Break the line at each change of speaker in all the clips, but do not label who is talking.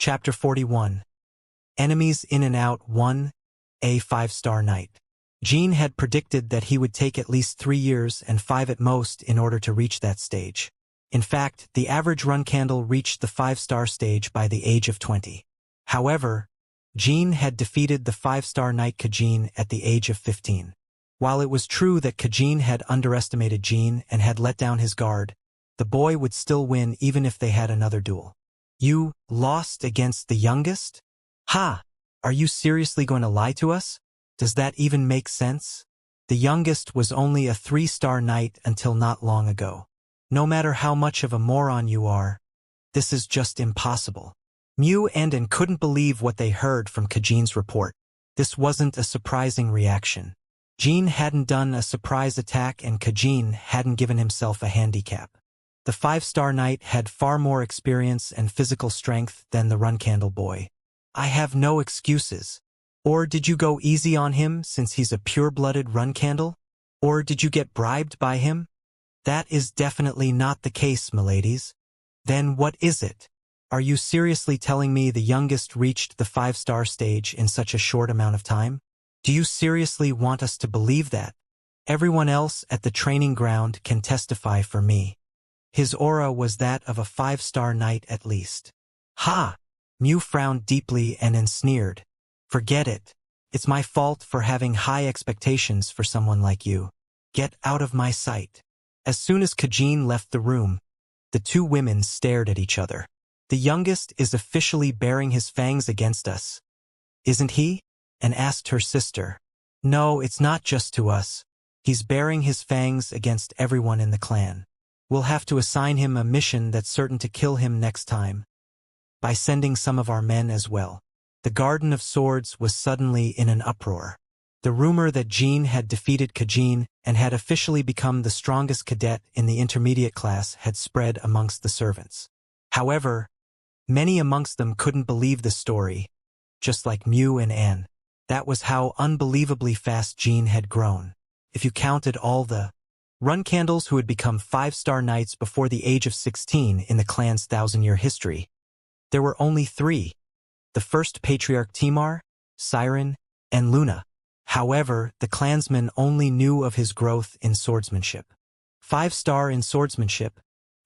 Chapter 41. Enemies in and out 1. A 5-star knight. Jean had predicted that he would take at least 3 years and 5 at most in order to reach that stage. In fact, the average run candle reached the 5-star stage by the age of 20. However, Jean had defeated the 5-star knight Kajin at the age of 15. While it was true that Kajin had underestimated Jean and had let down his guard, the boy would still win even if they had another duel. You lost against the youngest? Ha! Are you seriously going to lie to us? Does that even make sense? The youngest was only a 3-star knight until not long ago. No matter how much of a moron you are, this is just impossible. Mew and An couldn't believe what they heard from Kajin's report. This wasn't a surprising reaction. Jean hadn't done a surprise attack and Kajin hadn't given himself a handicap. The 5-star knight had far more experience and physical strength than the run candle boy. I have no excuses. Or did you go easy on him since he's a pure-blooded run candle? Or did you get bribed by him? That is definitely not the case, miladies. Then what is it? Are you seriously telling me the youngest reached the 5-star stage in such a short amount of time? Do you seriously want us to believe that? Everyone else at the training ground can testify for me. His aura was that of a 5-star knight at least. Ha! Mew frowned deeply and sneered. Forget it. It's my fault for having high expectations for someone like you. Get out of my sight. As soon as Kajin left the room, the two women stared at each other. The youngest is officially baring his fangs against us. Isn't he? Anne asked her sister. No, it's not just to us. He's baring his fangs against everyone in the clan. We'll have to assign him a mission that's certain to kill him next time. By sending some of our men as well. The Garden of Swords was suddenly in an uproar. The rumor that Jean had defeated Kajin and had officially become the strongest cadet in the intermediate class had spread amongst the servants. However, many amongst them couldn't believe the story, just like Mew and Anne. That was how unbelievably fast Jean had grown. If you counted all the run candles who had become 5-star knights before the age of 16 in the clan's 1,000-year history, there were only 3. The first patriarch Timar, Siren, and Luna. However, the clansmen only knew of his growth in swordsmanship. 5-star in swordsmanship,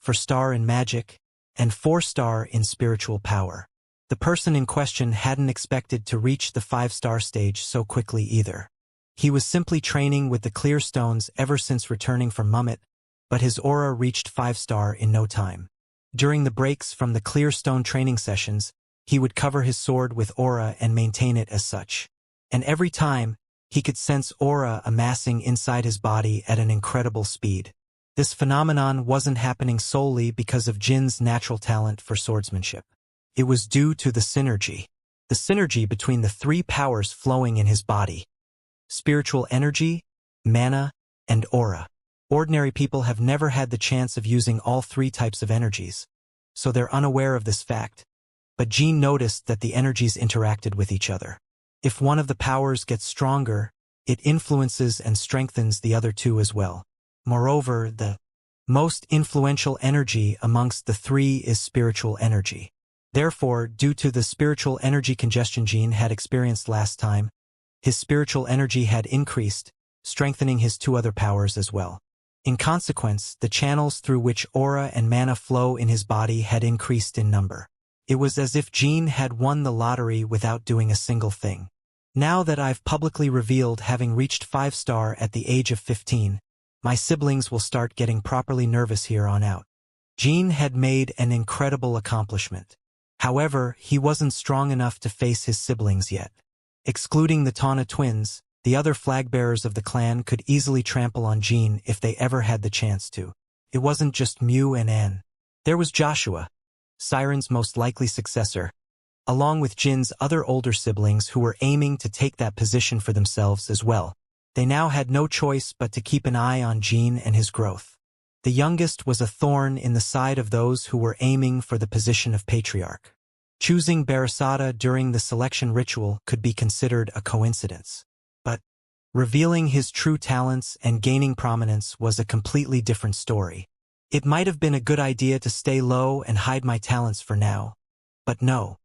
4-star in magic, and 4-star in spiritual power. The person in question hadn't expected to reach the 5-star stage so quickly either. He was simply training with the clear stones ever since returning from Mummet, but his aura reached 5-star in no time. During the breaks from the clear stone training sessions, he would cover his sword with aura and maintain it as such. And every time, he could sense aura amassing inside his body at an incredible speed. This phenomenon wasn't happening solely because of Jin's natural talent for swordsmanship. It was due to the synergy between the 3 powers flowing in his body. Spiritual energy, mana, and aura. Ordinary people have never had the chance of using all 3 types of energies, so they're unaware of this fact. But Jean noticed that the energies interacted with each other. If one of the powers gets stronger, it influences and strengthens the other 2 as well. Moreover, the most influential energy amongst the 3 is spiritual energy. Therefore, due to the spiritual energy congestion Jean had experienced last time, his spiritual energy had increased, strengthening his 2 other powers as well. In consequence, the channels through which aura and mana flow in his body had increased in number. It was as if Jean had won the lottery without doing a single thing. Now that I've publicly revealed having reached 5-star at the age of 15, my siblings will start getting properly nervous here on out. Jean had made an incredible accomplishment. However, he wasn't strong enough to face his siblings yet. Excluding the Tana twins, the other flag-bearers of the clan could easily trample on Jean if they ever had the chance to. It wasn't just Mew and Anne. There was Joshua, Siren's most likely successor, along with Jin's other older siblings who were aiming to take that position for themselves as well. They now had no choice but to keep an eye on Jean and his growth. The youngest was a thorn in the side of those who were aiming for the position of patriarch. Choosing Barasada during the selection ritual could be considered a coincidence. But revealing his true talents and gaining prominence was a completely different story. It might have been a good idea to stay low and hide my talents for now. But no.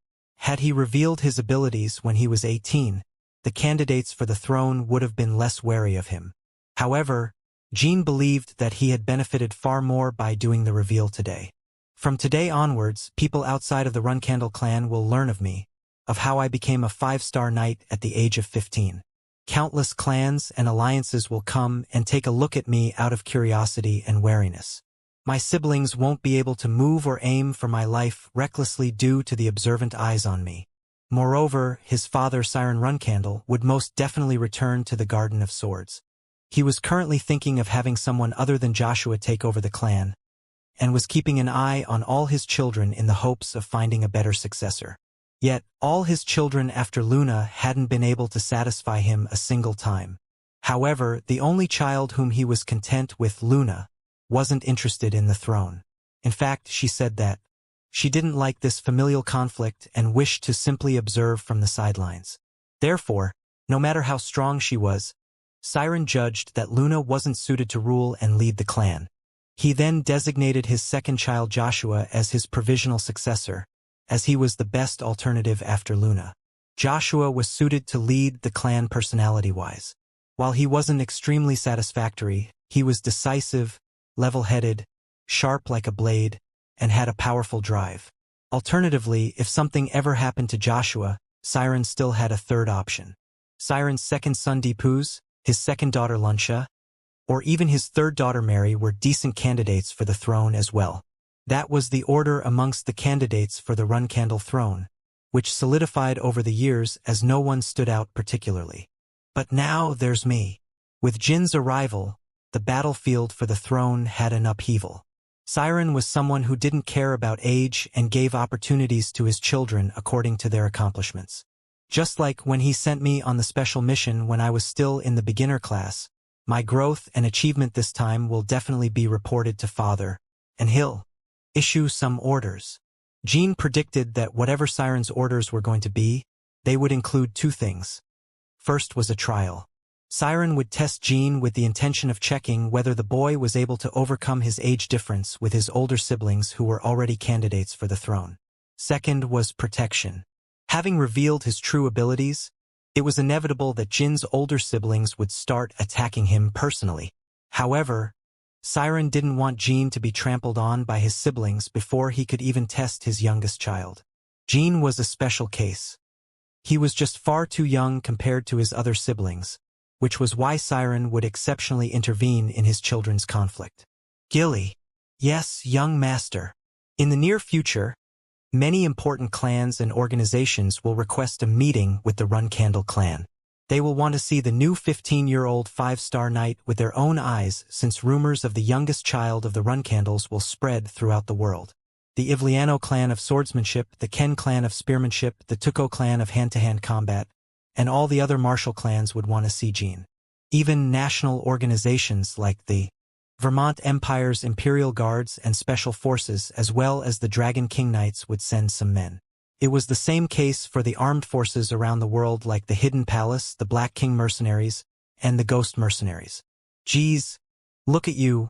Had he revealed his abilities when he was 18, the candidates for the throne would have been less wary of him. However, Jean believed that he had benefited far more by doing the reveal today. From today onwards, people outside of the Runcandle clan will learn of me, of how I became a 5-star knight at the age of 15. Countless clans and alliances will come and take a look at me out of curiosity and wariness. My siblings won't be able to move or aim for my life recklessly due to the observant eyes on me. Moreover, his father Siren Runcandle would most definitely return to the Garden of Swords. He was currently thinking of having someone other than Joshua take over the clan, and was keeping an eye on all his children in the hopes of finding a better successor. Yet, all his children after Luna hadn't been able to satisfy him a single time. However, the only child whom he was content with, Luna, wasn't interested in the throne. In fact, she said that she didn't like this familial conflict and wished to simply observe from the sidelines. Therefore, no matter how strong she was, Siren judged that Luna wasn't suited to rule and lead the clan. He then designated his second child Joshua as his provisional successor, as he was the best alternative after Luna. Joshua was suited to lead the clan personality-wise. While he wasn't extremely satisfactory, he was decisive, level-headed, sharp like a blade, and had a powerful drive. Alternatively, if something ever happened to Joshua, Siren still had a third option. Siren's second son Deepuz, his second daughter Lunsha, or even his third daughter Mary were decent candidates for the throne as well. That was the order amongst the candidates for the Runcandle throne, which solidified over the years as no one stood out particularly. But now there's me. With Jin's arrival, the battlefield for the throne had an upheaval. Siren was someone who didn't care about age and gave opportunities to his children according to their accomplishments. Just like when he sent me on the special mission when I was still in the beginner class, my growth and achievement this time will definitely be reported to Father, and he'll issue some orders. Jean predicted that whatever Siren's orders were going to be, they would include two things. First was a trial. Siren would test Jean with the intention of checking whether the boy was able to overcome his age difference with his older siblings who were already candidates for the throne. Second was protection. Having revealed his true abilities, it was inevitable that Jin's older siblings would start attacking him personally. However, Siren didn't want Jean to be trampled on by his siblings before he could even test his youngest child. Jean was a special case. He was just far too young compared to his other siblings, which was why Siren would exceptionally intervene in his children's conflict. Gilly. Yes, young master. In the near future, many important clans and organizations will request a meeting with the Runcandle clan. They will want to see the new 15-year-old 5-star knight with their own eyes, since rumors of the youngest child of the Runcandles will spread throughout the world. The Ivliano clan of swordsmanship, the Ken clan of spearmanship, the Tuco clan of hand-to-hand combat, and all the other martial clans would want to see Jean. Even national organizations like the Vermont Empire's Imperial Guards and Special Forces, as well as the Dragon King Knights, would send some men. It was the same case for the armed forces around the world like the Hidden Palace, the Black King Mercenaries, and the Ghost Mercenaries. Geez, look at you,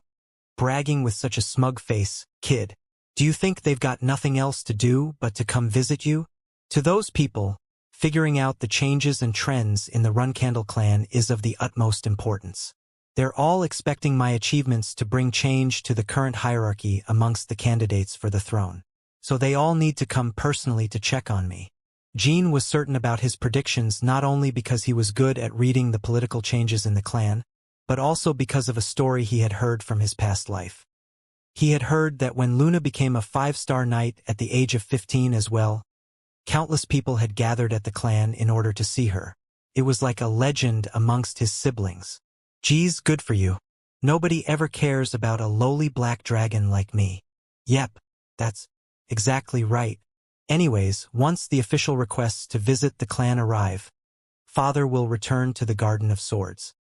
bragging with such a smug face, kid. Do you think they've got nothing else to do but to come visit you? To those people, figuring out the changes and trends in the Runcandle clan is of the utmost importance. They're all expecting my achievements to bring change to the current hierarchy amongst the candidates for the throne. So they all need to come personally to check on me. Jean was certain about his predictions not only because he was good at reading the political changes in the clan, but also because of a story he had heard from his past life. He had heard that when Luna became a 5-star knight at the age of 15 as well, countless people had gathered at the clan in order to see her. It was like a legend amongst his siblings. Geez, good for you. Nobody ever cares about a lowly black dragon like me. Yep, that's exactly right. Anyways, once the official requests to visit the clan arrive, Father will return to the Garden of Swords.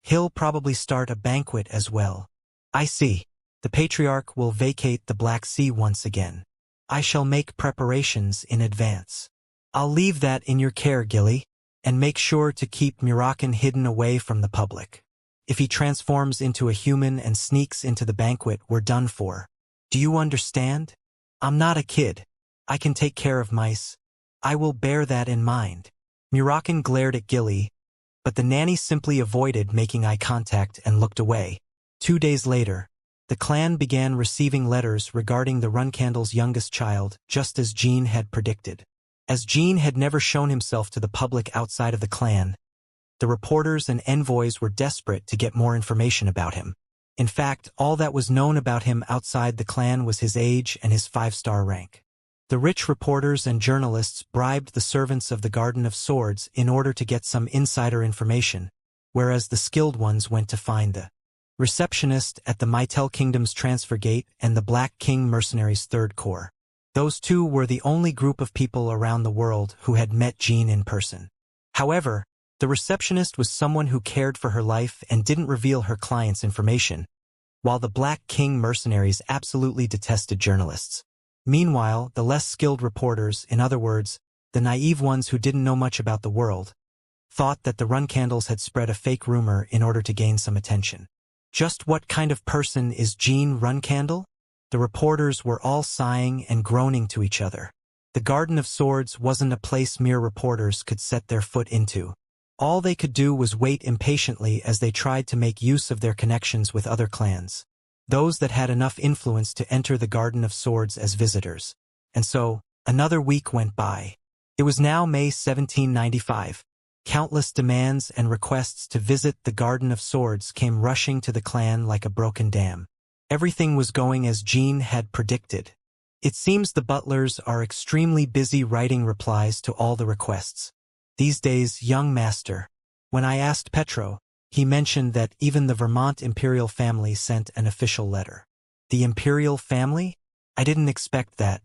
He'll probably start a banquet as well. I see. The Patriarch will vacate the Black Sea once again. I shall make preparations in advance. I'll leave that in your care, Gilly, and make sure to keep Murakan hidden away from the public. If he transforms into a human and sneaks into the banquet, we're done for. Do you understand? I'm not a kid. I can take care of mice. I will bear that in mind. Murakan glared at Gilly, but the nanny simply avoided making eye contact and looked away. 2 days later, the clan began receiving letters regarding the Runcandle's youngest child, just as Jean had predicted. As Jean had never shown himself to the public outside of the clan, the reporters and envoys were desperate to get more information about him. In fact, all that was known about him outside the clan was his age and his 5-star rank. The rich reporters and journalists bribed the servants of the Garden of Swords in order to get some insider information, whereas the skilled ones went to find the receptionist at the Mytel Kingdom's transfer gate and the Black King mercenaries' 3rd Corps. Those two were the only group of people around the world who had met Jean in person. However, the receptionist was someone who cared for her life and didn't reveal her clients' information, while the Black King mercenaries absolutely detested journalists. Meanwhile, the less skilled reporters, in other words, the naive ones who didn't know much about the world, thought that the Runcandles had spread a fake rumor in order to gain some attention. Just what kind of person is Jean Runcandle? The reporters were all sighing and groaning to each other. The Garden of Swords wasn't a place mere reporters could set their foot into. All they could do was wait impatiently as they tried to make use of their connections with other clans, those that had enough influence to enter the Garden of Swords as visitors. And so, another week went by. It was now May 1795. Countless demands and requests to visit the Garden of Swords came rushing to the clan like a broken dam. Everything was going as Jean had predicted. It seems the butlers are extremely busy writing replies to all the requests. These days, young master. When I asked Petro, he mentioned that even the Vermont imperial family sent an official letter. The imperial family? I didn't expect that.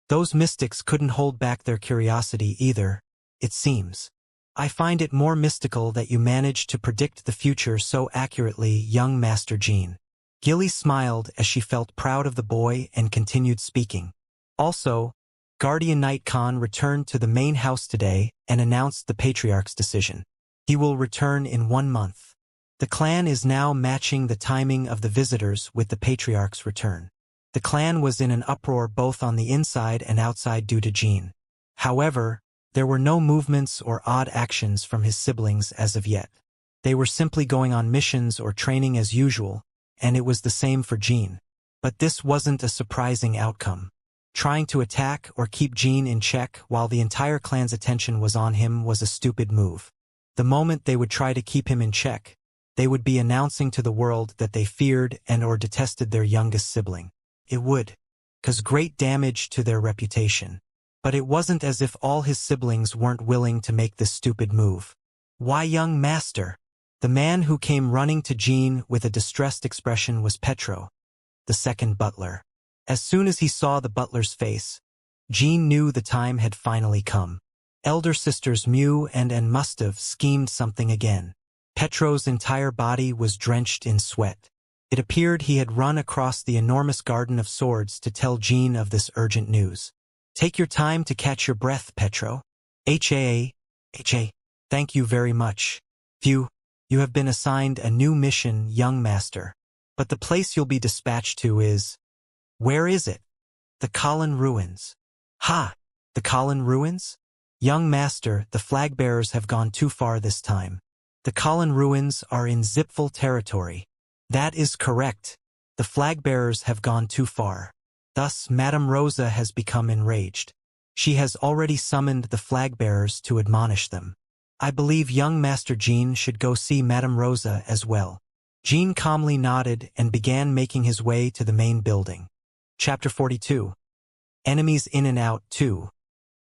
Those mystics couldn't hold back their curiosity either, it seems. I find it more mystical that you managed to predict the future so accurately, young Master Jean. Gilly smiled as she felt proud of the boy and continued speaking. Also, Guardian Knight Khan returned to the main house today and announced the Patriarch's decision. He will return in 1 month. The clan is now matching the timing of the visitors with the Patriarch's return. The clan was in an uproar both on the inside and outside due to Jean. However, there were no movements or odd actions from his siblings as of yet. They were simply going on missions or training as usual, and it was the same for Jean. But this wasn't a surprising outcome. Trying to attack or keep Jean in check while the entire clan's attention was on him was a stupid move. The moment they would try to keep him in check, they would be announcing to the world that they feared and or detested their youngest sibling. It would cause great damage to their reputation. But it wasn't as if all his siblings weren't willing to make this stupid move. Why, young master? The man who came running to Jean with a distressed expression was Petro, the second butler. As soon as he saw the butler's face, Jean knew the time had finally come. Elder sisters Mew and Anne must have schemed something again. Petro's entire body was drenched in sweat. It appeared he had run across the enormous Garden of Swords to tell Jean of this urgent news. Take your time to catch your breath, Petro. H.A. Thank you very much. Phew, you have been assigned a new mission, young master. But the place you'll be dispatched to is... Where is it? The Colin Ruins. Ha! The Colin Ruins? Young master, the flag-bearers have gone too far this time. The Colin Ruins are in Zipful territory. That is correct. The flag-bearers have gone too far. Thus, Madame Rosa has become enraged. She has already summoned the flag-bearers to admonish them. I believe young Master Jean should go see Madame Rosa as well. Jean calmly nodded and began making his way to the main building. Chapter 42. Enemies in and out, 2.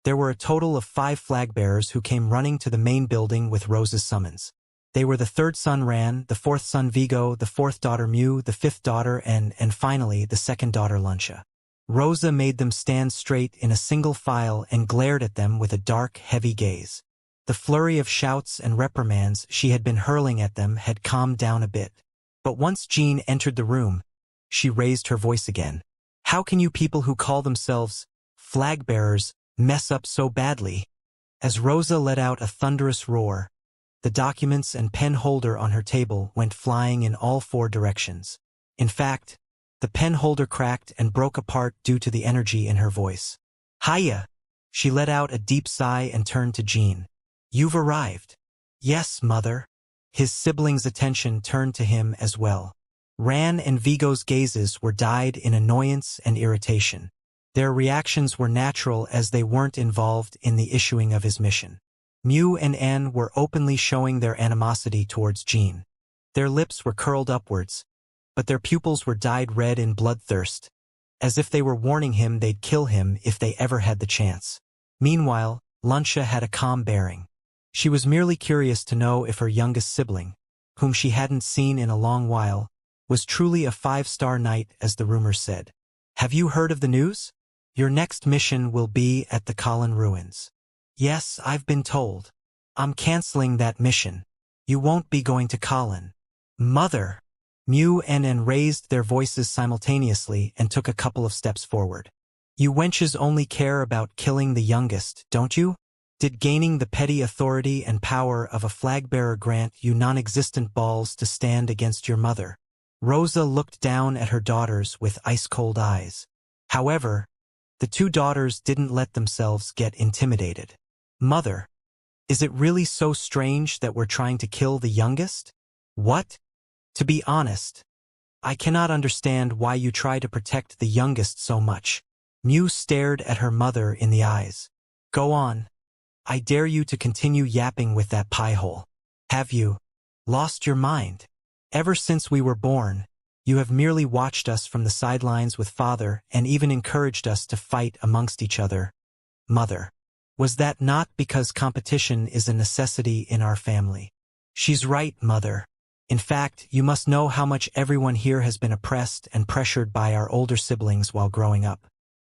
There were a total of 5 flag-bearers who came running to the main building with Rosa's summons. They were the 3rd son Ran, the 4th son Vigo, the 4th daughter Mew, the 5th daughter and finally the 2nd daughter Luncia. Rosa made them stand straight in a single file and glared at them with a dark, heavy gaze. The flurry of shouts and reprimands she had been hurling at them had calmed down a bit. But once Jean entered the room, she raised her voice again. How can you people who call themselves flag-bearers mess up so badly? As Rosa let out a thunderous roar, the documents and pen holder on her table went flying in all 4 directions. In fact, the pen holder cracked and broke apart due to the energy in her voice. Hiya! She let out a deep sigh and turned to Jean. "You've arrived." "Yes, mother." His siblings' attention turned to him as well. Ran and Vigo's gazes were dyed in annoyance and irritation. Their reactions were natural as they weren't involved in the issuing of his mission. Mew and Anne were openly showing their animosity towards Jean. Their lips were curled upwards, but their pupils were dyed red in bloodthirst, as if they were warning him they'd kill him if they ever had the chance. Meanwhile, Luncia had a calm bearing. She was merely curious to know if her youngest sibling, whom she hadn't seen in a long while, was truly a 5-star knight as the rumors said. "Have you heard of the news? Your next mission will be at the Colin ruins." "Yes, I've been told. I'm canceling that mission. You won't be going to Colin." "Mother!" Mew and Anne raised their voices simultaneously and took a couple of steps forward. "You wenches only care about killing the youngest, don't you? Did gaining the petty authority and power of a flag-bearer grant you non-existent balls to stand against your mother?" Rosa looked down at her daughters with ice-cold eyes. However, the two daughters didn't let themselves get intimidated. "Mother, is it really so strange that we're trying to kill the youngest?" "What? To be honest, I cannot understand why you try to protect the youngest so much." Mew stared at her mother in the eyes. "Go on. I dare you to continue yapping with that pie-hole. Have you lost your mind? Ever since we were born, you have merely watched us from the sidelines with father and even encouraged us to fight amongst each other. Mother, was that not because competition is a necessity in our family?" "She's right, mother. In fact, you must know how much everyone here has been oppressed and pressured by our older siblings while growing up.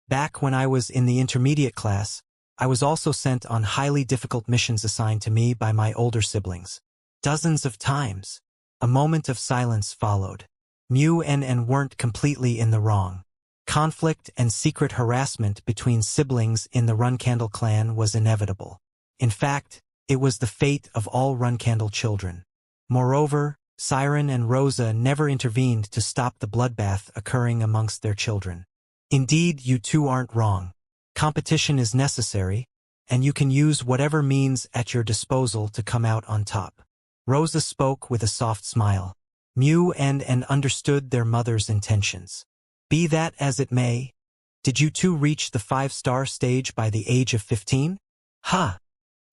Back when I was in the intermediate class, I was also sent on highly difficult missions assigned to me by my older siblings. Dozens of times." A moment of silence followed. Mew and Anne weren't completely in the wrong. Conflict and secret harassment between siblings in the Runcandle clan was inevitable. In fact, it was the fate of all Runcandle children. Moreover, Siren and Rosa never intervened to stop the bloodbath occurring amongst their children. Indeed, you two aren't wrong. Competition is necessary, and you can use whatever means at your disposal to come out on top. Rosa spoke with a soft smile. Mew and Anne understood their mother's intentions. "Be that as it may, did you two reach the 5-star stage by the age of 15? "Ha!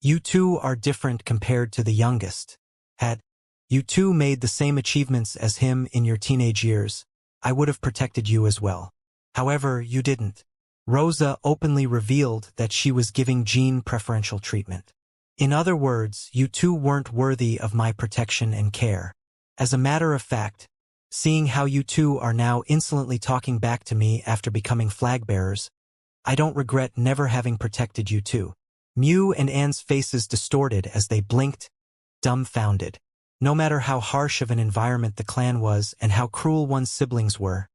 You two are different compared to the youngest. Had you two made the same achievements as him in your teenage years, I would have protected you as well. However, you didn't." Rosa openly revealed that she was giving Jean preferential treatment. "In other words, you two weren't worthy of my protection and care. As a matter of fact, seeing how you two are now insolently talking back to me after becoming flag-bearers, I don't regret never having protected you two." Mew and Anne's faces distorted as they blinked, dumbfounded. No matter how harsh of an environment the clan was and how cruel one's siblings were,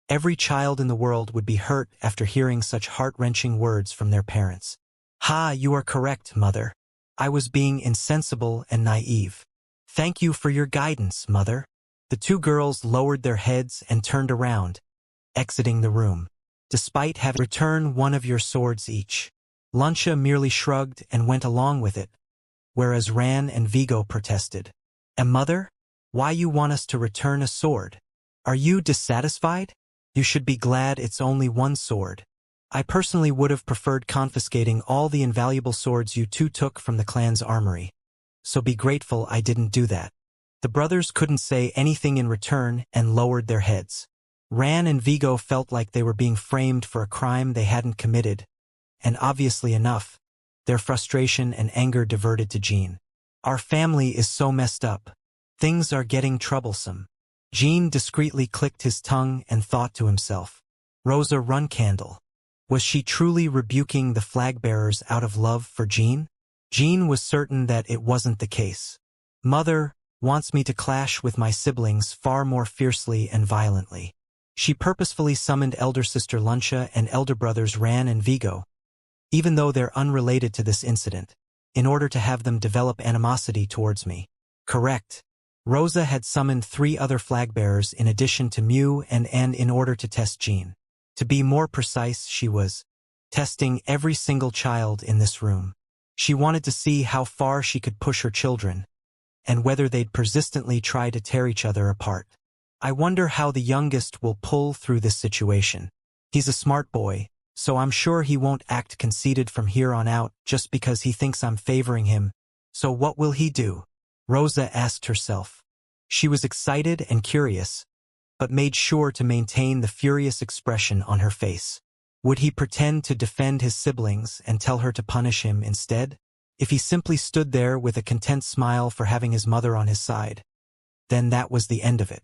every child in the world would be hurt after hearing such heart-wrenching words from their parents. "Ha, you are correct, mother. I was being insensible and naive. Thank you for your guidance, mother." The two girls lowered their heads and turned around, exiting the room. "Despite having returned one of your swords each." Luncia merely shrugged and went along with it, whereas Ran and Vigo protested. "And mother, why you want us to return a sword? Are you dissatisfied? You should be glad it's only one sword. I personally would have preferred confiscating all the invaluable swords you two took from the clan's armory. So be grateful I didn't do that." The brothers couldn't say anything in return and lowered their heads. Ran and Vigo felt like they were being framed for a crime they hadn't committed, and obviously enough, their frustration and anger diverted to Jean. "Our family is so messed up. Things are getting troublesome." Jean discreetly clicked his tongue and thought to himself, Rosa Runcandle. Was she truly rebuking the flag-bearers out of love for Jean? Jean was certain that it wasn't the case. "Mother wants me to clash with my siblings far more fiercely and violently." She purposefully summoned elder sister Luncia and elder brothers Ran and Vigo, even though they're unrelated to this incident, in order to have them develop animosity towards me. Correct. Rosa had summoned 3 other flag-bearers in addition to Mew and Anne in order to test Jean. To be more precise, she was testing every single child in this room. She wanted to see how far she could push her children, and whether they'd persistently try to tear each other apart. I wonder how the youngest will pull through this situation. He's a smart boy, so I'm sure he won't act conceited from here on out just because he thinks I'm favoring him. So what will he do? Rosa asked herself. She was excited and curious, but made sure to maintain the furious expression on her face. Would he pretend to defend his siblings and tell her to punish him instead? If he simply stood there with a content smile for having his mother on his side, then that was the end of it.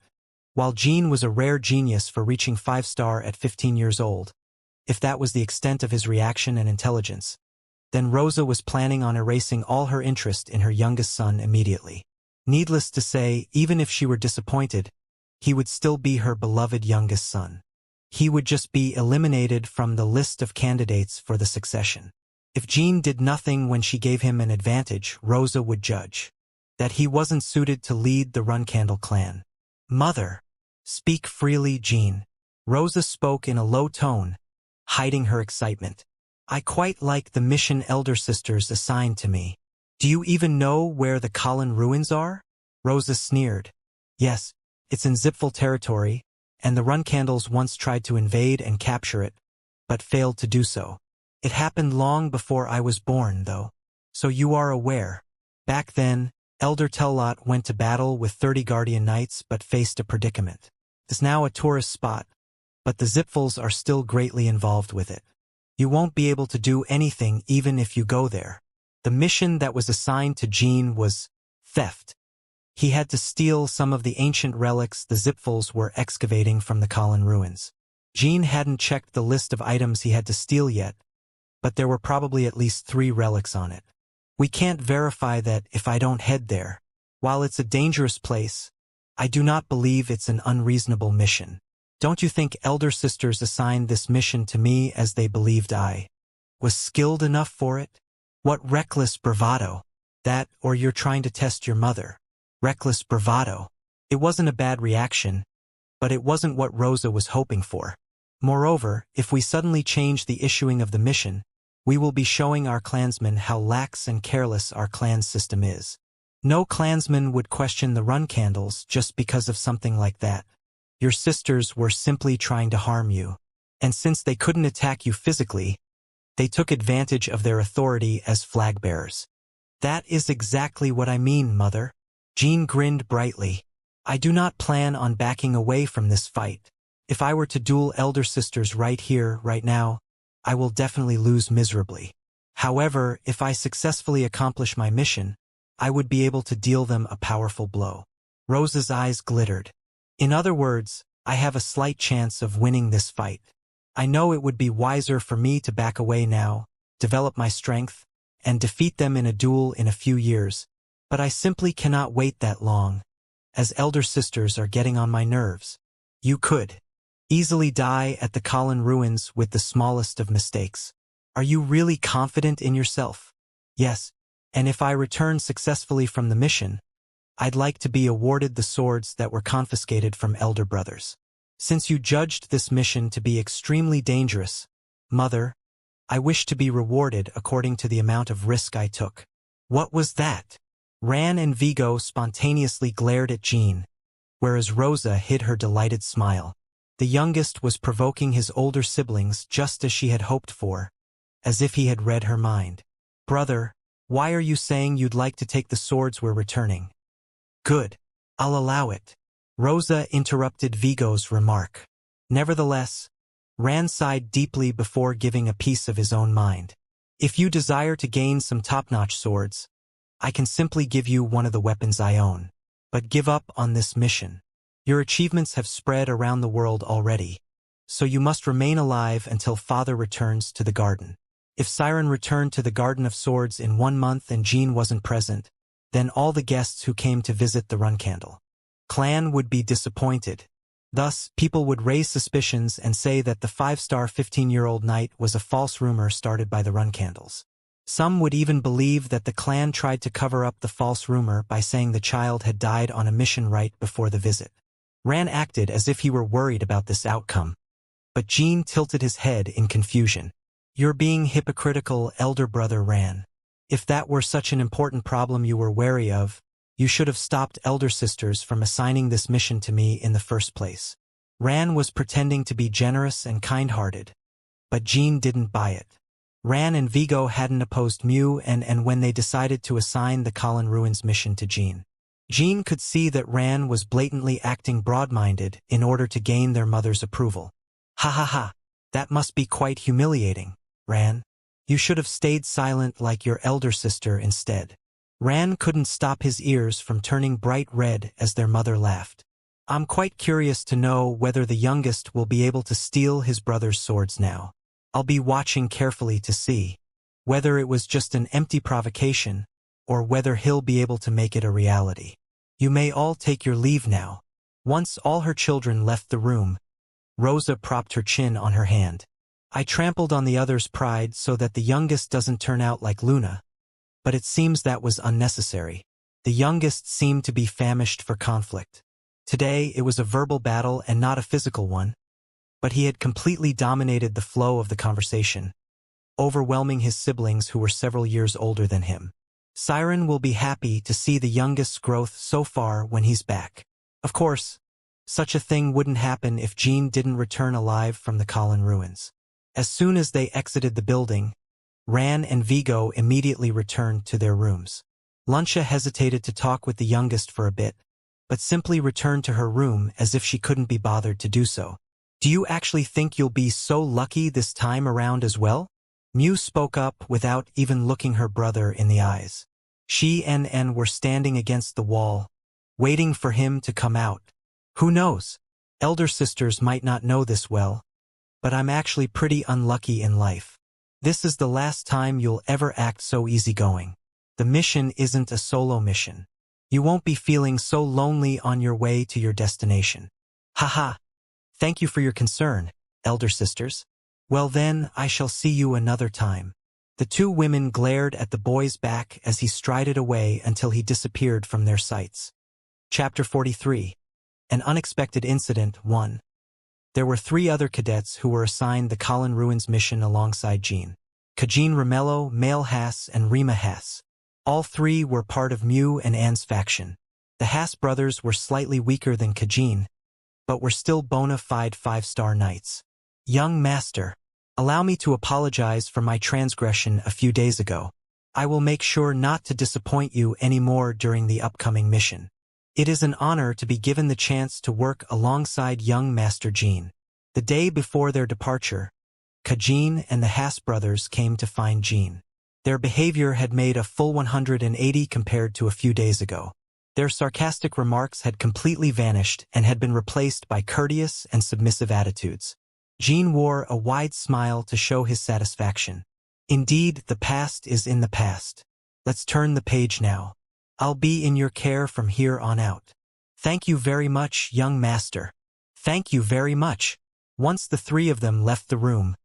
While Jean was a rare genius for reaching 5-star at 15 years old, if that was the extent of his reaction and intelligence, then Rosa was planning on erasing all her interest in her youngest son immediately. Needless to say, even if she were disappointed, he would still be her beloved youngest son. He would just be eliminated from the list of candidates for the succession. If Jean did nothing when she gave him an advantage, Rosa would judge that he wasn't suited to lead the Runcandle clan. Mother, speak freely, Jean. Rosa spoke in a low tone, hiding her excitement. I quite like the mission elder sisters assigned to me. Do you even know where the Colin ruins are? Rosa sneered. Yes, it's in Zipfel territory, and the Runcandles once tried to invade and capture it, but failed to do so. It happened long before I was born, though. So you are aware. Back then, Elder Tellot went to battle with 30 Guardian Knights but faced a predicament. It's now a tourist spot, but the Zipfels are still greatly involved with it. You won't be able to do anything even if you go there. The mission that was assigned to Jean was theft. He had to steal some of the ancient relics the Zipfels were excavating from the Colin ruins. Jean hadn't checked the list of items he had to steal yet, but there were probably at least 3 relics on it. We can't verify that if I don't head there. While it's a dangerous place, I do not believe it's an unreasonable mission. Don't you think elder sisters assigned this mission to me as they believed I was skilled enough for it? What reckless bravado. That, or you're trying to test your mother. Reckless bravado. It wasn't a bad reaction, but it wasn't what Rosa was hoping for. Moreover, if we suddenly change the issuing of the mission, we will be showing our clansmen how lax and careless our clan system is. No clansman would question the Runcandles just because of something like that. Your sisters were simply trying to harm you, and since they couldn't attack you physically, they took advantage of their authority as flag-bearers. That is exactly what I mean, Mother. Jean grinned brightly. I do not plan on backing away from this fight. If I were to duel elder sisters right here, right now, I will definitely lose miserably. However, if I successfully accomplish my mission, I would be able to deal them a powerful blow. Rosa's eyes glittered. In other words, I have a slight chance of winning this fight. I know it would be wiser for me to back away now, develop my strength, and defeat them in a duel in a few years, but I simply cannot wait that long, as elder sisters are getting on my nerves. You could easily die at the Colin ruins with the smallest of mistakes. Are you really confident in yourself? Yes, and if I return successfully from the mission, I'd like to be awarded the swords that were confiscated from elder brothers. Since you judged this mission to be extremely dangerous, Mother, I wish to be rewarded according to the amount of risk I took. What was that? Ran and Vigo spontaneously glared at Jean, whereas Rosa hid her delighted smile. The youngest was provoking his older siblings just as she had hoped for, as if he had read her mind. Brother, why are you saying you'd like to take the swords we're returning? Good. I'll allow it. Rosa interrupted Vigo's remark. Nevertheless, Ran sighed deeply before giving a piece of his own mind. If you desire to gain some top-notch swords, I can simply give you one of the weapons I own. But give up on this mission. Your achievements have spread around the world already, so you must remain alive until Father returns to the garden. If Siren returned to the Garden of Swords in 1 month and Jean wasn't present, then all the guests who came to visit the Runcandle clan would be disappointed. Thus, people would raise suspicions and say that the 5-star 15-year-old knight was a false rumor started by the Runcandles. Some would even believe that the clan tried to cover up the false rumor by saying the child had died on a mission right before the visit. Ran acted as if he were worried about this outcome, but Jean tilted his head in confusion. You're being hypocritical, elder brother Ran. If that were such an important problem you were wary of, you should have stopped elder sisters from assigning this mission to me in the first place. Ran was pretending to be generous and kind-hearted, but Jean didn't buy it. Ran and Vigo hadn't opposed Mew and when they decided to assign the Colin Ruins mission to Jean. Jean could see that Ran was blatantly acting broad-minded in order to gain their mother's approval. Ha ha ha, that must be quite humiliating, Ran. You should have stayed silent like your elder sister instead. Ran couldn't stop his ears from turning bright red as their mother laughed. I'm quite curious to know whether the youngest will be able to steal his brother's swords now. I'll be watching carefully to see whether it was just an empty provocation or whether he'll be able to make it a reality. You may all take your leave now. Once all her children left the room, Rosa propped her chin on her hand. I trampled on the other's pride so that the youngest doesn't turn out like Luna, but it seems that was unnecessary. The youngest seemed to be famished for conflict. Today it was a verbal battle and not a physical one, but he had completely dominated the flow of the conversation, overwhelming his siblings who were several years older than him. Siren will be happy to see the youngest's growth so far when he's back. Of course, such a thing wouldn't happen if Jean didn't return alive from the Colin Ruins. As soon as they exited the building, Ran and Vigo immediately returned to their rooms. Luncia hesitated to talk with the youngest for a bit, but simply returned to her room as if she couldn't be bothered to do so. Do you actually think you'll be so lucky this time around as well? Mew spoke up without even looking her brother in the eyes. She and were standing against the wall, waiting for him to come out. Who knows? Elder sisters might not know this well, but I'm actually pretty unlucky in life. This is the last time you'll ever act so easygoing. The mission isn't a solo mission. You won't be feeling so lonely on your way to your destination. Haha. Thank you for your concern, elder sisters. Well then, I shall see you another time. The two women glared at the boy's back as he strided away until he disappeared from their sights. Chapter 43. An Unexpected Incident 1. There were 3 other cadets who were assigned the Colin Ruins mission alongside Jean. Kajin Ramello, Mail Hass, and Rima Hass. All 3 were part of Mew and Anne's faction. The Hass brothers were slightly weaker than Kajin, but were still bona fide 5-star knights. Young master, allow me to apologize for my transgression a few days ago. I will make sure not to disappoint you anymore during the upcoming mission. It is an honor to be given the chance to work alongside young Master Jean. The day before their departure, Kajin and the Hass brothers came to find Jean. Their behavior had made a full 180 compared to a few days ago. Their sarcastic remarks had completely vanished and had been replaced by courteous and submissive attitudes. Jean wore a wide smile to show his satisfaction. Indeed, the past is in the past. Let's turn the page now. I'll be in your care from here on out. Thank you very much, young master. Thank you very much. Once the 3 of them left the room,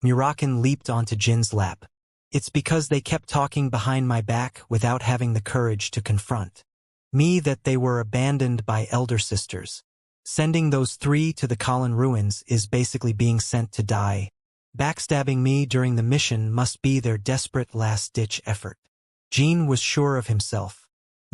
Murakan leaped onto Jin's lap. It's because they kept talking behind my back without having the courage to confront me that they were abandoned by elder sisters. Sending those 3 to the Colin Ruins is basically being sent to die. Backstabbing me during the mission must be their desperate last-ditch effort. Jean was sure of himself.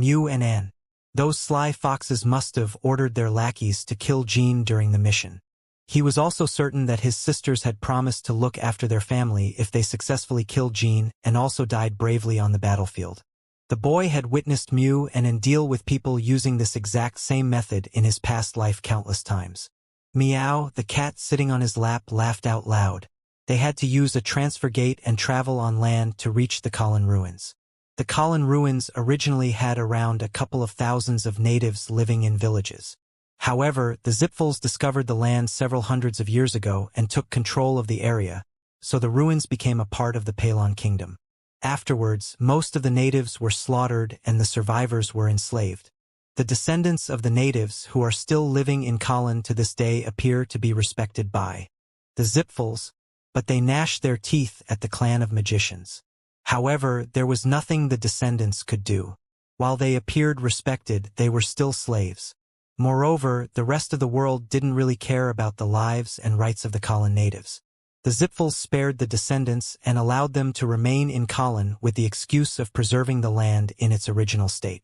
Mew and Anne. Those sly foxes must have ordered their lackeys to kill Jean during the mission. He was also certain that his sisters had promised to look after their family if they successfully killed Jean and also died bravely on the battlefield. The boy had witnessed Mew and deal with people using this exact same method in his past life countless times. Meow, the cat sitting on his lap, laughed out loud. They had to use a transfer gate and travel on land to reach the Colin Ruins. The Colin Ruins originally had around a couple of thousands of natives living in villages. However, the Zipfels discovered the land several hundreds of years ago and took control of the area, so the ruins became a part of the Palon Kingdom. Afterwards, most of the natives were slaughtered and the survivors were enslaved. The descendants of the natives who are still living in Colin to this day appear to be respected by the Zipfels, but they gnashed their teeth at the clan of magicians. However, there was nothing the descendants could do. While they appeared respected, they were still slaves. Moreover, the rest of the world didn't really care about the lives and rights of the Colin natives. The The Zipfels spared the descendants and allowed them to remain in Colin with the excuse of preserving the land in its original state.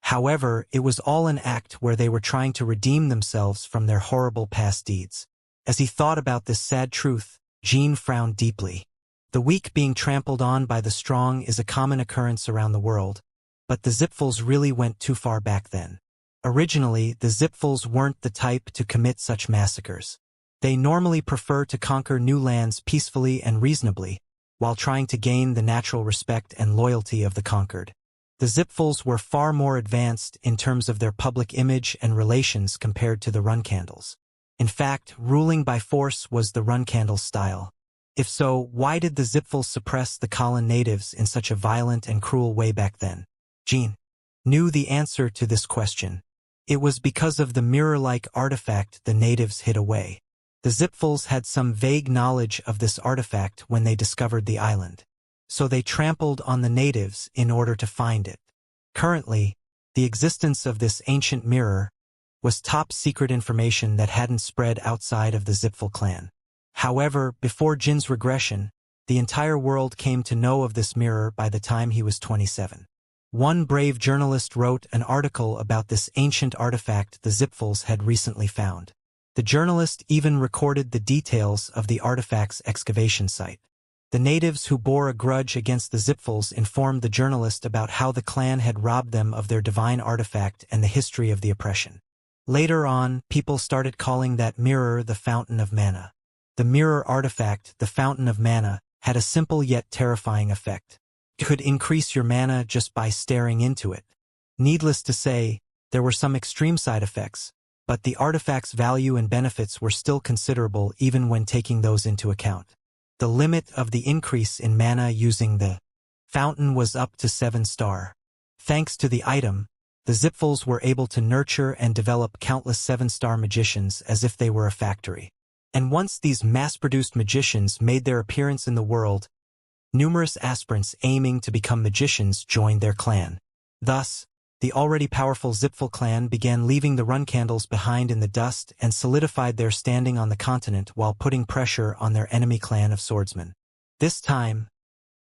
However, it was all an act where they were trying to redeem themselves from their horrible past deeds. As he thought about this sad truth, Jean frowned deeply. The weak being trampled on by the strong is a common occurrence around the world, but the Zipfels really went too far back then. Originally, the Zipfels weren't the type to commit such massacres. They normally prefer to conquer new lands peacefully and reasonably, while trying to gain the natural respect and loyalty of the conquered. The Zipfels were far more advanced in terms of their public image and relations compared to the Runcandles. In fact, ruling by force was the Runcandle style. If so, why did the Zipfels suppress the Colin natives in such a violent and cruel way back then? Jean knew the answer to this question. It was because of the mirror-like artifact the natives hid away. The Zipfels had some vague knowledge of this artifact when they discovered the island. So they trampled on the natives in order to find it. Currently, the existence of this ancient mirror was top-secret information that hadn't spread outside of the Zipfel clan. However, before Jin's regression, the entire world came to know of this mirror by the time he was 27. One brave journalist wrote an article about this ancient artifact the Zipfels had recently found. The journalist even recorded the details of the artifact's excavation site. The natives who bore a grudge against the Zipfels informed the journalist about how the clan had robbed them of their divine artifact and the history of the oppression. Later on, people started calling that mirror the Fountain of Mana. The mirror artifact, the Fountain of Mana, had a simple yet terrifying effect. It could increase your mana just by staring into it. Needless to say, there were some extreme side effects, but the artifact's value and benefits were still considerable even when taking those into account. The limit of the increase in mana using the fountain was up to 7-star. Thanks to the item, the Zipfels were able to nurture and develop countless 7-star magicians as if they were a factory. And once these mass-produced magicians made their appearance in the world, numerous aspirants aiming to become magicians joined their clan. Thus, the already powerful Zipfel clan began leaving the Runcandles behind in the dust and solidified their standing on the continent while putting pressure on their enemy clan of Swordsmen. This time,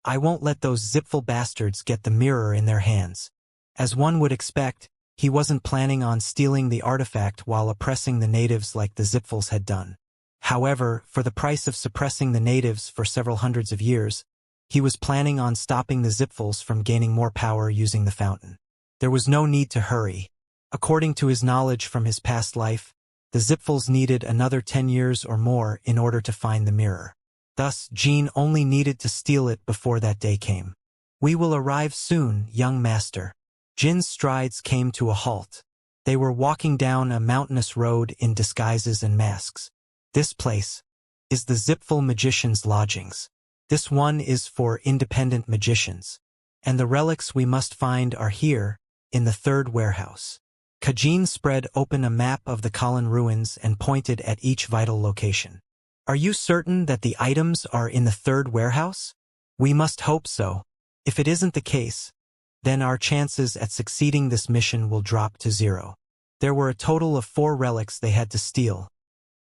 I won't let those Zipfel bastards get the mirror in their hands. As one would expect, he wasn't planning on stealing the artifact while oppressing the natives like the Zipfels had done. However, for the price of suppressing the natives for several hundreds of years, he was planning on stopping the Zipfels from gaining more power using the fountain. There was no need to hurry. According to his knowledge from his past life, the Zipfels needed another 10 years or more in order to find the mirror. Thus, Jean only needed to steal it before that day came. "We will arrive soon, young master." Jin's strides came to a halt. They were walking down a mountainous road in disguises and masks. "This place is the Zipfel magician's lodgings. This one is for independent magicians. And the relics we must find are here, in the third warehouse." Kajin spread open a map of the Colin ruins and pointed at each vital location. "Are you certain that the items are in the third warehouse?" "We must hope so. If it isn't the case, then our chances at succeeding this mission will drop to 0. There were a total of 4 relics they had to steal.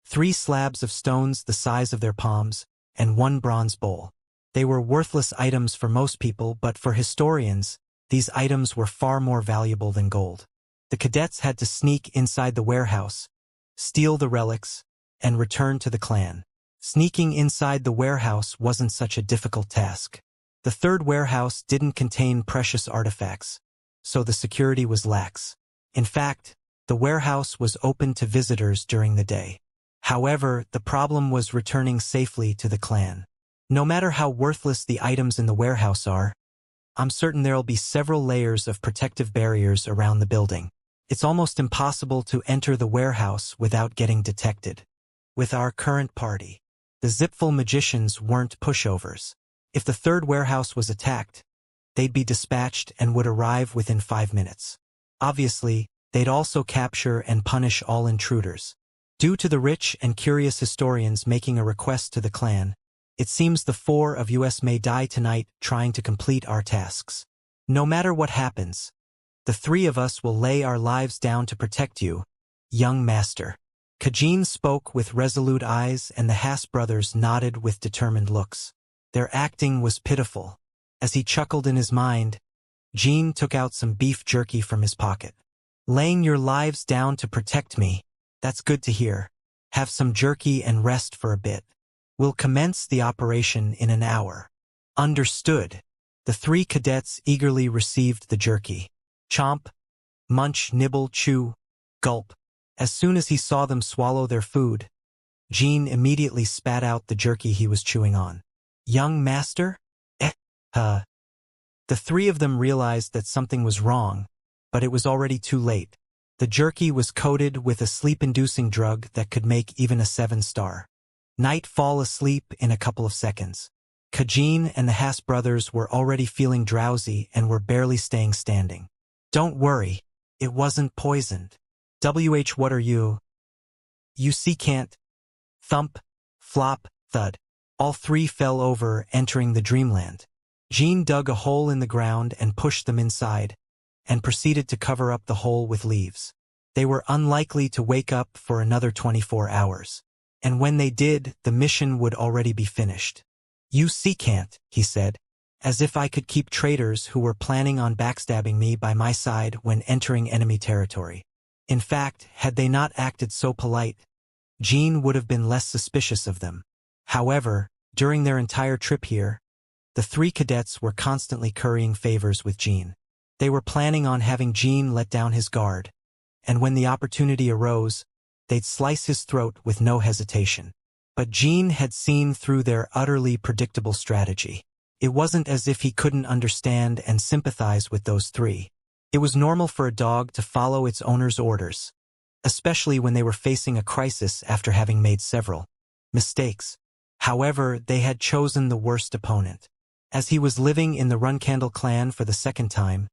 3 slabs of stones the size of their palms, and 1 bronze bowl. They were worthless items for most people, but for historians, these items were far more valuable than gold. The cadets had to sneak inside the warehouse, steal the relics, and return to the clan. Sneaking inside the warehouse wasn't such a difficult task. The third warehouse didn't contain precious artifacts, so the security was lax. In fact, the warehouse was open to visitors during the day. However, the problem was returning safely to the clan. No matter how worthless the items in the warehouse are, I'm certain there'll be several layers of protective barriers around the building. It's almost impossible to enter the warehouse without getting detected. With our current party, the Zipfel magicians weren't pushovers. If the third warehouse was attacked, they'd be dispatched and would arrive within 5 minutes. Obviously, they'd also capture and punish all intruders. Due to the rich and curious historians making a request to the clan, it seems the 4 of us may die tonight trying to complete our tasks. No matter what happens, the 3 of us will lay our lives down to protect you, young master. Kajin spoke with resolute eyes and the Haas brothers nodded with determined looks. Their acting was pitiful. As he chuckled in his mind, Jean took out some beef jerky from his pocket. Laying your lives down to protect me. That's good to hear. Have some jerky and rest for a bit. We'll commence the operation in an hour. Understood. The three cadets eagerly received the jerky. Chomp, munch, nibble, chew, gulp. As soon as he saw them swallow their food, Jean immediately spat out the jerky he was chewing on. Young master? The three of them realized that something was wrong, but it was already too late. The jerky was coated with a sleep-inducing drug that could make even a 7-star night fall asleep in a couple of seconds. Kajin and the Haas brothers were already feeling drowsy and were barely staying standing. Don't worry, it wasn't poisoned. What are you? You see can't. Thump, flop, thud. All three fell over, entering the dreamland. Jean dug a hole in the ground and pushed them inside, and proceeded to cover up the hole with leaves. They were unlikely to wake up for another 24 hours. And when they did, the mission would already be finished. You see can't, he said, as if I could keep traitors who were planning on backstabbing me by my side when entering enemy territory. In fact, had they not acted so polite, Jean would have been less suspicious of them. However, during their entire trip here, the three cadets were constantly currying favors with Jean. They were planning on having Jean let down his guard, and when the opportunity arose, they'd slice his throat with no hesitation. But Jean had seen through their utterly predictable strategy. It wasn't as if he couldn't understand and sympathize with those three. It was normal for a dog to follow its owner's orders, especially when they were facing a crisis after having made several mistakes. However, they had chosen the worst opponent. As he was living in the Runcandle clan for the second time,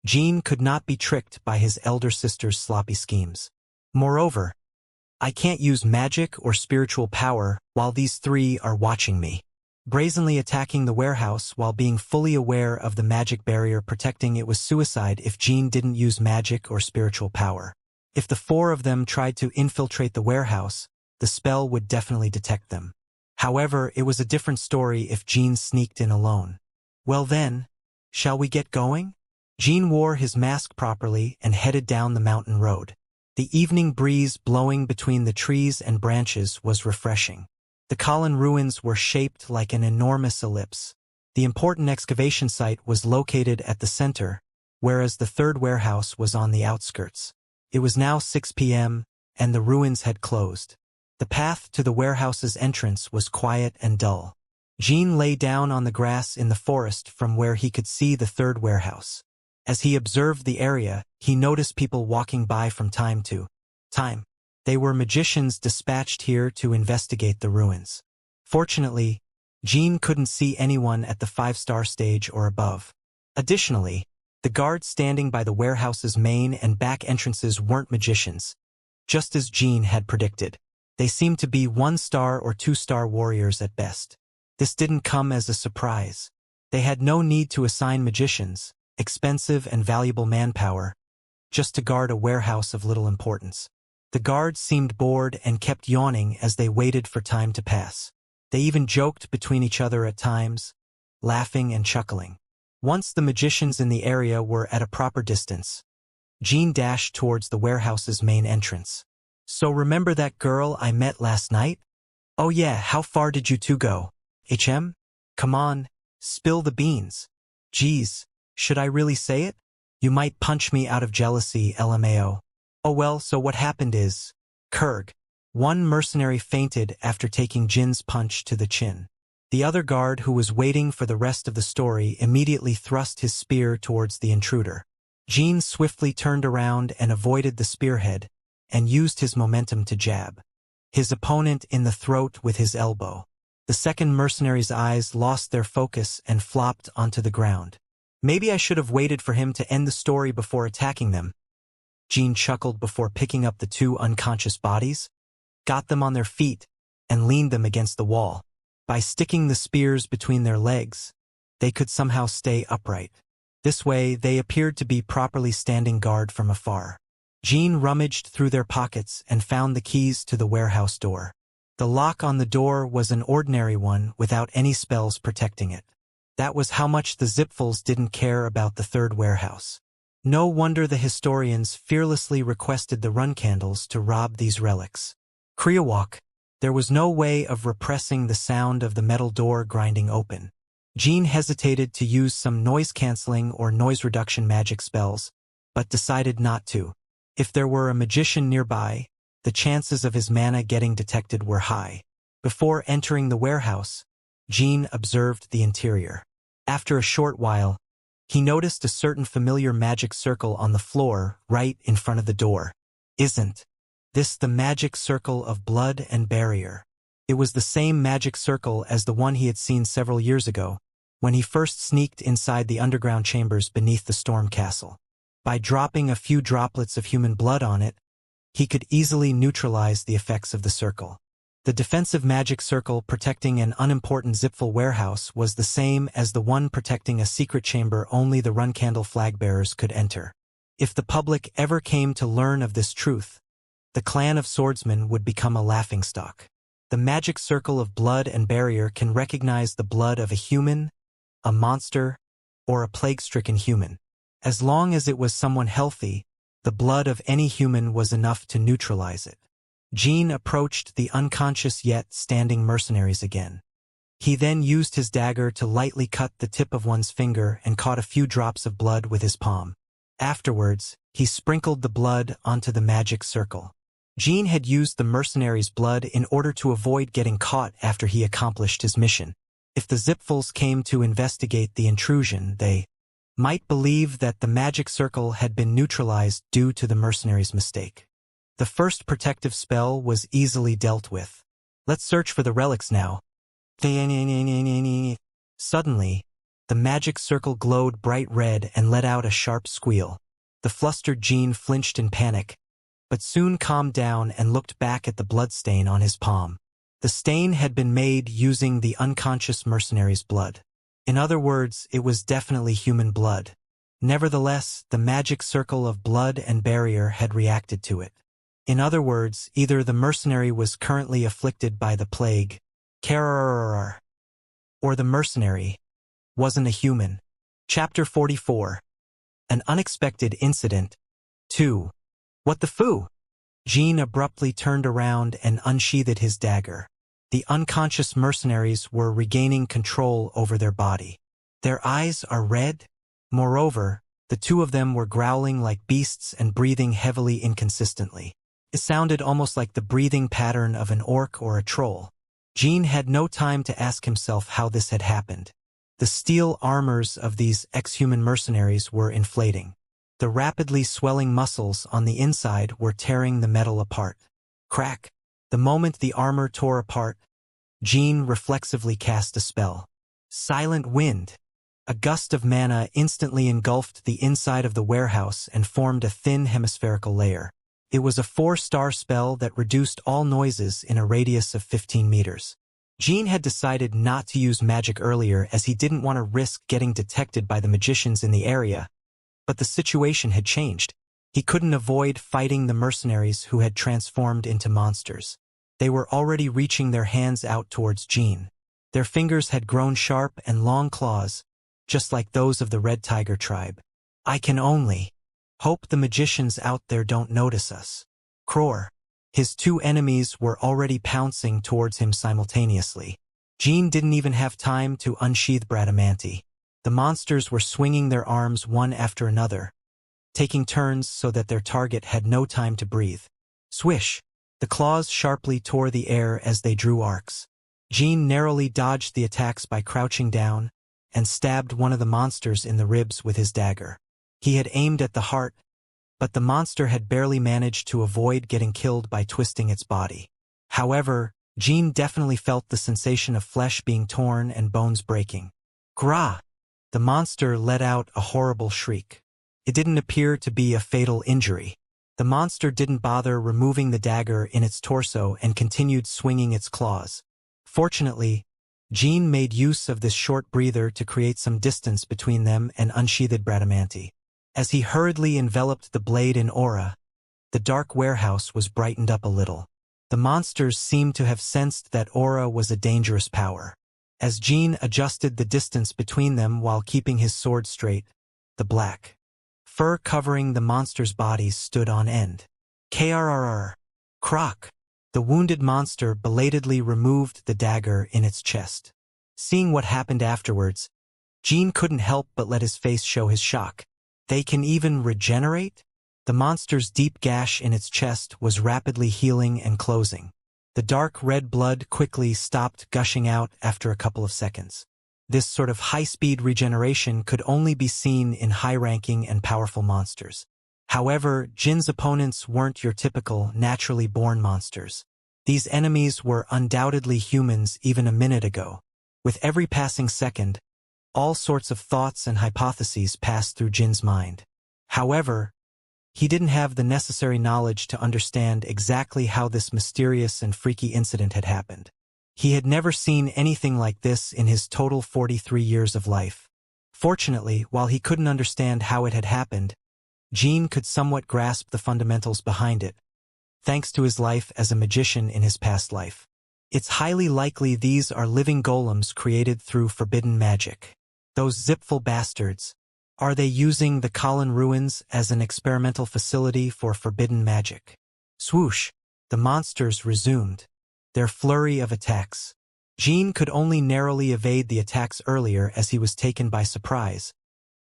Jean could not be tricked by his elder sister's sloppy schemes. Moreover, I can't use magic or spiritual power while these three are watching me. Brazenly attacking the warehouse while being fully aware of the magic barrier protecting it was suicide if Jean didn't use magic or spiritual power. If the four of them tried to infiltrate the warehouse, the spell would definitely detect them. However, it was a different story if Jean sneaked in alone. Well then, shall we get going? Jean wore his mask properly and headed down the mountain road. The evening breeze blowing between the trees and branches was refreshing. The Colin ruins were shaped like an enormous ellipse. The important excavation site was located at the center, whereas the third warehouse was on the outskirts. It was now 6 p.m., and the ruins had closed. The path to the warehouse's entrance was quiet and dull. Jean lay down on the grass in the forest from where he could see the third warehouse. As he observed the area, he noticed people walking by from time to time. They were magicians dispatched here to investigate the ruins. Fortunately, Jean couldn't see anyone at the 5-star stage or above. Additionally, the guards standing by the warehouse's main and back entrances weren't magicians, just as Jean had predicted. They seemed to be 1-star or 2-star warriors at best. This didn't come as a surprise. They had no need to assign magicians, expensive and valuable manpower, just to guard a warehouse of little importance. The guards seemed bored and kept yawning as they waited for time to pass. They even joked between each other at times, laughing and chuckling. Once the magicians in the area were at a proper distance, Jean dashed towards the warehouse's main entrance. So remember that girl I met last night? Oh yeah, how far did you two go? Come on, spill the beans. Geez, should I really say it? You might punch me out of jealousy, LMAO. Oh well, so what happened is, Kurg. One mercenary fainted after taking Jin's punch to the chin. The other guard who was waiting for the rest of the story immediately thrust his spear towards the intruder. Jean swiftly turned around and avoided the spearhead, and used his momentum to jab his opponent in the throat with his elbow. The second mercenary's eyes lost their focus and flopped onto the ground. Maybe I should have waited for him to end the story before attacking them. Jean chuckled before picking up the two unconscious bodies, got them on their feet, and leaned them against the wall. By sticking the spears between their legs, they could somehow stay upright. This way, they appeared to be properly standing guard from afar. Jean rummaged through their pockets and found the keys to the warehouse door. The lock on the door was an ordinary one without any spells protecting it. That was how much the Zipfuls didn't care about the third warehouse. No wonder the historians fearlessly requested the run candles to rob these relics. Kriawak, there was no way of repressing the sound of the metal door grinding open. Jean hesitated to use some noise-canceling or noise-reduction magic spells, but decided not to. If there were a magician nearby, the chances of his mana getting detected were high. Before entering the warehouse, Jean observed the interior. After a short while, he noticed a certain familiar magic circle on the floor right in front of the door. Isn't this the magic circle of blood and barrier? It was the same magic circle as the one he had seen several years ago, when he first sneaked inside the underground chambers beneath the storm castle. By dropping a few droplets of human blood on it, he could easily neutralize the effects of the circle. The defensive magic circle protecting an unimportant Zipful warehouse was the same as the one protecting a secret chamber only the run candle flag bearers could enter. If the public ever came to learn of this truth, the clan of swordsmen would become a laughingstock. The magic circle of blood and barrier can recognize the blood of a human, a monster, or a plague-stricken human. As long as it was someone healthy, the blood of any human was enough to neutralize it. Jean approached the unconscious yet standing mercenaries again. He then used his dagger to lightly cut the tip of one's finger and caught a few drops of blood with his palm. Afterwards, he sprinkled the blood onto the magic circle. Jean had used the mercenaries' blood in order to avoid getting caught after he accomplished his mission. If the Zipfuls came to investigate the intrusion, they might believe that the magic circle had been neutralized due to the mercenaries' mistake. The first protective spell was easily dealt with. Let's search for the relics now. Suddenly, the magic circle glowed bright red and let out a sharp squeal. The flustered Jean flinched in panic, but soon calmed down and looked back at the bloodstain on his palm. The stain had been made using the unconscious mercenary's blood. In other words, it was definitely human blood. Nevertheless, the magic circle of blood and barrier had reacted to it. In other words, either the mercenary was currently afflicted by the plague, or the mercenary wasn't a human. Chapter 44. An Unexpected Incident. 2. What the foo? Jean abruptly turned around and unsheathed his dagger. The unconscious mercenaries were regaining control over their body. Their eyes are red. Moreover, the two of them were growling like beasts and breathing heavily inconsistently. It sounded almost like the breathing pattern of an orc or a troll. Jean had no time to ask himself how this had happened. The steel armors of these ex-human mercenaries were inflating. The rapidly swelling muscles on the inside were tearing the metal apart. Crack! The moment the armor tore apart, Jean reflexively cast a spell. Silent Wind! A gust of mana instantly engulfed the inside of the warehouse and formed a thin hemispherical layer. It was a 4-star spell that reduced all noises in a radius of 15 meters. Jean had decided not to use magic earlier as he didn't want to risk getting detected by the magicians in the area, but the situation had changed. He couldn't avoid fighting the mercenaries who had transformed into monsters. They were already reaching their hands out towards Jean. Their fingers had grown sharp and long claws, just like those of the Red Tiger tribe. I can only hope the magicians out there don't notice us. Cror. His two enemies were already pouncing towards him simultaneously. Jean didn't even have time to unsheath Bradamanti. The monsters were swinging their arms one after another, taking turns so that their target had no time to breathe. Swish! The claws sharply tore the air as they drew arcs. Jean narrowly dodged the attacks by crouching down and stabbed one of the monsters in the ribs with his dagger. He had aimed at the heart, but the monster had barely managed to avoid getting killed by twisting its body. However, Jean definitely felt the sensation of flesh being torn and bones breaking. Grah! The monster let out a horrible shriek. It didn't appear to be a fatal injury. The monster didn't bother removing the dagger in its torso and continued swinging its claws. Fortunately, Jean made use of this short breather to create some distance between them and unsheathed Bradamanti. As he hurriedly enveloped the blade in aura, the dark warehouse was brightened up a little. The monsters seemed to have sensed that aura was a dangerous power. As Jean adjusted the distance between them while keeping his sword straight, the black fur covering the monsters' bodies stood on end. Krrr. Croc. The wounded monster belatedly removed the dagger in its chest. Seeing what happened afterwards, Jean couldn't help but let his face show his shock. They can even regenerate? The monster's deep gash in its chest was rapidly healing and closing. The dark red blood quickly stopped gushing out after a couple of seconds. This sort of high-speed regeneration could only be seen in high-ranking and powerful monsters. However, Jin's opponents weren't your typical, naturally born monsters. These enemies were undoubtedly humans even a minute ago. With every passing second, all sorts of thoughts and hypotheses passed through Jin's mind. However, he didn't have the necessary knowledge to understand exactly how this mysterious and freaky incident had happened. He had never seen anything like this in his total 43 years of life. Fortunately, while he couldn't understand how it had happened, Jean could somewhat grasp the fundamentals behind it, thanks to his life as a magician in his past life. It's highly likely these are living golems created through forbidden magic. Those zipful bastards. Are they using the Colin ruins as an experimental facility for forbidden magic? Swoosh! The monsters resumed their flurry of attacks. Jean could only narrowly evade the attacks earlier as he was taken by surprise,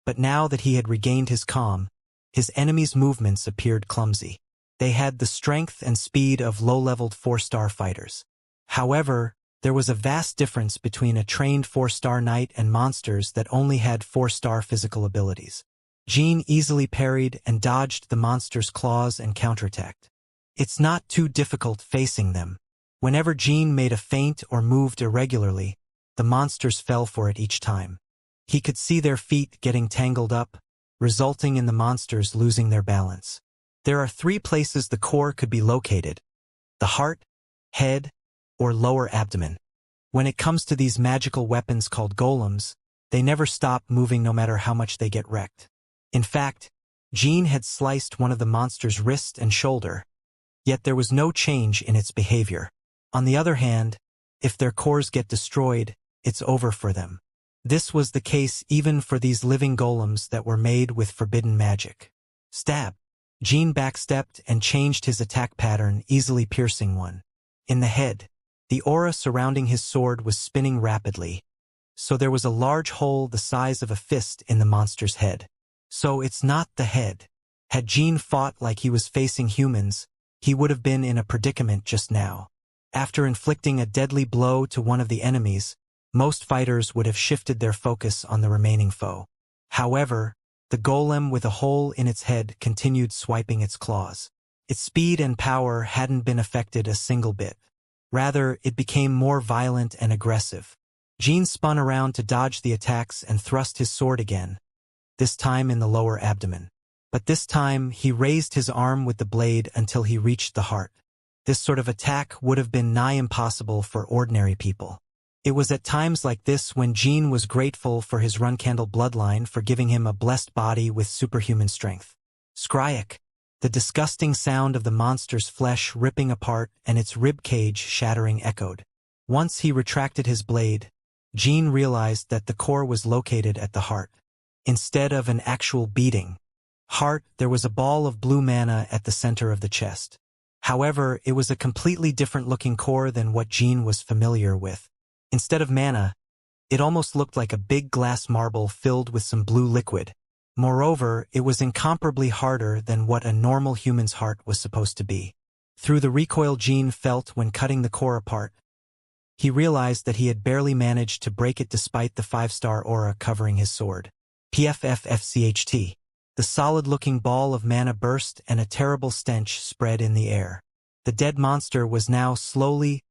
but now that he had regained his calm, his enemies' movements appeared clumsy. They had the strength and speed of low-leveled 4-star fighters. However, there was a vast difference between a trained 4-star knight and monsters that only had 4-star physical abilities. Jean easily parried and dodged the monsters' claws and counterattacked. It's not too difficult facing them. Whenever Jean made a feint or moved irregularly, the monsters fell for it each time. He could see their feet getting tangled up, resulting in the monsters losing their balance. There are 3 places the core could be located: the heart, head, or lower abdomen. When it comes to these magical weapons called golems, they never stop moving no matter how much they get wrecked. In fact, Jean had sliced one of the monster's wrist and shoulder, yet there was no change in its behavior. On the other hand, if their cores get destroyed, it's over for them. This was the case even for these living golems that were made with forbidden magic. Stab! Jean backstepped and changed his attack pattern, easily piercing one in the head. The aura surrounding his sword was spinning rapidly, so there was a large hole the size of a fist in the monster's head. So it's not the head. Had Jean fought like he was facing humans, he would have been in a predicament just now. After inflicting a deadly blow to one of the enemies, most fighters would have shifted their focus on the remaining foe. However, the golem with a hole in its head continued swiping its claws. Its speed and power hadn't been affected a single bit. Rather, it became more violent and aggressive. Jean spun around to dodge the attacks and thrust his sword again, this time in the lower abdomen. But this time, he raised his arm with the blade until he reached the heart. This sort of attack would have been nigh impossible for ordinary people. It was at times like this when Jean was grateful for his Runcandle bloodline for giving him a blessed body with superhuman strength. Skryak! The disgusting sound of the monster's flesh ripping apart and its rib cage shattering echoed. Once he retracted his blade, Jean realized that the core was located at the heart. Instead of an actual beating heart, there was a ball of blue mana at the center of the chest. However, it was a completely different-looking core than what Jean was familiar with. Instead of mana, it almost looked like a big glass marble filled with some blue liquid. Moreover, it was incomparably harder than what a normal human's heart was supposed to be. Through the recoil Jean felt when cutting the core apart, he realized that he had barely managed to break it despite the 5-star aura covering his sword. PFFFCHT. The solid-looking ball of mana burst and a terrible stench spread in the air. The dead monster was now slowly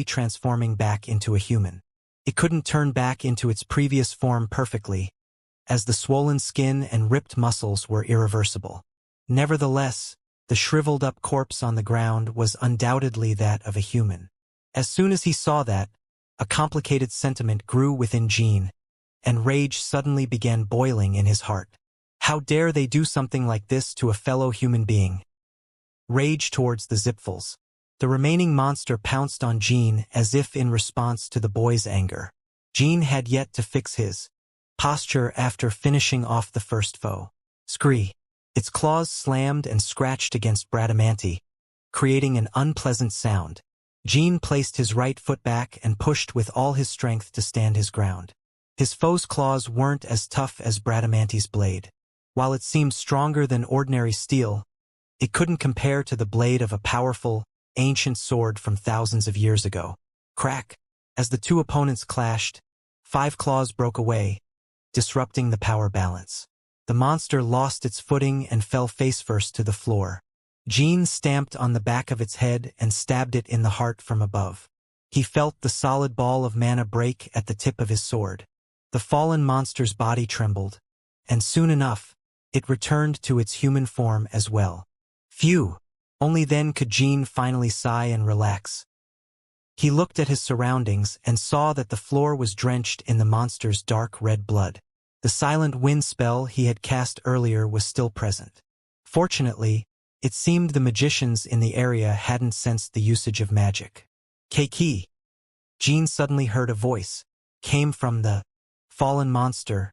transforming back into a human. It couldn't turn back into its previous form perfectly, as the swollen skin and ripped muscles were irreversible. Nevertheless, the shriveled-up corpse on the ground was undoubtedly that of a human. As soon as he saw that, a complicated sentiment grew within Jean, and rage suddenly began boiling in his heart. How dare they do something like this to a fellow human being? rage towards the Zipfels. The remaining monster pounced on Jean as if in response to the boy's anger. Jean had yet to fix his posture after finishing off the first foe. Scree. Its claws slammed and scratched against Bradamanti, creating an unpleasant sound. Jean placed his right foot back and pushed with all his strength to stand his ground. His foe's claws weren't as tough as Bradamanti's blade. While it seemed stronger than ordinary steel, it couldn't compare to the blade of a powerful, ancient sword from thousands of years ago. Crack! As the two opponents clashed, 5 claws broke away, disrupting the power balance. The monster lost its footing and fell face-first to the floor. Jean stamped on the back of its head and stabbed it in the heart from above. He felt the solid ball of mana break at the tip of his sword. The fallen monster's body trembled, and soon enough, it returned to its human form as well. Phew! Only then could Jean finally sigh and relax. He looked at his surroundings and saw that the floor was drenched in the monster's dark red blood. The silent wind spell he had cast earlier was still present. Fortunately, it seemed the magicians in the area hadn't sensed the usage of magic. Keiki! Jean suddenly heard a voice. Came from the fallen monster.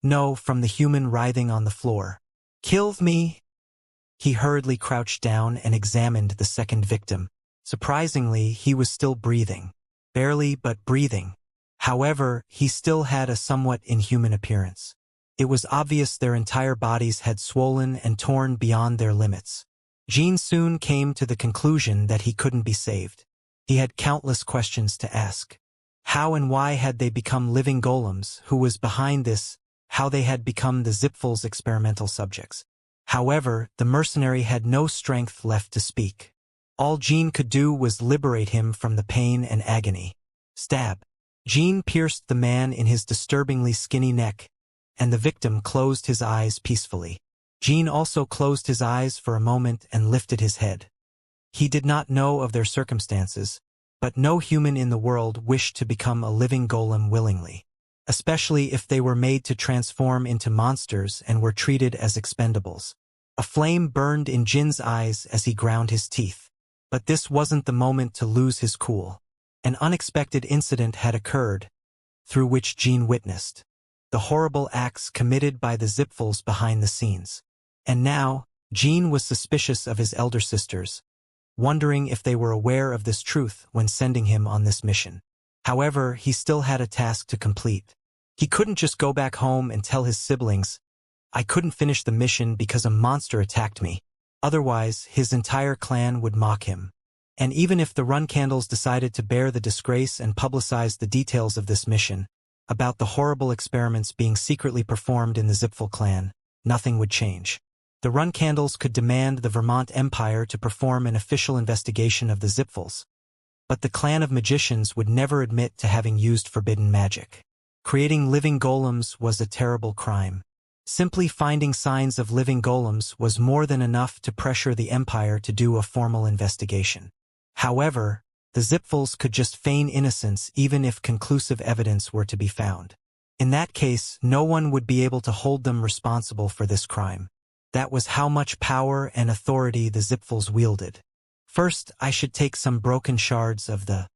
No, from the human writhing on the floor. Killed me! He hurriedly crouched down and examined the second victim. Surprisingly, he was still breathing. Barely, but breathing. However, he still had a somewhat inhuman appearance. It was obvious their entire bodies had swollen and torn beyond their limits. Jean soon came to the conclusion that he couldn't be saved. He had countless questions to ask. How and why had they become living golems? Who was behind this? How they had become the Zipfels' experimental subjects? However, the mercenary had no strength left to speak. All Jean could do was liberate him from the pain and agony. Stab. Jean pierced the man in his disturbingly skinny neck, and the victim closed his eyes peacefully. Jean also closed his eyes for a moment and lifted his head. He did not know of their circumstances, but no human in the world wished to become a living golem willingly, especially if they were made to transform into monsters and were treated as expendables. A flame burned in Jin's eyes as he ground his teeth. But this wasn't the moment to lose his cool. An unexpected incident had occurred, through which Jean witnessed the horrible acts committed by the Zipfels behind the scenes. And now, Jean was suspicious of his elder sisters, wondering if they were aware of this truth when sending him on this mission. However, he still had a task to complete. He couldn't just go back home and tell his siblings, "I couldn't finish the mission because a monster attacked me." Otherwise, his entire clan would mock him. And even if the Run Candles decided to bear the disgrace and publicize the details of this mission, about the horrible experiments being secretly performed in the Zipfel clan, nothing would change. The Run Candles could demand the Vermont Empire to perform an official investigation of the Zipfels, but the clan of magicians would never admit to having used forbidden magic. Creating living golems was a terrible crime. Simply finding signs of living golems was more than enough to pressure the Empire to do a formal investigation. However, the Zipfels could just feign innocence even if conclusive evidence were to be found. In that case, no one would be able to hold them responsible for this crime. That was how much power and authority the Zipfels wielded. First, I should take some broken shards of the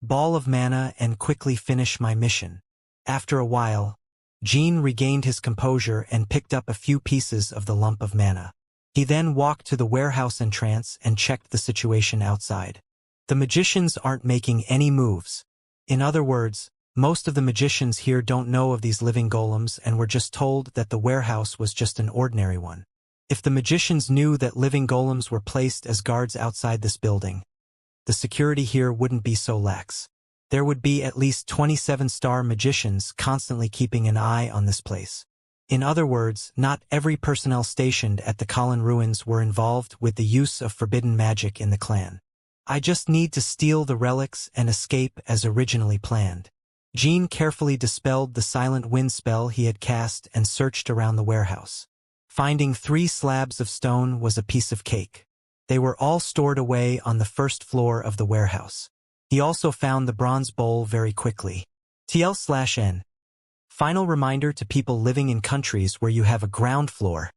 ball of mana and quickly finish my mission. After a while, Jean regained his composure and picked up a few pieces of the lump of mana. He then walked to the warehouse entrance and checked the situation outside. The magicians aren't making any moves. In other words, most of the magicians here don't know of these living golems and were just told that the warehouse was just an ordinary one. If the magicians knew that living golems were placed as guards outside this building, the security here wouldn't be so lax. There would be at least 27-star magicians constantly keeping an eye on this place. In other words, not every personnel stationed at the Colin ruins were involved with the use of forbidden magic in the clan. I just need to steal the relics and escape as originally planned. Jean carefully dispelled the silent wind spell he had cast and searched around the warehouse. Finding 3 slabs of stone was a piece of cake. They were all stored away on the first floor of the warehouse. He also found the bronze bowl very quickly. TL/N. Final reminder to people living in countries where you have a ground floor.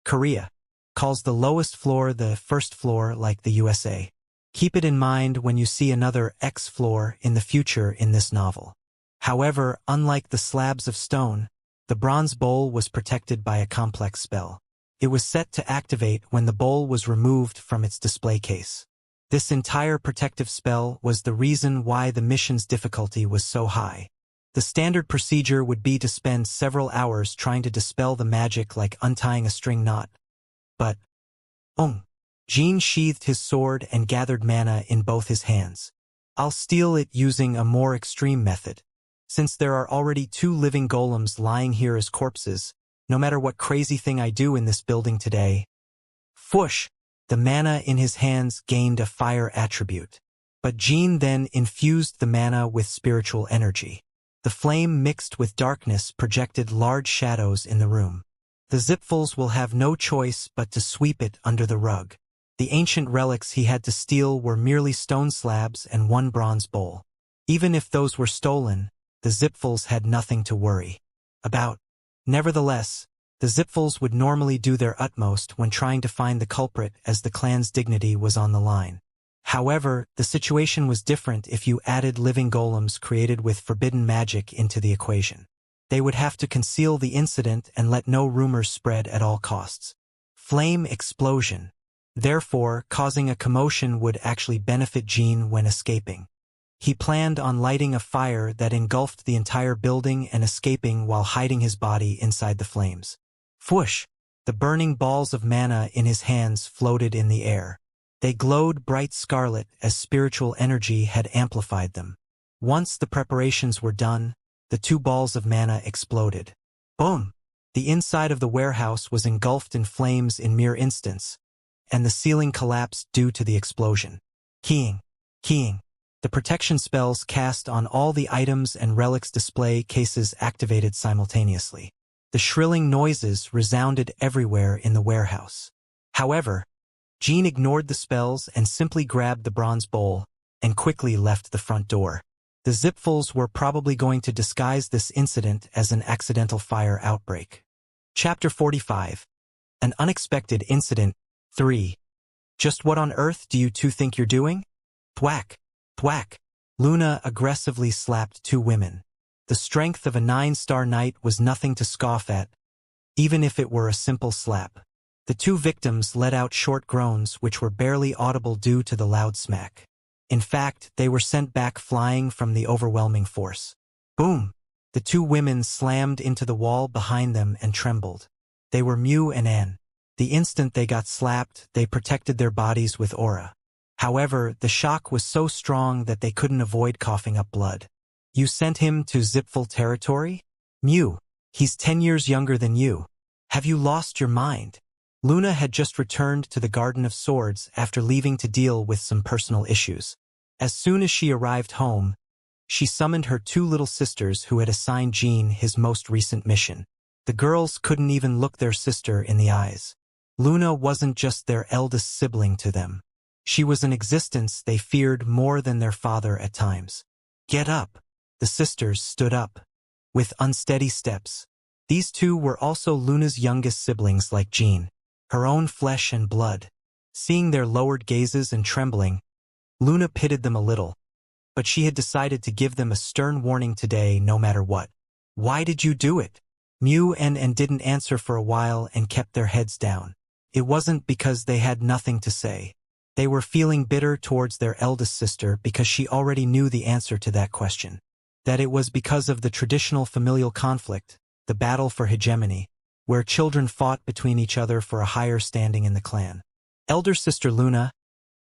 Korea. calls the lowest floor the first floor like the USA. Keep it in mind when you see another X floor in the future in this novel. However, unlike the slabs of stone, the bronze bowl was protected by a complex spell. It was set to activate when the bowl was removed from its display case. This entire protective spell was the reason why the mission's difficulty was so high. The standard procedure would be to spend several hours trying to dispel the magic like untying a string knot. But, Jean sheathed his sword and gathered mana in both his hands. I'll steal it using a more extreme method. Since there are already 2 living golems lying here as corpses, no matter what crazy thing I do in this building today. Whoosh! The mana in his hands gained a fire attribute. But Jean then infused the mana with spiritual energy. The flame mixed with darkness projected large shadows in the room. The Zipfuls will have no choice but to sweep it under the rug. The ancient relics he had to steal were merely stone slabs and 1 bronze bowl. Even if those were stolen, the Zipfuls had nothing to worry about. Nevertheless, the Zipfuls would normally do their utmost when trying to find the culprit as the clan's dignity was on the line. However, the situation was different if you added living golems created with forbidden magic into the equation. They would have to conceal the incident and let no rumors spread at all costs. Flame explosion. Therefore, causing a commotion would actually benefit Jean when escaping. He planned on lighting a fire that engulfed the entire building and escaping while hiding his body inside the flames. Whoosh! The burning balls of mana in his hands floated in the air. They glowed bright scarlet as spiritual energy had amplified them. Once the preparations were done, the 2 balls of mana exploded. Boom! The inside of the warehouse was engulfed in flames in mere instants, and the ceiling collapsed due to the explosion. Keying. The protection spells cast on all the items and relics display cases activated simultaneously. The shrilling noises resounded everywhere in the warehouse. However, Jean ignored the spells and simply grabbed the bronze bowl and quickly left the front door. The Zipfuls were probably going to disguise this incident as an accidental fire outbreak. Chapter 45. An Unexpected Incident 3. Just what on earth do you 2 think you're doing? Thwack! Thwack! Luna aggressively slapped 2 women. The strength of a 9-star knight was nothing to scoff at, even if it were a simple slap. The 2 victims let out short groans which were barely audible due to the loud smack. In fact, they were sent back flying from the overwhelming force. Boom! The 2 women slammed into the wall behind them and trembled. They were Mew and Anne. The instant they got slapped, they protected their bodies with aura. However, the shock was so strong that they couldn't avoid coughing up blood. You sent him to Zipful territory? Mew, he's 10 years younger than you. Have you lost your mind? Luna had just returned to the Garden of Swords after leaving to deal with some personal issues. As soon as she arrived home, she summoned her 2 little sisters who had assigned Jean his most recent mission. The girls couldn't even look their sister in the eyes. Luna wasn't just their eldest sibling to them. She was an existence they feared more than their father at times. Get up! The sisters stood up. With unsteady steps. These 2 were also Luna's youngest siblings like Jean, her own flesh and blood. Seeing their lowered gazes and trembling, Luna pitied them a little, but she had decided to give them a stern warning today no matter what. Why did you do it? Mew and didn't answer for a while and kept their heads down. It wasn't because they had nothing to say. They were feeling bitter towards their eldest sister because she already knew the answer to that question. That it was because of the traditional familial conflict, the battle for hegemony, where children fought between each other for a higher standing in the clan. Elder sister Luna,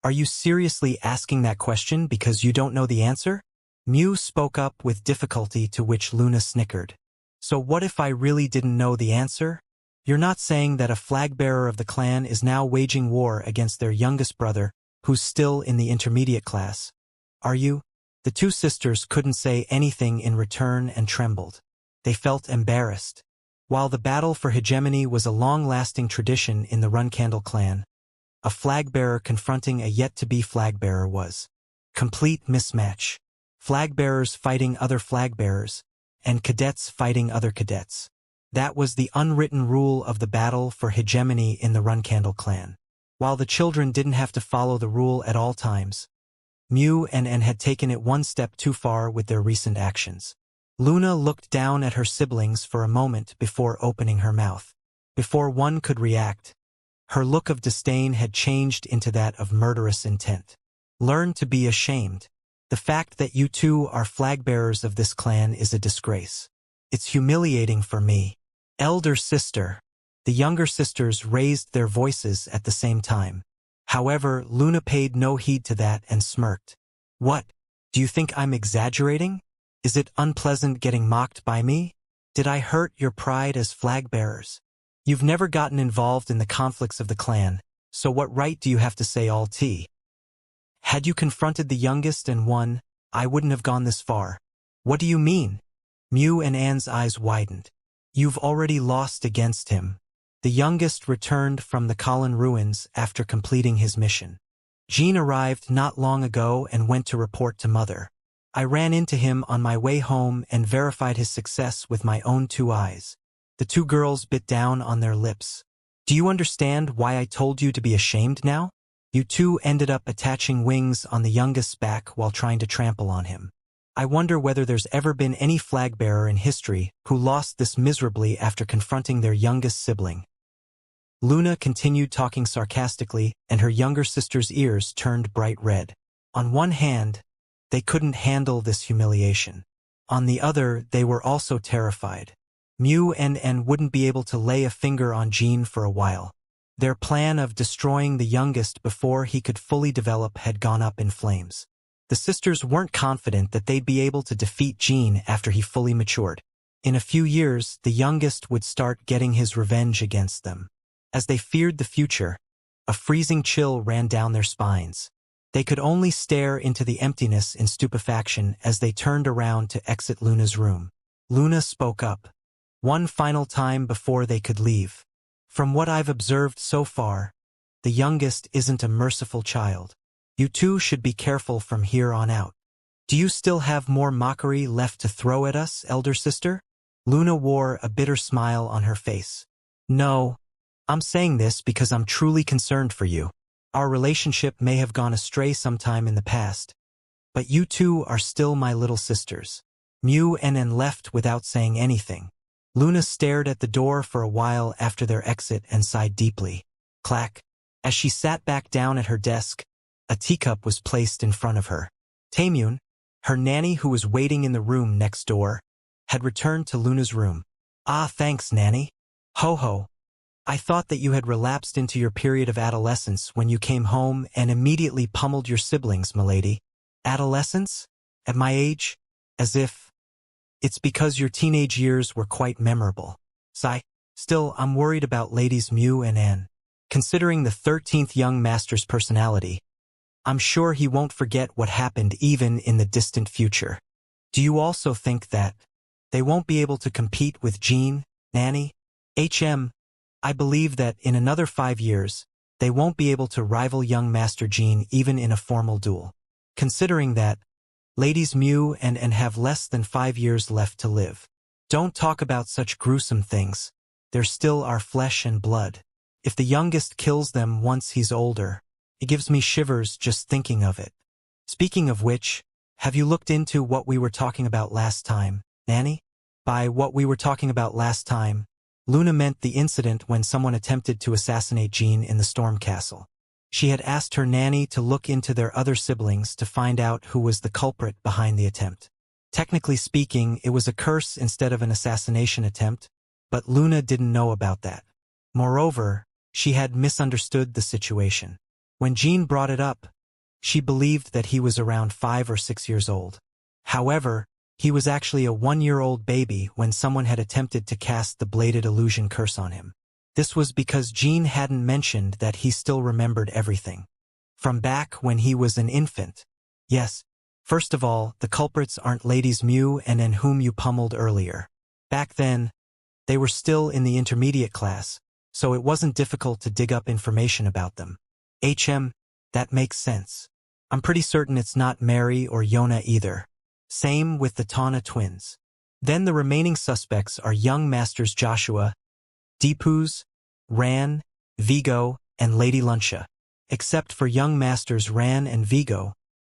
are you seriously asking that question because you don't know the answer? Mew spoke up with difficulty, to which Luna snickered. So what if I really didn't know the answer? You're not saying that a flag-bearer of the clan is now waging war against their youngest brother, who's still in the intermediate class, are you? The 2 sisters couldn't say anything in return and trembled. They felt embarrassed. While the battle for hegemony was a long-lasting tradition in the Runcandle clan, a flag-bearer confronting a yet-to-be flag-bearer was complete mismatch. Flag-bearers fighting other flag-bearers, and cadets fighting other cadets. That was the unwritten rule of the battle for hegemony in the Runcandle clan. While the children didn't have to follow the rule at all times, Mew and N had taken it one step too far with their recent actions. Luna looked down at her siblings for a moment before opening her mouth. Before one could react, her look of disdain had changed into that of murderous intent. Learn to be ashamed. The fact that you two are flag-bearers of this clan is a disgrace. It's humiliating for me. Elder sister. The younger sisters raised their voices at the same time. However, Luna paid no heed to that and smirked. What? Do you think I'm exaggerating? Is it unpleasant getting mocked by me? Did I hurt your pride as flag-bearers? You've never gotten involved in the conflicts of the clan, so what right do you have to say all tea? Had you confronted the youngest and won, I wouldn't have gone this far. What do you mean? Mew and Anne's eyes widened. You've already lost against him. The youngest returned from the Colin ruins after completing his mission. Jean arrived not long ago and went to report to Mother. I ran into him on my way home and verified his success with my own 2 eyes. The 2 girls bit down on their lips. Do you understand why I told you to be ashamed now? You two ended up attaching wings on the youngest's back while trying to trample on him. I wonder whether there's ever been any flag-bearer in history who lost this miserably after confronting their youngest sibling. Luna continued talking sarcastically, and her younger sister's ears turned bright red. On one hand, they couldn't handle this humiliation. On the other, they were also terrified. Mew and N wouldn't be able to lay a finger on Jean for a while. Their plan of destroying the youngest before he could fully develop had gone up in flames. The sisters weren't confident that they'd be able to defeat Jean after he fully matured. In a few years, the youngest would start getting his revenge against them. As they feared the future, a freezing chill ran down their spines. They could only stare into the emptiness in stupefaction as they turned around to exit Luna's room. Luna spoke up. One final time before they could leave. From what I've observed so far, the youngest isn't a merciful child. You two should be careful from here on out. Do you still have more mockery left to throw at us, elder sister? Luna wore a bitter smile on her face. No, I'm saying this because I'm truly concerned for you. Our relationship may have gone astray sometime in the past, but you two are still my little sisters. Mew and N left without saying anything. Luna stared at the door for a while after their exit and sighed deeply. Clack. As she sat back down at her desk, a teacup was placed in front of her. Taemyun, her nanny who was waiting in the room next door, had returned to Luna's room. Ah, thanks, nanny. Ho ho. I thought that you had relapsed into your period of adolescence when you came home and immediately pummeled your siblings, milady. Adolescence? At my age? As if... It's because your teenage years were quite memorable. Still, I'm worried about ladies Mew and Anne. Considering the 13th young master's personality, I'm sure he won't forget what happened even in the distant future. Do you also think that they won't be able to compete with Jean, Nanny? I believe that in another 5 years, they won't be able to rival young Master Jean even in a formal duel. Considering that, ladies Mew and N have less than 5 years left to live. Don't talk about such gruesome things. They're still our flesh and blood. If the youngest kills them once he's older, it gives me shivers just thinking of it. Speaking of which, have you looked into what we were talking about last time, Nanny? By what we were talking about last time, Luna meant the incident when someone attempted to assassinate Jean in the Storm Castle. She had asked her nanny to look into their other siblings to find out who was the culprit behind the attempt. Technically speaking, it was a curse instead of an assassination attempt, but Luna didn't know about that. Moreover, she had misunderstood the situation. When Jean brought it up, she believed that he was around 5 or 6 years old. However, he was actually a 1-year-old baby when someone had attempted to cast the bladed illusion curse on him. This was because Jean hadn't mentioned that he still remembered everything. From back when he was an infant. Yes, first of all, the culprits aren't ladies Mew and N whom you pummeled earlier. Back then, they were still in the intermediate class, so it wasn't difficult to dig up information about them. That makes sense. I'm pretty certain it's not Mary or Yona either. Same with the Tana twins. Then the remaining suspects are young masters Joshua, Deepoo's, Ran, Vigo, and Lady Luncia. Except for young masters Ran and Vigo,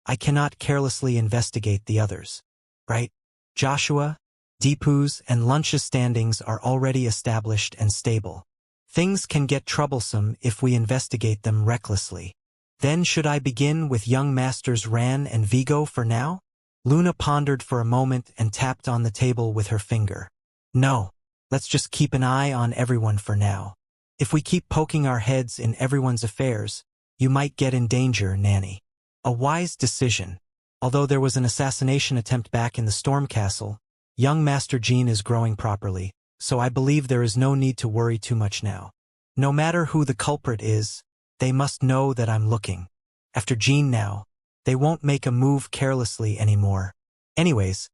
I cannot carelessly investigate the others. Right? Joshua, Deepoo's, and Luncia's standings are already established and stable. Things can get troublesome if we investigate them recklessly. Then should I begin with young masters Ran and Vigo for now? Luna pondered for a moment and tapped on the table with her finger. No, let's just keep an eye on everyone for now. If we keep poking our heads in everyone's affairs, you might get in danger, Nanny. A wise decision. Although there was an assassination attempt back in the Storm Castle, young Master Jean is growing properly, so I believe there is no need to worry too much now. No matter who the culprit is, they must know that I'm looking. After Jean now, they won't make a move carelessly anymore. Anyways,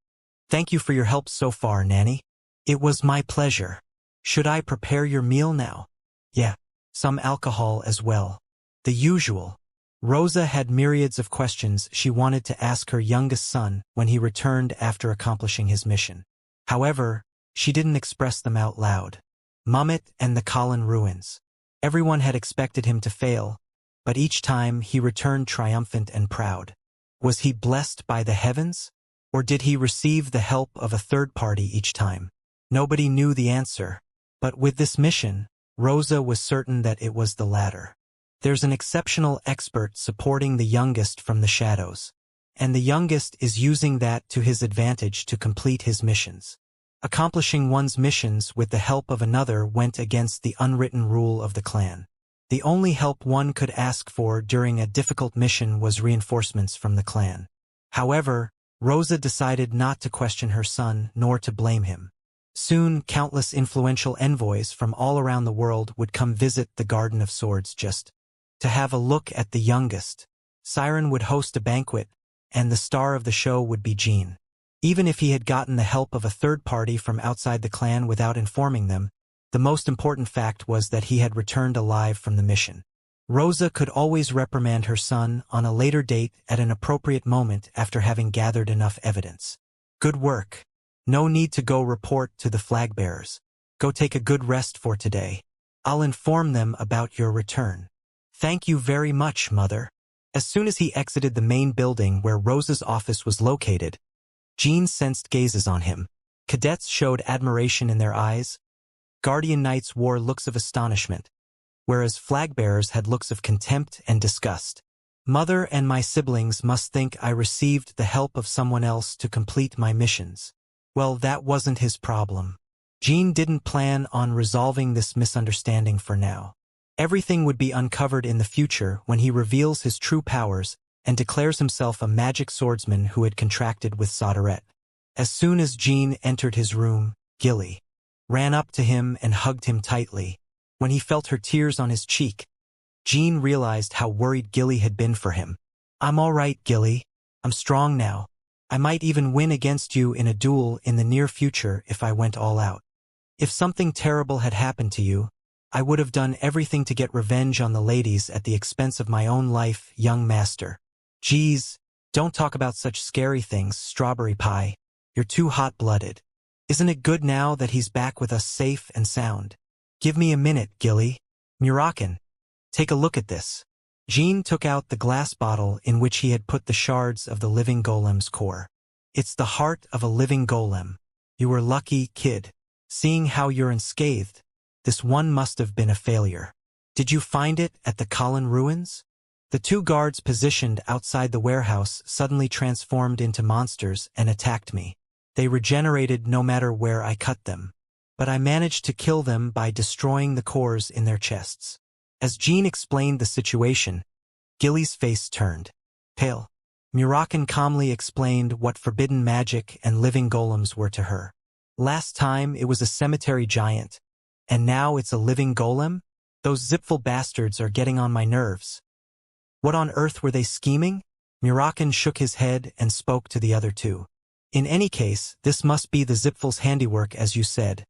thank you for your help so far, Nanny. It was my pleasure. Should I prepare your meal now? Yeah, some alcohol as well. The usual. Rosa had myriads of questions she wanted to ask her youngest son when he returned after accomplishing his mission. However, she didn't express them out loud. Mummet and the Colin ruins. Everyone had expected him to fail, but each time he returned triumphant and proud. Was he blessed by the heavens? Or did he receive the help of a third party each time? Nobody knew the answer, but with this mission, Rosa was certain that it was the latter. There's an exceptional expert supporting the youngest from the shadows, and the youngest is using that to his advantage to complete his missions. Accomplishing one's missions with the help of another went against the unwritten rule of the clan. The only help one could ask for during a difficult mission was reinforcements from the clan. However, Rosa decided not to question her son nor to blame him. Soon, countless influential envoys from all around the world would come visit the Garden of Swords just to have a look at the youngest. Siren would host a banquet, and the star of the show would be Jean. Even if he had gotten the help of a third party from outside the clan without informing them, the most important fact was that he had returned alive from the mission. Rosa could always reprimand her son on a later date at an appropriate moment after having gathered enough evidence. Good work. No need to go report to the flag bearers. Go take a good rest for today. I'll inform them about your return. Thank you very much, Mother. As soon as he exited the main building where Rosa's office was located, Jean sensed gazes on him. Cadets showed admiration in their eyes. Guardian Knights wore looks of astonishment, whereas flag bearers had looks of contempt and disgust. Mother and my siblings must think I received the help of someone else to complete my missions. Well, that wasn't his problem. Jean didn't plan on resolving this misunderstanding for now. Everything would be uncovered in the future when he reveals his true powers and declares himself a magic swordsman who had contracted with Soderette. As soon as Jean entered his room, Gilly ran up to him and hugged him tightly. When he felt her tears on his cheek, Jean realized how worried Gilly had been for him. I'm all right, Gilly. I'm strong now. I might even win against you in a duel in the near future if I went all out. If something terrible had happened to you, I would have done everything to get revenge on the ladies at the expense of my own life, young master. Geez, don't talk about such scary things, Strawberry Pie. You're too hot-blooded. Isn't it good now that he's back with us safe and sound? Give me a minute, Gilly. Murakan, take a look at this. Jean took out the glass bottle in which he had put the shards of the living golem's core. It's the heart of a living golem. You were lucky, kid. Seeing how you're unscathed, this one must have been a failure. Did you find it at the Colin ruins? The two guards positioned outside the warehouse suddenly transformed into monsters and attacked me. They regenerated no matter where I cut them. But I managed to kill them by destroying the cores in their chests. As Jean explained the situation, Gilly's face turned pale. Murakan calmly explained what forbidden magic and living golems were to her. Last time it was a cemetery giant, and now it's a living golem? Those zipful bastards are getting on my nerves. What on earth were they scheming? Murakan shook his head and spoke to the other two. In any case, this must be the Zipful's handiwork, as you said,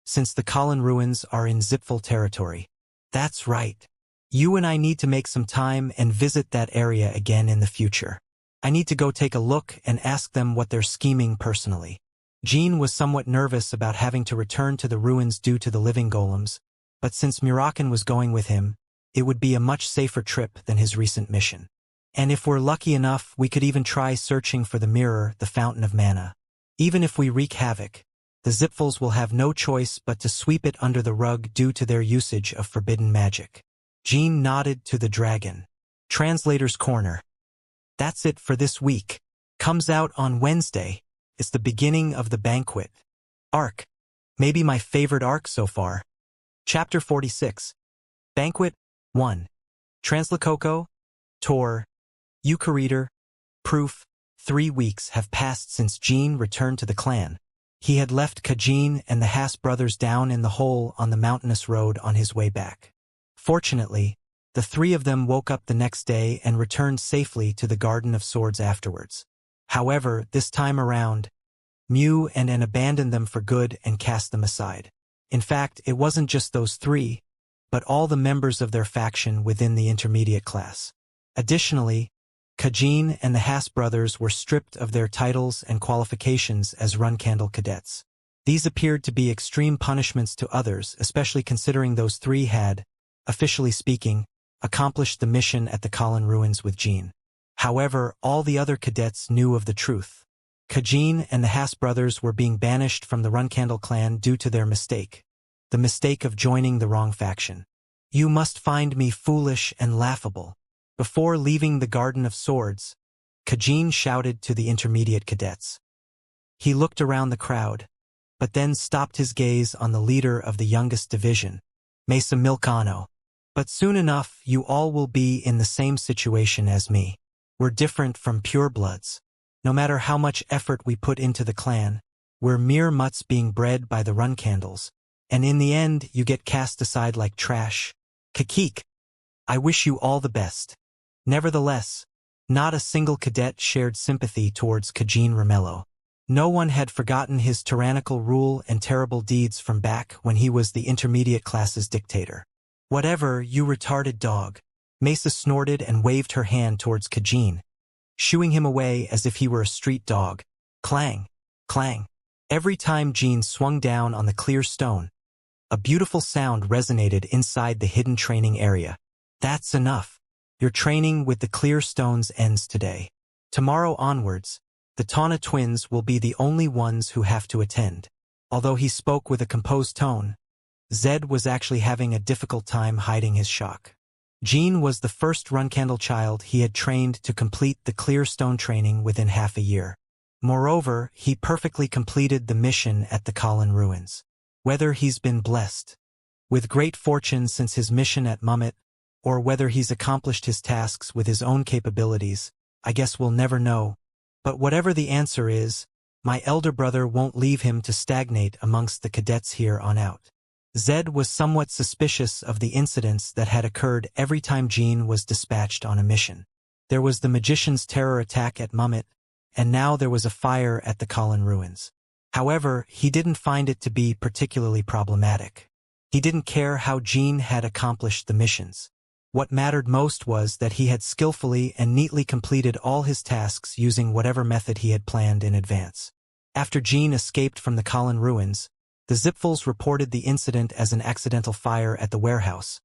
since the Colin ruins are in Zipful territory. That's right. You and I need to make some time and visit that area again in the future. I need to go take a look and ask them what they're scheming personally. Jean was somewhat nervous about having to return to the ruins due to the living golems, but since Murakan was going with him, it would be a much safer trip than his recent mission. And if we're lucky enough, we could even try searching for the mirror, the fountain of mana. Even if we wreak havoc, the Zipfels will have no choice but to sweep it under the rug due to their usage of forbidden magic. Jean nodded to the dragon. Translator's Corner. That's it for this week. Comes out on Wednesday. It's the beginning of the banquet arc. Maybe my favorite arc so far. Chapter 46. Banquet 1. Translokoko. Tor. Euchariter. Proof. 3 weeks have passed since Jean returned to the clan. He had left Kajin and the Haas brothers down in the hole on the mountainous road on his way back. Fortunately, the 3 of them woke up the next day and returned safely to the Garden of Swords afterwards. However, this time around, Mew and An abandoned them for good and cast them aside. In fact, it wasn't just those 3, but all the members of their faction within the intermediate class. Additionally, Kajin and the Haas brothers were stripped of their titles and qualifications as Runcandle cadets. These appeared to be extreme punishments to others, especially considering those 3 had, officially speaking, accomplished the mission at the Colin Ruins with Jean. However, all the other cadets knew of the truth. Kajin and the Haas brothers were being banished from the Runcandle clan due to their mistake. The mistake of joining the wrong faction. You must find me foolish and laughable. Before leaving the Garden of Swords, Kajin shouted to the intermediate cadets. He looked around the crowd, but then stopped his gaze on the leader of the youngest division, Mesa Milcano. But soon enough, you all will be in the same situation as me. We're different from purebloods. No matter how much effort we put into the clan, we're mere mutts being bred by the Runcandles, and in the end you get cast aside like trash. Kakik. I wish you all the best. Nevertheless, not a single cadet shared sympathy towards Kajin Ramello. No one had forgotten his tyrannical rule and terrible deeds from back when he was the intermediate class's dictator. Whatever, you retarded dog. Mesa snorted and waved her hand towards Kajin, shooing him away as if he were a street dog. Clang, clang. Every time Jean swung down on the clear stone, a beautiful sound resonated inside the hidden training area. That's enough. Your training with the clear stones ends today. Tomorrow onwards, the Tana twins will be the only ones who have to attend. Although he spoke with a composed tone, Zed was actually having a difficult time hiding his shock. Jean was the first Runcandle child he had trained to complete the clear stone training within half a year. Moreover, he perfectly completed the mission at the Colin Ruins. Whether he's been blessed with great fortune since his mission at Mummet, or whether he's accomplished his tasks with his own capabilities, I guess we'll never know. But whatever the answer is, my elder brother won't leave him to stagnate amongst the cadets here on out. Zed was somewhat suspicious of the incidents that had occurred every time Jean was dispatched on a mission. There was the magician's terror attack at Mummet, and now there was a fire at the Colin Ruins. However, he didn't find it to be particularly problematic. He didn't care how Jean had accomplished the missions. What mattered most was that he had skillfully and neatly completed all his tasks using whatever method he had planned in advance. After Jean escaped from the Colin Ruins, the Zipfels reported the incident as an accidental fire at the warehouse,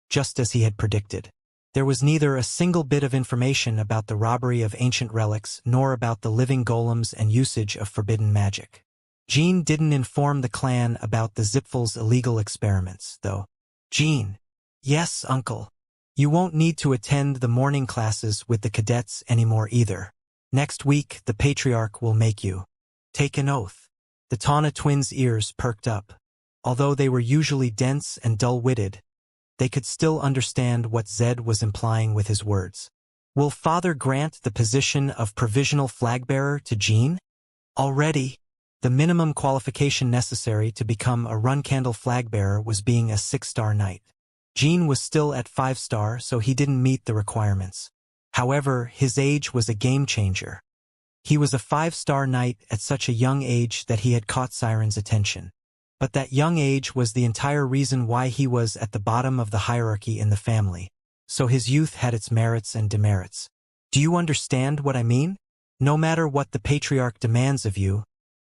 just as he had predicted. There was neither a single bit of information about the robbery of ancient relics nor about the living golems and usage of forbidden magic. Jean didn't inform the clan about the Zipfels' illegal experiments, though. Jean. Yes, uncle. You won't need to attend the morning classes with the cadets anymore either. Next week, the Patriarch will make you take an oath. The Tana twins' ears perked up. Although they were usually dense and dull-witted, they could still understand what Zed was implying with his words. Will Father grant the position of provisional flag-bearer to Jean? Already, the minimum qualification necessary to become a Runcandle flag-bearer was being a 6-star knight. Jean was still at 5-star, so he didn't meet the requirements. However, his age was a game-changer. He was a 5-star knight at such a young age that he had caught Siren's attention. But that young age was the entire reason why he was at the bottom of the hierarchy in the family, so his youth had its merits and demerits. Do you understand what I mean? No matter what the Patriarch demands of you,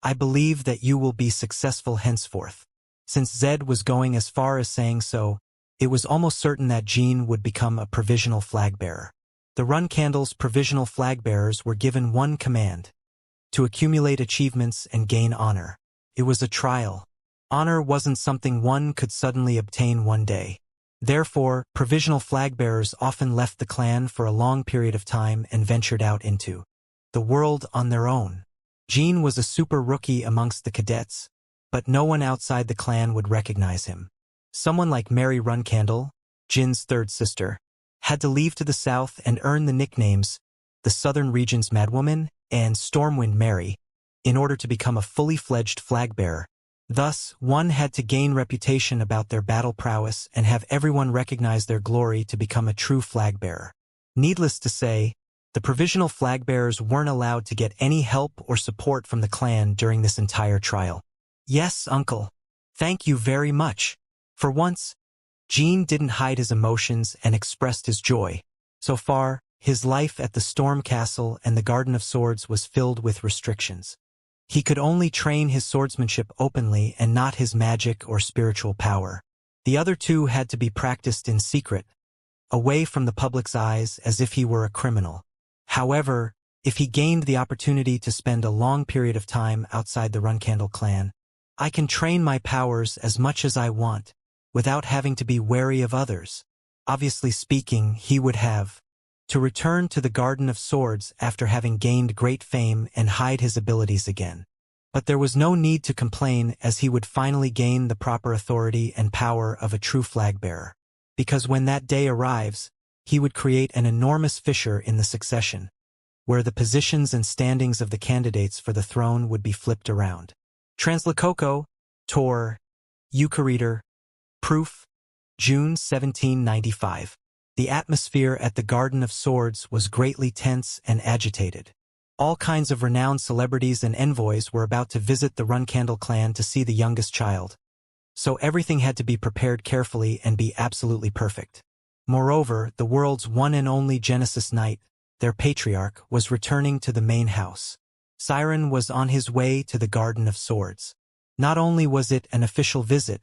I believe that you will be successful henceforth. Since Zed was going as far as saying so, it was almost certain that Jean would become a provisional flag bearer. The Run Candle's provisional flag bearers were given one command: to accumulate achievements and gain honor. It was a trial. Honor wasn't something one could suddenly obtain one day. Therefore, provisional flag bearers often left the clan for a long period of time and ventured out into the world on their own. Jean was a super rookie amongst the cadets, but no one outside the clan would recognize him. Someone like Mary Runcandle, Jin's third sister, had to leave to the south and earn the nicknames the Southern Region's Madwoman and Stormwind Mary in order to become a fully fledged flag bearer. Thus, one had to gain reputation about their battle prowess and have everyone recognize their glory to become a true flag bearer. Needless to say, the provisional flag bearers weren't allowed to get any help or support from the clan during this entire trial. Yes, uncle. Thank you very much. For once, Jean didn't hide his emotions and expressed his joy. So far, his life at the Storm Castle and the Garden of Swords was filled with restrictions. He could only train his swordsmanship openly and not his magic or spiritual power. The other two had to be practiced in secret, away from the public's eyes as if he were a criminal. However, if he gained the opportunity to spend a long period of time outside the Runcandle clan, I can train my powers as much as I want, without having to be wary of others. Obviously speaking, he would have to return to the Garden of Swords after having gained great fame and hide his abilities again. But there was no need to complain, as he would finally gain the proper authority and power of a true flag bearer. Because when that day arrives, he would create an enormous fissure in the succession, where the positions and standings of the candidates for the throne would be flipped around. Translococo, Tor, Euchariter, Proof, June 1795. The atmosphere at the Garden of Swords was greatly tense and agitated. All kinds of renowned celebrities and envoys were about to visit the Runcandle clan to see the youngest child, so everything had to be prepared carefully and be absolutely perfect. Moreover, the world's one and only Genesis Knight, their patriarch, was returning to the main house. Siren was on his way to the Garden of Swords. Not only was it an official visit,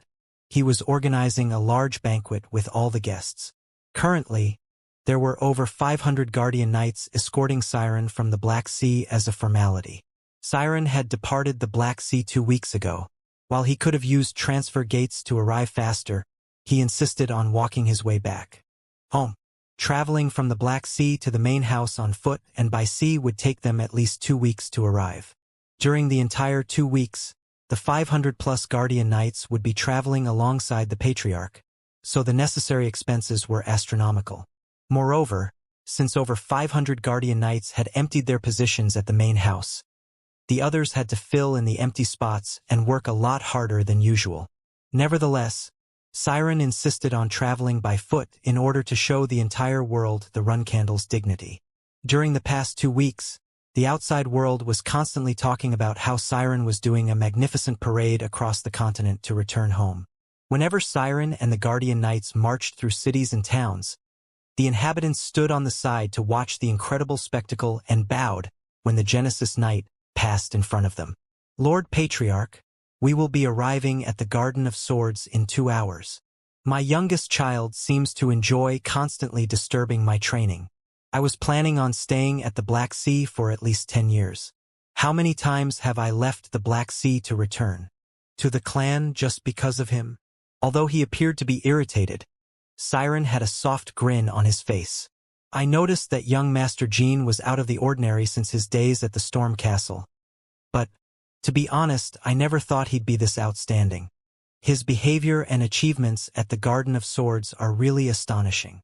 he was organizing a large banquet with all the guests. Currently, there were over 500 Guardian Knights escorting Siren from the Black Sea as a formality. Siren had departed the Black Sea 2 weeks ago. While he could have used transfer gates to arrive faster, he insisted on walking his way back home. Traveling from the Black Sea to the main house on foot and by sea would take them at least 2 weeks to arrive. During the entire 2 weeks, the 500-plus Guardian Knights would be traveling alongside the Patriarch, so the necessary expenses were astronomical. Moreover, since over 500 Guardian Knights had emptied their positions at the main house, the others had to fill in the empty spots and work a lot harder than usual. Nevertheless, Siren insisted on traveling by foot in order to show the entire world the Runcandle's dignity. During the past 2 weeks, the outside world was constantly talking about how Siren was doing a magnificent parade across the continent to return home. Whenever Siren and the Guardian Knights marched through cities and towns, the inhabitants stood on the side to watch the incredible spectacle and bowed when the Genesis Knight passed in front of them. Lord Patriarch, we will be arriving at the Garden of Swords in 2 hours. My youngest child seems to enjoy constantly disturbing my training. I was planning on staying at the Black Sea for at least 10 years. How many times have I left the Black Sea to return to the clan just because of him? Although he appeared to be irritated, Siren had a soft grin on his face. I noticed that young Master Jean was out of the ordinary since his days at the Storm Castle. But, to be honest, I never thought he'd be this outstanding. His behavior and achievements at the Garden of Swords are really astonishing.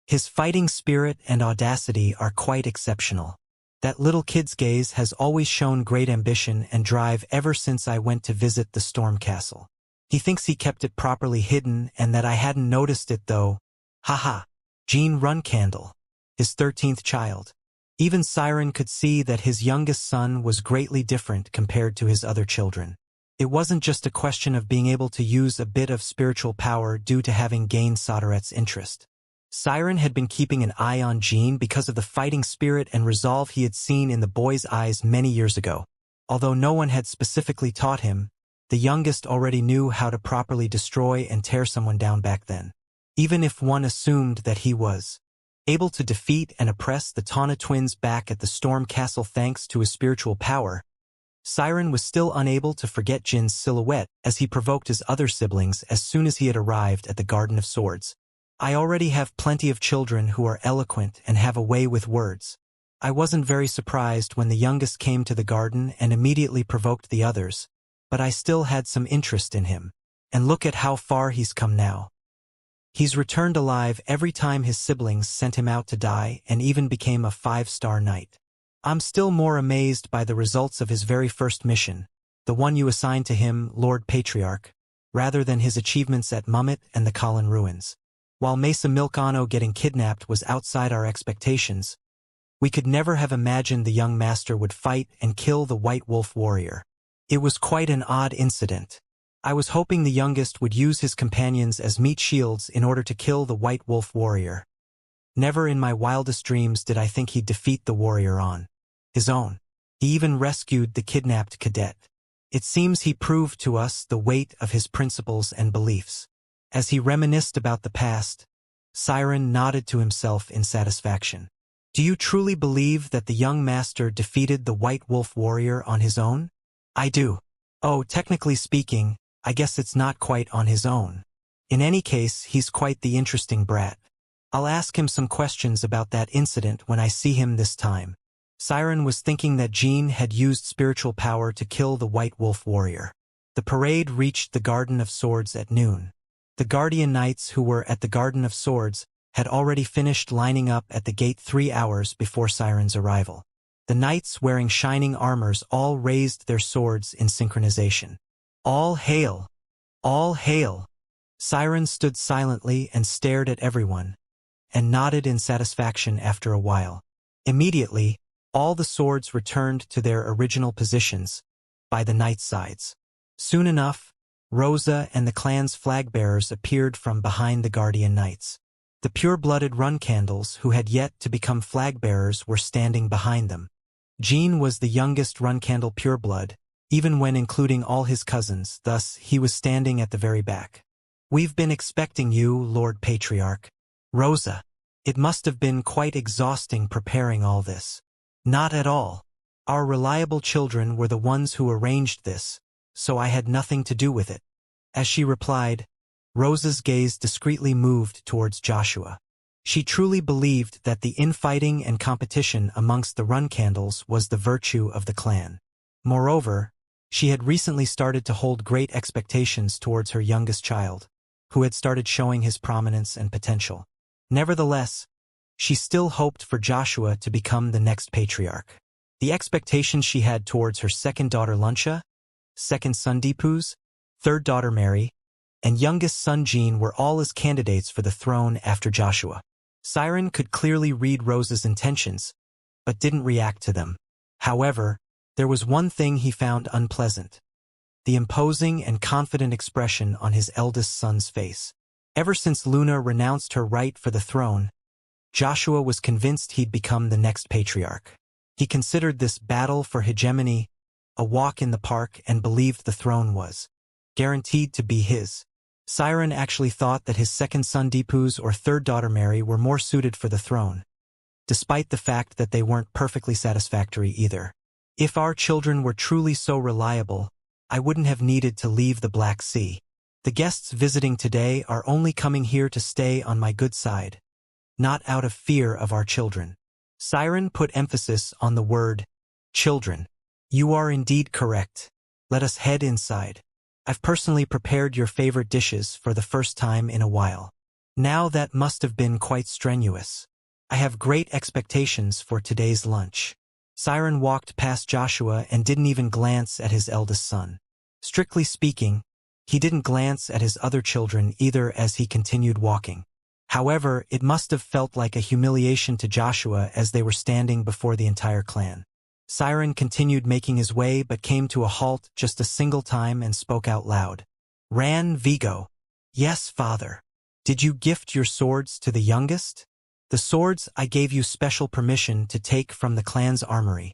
His fighting spirit and audacity are quite exceptional. That little kid's gaze has always shown great ambition and drive ever since I went to visit the Storm Castle. He thinks he kept it properly hidden and that I hadn't noticed it though. Haha. Jean Runcandle, his 13th child. Even Siren could see that his youngest son was greatly different compared to his other children. It wasn't just a question of being able to use a bit of spiritual power due to having gained Soderet's interest. Siren had been keeping an eye on Jean because of the fighting spirit and resolve he had seen in the boy's eyes many years ago. Although no one had specifically taught him, the youngest already knew how to properly destroy and tear someone down back then. Even if one assumed that he was able to defeat and oppress the Tana twins back at the Storm Castle thanks to his spiritual power, Siren was still unable to forget Jin's silhouette as he provoked his other siblings as soon as he had arrived at the Garden of Swords. I already have plenty of children who are eloquent and have a way with words. I wasn't very surprised when the youngest came to the garden and immediately provoked the others, but I still had some interest in him. And look at how far he's come now. He's returned alive every time his siblings sent him out to die and even became a 5-star knight. I'm still more amazed by the results of his very first mission, the one you assigned to him, Lord Patriarch, rather than his achievements at Mummet and the Colin Ruins. While Mesa Milkano getting kidnapped was outside our expectations, we could never have imagined the young master would fight and kill the White Wolf warrior. It was quite an odd incident. I was hoping the youngest would use his companions as meat shields in order to kill the White Wolf warrior. Never in my wildest dreams did I think he'd defeat the warrior on his own. He even rescued the kidnapped cadet. It seems he proved to us the weight of his principles and beliefs. As he reminisced about the past, Siren nodded to himself in satisfaction. Do you truly believe that the young master defeated the White Wolf warrior on his own? I do. Oh, technically speaking, I guess it's not quite on his own. In any case, he's quite the interesting brat. I'll ask him some questions about that incident when I see him this time. Siren was thinking that Jean had used spiritual power to kill the White Wolf warrior. The parade reached the Garden of Swords at noon. The Guardian Knights who were at the Garden of Swords had already finished lining up at the gate 3 hours before Siren's arrival. The knights wearing shining armors all raised their swords in synchronization. All hail! All hail! Siren stood silently and stared at everyone, and nodded in satisfaction after a while. Immediately, all the swords returned to their original positions, by the knights' sides. Soon enough, Rosa and the clan's flag-bearers appeared from behind the Guardian Knights. The pure-blooded Runcandles who had yet to become flag-bearers were standing behind them. Jean was the youngest Runcandle pureblood, even when including all his cousins, thus he was standing at the very back. We've been expecting you, Lord Patriarch. Rosa. It must have been quite exhausting preparing all this. Not at all. Our reliable children were the ones who arranged this, so I had nothing to do with it. As she replied, Rosa's gaze discreetly moved towards Joshua. She truly believed that the infighting and competition amongst the Runcandles was the virtue of the clan. Moreover, she had recently started to hold great expectations towards her youngest child, who had started showing his prominence and potential. Nevertheless, she still hoped for Joshua to become the next patriarch. The expectations she had towards her second daughter Luncia, second son Deepuz, third daughter Mary, and youngest son Jean were all as candidates for the throne after Joshua. Siren could clearly read Rosa's intentions, but didn't react to them. However, there was one thing he found unpleasant: the imposing and confident expression on his eldest son's face. Ever since Luna renounced her right for the throne, Joshua was convinced he'd become the next patriarch. He considered this battle for hegemony a walk in the park and believed the throne was guaranteed to be his. Siren actually thought that his second son Deepuz or third daughter Mary were more suited for the throne, despite the fact that they weren't perfectly satisfactory either. If our children were truly so reliable, I wouldn't have needed to leave the Black Sea. The guests visiting today are only coming here to stay on my good side, not out of fear of our children. Siren put emphasis on the word children. You are indeed correct. Let us head inside. I've personally prepared your favorite dishes for the first time in a while. Now that must have been quite strenuous. I have great expectations for today's lunch. Siren walked past Joshua and didn't even glance at his eldest son. Strictly speaking, he didn't glance at his other children either as he continued walking. However, it must have felt like a humiliation to Joshua as they were standing before the entire clan. Siren continued making his way but came to a halt just a single time and spoke out loud. Ran Vigo. Yes, father. Did you gift your swords to the youngest? The swords I gave you special permission to take from the clan's armory.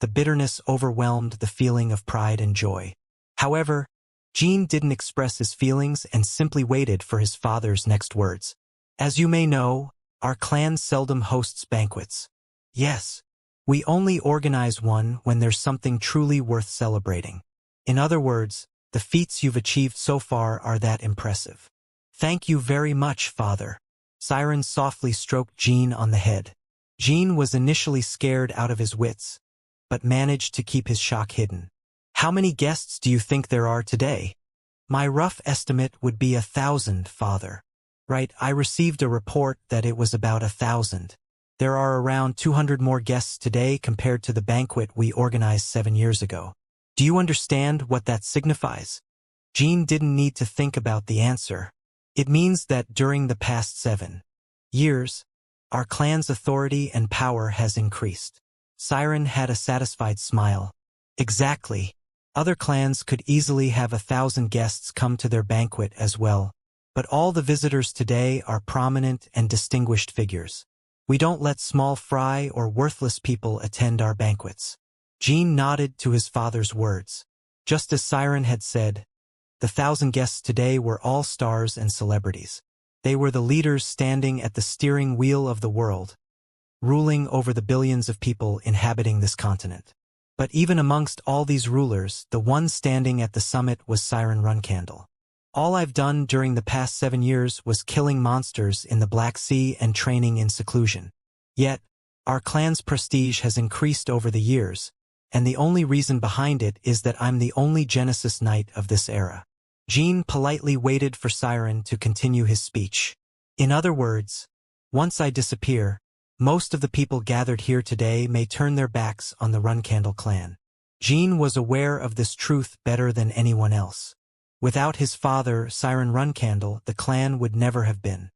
The bitterness overwhelmed the feeling of pride and joy. However, Jean didn't express his feelings and simply waited for his father's next words. As you may know, our clan seldom hosts banquets. Yes, we only organize one when there's something truly worth celebrating. In other words, the feats you've achieved so far are that impressive. Thank you very much, father. Siren softly stroked Jean on the head. Jean was initially scared out of his wits, but managed to keep his shock hidden. How many guests do you think there are today? My rough estimate would be 1,000, father. Right, I received a report that it was about 1,000. There are around 200 more guests today compared to the banquet we organized 7 years ago. Do you understand what that signifies? Jean didn't need to think about the answer. It means that during the past 7 years, our clan's authority and power has increased. Siren had a satisfied smile. Exactly. Other clans could easily have 1,000 guests come to their banquet as well, but all the visitors today are prominent and distinguished figures. We don't let small fry or worthless people attend our banquets. Jean nodded to his father's words. Just as Siren had said, the 1,000 guests today were all stars and celebrities. They were the leaders standing at the steering wheel of the world, ruling over the billions of people inhabiting this continent. But even amongst all these rulers, the one standing at the summit was Siren Runcandle. All I've done during the past 7 years was killing monsters in the Black Sea and training in seclusion. Yet, our clan's prestige has increased over the years, and the only reason behind it is that I'm the only Genesis Knight of this era. Jean politely waited for Siren to continue his speech. In other words, once I disappear, most of the people gathered here today may turn their backs on the Runcandle clan. Jean was aware of this truth better than anyone else. Without his father, Siren Runcandle, the clan would never have been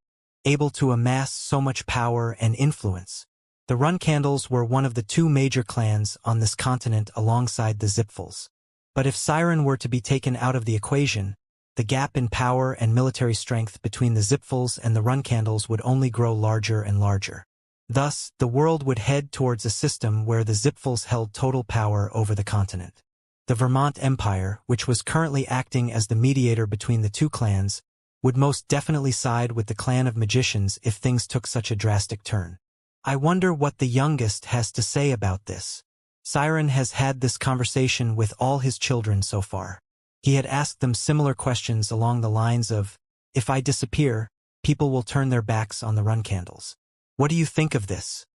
able to amass so much power and influence. The Runcandles were one of the 2 major clans on this continent alongside the Zipfels. But if Siren were to be taken out of the equation, the gap in power and military strength between the Zipfels and the Runcandles would only grow larger and larger. Thus, the world would head towards a system where the Zipfels held total power over the continent. The Vermont Empire, which was currently acting as the mediator between the 2 clans, would most definitely side with the clan of magicians if things took such a drastic turn. I wonder what the youngest has to say about this. Siren has had this conversation with all his children so far. He had asked them similar questions along the lines of, if I disappear, people will turn their backs on the Runcandles. What do you think of this?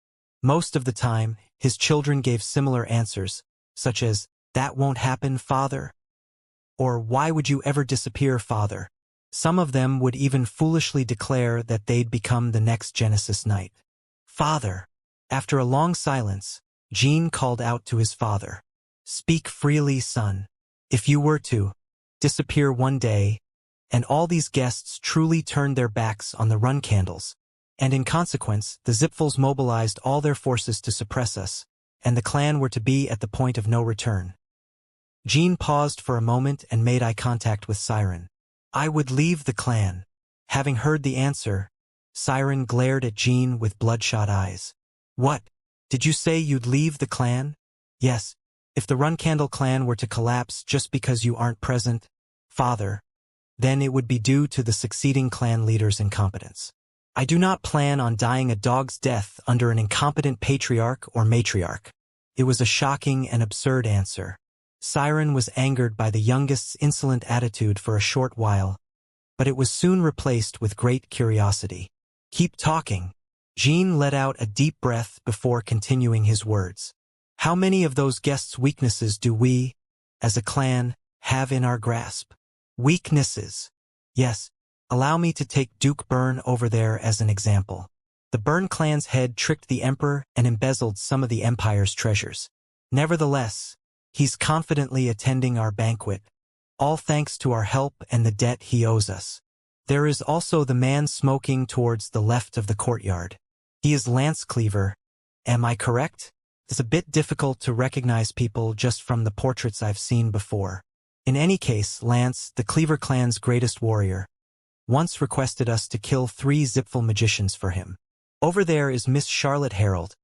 Most of the time, his children gave similar answers, such as, that won't happen, father. Or why would you ever disappear, father? Some of them would even foolishly declare that they'd become the next Genesis Knight. Father. After a long silence, Jean called out to his father. Speak freely, son. If you were to disappear one day, and all these guests truly turned their backs on the Runcandles, and in consequence, the Zipfels mobilized all their forces to suppress us, and the clan were to be at the point of no return. Jean paused for a moment and made eye contact with Siren. I would leave the clan. Having heard the answer, Siren glared at Jean with bloodshot eyes. What? Did you say you'd leave the clan? Yes. If the Runcandle clan were to collapse just because you aren't present, father, then it would be due to the succeeding clan leader's incompetence. I do not plan on dying a dog's death under an incompetent patriarch or matriarch. It was a shocking and absurd answer. Siren was angered by the youngest's insolent attitude for a short while, but it was soon replaced with great curiosity. Keep talking. Jean let out a deep breath before continuing his words. How many of those guests' weaknesses do we, as a clan, have in our grasp? Weaknesses. Yes, allow me to take Duke Byrne over there as an example. The Byrne clan's head tricked the Emperor and embezzled some of the Empire's treasures. Nevertheless, he's confidently attending our banquet, all thanks to our help and the debt he owes us. There is also the man smoking towards the left of the courtyard. He is Lance Cleaver. Am I correct? It's a bit difficult to recognize people just from the portraits I've seen before. In any case, Lance, the Cleaver clan's greatest warrior, once requested us to kill 3 Zipfel magicians for him. Over there is Miss Charlotte Harold,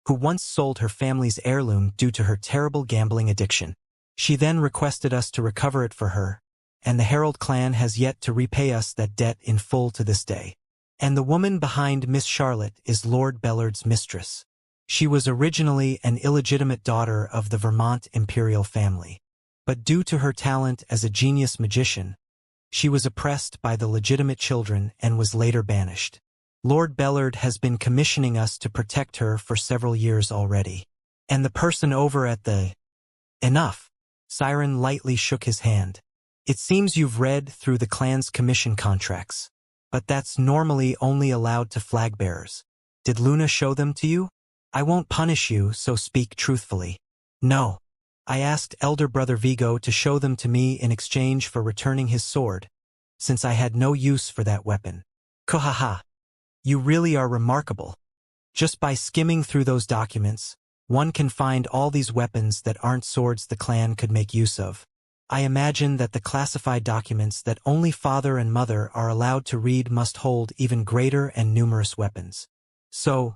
who once sold her family's heirloom due to her terrible gambling addiction. She then requested us to recover it for her, and the Herald clan has yet to repay us that debt in full to this day. And the woman behind Miss Charlotte is Lord Bellard's mistress. She was originally an illegitimate daughter of the Vermont imperial family. But due to her talent as a genius magician, she was oppressed by the legitimate children and was later banished. Lord Bellard has been commissioning us to protect her for several years already. And the person over at the... Enough. Siren lightly shook his hand. It seems you've read through the clan's commission contracts. But that's normally only allowed to flag bearers. Did Luna show them to you? I won't punish you, so speak truthfully. No. I asked elder brother Vigo to show them to me in exchange for returning his sword, since I had no use for that weapon. Kohaha. You really are remarkable. Just by skimming through those documents, one can find all these weapons that aren't swords the clan could make use of. I imagine that the classified documents that only father and mother are allowed to read must hold even greater and numerous weapons. So,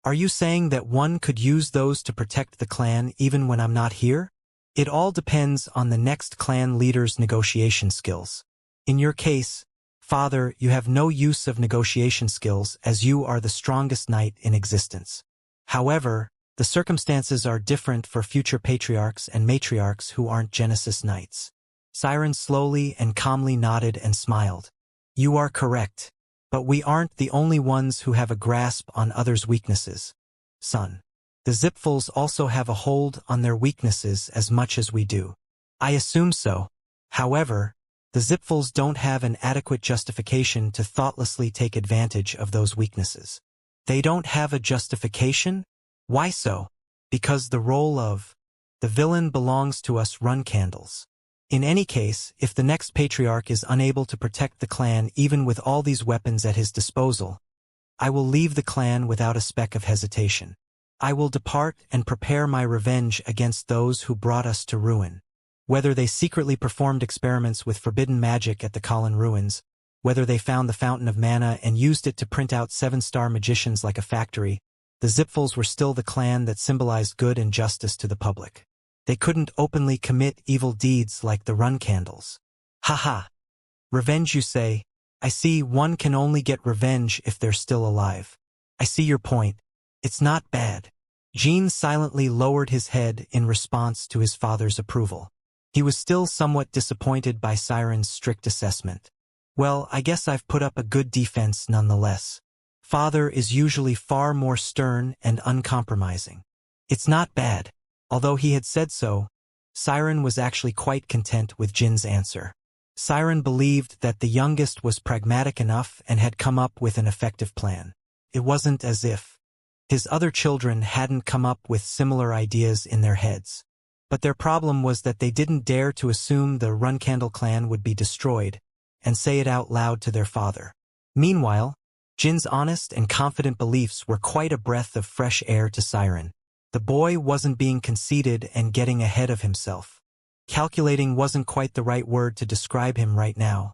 are you saying that one could use those to protect the clan even when I'm not here? It all depends on the next clan leader's negotiation skills. In your case, father, you have no use of negotiation skills as you are the strongest knight in existence. However, the circumstances are different for future patriarchs and matriarchs who aren't Genesis knights. Siren slowly and calmly nodded and smiled. You are correct, but we aren't the only ones who have a grasp on others' weaknesses, son. The Zipfuls also have a hold on their weaknesses as much as we do. I assume so. However, the Zipfuls don't have an adequate justification to thoughtlessly take advantage of those weaknesses. They don't have a justification? Why so? Because the role of the villain belongs to us run candles. In any case, if the next patriarch is unable to protect the clan even with all these weapons at his disposal, I will leave the clan without a speck of hesitation. I will depart and prepare my revenge against those who brought us to ruin. Whether they secretly performed experiments with forbidden magic at the Colin ruins, whether they found the fountain of mana and used it to print out 7-star magicians like a factory, the Zipfuls were still the clan that symbolized good and justice to the public. They couldn't openly commit evil deeds like the run candles. Haha. Revenge, you say? I see one can only get revenge if they're still alive. I see your point. It's not bad. Jean silently lowered his head in response to his father's approval. He was still somewhat disappointed by Siren's strict assessment. Well, I guess I've put up a good defense nonetheless. Father is usually far more stern and uncompromising. It's not bad. Although he had said so, Siren was actually quite content with Jin's answer. Siren believed that the youngest was pragmatic enough and had come up with an effective plan. It wasn't as if his other children hadn't come up with similar ideas in their heads. But their problem was that they didn't dare to assume the Runcandle clan would be destroyed and say it out loud to their father. Meanwhile, Jin's honest and confident beliefs were quite a breath of fresh air to Siren. The boy wasn't being conceited and getting ahead of himself. Calculating wasn't quite the right word to describe him right now.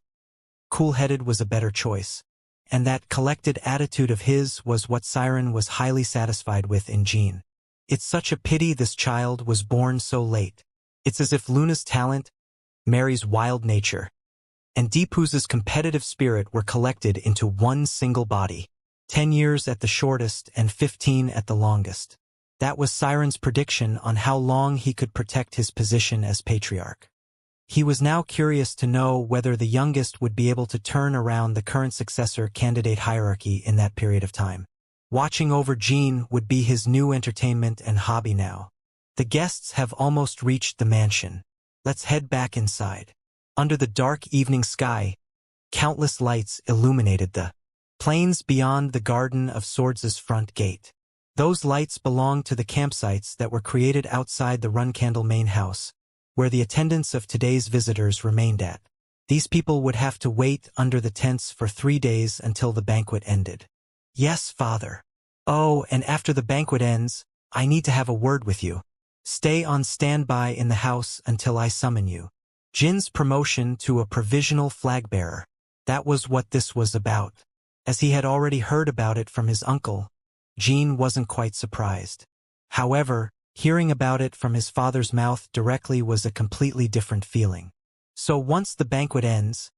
Cool-headed was a better choice, and that collected attitude of his was what Siren was highly satisfied with in Jean. It's such a pity this child was born so late. It's as if Luna's talent, Mary's wild nature, and Deepu's competitive spirit were collected into one single body. 10 years at the shortest and 15 at the longest. That was Siren's prediction on how long he could protect his position as patriarch. He was now curious to know whether the youngest would be able to turn around the current successor candidate hierarchy in that period of time. Watching over Jean would be his new entertainment and hobby now. The guests have almost reached the mansion. Let's head back inside. Under the dark evening sky, countless lights illuminated the plains beyond the Garden of Swords' front gate. Those lights belonged to the campsites that were created outside the Runcandle main house, where the attendants of today's visitors remained at. These people would have to wait under the tents for 3 days until the banquet ended. Yes, father. Oh, and after the banquet ends, I need to have a word with you. Stay on standby in the house until I summon you. Jin's promotion to a provisional flag bearer. That was what this was about. As he had already heard about it from his uncle, Jean wasn't quite surprised. However, hearing about it from his father's mouth directly was a completely different feeling. So once the banquet ends,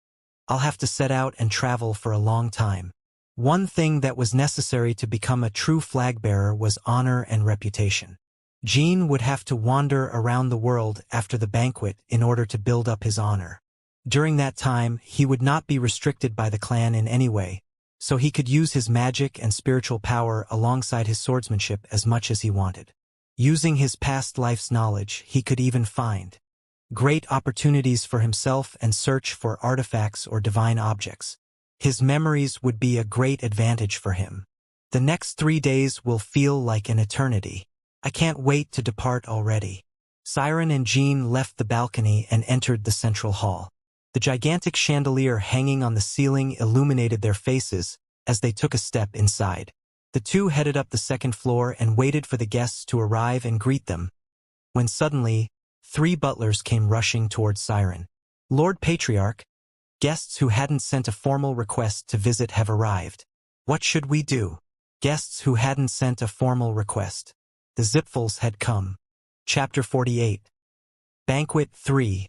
I'll have to set out and travel for a long time. One thing that was necessary to become a true flag-bearer was honor and reputation. Jean would have to wander around the world after the banquet in order to build up his honor. During that time, he would not be restricted by the clan in any way, so he could use his magic and spiritual power alongside his swordsmanship as much as he wanted. Using his past life's knowledge, he could even find great opportunities for himself and search for artifacts or divine objects. His memories would be a great advantage for him. The next 3 days will feel like an eternity. I can't wait to depart already. Siren and Jean left the balcony and entered the central hall. The gigantic chandelier hanging on the ceiling illuminated their faces as they took a step inside. The two headed up the second floor and waited for the guests to arrive and greet them, when suddenly, 3 butlers came rushing towards Siren. "Lord Patriarch, guests who hadn't sent a formal request to visit have arrived. What should we do?" Guests who hadn't sent a formal request. The Zipfels had come. Chapter 48. Banquet 3.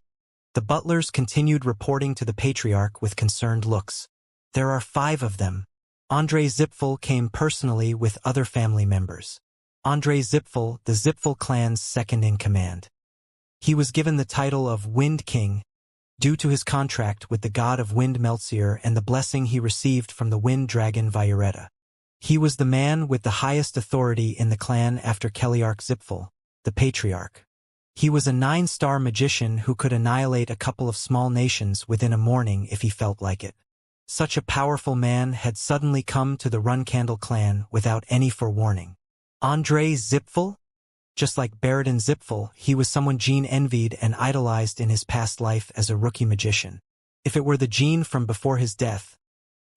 The butlers continued reporting to the Patriarch with concerned looks. "There are 5 of them. Andre Zipfel came personally with other family members. Andre Zipfel, the Zipfel clan's second-in-command. He was given the title of Wind King due to his contract with the god of wind Meltsier and the blessing he received from the wind dragon Violetta. He was the man with the highest authority in the clan after Keliarch Zipfel, the Patriarch. He was a 9-star magician who could annihilate a couple of small nations within a morning if he felt like it. Such a powerful man had suddenly come to the Runcandle clan without any forewarning. Andre Zipfel? Just like Baradin Zipfel, he was someone Jean envied and idolized in his past life as a rookie magician. If it were the Jean from before his death,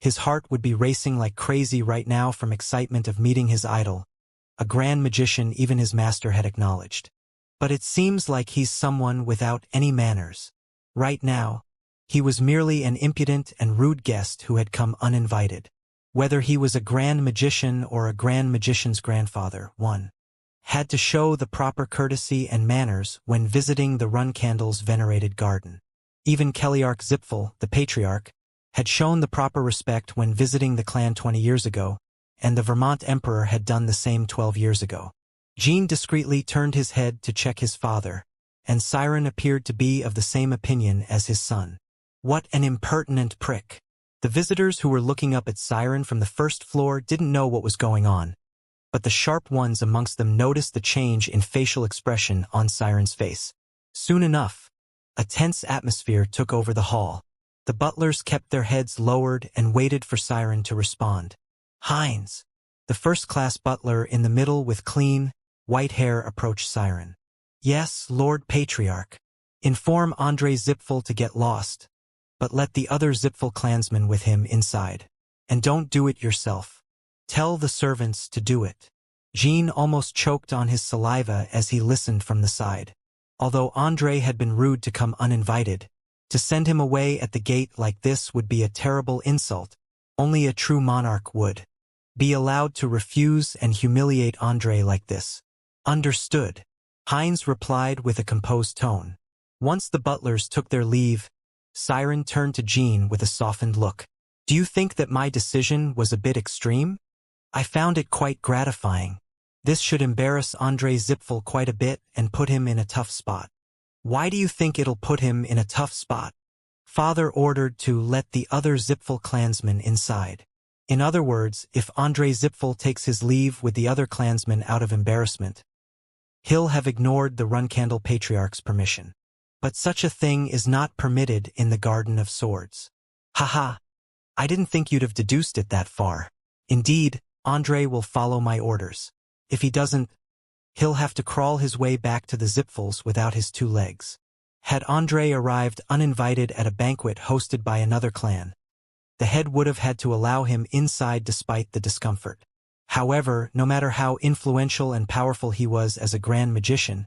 his heart would be racing like crazy right now from excitement of meeting his idol, a grand magician even his master had acknowledged. But it seems like he's someone without any manners. Right now, he was merely an impudent and rude guest who had come uninvited. Whether he was a grand magician or a grand magician's grandfather, one had to show the proper courtesy and manners when visiting the Runcandle's venerated garden. Even Keliarch Zipfel, the Patriarch, had shown the proper respect when visiting the clan 20 years ago, and the Vermont Emperor had done the same 12 years ago. Jean discreetly turned his head to check his father, and Siren appeared to be of the same opinion as his son. What an impertinent prick. The visitors who were looking up at Siren from the first floor didn't know what was going on, but the sharp ones amongst them noticed the change in facial expression on Siren's face. Soon enough, a tense atmosphere took over the hall. The butlers kept their heads lowered and waited for Siren to respond. Hines, the first-class butler in the middle with clean, white hair, approached Siren. "Yes, Lord Patriarch. Inform Andre Zipfel to get lost, but let the other Zipfel clansmen with him inside. And don't do it yourself. Tell the servants to do it." Jean almost choked on his saliva as he listened from the side. Although Andre had been rude to come uninvited, to send him away at the gate like this would be a terrible insult. Only a true monarch would be allowed to refuse and humiliate Andre like this. "Understood," Hines replied with a composed tone. Once the butlers took their leave, Siren turned to Jean with a softened look. "Do you think that my decision was a bit extreme? I found it quite gratifying. This should embarrass Andre Zipfel quite a bit and put him in a tough spot." "Why do you think it'll put him in a tough spot?" "Father ordered to let the other Zipfel clansmen inside. In other words, if Andre Zipfel takes his leave with the other clansmen out of embarrassment, he'll have ignored the Runcandle Patriarch's permission. But such a thing is not permitted in the Garden of Swords." "Haha, I didn't think you'd have deduced it that far. Indeed, Andre will follow my orders. If he doesn't, he'll have to crawl his way back to the Zipfels without his 2 legs." Had Andre arrived uninvited at a banquet hosted by another clan, the head would have had to allow him inside despite the discomfort. However, no matter how influential and powerful he was as a grand magician,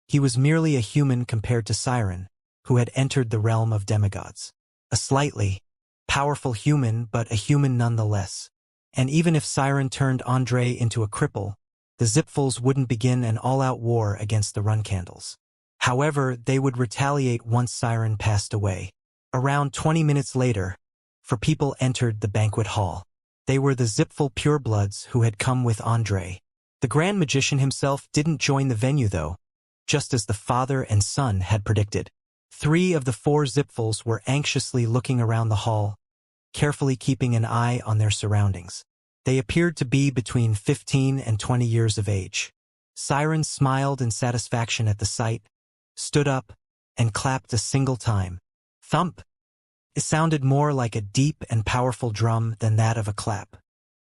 he was merely a human compared to Siren, who had entered the realm of demigods. A slightly powerful human, but a human nonetheless. And even if Siren turned Andre into a cripple, the Zipfuls wouldn't begin an all-out war against the Runcandles. However, they would retaliate once Siren passed away. Around 20 minutes later, four people entered the banquet hall. They were the Zipful purebloods who had come with Andre. The Grand Magician himself didn't join the venue though, just as the father and son had predicted. 3 of the 4 Zipfuls were anxiously looking around the hall, carefully keeping an eye on their surroundings. They appeared to be between 15 and 20 years of age. Siren smiled in satisfaction at the sight, stood up, and clapped a single time. Thump! It sounded more like a deep and powerful drum than that of a clap.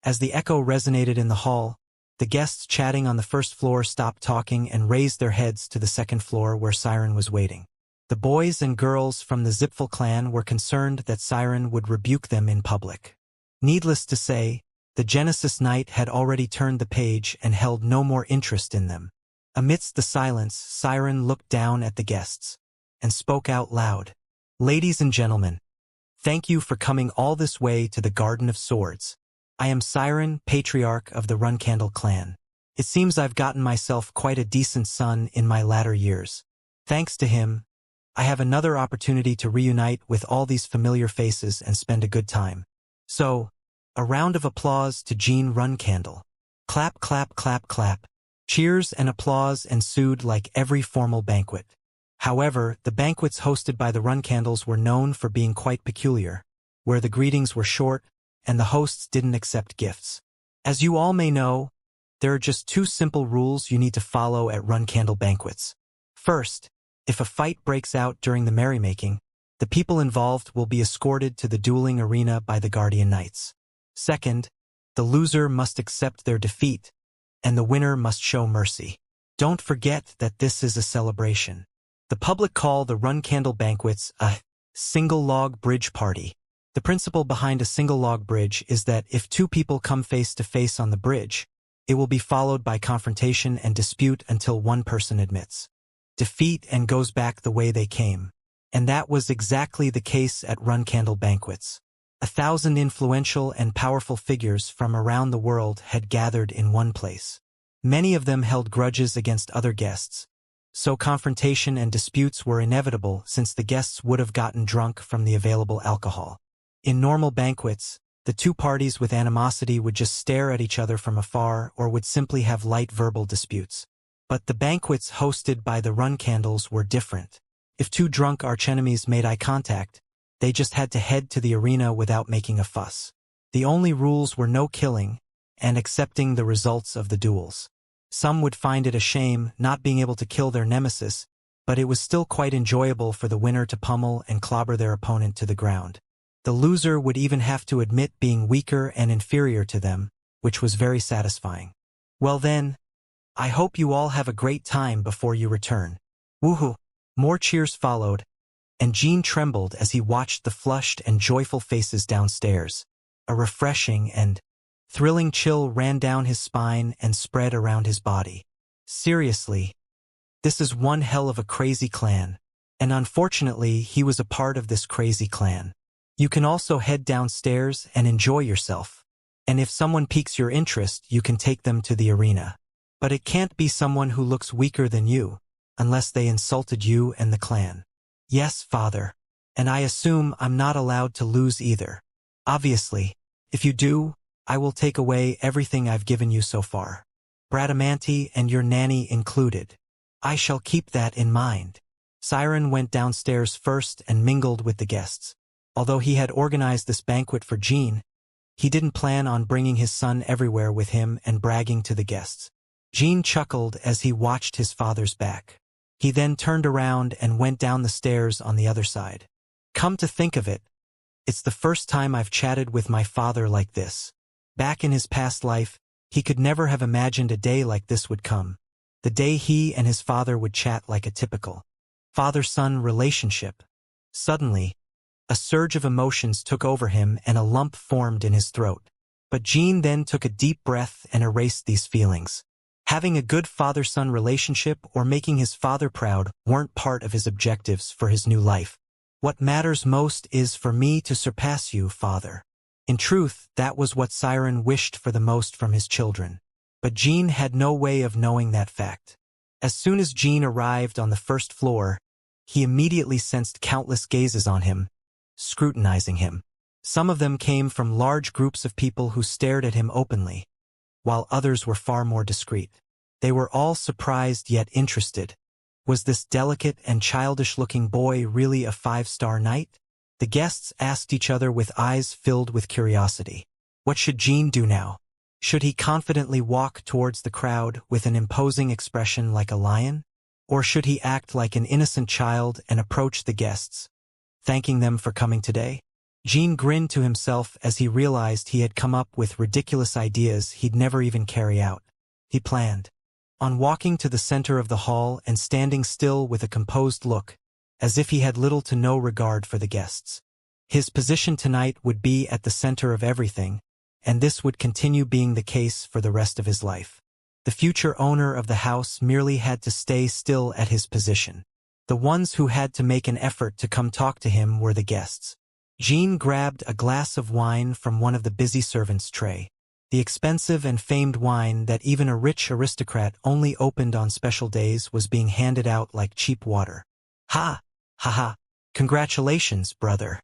As the echo resonated in the hall, the guests chatting on the first floor stopped talking and raised their heads to the second floor where Siren was waiting. The boys and girls from the Zipful clan were concerned that Siren would rebuke them in public. Needless to say, the Genesis Knight had already turned the page and held no more interest in them. Amidst the silence, Siren looked down at the guests and spoke out loud. "Ladies and gentlemen, thank you for coming all this way to the Garden of Swords. I am Siren, patriarch of the Runcandle clan. It seems I've gotten myself quite a decent son in my latter years. Thanks to him, I have another opportunity to reunite with all these familiar faces and spend a good time. So, a round of applause to Jean Runcandle. Clap, clap, clap, clap. Cheers and applause ensued like every formal banquet. However, the banquets hosted by the Runcandles were known for being quite peculiar, where the greetings were short and the hosts didn't accept gifts. As you all may know, there are just 2 simple rules you need to follow at Runcandle banquets. First, if a fight breaks out during the merrymaking, the people involved will be escorted to the dueling arena by the Guardian Knights. Second, the loser must accept their defeat, and the winner must show mercy. Don't forget that this is a celebration. The public call the Runcandle banquets a single-log bridge party. The principle behind a single-log bridge is that if 2 people come face-to-face on the bridge, it will be followed by confrontation and dispute until one person admits defeat and goes back the way they came. And that was exactly the case at Runcandle banquets. 1,000 influential and powerful figures from around the world had gathered in one place. Many of them held grudges against other guests, so confrontation and disputes were inevitable since the guests would have gotten drunk from the available alcohol. In normal banquets, the 2 parties with animosity would just stare at each other from afar or would simply have light verbal disputes. But the banquets hosted by the Runcandles were different. If 2 drunk archenemies made eye contact, they just had to head to the arena without making a fuss. The only rules were no killing and accepting the results of the duels. Some would find it a shame not being able to kill their nemesis, but it was still quite enjoyable for the winner to pummel and clobber their opponent to the ground. The loser would even have to admit being weaker and inferior to them, which was very satisfying. Well then, I hope you all have a great time before you return. Woohoo! More cheers followed, and Jean trembled as he watched the flushed and joyful faces downstairs. A refreshing and thrilling chill ran down his spine and spread around his body. Seriously, this is one hell of a crazy clan, and unfortunately he was a part of this crazy clan. You can also head downstairs and enjoy yourself, and if someone piques your interest, you can take them to the arena. But it can't be someone who looks weaker than you, unless they insulted you and the clan. Yes, father, and I assume I'm not allowed to lose either. Obviously, if you do, I will take away everything I've given you so far. Bradamanti and your nanny included. I shall keep that in mind. Siren went downstairs first and mingled with the guests. Although he had organized this banquet for Jean, he didn't plan on bringing his son everywhere with him and bragging to the guests. Jean chuckled as he watched his father's back. He then turned around and went down the stairs on the other side. Come to think of it, it's the first time I've chatted with my father like this. Back in his past life, he could never have imagined a day like this would come. The day he and his father would chat like a typical father-son relationship. Suddenly, a surge of emotions took over him and a lump formed in his throat. But Jean then took a deep breath and erased these feelings. Having a good father-son relationship or making his father proud weren't part of his objectives for his new life. What matters most is for me to surpass you, father. In truth, that was what Siren wished for the most from his children. but Jean had no way of knowing that fact. As soon as Jean arrived on the first floor, he immediately sensed countless gazes on him, scrutinizing him. Some of them came from large groups of people who stared at him openly, while others were far more discreet. They were all surprised yet interested. Was this delicate and childish-looking boy really a five-star knight? The guests asked each other with eyes filled with curiosity. What should Jean do now? Should he confidently walk towards the crowd with an imposing expression like a lion? Or should he act like an innocent child and approach the guests, thanking them for coming today? Jean grinned to himself as he realized he had come up with ridiculous ideas he'd never even carry out. He planned on walking to the center of the hall and standing still with a composed look, as if he had little to no regard for the guests. His position tonight would be at the center of everything, and this would continue being the case for the rest of his life. The future owner of the house merely had to stay still at his position. The ones who had to make an effort to come talk to him were the guests. Jean grabbed a glass of wine from one of the busy servants' tray. The expensive and famed wine that even a rich aristocrat only opened on special days was being handed out like cheap water. Ha! Ha ha! Congratulations, brother.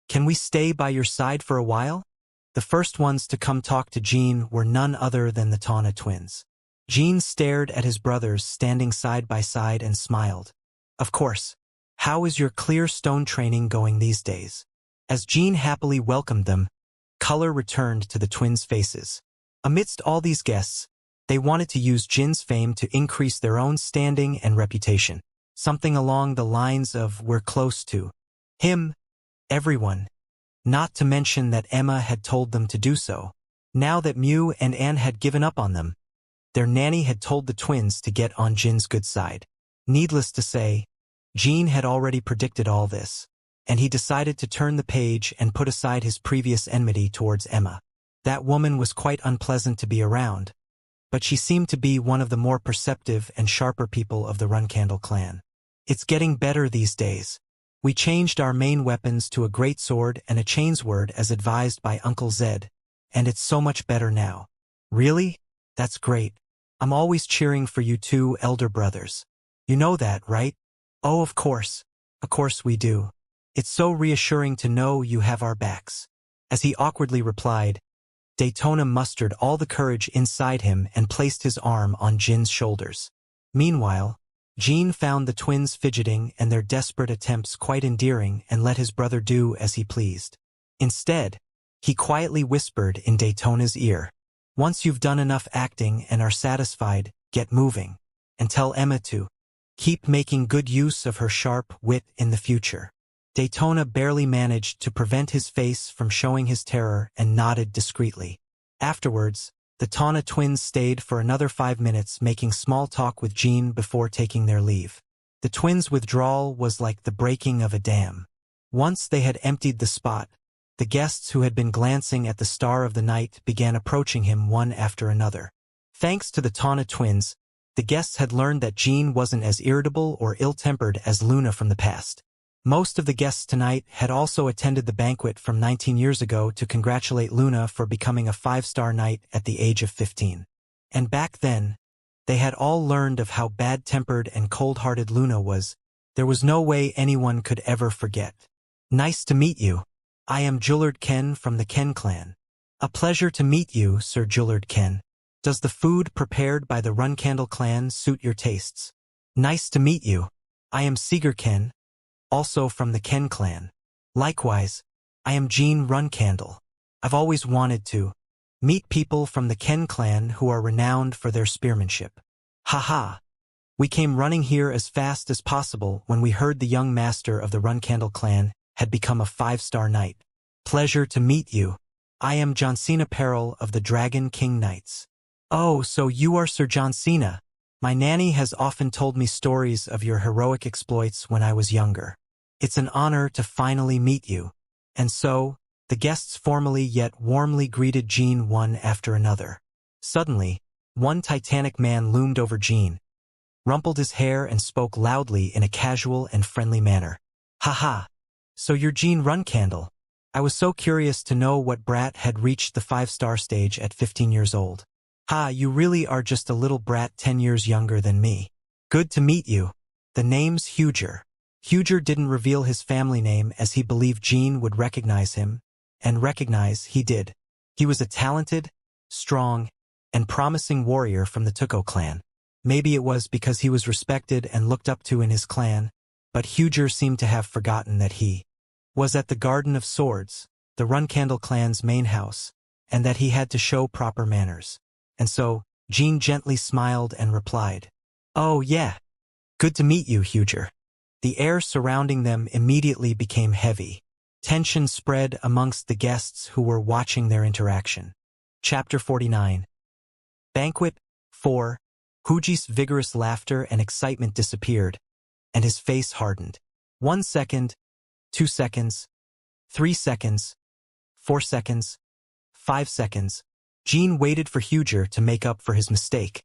Can we stay by your side for a while? The first ones to come talk to Jean were none other than the Tana twins. Jean stared at his brothers standing side by side and smiled. Of course. How is your clear stone training going these days? As Jean happily welcomed them, color returned to the twins' faces. Amidst all these guests, they wanted to use Jin's fame to increase their own standing and reputation. Something along the lines of "we're close to him, everyone." Not to mention that Emma had told them to do so. Now that Mew and Anne had given up on them, their nanny had told the twins to get on Jin's good side. Needless to say, Jean had already predicted all this, and he decided to turn the page and put aside his previous enmity towards Emma. That woman was quite unpleasant to be around, but she seemed to be one of the more perceptive and sharper people of the Runcandle clan. It's getting better these days. We changed our main weapons to a greatsword and a chainsword as advised by Uncle Zed, and it's so much better now. Really? That's great. I'm always cheering for you two elder brothers. You know that, right? Oh, of course. Of course we do. It's so reassuring to know you have our backs. As he awkwardly replied, Daytona mustered all the courage inside him and placed his arm on Jin's shoulders. Meanwhile, Jean found the twins fidgeting and their desperate attempts quite endearing and let his brother do as he pleased. Instead, he quietly whispered in Daytona's ear, "Once you've done enough acting and are satisfied, get moving. And tell Emma to keep making good use of her sharp wit in the future." Daytona barely managed to prevent his face from showing his terror and nodded discreetly. Afterwards, the Tana twins stayed for another 5 minutes making small talk with Jean before taking their leave. The twins' withdrawal was like the breaking of a dam. Once they had emptied the spot, the guests who had been glancing at the star of the night began approaching him one after another. Thanks to the Tana twins, the guests had learned that Jean wasn't as irritable or ill-tempered as Luna from the past. Most of the guests tonight had also attended the banquet from 19 years ago to congratulate Luna for becoming a 5-star knight at the age of 15. And back then, they had all learned of how bad-tempered and cold-hearted Luna was. There was no way anyone could ever forget. "Nice to meet you. I am Jullard Ken from the Ken clan." "A pleasure to meet you, Sir Jullard Ken. Does the food prepared by the Runcandle clan suit your tastes?" "Nice to meet you. I am Seeger Ken, also from the Ken clan." "Likewise, I am Jean Runcandle. I've always wanted to meet people from the Ken clan who are renowned for their spearmanship." "Ha. We came running here as fast as possible when we heard the young master of the Runcandle clan had become a 5-star knight." "Pleasure to meet you. I am Johnsina Peril of the Dragon King Knights." "Oh, so you are Sir Johnsina. My nanny has often told me stories of your heroic exploits when I was younger. It's an honor to finally meet you." And so, the guests formally yet warmly greeted Jean one after another. Suddenly, one titanic man loomed over Jean, rumpled his hair and spoke loudly in a casual and friendly manner. "Ha. So you're Jean Runcandle. I was so curious to know what brat had reached the 5-star stage at 15 years old." Ha, you really are just a little brat 10 years younger than me. Good to meet you. The name's Huger. Huger didn't reveal his family name as he believed Jean would recognize him, and recognize he did. He was a talented, strong, and promising warrior from the Tuco clan. Maybe it was because he was respected and looked up to in his clan, but Huger seemed to have forgotten that he was at the Garden of Swords, the Runcandle clan's main house, and that he had to show proper manners. And so, Jean gently smiled and replied, "Oh yeah, good to meet you, Huger." The air surrounding them immediately became heavy. Tension spread amongst the guests who were watching their interaction. Chapter 49. Banquet 4. Huji's vigorous laughter and excitement disappeared, and his face hardened. 1 second, 2 seconds, 3 seconds, 4 seconds, 5 seconds. Jean waited for Huger to make up for his mistake,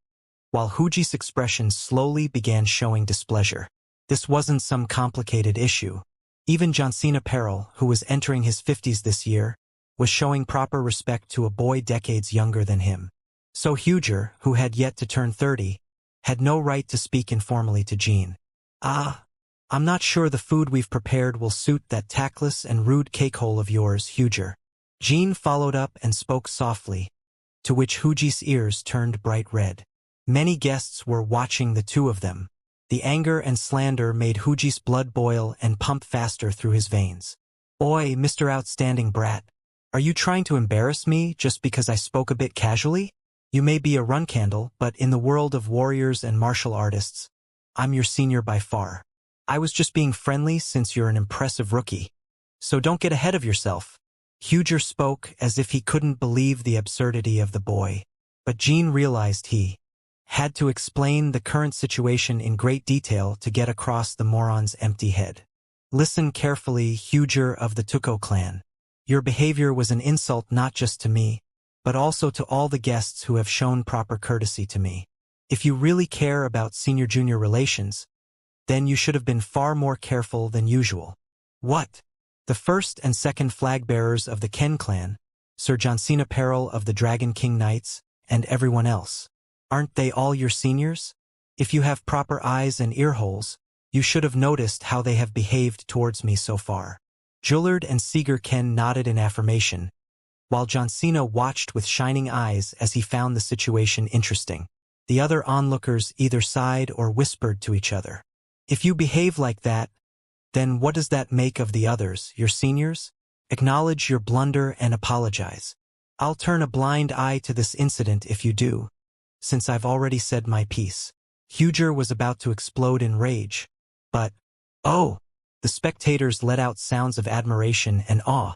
while Huji's expression slowly began showing displeasure. This wasn't some complicated issue. Even Johnsina Peril, who was entering his 50s this year, was showing proper respect to a boy decades younger than him. So Huger, who had yet to turn 30, had no right to speak informally to Jean. I'm not sure the food we've prepared will suit that tactless and rude cakehole of yours, Huger." Jean followed up and spoke softly, to which Huji's ears turned bright red. Many guests were watching the two of them. The anger and slander made Huji's blood boil and pump faster through his veins. "Oi, Mr. Outstanding Brat, are you trying to embarrass me just because I spoke a bit casually? You may be a Runcandle, but in the world of warriors and martial artists, I'm your senior by far. I was just being friendly since you're an impressive rookie. So don't get ahead of yourself." Huger spoke as if he couldn't believe the absurdity of the boy, but Jean realized he had to explain the current situation in great detail to get across the moron's empty head. "Listen carefully, Huger of the Tuco clan. Your behavior was an insult not just to me, but also to all the guests who have shown proper courtesy to me. If you really care about senior-junior relations, then you should have been far more careful than usual." "What? The first and second flag-bearers of the Ken clan, Sir Johnsina Peril of the Dragon King Knights, and everyone else. Aren't they all your seniors? If you have proper eyes and ear holes, you should have noticed how they have behaved towards me so far." Jullard and Seeger Ken nodded in affirmation, while Johnsina watched with shining eyes as he found the situation interesting. The other onlookers either sighed or whispered to each other. "If you behave like that, then what does that make of the others, your seniors? Acknowledge your blunder and apologize. I'll turn a blind eye to this incident if you do, since I've already said my piece." Huger was about to explode in rage, but, "Oh!" The spectators let out sounds of admiration and awe,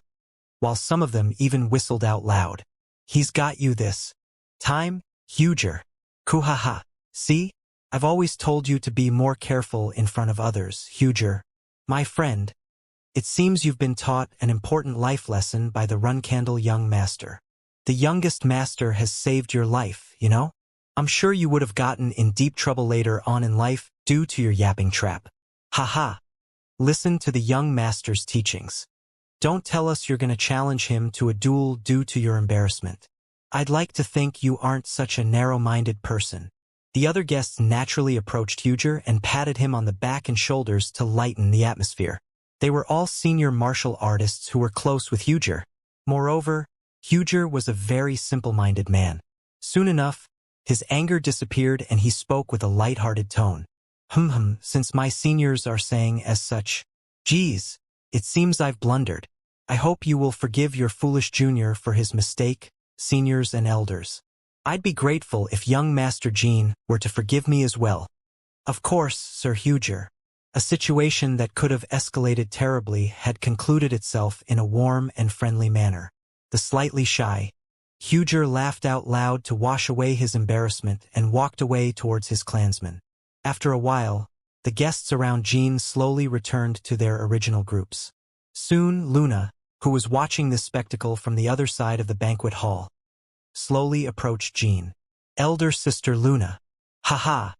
while some of them even whistled out loud. "He's got you this time, Huger. Kuhaha. See? I've always told you to be more careful in front of others, Huger. My friend, it seems you've been taught an important life lesson by the Runcandle young master. The youngest master has saved your life, you know? I'm sure you would have gotten in deep trouble later on in life due to your yapping trap. Haha. Listen to the young master's teachings. Don't tell us you're going to challenge him to a duel due to your embarrassment. I'd like to think you aren't such a narrow-minded person." The other guests naturally approached Huger and patted him on the back and shoulders to lighten the atmosphere. They were all senior martial artists who were close with Huger. Moreover, Huger was a very simple-minded man. Soon enough, his anger disappeared and he spoke with a light-hearted tone. Since my seniors are saying as such, geez, it seems I've blundered. I hope you will forgive your foolish junior for his mistake, seniors and elders. I'd be grateful if young Master Jean were to forgive me as well." "Of course, Sir Huger." A situation that could have escalated terribly had concluded itself in a warm and friendly manner. The slightly shy Huger laughed out loud to wash away his embarrassment and walked away towards his clansmen. After a while, the guests around Jean slowly returned to their original groups. Soon Luna, who was watching this spectacle from the other side of the banquet hall, slowly approached Jean. "Elder sister Luna. Haha.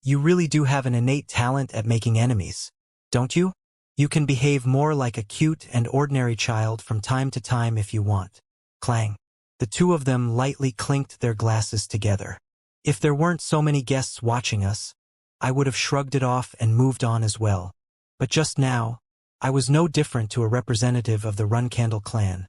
You really do have an innate talent at making enemies, don't you? You can behave more like a cute and ordinary child from time to time if you want." Clang. The two of them lightly clinked their glasses together. If there weren't so many guests watching us, I would have shrugged it off and moved on as well. But just now, I was no different to a representative of the Runcandle clan.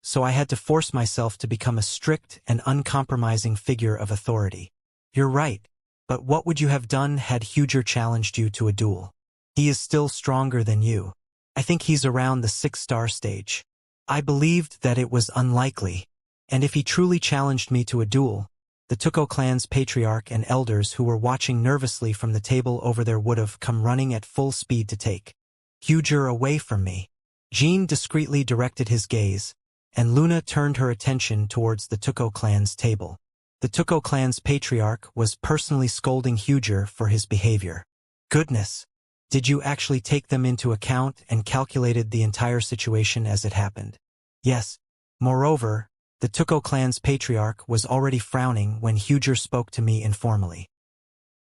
So I had to force myself to become a strict and uncompromising figure of authority. You're right, but what would you have done had Huger challenged you to a duel? He is still stronger than you. I think he's around the 6-star stage. I believed that it was unlikely, and if he truly challenged me to a duel, the Tuco clan's patriarch and elders who were watching nervously from the table over there would have come running at full speed to take Huger away from me. Jean discreetly directed his gaze, and Luna turned her attention towards the Tuco clan's table. The Tuco clan's patriarch was personally scolding Huger for his behavior. Goodness! Did you actually take them into account and calculated the entire situation as it happened? Yes. Moreover, the Tuco clan's patriarch was already frowning when Huger spoke to me informally.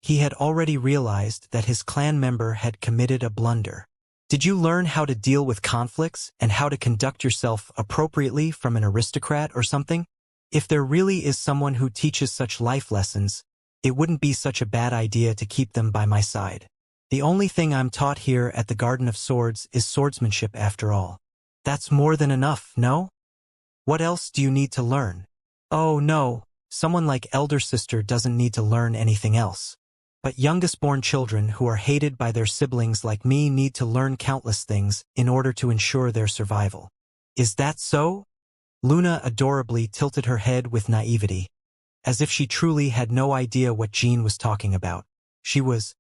He had already realized that his clan member had committed a blunder. Did you learn how to deal with conflicts and how to conduct yourself appropriately from an aristocrat or something? If there really is someone who teaches such life lessons, it wouldn't be such a bad idea to keep them by my side. The only thing I'm taught here at the Garden of Swords is swordsmanship after all. That's more than enough, no? What else do you need to learn? Oh no, someone like elder sister doesn't need to learn anything else. But youngest-born children who are hated by their siblings like me need to learn countless things in order to ensure their survival. Is that so? Luna adorably tilted her head with naivety, as if she truly had no idea what Jean was talking about. She was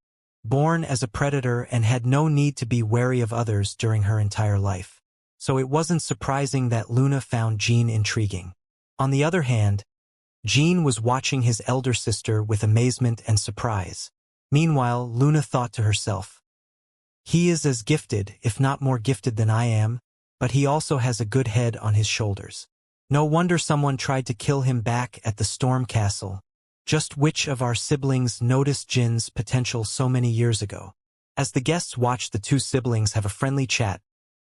born as a predator and had no need to be wary of others during her entire life. So it wasn't surprising that Luna found Jean intriguing. On the other hand, Jean was watching his elder sister with amazement and surprise. Meanwhile, Luna thought to herself, he is as gifted, if not more gifted than I am, but he also has a good head on his shoulders. No wonder someone tried to kill him back at the Storm Castle. Just which of our siblings noticed Jin's potential so many years ago? As the guests watched the two siblings have a friendly chat,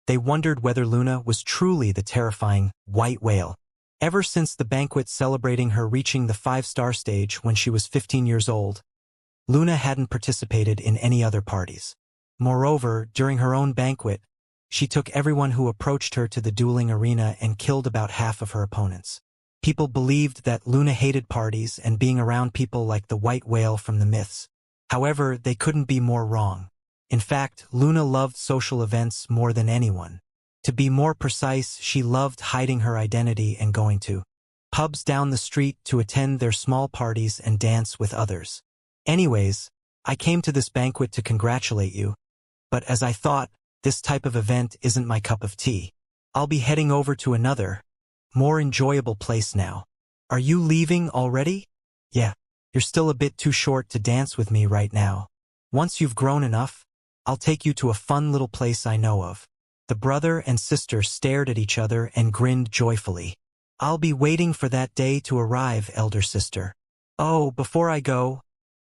they wondered whether Luna was truly the terrifying white whale. Ever since the banquet celebrating her reaching the 5-star stage when she was 15 years old, Luna hadn't participated in any other parties. Moreover, during her own banquet, she took everyone who approached her to the dueling arena and killed about half of her opponents. People believed that Luna hated parties and being around people like the white whale from the myths. However, they couldn't be more wrong. In fact, Luna loved social events more than anyone. To be more precise, she loved hiding her identity and going to pubs down the street to attend their small parties and dance with others. Anyways, I came to this banquet to congratulate you, but as I thought, this type of event isn't my cup of tea. I'll be heading over to another, more enjoyable place now. Are you leaving already? Yeah, you're still a bit too short to dance with me right now. Once you've grown enough, I'll take you to a fun little place I know of. The brother and sister stared at each other and grinned joyfully. I'll be waiting for that day to arrive, elder sister. Oh, before I go,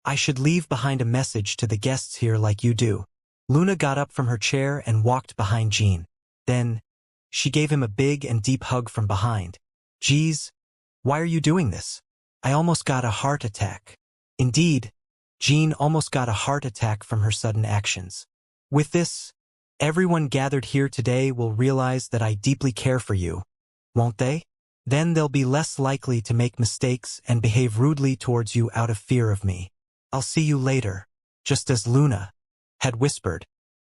I should leave behind a message to the guests here like you do. Luna got up from her chair and walked behind Jean. Then, she gave him a big and deep hug from behind. Geez, why are you doing this? I almost got a heart attack. Indeed, Jean almost got a heart attack from her sudden actions. With this, everyone gathered here today will realize that I deeply care for you, won't they? Then they'll be less likely to make mistakes and behave rudely towards you out of fear of me. I'll see you later, just as Luna had whispered.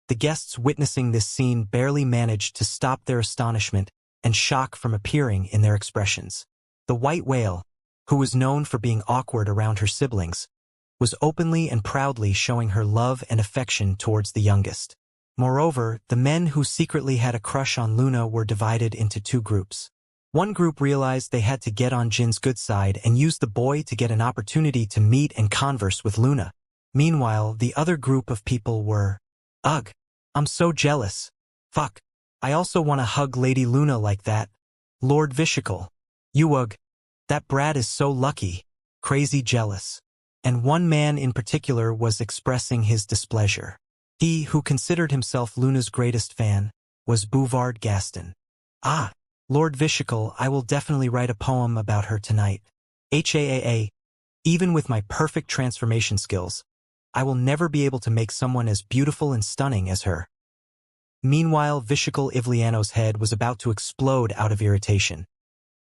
The guests witnessing this scene barely managed to stop their astonishment and shock from appearing in their expressions. The white whale, who was known for being awkward around her siblings, was openly and proudly showing her love and affection towards the youngest. Moreover, the men who secretly had a crush on Luna were divided into two groups. One group realized they had to get on Jin's good side and use the boy to get an opportunity to meet and converse with Luna. Meanwhile, the other group of people were, ugh, I'm so jealous. Fuck. I also want to hug Lady Luna like that. Lord Vishical. You ugh. That brat is so lucky. Crazy jealous. And one man in particular was expressing his displeasure. He, who considered himself Luna's greatest fan, was Bouvard Gaston. Ah, Lord Vishakal, I will definitely write a poem about her tonight. HAAA, even with my perfect transformation skills, I will never be able to make someone as beautiful and stunning as her. Meanwhile, Vishakal Ivliano's head was about to explode out of irritation.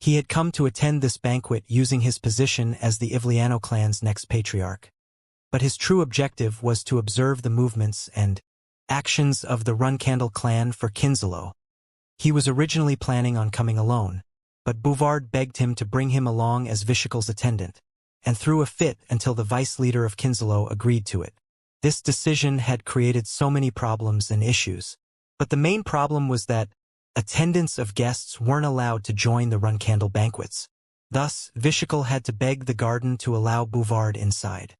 He had come to attend this banquet using his position as the Ivliano clan's next patriarch. But his true objective was to observe the movements and actions of the Runcandle clan for Kinsalo. He was originally planning on coming alone, but Bouvard begged him to bring him along as Vishakal's attendant, and threw a fit until the vice leader of Kinsalo agreed to it. This decision had created so many problems and issues, but the main problem was that attendants of guests weren't allowed to join the Runcandle banquets. Thus, Vishakal had to beg the garden to allow Bouvard inside.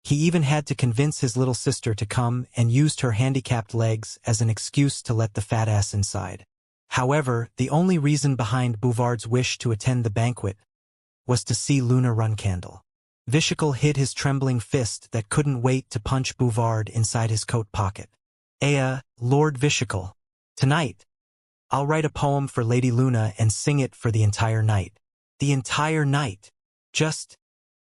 He even had to convince his little sister to come and used her handicapped legs as an excuse to let the fat ass inside. However, the only reason behind Bouvard's wish to attend the banquet was to see Luna Runcandle. Vishakal hid his trembling fist that couldn't wait to punch Bouvard inside his coat pocket. Lord Vishakal, tonight, I'll write a poem for Lady Luna and sing it for the entire night. The entire night. Just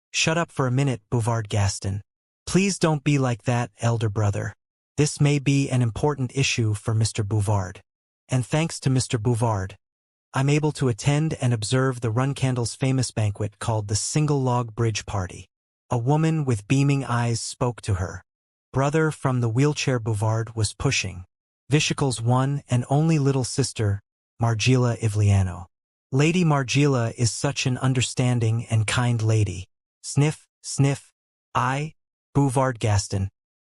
shut up for a minute, Bouvard Gaston. Please don't be like that, elder brother. This may be an important issue for Mr. Bouvard. And thanks to Mr. Bouvard, I'm able to attend and observe the Runcandle's famous banquet called the Single Log Bridge Party. A woman with beaming eyes spoke to her. Brother from the wheelchair Bouvard was pushing. Vishakal's one and only little sister, Margila Ivliano. Lady Margila is such an understanding and kind lady. Sniff, sniff. I, Bouvard Gaston,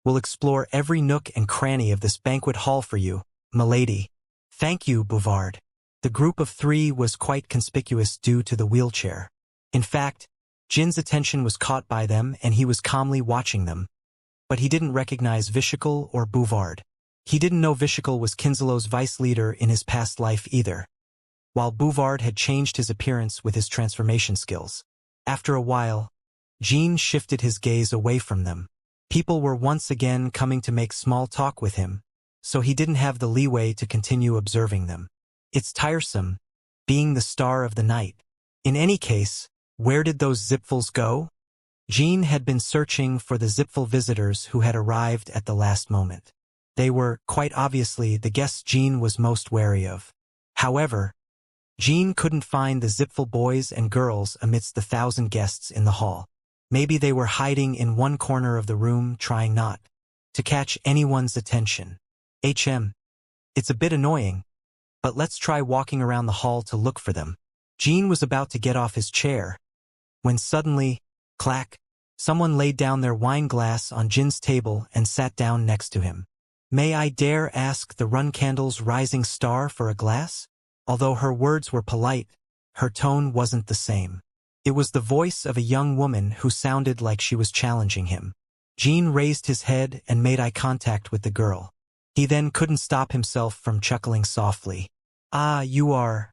will explore every nook and cranny of this banquet hall for you, milady. Thank you, Bouvard. The group of three was quite conspicuous due to the wheelchair. In fact, Jin's attention was caught by them and he was calmly watching them. But he didn't recognize Vishakal or Bouvard. He didn't know Vishakal was Kinsalo's vice leader in his past life either, while Bouvard had changed his appearance with his transformation skills. After a while, Jean shifted his gaze away from them. People were once again coming to make small talk with him, so he didn't have the leeway to continue observing them. It's tiresome, being the star of the night. In any case, where did those Zipfels go? Jean had been searching for the Zipfel visitors who had arrived at the last moment. They were, quite obviously, the guests Jean was most wary of. However, Jean couldn't find the Zipfel boys and girls amidst the 1,000 guests in the hall. Maybe they were hiding in one corner of the room trying not to catch anyone's attention. It's a bit annoying, but let's try walking around the hall to look for them. Jean was about to get off his chair, when suddenly, clack, someone laid down their wine glass on Jin's table and sat down next to him. May I dare ask the Runcandle's rising star for a glass? Although her words were polite, her tone wasn't the same. It was the voice of a young woman who sounded like she was challenging him. Jean raised his head and made eye contact with the girl. He then couldn't stop himself from chuckling softly. You are.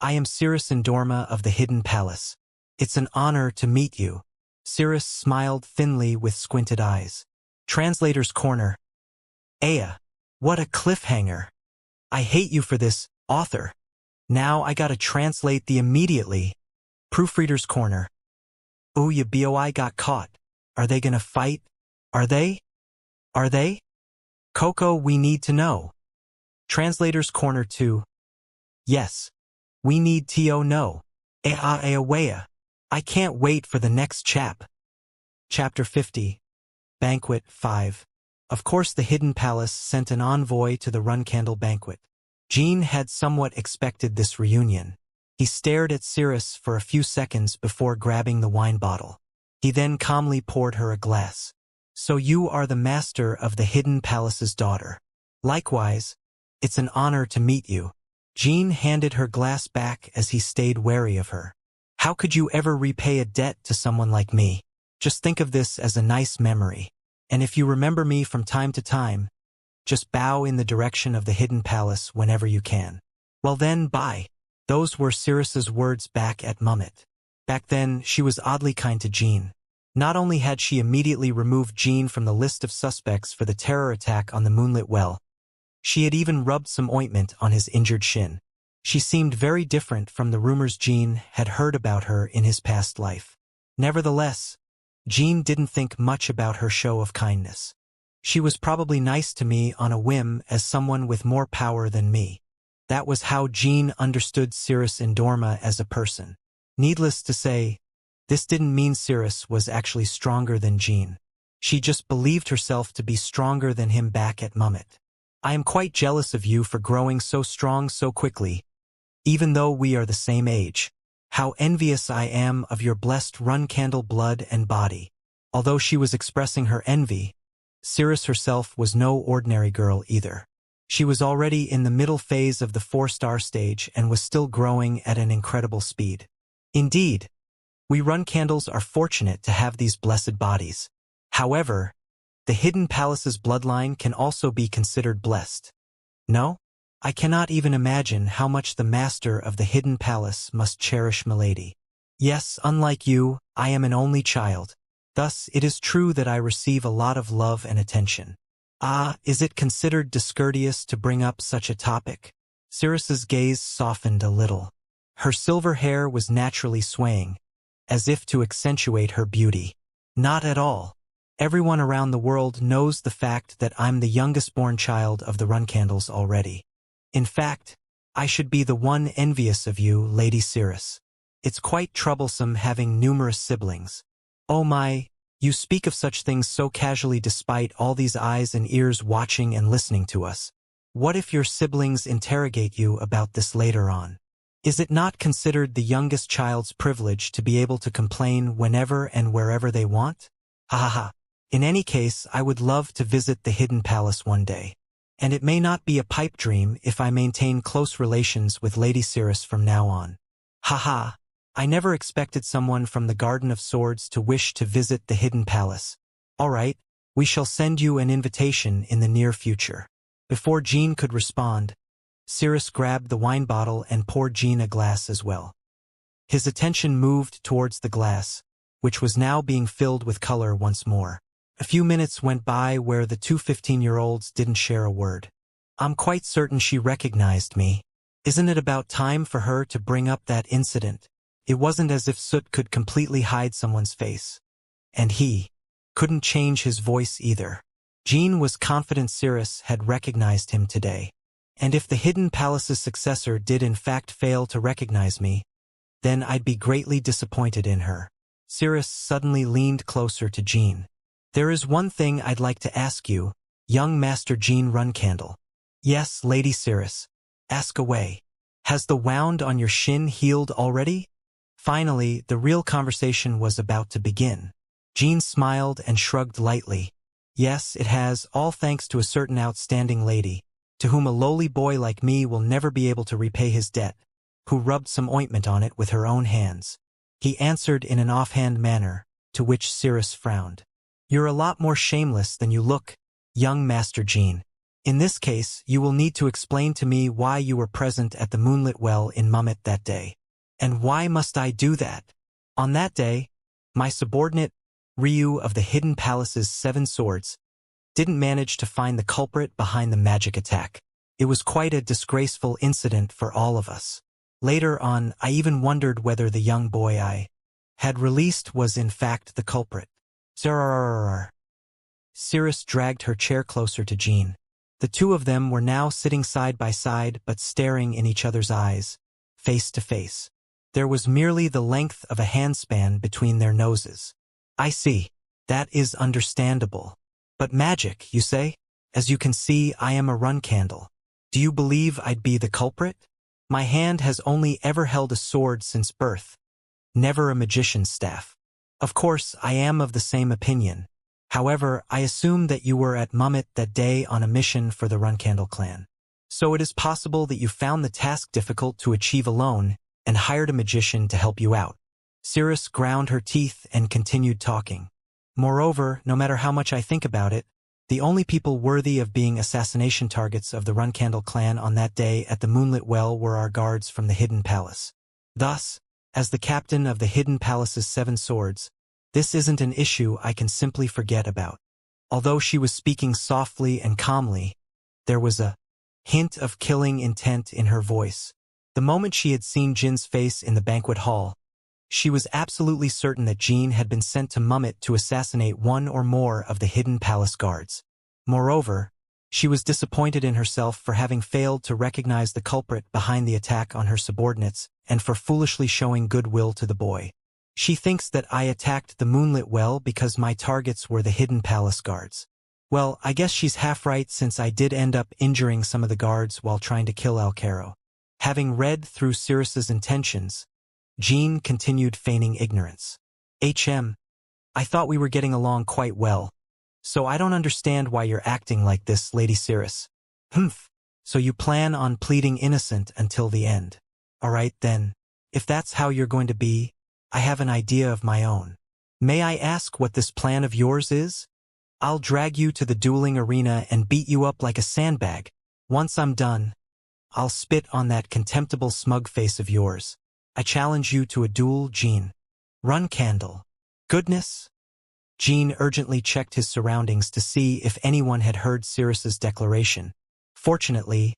I am Cirrus Indorma of the Hidden Palace. It's an honor to meet you. Cirrus smiled thinly with squinted eyes. Translator's Corner. What a cliffhanger. I hate you for this, author. Now I gotta translate the immediately. Proofreader's Corner. Ya boi got caught. Are they gonna fight? Are they? Coco, we need to know. Translator's Corner 2. Yes. We need to know. I can't wait for the next Chapter 50. Banquet 5. Of course the Hidden Palace sent an envoy to the Runcandle banquet. Jean had somewhat expected this reunion. He stared at Cirrus for a few seconds before grabbing the wine bottle. He then calmly poured her a glass. So you are the master of the Hidden Palace's daughter. Likewise, it's an honor to meet you. Jean handed her glass back as he stayed wary of her. How could you ever repay a debt to someone like me? Just think of this as a nice memory. And if you remember me from time to time, just bow in the direction of the Hidden Palace whenever you can. Well then, bye. Those were Cirrus's words back at Mummet. Back then, she was oddly kind to Jean. Not only had she immediately removed Jean from the list of suspects for the terror attack on the Moonlit Well, she had even rubbed some ointment on his injured shin. She seemed very different from the rumors Jean had heard about her in his past life. Nevertheless, Jean didn't think much about her show of kindness. She was probably nice to me on a whim as someone with more power than me. That was how Jean understood Cirrus Indorma as a person. Needless to say, this didn't mean Cirrus was actually stronger than Jean. She just believed herself to be stronger than him back at Mummet. I am quite jealous of you for growing so strong so quickly, even though we are the same age. How envious I am of your blessed run-candle blood and body. Although she was expressing her envy, Cirrus herself was no ordinary girl either. She was already in the middle phase of the 4-star stage and was still growing at an incredible speed. Indeed, we run-candles are fortunate to have these blessed bodies. However, the Hidden Palace's bloodline can also be considered blessed. No? I cannot even imagine how much the master of the Hidden Palace must cherish milady. Yes, unlike you, I am an only child. Thus, it is true that I receive a lot of love and attention. Ah, is it considered discourteous to bring up such a topic? Cirrus's gaze softened a little. Her silver hair was naturally swaying, as if to accentuate her beauty. Not at all. Everyone around the world knows the fact that I'm the youngest-born child of the Runcandles already. In fact, I should be the one envious of you, Lady Cirrus. It's quite troublesome having numerous siblings. Oh my, you speak of such things so casually despite all these eyes and ears watching and listening to us. What if your siblings interrogate you about this later on? Is it not considered the youngest child's privilege to be able to complain whenever and wherever they want? Ha ha ha. In any case, I would love to visit the Hidden Palace one day. And it may not be a pipe dream if I maintain close relations with Lady Cirrus from now on. Ha ha. I never expected someone from the Garden of Swords to wish to visit the Hidden Palace. All right, we shall send you an invitation in the near future. Before Jean could respond, Cirrus grabbed the wine bottle and poured Jean a glass as well. His attention moved towards the glass, which was now being filled with color once more. A few minutes went by where the two 15-year-olds didn't share a word. I'm quite certain she recognized me. Isn't it about time for her to bring up that incident? It wasn't as if soot could completely hide someone's face. And he couldn't change his voice either. Jean was confident Cirrus had recognized him today. And if the Hidden Palace's successor did in fact fail to recognize me, then I'd be greatly disappointed in her. Cirrus suddenly leaned closer to Jean. There is one thing I'd like to ask you, young Master Jean Runcandle. Yes, Lady Cirrus. Ask away. Has the wound on your shin healed already? Finally, the real conversation was about to begin. Jean smiled and shrugged lightly. Yes, it has, all thanks to a certain outstanding lady, to whom a lowly boy like me will never be able to repay his debt, who rubbed some ointment on it with her own hands. He answered in an offhand manner, to which Cirrus frowned. You're a lot more shameless than you look, young Master Jean. In this case, you will need to explain to me why you were present at the moonlit well in Mummet that day. And why must I do that? On that day, my subordinate, Ryu of the Hidden Palace's 7 swords, didn't manage to find the culprit behind the magic attack. It was quite a disgraceful incident for all of us. Later on, I even wondered whether the young boy I had released was in fact the culprit. Zerrrrrrrr. Cirrus dragged her chair closer to Jean. The two of them were now sitting side by side but staring in each other's eyes, face to face. There was merely the length of a handspan between their noses. I see. That is understandable. But magic, you say? As you can see, I am a Runcandle. Do you believe I'd be the culprit? My hand has only ever held a sword since birth, never a magician's staff. Of course, I am of the same opinion. However, I assume that you were at Mummet that day on a mission for the Runcandle clan. So it is possible that you found the task difficult to achieve alone and hired a magician to help you out. Cirrus ground her teeth and continued talking. Moreover, no matter how much I think about it, the only people worthy of being assassination targets of the Runcandle clan on that day at the moonlit well were our guards from the Hidden Palace. Thus, as the captain of the Hidden Palace's 7 swords, this isn't an issue I can simply forget about. Although she was speaking softly and calmly, there was a hint of killing intent in her voice. The moment she had seen Jin's face in the banquet hall, she was absolutely certain that Jin had been sent to Mummet to assassinate one or more of the hidden palace guards. Moreover, she was disappointed in herself for having failed to recognize the culprit behind the attack on her subordinates and for foolishly showing goodwill to the boy. She thinks that I attacked the moonlit well because my targets were the hidden palace guards. Well, I guess she's half right since I did end up injuring some of the guards while trying to kill Alcaro. Having read through Sirius's intentions, Jean continued feigning ignorance. I thought we were getting along quite well. So I don't understand why you're acting like this, Lady Cirrus. Humph. So you plan on pleading innocent until the end. Alright then. If that's how you're going to be, I have an idea of my own. May I ask what this plan of yours is? I'll drag you to the dueling arena and beat you up like a sandbag. Once I'm done, I'll spit on that contemptible smug face of yours. I challenge you to a duel, Jean. Run, Candle. Goodness. Jean urgently checked his surroundings to see if anyone had heard Sirius's declaration. Fortunately,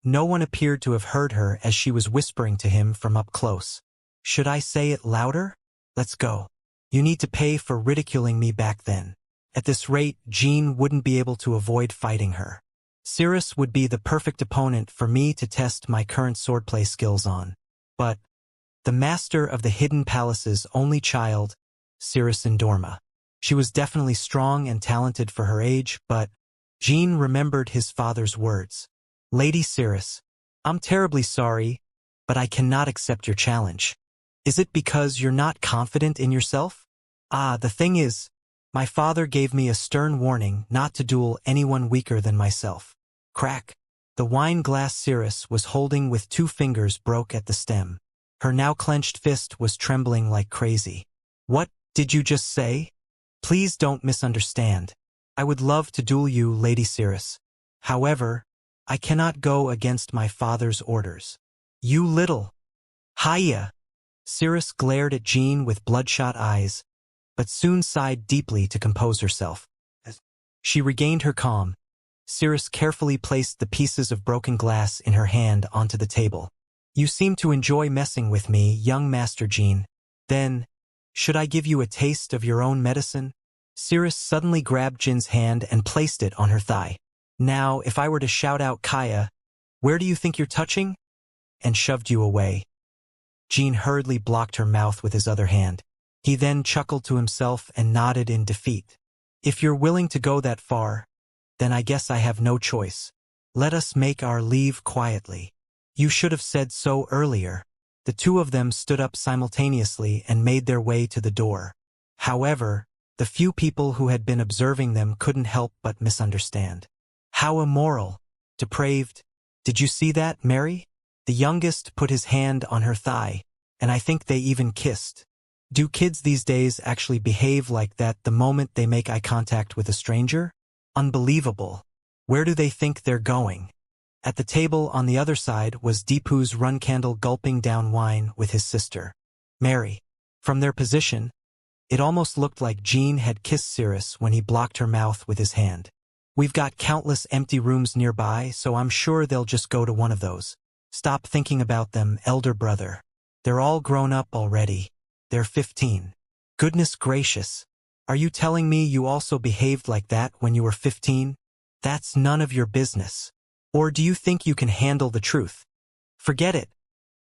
no one appeared to have heard her as she was whispering to him from up close. Should I say it louder? Let's go. You need to pay for ridiculing me back then. At this rate, Jean wouldn't be able to avoid fighting her. Sirius would be the perfect opponent for me to test my current swordplay skills on. But the master of the Hidden Palace's only child, Cirrus Indorma. She was definitely strong and talented for her age, but Jean remembered his father's words. Lady Cirrus, I'm terribly sorry, but I cannot accept your challenge. Is it because you're not confident in yourself? The thing is, my father gave me a stern warning not to duel anyone weaker than myself. Crack. The wine glass Cirrus was holding with 2 fingers broke at the stem. Her now clenched fist was trembling like crazy. What did you just say? Please don't misunderstand. I would love to duel you, Lady Cirrus. However, I cannot go against my father's orders. You little. Hiya! Cirrus glared at Jean with bloodshot eyes, but soon sighed deeply to compose herself. As she regained her calm, Cirrus carefully placed the pieces of broken glass in her hand onto the table. You seem to enjoy messing with me, young Master Jean. Then, should I give you a taste of your own medicine? Cirrus suddenly grabbed Jin's hand and placed it on her thigh. Now, if I were to shout out Kaya, where do you think you're touching? And shoved you away. Jean hurriedly blocked her mouth with his other hand. He then chuckled to himself and nodded in defeat. If you're willing to go that far, then I guess I have no choice. Let us make our leave quietly. You should have said so earlier. The 2 of them stood up simultaneously and made their way to the door. However, the few people who had been observing them couldn't help but misunderstand. How immoral, depraved. Did you see that, Mary? The youngest put his hand on her thigh, and I think they even kissed. Do kids these days actually behave like that the moment they make eye contact with a stranger? Unbelievable. Where do they think they're going? At the table on the other side was Deepu's Runcandle gulping down wine with his sister, Mary. From their position, it almost looked like Jean had kissed Cirrus when he blocked her mouth with his hand. We've got countless empty rooms nearby, so I'm sure they'll just go to one of those. Stop thinking about them, elder brother. They're all grown up already. They're 15. Goodness gracious. Are you telling me you also behaved like that when you were 15? That's none of your business. Or do you think you can handle the truth? Forget it.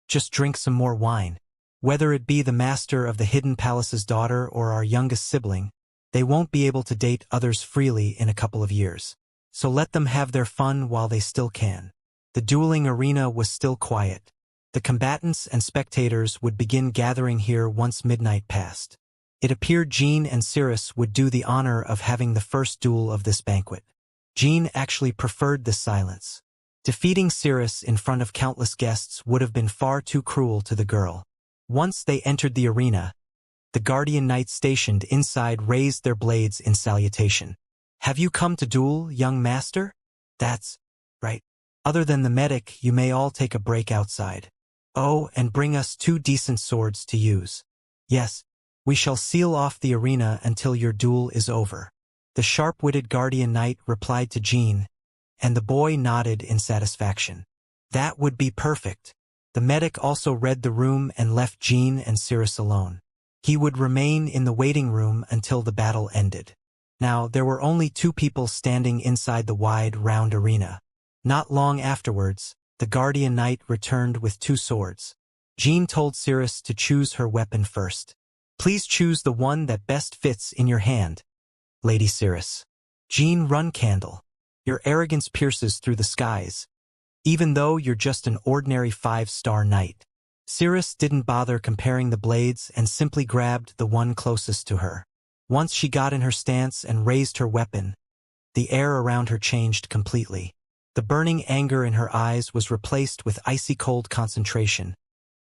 Just drink some more wine. Whether it be the master of the Hidden Palace's daughter or our youngest sibling, they won't be able to date others freely in a couple of years. So let them have their fun while they still can. The dueling arena was still quiet. The combatants and spectators would begin gathering here once midnight passed. It appeared Jean and Cirrus would do the honor of having the first duel of this banquet. Jean actually preferred this silence. Defeating Cirrus in front of countless guests would have been far too cruel to the girl. Once they entered the arena, the guardian knights stationed inside raised their blades in salutation. Have you come to duel, young master? That's right. Other than the medic, you may all take a break outside. Oh, and bring us 2 decent swords to use. Yes, we shall seal off the arena until your duel is over. The sharp-witted guardian knight replied to Jean, and the boy nodded in satisfaction. That would be perfect. The medic also read the room and left Jean and Cirrus alone. He would remain in the waiting room until the battle ended. Now, there were only 2 people standing inside the wide, round arena. Not long afterwards, the Guardian Knight returned with 2 swords. Jean told Cirrus to choose her weapon first. Please choose the one that best fits in your hand, Lady Cirrus. Jean, run candle. Your arrogance pierces through the skies, even though you're just an ordinary 5-star knight. Cirrus didn't bother comparing the blades and simply grabbed the one closest to her. Once she got in her stance and raised her weapon, the air around her changed completely. The burning anger in her eyes was replaced with icy cold concentration,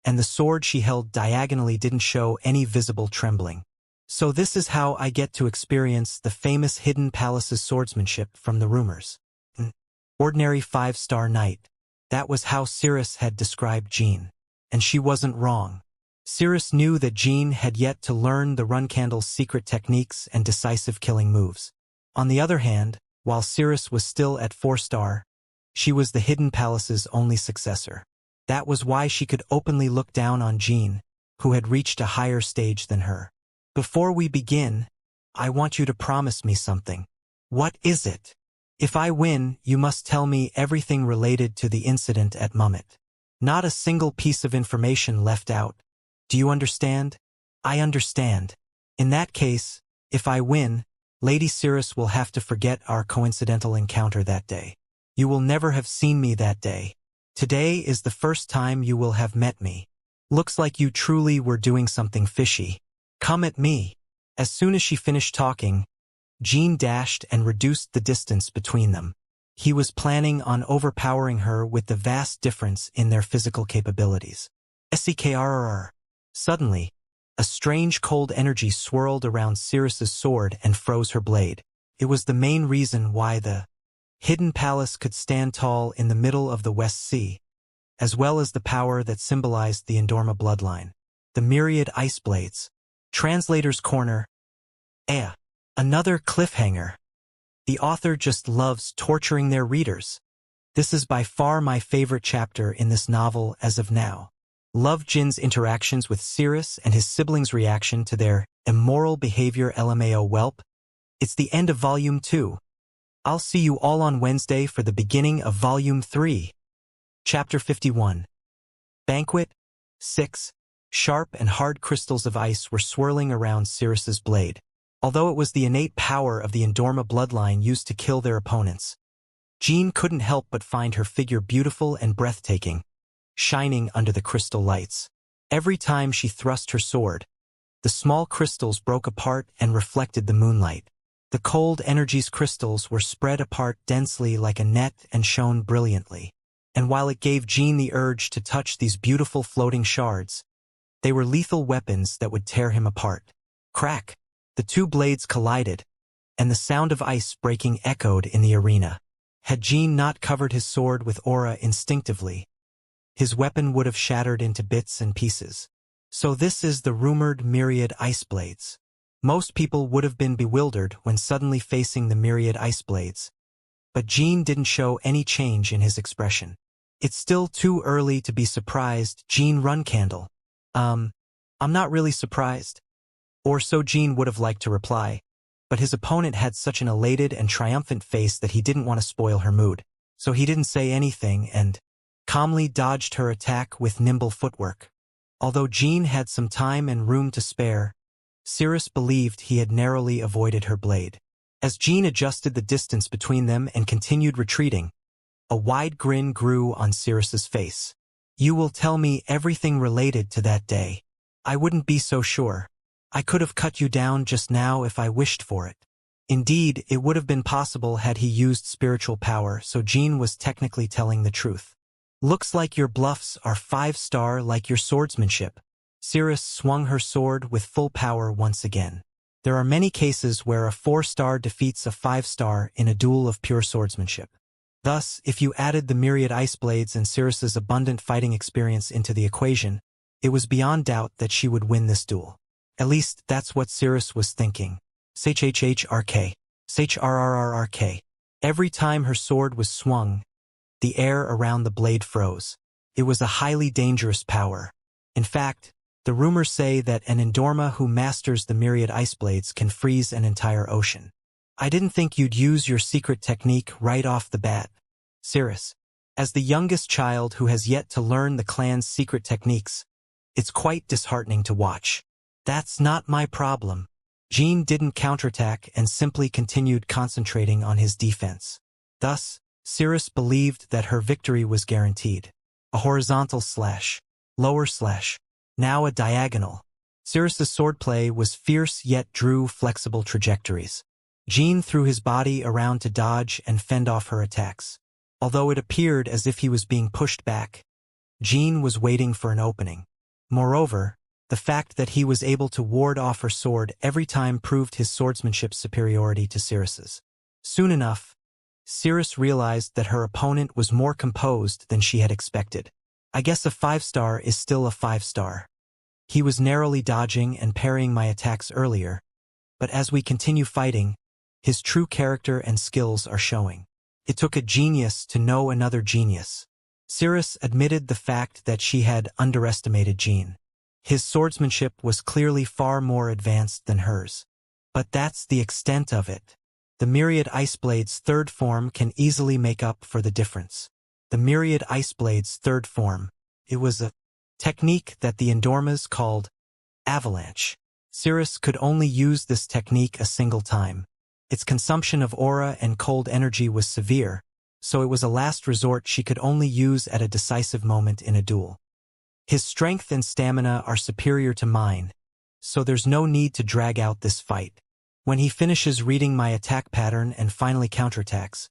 and the sword she held diagonally didn't show any visible trembling. So this is how I get to experience the famous Hidden Palace's swordsmanship from the rumors. An ordinary 5-star knight. That was how Cirrus had described Jean. And she wasn't wrong. Cirrus knew that Jean had yet to learn the Run Candle's secret techniques and decisive killing moves. On the other hand, while Cirrus was still at 4-star, she was the Hidden Palace's only successor. That was why she could openly look down on Jean, who had reached a higher stage than her. Before we begin, I want you to promise me something. What is it? If I win, you must tell me everything related to the incident at Mummet. Not a single piece of information left out. Do you understand? I understand. In that case, if I win, Lady Cirrus will have to forget our coincidental encounter that day. You will never have seen me that day. Today is the first time you will have met me. Looks like you truly were doing something fishy. Come at me. As soon as she finished talking, Jean dashed and reduced the distance between them. He was planning on overpowering her with the vast difference in their physical capabilities. Sekrrr. Suddenly, a strange cold energy swirled around Cirrus's sword and froze her blade. It was the main reason why the Hidden Palace could stand tall in the middle of the West Sea, as well as the power that symbolized the Endorma bloodline. The myriad ice blades. Translator's Corner. Another cliffhanger. The author just loves torturing their readers. This is by far my favorite chapter in this novel as of now. Love Jin's interactions with Cirrus and his siblings' reaction to their immoral behavior. LMAO whelp. It's the end of Volume 2. I'll see you all on Wednesday for the beginning of Volume 3. Chapter 51. Banquet. 6. Sharp and hard crystals of ice were swirling around Cirrus's blade. Although it was the innate power of the Endorma bloodline used to kill their opponents, Jean couldn't help but find her figure beautiful and breathtaking, shining under the crystal lights. Every time she thrust her sword, the small crystals broke apart and reflected the moonlight. The cold energy's crystals were spread apart densely like a net and shone brilliantly. And while it gave Jean the urge to touch these beautiful floating shards, they were lethal weapons that would tear him apart. Crack! The 2 blades collided, and the sound of ice breaking echoed in the arena. Had Jean not covered his sword with aura instinctively, his weapon would have shattered into bits and pieces. So this is the rumored myriad ice blades. Most people would have been bewildered when suddenly facing the myriad ice blades, but Jean didn't show any change in his expression. It's still too early to be surprised. Jean, run candle. I'm not really surprised. Or so Jean would have liked to reply, but his opponent had such an elated and triumphant face that he didn't want to spoil her mood. So he didn't say anything and calmly dodged her attack with nimble footwork. Although Jean had some time and room to spare, Cirrus believed he had narrowly avoided her blade. As Jean adjusted the distance between them and continued retreating, a wide grin grew on Cirrus's face. You will tell me everything related to that day. I wouldn't be so sure. I could have cut you down just now if I wished for it. Indeed, it would have been possible had he used spiritual power, so Jean was technically telling the truth. Looks like your bluffs are 5-star like your swordsmanship. Cirrus swung her sword with full power once again. There are many cases where a 4-star defeats a 5-star in a duel of pure swordsmanship. Thus, if you added the myriad ice blades and Cirrus's abundant fighting experience into the equation, it was beyond doubt that she would win this duel. At least, that's what Cirrus was thinking. Shhhrk. Shrrrrk. Every time her sword was swung, the air around the blade froze. It was a highly dangerous power. In fact, the rumors say that an Endorma who masters the myriad ice blades can freeze an entire ocean. I didn't think you'd use your secret technique right off the bat, Cirrus. As the youngest child who has yet to learn the clan's secret techniques, it's quite disheartening to watch. That's not my problem. Jean didn't counterattack and simply continued concentrating on his defense. Thus, Cirrus believed that her victory was guaranteed. A horizontal slash, lower slash, now a diagonal. Cirrus's swordplay was fierce yet drew flexible trajectories. Jean threw his body around to dodge and fend off her attacks. Although it appeared as if he was being pushed back, Jean was waiting for an opening. Moreover, the fact that he was able to ward off her sword every time proved his swordsmanship's superiority to Cirrus's. Soon enough, Cirrus realized that her opponent was more composed than she had expected. I guess a 5-star is still a 5-star. He was narrowly dodging and parrying my attacks earlier, but as we continue fighting, his true character and skills are showing. It took a genius to know another genius. Cirrus admitted the fact that she had underestimated Jean. His swordsmanship was clearly far more advanced than hers. But that's the extent of it. The Myriad Ice Blade's third form can easily make up for the difference. The Myriad Ice Blade's third form. It was a technique that the Endormas called Avalanche. Cirrus could only use this technique a single time. Its consumption of aura and cold energy was severe, so it was a last resort she could only use at a decisive moment in a duel. His strength and stamina are superior to mine, so there's no need to drag out this fight. When he finishes reading my attack pattern and finally counterattacks,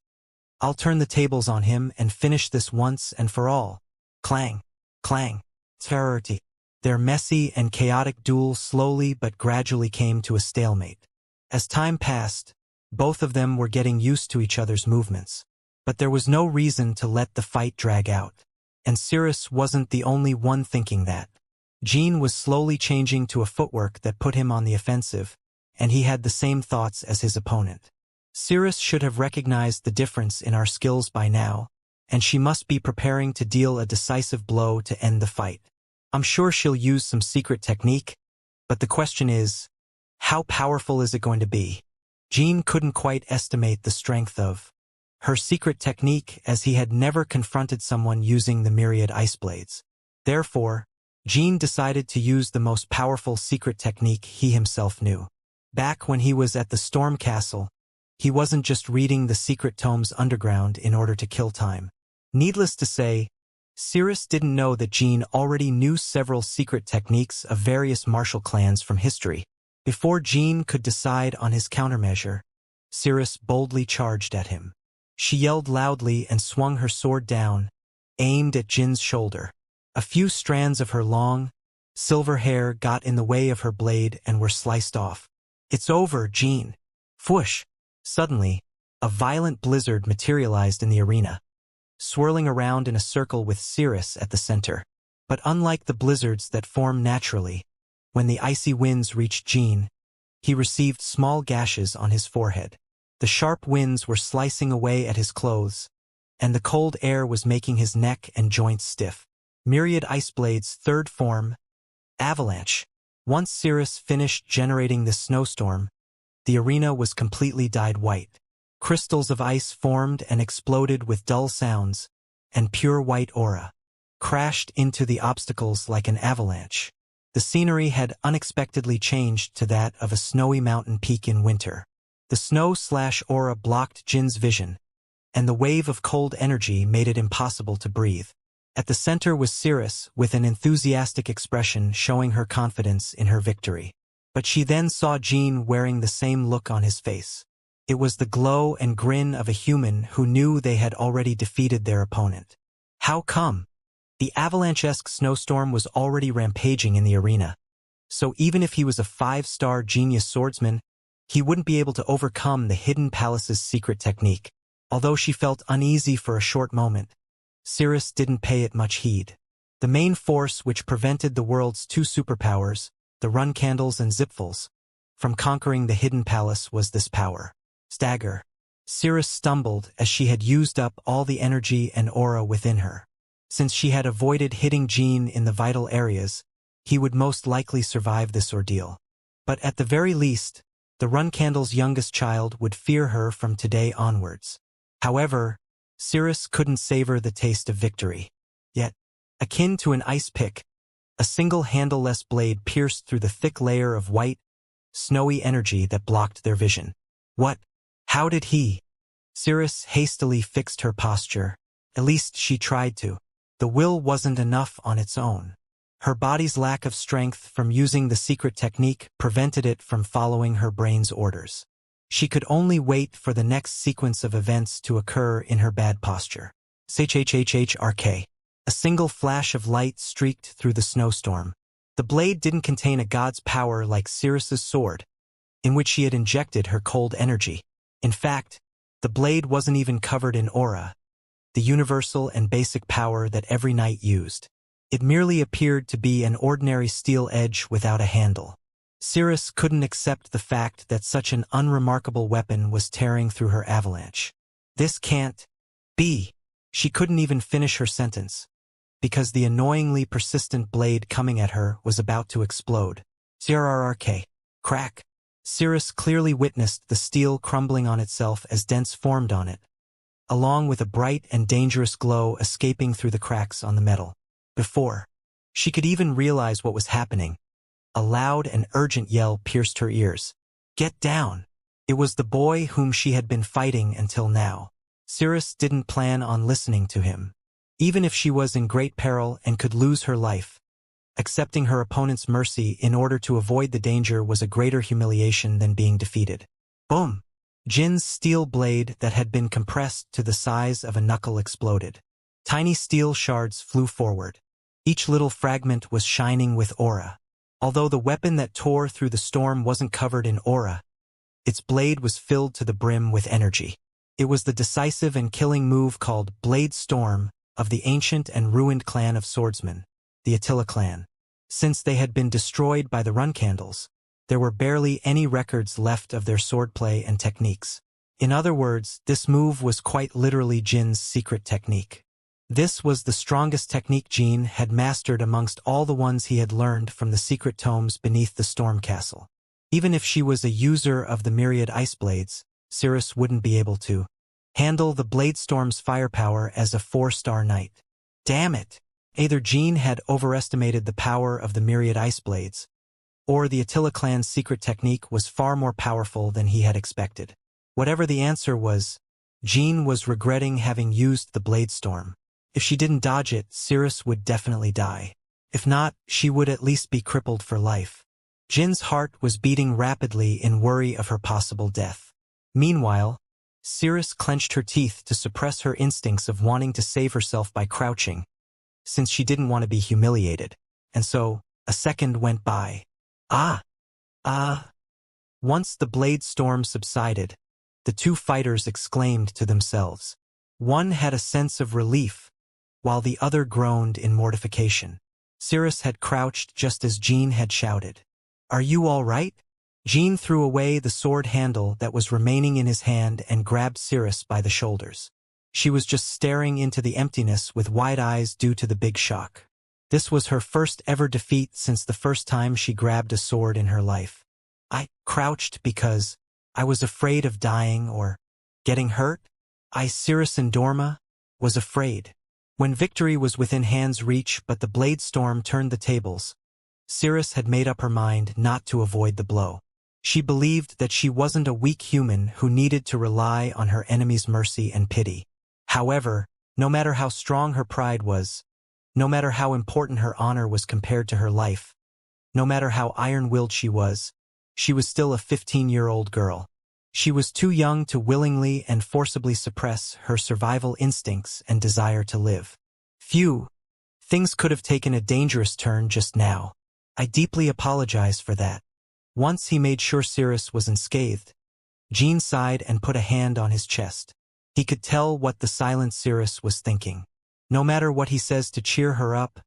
I'll turn the tables on him and finish this once and for all. Clang, clang, terrority. Their messy and chaotic duel slowly but gradually came to a stalemate. As time passed, both of them were getting used to each other's movements. But there was no reason to let the fight drag out. And Cirrus wasn't the only one thinking that. Jean was slowly changing to a footwork that put him on the offensive, and he had the same thoughts as his opponent. Cirrus should have recognized the difference in our skills by now, and she must be preparing to deal a decisive blow to end the fight. I'm sure she'll use some secret technique, but the question is, how powerful is it going to be? Jean couldn't quite estimate the strength of her secret technique as he had never confronted someone using the myriad ice blades. Therefore, Jean decided to use the most powerful secret technique he himself knew. Back when he was at the Storm Castle, he wasn't just reading the secret tomes underground in order to kill time. Needless to say, Cirrus didn't know that Jean already knew several secret techniques of various martial clans from history. Before Jean could decide on his countermeasure, Cirrus boldly charged at him. She yelled loudly and swung her sword down, aimed at Jin's shoulder. A few strands of her long, silver hair got in the way of her blade and were sliced off. "It's over, Jean." Whoosh! Suddenly, a violent blizzard materialized in the arena, swirling around in a circle with Cirrus at the center. But unlike the blizzards that form naturally, when the icy winds reached Jean, he received small gashes on his forehead. The sharp winds were slicing away at his clothes, and the cold air was making his neck and joints stiff. Myriad Ice Blade's third form, Avalanche. Once Cirrus finished generating this snowstorm, the arena was completely dyed white. Crystals of ice formed and exploded with dull sounds, and pure white aura crashed into the obstacles like an avalanche. The scenery had unexpectedly changed to that of a snowy mountain peak in winter. The snow/aura blocked Jin's vision, and the wave of cold energy made it impossible to breathe. At the center was Cirrus with an enthusiastic expression showing her confidence in her victory. But she then saw Jean wearing the same look on his face. It was the glow and grin of a human who knew they had already defeated their opponent. How come? The avalanche-esque snowstorm was already rampaging in the arena. So even if he was a 5-star genius swordsman, he wouldn't be able to overcome the Hidden Palace's secret technique. Although she felt uneasy for a short moment, Cirrus didn't pay it much heed. The main force which prevented the world's two superpowers, the Run Candles and Zipfuls, from conquering the Hidden Palace was this power. Stagger. Cirrus stumbled as she had used up all the energy and aura within her. Since she had avoided hitting Jean in the vital areas, he would most likely survive this ordeal. But at the very least, the Runcandle's youngest child would fear her from today onwards. However, Cirrus couldn't savor the taste of victory. Yet, akin to an ice pick, a single handleless blade pierced through the thick layer of white, snowy energy that blocked their vision. What? How did he? Cirrus hastily fixed her posture. At least she tried to. The will wasn't enough on its own. Her body's lack of strength from using the secret technique prevented it from following her brain's orders. She could only wait for the next sequence of events to occur in her bad posture. Hhhhrk. A single flash of light streaked through the snowstorm. The blade didn't contain a god's power like Cirrus's sword, in which she had injected her cold energy. In fact, the blade wasn't even covered in aura, the universal and basic power that every knight used. It merely appeared to be an ordinary steel edge without a handle. Cirrus couldn't accept the fact that such an unremarkable weapon was tearing through her avalanche. This can't be. She couldn't even finish her sentence, because the annoyingly persistent blade coming at her was about to explode. Crrrk. Crack. Cirrus clearly witnessed the steel crumbling on itself as dents formed on it, along with a bright and dangerous glow escaping through the cracks on the metal. Before she could even realize what was happening, a loud and urgent yell pierced her ears. Get down! It was the boy whom she had been fighting until now. Cirrus didn't plan on listening to him. Even if she was in great peril and could lose her life, accepting her opponent's mercy in order to avoid the danger was a greater humiliation than being defeated. Boom! Jin's steel blade that had been compressed to the size of a knuckle exploded. Tiny steel shards flew forward. Each little fragment was shining with aura. Although the weapon that tore through the storm wasn't covered in aura, its blade was filled to the brim with energy. It was the decisive and killing move called Blade Storm of the ancient and ruined clan of swordsmen, the Attila clan. Since they had been destroyed by the Runcandles, there were barely any records left of their swordplay and techniques. In other words, this move was quite literally Jin's secret technique. This was the strongest technique Jin had mastered amongst all the ones he had learned from the secret tomes beneath the storm castle. Even if she was a user of the myriad ice blades, Cirrus wouldn't be able to handle the blade storm's firepower as a 4-star knight. Damn it! Either Jin had overestimated the power of the myriad ice blades, or the Attila clan's secret technique was far more powerful than he had expected. Whatever the answer was, Jin was regretting having used the blade storm. If she didn't dodge it, Cirrus would definitely die. If not, she would at least be crippled for life. Jin's heart was beating rapidly in worry of her possible death. Meanwhile, Cirrus clenched her teeth to suppress her instincts of wanting to save herself by crouching, since she didn't want to be humiliated. And so, a second went by. Once the blade storm subsided, the two fighters exclaimed to themselves. One had a sense of relief, while the other groaned in mortification. Cirrus had crouched just as Jin had shouted. Are you all right? Jin threw away the sword handle that was remaining in his hand and grabbed Cirrus by the shoulders. She was just staring into the emptiness with wide eyes due to the big shock. This was her first ever defeat since the first time she grabbed a sword in her life. I crouched because I was afraid of dying or getting hurt. Cirrus and Dorma was afraid. When victory was within hand's reach but the blade storm turned the tables, Cirrus had made up her mind not to avoid the blow. She believed that she wasn't a weak human who needed to rely on her enemy's mercy and pity. However, no matter how strong her pride was, no matter how important her honor was compared to her life, no matter how iron-willed she was still a 15-year-old girl. She was too young to willingly and forcibly suppress her survival instincts and desire to live. Phew, things could have taken a dangerous turn just now. I deeply apologize for that. Once he made sure Cirrus was unscathed, Jin sighed and put a hand on his chest. He could tell what the silent Cirrus was thinking. No matter what he says to cheer her up,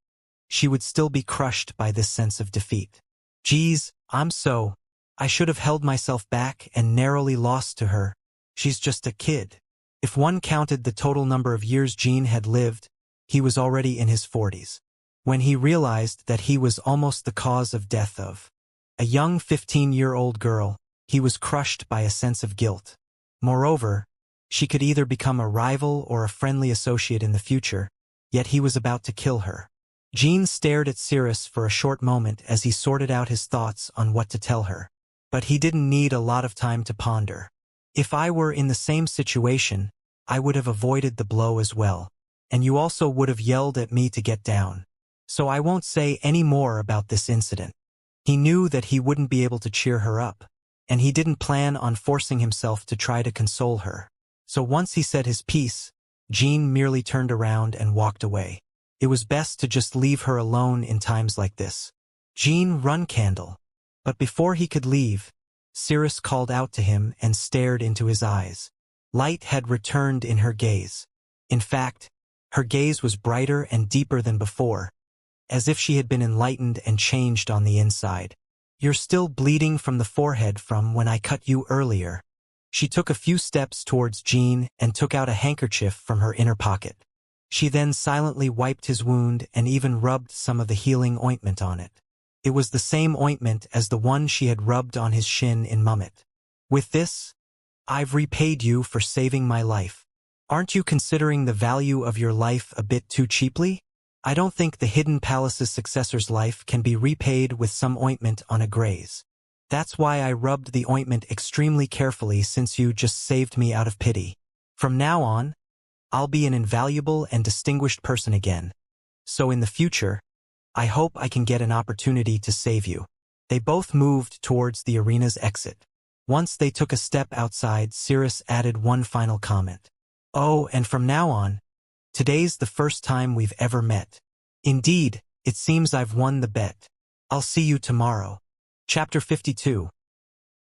she would still be crushed by this sense of defeat. Geez, I should have held myself back and narrowly lost to her. She's just a kid. If one counted the total number of years Jin had lived, he was already in his 40s. When he realized that he was almost the cause of death of a young 15-year-old girl, he was crushed by a sense of guilt. Moreover, she could either become a rival or a friendly associate in the future, yet he was about to kill her. Jean stared at Cirrus for a short moment as he sorted out his thoughts on what to tell her. But he didn't need a lot of time to ponder. If I were in the same situation, I would have avoided the blow as well, and you also would have yelled at me to get down. So I won't say any more about this incident. He knew that he wouldn't be able to cheer her up, and he didn't plan on forcing himself to try to console her. So once he said his piece, Jean merely turned around and walked away. It was best to just leave her alone in times like this. Jean, run, Candle. But before he could leave, Cirrus called out to him and stared into his eyes. Light had returned in her gaze. In fact, her gaze was brighter and deeper than before, as if she had been enlightened and changed on the inside. You're still bleeding from the forehead from when I cut you earlier. She took a few steps towards Jean and took out a handkerchief from her inner pocket. She then silently wiped his wound and even rubbed some of the healing ointment on it. It was the same ointment as the one she had rubbed on his shin in Mummet. With this, I've repaid you for saving my life. Aren't you considering the value of your life a bit too cheaply? I don't think the Hidden Palace's successor's life can be repaid with some ointment on a graze. That's why I rubbed the ointment extremely carefully since you just saved me out of pity. From now on, I'll be an invaluable and distinguished person again. So in the future, I hope I can get an opportunity to save you. They both moved towards the arena's exit. Once they took a step outside, Cirrus added one final comment. Oh, and from now on, today's the first time we've ever met. Indeed, it seems I've won the bet. I'll see you tomorrow. Chapter 52.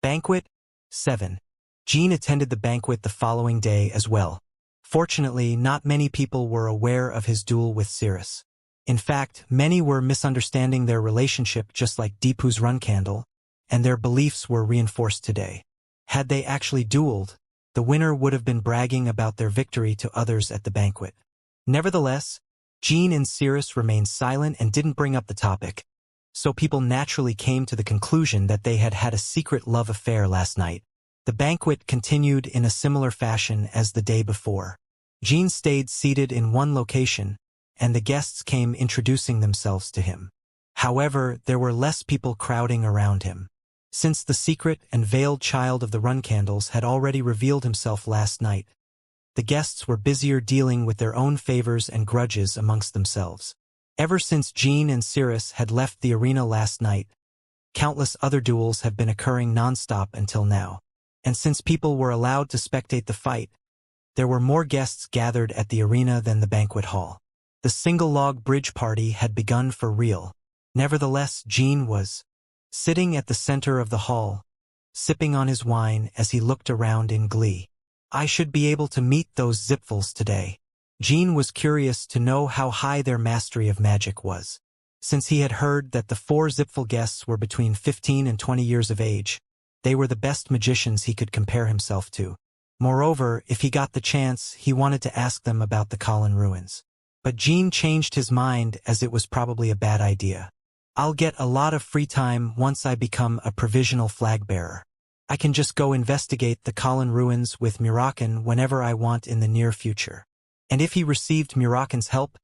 Banquet 7. Jean attended the banquet the following day as well. Fortunately, not many people were aware of his duel with Cirrus. In fact, many were misunderstanding their relationship just like Deepu's run candle, and their beliefs were reinforced today. Had they actually dueled, the winner would have been bragging about their victory to others at the banquet. Nevertheless, Jean and Cirrus remained silent and didn't bring up the topic, so people naturally came to the conclusion that they had had a secret love affair last night. The banquet continued in a similar fashion as the day before. Jean stayed seated in one location, and the guests came introducing themselves to him. However, there were less people crowding around him. Since the secret and veiled child of the run candles had already revealed himself last night, the guests were busier dealing with their own favors and grudges amongst themselves. Ever since Jean and Cirrus had left the arena last night, countless other duels have been occurring non-stop until now. And since people were allowed to spectate the fight, there were more guests gathered at the arena than the banquet hall. The single-log bridge party had begun for real. Nevertheless, Jean was sitting at the center of the hall, sipping on his wine as he looked around in glee. I should be able to meet those Zipfels today. Jean was curious to know how high their mastery of magic was. Since he had heard that the 4 Zipfel guests were between 15 and 20 years of age, they were the best magicians he could compare himself to. Moreover, if he got the chance, he wanted to ask them about the Colin ruins. But Jean changed his mind as it was probably a bad idea. I'll get a lot of free time once I become a provisional flag bearer. I can just go investigate the Colin ruins with Murakan whenever I want in the near future. And if he received Murakan's help,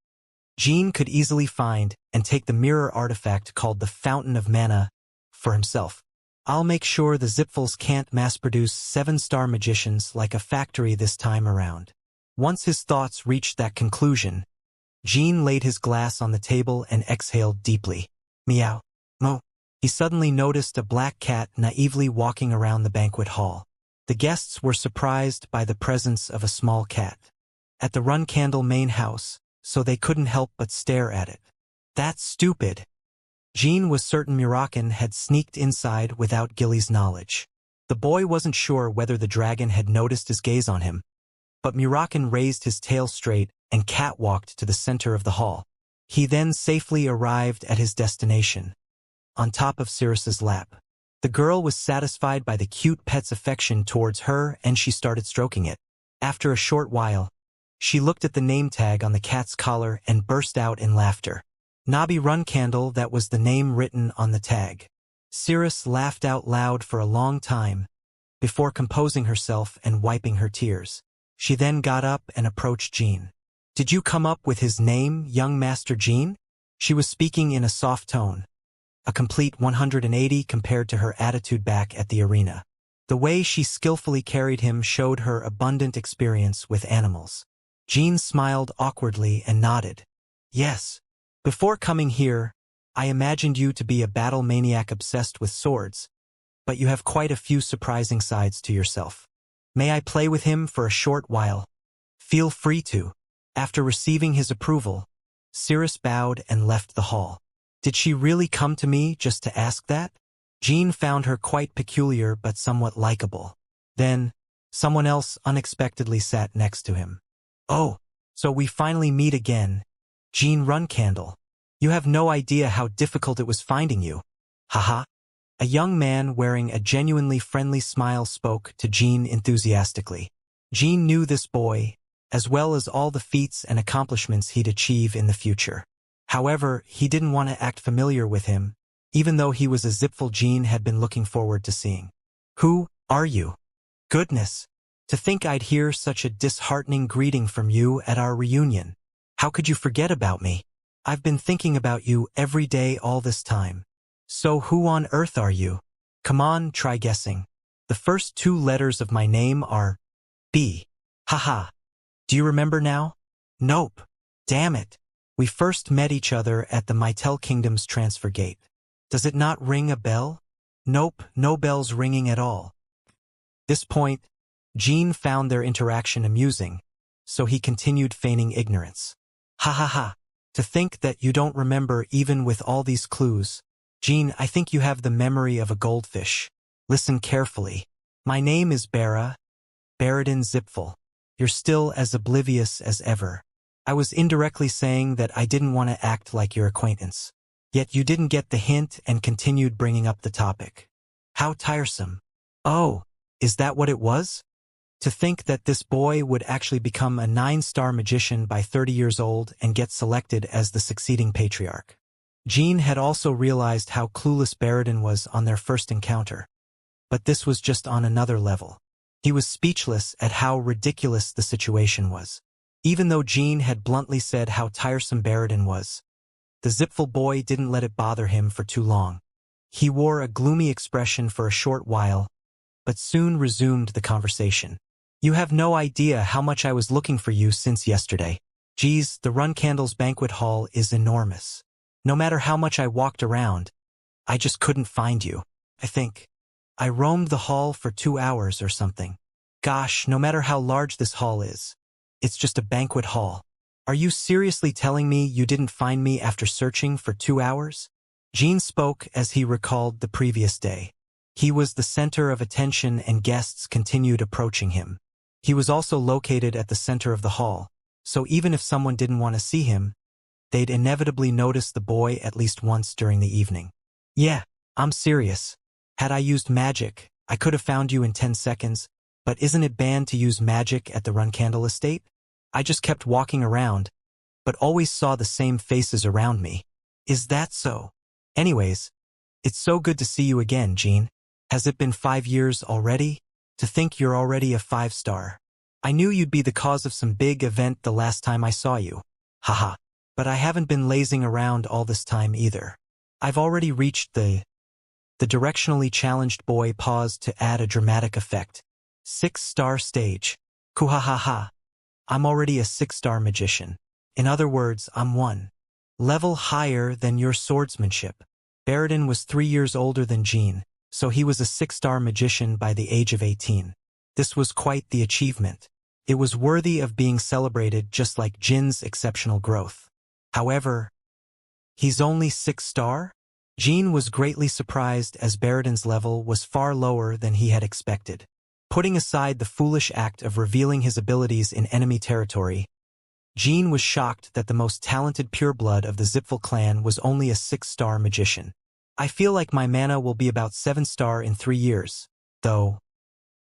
Jean could easily find and take the mirror artifact called the Fountain of Mana for himself. I'll make sure the Zipfels can't mass-produce 7-star magicians like a factory this time around. Once his thoughts reached that conclusion, Jean laid his glass on the table and exhaled deeply. Meow. Mo. He suddenly noticed a black cat naively walking around the banquet hall. The guests were surprised by the presence of a small cat at the Run Candle main house, so they couldn't help but stare at it. That's stupid. Jean was certain Murakan had sneaked inside without Gilly's knowledge. The boy wasn't sure whether the dragon had noticed his gaze on him, but Murakan raised his tail straight and catwalked to the center of the hall. He then safely arrived at his destination, on top of Cirrus's lap. The girl was satisfied by the cute pet's affection towards her and she started stroking it. After a short while, She looked at the name tag on the cat's collar and burst out in laughter. Nabi Runcandle, that was the name written on the tag. Cirrus laughed out loud for a long time, before composing herself and wiping her tears. She then got up and approached Jean. "Did you come up with his name, young Master Jean?" She was speaking in a soft tone, a complete 180 compared to her attitude back at the arena. The way she skillfully carried him showed her abundant experience with animals. Jean smiled awkwardly and nodded. "Yes. Before coming here, I imagined you to be a battle maniac obsessed with swords, but you have quite a few surprising sides to yourself. May I play with him for a short while?" "Feel free to." After receiving his approval, Cirrus bowed and left the hall. Did she really come to me just to ask that? Jean found her quite peculiar but somewhat likable. Then, someone else unexpectedly sat next to him. "Oh, so we finally meet again. Jean Runcandle. You have no idea how difficult it was finding you. Haha." A young man wearing a genuinely friendly smile spoke to Jean enthusiastically. Jean knew this boy, as well as all the feats and accomplishments he'd achieve in the future. However, he didn't want to act familiar with him, even though he was a zipful Jean had been looking forward to seeing. "Who are you? Goodness, to think I'd hear such a disheartening greeting from you at our reunion. How could you forget about me? I've been thinking about you every day all this time. So who on earth are you? Come on, try guessing. The first two letters of my name are B. Haha. Do you remember now? Nope. Damn it. We first met each other at the Mytel Kingdom's transfer gate. Does it not ring a bell? Nope, no bells ringing at all." This point, Jean found their interaction amusing, so he continued feigning ignorance. "Ha ha ha. To think that you don't remember even with all these clues. Jean, I think you have the memory of a goldfish. Listen carefully. My name is Baradin Zipfel. You're still as oblivious as ever. I was indirectly saying that I didn't want to act like your acquaintance. Yet you didn't get the hint and continued bringing up the topic. How tiresome. Oh, is that what it was? To think that this boy would actually become a 9-star magician by 30 years old and get selected as the succeeding patriarch." Jean had also realized how clueless Baradin was on their first encounter. But this was just on another level. He was speechless at how ridiculous the situation was. Even though Jean had bluntly said how tiresome Baradin was, the zipful boy didn't let it bother him for too long. He wore a gloomy expression for a short while, but soon resumed the conversation. "You have no idea how much I was looking for you since yesterday. Geez, the Runcandle's banquet hall is enormous. No matter how much I walked around, I just couldn't find you. I think I roamed the hall for 2 hours or something. Gosh, no matter how large this hall is, it's just a banquet hall. Are you seriously telling me you didn't find me after searching for 2 hours?" Jean spoke as he recalled the previous day. He was the center of attention and guests continued approaching him. He was also located at the center of the hall, so even if someone didn't want to see him, they'd inevitably notice the boy at least once during the evening. "Yeah, I'm serious. Had I used magic, I could have found you in 10 seconds, but isn't it banned to use magic at the Runcandle estate? I just kept walking around, but always saw the same faces around me." "Is that so? Anyways, it's so good to see you again, Jean. Has it been 5 years already? To think you're already a 5-star. I knew you'd be the cause of some big event the last time I saw you. Haha. But I haven't been lazing around all this time either. I've already reached the directionally challenged boy paused to add a dramatic effect. 6-star stage. Kuhahaha. I'm already a 6-star magician. In other words, I'm 1 level higher than your swordsmanship." Baradin was 3 years older than Jean, so he was a 6-star magician by the age of 18. This was quite the achievement. It was worthy of being celebrated just like Jin's exceptional growth. However, he's only 6-star? Jean was greatly surprised as Baradin's level was far lower than he had expected. Putting aside the foolish act of revealing his abilities in enemy territory, Jean was shocked that the most talented pureblood of the Zipfel clan was only a 6-star magician. "I feel like my mana will be about 7-star in 3 years, though."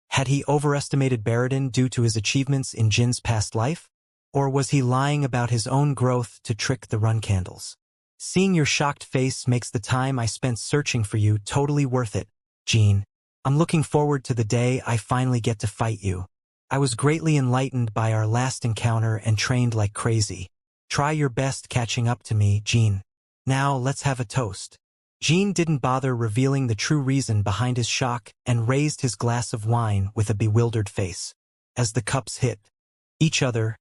Had he overestimated Baradin due to his achievements in Jin's past life? Or was he lying about his own growth to trick the run candles? Seeing your shocked face makes the time I spent searching for you totally worth it, Jean. I'm looking forward to the day I finally get to fight you. I was greatly enlightened by our last encounter and trained like crazy. Try your best catching up to me, Jean. Now let's have a toast. Jean didn't bother revealing the true reason behind his shock and raised his glass of wine with a bewildered face. As the cups hit each other,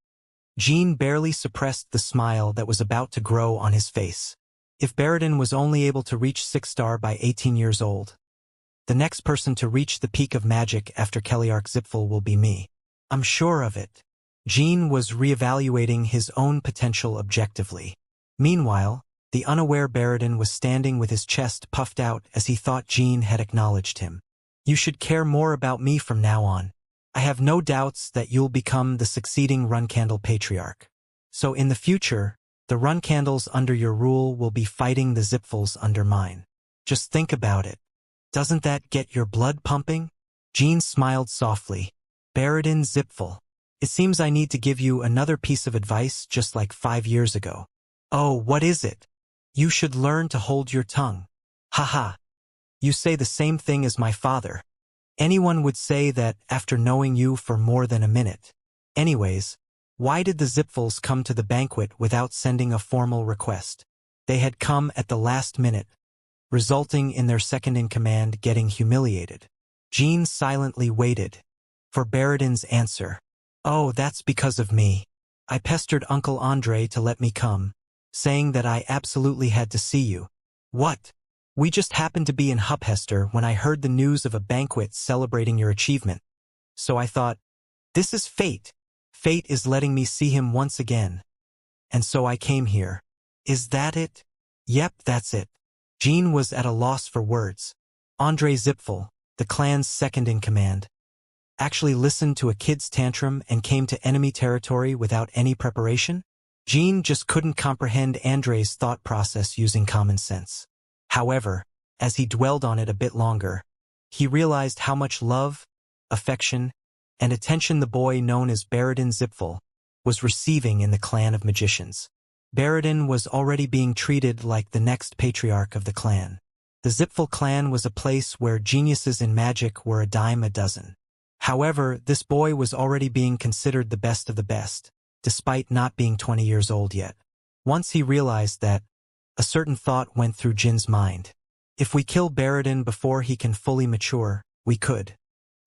Jean barely suppressed the smile that was about to grow on his face. If Baradin was only able to reach 6-star by 18 years old, the next person to reach the peak of magic after Keliark Zipfel will be me. I'm sure of it. Jean was reevaluating his own potential objectively. Meanwhile, the unaware Baradin was standing with his chest puffed out as he thought Jean had acknowledged him. You should care more about me from now on. I have no doubts that you'll become the succeeding Runcandle Patriarch. So in the future, the Runcandles under your rule will be fighting the Zipfels under mine. Just think about it. Doesn't that get your blood pumping? Jean smiled softly. Baradin Zipfel. It seems I need to give you another piece of advice just like 5 years ago. Oh, what is it? You should learn to hold your tongue. Haha. You say the same thing as my father. Anyone would say that after knowing you for more than a minute. Anyways, why did the Zipfels come to the banquet without sending a formal request? They had come at the last minute, resulting in their second-in-command getting humiliated. Jean silently waited for Baradin's answer. Oh, that's because of me. I pestered Uncle Andre to let me come, saying that I absolutely had to see you. What? We just happened to be in Huphester when I heard the news of a banquet celebrating your achievement. So I thought, this is fate. Fate is letting me see him once again. And so I came here. Is that it? Yep, that's it. Jean was at a loss for words. Andre Zipfel, the clan's second-in-command, actually listened to a kid's tantrum and came to enemy territory without any preparation? Jean just couldn't comprehend Andre's thought process using common sense. However, as he dwelled on it a bit longer, he realized how much love, affection, and attention the boy known as Baradin Zipfel was receiving in the clan of magicians. Baradin was already being treated like the next patriarch of the clan. The Zipfel clan was a place where geniuses in magic were a dime a dozen. However, this boy was already being considered the best of the best, despite not being 20 years old yet. Once he realized that, a certain thought went through Jin's mind. If we kill Baradin before he can fully mature, we could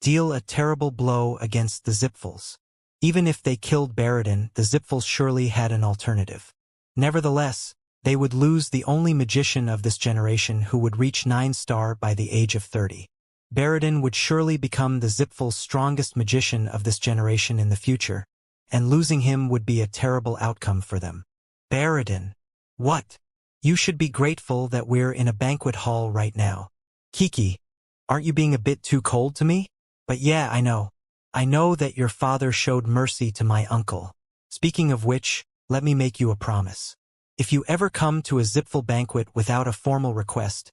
deal a terrible blow against the Zipfels. Even if they killed Baradin, the Zipfels surely had an alternative. Nevertheless, they would lose the only magician of this generation who would reach 9-star by the age of 30. Baradin would surely become the Zipfels' strongest magician of this generation in the future, and losing him would be a terrible outcome for them. Baradin. What? You should be grateful that we're in a banquet hall right now. Kiki, aren't you being a bit too cold to me? But yeah, I know. I know that your father showed mercy to my uncle. Speaking of which, let me make you a promise. If you ever come to a Zipfel banquet without a formal request,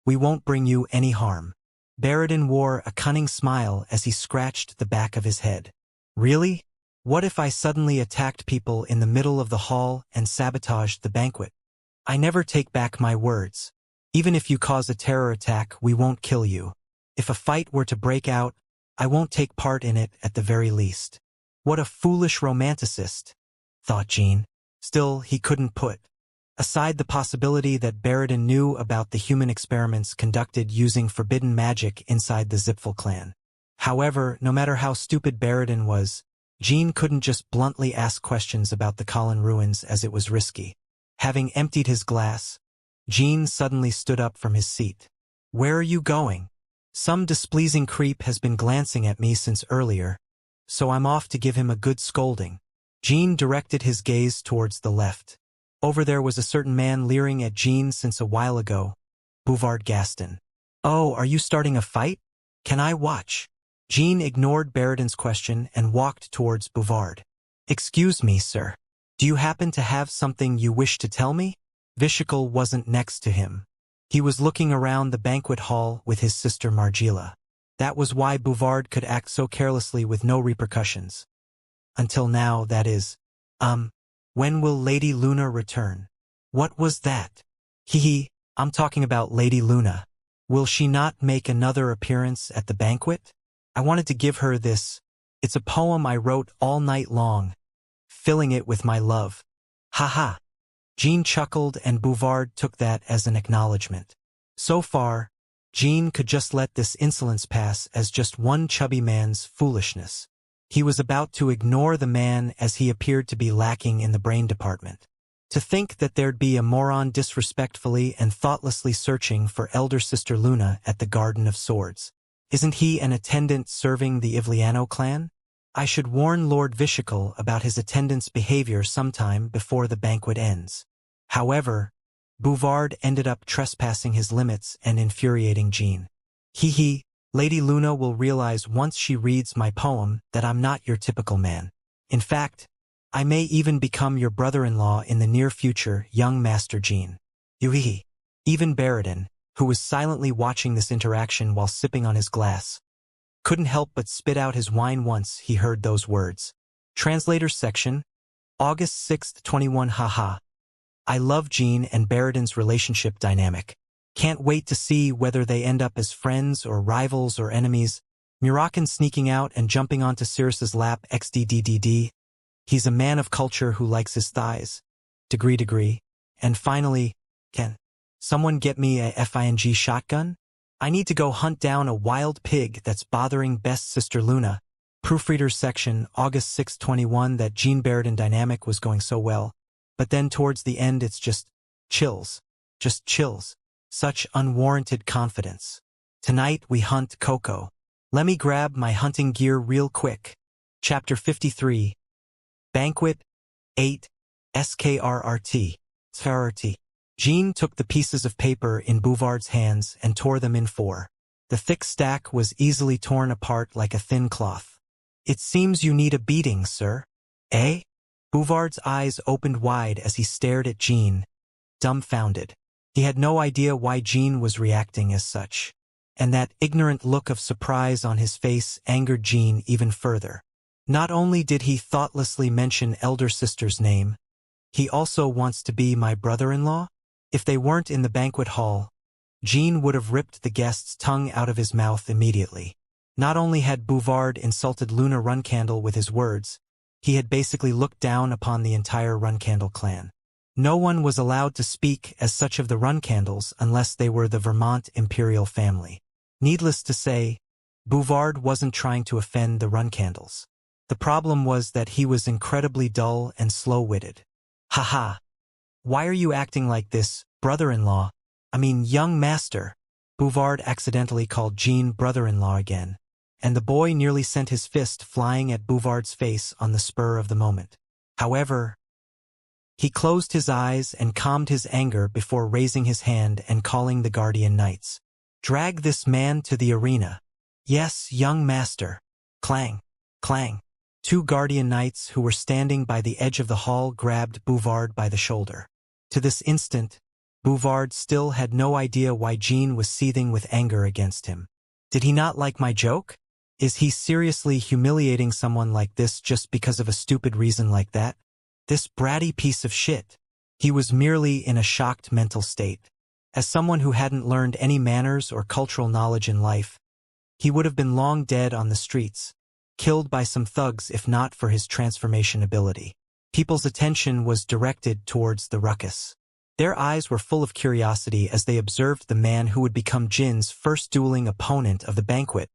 we won't bring you any harm. Baradin wore a cunning smile as he scratched the back of his head. Really? What if I suddenly attacked people in the middle of the hall and sabotaged the banquet? I never take back my words. Even if you cause a terror attack, we won't kill you. If a fight were to break out, I won't take part in it at the very least. What a foolish romanticist, thought Jean. Still, he couldn't put aside the possibility that Baradin knew about the human experiments conducted using forbidden magic inside the Zipfel clan. However, no matter how stupid Baradin was, Jean couldn't just bluntly ask questions about the Colin ruins as it was risky. Having emptied his glass, Jean suddenly stood up from his seat. Where are you going? Some displeasing creep has been glancing at me since earlier, so I'm off to give him a good scolding. Jean directed his gaze towards the left. Over there was a certain man leering at Jean since a while ago. Bouvard Gaston. Oh, are you starting a fight? Can I watch? Jean ignored Baradin's question and walked towards Bouvard. Excuse me, sir. Do you happen to have something you wish to tell me? Vishical wasn't next to him. He was looking around the banquet hall with his sister Margila. That was why Bouvard could act so carelessly with no repercussions. Until now, that is. When will Lady Luna return? What was that? Hee, I'm talking about Lady Luna. Will she not make another appearance at the banquet? I wanted to give her this. It's a poem I wrote all night long, filling it with my love. Ha. Jean chuckled and Bouvard took that as an acknowledgement. So far, Jean could just let this insolence pass as just one chubby man's foolishness. He was about to ignore the man as he appeared to be lacking in the brain department. To think that there'd be a moron disrespectfully and thoughtlessly searching for elder sister Luna at the Garden of Swords. Isn't he an attendant serving the Ivliano clan? I should warn Lord Vishical about his attendant's behavior sometime before the banquet ends. However, Bouvard ended up trespassing his limits and infuriating Jean. Lady Luna will realize once she reads my poem that I'm not your typical man. In fact, I may even become your brother-in-law in the near future, young Master Jean. Even Baradin, who was silently watching this interaction while sipping on his glass, couldn't help but spit out his wine once he heard those words. Translators section, August 6, 21. Haha. I love Jean and Baradin's relationship dynamic. Can't wait to see whether they end up as friends or rivals or enemies. Murakan sneaking out and jumping onto Sirius's lap xddd. He's a man of culture who likes his thighs. Degree. And finally, can someone get me a FING shotgun? I need to go hunt down a wild pig that's bothering best sister Luna. Proofreaders section, August 6, 21. That Jean Baradin dynamic was going so well. But then towards the end it's just chills. Just chills. Such unwarranted confidence. Tonight we hunt Coco. Let me grab my hunting gear real quick. Chapter 53. Banquet 8. SKRRT. Jean took the pieces of paper in Bouvard's hands and tore them in four. The thick stack was easily torn apart like a thin cloth. It seems you need a beating, sir. Eh? Bouvard's eyes opened wide as he stared at Jean, dumbfounded. He had no idea why Jean was reacting as such. And that ignorant look of surprise on his face angered Jean even further. Not only did he thoughtlessly mention elder sister's name, he also wants to be my brother-in-law? If they weren't in the banquet hall, Jean would have ripped the guest's tongue out of his mouth immediately. Not only had Bouvard insulted Luna Runcandle with his words, he had basically looked down upon the entire Runcandle clan. No one was allowed to speak as such of the Runcandles unless they were the Vermont imperial family. Needless to say, Bouvard wasn't trying to offend the Runcandles. The problem was that he was incredibly dull and slow-witted. Haha. Why are you acting like this, brother-in-law? I mean, young master. Bouvard accidentally called Jean brother-in-law again, and the boy nearly sent his fist flying at Bouvard's face on the spur of the moment. However, he closed his eyes and calmed his anger before raising his hand and calling the guardian knights. Drag this man to the arena. Yes, young master. Clang. Clang. Two guardian knights who were standing by the edge of the hall grabbed Bouvard by the shoulder. To this instant, Bouvard still had no idea why Jean was seething with anger against him. Did he not like my joke? Is he seriously humiliating someone like this just because of a stupid reason like that? This bratty piece of shit. He was merely in a shocked mental state. As someone who hadn't learned any manners or cultural knowledge in life, he would have been long dead on the streets, killed by some thugs if not for his transformation ability. People's attention was directed towards the ruckus. Their eyes were full of curiosity as they observed the man who would become Jin's first dueling opponent of the banquet.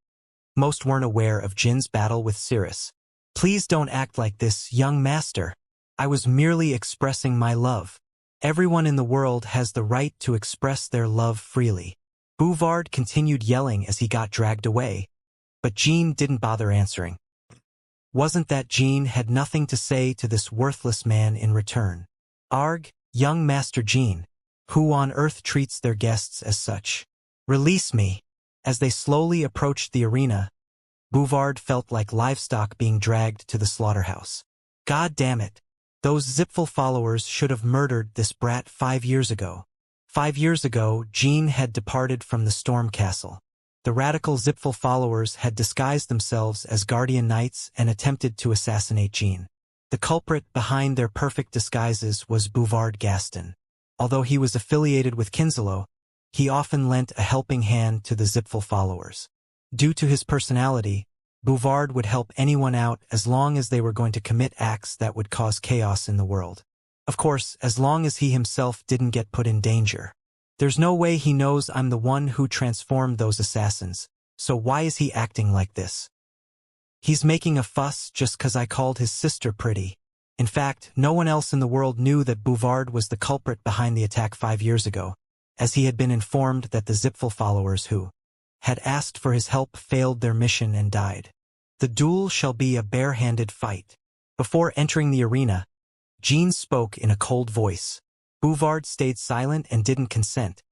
Most weren't aware of Jin's battle with Sirius. Please don't act like this, young master. I was merely expressing my love. Everyone in the world has the right to express their love freely. Bouvard continued yelling as he got dragged away, but Jean didn't bother answering. Wasn't that Jean had nothing to say to this worthless man in return? Arg, young Master Jean, who on earth treats their guests as such? Release me. As they slowly approached the arena, Bouvard felt like livestock being dragged to the slaughterhouse. God damn it. Those Zipfel followers should have murdered this brat 5 years ago. 5 years ago, Jean had departed from the Storm Castle. The radical Zipfel followers had disguised themselves as guardian knights and attempted to assassinate Jean. The culprit behind their perfect disguises was Bouvard Gaston. Although he was affiliated with Kinselo, he often lent a helping hand to the Zipful followers. Due to his personality, Bouvard would help anyone out as long as they were going to commit acts that would cause chaos in the world. Of course, as long as he himself didn't get put in danger. There's no way he knows I'm the one who transformed those assassins, so why is he acting like this? He's making a fuss just 'cause I called his sister pretty. In fact, no one else in the world knew that Bouvard was the culprit behind the attack 5 years ago, as he had been informed that the Zipful followers who had asked for his help failed their mission and died. The duel shall be a bare-handed fight. Before entering the arena, Jean spoke in a cold voice. Bouvard stayed silent and didn't consent,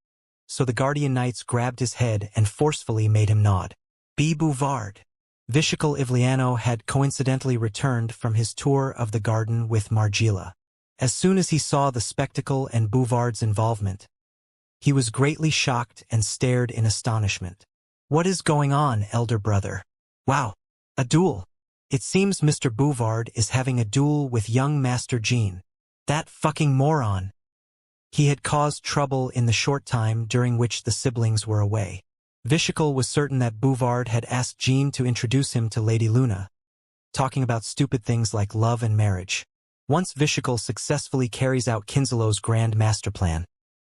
so the Guardian Knights grabbed his head and forcefully made him nod. Be Bouvard. Vishical Ivliano had coincidentally returned from his tour of the garden with Margila. As soon as he saw the spectacle and Bouvard's involvement, he was greatly shocked and stared in astonishment. What is going on, elder brother? Wow, a duel. It seems Mr. Bouvard is having a duel with young Master Jean. That fucking moron. He had caused trouble in the short time during which the siblings were away. Vishical was certain that Bouvard had asked Jean to introduce him to Lady Luna, talking about stupid things like love and marriage. Once Vishical successfully carries out Kinselo's grand master plan,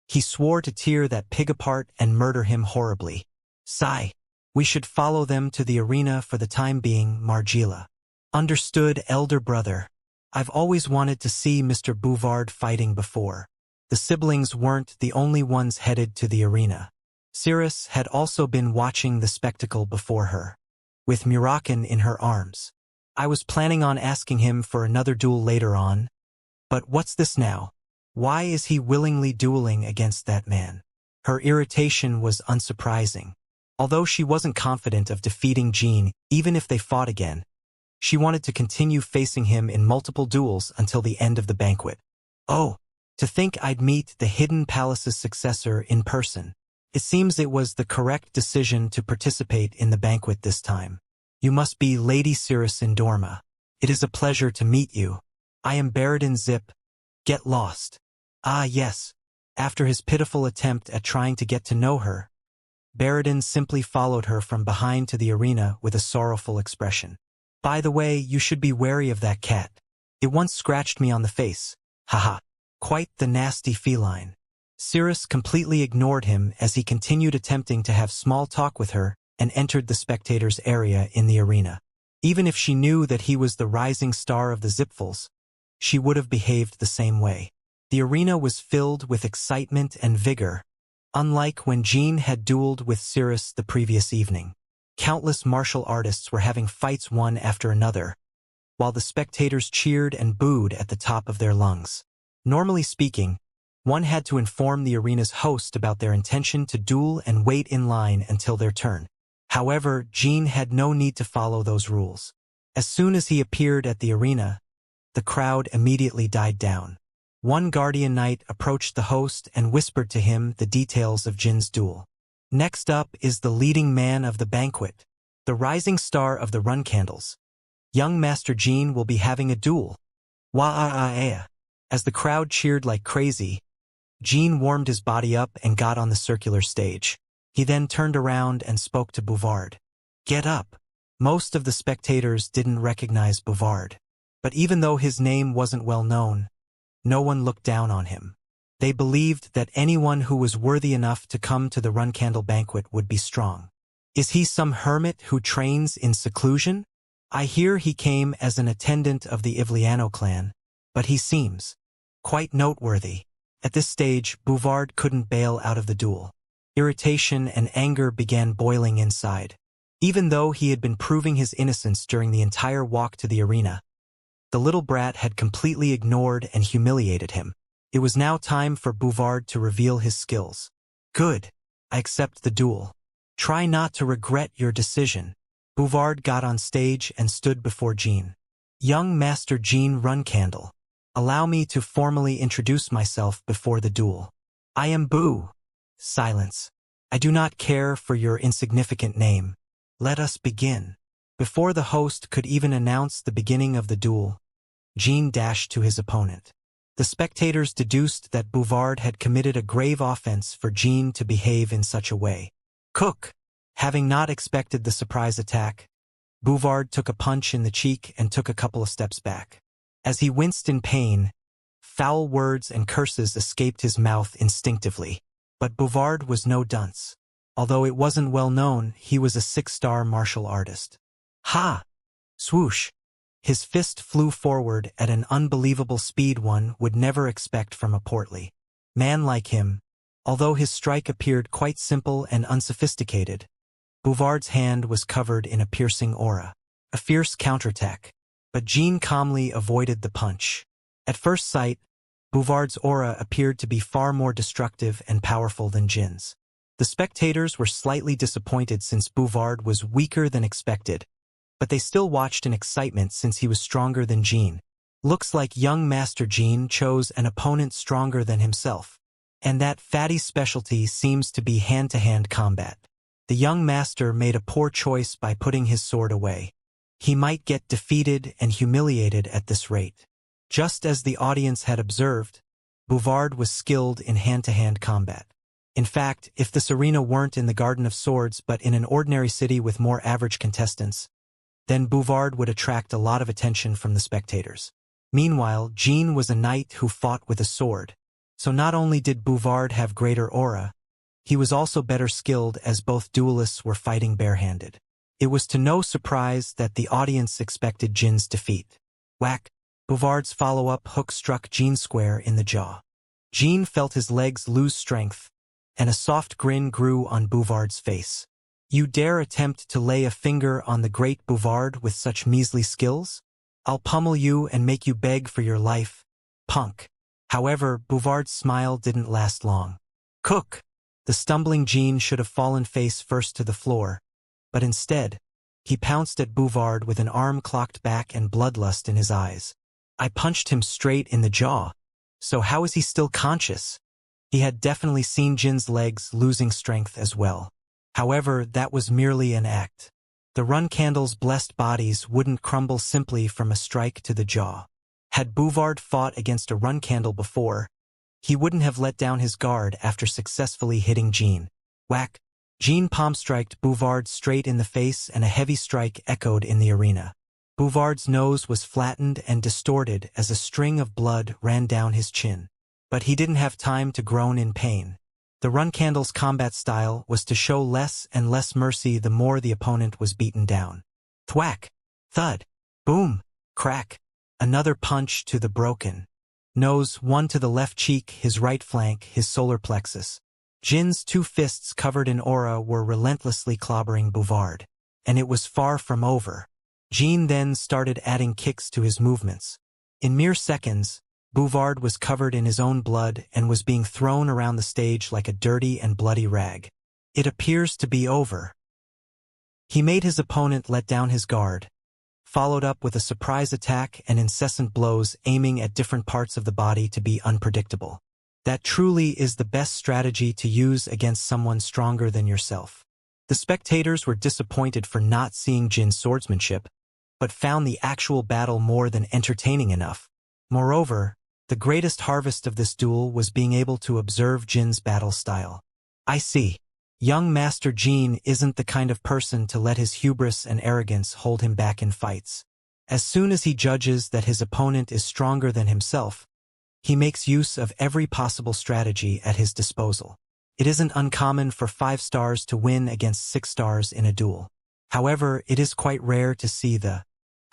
he swore to tear that pig apart and murder him horribly. Sigh. We should follow them to the arena for the time being, Margila. Understood, elder brother. I've always wanted to see Mr. Bouvard fighting before. The siblings weren't the only ones headed to the arena. Cirrus had also been watching the spectacle before her, with Murakan in her arms. I was planning on asking him for another duel later on, but what's this now? Why is he willingly dueling against that man? Her irritation was unsurprising. Although she wasn't confident of defeating Jean, even if they fought again, she wanted to continue facing him in multiple duels until the end of the banquet. Oh, to think I'd meet the Hidden Palace's successor in person. It seems it was the correct decision to participate in the banquet this time. You must be Lady Cirrus Indorma. It is a pleasure to meet you. I am Baradin Zip. Get lost. Ah yes. After his pitiful attempt at trying to get to know her, Baradin simply followed her from behind to the arena with a sorrowful expression. By the way, you should be wary of that cat. It once scratched me on the face. Haha. Quite the nasty feline. Cirrus completely ignored him as he continued attempting to have small talk with her and entered the spectators' area in the arena. Even if she knew that he was the rising star of the Zipfuls, she would have behaved the same way. The arena was filled with excitement and vigor, unlike when Jean had dueled with Cirrus the previous evening. Countless martial artists were having fights one after another, while the spectators cheered and booed at the top of their lungs. Normally speaking, one had to inform the arena's host about their intention to duel and wait in line until their turn. However, Jean had no need to follow those rules. As soon as he appeared at the arena, the crowd immediately died down. One Guardian Knight approached the host and whispered to him the details of Jin's duel. Next up is the leading man of the banquet, the rising star of the run candles. Young Master Jean will be having a duel. Wah-ah-ah-ah. As the crowd cheered like crazy, Jean warmed his body up and got on the circular stage. He then turned around and spoke to Bouvard. Get up. Most of the spectators didn't recognize Bouvard, but even though his name wasn't well known, no one looked down on him. They believed that anyone who was worthy enough to come to the Run Candle banquet would be strong. Is he some hermit who trains in seclusion? I hear he came as an attendant of the Ivliano clan, but he seems quite noteworthy. At this stage, Bouvard couldn't bail out of the duel. Irritation and anger began boiling inside. Even though he had been proving his innocence during the entire walk to the arena, the little brat had completely ignored and humiliated him. It was now time for Bouvard to reveal his skills. Good. I accept the duel. Try not to regret your decision. Bouvard got on stage and stood before Jean. Young Master Jean Runcandle. Allow me to formally introduce myself before the duel. I am Boo. Silence. I do not care for your insignificant name. Let us begin. Before the host could even announce the beginning of the duel, Jean dashed to his opponent. The spectators deduced that Bouvard had committed a grave offense for Jean to behave in such a way. Cook! Having not expected the surprise attack, Bouvard took a punch in the cheek and took a couple of steps back. As he winced in pain, foul words and curses escaped his mouth instinctively. But Bouvard was no dunce. Although it wasn't well known, he was a 6-star martial artist. Ha! Swoosh! His fist flew forward at an unbelievable speed one would never expect from a portly man like him. Although his strike appeared quite simple and unsophisticated, Bouvard's hand was covered in a piercing aura. A fierce counterattack. But Jean calmly avoided the punch. At first sight, Bouvard's aura appeared to be far more destructive and powerful than Jean's. The spectators were slightly disappointed since Bouvard was weaker than expected, but they still watched in excitement since he was stronger than Jean. Looks like young Master Jean chose an opponent stronger than himself. And that fatty's specialty seems to be hand-to-hand combat. The young master made a poor choice by putting his sword away. He might get defeated and humiliated at this rate. Just as the audience had observed, Bouvard was skilled in hand-to-hand combat. In fact, if this arena weren't in the Garden of Swords but in an ordinary city with more average contestants, then Bouvard would attract a lot of attention from the spectators. Meanwhile, Jean was a knight who fought with a sword. So not only did Bouvard have greater aura, he was also better skilled as both duelists were fighting barehanded. It was to no surprise that the audience expected Jean's defeat. Whack! Bouvard's follow-up hook struck Jean square in the jaw. Jean felt his legs lose strength, and a soft grin grew on Bouvard's face. You dare attempt to lay a finger on the great Bouvard with such measly skills? I'll pummel you and make you beg for your life, punk. However, Bouvard's smile didn't last long. Cook! The stumbling Jean should have fallen face first to the floor, but instead, he pounced at Bouvard with an arm clocked back and bloodlust in his eyes. I punched him straight in the jaw. So how is he still conscious? He had definitely seen Jin's legs losing strength as well. However, that was merely an act. The Run Candle's blessed bodies wouldn't crumble simply from a strike to the jaw. Had Bouvard fought against a Run Candle before, he wouldn't have let down his guard after successfully hitting Jean. Whack! Jean palm-striked Bouvard straight in the face and a heavy strike echoed in the arena. Bouvard's nose was flattened and distorted as a string of blood ran down his chin. But he didn't have time to groan in pain. The Run Candle's combat style was to show less and less mercy the more the opponent was beaten down. Thwack! Thud! Boom! Crack! Another punch to the broken nose, one to the left cheek, his right flank, his solar plexus. Jin's two fists covered in aura were relentlessly clobbering Bouvard. And it was far from over. Jean then started adding kicks to his movements. In mere seconds, Bouvard was covered in his own blood and was being thrown around the stage like a dirty and bloody rag. It appears to be over. He made his opponent let down his guard, followed up with a surprise attack and incessant blows aiming at different parts of the body to be unpredictable. That truly is the best strategy to use against someone stronger than yourself. The spectators were disappointed for not seeing Jin's swordsmanship, but found the actual battle more than entertaining enough. Moreover, the greatest harvest of this duel was being able to observe Jin's battle style. I see. Young Master Jean isn't the kind of person to let his hubris and arrogance hold him back in fights. As soon as he judges that his opponent is stronger than himself, he makes use of every possible strategy at his disposal. It isn't uncommon for 5 stars to win against 6 stars in a duel. However, it is quite rare to see the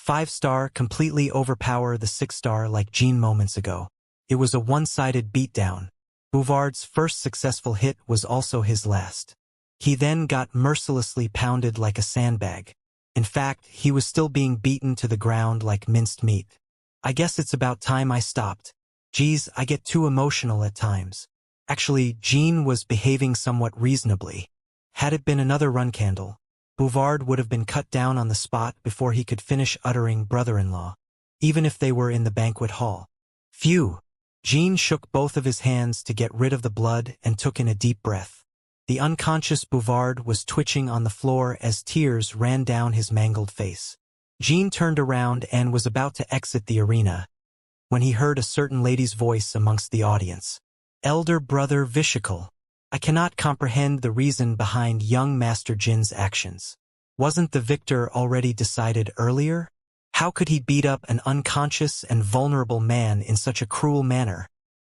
5-star completely overpower the 6-star like Jean moments ago. It was a one-sided beatdown. Bouvard's first successful hit was also his last. He then got mercilessly pounded like a sandbag. In fact, he was still being beaten to the ground like minced meat. I guess it's about time I stopped. Geez, I get too emotional at times. Actually, Jean was behaving somewhat reasonably. Had it been another Run Candle, Bouvard would have been cut down on the spot before he could finish uttering brother-in-law, even if they were in the banquet hall. Phew! Jean shook both of his hands to get rid of the blood and took in a deep breath. The unconscious Bouvard was twitching on the floor as tears ran down his mangled face. Jean turned around and was about to exit the arena, when he heard a certain lady's voice amongst the audience. Elder brother Vishakal, I cannot comprehend the reason behind young Master Jin's actions. Wasn't the victor already decided earlier? How could he beat up an unconscious and vulnerable man in such a cruel manner?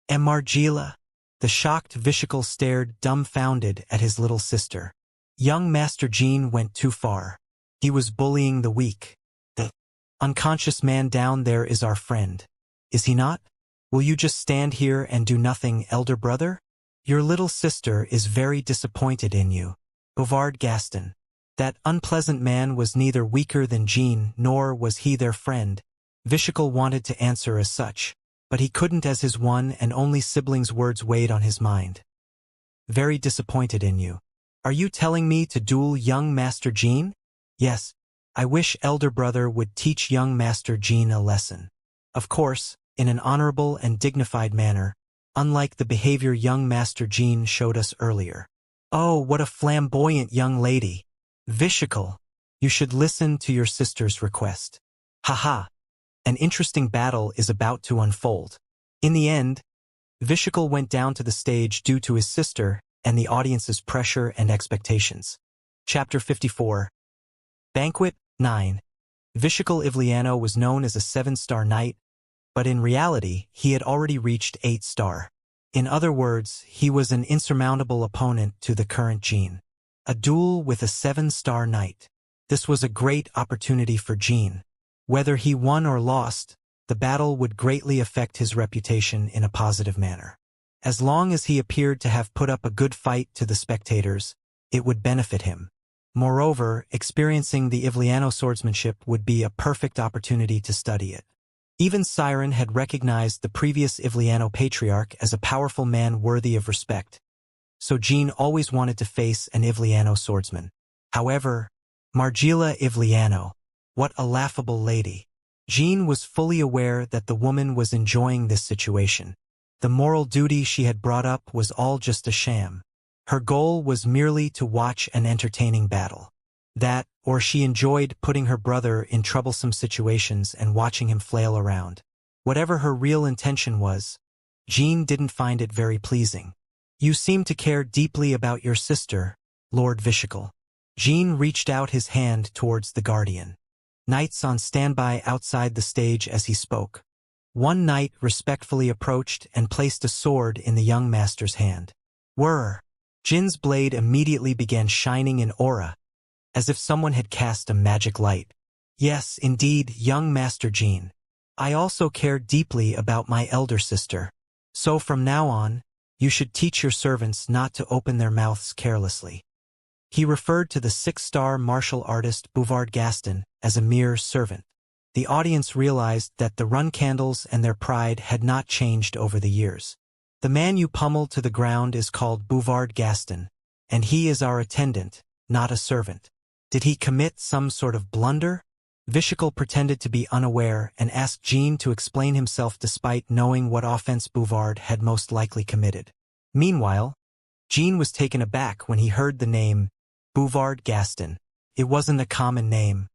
Margila? The shocked Vishakal stared dumbfounded at his little sister. Young Master Jin went too far. He was bullying the weak. The unconscious man down there is our friend. Is he not? Will you just stand here and do nothing, elder brother? Your little sister is very disappointed in you. Bouvard Gaston. That unpleasant man was neither weaker than Jean, nor was he their friend. Vishakal wanted to answer as such, but he couldn't, as his one and only sibling's words weighed on his mind. Very disappointed in you. Are you telling me to duel young Master Jean? Yes. I wish elder brother would teach young Master Jean a lesson. Of course, in an honorable and dignified manner, unlike the behavior young Master Jean showed us earlier. Oh, what a flamboyant young lady! Vishakal, you should listen to your sister's request. Haha! An interesting battle is about to unfold. In the end, Vishakal went down to the stage due to his sister and the audience's pressure and expectations. Chapter 54. Banquet 9. Vishakal Ivliano was known as a 7-star knight, but in reality, he had already reached 8-star. In other words, he was an insurmountable opponent to the current Jean. A duel with a 7-star knight. This was a great opportunity for Jean. Whether he won or lost, the battle would greatly affect his reputation in a positive manner. As long as he appeared to have put up a good fight to the spectators, it would benefit him. Moreover, experiencing the Ivliano swordsmanship would be a perfect opportunity to study it. Even Siren had recognized the previous Ivliano patriarch as a powerful man worthy of respect, so Jean always wanted to face an Ivliano swordsman. However, Margila Ivliano, what a laughable lady. Jean was fully aware that the woman was enjoying this situation. The moral duty she had brought up was all just a sham. Her goal was merely to watch an entertaining battle. That, or she enjoyed putting her brother in troublesome situations and watching him flail around. Whatever her real intention was, Jean didn't find it very pleasing. You seem to care deeply about your sister, Lord Vishakal. Jean reached out his hand towards the guardian. Knights on standby outside the stage as he spoke. One knight respectfully approached and placed a sword in the young master's hand. Whirr! Jin's blade immediately began shining in aura, as if someone had cast a magic light. Yes, indeed, young Master Jin. I also care deeply about my elder sister. So from now on, you should teach your servants not to open their mouths carelessly. He referred to the 6-star martial artist Bouvard Gaston as a mere servant. The audience realized that the run candles and their pride had not changed over the years. The man you pummeled to the ground is called Bouvard Gaston, and he is our attendant, not a servant. Did he commit some sort of blunder? Vishakal pretended to be unaware and asked Jean to explain himself despite knowing what offense Bouvard had most likely committed. Meanwhile, Jean was taken aback when he heard the name Bouvard Gaston. It wasn't a common name.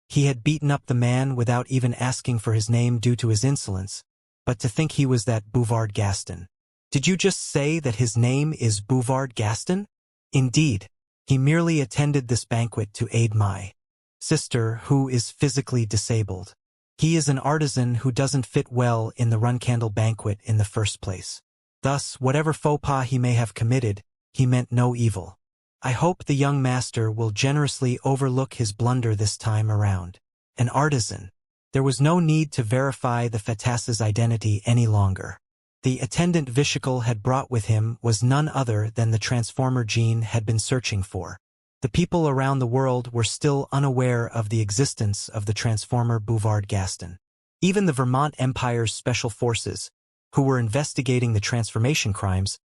He had beaten up the man without even asking for his name due to his insolence, but to think he was that Bouvard Gaston. Did you just say that his name is Bouvard Gaston? Indeed, he merely attended this banquet to aid my sister, who is physically disabled. He is an artisan who doesn't fit well in the run candle banquet in the first place. Thus, whatever faux pas he may have committed, he meant no evil. I hope the young master will generously overlook his blunder this time around. An artisan. There was no need to verify the Fatas's identity any longer. The attendant Vishakal had brought with him was none other than the transformer Jean had been searching for. The people around the world were still unaware of the existence of the transformer Bouvard Gaston. Even the Vermont Empire's special forces, who were investigating the transformation crimes,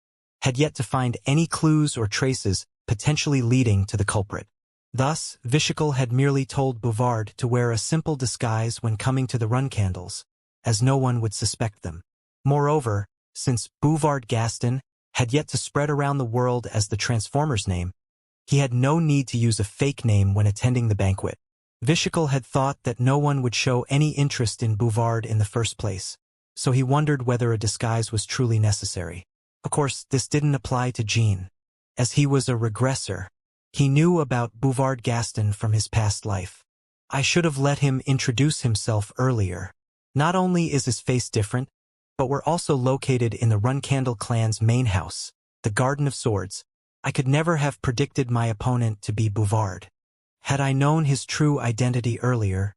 had yet to find any clues or traces potentially leading to the culprit. Thus, Vishakal had merely told Bouvard to wear a simple disguise when coming to the run candles, as no one would suspect them. Moreover, since Bouvard Gaston had yet to spread around the world as the Transformer's name, he had no need to use a fake name when attending the banquet. Vishakal had thought that no one would show any interest in Bouvard in the first place, so he wondered whether a disguise was truly necessary. Of course, this didn't apply to Jean, as he was a regressor. He knew about Bouvard Gaston from his past life. I should have let him introduce himself earlier. Not only is his face different, but we're also located in the Run-Candle clan's main house, the Garden of Swords. I could never have predicted my opponent to be Bouvard. Had I known his true identity earlier,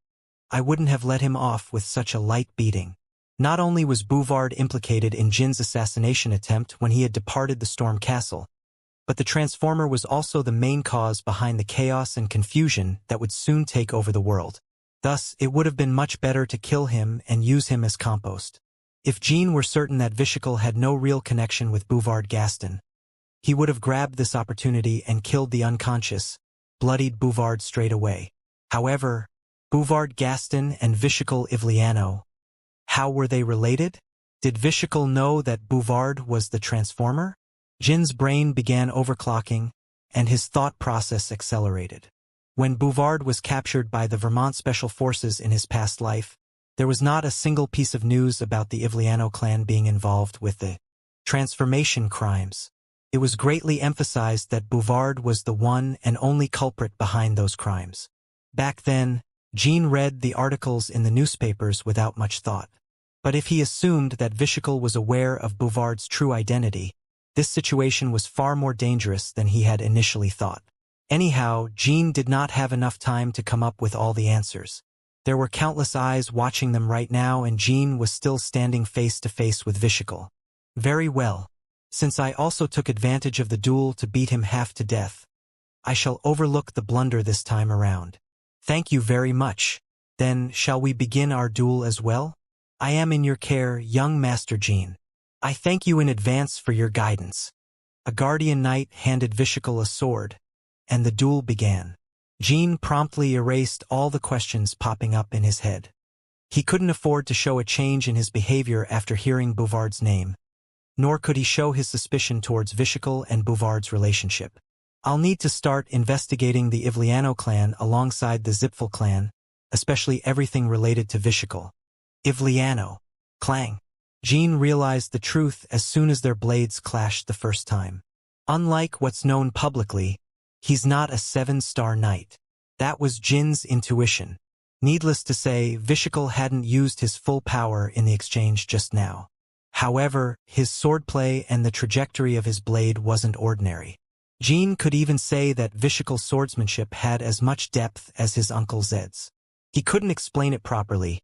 I wouldn't have let him off with such a light beating. Not only was Bouvard implicated in Jin's assassination attempt when he had departed the Storm Castle, but the Transformer was also the main cause behind the chaos and confusion that would soon take over the world. Thus, it would have been much better to kill him and use him as compost. If Jean were certain that Vishical had no real connection with Bouvard Gaston, he would have grabbed this opportunity and killed the unconscious, bloodied Bouvard straight away. However, Bouvard Gaston and Vishical Ivliano, how were they related? Did Vishical know that Bouvard was the Transformer? Jin's brain began overclocking, and his thought process accelerated. When Bouvard was captured by the Vermont Special Forces in his past life, there was not a single piece of news about the Ivliano clan being involved with the transformation crimes. It was greatly emphasized that Bouvard was the one and only culprit behind those crimes. Back then, Jean read the articles in the newspapers without much thought. But if he assumed that Vishical was aware of Bouvard's true identity, this situation was far more dangerous than he had initially thought. Anyhow, Jean did not have enough time to come up with all the answers. There were countless eyes watching them right now, and Jean was still standing face to face with Vishical. Very well. Since I also took advantage of the duel to beat him half to death, I shall overlook the blunder this time around. Thank you very much. Then, shall we begin our duel as well? I am in your care, young Master Jean. I thank you in advance for your guidance. A guardian knight handed Vishical a sword, and the duel began. Jean promptly erased all the questions popping up in his head. He couldn't afford to show a change in his behavior after hearing Bouvard's name, nor could he show his suspicion towards Vishical and Bouvard's relationship. I'll need to start investigating the Ivliano clan alongside the Zipfel clan, especially everything related to Vishical. Ivliano. Clang. Jean realized the truth as soon as their blades clashed the first time. Unlike what's known publicly, he's not a 7-star knight. That was Jin's intuition. Needless to say, Vishical hadn't used his full power in the exchange just now. However, his swordplay and the trajectory of his blade wasn't ordinary. Jean could even say that Vishical's swordsmanship had as much depth as his Uncle Zed's. He couldn't explain it properly,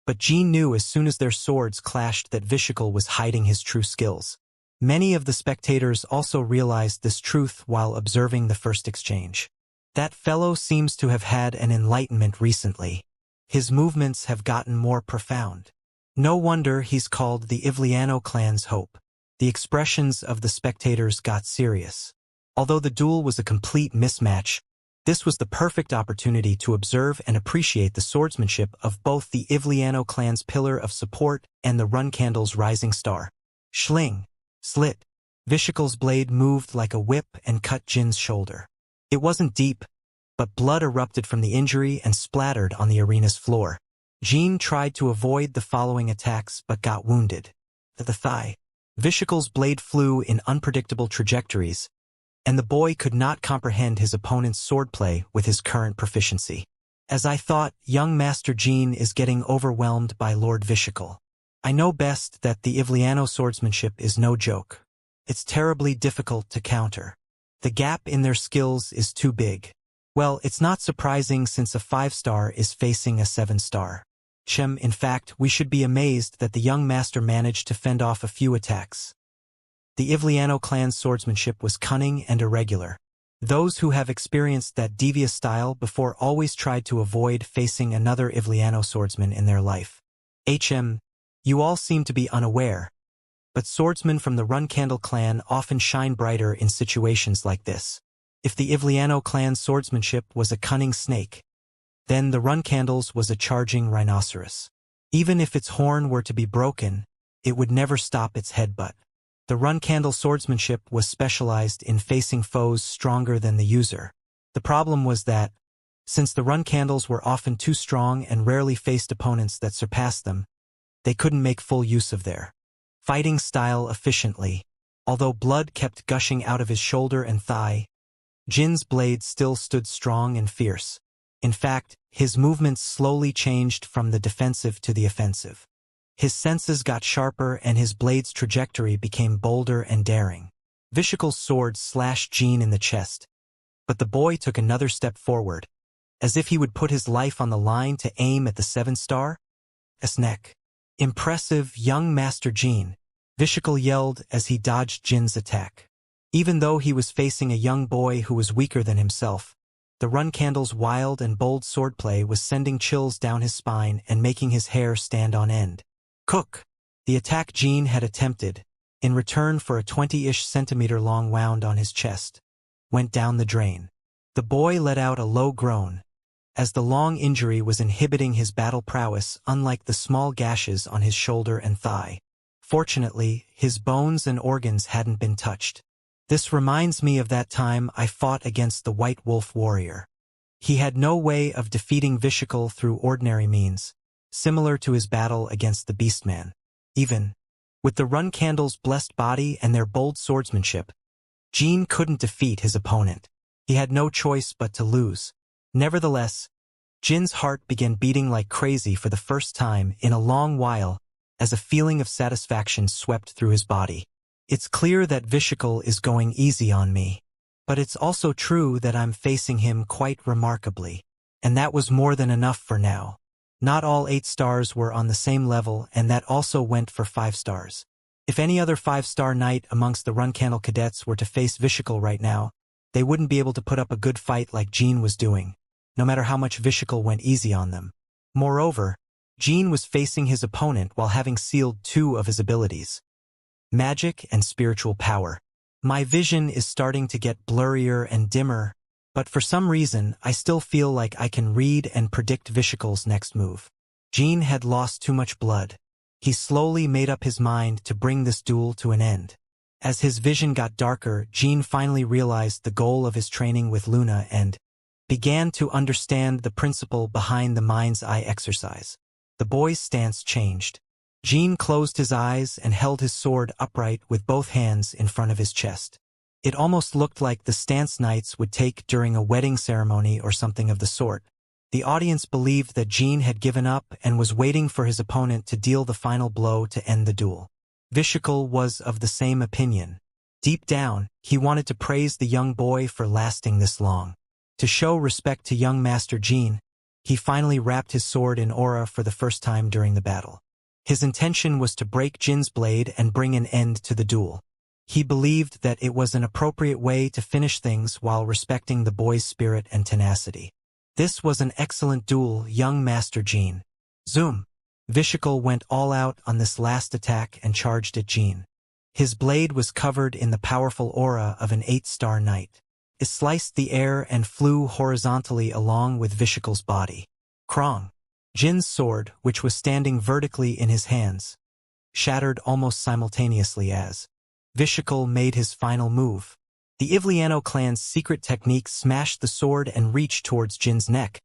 but Jean knew as soon as their swords clashed that Vishical was hiding his true skills. Many of the spectators also realized this truth while observing the first exchange. That fellow seems to have had an enlightenment recently. His movements have gotten more profound. No wonder he's called the Ivliano clan's hope. The expressions of the spectators got serious. Although the duel was a complete mismatch, this was the perfect opportunity to observe and appreciate the swordsmanship of both the Ivliano clan's pillar of support and the Run-Candle's rising star. Schling. Slit. Vishical's blade moved like a whip and cut Jin's shoulder. It wasn't deep, but blood erupted from the injury and splattered on the arena's floor. Jean tried to avoid the following attacks but got wounded. The thigh. Vishical's blade flew in unpredictable trajectories, and the boy could not comprehend his opponent's swordplay with his current proficiency. As I thought, young Master Jean is getting overwhelmed by Lord Vishical. I know best that the Ivliano swordsmanship is no joke. It's terribly difficult to counter. The gap in their skills is too big. Well, it's not surprising since a 5-star is facing a 7-star. In fact, we should be amazed that the young master managed to fend off a few attacks. The Ivliano clan's swordsmanship was cunning and irregular. Those who have experienced that devious style before always tried to avoid facing another Ivliano swordsman in their life. You all seem to be unaware, but swordsmen from the Run-Candle clan often shine brighter in situations like this. If the Ivliano clan's swordsmanship was a cunning snake, then the Run-Candle's was a charging rhinoceros. Even if its horn were to be broken, it would never stop its headbutt. The Run-Candle swordsmanship was specialized in facing foes stronger than the user. The problem was that, since the Run-Candles were often too strong and rarely faced opponents that surpassed them, they couldn't make full use of their fighting style efficiently. Although blood kept gushing out of his shoulder and thigh, Jin's blade still stood strong and fierce. In fact, his movements slowly changed from the defensive to the offensive. His senses got sharper and his blade's trajectory became bolder and daring. Visical's sword slashed Jin in the chest, but the boy took another step forward, as if he would put his life on the line to aim at the 7-star's neck. Impressive, young Master Jin, Vishical yelled as he dodged Jin's attack. Even though he was facing a young boy who was weaker than himself, the Runcandle's wild and bold swordplay was sending chills down his spine and making his hair stand on end. Cook! The attack Jin had attempted, in return for a 20-ish centimeter long wound on his chest, went down the drain. The boy let out a low groan, as the long injury was inhibiting his battle prowess, unlike the small gashes on his shoulder and thigh. Fortunately, his bones and organs hadn't been touched. This reminds me of that time I fought against the White Wolf warrior. He had no way of defeating Vishical through ordinary means, similar to his battle against the Beastman. Even with the Runcandle's blessed body and their bold swordsmanship, Jin couldn't defeat his opponent. He had no choice but to lose. Nevertheless, Jin's heart began beating like crazy for the first time in a long while, as a feeling of satisfaction swept through his body. It's clear that Vishical is going easy on me, but it's also true that I'm facing him quite remarkably. And that was more than enough for now. Not all 8 stars were on the same level, and that also went for 5 stars. If any other 5-star knight amongst the Runcandle cadets were to face Vishical right now, they wouldn't be able to put up a good fight like Jin was doing, no matter how much Vishical went easy on them. Moreover, Jin was facing his opponent while having sealed 2 of his abilities: magic and spiritual power. My vision is starting to get blurrier and dimmer, but for some reason I still feel like I can read and predict Vishical's next move. Jin had lost too much blood. He slowly made up his mind to bring this duel to an end. As his vision got darker, Jin finally realized the goal of his training with Luna and began to understand the principle behind the mind's eye exercise. The boy's stance changed. Jin closed his eyes and held his sword upright with both hands in front of his chest. It almost looked like the stance knights would take during a wedding ceremony or something of the sort. The audience believed that Jin had given up and was waiting for his opponent to deal the final blow to end the duel. Vishical was of the same opinion. Deep down, he wanted to praise the young boy for lasting this long. To show respect to young Master Jin, he finally wrapped his sword in aura for the first time during the battle. His intention was to break Jin's blade and bring an end to the duel. He believed that it was an appropriate way to finish things while respecting the boy's spirit and tenacity. This was an excellent duel, young Master Jin. Zoom! Vishical went all out on this last attack and charged at Jin. His blade was covered in the powerful aura of an 8-star knight. It sliced the air and flew horizontally along with Vishical's body. Krong! Jin's sword, which was standing vertically in his hands, shattered almost simultaneously as Vishical made his final move. The Ivliano clan's secret technique smashed the sword and reached towards Jin's neck,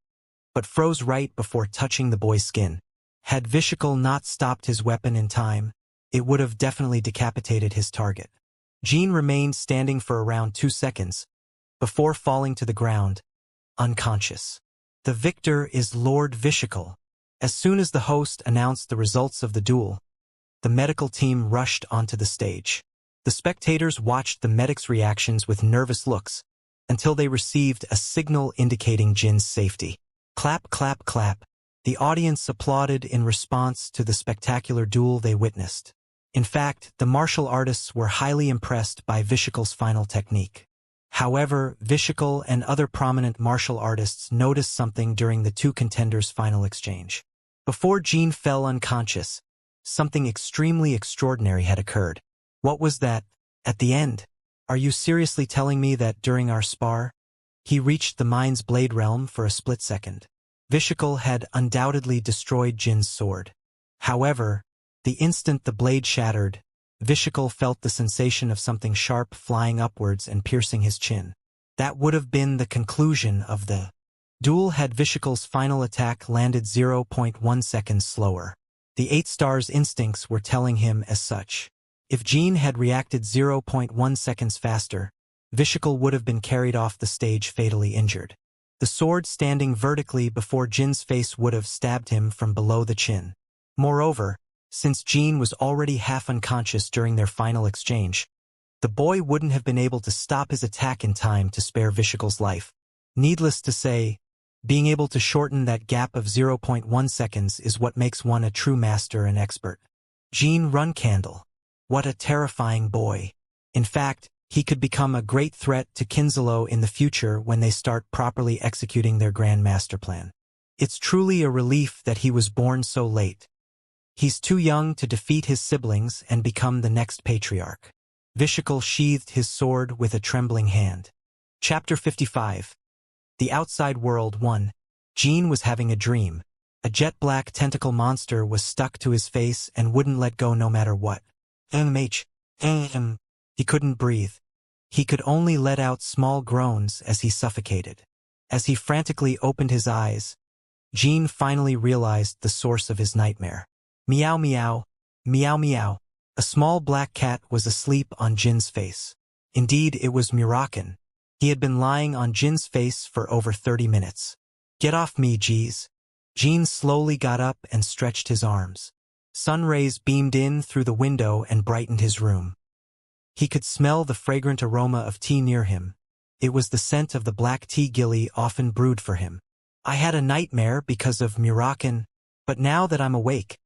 but froze right before touching the boy's skin. Had Vishical not stopped his weapon in time, it would have definitely decapitated his target. Jin remained standing for around 2 seconds, before falling to the ground, unconscious. The victor is Lord Vishical. As soon as the host announced the results of the duel, the medical team rushed onto the stage. The spectators watched the medic's reactions with nervous looks, until they received a signal indicating Jin's safety. Clap, clap, clap. The audience applauded in response to the spectacular duel they witnessed. In fact, the martial artists were highly impressed by Vishical's final technique. However, Vishical and other prominent martial artists noticed something during the 2 contenders' final exchange. Before Jin fell unconscious, something extremely extraordinary had occurred. What was that? At the end? Are you seriously telling me that during our spar, he reached the mind's blade realm for a split second? Vishical had undoubtedly destroyed Jin's sword. However, the instant the blade shattered, Vishical felt the sensation of something sharp flying upwards and piercing his chin. That would have been the conclusion of the duel had Vishical's final attack landed 0.1 seconds slower. The 8 stars' instincts were telling him as such. If Jean had reacted 0.1 seconds faster, Vishikal would have been carried off the stage fatally injured. The sword standing vertically before Jin's face would have stabbed him from below the chin. Moreover, since Jean was already half unconscious during their final exchange, the boy wouldn't have been able to stop his attack in time to spare Vishikal's life. Needless to say, being able to shorten that gap of 0.1 seconds is what makes one a true master and expert. Jean Runcandle. What a terrifying boy. In fact, he could become a great threat to Kinzalo in the future when they start properly executing their grand master plan. It's truly a relief that he was born so late. He's too young to defeat his siblings and become the next patriarch. Vishikal sheathed his sword with a trembling hand. Chapter 55. The Outside World 1. Jean was having a dream. A jet-black tentacle monster was stuck to his face and wouldn't let go no matter what. He couldn't breathe. He could only let out small groans as he suffocated. As he frantically opened his eyes, Jean finally realized the source of his nightmare. Meow meow, meow meow. A small black cat was asleep on Jin's face. Indeed, it was Murakan. He had been lying on Jin's face for over 30 minutes. Get off me, jeez. Jean slowly got up and stretched his arms. Sun rays beamed in through the window and brightened his room. He could smell the fragrant aroma of tea near him. It was the scent of the black tea Gilly often brewed for him. I had a nightmare because of Murakan, but now that I'm awake,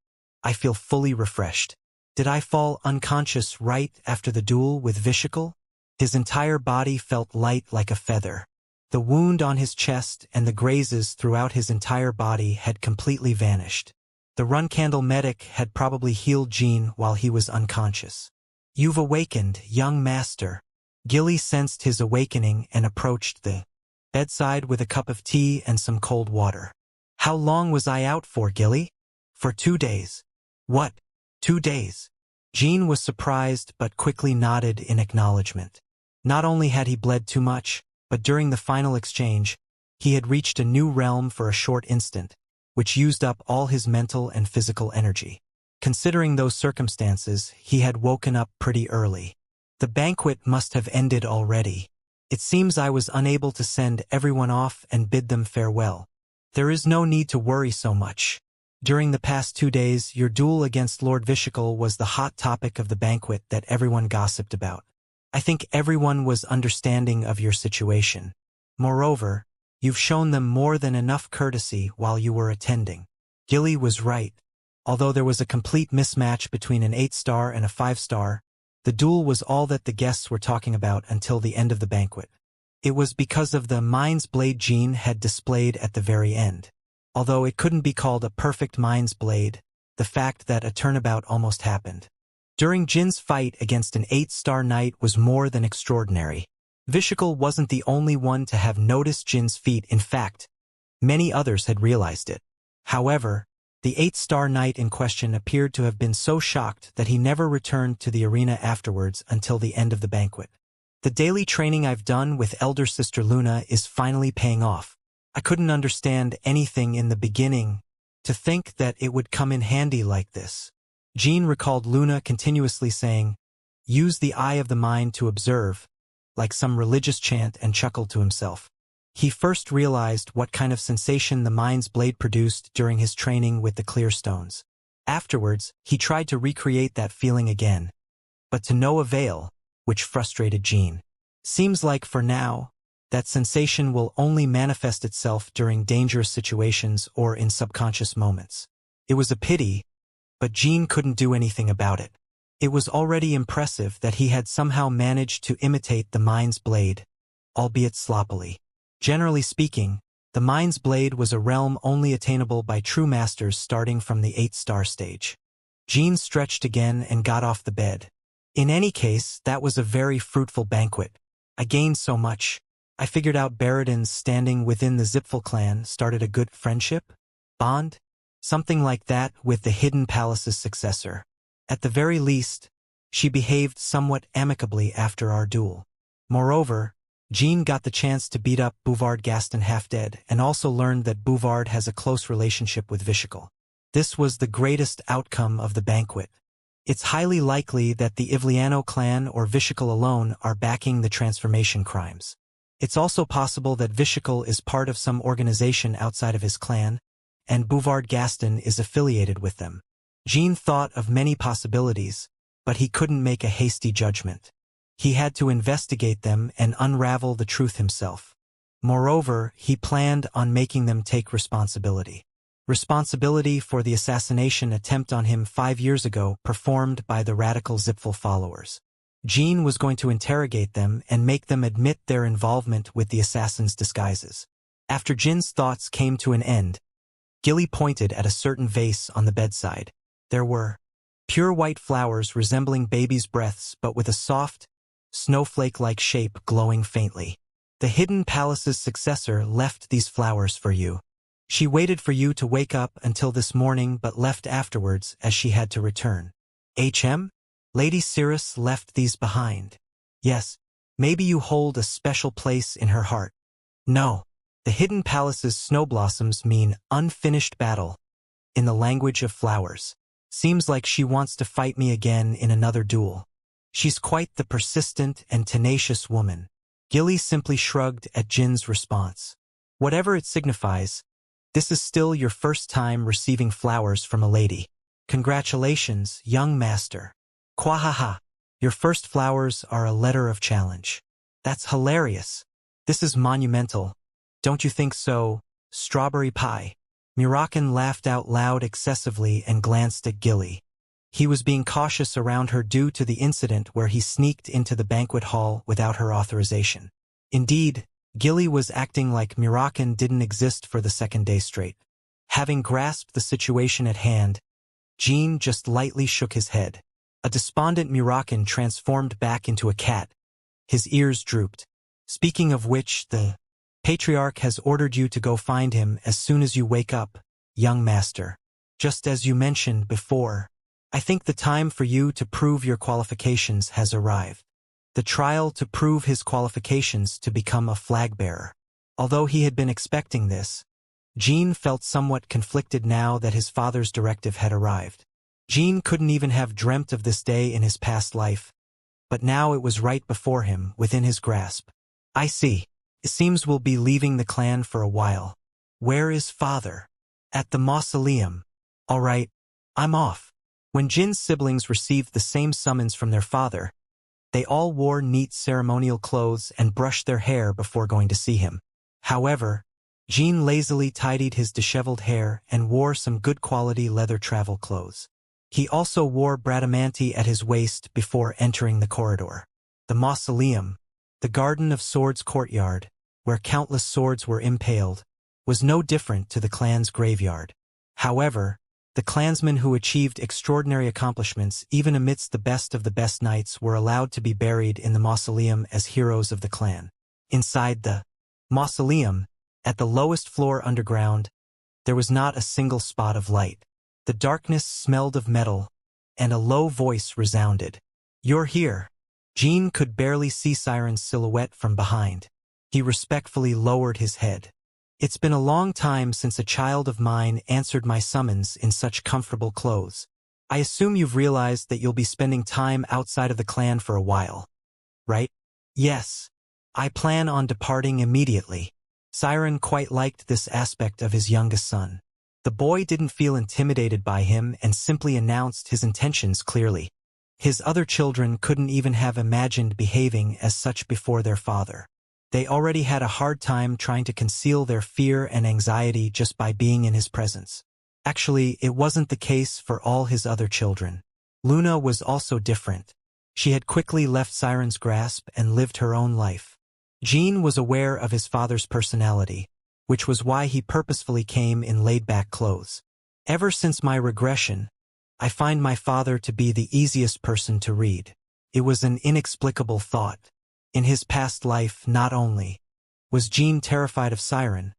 I feel fully refreshed. Did I fall unconscious right after the duel with Vishikal? His entire body felt light like a feather. The wound on his chest and the grazes throughout his entire body had completely vanished. The Runcandle medic had probably healed Jean while he was unconscious. You've awakened, young master. Gilly sensed his awakening and approached the bedside with a cup of tea and some cold water. How long was I out for, Gilly? For 2 days. What? 2 days? Jean was surprised but quickly nodded in acknowledgement. Not only had he bled too much, but during the final exchange, he had reached a new realm for a short instant, which used up all his mental and physical energy. Considering those circumstances, he had woken up pretty early. The banquet must have ended already. It seems I was unable to send everyone off and bid them farewell. There is no need to worry so much. During the past 2 days, your duel against Lord Vishikal was the hot topic of the banquet that everyone gossiped about. I think everyone was understanding of your situation. Moreover, you've shown them more than enough courtesy while you were attending. Gilly was right. Although there was a complete mismatch between an 8-star and a 5-star, the duel was all that the guests were talking about until the end of the banquet. It was because of the mind's blade Jean had displayed at the very end. Although it couldn't be called a perfect mind's blade, the fact that a turnabout almost happened during Jin's fight against an 8-star knight was more than extraordinary. Vishikal wasn't the only one to have noticed Jin's feat. In fact, many others had realized it. However, the 8-star knight in question appeared to have been so shocked that he never returned to the arena afterwards until the end of the banquet. The daily training I've done with elder sister Luna is finally paying off. I couldn't understand anything in the beginning. To think that it would come in handy like this. Jean recalled Luna continuously saying, "Use the eye of the mind to observe," like some religious chant, and chuckled to himself. He first realized what kind of sensation the mind's blade produced during his training with the clear stones. Afterwards, he tried to recreate that feeling again, but to no avail, which frustrated Jean. Seems like for now, that sensation will only manifest itself during dangerous situations or in subconscious moments. It was a pity, but Jean couldn't do anything about it. It was already impressive that he had somehow managed to imitate the mind's blade, albeit sloppily. Generally speaking, the mind's blade was a realm only attainable by true masters starting from the 8-star stage. Jean stretched again and got off the bed. In any case, that was a very fruitful banquet. I gained so much. I figured out Baradin's standing within the Zipfel clan started a good friendship? Bond? Something like that with the Hidden Palace's successor. At the very least, she behaved somewhat amicably after our duel. Moreover, Jean got the chance to beat up Bouvard Gaston half-dead and also learned that Bouvard has a close relationship with Vishikal. This was the greatest outcome of the banquet. It's highly likely that the Ivliano clan or Vishikal alone are backing the transformation crimes. It's also possible that Vishikal is part of some organization outside of his clan, and Bouvard Gaston is affiliated with them. Jean thought of many possibilities, but he couldn't make a hasty judgment. He had to investigate them and unravel the truth himself. Moreover, he planned on making them take responsibility. Responsibility for the assassination attempt on him 5 years ago performed by the radical Zipfel followers. Jean was going to interrogate them and make them admit their involvement with the assassin's disguises. After Jin's thoughts came to an end, Gilly pointed at a certain vase on the bedside. There were pure white flowers resembling baby's breaths but with a soft, snowflake-like shape glowing faintly. The Hidden Palace's successor left these flowers for you. She waited for you to wake up until this morning but left afterwards as she had to return. Lady Cirrus left these behind. Yes, maybe you hold a special place in her heart. No, the Hidden Palace's snow blossoms mean unfinished battle. In the language of flowers. Seems like she wants to fight me again in another duel. She's quite the persistent and tenacious woman. Gilly simply shrugged at Jin's response. Whatever it signifies, this is still your first time receiving flowers from a lady. Congratulations, young master. Quahaha. Your first flowers are a letter of challenge. That's hilarious. This is monumental. Don't you think so, strawberry pie? Murakan laughed out loud excessively and glanced at Gilly. He was being cautious around her due to the incident where he sneaked into the banquet hall without her authorization. Indeed, Gilly was acting like Murakan didn't exist for the second day straight. Having grasped the situation at hand, Jean just lightly shook his head. A despondent Murakan transformed back into a cat. His ears drooped. Speaking of which, the Patriarch has ordered you to go find him as soon as you wake up, young master. Just as you mentioned before, I think the time for you to prove your qualifications has arrived. The trial to prove his qualifications to become a flag-bearer. Although he had been expecting this, Jean felt somewhat conflicted now that his father's directive had arrived. Jean couldn't even have dreamt of this day in his past life, but now it was right before him, within his grasp. I see. It seems we'll be leaving the clan for a while. Where is father? At the mausoleum. All right, I'm off. When Jin's siblings received the same summons from their father, they all wore neat ceremonial clothes and brushed their hair before going to see him. However, Jean lazily tidied his disheveled hair and wore some good-quality leather travel clothes. He also wore bradamanti at his waist before entering the corridor. The mausoleum, the Garden of Swords courtyard, where countless swords were impaled, was no different to the clan's graveyard. However, the clansmen who achieved extraordinary accomplishments even amidst the best knights were allowed to be buried in the mausoleum as heroes of the clan. Inside the mausoleum, at the lowest floor underground, there was not a single spot of light. The darkness smelled of metal, and a low voice resounded. You're here. Jean could barely see Siren's silhouette from behind. He respectfully lowered his head. It's been a long time since a child of mine answered my summons in such comfortable clothes. I assume you've realized that you'll be spending time outside of the clan for a while, right? Yes. I plan on departing immediately. Siren quite liked this aspect of his youngest son. The boy didn't feel intimidated by him and simply announced his intentions clearly. His other children couldn't even have imagined behaving as such before their father. They already had a hard time trying to conceal their fear and anxiety just by being in his presence. Actually, it wasn't the case for all his other children. Luna was also different. She had quickly left Siren's grasp and lived her own life. Jean was aware of his father's personality, which was why he purposefully came in laid-back clothes. Ever since my regression, I find my father to be the easiest person to read. It was an inexplicable thought. In his past life, not only was Jean terrified of Siren,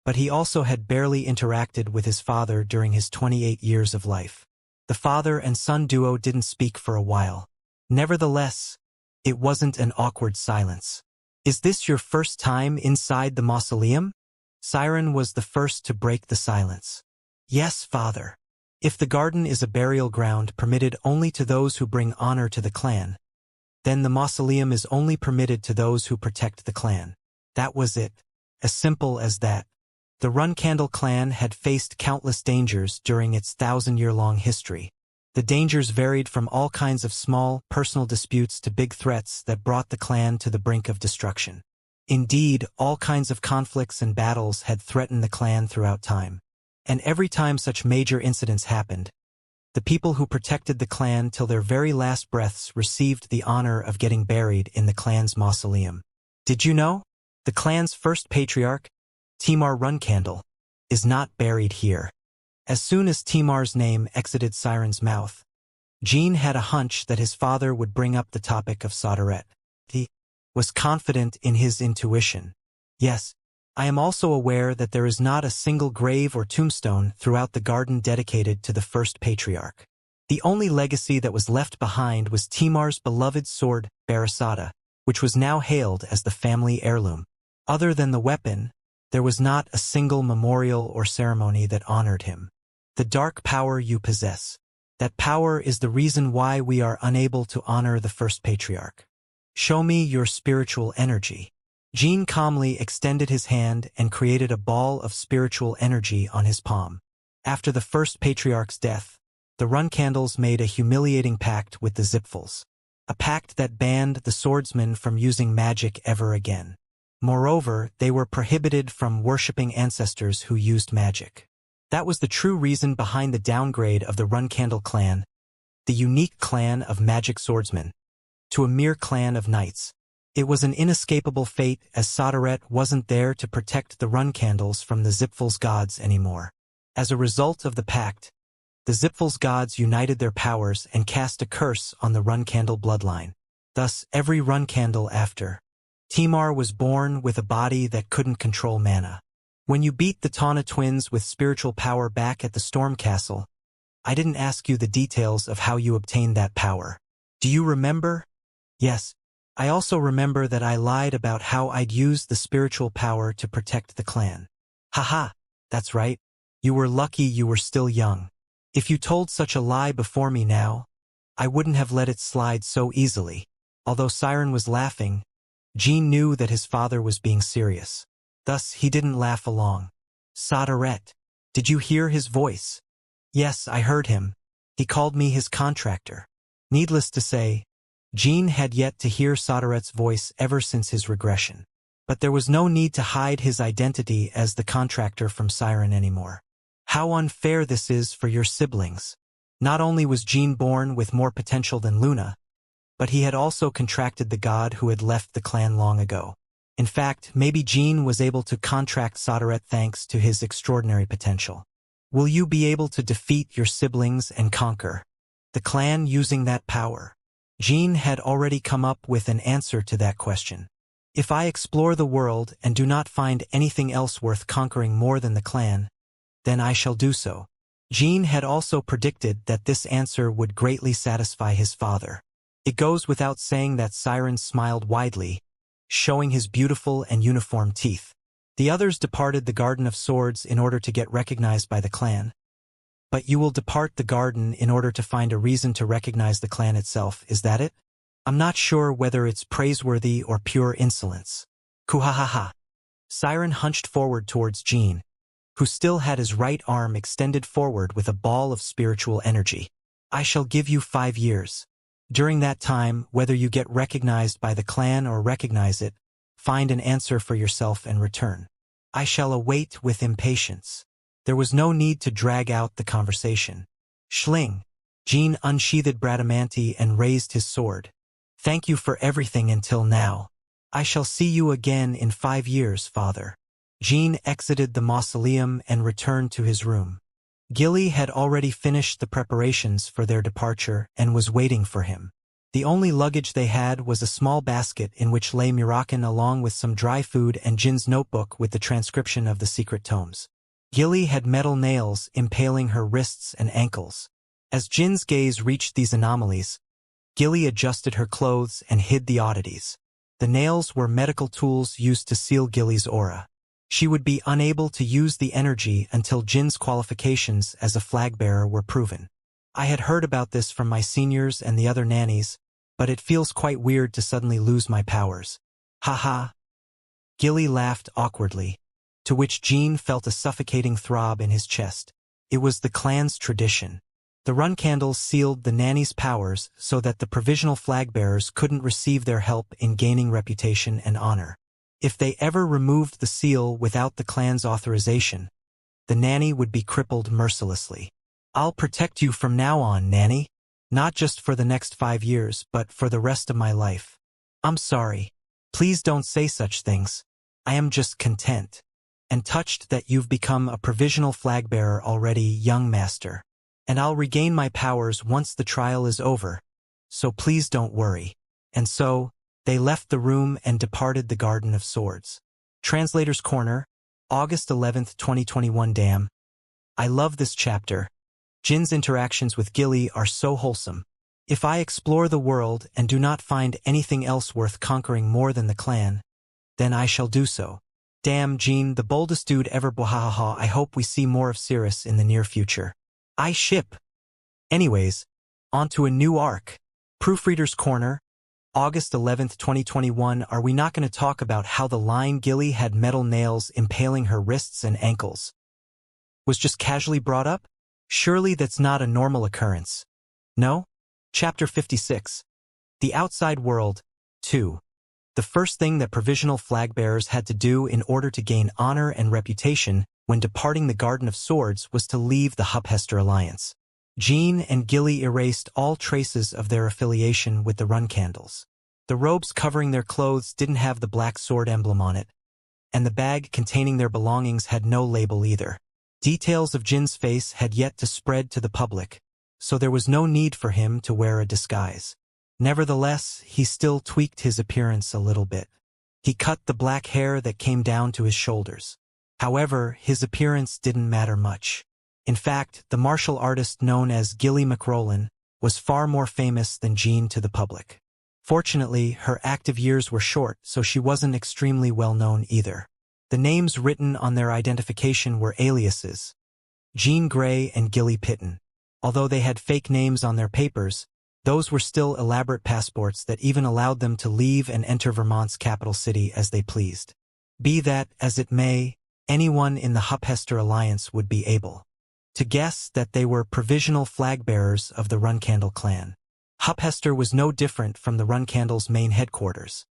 but he also had barely interacted with his father during his 28 years of life. The father and son duo didn't speak for a while. Nevertheless, it wasn't an awkward silence. Is this your first time inside the mausoleum? Siren was the first to break the silence. Yes, father. If the garden is a burial ground permitted only to those who bring honor to the clan, then the mausoleum is only permitted to those who protect the clan. That was it. As simple as that. The Runcandle clan had faced countless dangers during its 1,000-year-long history. The dangers varied from all kinds of small, personal disputes to big threats that brought the clan to the brink of destruction. Indeed, all kinds of conflicts and battles had threatened the clan throughout time. And every time such major incidents happened, the people who protected the clan till their very last breaths received the honor of getting buried in the clan's mausoleum. Did you know? The clan's first patriarch, Timar Runcandle, is not buried here. As soon as Timar's name exited Siren's mouth, Jean had a hunch that his father would bring up the topic of Sodaret. He was confident in his intuition. Yes, I am also aware that there is not a single grave or tombstone throughout the garden dedicated to the first patriarch. The only legacy that was left behind was Timar's beloved sword, Barasada, which was now hailed as the family heirloom. Other than the weapon, there was not a single memorial or ceremony that honored him. The dark power you possess. That power is the reason why we are unable to honor the first patriarch. Show me your spiritual energy. Jean calmly extended his hand and created a ball of spiritual energy on his palm. After the first patriarch's death, the Runcandles made a humiliating pact with the Zipfels. A pact that banned the Swordsman from using magic ever again. Moreover, they were prohibited from worshipping ancestors who used magic. That was the true reason behind the downgrade of the Runcandle clan, the unique clan of magic swordsmen, to a mere clan of knights. It was an inescapable fate, as Sodaret wasn't there to protect the Runcandles from the Zipfels gods anymore. As a result of the pact, the Zipfels gods united their powers and cast a curse on the Runcandle bloodline. Thus, every Runcandle after Timar was born with a body that couldn't control mana. When you beat the Tawna twins with spiritual power back at the Storm Castle, I didn't ask you the details of how you obtained that power. Do you remember? Yes. I also remember that I lied about how I'd used the spiritual power to protect the clan. Haha, that's right. You were lucky you were still young. If you told such a lie before me now, I wouldn't have let it slide so easily. Although Siren was laughing, Jean knew that his father was being serious. Thus, he didn't laugh along. Sodaret, did you hear his voice? Yes, I heard him. He called me his contractor. Needless to say, Jean had yet to hear Sodaret's voice ever since his regression. But there was no need to hide his identity as the contractor from Siren anymore. How unfair this is for your siblings. Not only was Jean born with more potential than Luna, but he had also contracted the god who had left the clan long ago. In fact, maybe Jean was able to contract Sodaret thanks to his extraordinary potential. Will you be able to defeat your siblings and conquer the clan using that power? Jean had already come up with an answer to that question. If I explore the world and do not find anything else worth conquering more than the clan, then I shall do so. Jean had also predicted that this answer would greatly satisfy his father. It goes without saying that Siren smiled widely, showing his beautiful and uniform teeth. The others departed the Garden of Swords in order to get recognized by the clan. But you will depart the garden in order to find a reason to recognize the clan itself, is that it? I'm not sure whether it's praiseworthy or pure insolence. Kuhahaha. Siren hunched forward towards Jean, who still had his right arm extended forward with a ball of spiritual energy. I shall give you 5 years. During that time, whether you get recognized by the clan or recognize it, find an answer for yourself and return. I shall await with impatience. There was no need to drag out the conversation. Schling. Jean unsheathed Bradamanti and raised his sword. Thank you for everything until now. I shall see you again in 5 years, father. Jean exited the mausoleum and returned to his room. Gilly had already finished the preparations for their departure and was waiting for him. The only luggage they had was a small basket in which lay Mirakan along with some dry food and Jin's notebook with the transcription of the secret tomes. Gilly had metal nails impaling her wrists and ankles. As Jin's gaze reached these anomalies, Gilly adjusted her clothes and hid the oddities. The nails were medical tools used to seal Gilly's aura. She would be unable to use the energy until Jin's qualifications as a flag bearer were proven. I had heard about this from my seniors and the other nannies, but it feels quite weird to suddenly lose my powers. Haha. Gilly laughed awkwardly, to which Jean felt a suffocating throb in his chest. It was the clan's tradition. The run candles sealed the nanny's powers so that the provisional flag bearers couldn't receive their help in gaining reputation and honor. If they ever removed the seal without the clan's authorization, the nanny would be crippled mercilessly. I'll protect you from now on, nanny. Not just for the next 5 years, but for the rest of my life. I'm sorry. Please don't say such things. I am just content and touched that you've become a provisional flag bearer already, young master. And I'll regain my powers once the trial is over, so please don't worry. And so, they left the room and departed the Garden of Swords. Translator's Corner, August 11th, 2021. Damn. I love this chapter. Jin's interactions with Gilly are so wholesome. If I explore the world and do not find anything else worth conquering more than the clan, then I shall do so. Damn, Jean, the boldest dude ever. Bwahaha. I hope we see more of Cirrus in the near future. I ship. Anyways, on to a new arc. Proofreader's Corner, August 11th, 2021. Are we not going to talk about how the line Gilly had metal nails impaling her wrists and ankles was just casually brought up? Surely that's not a normal occurrence. No? Chapter 56. The Outside World, 2. The first thing that provisional flag bearers had to do in order to gain honor and reputation when departing the Garden of Swords was to leave the Huphester Alliance. Jean and Gilly erased all traces of their affiliation with the Run Candles. The robes covering their clothes didn't have the black sword emblem on it, and the bag containing their belongings had no label either. Details of Jin's face had yet to spread to the public, so there was no need for him to wear a disguise. Nevertheless, he still tweaked his appearance a little bit. He cut the black hair that came down to his shoulders. However, his appearance didn't matter much. In fact, the martial artist known as Gilly McRolin was far more famous than Jean to the public. Fortunately, her active years were short, so she wasn't extremely well known either. The names written on their identification were aliases: Jean Grey and Gilly Pitton. Although they had fake names on their papers, those were still elaborate passports that even allowed them to leave and enter Vermont's capital city as they pleased. Be that as it may, anyone in the Huphester Alliance would be able to guess that they were provisional flag bearers of the Runcandle clan. Huphester was no different from the Runcandle's main headquarters,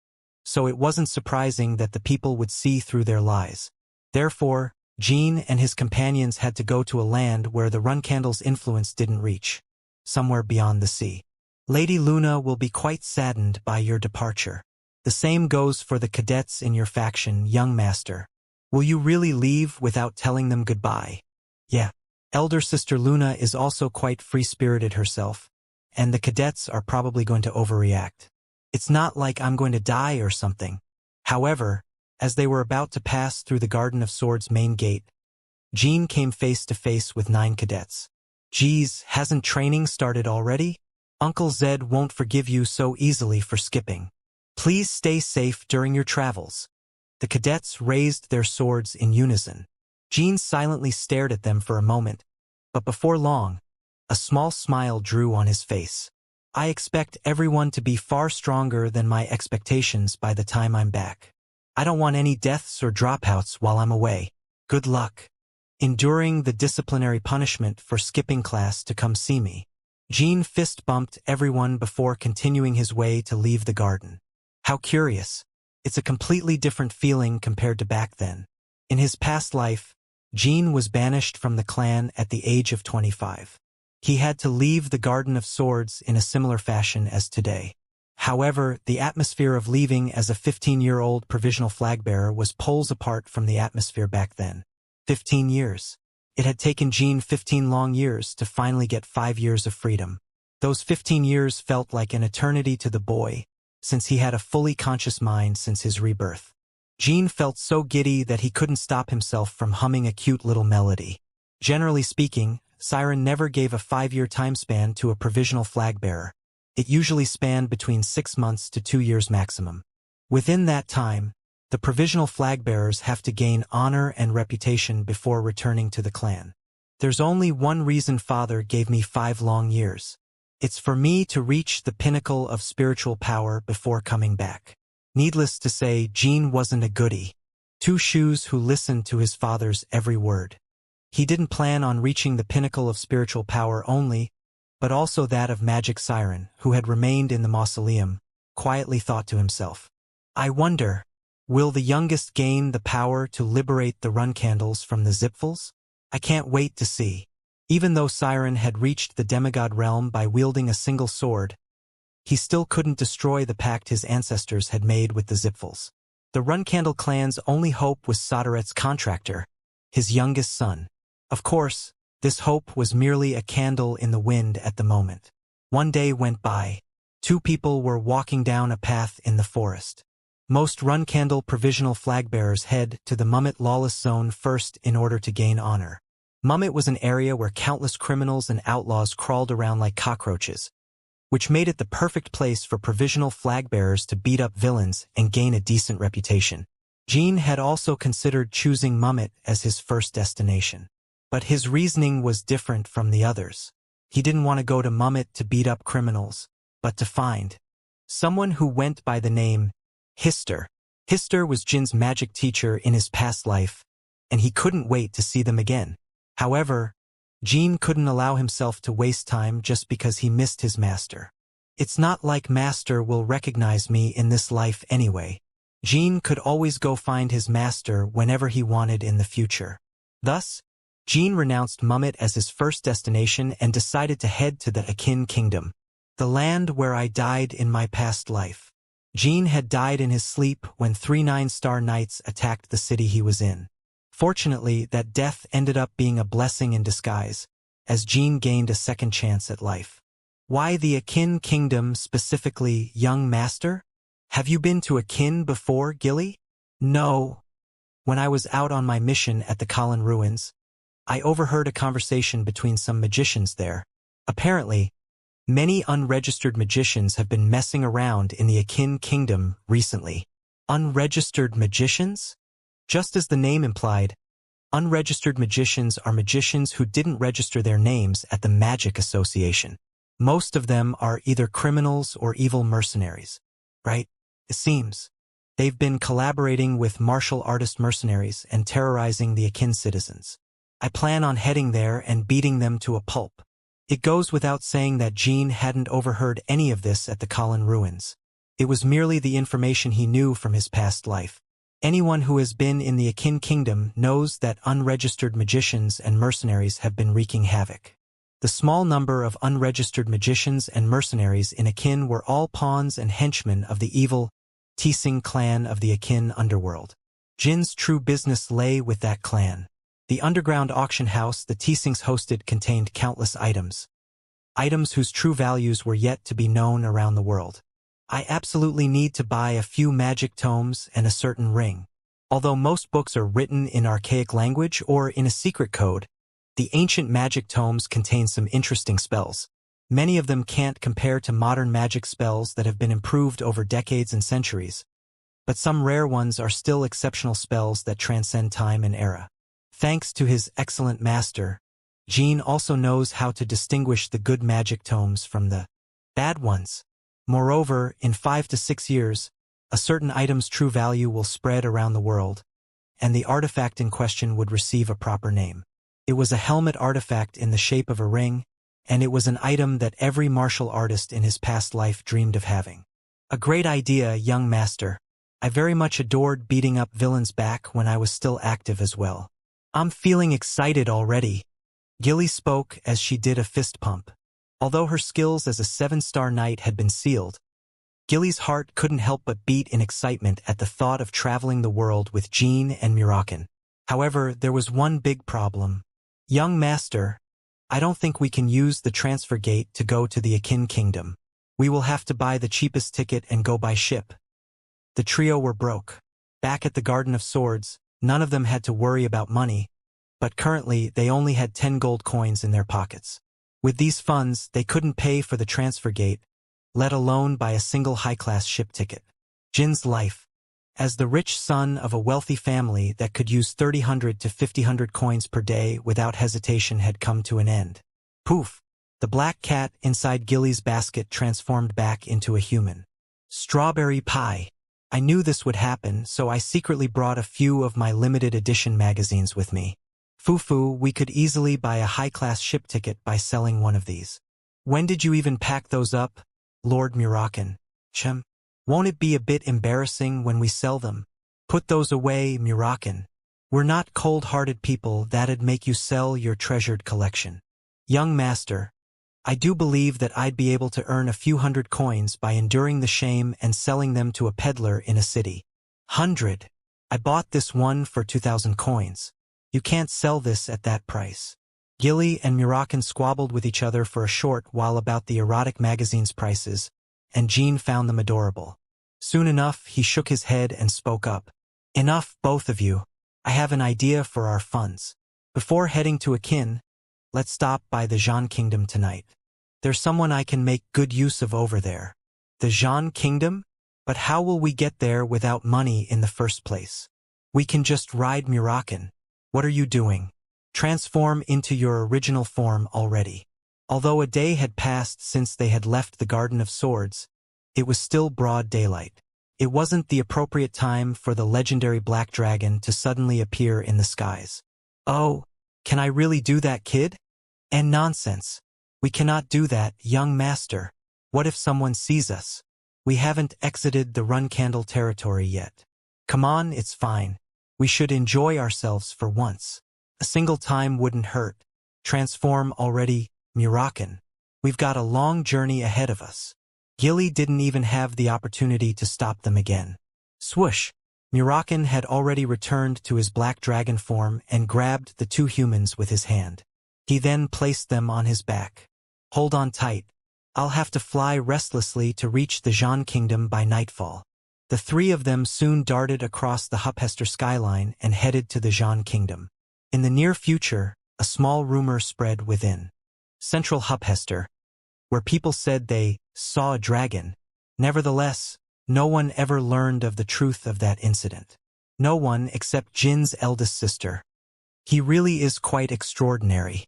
so it wasn't surprising that the people would see through their lies. Therefore, Jean and his companions had to go to a land where the Runcandle's influence didn't reach, somewhere beyond the sea. Lady Luna will be quite saddened by your departure. The same goes for the cadets in your faction, young master. Will you really leave without telling them goodbye? Yeah. Elder Sister Luna is also quite free-spirited herself, and the cadets are probably going to overreact. It's not like I'm going to die or something. However, as they were about to pass through the Garden of Swords main gate, Jean came face to face with 9 cadets. Geez, hasn't training started already? Uncle Zed won't forgive you so easily for skipping. Please stay safe during your travels. The cadets raised their swords in unison. Jean silently stared at them for a moment, but before long, a small smile drew on his face. I expect everyone to be far stronger than my expectations by the time I'm back. I don't want any deaths or dropouts while I'm away. Good luck enduring the disciplinary punishment for skipping class to come see me. Jean fist-bumped everyone before continuing his way to leave the garden. How curious. It's a completely different feeling compared to back then. In his past life, Jean was banished from the clan at the age of 25. He had to leave the Garden of Swords in a similar fashion as today. However, the atmosphere of leaving as a 15-year-old provisional flag bearer was poles apart from the atmosphere back then. 15 years. It had taken Jean 15 long years to finally get 5 years of freedom. Those 15 years felt like an eternity to the boy, since he had a fully conscious mind since his rebirth. Jean felt so giddy that he couldn't stop himself from humming a cute little melody. Generally speaking, Siren never gave a 5-year time span to a provisional flag bearer. It usually spanned between 6 months to 2 years maximum. Within that time, The provisional flag-bearers have to gain honor and reputation before returning to the clan. There's only one reason Father gave me 5 long years. It's for me to reach the pinnacle of spiritual power before coming back. Needless to say, Jean wasn't a goodie. Two shoes who listened to his father's every word. He didn't plan on reaching the pinnacle of spiritual power only, but also that of Magic Siren, who had remained in the mausoleum, quietly thought to himself. I wonder, will the youngest gain the power to liberate the run candles from the Zipfels? I can't wait to see. Even though Siren had reached the demigod realm by wielding a single sword, he still couldn't destroy the pact his ancestors had made with the Zipfels. The Runcandle clan's only hope was Soderet's contractor, his youngest son. Of course, this hope was merely a candle in the wind at the moment. One day went by. 2 people were walking down a path in the forest. Most Runcandle provisional flag-bearers head to the Mummet lawless zone first in order to gain honor. Mummet was an area where countless criminals and outlaws crawled around like cockroaches, which made it the perfect place for provisional flag-bearers to beat up villains and gain a decent reputation. Jean had also considered choosing Mummet as his first destination. But his reasoning was different from the others. He didn't want to go to Mummet to beat up criminals, but to find someone who went by the name Hister. Hister was Jin's magic teacher in his past life, and he couldn't wait to see them again. However, Jean couldn't allow himself to waste time just because he missed his master. It's not like Master will recognize me in this life anyway. Jean could always go find his master whenever he wanted in the future. Thus, Jean renounced Mummet as his first destination and decided to head to the Akin Kingdom, the land where I died in my past life. Jean had died in his sleep when 3 9-star knights attacked the city he was in. Fortunately, that death ended up being a blessing in disguise, as Jean gained a second chance at life. Why the Akin Kingdom specifically, young master? Have you been to Akin before, Gilly? No. When I was out on my mission at the Colin Ruins, I overheard a conversation between some magicians there. Apparently, many unregistered magicians have been messing around in the Akin Kingdom recently. Unregistered magicians? Just as the name implied, unregistered magicians are magicians who didn't register their names at the Magic Association. Most of them are either criminals or evil mercenaries, right? It seems. They've been collaborating with martial artist mercenaries and terrorizing the Akin citizens. I plan on heading there and beating them to a pulp. It goes without saying that Jean hadn't overheard any of this at the Colin Ruins. It was merely the information he knew from his past life. Anyone who has been in the Akin Kingdom knows that unregistered magicians and mercenaries have been wreaking havoc. The small number of unregistered magicians and mercenaries in Akin were all pawns and henchmen of the evil Tising clan of the Akin underworld. Jin's true business lay with that clan. The underground auction house the Tisings hosted contained countless items. Items whose true values were yet to be known around the world. I absolutely need to buy a few magic tomes and a certain ring. Although most books are written in archaic language or in a secret code, the ancient magic tomes contain some interesting spells. Many of them can't compare to modern magic spells that have been improved over decades and centuries, but some rare ones are still exceptional spells that transcend time and era. Thanks to his excellent master, Jean also knows how to distinguish the good magic tomes from the bad ones. Moreover, in 5 to 6 years, a certain item's true value will spread around the world, and the artifact in question would receive a proper name. It was a helmet artifact in the shape of a ring, and it was an item that every martial artist in his past life dreamed of having. A great idea, young master. I very much adored beating up villains back when I was still active as well. I'm feeling excited already. Gilly spoke as she did a fist pump. Although her skills as a 7-star knight had been sealed, Gilly's heart couldn't help but beat in excitement at the thought of traveling the world with Jean and Murakan. However, there was one big problem. Young master, I don't think we can use the transfer gate to go to the Akin Kingdom. We will have to buy the cheapest ticket and go by ship. The trio were broke. Back at the Garden of Swords, none of them had to worry about money, but currently they only had 10 gold coins in their pockets. With these funds, they couldn't pay for the transfer gate, let alone buy a single high-class ship ticket. Jin's life, As the rich son of a wealthy family that could use 300 to 500 coins per day without hesitation had come to an end. Poof! The black cat inside Gilly's basket transformed back into a human. Strawberry pie. I knew this would happen, so I secretly brought a few of my limited edition magazines with me. Foo-foo, we could easily buy a high-class ship ticket by selling one of these. When did you even pack those up, Lord Murakan? Shem. Won't it be a bit embarrassing when we sell them? Put those away, Murakan. We're not cold-hearted people that'd make you sell your treasured collection. Young master, I do believe that I'd be able to earn a few hundred coins by enduring the shame and selling them to a peddler in a city. 100. I bought this one for 2,000 coins. You can't sell this at that price. Gilly and Murakan squabbled with each other for a short while about the erotic magazine's prices, and Jean found them adorable. Soon enough, he shook his head and spoke up. Enough, both of you. I have an idea for our funds. Before heading to Akin, let's stop by the Jean Kingdom tonight. There's someone I can make good use of over there. The Jean Kingdom? But how will we get there without money in the first place? We can just ride Murakan. What are you doing? Transform into your original form already. Although a day had passed since they had left the Garden of Swords, it was still broad daylight. It wasn't the appropriate time for the legendary black dragon to suddenly appear in the skies. Oh, can I really do that, kid? And nonsense. We cannot do that, young master. What if someone sees us? We haven't exited the Run Candle territory yet. Come on, it's fine. We should enjoy ourselves for once. A single time wouldn't hurt. Transform already, Murakan. We've got a long journey ahead of us. Gilly didn't even have the opportunity to stop them again. Swoosh! Murakan had already returned to his black dragon form and grabbed the two humans with his hand. He then placed them on his back. Hold on tight. I'll have to fly restlessly to reach the Jean Kingdom by nightfall. The three of them soon darted across the Huphester skyline and headed to the Jean Kingdom. In the near future, a small rumor spread within Central Huphester, where people said they saw a dragon. Nevertheless, no one ever learned of the truth of that incident. No one except Jin's eldest sister. He really is quite extraordinary.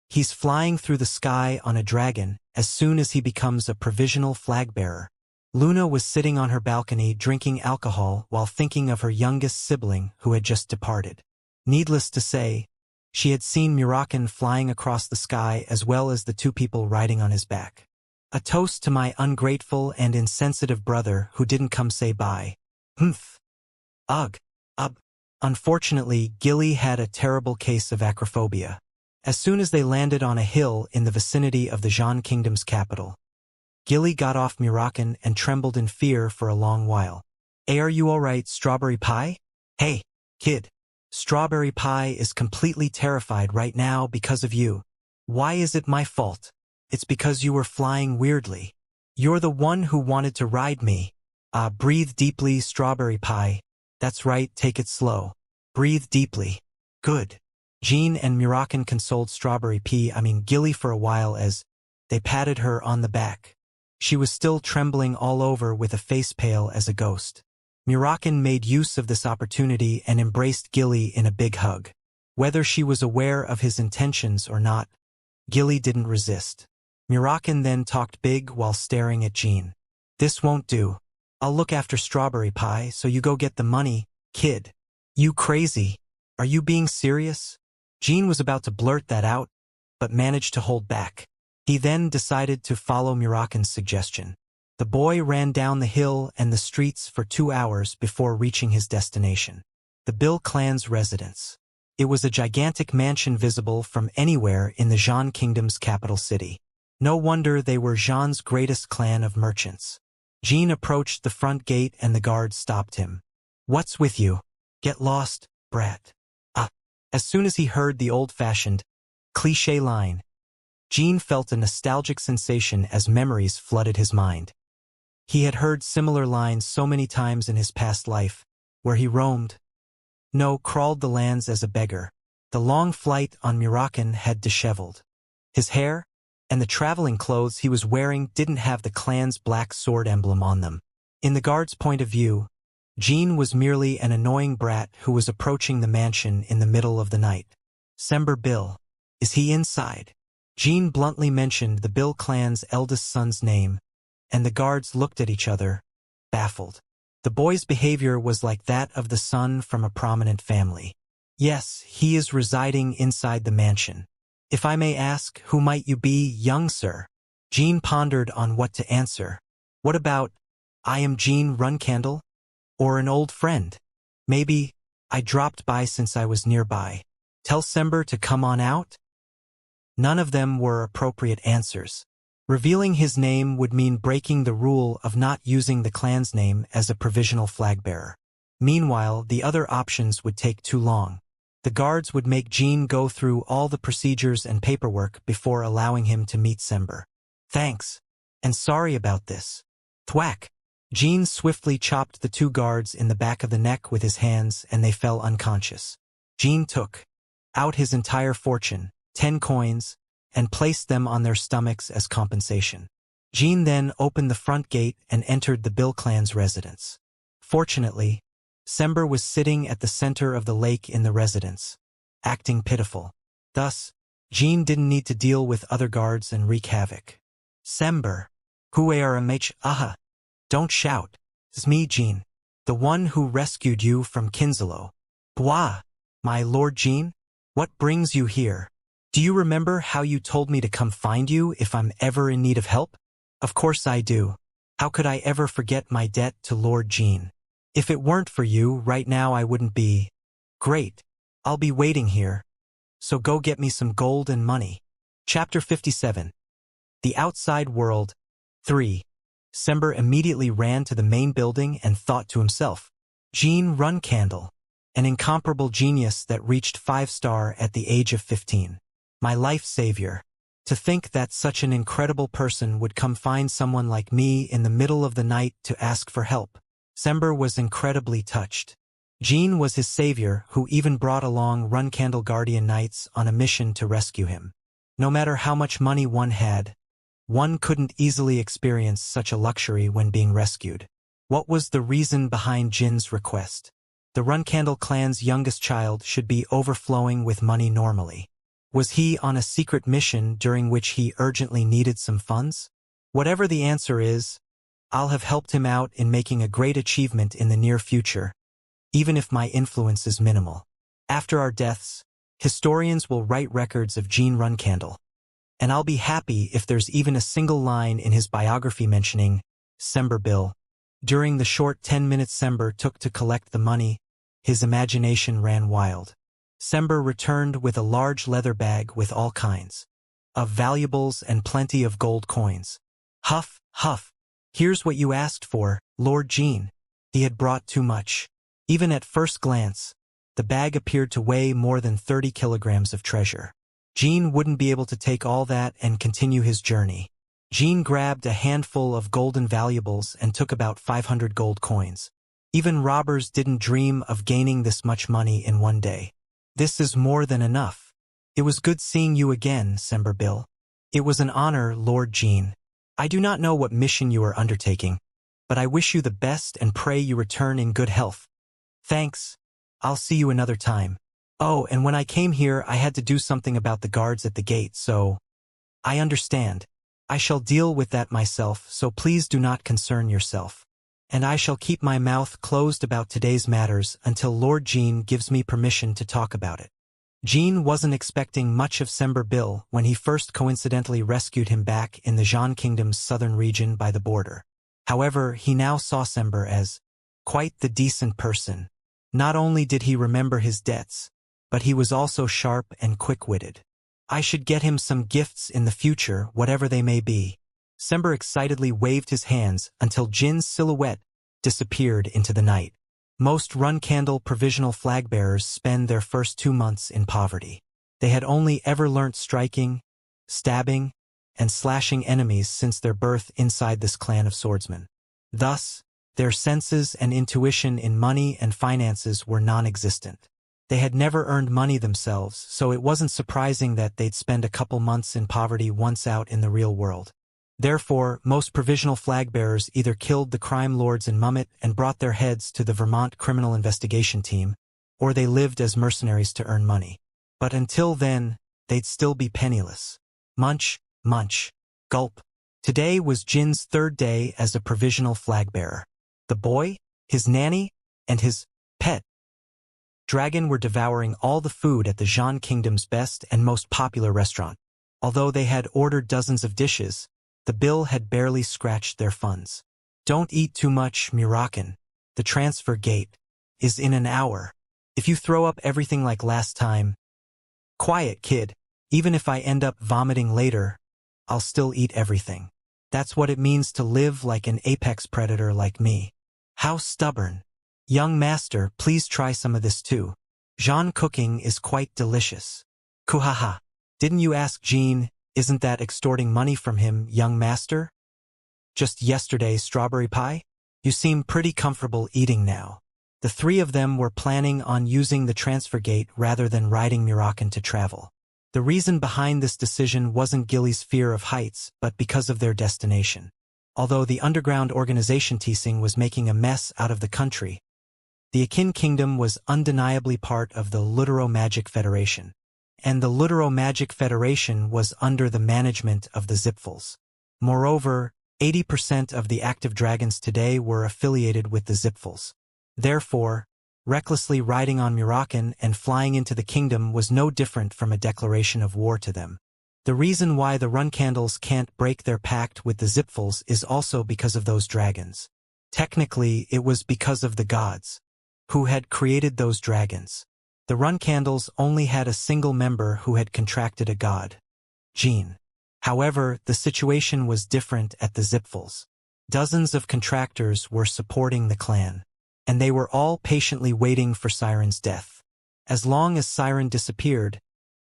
He's flying through the sky on a dragon as soon as he becomes a provisional flag-bearer. Luna was sitting on her balcony drinking alcohol while thinking of her youngest sibling who had just departed. Needless to say, she had seen Murakan flying across the sky as well as the two people riding on his back. A toast to my ungrateful and insensitive brother who didn't come say bye. Humph. Ugh. Unfortunately, Gilly had a terrible case of acrophobia. As soon as they landed on a hill in the vicinity of the Jean Kingdom's capital, Gilly got off Murakan and trembled in fear for a long while. Hey, are you alright, Strawberry Pie? Hey, kid. Strawberry Pie is completely terrified right now because of you. Why is it my fault? It's because you were flying weirdly. You're the one who wanted to ride me. Breathe deeply, Strawberry Pie. That's right, take it slow. Breathe deeply. Good. Jean and Murakan consoled Gilly for a while as they patted her on the back. She was still trembling all over with a face pale as a ghost. Murakan made use of this opportunity and embraced Gilly in a big hug. Whether she was aware of his intentions or not, Gilly didn't resist. Murakan then talked big while staring at Jean. This won't do. I'll look after Strawberry Pie, so you go get the money, kid. You crazy? Are you being serious? Jean was about to blurt that out, but managed to hold back. He then decided to follow Murakan's suggestion. The boy ran down the hill and the streets for 2 hours before reaching his destination. The Bill clan's residence. It was a gigantic mansion visible from anywhere in the Jean Kingdom's capital city. No wonder they were Jean's greatest clan of merchants. Jean approached the front gate and the guard stopped him. What's with you? Get lost, brat. As soon as he heard the old-fashioned, cliché line, Jean felt a nostalgic sensation as memories flooded his mind. He had heard similar lines so many times in his past life, where he roamed. No, crawled the lands as a beggar. The long flight on Murakan had disheveled. His hair and the traveling clothes he was wearing didn't have the clan's black sword emblem on them. In the guard's point of view, Jean was merely an annoying brat who was approaching the mansion in the middle of the night. Sember Bill. Is he inside? Jean bluntly mentioned the Bill clan's eldest son's name, and the guards looked at each other, baffled. The boy's behavior was like that of the son from a prominent family. Yes, he is residing inside the mansion. If I may ask, who might you be, young sir? Jean pondered on what to answer. What about, I am Jean Runcandle? Or an old friend? Maybe, I dropped by since I was nearby. Tell Sember to come on out? None of them were appropriate answers. Revealing his name would mean breaking the rule of not using the clan's name as a provisional flag-bearer. Meanwhile, the other options would take too long. The guards would make Jean go through all the procedures and paperwork before allowing him to meet Sember. Thanks. And sorry about this. Thwack. Jean swiftly chopped the two guards in the back of the neck with his hands and they fell unconscious. Jean took out his entire fortune, 10 coins, and placed them on their stomachs as compensation. Jean then opened the front gate and entered the Bill clan's residence. Fortunately, Sember was sitting at the center of the lake in the residence, acting pitiful. Thus, Jean didn't need to deal with other guards and wreak havoc. Sember. Huaramh. Aha. Don't shout. It's me, Jean. The one who rescued you from Kinsalo. Bwah. My lord Jean? What brings you here? Do you remember how you told me to come find you if I'm ever in need of help? Of course I do. How could I ever forget my debt to Lord Jean? If it weren't for you, right now I wouldn't be. Great. I'll be waiting here. So go get me some gold and money. Chapter 57. The Outside World. 3. Sember immediately ran to the main building and thought to himself, Jean Runcandle, an incomparable genius that reached 5-star at the age of 15. My life savior. To think that such an incredible person would come find someone like me in the middle of the night to ask for help. Sember was incredibly touched. Jean was his savior who even brought along Runcandle Guardian Knights on a mission to rescue him. No matter how much money one had, one couldn't easily experience such a luxury when being rescued. What was the reason behind Jin's request? The Runcandle clan's youngest child should be overflowing with money normally. Was he on a secret mission during which he urgently needed some funds? Whatever the answer is, I'll have helped him out in making a great achievement in the near future, even if my influence is minimal. After our deaths, historians will write records of Jean Runcandle, and I'll be happy if there's even a single line in his biography mentioning Sember Bill. During the short 10 minutes Sember took to collect the money, his imagination ran wild. Sember returned with a large leather bag with all kinds of valuables and plenty of gold coins. Huff, huff. Here's what you asked for, Lord Jean. He had brought too much. Even at first glance, the bag appeared to weigh more than 30 kilograms of treasure. Jean wouldn't be able to take all that and continue his journey. Jean grabbed a handful of golden valuables and took about 500 gold coins. Even robbers didn't dream of gaining this much money in one day. This is more than enough. It was good seeing you again, Sember Bill. It was an honor, Lord Jean. I do not know what mission you are undertaking, but I wish you the best and pray you return in good health. Thanks. I'll see you another time. Oh, and when I came here I had to do something about the guards at the gate, so... I understand. I shall deal with that myself, so please do not concern yourself. And I shall keep my mouth closed about today's matters until Lord Jean gives me permission to talk about it. Jean wasn't expecting much of Sember Bill when he first coincidentally rescued him back in the Zhan Kingdom's southern region by the border. However, he now saw Sember as quite the decent person. Not only did he remember his debts, but he was also sharp and quick-witted. I should get him some gifts in the future, whatever they may be. Sember excitedly waved his hands until Jin's silhouette disappeared into the night. Most Runcandle provisional flag-bearers spend their first 2 months in poverty. They had only ever learnt striking, stabbing, and slashing enemies since their birth inside this clan of swordsmen. Thus, their senses and intuition in money and finances were non-existent. They had never earned money themselves, so it wasn't surprising that they'd spend a couple months in poverty once out in the real world. Therefore, most provisional flag bearers either killed the crime lords in Mummet and brought their heads to the Vermont Criminal Investigation Team, or they lived as mercenaries to earn money. But until then, they'd still be penniless. Munch, munch, gulp. Today was Jin's third day as a provisional flag bearer. The boy, his nanny, and his pet dragon were devouring all the food at the Jean Kingdom's best and most popular restaurant. Although they had ordered dozens of dishes, the bill had barely scratched their funds. Don't eat too much, Murakan. The transfer gate is in an hour. If you throw up everything like last time... Quiet, kid. Even if I end up vomiting later, I'll still eat everything. That's what it means to live like an apex predator like me. How stubborn. Young master, please try some of this too. Jean cooking is quite delicious. Kuhaha. Didn't you ask Jean, isn't that extorting money from him, young master? Just yesterday, strawberry pie? You seem pretty comfortable eating now. The three of them were planning on using the transfer gate rather than riding Murakan to travel. The reason behind this decision wasn't Gilly's fear of heights, but because of their destination. Although the underground organization Teasing was making a mess out of the country, the Akin Kingdom was undeniably part of the Ludero-Magic Federation. And the Ludero-Magic Federation was under the management of the Zipfels. Moreover, 80% of the active dragons today were affiliated with the Zipfels. Therefore, recklessly riding on Murakan and flying into the kingdom was no different from a declaration of war to them. The reason why the Runcandles can't break their pact with the Zipfels is also because of those dragons. Technically, it was because of the gods who had created those dragons. The Runcandles only had a single member who had contracted a god, Jean. However, the situation was different at the Zipfels. Dozens of contractors were supporting the clan, and they were all patiently waiting for Siren's death. As long as Siren disappeared,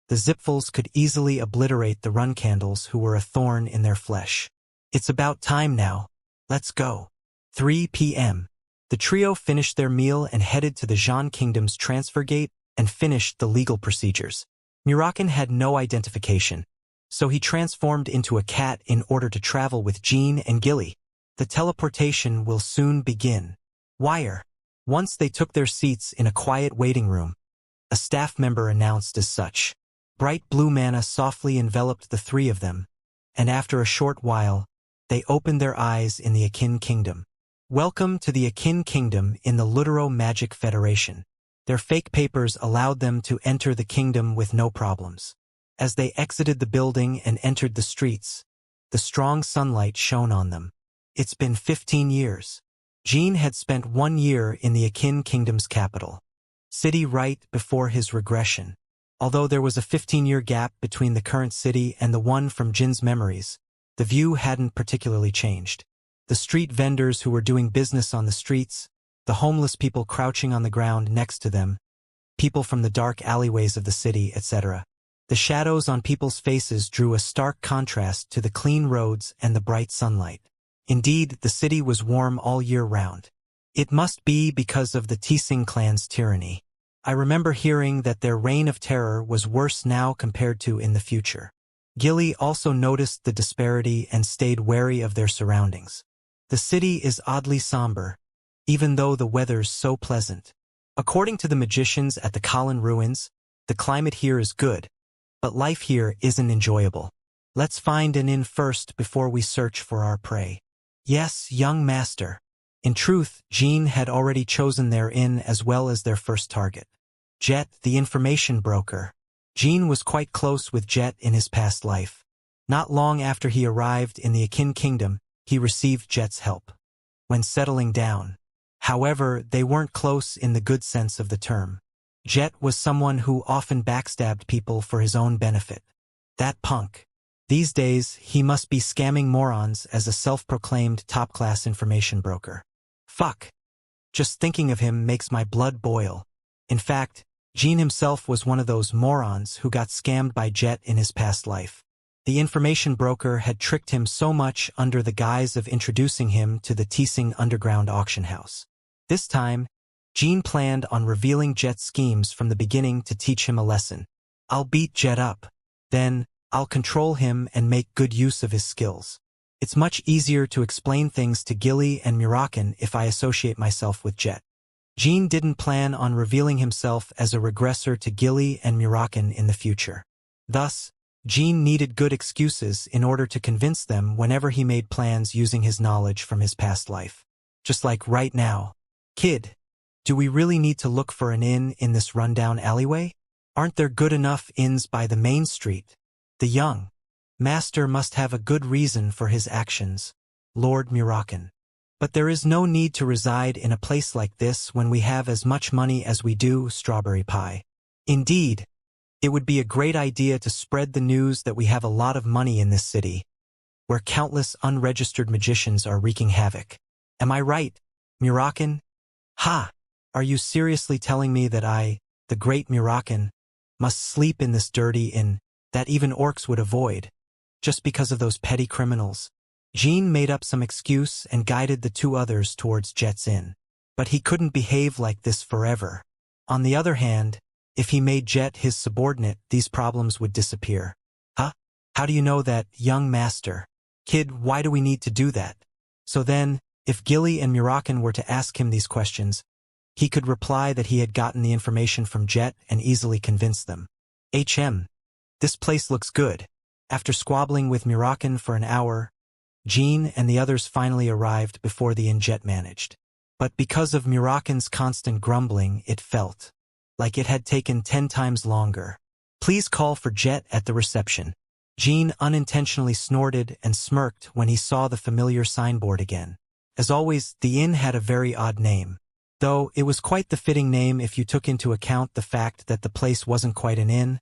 the Zipfels could easily obliterate the Runcandles who were a thorn in their flesh. It's about time now. Let's go. 3 p.m. The trio finished their meal and headed to the Jean Kingdom's transfer gate and finished the legal procedures. Murakan had no identification, so he transformed into a cat in order to travel with Jean and Gilly. The teleportation will soon begin. Wire. Once they took their seats in a quiet waiting room, a staff member announced as such. Bright blue mana softly enveloped the three of them, and after a short while, they opened their eyes in the Akin Kingdom. Welcome to the Akin Kingdom in the Ludero-Magic Federation. Their fake papers allowed them to enter the kingdom with no problems. As they exited the building and entered the streets, the strong sunlight shone on them. It's been 15 years. Jean had spent 1 year in the Akin Kingdom's capital city right before his regression. Although there was a 15-year gap between the current city and the one from Jin's memories, the view hadn't particularly changed. The street vendors who were doing business on the streets, the homeless people crouching on the ground next to them, people from the dark alleyways of the city, etc. The shadows on people's faces drew a stark contrast to the clean roads and the bright sunlight. Indeed, the city was warm all year round. It must be because of the Teasing clan's tyranny. I remember hearing that their reign of terror was worse now compared to in the future. Gilly also noticed the disparity and stayed wary of their surroundings. The city is oddly somber, even though the weather's so pleasant. According to the magicians at the Colin Ruins, the climate here is good, but life here isn't enjoyable. Let's find an inn first before we search for our prey. Yes, young master. In truth, Jean had already chosen their inn as well as their first target. Jet, the information broker. Jean was quite close with Jet in his past life. Not long after he arrived in the Akin Kingdom, he received Jet's help when settling down. However, they weren't close in the good sense of the term. Jet was someone who often backstabbed people for his own benefit. That punk. These days, he must be scamming morons as a self-proclaimed top-class information broker. Fuck. Just thinking of him makes my blood boil. In fact, Jean himself was one of those morons who got scammed by Jet in his past life. The information broker had tricked him so much under the guise of introducing him to the Teasing underground auction house. This time, Jean planned on revealing Jet's schemes from the beginning to teach him a lesson. I'll beat Jet up. Then, I'll control him and make good use of his skills. It's much easier to explain things to Gilly and Murakan if I associate myself with Jet. Jean didn't plan on revealing himself as a regressor to Gilly and Murakan in the future. Thus, Jean needed good excuses in order to convince them whenever he made plans using his knowledge from his past life. Just like right now. Kid, do we really need to look for an inn in this rundown alleyway? Aren't there good enough inns by the main street? The young master must have a good reason for his actions, Lord Murakan. But there is no need to reside in a place like this when we have as much money as we do, Strawberry Pie. Indeed, it would be a great idea to spread the news that we have a lot of money in this city, where countless unregistered magicians are wreaking havoc. Am I right, Murakan? Ha! Are you seriously telling me that I, the great Murakan, must sleep in this dirty inn that even orcs would avoid, just because of those petty criminals? Jean made up some excuse and guided the two others towards Jet's inn. But he couldn't behave like this forever. On the other hand, if he made Jet his subordinate, these problems would disappear. Huh? How do you know that, young master? Kid, why do we need to do that? So then, if Gilly and Murakan were to ask him these questions, he could reply that he had gotten the information from Jet and easily convince them. This place looks good. After squabbling with Murakan for an hour, Jean and the others finally arrived before the inn Jet managed. But because of Murakan's constant grumbling, it felt like it had taken 10 times longer. Please call for Jet at the reception. Jean unintentionally snorted and smirked when he saw the familiar signboard again. As always, the inn had a very odd name, though it was quite the fitting name if you took into account the fact that the place wasn't quite an inn,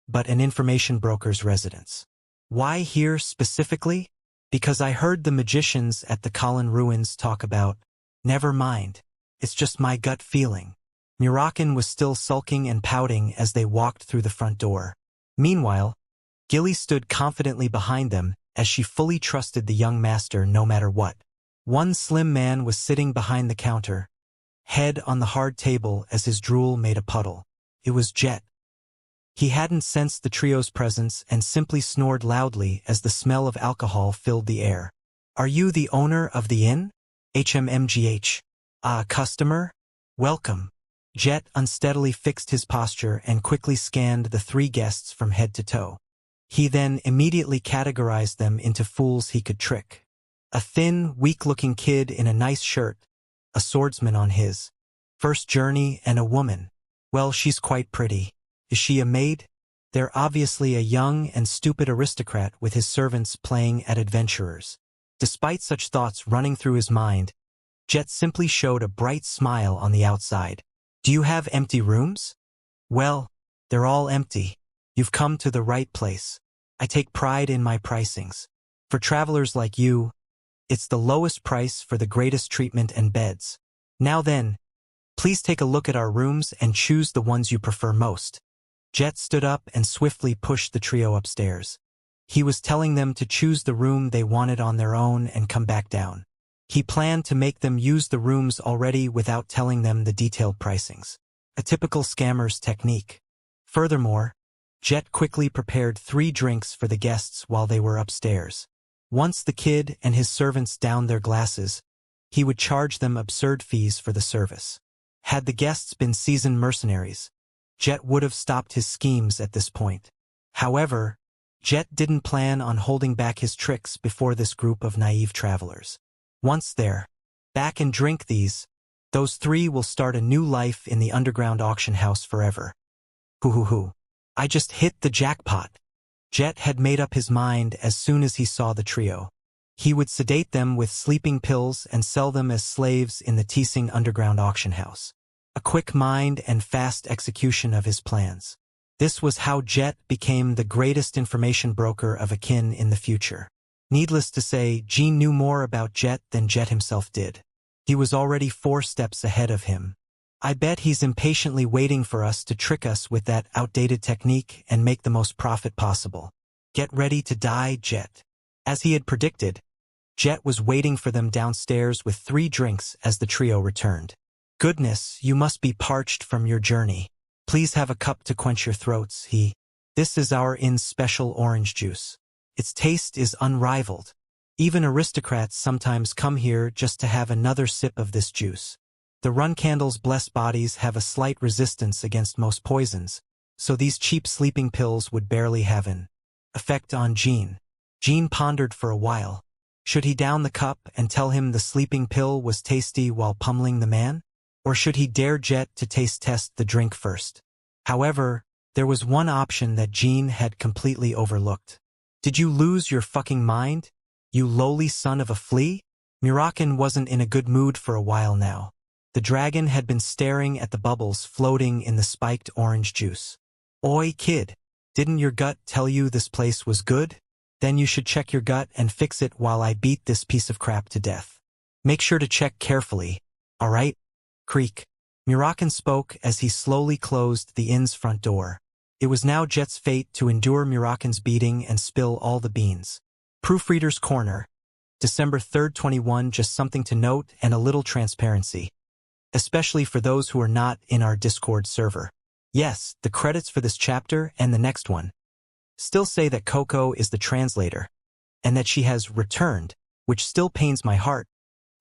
but an information broker's residence. Why here specifically? Because I heard the magicians at the Colin Ruins talk about. Never mind. It's just my gut feeling. Murakan was still sulking and pouting as they walked through the front door. Meanwhile, Gilly stood confidently behind them as she fully trusted the young master no matter what. One slim man was sitting behind the counter, head on the hard table as his drool made a puddle. It was Jet. He hadn't sensed the trio's presence and simply snored loudly as the smell of alcohol filled the air. Are you the owner of the inn? HMMGH. Customer? Welcome. Jet unsteadily fixed his posture and quickly scanned the three guests from head to toe. He then immediately categorized them into fools he could trick. A thin, weak-looking kid in a nice shirt, a swordsman on his first journey, and a woman. Well, she's quite pretty. Is she a maid? They're obviously a young and stupid aristocrat with his servants playing at adventurers. Despite such thoughts running through his mind, Jet simply showed a bright smile on the outside. Do you have empty rooms? Well, they're all empty. You've come to the right place. I take pride in my pricings. For travelers like you, it's the lowest price for the greatest treatment and beds. Now then, please take a look at our rooms and choose the ones you prefer most. Jet stood up and swiftly pushed the trio upstairs. He was telling them to choose the room they wanted on their own and come back down. He planned to make them use the rooms already without telling them the detailed pricings. A typical scammer's technique. Furthermore, Jet quickly prepared 3 drinks for the guests while they were upstairs. Once the kid and his servants downed their glasses, he would charge them absurd fees for the service. Had the guests been seasoned mercenaries, Jet would have stopped his schemes at this point. However, Jet didn't plan on holding back his tricks before this group of naive travelers. Once there, back and drink those 3 will start a new life in the underground auction house forever. Hoo. I just hit the jackpot. Jet had made up his mind as soon as he saw the trio. He would sedate them with sleeping pills and sell them as slaves in the teasing underground auction house. A quick mind and fast execution of his plans. This was how Jet became the greatest information broker of a kin in the future. Needless to say, Jean knew more about Jet than Jet himself did. He was already 4 steps ahead of him. I bet he's impatiently waiting for us to trick us with that outdated technique and make the most profit possible. Get ready to die, Jet. As he had predicted, Jet was waiting for them downstairs with 3 drinks as the trio returned. Goodness, you must be parched from your journey. Please have a cup to quench your throats, This is our inn's special orange juice. Its taste is unrivaled. Even aristocrats sometimes come here just to have another sip of this juice. The run candles' blessed bodies have a slight resistance against most poisons, so these cheap sleeping pills would barely have an effect on Jean. Jean pondered for a while. Should he down the cup and tell him the sleeping pill was tasty while pummeling the man? Or should he dare Jet to taste test the drink first? However, there was one option that Jean had completely overlooked. Did you lose your fucking mind, you lowly son of a flea? Murakin wasn't in a good mood for a while now. The dragon had been staring at the bubbles floating in the spiked orange juice. Oi, kid, didn't your gut tell you this place was good? Then you should check your gut and fix it while I beat this piece of crap to death. Make sure to check carefully, all right? Creak. Murakin spoke as he slowly closed the inn's front door. It was now Jet's fate to endure Murakin's beating and spill all the beans. Proofreader's Corner. December 3rd, 21. Just something to note and a little transparency. Especially for those who are not in our Discord server. Yes, the credits for this chapter and the next one still say that Coco is the translator, and that she has returned, which still pains my heart,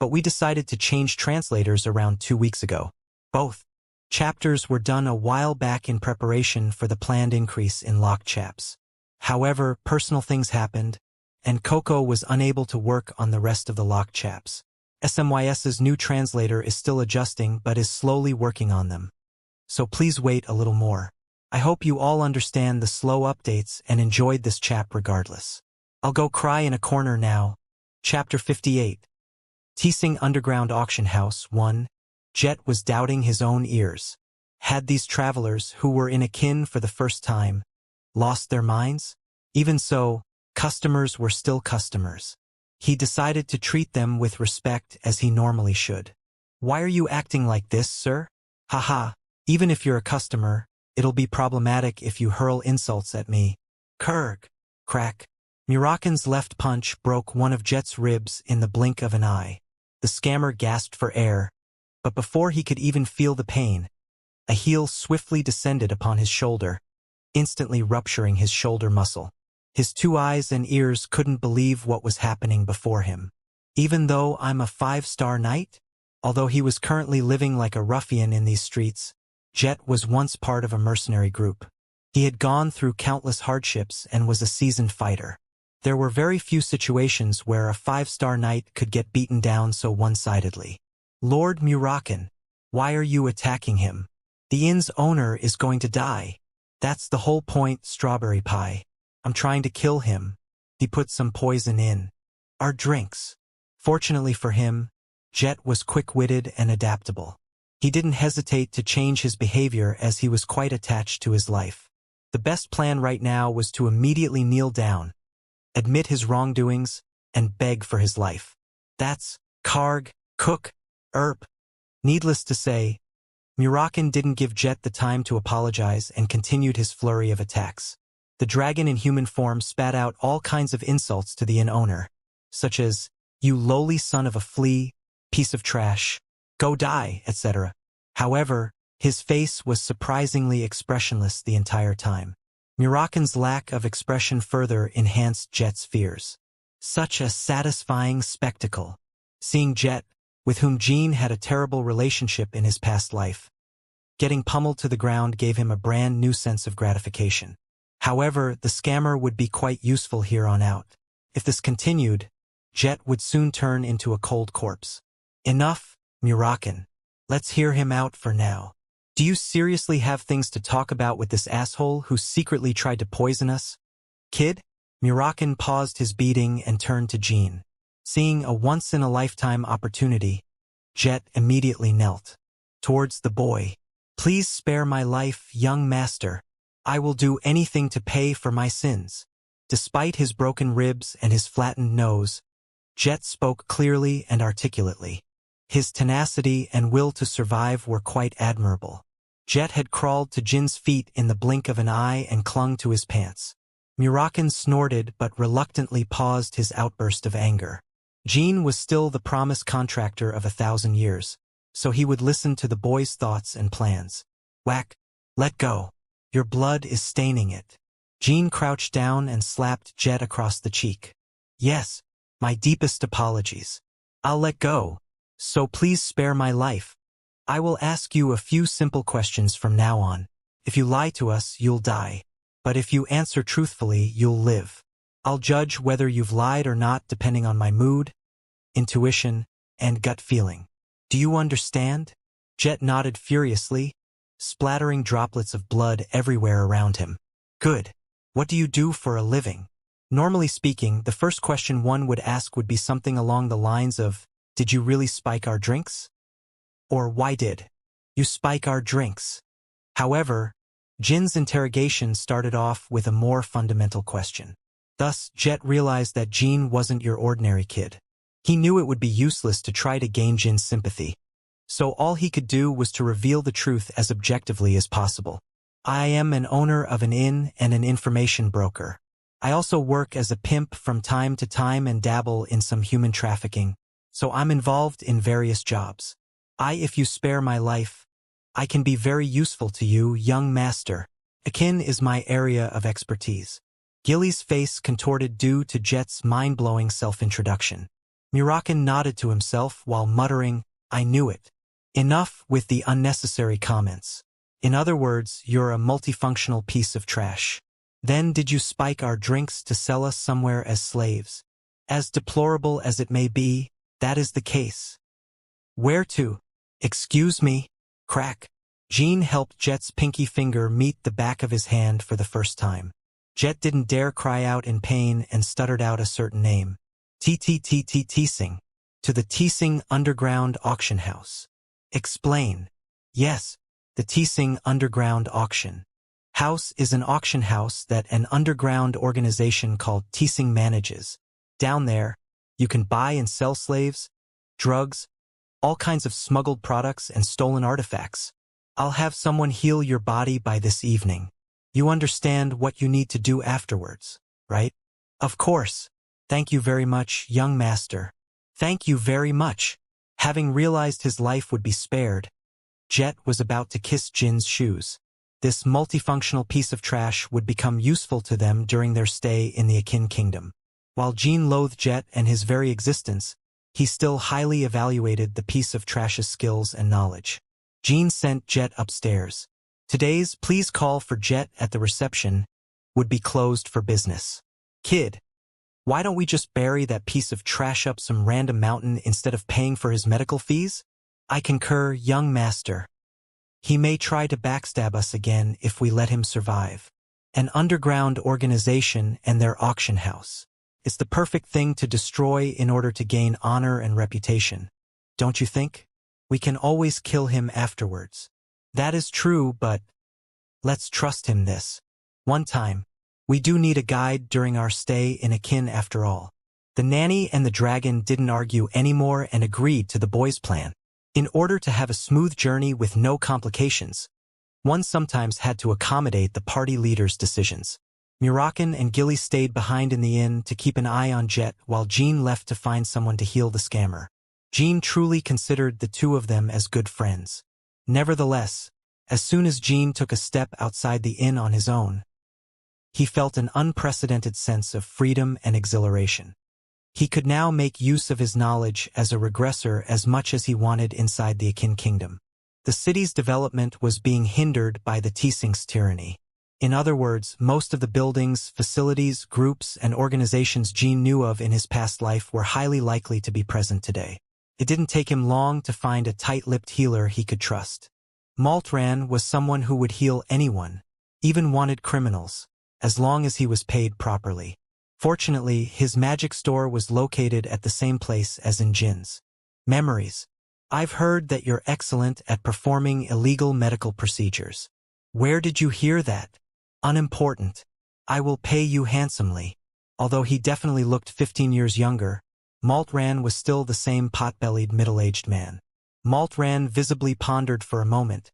but we decided to change translators around 2 weeks ago. Both chapters were done a while back in preparation for the planned increase in locked chaps. However, personal things happened, and Coco was unable to work on the rest of the locked chaps. SMYS's new translator is still adjusting but is slowly working on them. So please wait a little more. I hope you all understand the slow updates and enjoyed this chap regardless. I'll go cry in a corner now. Chapter 58. Teasing Underground Auction House 1. Jet was doubting his own ears. Had these travelers, who were in Akin for the first time, lost their minds? Even so, customers were still customers. He decided to treat them with respect as he normally should. Why are you acting like this, sir? Haha, even if you're a customer, it'll be problematic if you hurl insults at me. Kurg. Crack. Murakin's left punch broke one of Jet's ribs in the blink of an eye. The scammer gasped for air, but before he could even feel the pain, a heel swiftly descended upon his shoulder, instantly rupturing his shoulder muscle. His 2 eyes and ears couldn't believe what was happening before him. Even though I'm a 5-star knight? Although he was currently living like a ruffian in these streets, Jet was once part of a mercenary group. He had gone through countless hardships and was a seasoned fighter. There were very few situations where a 5-star knight could get beaten down so one-sidedly. Lord Murakin, why are you attacking him? The inn's owner is going to die. That's the whole point, Strawberry Pie. I'm trying to kill him. He put some poison in our drinks. Fortunately for him, Jet was quick-witted and adaptable. He didn't hesitate to change his behavior as he was quite attached to his life. The best plan right now was to immediately kneel down, admit his wrongdoings, and beg for his life. That's Karg, Cook, Erp. Needless to say, Murakin didn't give Jet the time to apologize and continued his flurry of attacks. The dragon in human form spat out all kinds of insults to the inn owner, such as, "You lowly son of a flea, piece of trash, go die," etc. However, his face was surprisingly expressionless the entire time. Murakin's lack of expression further enhanced Jet's fears. Such a satisfying spectacle. Seeing Jet, with whom Jean had a terrible relationship in his past life, getting pummeled to the ground gave him a brand new sense of gratification. However, the scammer would be quite useful here on out. If this continued, Jet would soon turn into a cold corpse. Enough, Murakin. Let's hear him out for now. Do you seriously have things to talk about with this asshole who secretly tried to poison us? Kid? Murakin paused his beating and turned to Jean. Seeing a once-in-a-lifetime opportunity, Jet immediately knelt towards the boy. Please spare my life, young master. I will do anything to pay for my sins. Despite his broken ribs and his flattened nose, Jet spoke clearly and articulately. His tenacity and will to survive were quite admirable. Jet had crawled to Jin's feet in the blink of an eye and clung to his pants. Murakin snorted but reluctantly paused his outburst of anger. Jean was still the promised contractor of 1,000 years, so he would listen to the boy's thoughts and plans. Whack! Let go. Your blood is staining it. Jean crouched down and slapped Jet across the cheek. Yes, My deepest apologies. I'll let go. So please spare my life. I will ask you a few simple questions from now on. If you lie to us, you'll die. But if you answer truthfully, you'll live. I'll judge whether you've lied or not depending on my mood, intuition, and gut feeling. Do you understand? Jet nodded furiously, splattering droplets of blood everywhere around him. Good. What do you do for a living? Normally speaking, the first question one would ask would be something along the lines of, did you really spike our drinks? Or why did you spike our drinks? However, Jin's interrogation started off with a more fundamental question. Thus, Jet realized that Jin wasn't your ordinary kid. He knew it would be useless to try to gain Jin's sympathy. So all he could do was to reveal the truth as objectively as possible. I am an owner of an inn and an information broker. I also work as a pimp from time to time and dabble in some human trafficking, so I'm involved in various jobs. If you spare my life, I can be very useful to you, young master. Akin is my area of expertise. Gilly's face contorted due to Jet's mind-blowing self-introduction. Murakan nodded to himself while muttering, I knew it. Enough with the unnecessary comments. In other words, you're a multifunctional piece of trash. Then did you spike our drinks to sell us somewhere as slaves? As deplorable as it may be, that is the case. Where to? Excuse me. Crack. Jin helped Jet's pinky finger meet the back of his hand for the first time. Jet didn't dare cry out in pain and stuttered out a certain name. Tsing. To the Tsing Underground Auction House. Explain. Yes, the Tsing Underground Auction House is an auction house that an underground organization called Tsing manages. Down there, you can buy and sell slaves, drugs, all kinds of smuggled products and stolen artifacts. I'll have someone heal your body by this evening. You understand what you need to do afterwards, right? Of course. Thank you very much, young master. Thank you very much. Having realized his life would be spared, Jet was about to kiss Jin's shoes. This multifunctional piece of trash would become useful to them during their stay in the Akin Kingdom. While Jin loathed Jet and his very existence, he still highly evaluated the piece of trash's skills and knowledge. Jin sent Jet upstairs. Today's please call for Jet at the reception would be closed for business. Kid, why don't we just bury that piece of trash up some random mountain instead of paying for his medical fees? I concur, young master. He may try to backstab us again if we let him survive. An underground organization and their auction house. It's the perfect thing to destroy in order to gain honor and reputation. Don't you think? We can always kill him afterwards. That is true, but let's trust him this one time. We do need a guide during our stay in Akin after all. The nanny and the dragon didn't argue anymore and agreed to the boys' plan. In order to have a smooth journey with no complications, one sometimes had to accommodate the party leader's decisions. Murakan and Gilly stayed behind in the inn to keep an eye on Jet while Jean left to find someone to heal the scammer. Jean truly considered the two of them as good friends. Nevertheless, as soon as Jean took a step outside the inn on his own, he felt an unprecedented sense of freedom and exhilaration. He could now make use of his knowledge as a regressor as much as he wanted inside the Akin Kingdom. The city's development was being hindered by the Tsing's tyranny. In other words, most of the buildings, facilities, groups, and organizations Jean knew of in his past life were highly likely to be present today. It didn't take him long to find a tight-lipped healer he could trust. Maltran was someone who would heal anyone, even wanted criminals, as long as he was paid properly. Fortunately, his magic store was located at the same place as in Jin's. Memories. I've heard that you're excellent at performing illegal medical procedures. Where did you hear that? Unimportant. I will pay you handsomely. Although he definitely looked 15 years younger, Maltran was still the same pot-bellied middle-aged man. Maltran visibly pondered for a moment,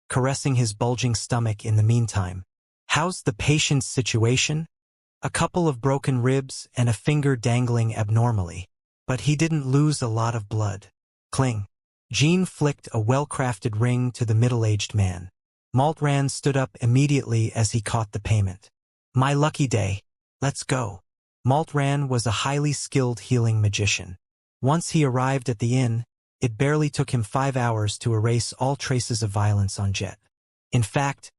caressing his bulging stomach in the meantime. How's the patient's situation? A couple of broken ribs and a finger dangling abnormally. But he didn't lose a lot of blood. Cling. Jean flicked a well-crafted ring to the middle-aged man. Maltran stood up immediately as he caught the payment. My lucky day. Let's go. Maltran was a highly skilled healing magician. Once he arrived at the inn, it barely took him 5 hours to erase all traces of violence on Jet. In fact,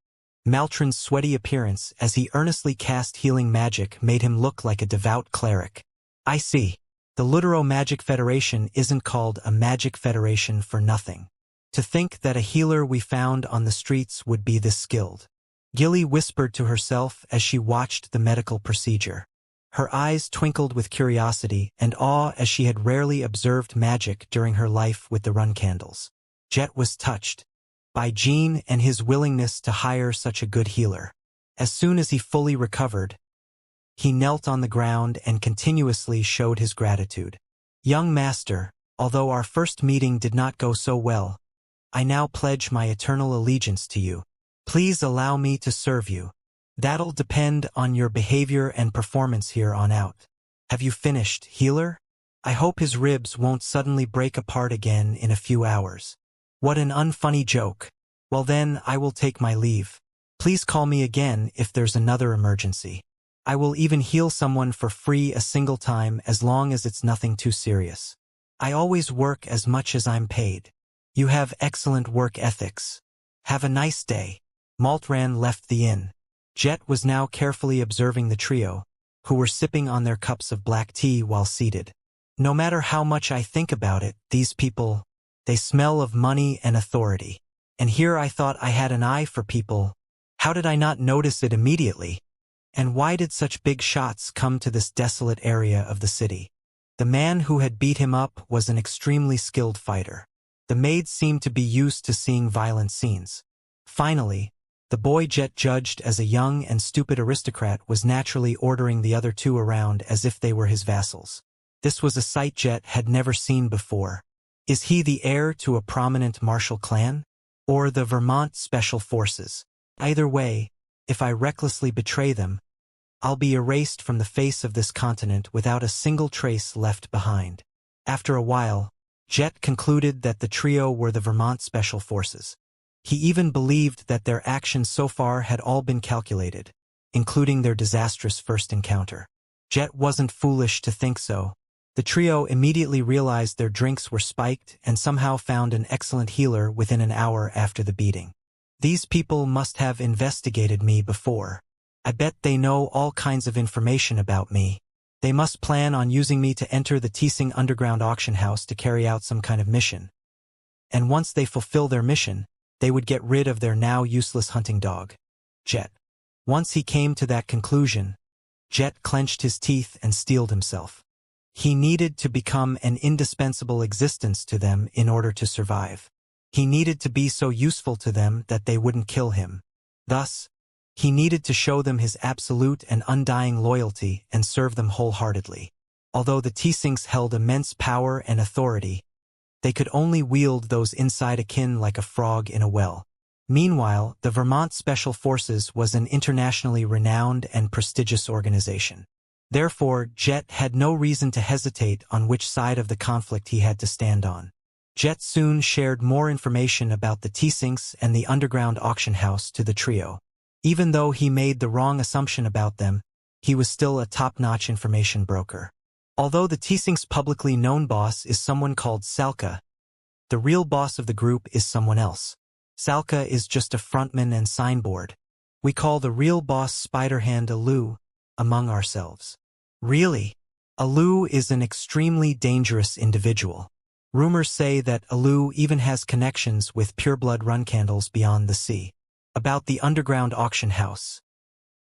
Maltran's sweaty appearance as he earnestly cast healing magic made him look like a devout cleric. I see. The Lutero Magic Federation isn't called a magic federation for nothing. To think that a healer we found on the streets would be this skilled. Gilly whispered to herself as she watched the medical procedure. Her eyes twinkled with curiosity and awe as she had rarely observed magic during her life with the run candles. Jet was touched by Jean and his willingness to hire such a good healer. As soon as he fully recovered, he knelt on the ground and continuously showed his gratitude. Young master, although our first meeting did not go so well, I now pledge my eternal allegiance to you. Please allow me to serve you. That'll depend on your behavior and performance here on out. Have you finished, healer? I hope his ribs won't suddenly break apart again in a few hours. What an unfunny joke. Well then, I will take my leave. Please call me again if there's another emergency. I will even heal someone for free a single time as long as it's nothing too serious. I always work as much as I'm paid. You have excellent work ethics. Have a nice day. Maltran left the inn. Jet was now carefully observing the trio, who were sipping on their cups of black tea while seated. No matter how much I think about it, these people, they smell of money and authority. And here I thought I had an eye for people. How did I not notice it immediately? And why did such big shots come to this desolate area of the city? The man who had beat him up was an extremely skilled fighter. The maids seemed to be used to seeing violent scenes. Finally, the boy Jet judged as a young and stupid aristocrat was naturally ordering the other two around as if they were his vassals. This was a sight Jet had never seen before. Is he the heir to a prominent martial clan? Or the Vermont Special Forces? Either way, if I recklessly betray them, I'll be erased from the face of this continent without a single trace left behind. After a while, Jet concluded that the trio were the Vermont Special Forces. He even believed that their actions so far had all been calculated, including their disastrous first encounter. Jet wasn't foolish to think so. The trio immediately realized their drinks were spiked and somehow found an excellent healer within an hour after the beating. These people must have investigated me before. I bet they know all kinds of information about me. They must plan on using me to enter the Teesing underground auction house to carry out some kind of mission. And once they fulfill their mission, they would get rid of their now useless hunting dog, Jet. Once he came to that conclusion, Jet clenched his teeth and steeled himself. He needed to become an indispensable existence to them in order to survive. He needed to be so useful to them that they wouldn't kill him. Thus, he needed to show them his absolute and undying loyalty and serve them wholeheartedly. Although the Teesings held immense power and authority, they could only wield those inside akin like a frog in a well. Meanwhile, the Vermont Special Forces was an internationally renowned and prestigious organization. Therefore, Jet had no reason to hesitate on which side of the conflict he had to stand on. Jet soon shared more information about the Teesings and the underground auction house to the trio. Even though he made the wrong assumption about them, he was still a top-notch information broker. Although the Teesing's publicly known boss is someone called Salka, the real boss of the group is someone else. Salka is just a frontman and signboard. We call the real boss Spiderhand Alu among ourselves. Really? Alu is an extremely dangerous individual. Rumors say that Alu even has connections with pureblood run candles beyond the sea. About the underground auction house,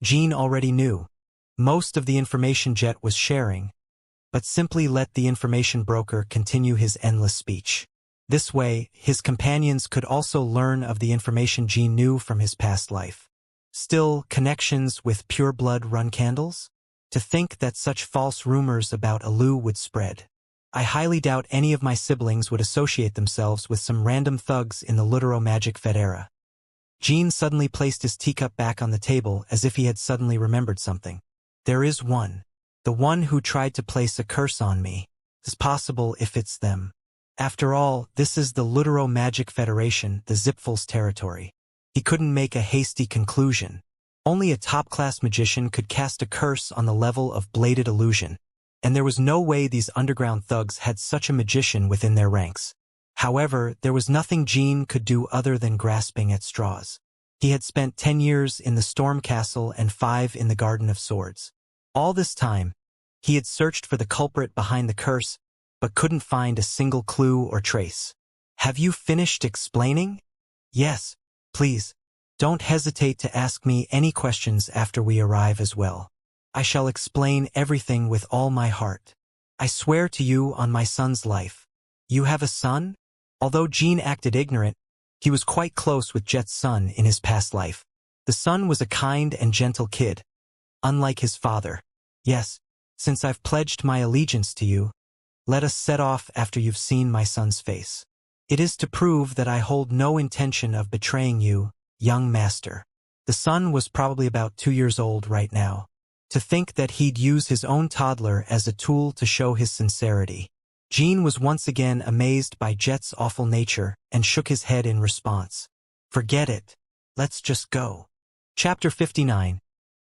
Jean already knew most of the information Jet was sharing, but simply let the information broker continue his endless speech. This way, his companions could also learn of the information Jean knew from his past life. Still, connections with pureblood run candles? To think that such false rumors about Alu would spread. I highly doubt any of my siblings would associate themselves with some random thugs in the Lutero Magic Federa. Jean suddenly placed his teacup back on the table as if he had suddenly remembered something. There is one. The one who tried to place a curse on me. It's possible if it's them. After all, this is the Lutero Magic Federation, the Zipfels territory. He couldn't make a hasty conclusion. Only a top-class magician could cast a curse on the level of bladed illusion, and there was no way these underground thugs had such a magician within their ranks. However, there was nothing Jean could do other than grasping at straws. He had spent 10 years in the Storm Castle and 5 in the Garden of Swords. All this time, he had searched for the culprit behind the curse, but couldn't find a single clue or trace. "Have you finished explaining?" "Yes, please. Don't hesitate to ask me any questions after we arrive as well. I shall explain everything with all my heart. I swear to you on my son's life." "You have a son?" Although Jean acted ignorant, he was quite close with Jet's son in his past life. The son was a kind and gentle kid, unlike his father. "Yes, since I've pledged my allegiance to you, let us set off after you've seen my son's face. It is to prove that I hold no intention of betraying you, young master." The son was probably about 2 years old right now. To think that he'd use his own toddler as a tool to show his sincerity. Jean was once again amazed by Jet's awful nature and shook his head in response. "Forget it. Let's just go." Chapter 59.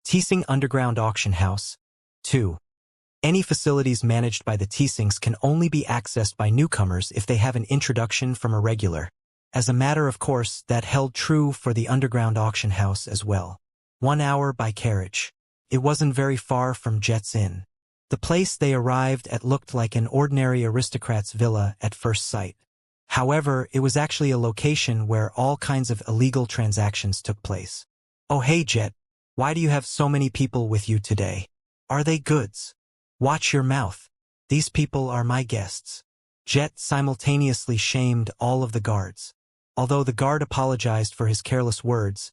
Teasing Underground Auction House. 2. Any facilities managed by the Teasings can only be accessed by newcomers if they have an introduction from a regular. As a matter of course, that held true for the underground auction house as well. 1 hour by carriage. It wasn't very far from Jet's Inn. The place they arrived at looked like an ordinary aristocrat's villa at first sight. However, it was actually a location where all kinds of illegal transactions took place. "Oh hey Jet, why do you have so many people with you today? Are they goods?" "Watch your mouth. These people are my guests." Jet simultaneously shamed all of the guards. Although the guard apologized for his careless words,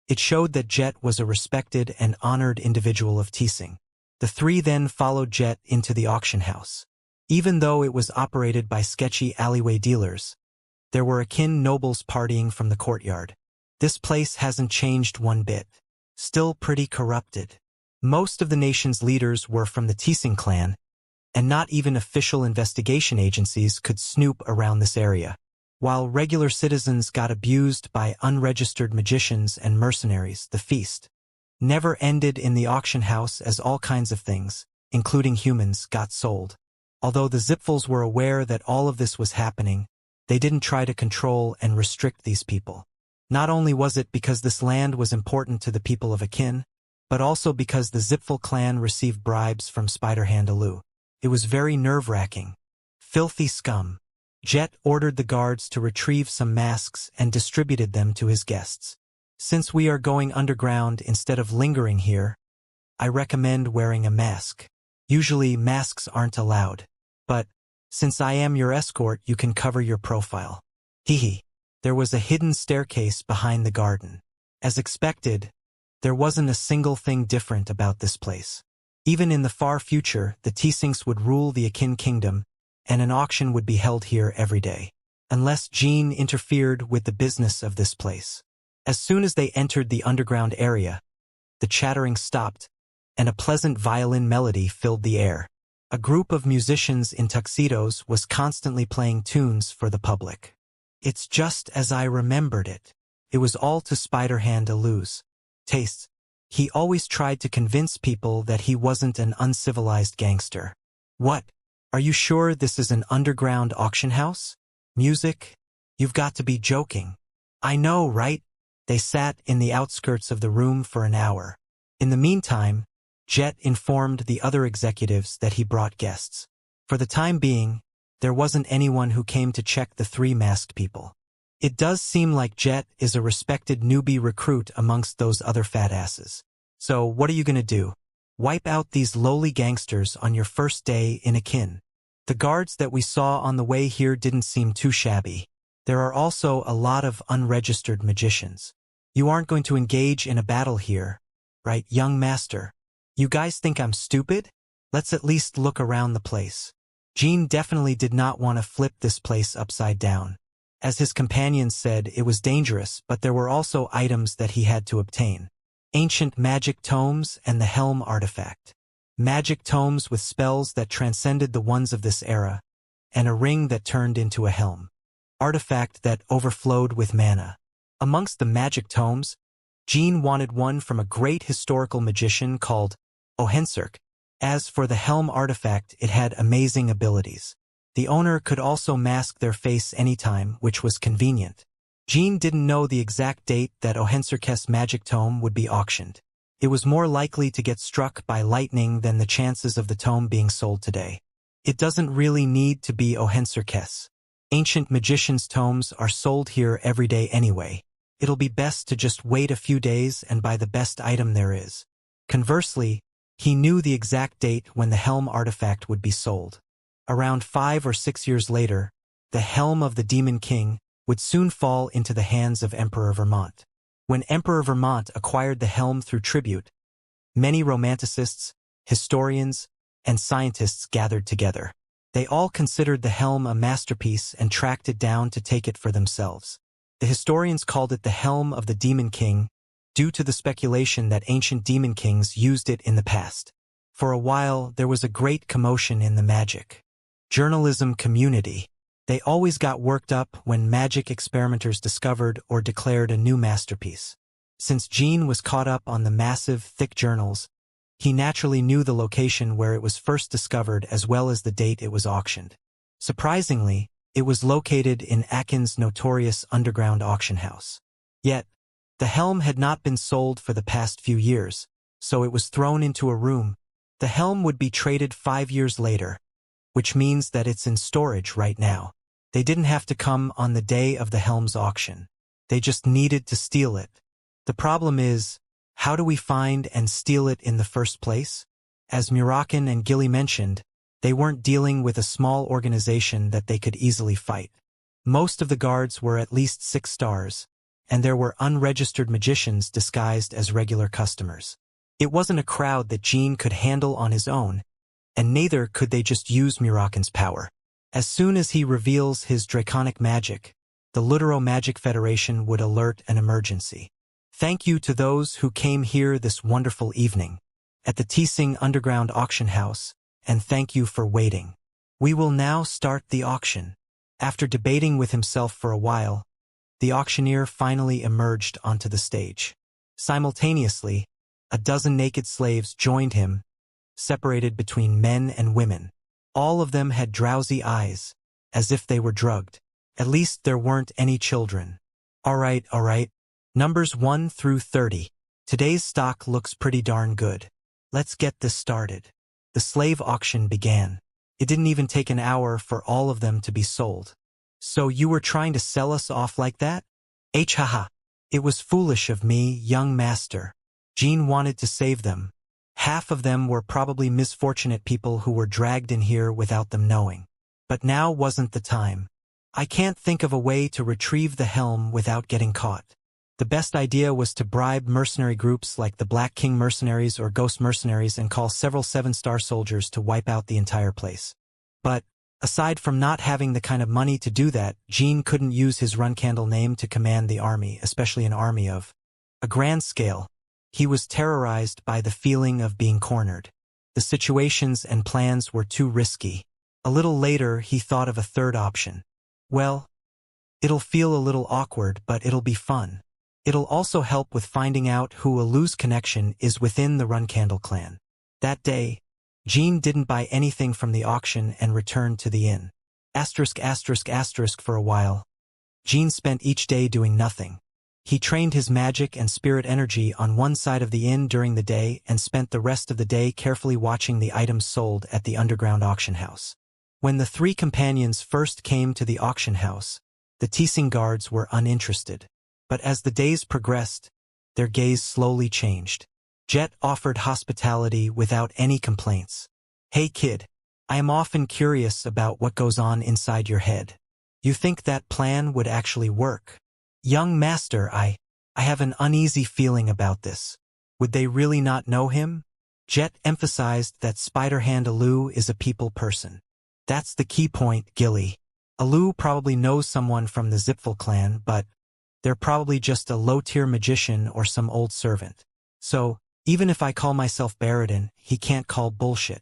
it showed that Jet was a respected and honored individual of Teasing. The 3 then followed Jet into the auction house. Even though it was operated by sketchy alleyway dealers, there were akin nobles partying from the courtyard. This place hasn't changed one bit. Still pretty corrupted. Most of the nation's leaders were from the Teasing clan, and not even official investigation agencies could snoop around this area. While regular citizens got abused by unregistered magicians and mercenaries, the feast never ended in the auction house as all kinds of things, including humans, got sold. Although the Zipfels were aware that all of this was happening, they didn't try to control and restrict these people. Not only was it because this land was important to the people of Akin, but also because the Zipfel clan received bribes from Spider-Hand Alu. It was very nerve-wracking. Filthy scum. Jet ordered the guards to retrieve some masks and distributed them to his guests. "Since we are going underground instead of lingering here, I recommend wearing a mask. Usually masks aren't allowed, but since I am your escort, you can cover your profile." Hehe. There was a hidden staircase behind the garden. As expected, there wasn't a single thing different about this place. Even in the far future, the Teasings would rule the Akin kingdom, and an auction would be held here every day, unless Jean interfered with the business of this place. As soon as they entered the underground area, the chattering stopped, and a pleasant violin melody filled the air. A group of musicians in tuxedos was constantly playing tunes for the public. It's just as I remembered it. It was all to Spider-Hand Alu's tastes. He always tried to convince people that he wasn't an uncivilized gangster. "What? Are you sure this is an underground auction house? Music? You've got to be joking." "I know, right?" They sat in the outskirts of the room for an hour. In the meantime, Jet informed the other executives that he brought guests. For the time being, there wasn't anyone who came to check the 3 masked people. It does seem like Jet is a respected newbie recruit amongst those other fat asses. "So what are you gonna do? Wipe out these lowly gangsters on your first day in Akin?" The guards that we saw on the way here didn't seem too shabby. There are also a lot of unregistered magicians. "You aren't going to engage in a battle here, right, young master? You guys think I'm stupid? Let's at least look around the place." Jean definitely did not want to flip this place upside down. As his companions said, it was dangerous, but there were also items that he had to obtain. Ancient magic tomes and the Helm artifact. Magic tomes with spells that transcended the ones of this era, and a ring that turned into a helm. Artifact that overflowed with mana. Amongst the magic tomes, Jean wanted one from a great historical magician called Ohenserk. As for the helm artifact, it had amazing abilities. The owner could also mask their face anytime, which was convenient. Jean didn't know the exact date that Ohenserk's magic tome would be auctioned. It was more likely to get struck by lightning than the chances of the tome being sold today. It doesn't really need to be Ohenserk's. Ancient magicians' tomes are sold here every day anyway. It'll be best to just wait a few days and buy the best item there is. Conversely, he knew the exact date when the helm artifact would be sold. Around 5 or 6 years later, the helm of the Demon King would soon fall into the hands of Emperor Vermont. When Emperor Vermont acquired the helm through tribute, many romanticists, historians, and scientists gathered together. They all considered the helm a masterpiece and tracked it down to take it for themselves. The historians called it the Helm of the Demon King, due to the speculation that ancient demon kings used it in the past. For a while, there was a great commotion in the magic journalism community. They always got worked up when magic experimenters discovered or declared a new masterpiece. Since Jean was caught up on the massive, thick journals, he naturally knew the location where it was first discovered as well as the date it was auctioned. Surprisingly, it was located in Akin's notorious underground auction house. Yet, the helm had not been sold for the past few years, so it was thrown into a room. The helm would be traded 5 years later, which means that it's in storage right now. They didn't have to come on the day of the helm's auction. They just needed to steal it. The problem is, how do we find and steal it in the first place? As Murakin and Gilly mentioned, they weren't dealing with a small organization that they could easily fight. Most of the guards were at least 6 stars, and there were unregistered magicians disguised as regular customers. It wasn't a crowd that Jean could handle on his own, and neither could they just use Murakin's power. As soon as he reveals his draconic magic, the Lutero Magic Federation would alert an emergency. Thank you to those who came here this wonderful evening at the Teesing Underground Auction House, and thank you for waiting. We will now start the auction. After debating with himself for a while, the auctioneer finally emerged onto the stage. Simultaneously, a dozen naked slaves joined him, separated between men and women. All of them had drowsy eyes, as if they were drugged. At least there weren't any children. All right. Numbers 1 through 30. Today's stock looks pretty darn good. Let's get this started. The slave auction began. It didn't even take an hour for all of them to be sold. So you were trying to sell us off like that? Haha. It was foolish of me, young master. Jean wanted to save them. Half of them were probably misfortunate people who were dragged in here without them knowing. But now wasn't the time. I can't think of a way to retrieve the helm without getting caught. The best idea was to bribe mercenary groups like the Black King Mercenaries or Ghost Mercenaries and call several 7-star soldiers to wipe out the entire place. But, aside from not having the kind of money to do that, Jean couldn't use his Runcandle name to command the army, especially an army of a grand scale. He was terrorized by the feeling of being cornered. The situations and plans were too risky. A little later, he thought of a third option. Well, it'll feel a little awkward, but it'll be fun. It'll also help with finding out who Alu's connection is within the Runcandle clan. That day, Jean didn't buy anything from the auction and returned to the inn. For a while, Jean spent each day doing nothing. He trained his magic and spirit energy on one side of the inn during the day and spent the rest of the day carefully watching the items sold at the underground auction house. When the 3 companions first came to the auction house, the Teesing guards were uninterested. But as the days progressed, their gaze slowly changed. Jet offered hospitality without any complaints. Hey kid, I am often curious about what goes on inside your head. You think that plan would actually work? Young master, I have an uneasy feeling about this. Would they really not know him? Jet emphasized that Spider-Hand Alu is a people person. That's the key point, Gilly. Alu probably knows someone from the Zipfel clan, but they're probably just a low-tier magician or some old servant. So, even if I call myself Baradin, he can't call bullshit.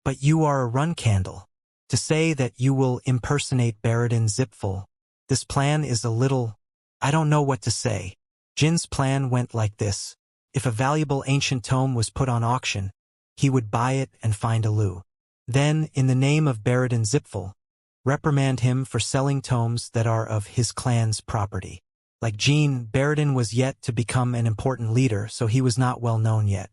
But you are a Runcandle. To say that you will impersonate Baradin Zipfel, this plan is a little... I don't know what to say. Jin's plan went like this. If a valuable ancient tome was put on auction, he would buy it and find a Lu. Then, in the name of Baradin Zipfel, reprimand him for selling tomes that are of his clan's property. Like Jin, Baradin was yet to become an important leader, so he was not well known yet.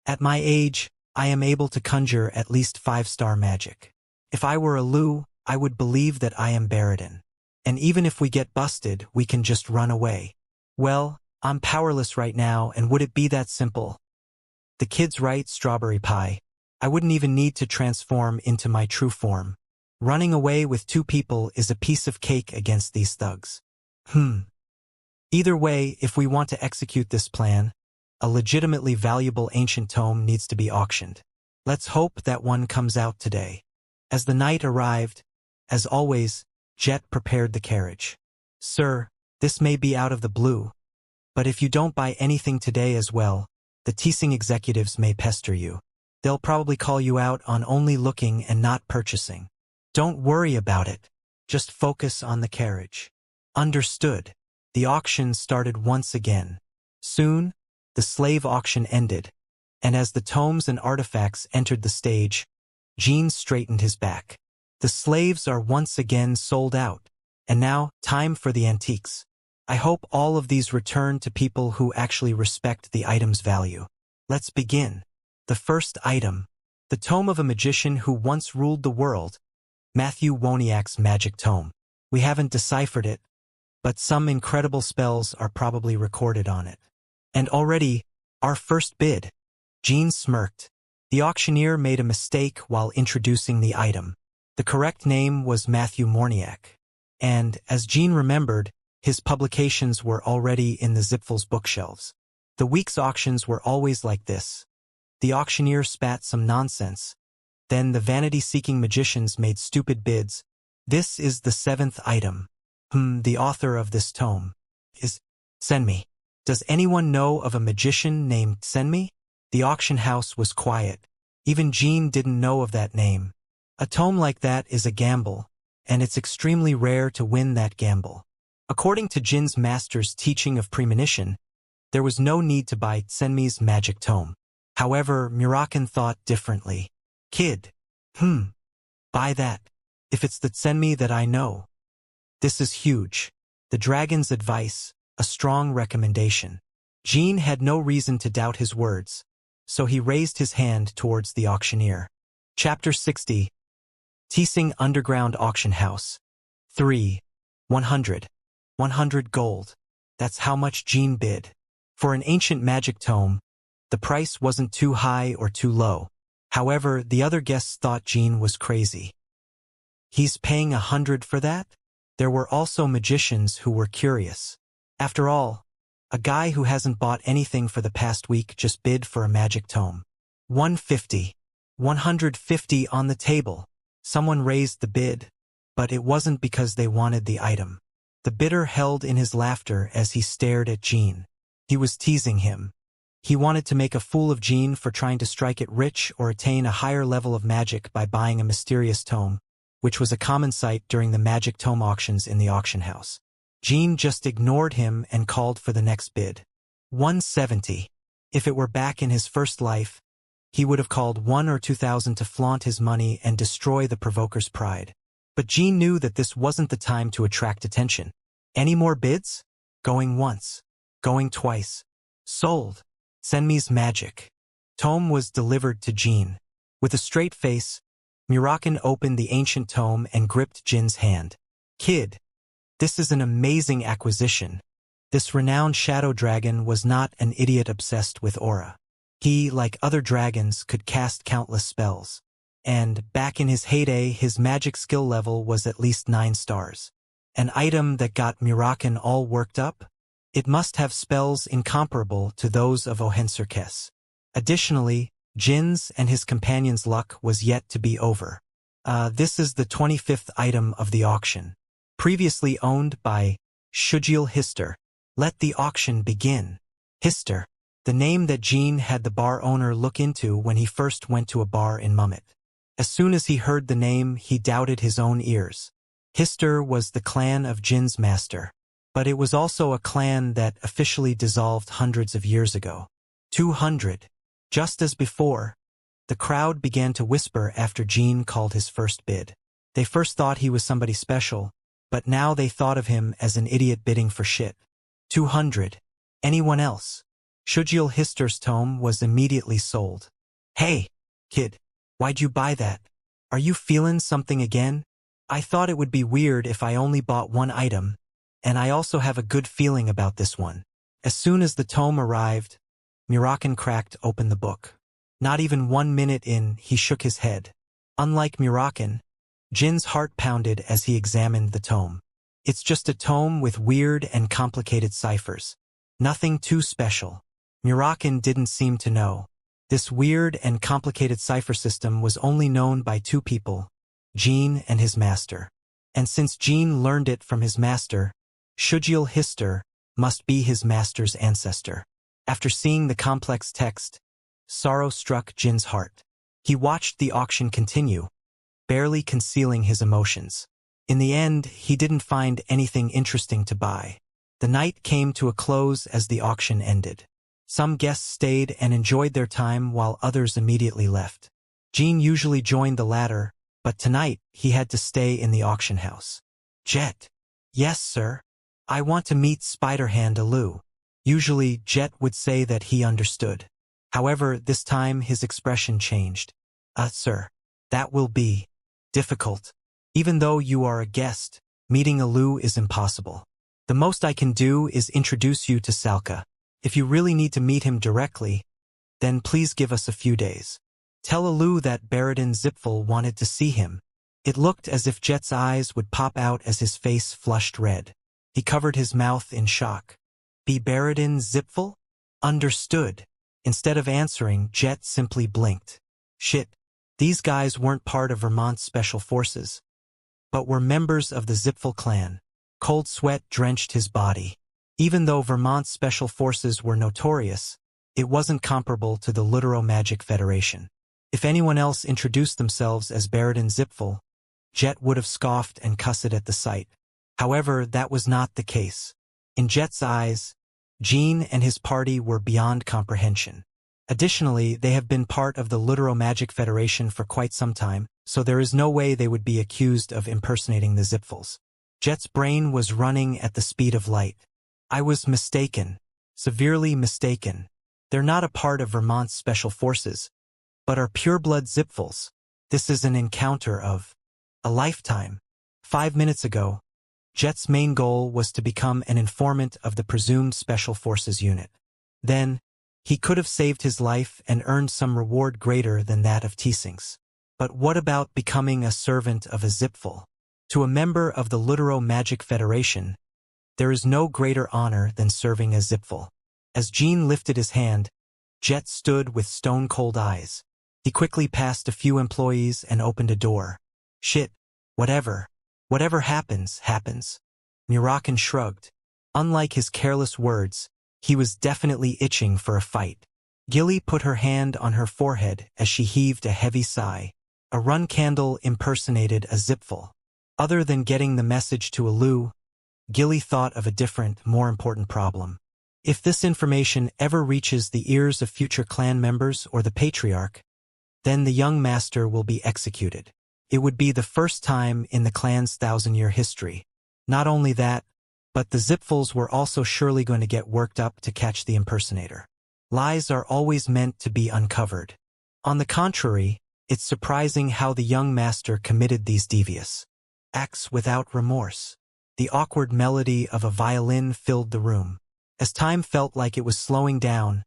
At my age, I am able to conjure at least 5-star magic. If I were a Lu, I would believe that I am Baradin. And even if we get busted, we can just run away. Well, I'm powerless right now, and would it be that simple? The kid's right, Strawberry Pie. I wouldn't even need to transform into my true form. Running away with 2 people is a piece of cake against these thugs. Either way, if we want to execute this plan, a legitimately valuable ancient tome needs to be auctioned. Let's hope that one comes out today. As the night arrived, as always, Jet prepared the carriage. Sir, this may be out of the blue, but if you don't buy anything today as well, the teasing executives may pester you. They'll probably call you out on only looking and not purchasing. Don't worry about it. Just focus on the carriage. Understood. The auction started once again. Soon, the slave auction ended, and as the tomes and artifacts entered the stage, Jin straightened his back. The slaves are once again sold out, and now, time for the antiques. I hope all of these return to people who actually respect the item's value. Let's begin. The first item. The Tome of a Magician Who Once Ruled the World. Matthew Woniak's Magic Tome. We haven't deciphered it, but some incredible spells are probably recorded on it. And already, our first bid. Jin smirked. The auctioneer made a mistake while introducing the item. The correct name was Matthew Morniak. And, as Jin remembered, his publications were already in the Zipfel's bookshelves. The week's auctions were always like this. The auctioneer spat some nonsense. Then the vanity-seeking magicians made stupid bids. This is the 7th item. The author of this tome is Senmi. Does anyone know of a magician named Senmi? The auction house was quiet. Even Jin didn't know of that name. A tome like that is a gamble, and it's extremely rare to win that gamble. According to Jin's master's teaching of premonition, there was no need to buy Senmi's magic tome. However, Murakan thought differently. Kid. Buy that. If it's the Senmi that I know. This is huge. The dragon's advice, a strong recommendation. Jin had no reason to doubt his words, so he raised his hand towards the auctioneer. Chapter 60. Teasing Underground Auction House. 3. 100. 100 gold. That's how much Jin bid. For an ancient magic tome, the price wasn't too high or too low. However, the other guests thought Jin was crazy. He's paying 100 for that? There were also magicians who were curious. After all, a guy who hasn't bought anything for the past week just bid for a magic tome. 150. 150 on the table. Someone raised the bid, but it wasn't because they wanted the item. The bidder held in his laughter as he stared at Jin. He was teasing him. He wanted to make a fool of Jin for trying to strike it rich or attain a higher level of magic by buying a mysterious tome, which was a common sight during the magic tome auctions in the auction house. Jin just ignored him and called for the next bid. 170. If it were back in his first life, he would have called 1 or 2,000 to flaunt his money and destroy the provoker's pride. But Jin knew that this wasn't the time to attract attention. Any more bids? Going once. Going twice. Sold. Senmi's magic. Tome was delivered to Jin. With a straight face, Murakan opened the ancient tome and gripped Jin's hand. Kid, this is an amazing acquisition. This renowned shadow dragon was not an idiot obsessed with aura. He, like other dragons, could cast countless spells. And, back in his heyday, his magic skill level was at least 9 stars. An item that got Murakan all worked up? It must have spells incomparable to those of Ohenserkes. Additionally, Jin's and his companion's luck was yet to be over. This is the 25th item of the auction. Previously owned by Shujil Hister. Let the auction begin. Hister, the name that Jin had the bar owner look into when he first went to a bar in Mummet. As soon as he heard the name, he doubted his own ears. Hister was the clan of Jin's master. But it was also a clan that officially dissolved hundreds of years ago. 200. Just as before, the crowd began to whisper after Gene called his first bid. They first thought he was somebody special, but now they thought of him as an idiot bidding for shit. 200. Anyone else? Shujil Hister's tome was immediately sold. Hey, kid, why'd you buy that? Are you feeling something again? I thought it would be weird if I only bought one item, and I also have a good feeling about this one. As soon as the tome arrived, Murakan cracked open the book. Not even 1 minute in, he shook his head. Unlike Murakan, Jin's heart pounded as he examined the tome. It's just a tome with weird and complicated ciphers. Nothing too special. Murakan didn't seem to know. This weird and complicated cipher system was only known by two people, Jin and his master. And since Jin learned it from his master, Shujil Hister must be his master's ancestor. After seeing the complex text, sorrow struck Jin's heart. He watched the auction continue, barely concealing his emotions. In the end, he didn't find anything interesting to buy. The night came to a close as the auction ended. Some guests stayed and enjoyed their time while others immediately left. Jin usually joined the latter, but tonight he had to stay in the auction house. Jet. Yes, sir. I want to meet Spider-Hand Alu. Usually, Jet would say that he understood. However, this time his expression changed. Sir. That will be difficult. Even though you are a guest, meeting Alu is impossible. The most I can do is introduce you to Salka. If you really need to meet him directly, then please give us a few days. Tell Alu that Baradin Zipfel wanted to see him. It looked as if Jet's eyes would pop out as his face flushed red. He covered his mouth in shock. Be Baradin Zipfel? Understood. Instead of answering, Jet simply blinked. Shit. These guys weren't part of Vermont's special forces, but were members of the Zipfel clan. Cold sweat drenched his body. Even though Vermont's special forces were notorious, it wasn't comparable to the Literal Magic Federation. If anyone else introduced themselves as Baradin Zipfel, Jet would have scoffed and cussed at the sight. However, that was not the case. In Jet's eyes, Jean and his party were beyond comprehension. Additionally, they have been part of the Literal Magic Federation for quite some time, so there is no way they would be accused of impersonating the Zipfels. Jet's brain was running at the speed of light. I was mistaken. Severely mistaken. They're not a part of Vermont's special forces, but are pureblood Zipfels. This is an encounter of a lifetime. 5 minutes ago, Jet's main goal was to become an informant of the presumed Special Forces unit. Then, he could have saved his life and earned some reward greater than that of Teesing's. But what about becoming a servant of a Zipfel? To a member of the Literal Magic Federation, there is no greater honor than serving a Zipfel. As Jean lifted his hand, Jet stood with stone-cold eyes. He quickly passed a few employees and opened a door. Shit. Whatever. Whatever happens, happens. Murakan shrugged. Unlike his careless words, he was definitely itching for a fight. Gilly put her hand on her forehead as she heaved a heavy sigh. A run candle impersonated a Zipfel. Other than getting the message to Alu, Gilly thought of a different, more important problem. If this information ever reaches the ears of future clan members or the Patriarch, then the young master will be executed. It would be the first time in the clan's 1,000-year history. Not only that, but the Zipfels were also surely going to get worked up to catch the impersonator. Lies are always meant to be uncovered. On the contrary, it's surprising how the young master committed these devious acts without remorse. The awkward melody of a violin filled the room. As time felt like it was slowing down,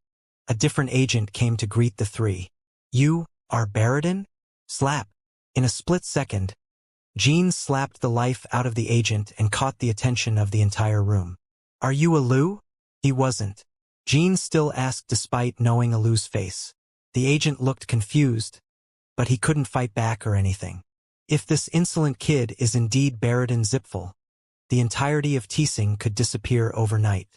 a different agent came to greet the three. You are Baradin? Slap. In a split second, Jean slapped the life out of the agent and caught the attention of the entire room. Are you Alu? He wasn't. Jean still asked despite knowing Alu's face. The agent looked confused, but he couldn't fight back or anything. If this insolent kid is indeed Baradin Zipfel, the entirety of Teesing could disappear overnight.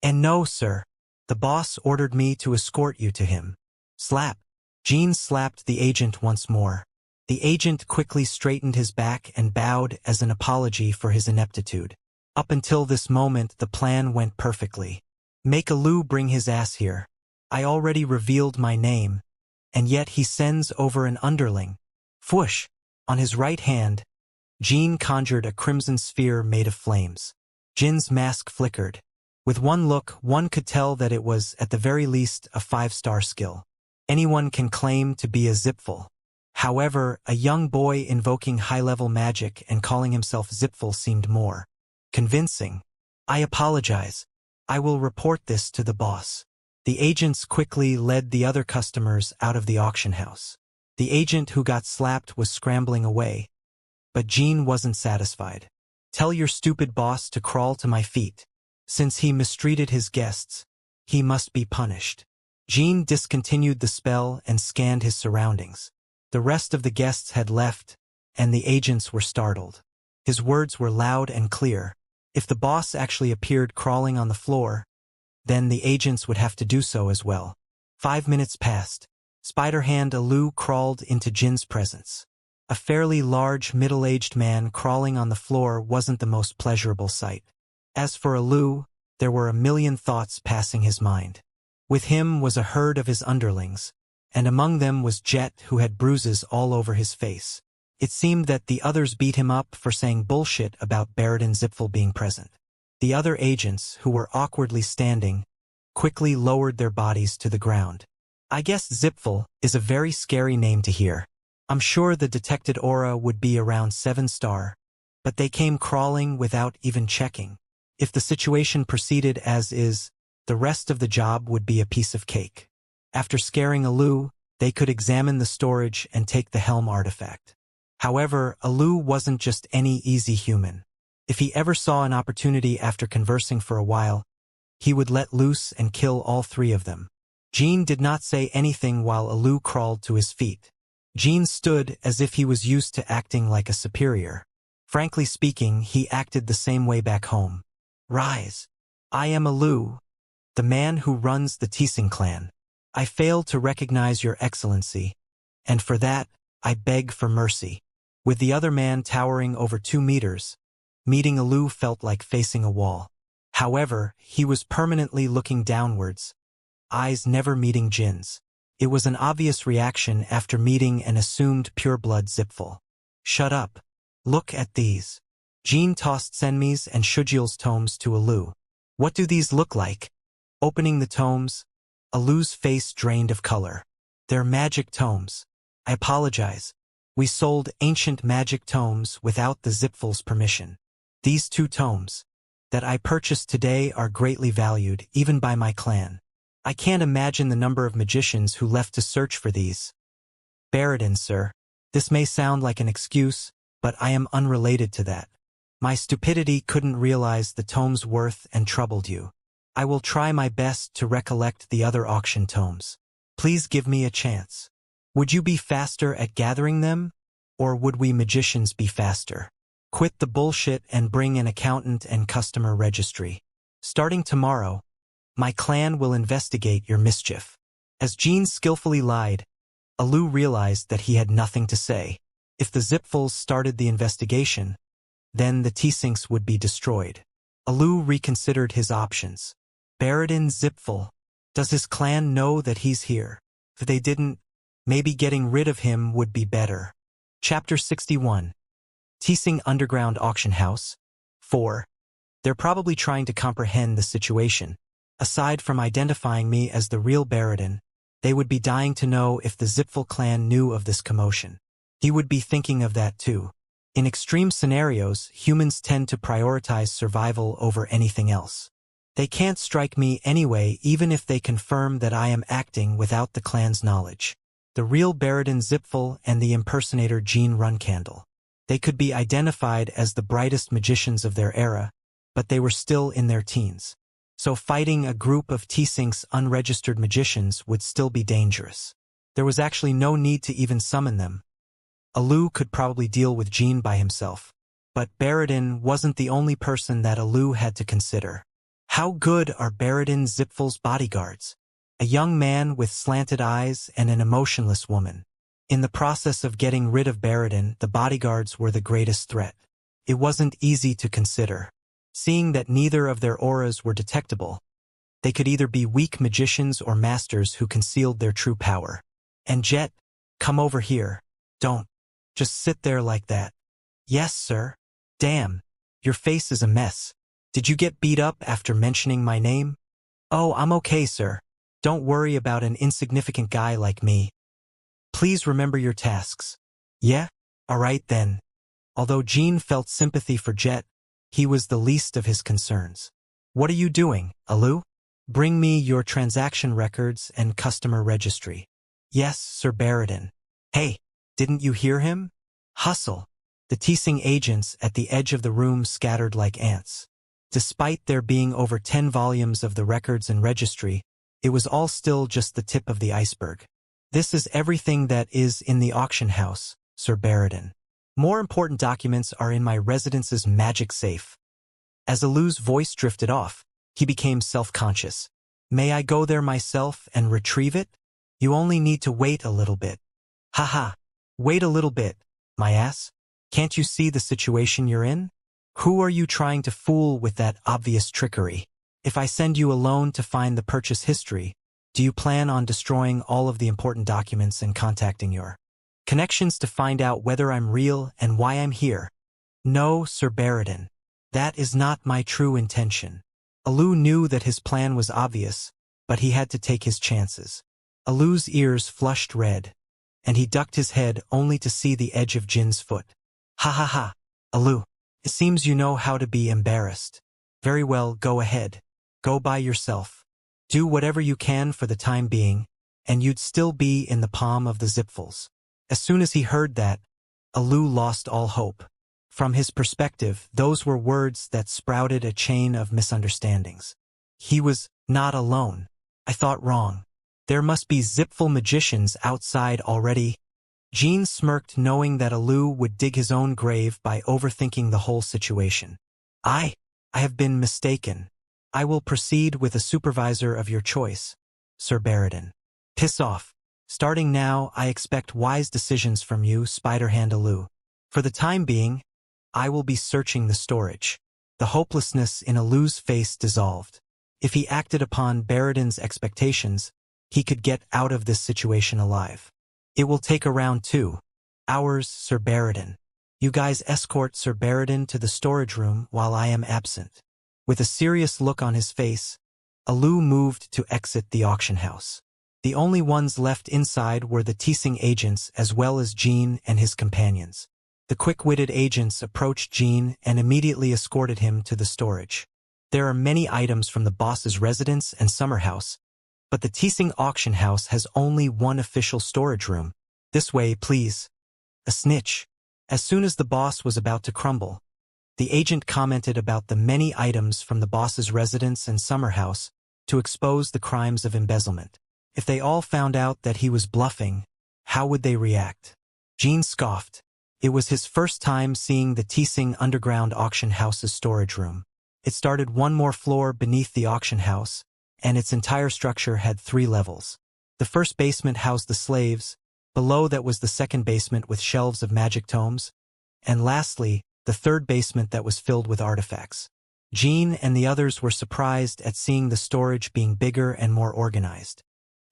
And no, sir. The boss ordered me to escort you to him. Slap. Jean slapped the agent once more. The agent quickly straightened his back and bowed as an apology for his ineptitude. Up until this moment, the plan went perfectly. Make Alu bring his ass here. I already revealed my name, and yet he sends over an underling. Fwoosh! On his right hand, Jean conjured a crimson sphere made of flames. Jin's mask flickered. With one look, one could tell that it was, at the very least, a 5-star skill. Anyone can claim to be a Zipful. However, a young boy invoking high-level magic and calling himself Zipful seemed more convincing. I apologize. I will report this to the boss. The agents quickly led the other customers out of the auction house. The agent who got slapped was scrambling away, but Jean wasn't satisfied. Tell your stupid boss to crawl to my feet. Since he mistreated his guests, he must be punished. Jean discontinued the spell and scanned his surroundings. The rest of the guests had left, and the agents were startled. His words were loud and clear. If the boss actually appeared crawling on the floor, then the agents would have to do so as well. 5 minutes passed. Spider-Hand Alu crawled into Jin's presence. A fairly large, middle-aged man crawling on the floor wasn't the most pleasurable sight. As for Alu, there were a million thoughts passing his mind. With him was a herd of his underlings, and among them was Jet, who had bruises all over his face. It seemed that the others beat him up for saying bullshit about Baradin Zipful being present. The other agents, who were awkwardly standing, quickly lowered their bodies to the ground. I guess Zipful is a very scary name to hear. I'm sure the detected aura would be around 7-star, but they came crawling without even checking. If the situation proceeded as is, the rest of the job would be a piece of cake. After scaring Alu, they could examine the storage and take the helm artifact. However, Alu wasn't just any easy human. If he ever saw an opportunity after conversing for a while, he would let loose and kill all 3 of them. Jean did not say anything while Alu crawled to his feet. Jean stood as if he was used to acting like a superior. Frankly speaking, he acted the same way back home. Rise. I am Alu, the man who runs the Tising clan. I failed to recognize your excellency, and for that, I beg for mercy. With the other man towering over 2 meters, meeting Alu felt like facing a wall. However, he was permanently looking downwards, eyes never meeting Jin's. It was an obvious reaction after meeting an assumed pureblood Zipful. Shut up. Look at these. Jean tossed Senmi's and Shujil's tomes to Alu. What do these look like? Opening the tomes, Alu's face drained of color. They're magic tomes. I apologize. We sold ancient magic tomes without the Zipful's permission. These 2 tomes that I purchased today are greatly valued, even by my clan. I can't imagine the number of magicians who left to search for these. Baradin, sir. This may sound like an excuse, but I am unrelated to that. My stupidity couldn't realize the tome's worth and troubled you. I will try my best to recollect the other auction tomes. Please give me a chance. Would you be faster at gathering them, or would we magicians be faster? Quit the bullshit and bring an accountant and customer registry. Starting tomorrow, my clan will investigate your mischief. As Jean skillfully lied, Alu realized that he had nothing to say. If the Zipfuls started the investigation, then the T-Syncs would be destroyed. Alu reconsidered his options. Baradin Zipful. Does his clan know that he's here? If they didn't, maybe getting rid of him would be better. Chapter 61. T-Sing Underground Auction House. 4. They're probably trying to comprehend the situation. Aside from identifying me as the real Baradin, they would be dying to know if the Zipful clan knew of this commotion. He would be thinking of that too. In extreme scenarios, humans tend to prioritize survival over anything else. They can't strike me anyway, even if they confirm that I am acting without the clan's knowledge. The real Baradin Zipful and the impersonator Jean Runcandle. They could be identified as the brightest magicians of their era, but they were still in their teens. So fighting a group of T-Sync's unregistered magicians would still be dangerous. There was actually no need to even summon them. Alu could probably deal with Jean by himself. But Baradin wasn't the only person that Alu had to consider. How good are Baradin Zipful's bodyguards? A young man with slanted eyes and an emotionless woman. In the process of getting rid of Baradin, the bodyguards were the greatest threat. It wasn't easy to consider. Seeing that neither of their auras were detectable, they could either be weak magicians or masters who concealed their true power. And Jet, come over here. Don't just sit there like that. Yes, sir. Damn, your face is a mess. Did you get beat up after mentioning my name? Oh, I'm okay, sir. Don't worry about an insignificant guy like me. Please remember your tasks. Yeah? All right then. Although Jean felt sympathy for Jet, he was the least of his concerns. What are you doing, Alu? Bring me your transaction records and customer registry. Yes, Sir Baradin. Hey, didn't you hear him? Hustle. The teasing agents at the edge of the room scattered like ants. Despite there being over 10 volumes of the records and registry, it was all still just the tip of the iceberg. This is everything that is in the auction house, Sir Baradin. More important documents are in my residence's magic safe. As Alu's voice drifted off, he became self-conscious. May I go there myself and retrieve it? You only need to wait a little bit. Haha. Wait a little bit, my ass. Can't you see the situation you're in? Who are you trying to fool with that obvious trickery? If I send you alone to find the purchase history, do you plan on destroying all of the important documents and contacting your connections to find out whether I'm real and why I'm here? No, Sir Baradin. That is not my true intention. Alu knew that his plan was obvious, but he had to take his chances. Alu's ears flushed red, and he ducked his head only to see the edge of Jin's foot. Ha ha ha, Alu. It seems you know how to be embarrassed. Very well, go ahead. Go by yourself. Do whatever you can for the time being, and you'd still be in the palm of the Zipfels. As soon as he heard that, Alu lost all hope. From his perspective, those were words that sprouted a chain of misunderstandings. He was not alone. I thought wrong. There must be Zipfel magicians outside already. Jean smirked, knowing that Alu would dig his own grave by overthinking the whole situation. I have been mistaken. I will proceed with a supervisor of your choice, Sir Baradin. Piss off. Starting now, I expect wise decisions from you, Spider-Hand Alu. For the time being, I will be searching the storage. The hopelessness in Alu's face dissolved. If he acted upon Baradin's expectations, he could get out of this situation alive. It will take around 2 hours, Sir Baradin. You guys escort Sir Baradin to the storage room while I am absent. With a serious look on his face, Alu moved to exit the auction house. The only ones left inside were the teasing agents as well as Jean and his companions. The quick-witted agents approached Jean and immediately escorted him to the storage. There are many items from the boss's residence and summer house, but the teasing auction house has only one official storage room. This way, please. A snitch. As soon as the boss was about to crumble, the agent commented about the many items from the boss's residence and summer house to expose the crimes of embezzlement. If they all found out that he was bluffing, how would they react? Jean scoffed. It was his first time seeing the teasing underground auction house's storage room. It started one more floor beneath the auction house, and its entire structure had 3 levels. The first basement housed the slaves, below that was the second basement with shelves of magic tomes, and lastly, the third basement that was filled with artifacts. Jean and the others were surprised at seeing the storage being bigger and more organized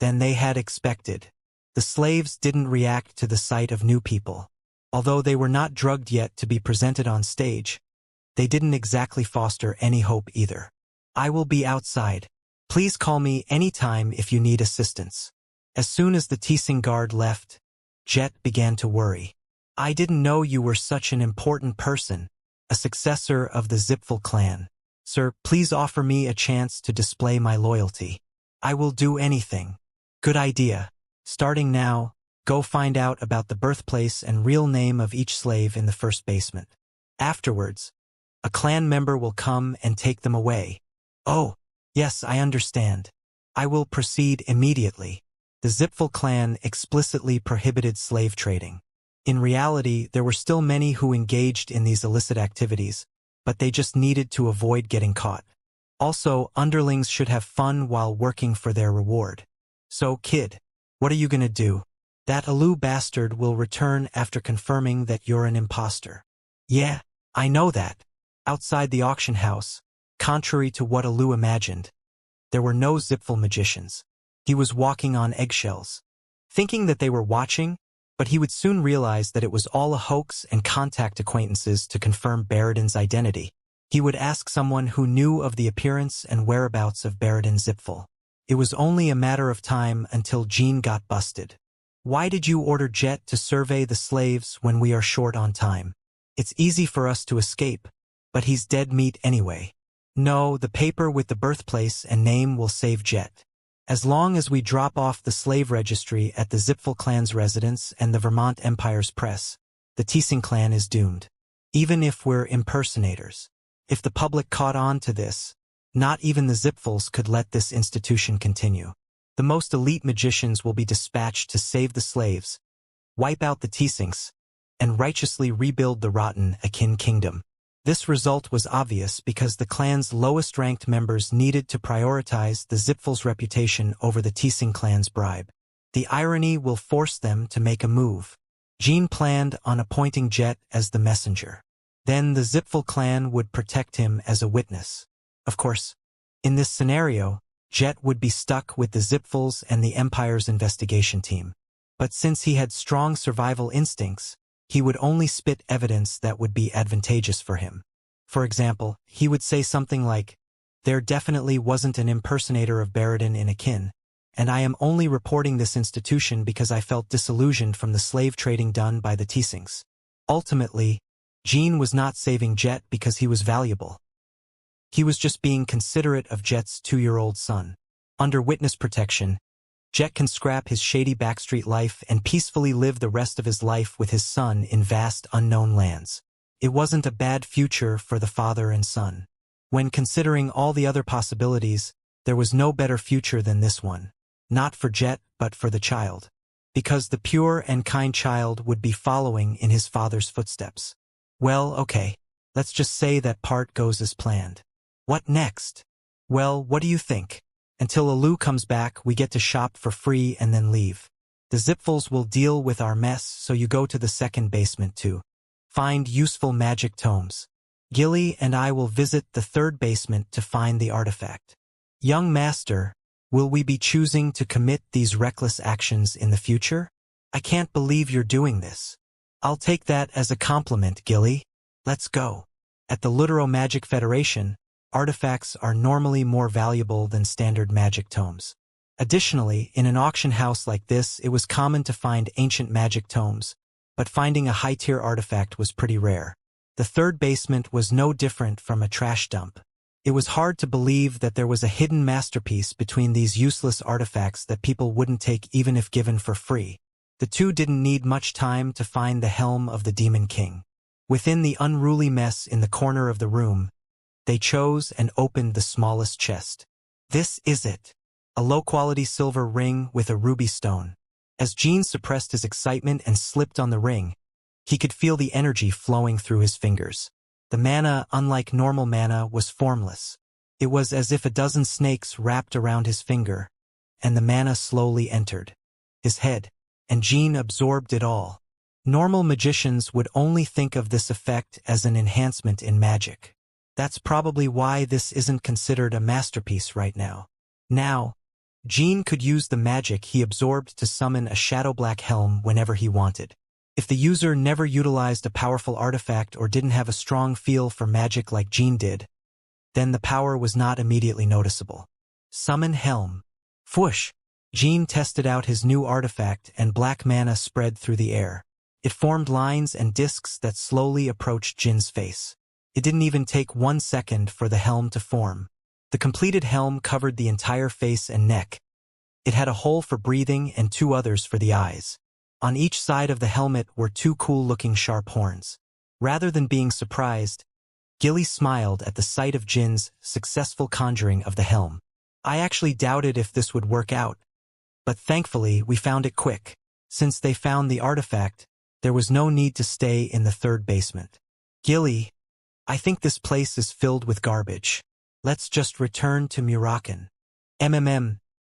than they had expected. The slaves didn't react to the sight of new people. Although they were not drugged yet to be presented on stage, they didn't exactly foster any hope either. I will be outside. Please call me anytime if you need assistance. As soon as the teasing guard left, Jet began to worry. I didn't know you were such an important person, a successor of the Zipfel clan. Sir, please offer me a chance to display my loyalty. I will do anything. Good idea. Starting now, go find out about the birthplace and real name of each slave in the first basement. Afterwards, a clan member will come and take them away. Oh, yes, I understand. I will proceed immediately. The Zipfel clan explicitly prohibited slave trading. In reality, there were still many who engaged in these illicit activities, but they just needed to avoid getting caught. Also, underlings should have fun while working for their reward. So, kid, what are you gonna do? That Alu bastard will return after confirming that you're an imposter. Yeah, I know that. Outside the auction house, contrary to what Alu imagined, there were no Zipful magicians. He was walking on eggshells, thinking that they were watching, but he would soon realize that it was all a hoax and contact acquaintances to confirm Baradin's identity. He would ask someone who knew of the appearance and whereabouts of Baradin Zipful. It was only a matter of time until Jean got busted. Why did you order Jet to survey the slaves when we are short on time? It's easy for us to escape, but he's dead meat anyway. No, the paper with the birthplace and name will save Jet. As long as we drop off the slave registry at the Zipful clan's residence and the Vermont Empire's press, the Teesing clan is doomed. Even if we're impersonators. If the public caught on to this, not even the Zipfuls could let this institution continue. The most elite magicians will be dispatched to save the slaves, wipe out the Teesings, and righteously rebuild the rotten Akin kingdom. This result was obvious because the clan's lowest-ranked members needed to prioritize the Zipful's reputation over the Teesing clan's bribe. The irony will force them to make a move. Jean planned on appointing Jet as the messenger. Then the Zipful clan would protect him as a witness. Of course, in this scenario, Jet would be stuck with the Zipfuls and the Empire's investigation team. But since he had strong survival instincts, he would only spit evidence that would be advantageous for him. For example, he would say something like, "There definitely wasn't an impersonator of Baradin in Akin, and I am only reporting this institution because I felt disillusioned from the slave trading done by the Teesings." Ultimately, Jean was not saving Jet because he was valuable. He was just being considerate of Jet's 2-year-old son. Under witness protection, Jet can scrap his shady backstreet life and peacefully live the rest of his life with his son in vast unknown lands. It wasn't a bad future for the father and son. When considering all the other possibilities, there was no better future than this one. Not for Jet, but for the child. Because the pure and kind child would be following in his father's footsteps. Well, okay. Let's just say that part goes as planned. What next? Well, what do you think? Until Alu comes back, we get to shop for free and then leave. The Zipfuls will deal with our mess, so you go to the second basement to find useful magic tomes. Gilly and I will visit the third basement to find the artifact. Young master, will we be choosing to commit these reckless actions in the future? I can't believe you're doing this. I'll take that as a compliment, Gilly. Let's go. At the Lutero Magic Federation, artifacts are normally more valuable than standard magic tomes. Additionally, in an auction house like this, it was common to find ancient magic tomes, but finding a high-tier artifact was pretty rare. The third basement was no different from a trash dump. It was hard to believe that there was a hidden masterpiece between these useless artifacts that people wouldn't take even if given for free. The two didn't need much time to find the helm of the Demon King. Within the unruly mess in the corner of the room, they chose and opened the smallest chest. This is it. A low-quality silver ring with a ruby stone. As Jean suppressed his excitement and slipped on the ring, he could feel the energy flowing through his fingers. The mana, unlike normal mana, was formless. It was as if a dozen snakes wrapped around his finger, and the mana slowly entered his head, and Jean absorbed it all. Normal magicians would only think of this effect as an enhancement in magic. That's probably why this isn't considered a masterpiece right now. Now, Jean could use the magic he absorbed to summon a shadow-black helm whenever he wanted. If the user never utilized a powerful artifact or didn't have a strong feel for magic like Jean did, then the power was not immediately noticeable. Summon Helm. Fwoosh! Jean tested out his new artifact and black mana spread through the air. It formed lines and discs that slowly approached Jin's face. It didn't even take 1 second for the helm to form. The completed helm covered the entire face and neck. It had a hole for breathing and 2 others for the eyes. On each side of the helmet were 2 cool-looking sharp horns. Rather than being surprised, Gilly smiled at the sight of Jin's successful conjuring of the helm. I actually doubted if this would work out, but thankfully we found it quick. Since they found the artifact, there was no need to stay in the third basement. Gilly, I think this place is filled with garbage. Let's just return to Murakan.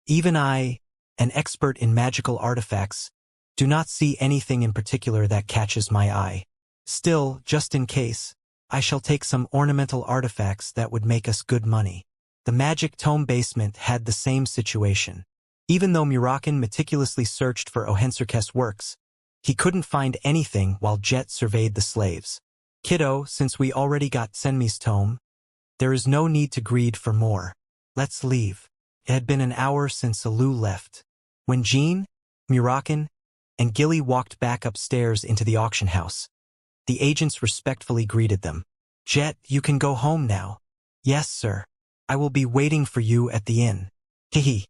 Even I, an expert in magical artifacts, do not see anything in particular that catches my eye. Still, just in case, I shall take some ornamental artifacts that would make us good money. The magic tome basement had the same situation. Even though Murakin meticulously searched for Ohenserkes works, he couldn't find anything while Jet surveyed the slaves. Kiddo, since we already got Senmi's tome, there is no need to greed for more. Let's leave. It had been an hour since Alu left. When Jean, Murakin, and Gilly walked back upstairs into the auction house, the agents respectfully greeted them. Jet, you can go home now. Yes, sir. I will be waiting for you at the inn. Hehe.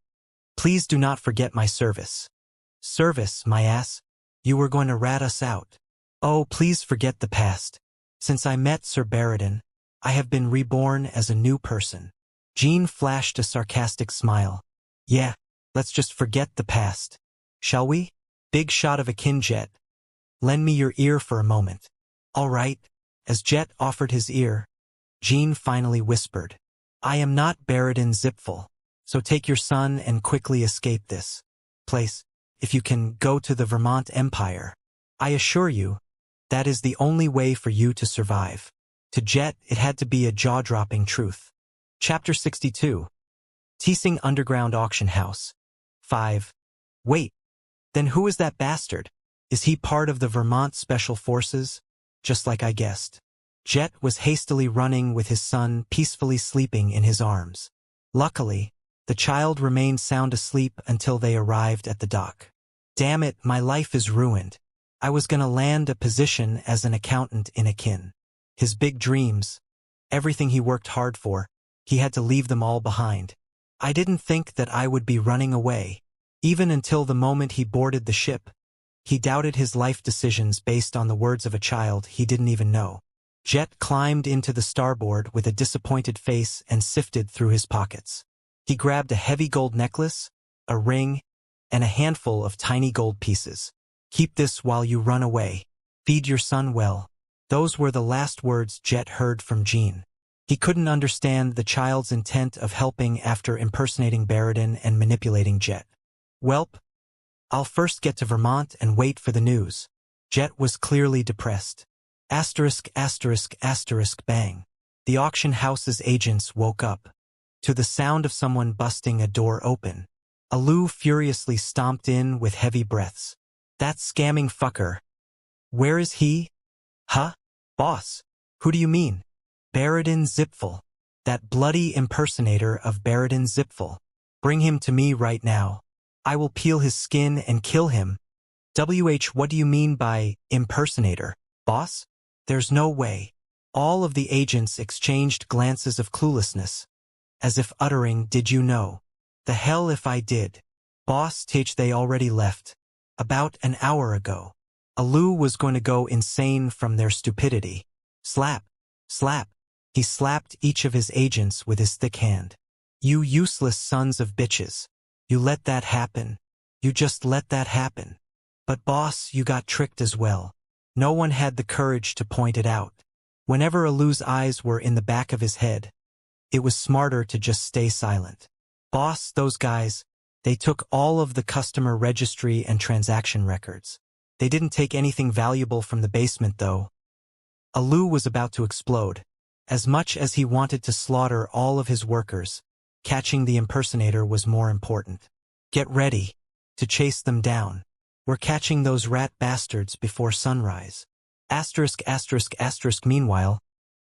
Please do not forget my service. Service, my ass? You were going to rat us out. Oh, please forget the past. Since I met Sir Baradin, I have been reborn as a new person. Jean flashed a sarcastic smile. Yeah, let's just forget the past. Shall we? Big shot of a kin Jet. Lend me your ear for a moment. All right. As Jet offered his ear, Jean finally whispered, I am not Baradin Zipful, so take your son and quickly escape this place. If you can go to the Vermont Empire, I assure you, that is the only way for you to survive. To Jet, it had to be a jaw-dropping truth. Chapter 62. Teesing Underground Auction House. 5. Wait. Then who is that bastard? Is he part of the Vermont Special Forces? Just like I guessed. Jet was hastily running with his son peacefully sleeping in his arms. Luckily, the child remained sound asleep until they arrived at the dock. Damn it, my life is ruined. I was gonna land a position as an accountant in Akin. His big dreams, everything he worked hard for, he had to leave them all behind. I didn't think that I would be running away. Even until the moment he boarded the ship, he doubted his life decisions based on the words of a child he didn't even know. Jet climbed into the starboard with a disappointed face and sifted through his pockets. He grabbed a heavy gold necklace, a ring, and a handful of tiny gold pieces. Keep this while you run away. Feed your son well. Those were the last words Jet heard from Jean. He couldn't understand the child's intent of helping after impersonating Baradin and manipulating Jet. Welp, I'll first get to Vermont and wait for the news. Jet was clearly depressed. Asterisk, asterisk, asterisk, bang. The auction house's agents woke up to the sound of someone busting a door open. Alu furiously stomped in with heavy breaths. That scamming fucker. Where is he? Huh? Boss. Who do you mean? Baradin Zipful. That bloody impersonator of Baradin Zipful. Bring him to me right now. I will peel his skin and kill him. What do you mean by impersonator, boss? There's no way. All of the agents exchanged glances of cluelessness, as if uttering, did you know? The hell if I did. Boss, they already left. About an hour ago. Alu was going to go insane from their stupidity. Slap. Slap. He slapped each of his agents with his thick hand. You useless sons of bitches. You let that happen. You just let that happen. But boss, you got tricked as well. No one had the courage to point it out. Whenever Alu's eyes were in the back of his head, it was smarter to just stay silent. Boss, those guys, they took all of the customer registry and transaction records. They didn't take anything valuable from the basement though. Alu was about to explode. As much as he wanted to slaughter all of his workers, catching the impersonator was more important. Get ready to chase them down. We're catching those rat bastards before sunrise. Asterisk, asterisk, asterisk. Meanwhile,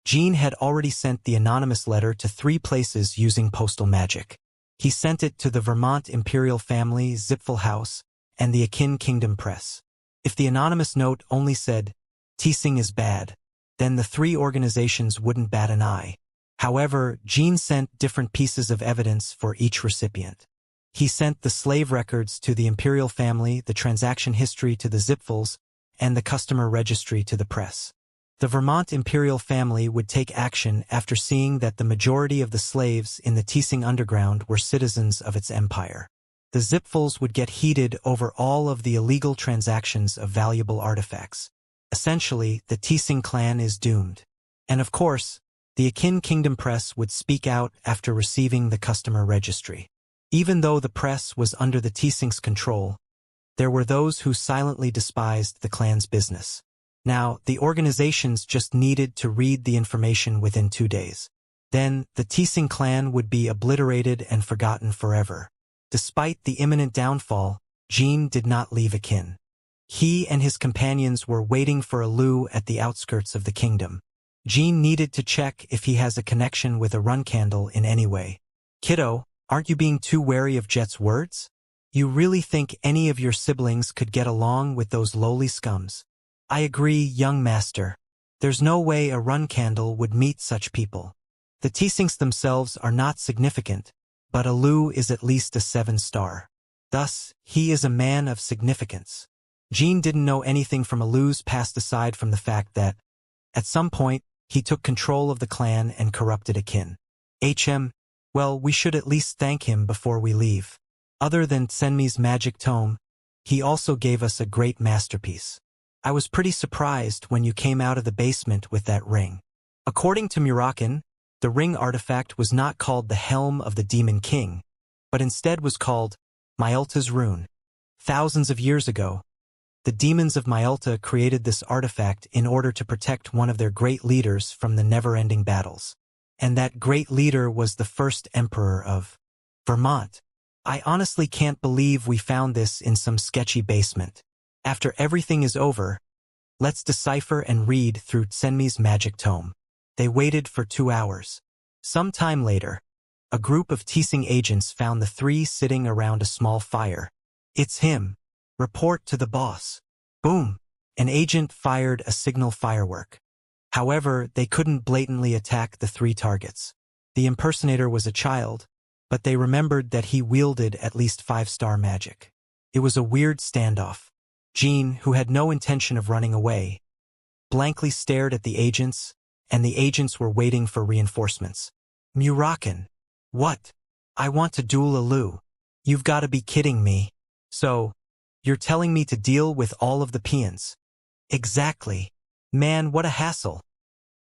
Jean had already sent the anonymous letter to 3 places using postal magic. He sent it to the Vermont Imperial Family Zipful House and the Akin Kingdom Press. If the anonymous note only said, Teesing is bad, then the 3 organizations wouldn't bat an eye. However, Jean sent different pieces of evidence for each recipient. He sent the slave records to the Imperial Family, the transaction history to the Zipfuls, and the customer registry to the press. The Vermont Imperial Family would take action after seeing that the majority of the slaves in the Teesing Underground were citizens of its empire. The Zipfuls would get heated over all of the illegal transactions of valuable artifacts. Essentially, the Teesing clan is doomed. And of course, the Akin Kingdom Press would speak out after receiving the customer registry. Even though the press was under the Teesing's control, there were those who silently despised the clan's business. Now, the organizations just needed to read the information within 2 days. Then, the Tising clan would be obliterated and forgotten forever. Despite the imminent downfall, Jean did not leave Akin. He and his companions were waiting for Alu at the outskirts of the kingdom. Jean needed to check if he has a connection with a run candle in any way. Kiddo, aren't you being too wary of Jet's words? You really think any of your siblings could get along with those lowly scums? I agree, young master. There's no way a run candle would meet such people. The Tisings themselves are not significant, but Alu is at least a 7-star. Thus, he is a man of significance. Jean didn't know anything from Alu's past aside from the fact that, at some point, he took control of the clan and corrupted Akin. Well, we should at least thank him before we leave. Other than Tsenmi's magic tome, he also gave us a great masterpiece. I was pretty surprised when you came out of the basement with that ring. According to Murakin, the ring artifact was not called the Helm of the Demon King, but instead was called Myulta's Rune. Thousands of years ago, the demons of Myulta created this artifact in order to protect one of their great leaders from the never-ending battles. And that great leader was the first emperor of Vermont. I honestly can't believe we found this in some sketchy basement. After everything is over, let's decipher and read through Tsenmi's magic tome. They waited for 2 hours. Some time later, a group of Tising agents found the 3 sitting around a small fire. It's him. Report to the boss. Boom! An agent fired a signal firework. However, they couldn't blatantly attack the 3 targets. The impersonator was a child, but they remembered that he wielded at least 5-star magic. It was a weird standoff. Jean, who had no intention of running away, blankly stared at the agents, and the agents were waiting for reinforcements. Murakin. What? I want to duel Alu. You've got to be kidding me. So, you're telling me to deal with all of the peons? Exactly. Man, what a hassle.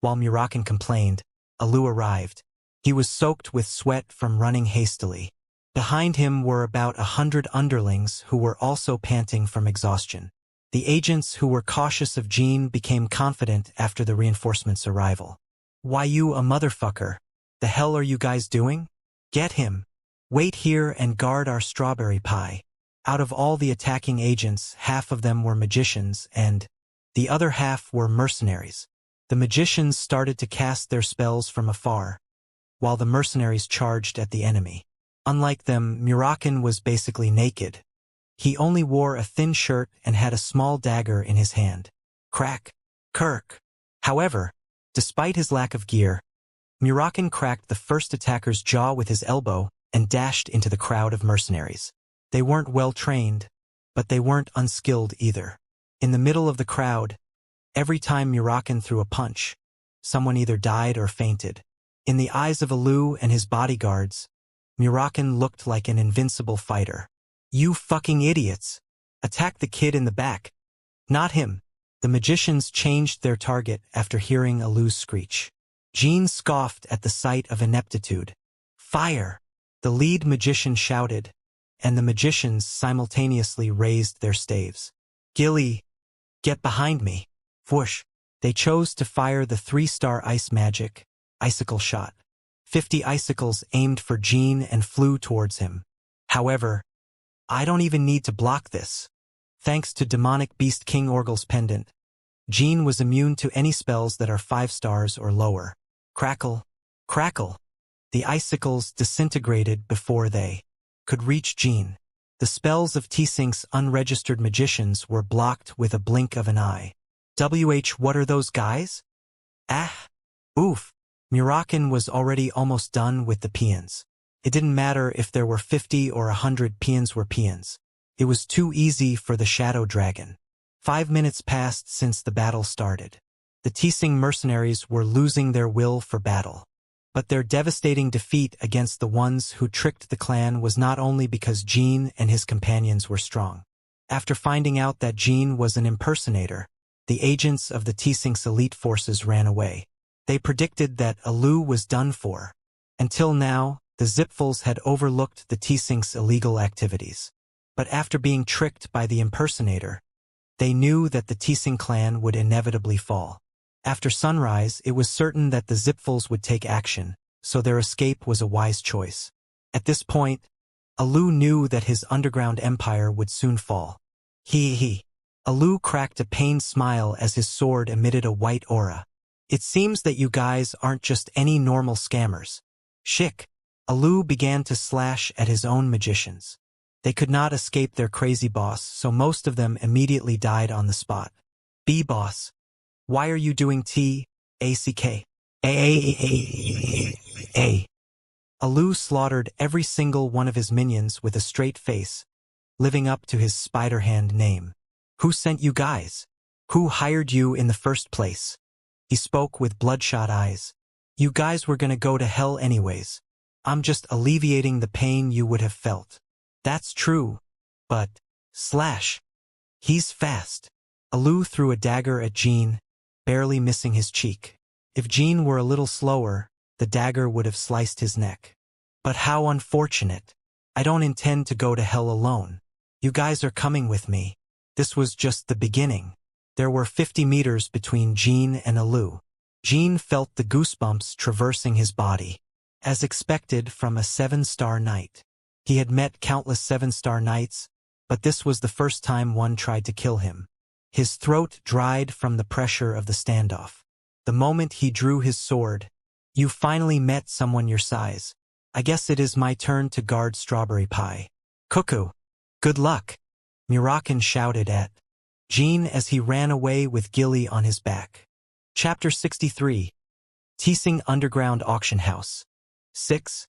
While Murakin complained, Alu arrived. He was soaked with sweat from running hastily. Behind him were about 100 underlings who were also panting from exhaustion. The agents who were cautious of Jean became confident after the reinforcements' arrival. Why, you a motherfucker. The hell are you guys doing? Get him. Wait here and guard our strawberry pie. Out of all the attacking agents, half of them were magicians and the other half were mercenaries. The magicians started to cast their spells from afar, while the mercenaries charged at the enemy. Unlike them, Murakin was basically naked. He only wore a thin shirt and had a small dagger in his hand. Crack. Kirk. However, despite his lack of gear, Murakin cracked the first attacker's jaw with his elbow and dashed into the crowd of mercenaries. They weren't well trained, but they weren't unskilled either. In the middle of the crowd, every time Murakin threw a punch, someone either died or fainted. In the eyes of Alu and his bodyguards, Murakin looked like an invincible fighter. You fucking idiots! Attack the kid in the back. Not him. The magicians changed their target after hearing Alu's screech. Jean scoffed at the sight of ineptitude. Fire! The lead magician shouted, and the magicians simultaneously raised their staves. Gilly, get behind me. Whoosh. They chose to fire the 3-star ice magic, icicle shot. 50 icicles aimed for Jean and flew towards him. However, I don't even need to block this. Thanks to demonic beast King Orgel's pendant, Jean was immune to any spells that are 5 stars or lower. Crackle. Crackle. The icicles disintegrated before they could reach Jean. The spells of T-Sync's unregistered magicians were blocked with a blink of an eye. What are those guys? Ah! Oof! Murakin was already almost done with the peons. It didn't matter if there were 50 or 100 peons were peons. It was too easy for the Shadow Dragon. 5 minutes passed since the battle started. The T-Sync mercenaries were losing their will for battle. But their devastating defeat against the ones who tricked the clan was not only because Jean and his companions were strong. After finding out that Jean was an impersonator, the agents of the T-Sync's elite forces ran away. They predicted that Alu was done for. Until now, the Zipfuls had overlooked the T-Sync's illegal activities. But after being tricked by the impersonator, They knew that the Tising clan would inevitably fall. After sunrise, it was certain that the Zipfuls would take action, so their escape was a wise choice. At this point, Alu knew that his underground empire would soon fall. He. Alu cracked a pained smile as his sword emitted a white aura. It seems that you guys aren't just any normal scammers. Shik. Alu began to slash at his own magicians. They could not escape their crazy boss, so most of them immediately died on the spot. B boss. Why are you doing T-A-C-K? A. Alu slaughtered every single one of his minions with a straight face, living up to his Spider-Hand name. Who sent you guys? Who hired you in the first place? He spoke with bloodshot eyes. You guys were gonna go to hell anyways. I'm just alleviating the pain you would have felt. That's true, but... Slash. He's fast. Alu threw a dagger at Jean, barely missing his cheek. If Jean were a little slower, the dagger would have sliced his neck. But how unfortunate. I don't intend to go to hell alone. You guys are coming with me. This was just the beginning. There were 50 meters between Jean and Alu. Jean felt the goosebumps traversing his body. As expected from a 7-star knight. He had met countless 7-star knights, but this was the first time one tried to kill him. His throat dried from the pressure of the standoff. The moment he drew his sword, you finally met someone your size. I guess it is my turn to guard Strawberry Pie. Cuckoo. Good luck. Murakin shouted at Jean as he ran away with Gilly on his back. Chapter 63. Tising Underground Auction House. 6.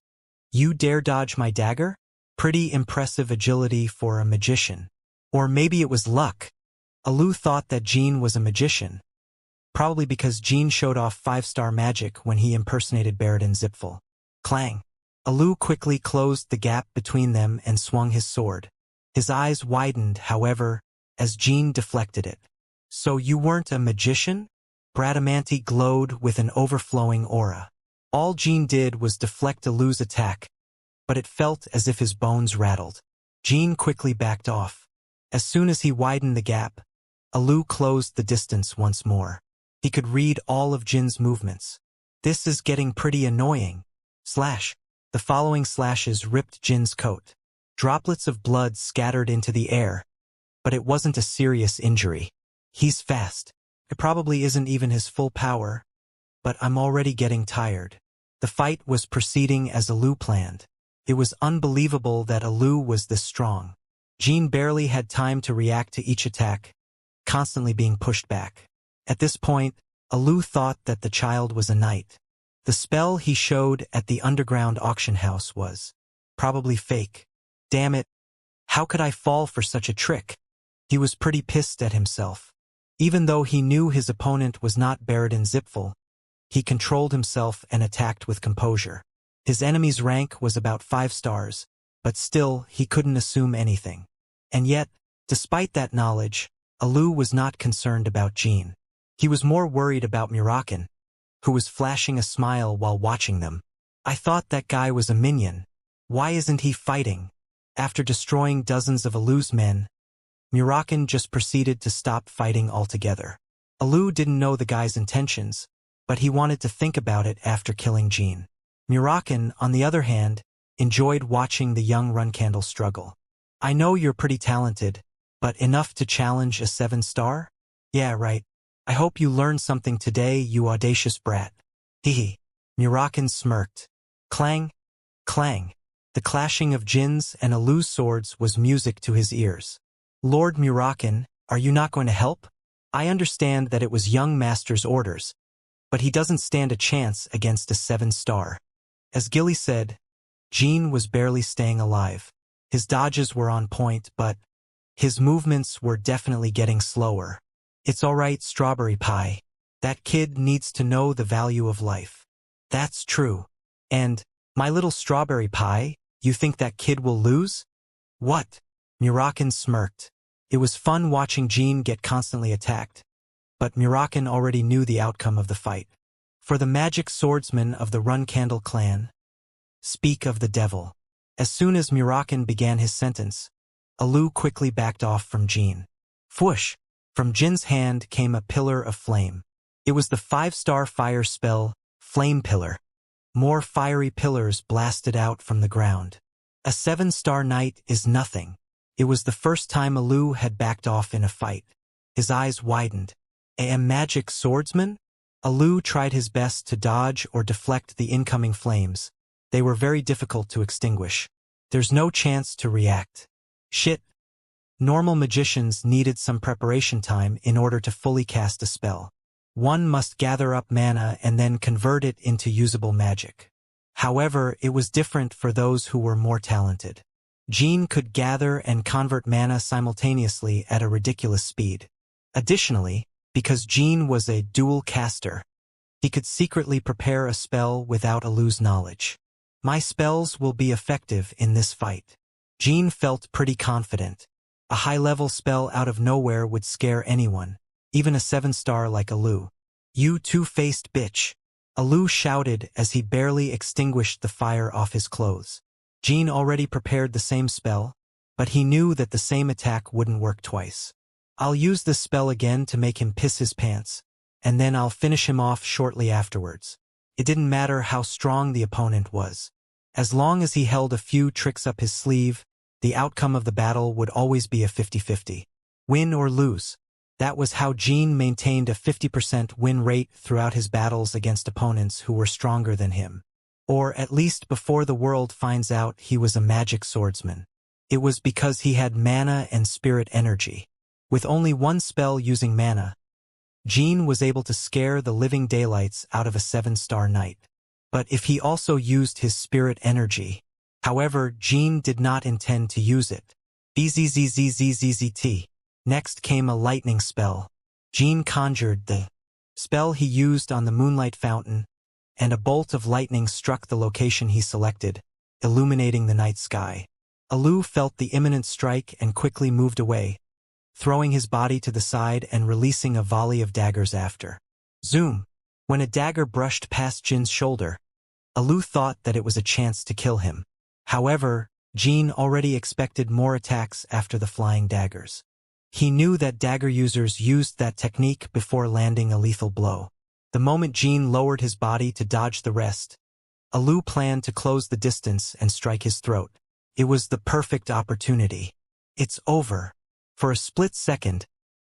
You dare dodge my dagger? Pretty impressive agility for a magician. Or maybe it was luck. Alu thought that Jean was a magician. Probably because Jean showed off 5-star magic when he impersonated Baradin Zipful. Clang. Alu quickly closed the gap between them and swung his sword. His eyes widened, however, as Jean deflected it. So you weren't a magician? Bradamanti glowed with an overflowing aura. All Jean did was deflect Alu's attack, but it felt as if his bones rattled. Jean quickly backed off. As soon as he widened the gap, Alu closed the distance once more. He could read all of Jin's movements. This is getting pretty annoying. Slash. The following slashes ripped Jin's coat. Droplets of blood scattered into the air, but it wasn't a serious injury. He's fast. It probably isn't even his full power, but I'm already getting tired. The fight was proceeding as Alu planned. It was unbelievable that Alu was this strong. Jean barely had time to react to each attack, constantly being pushed back. At this point, Alu thought that the child was a knight. The spell he showed at the underground auction house was probably fake. Damn it. How could I fall for such a trick? He was pretty pissed at himself. Even though he knew his opponent was not Baradin Zipful, he controlled himself and attacked with composure. His enemy's rank was about 5 stars, but still he couldn't assume anything. And yet, despite that knowledge, Alu was not concerned about Jean. He was more worried about Murakin, who was flashing a smile while watching them. I thought that guy was a minion. Why isn't he fighting? After destroying dozens of Alu's men, Murakin just proceeded to stop fighting altogether. Alu didn't know the guy's intentions, but he wanted to think about it after killing Jean. Murakin, on the other hand, enjoyed watching the young Runcandle struggle. I know you're pretty talented, but enough to challenge a 7-star? Yeah, right. I hope you learned something today, you audacious brat. Hehe. Murakin smirked. Clang, clang. The clashing of Jin's and Alu's swords was music to his ears. Lord Murakin, are you not going to help? I understand that it was young master's orders, but he doesn't stand a chance against a 7-star. As Gilly said, Jean was barely staying alive. His dodges were on point, but his movements were definitely getting slower. It's all right, Strawberry Pie. That kid needs to know the value of life. That's true. And, my little Strawberry Pie, you think that kid will lose? What? Murakin smirked. It was fun watching Jean get constantly attacked, but Murakin already knew the outcome of the fight. For the magic swordsman of the Runcandle clan, speak of the devil. As soon as Murakin began his sentence, Alu quickly backed off from Jean. Fwoosh! From Jin's hand came a pillar of flame. It was the 5-star fire spell, Flame Pillar. More fiery pillars blasted out from the ground. A 7-star knight is nothing. It was the first time Alu had backed off in a fight. His eyes widened. A magic swordsman? Alu tried his best to dodge or deflect the incoming flames. They were very difficult to extinguish. There's no chance to react. Shit. Normal magicians needed some preparation time in order to fully cast a spell. One must gather up mana and then convert it into usable magic. However, it was different for those who were more talented. Jin could gather and convert mana simultaneously at a ridiculous speed. Additionally, because Jin was a dual caster, he could secretly prepare a spell without Alu's knowledge. My spells will be effective in this fight. Jin felt pretty confident. A high-level spell out of nowhere would scare anyone, even a 7-star like Alu. You two-faced bitch. Alu shouted as he barely extinguished the fire off his clothes. Jin already prepared the same spell, but he knew that the same attack wouldn't work twice. I'll use this spell again to make him piss his pants, and then I'll finish him off shortly afterwards. It didn't matter how strong the opponent was. As long as he held a few tricks up his sleeve, the outcome of the battle would always be a 50-50. Win or lose. That was how Jin maintained a 50% win rate throughout his battles against opponents who were stronger than him. Or at least before the world finds out he was a magic swordsman. It was because he had mana and spirit energy. With only one spell using mana, Jin was able to scare the living daylights out of a 7-star knight. But if he also used his spirit energy, however, Jin did not intend to use it. BZZZZZZT. Next came a lightning spell. Jin conjured the spell he used on the moonlight fountain, and a bolt of lightning struck the location he selected, illuminating the night sky. Alu felt the imminent strike and quickly moved away, throwing his body to the side and releasing a volley of daggers after. Zoom! When a dagger brushed past Jin's shoulder, Alu thought that it was a chance to kill him. However, Jin already expected more attacks after the flying daggers. He knew that dagger users used that technique before landing a lethal blow. The moment Jin lowered his body to dodge the rest, Alu planned to close the distance and strike his throat. It was the perfect opportunity. It's over. For a split second,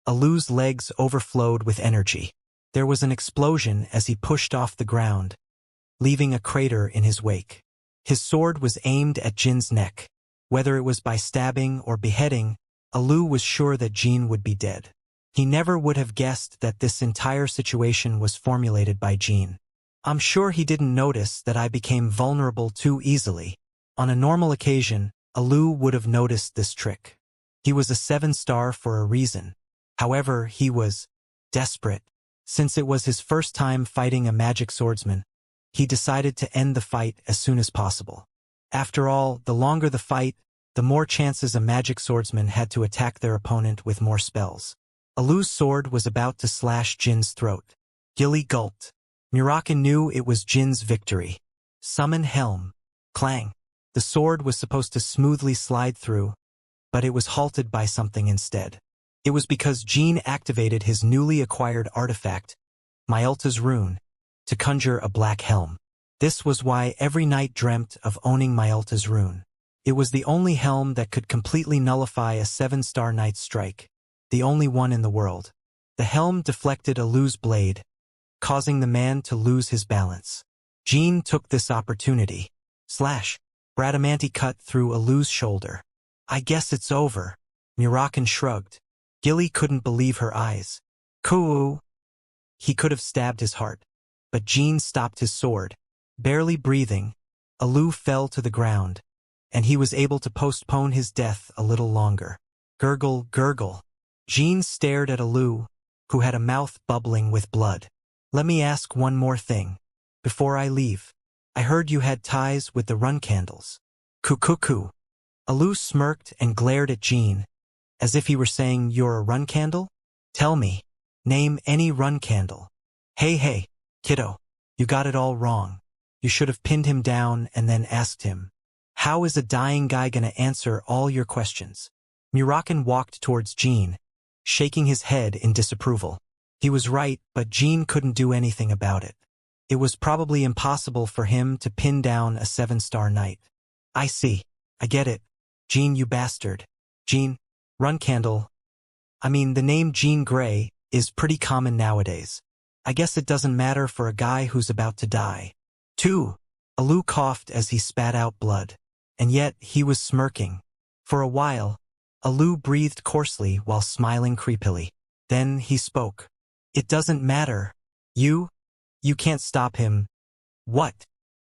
Alu's legs overflowed with energy. There was an explosion as he pushed off the ground, leaving a crater in his wake. His sword was aimed at Jin's neck. Whether it was by stabbing or beheading, Alu was sure that Jin would be dead. He never would have guessed that this entire situation was formulated by Jin. I'm sure he didn't notice that I became vulnerable too easily. On a normal occasion, Alu would have noticed this trick. He was a 7-star for a reason. However, he was desperate. Since it was his first time fighting a magic swordsman, he decided to end the fight as soon as possible. After all, the longer the fight, the more chances a magic swordsman had to attack their opponent with more spells. Alu's sword was about to slash Jin's throat. Gilly gulped. Muraken knew it was Jin's victory. Summon Helm. Clang. The sword was supposed to smoothly slide through, but it was halted by something instead. It was because Jin activated his newly acquired artifact, Myelta's rune, to conjure a black helm. This was why every knight dreamt of owning Myelta's rune. It was the only helm that could completely nullify a 7-star knight's strike, the only one in the world. The helm deflected Alu's blade, causing the man to lose his balance. Jin took this opportunity. Slash. Bradamanti cut through Alu's shoulder. I guess it's over. Muraken shrugged. Gilly couldn't believe her eyes. Kuu. He could have stabbed his heart. But Jin stopped his sword. Barely breathing, Alu fell to the ground, and he was able to postpone his death a little longer. Gurgle, gurgle. Jin stared at Alu, who had a mouth bubbling with blood. Let me ask one more thing. Before I leave, I heard you had ties with the run candles. Cuckoo. Alu smirked and glared at Jin, as if he were saying, "You're a run candle? Tell me. Name any run candle." Hey, kiddo. You got it all wrong. You should have pinned him down and then asked him, how is a dying guy gonna answer all your questions? Muraken walked towards Jin, shaking his head in disapproval. He was right, but Jean couldn't do anything about it. It was probably impossible for him to pin down a 7-star knight. I see. I get it. Jean, you bastard. Jean, run candle. I mean, the name Jean Grey is pretty common nowadays. I guess it doesn't matter for a guy who's about to die. 2. Alu coughed as he spat out blood. And yet, he was smirking. For a while, Alu breathed coarsely while smiling creepily. Then he spoke. It doesn't matter. You can't stop him. What?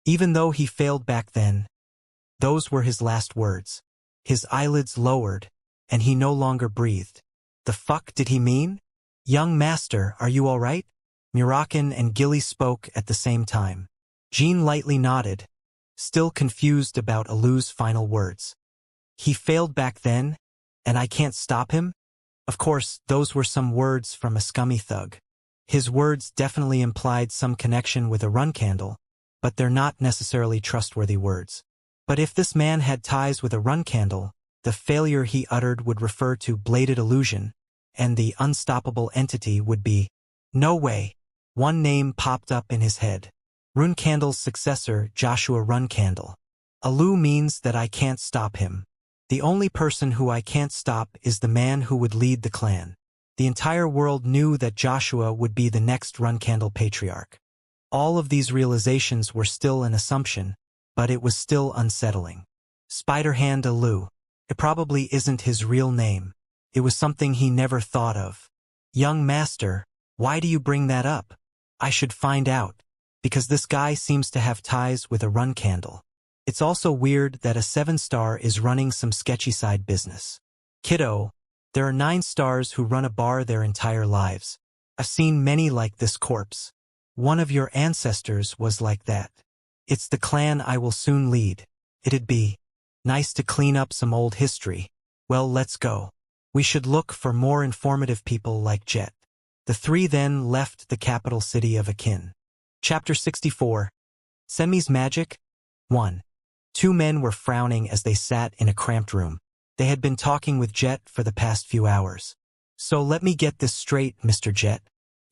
Even though he failed back then. Those were his last words. His eyelids lowered, and he no longer breathed. The fuck did he mean? Young master, are you all right? Murakan and Gilly spoke at the same time. Jean lightly nodded, still confused about Alu's final words. He failed back then, and I can't stop him? Of course, those were some words from a scummy thug. His words definitely implied some connection with a run candle, but they're not necessarily trustworthy words. But if this man had ties with a run candle, the failure he uttered would refer to bladed illusion, and the unstoppable entity would be... No way. One name popped up in his head. Runcandle's successor, Joshua Runcandle. Alu means that I can't stop him. The only person who I can't stop is the man who would lead the clan. The entire world knew that Joshua would be the next Runcandle patriarch. All of these realizations were still an assumption, but it was still unsettling. Spider-Hand Alu. It probably isn't his real name. It was something he never thought of. Young master, why do you bring that up? I should find out. Because this guy seems to have ties with a run candle. It's also weird that a 7-star is running some sketchy side business. Kiddo, there are 9 stars who run a bar their entire lives. I've seen many like this corpse. One of your ancestors was like that. It's the clan I will soon lead. It'd be nice to clean up some old history. Well, let's go. We should look for more informative people like Jet. The 3 then left the capital city of Akin. Chapter 64. Semi's Magic. 1. 2 men were frowning as they sat in a cramped room. They had been talking with Jet for the past few hours. So let me get this straight, Mr. Jet.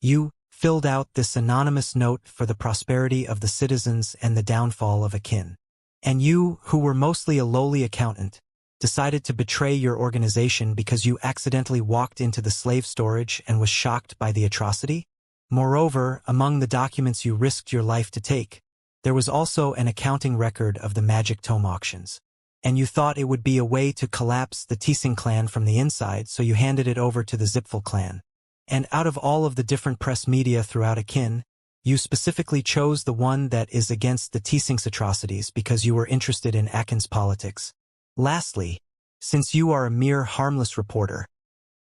You filled out this anonymous note for the prosperity of the citizens and the downfall of Akin. And you, who were mostly a lowly accountant, decided to betray your organization because you accidentally walked into the slave storage and was shocked by the atrocity? Moreover, among the documents you risked your life to take, there was also an accounting record of the magic tome auctions. And you thought it would be a way to collapse the Teesing clan from the inside, so you handed it over to the Zipfel clan. And out of all of the different press media throughout Akin, you specifically chose the one that is against the Teesing's atrocities because you were interested in Akin's politics. Lastly, since you are a mere harmless reporter,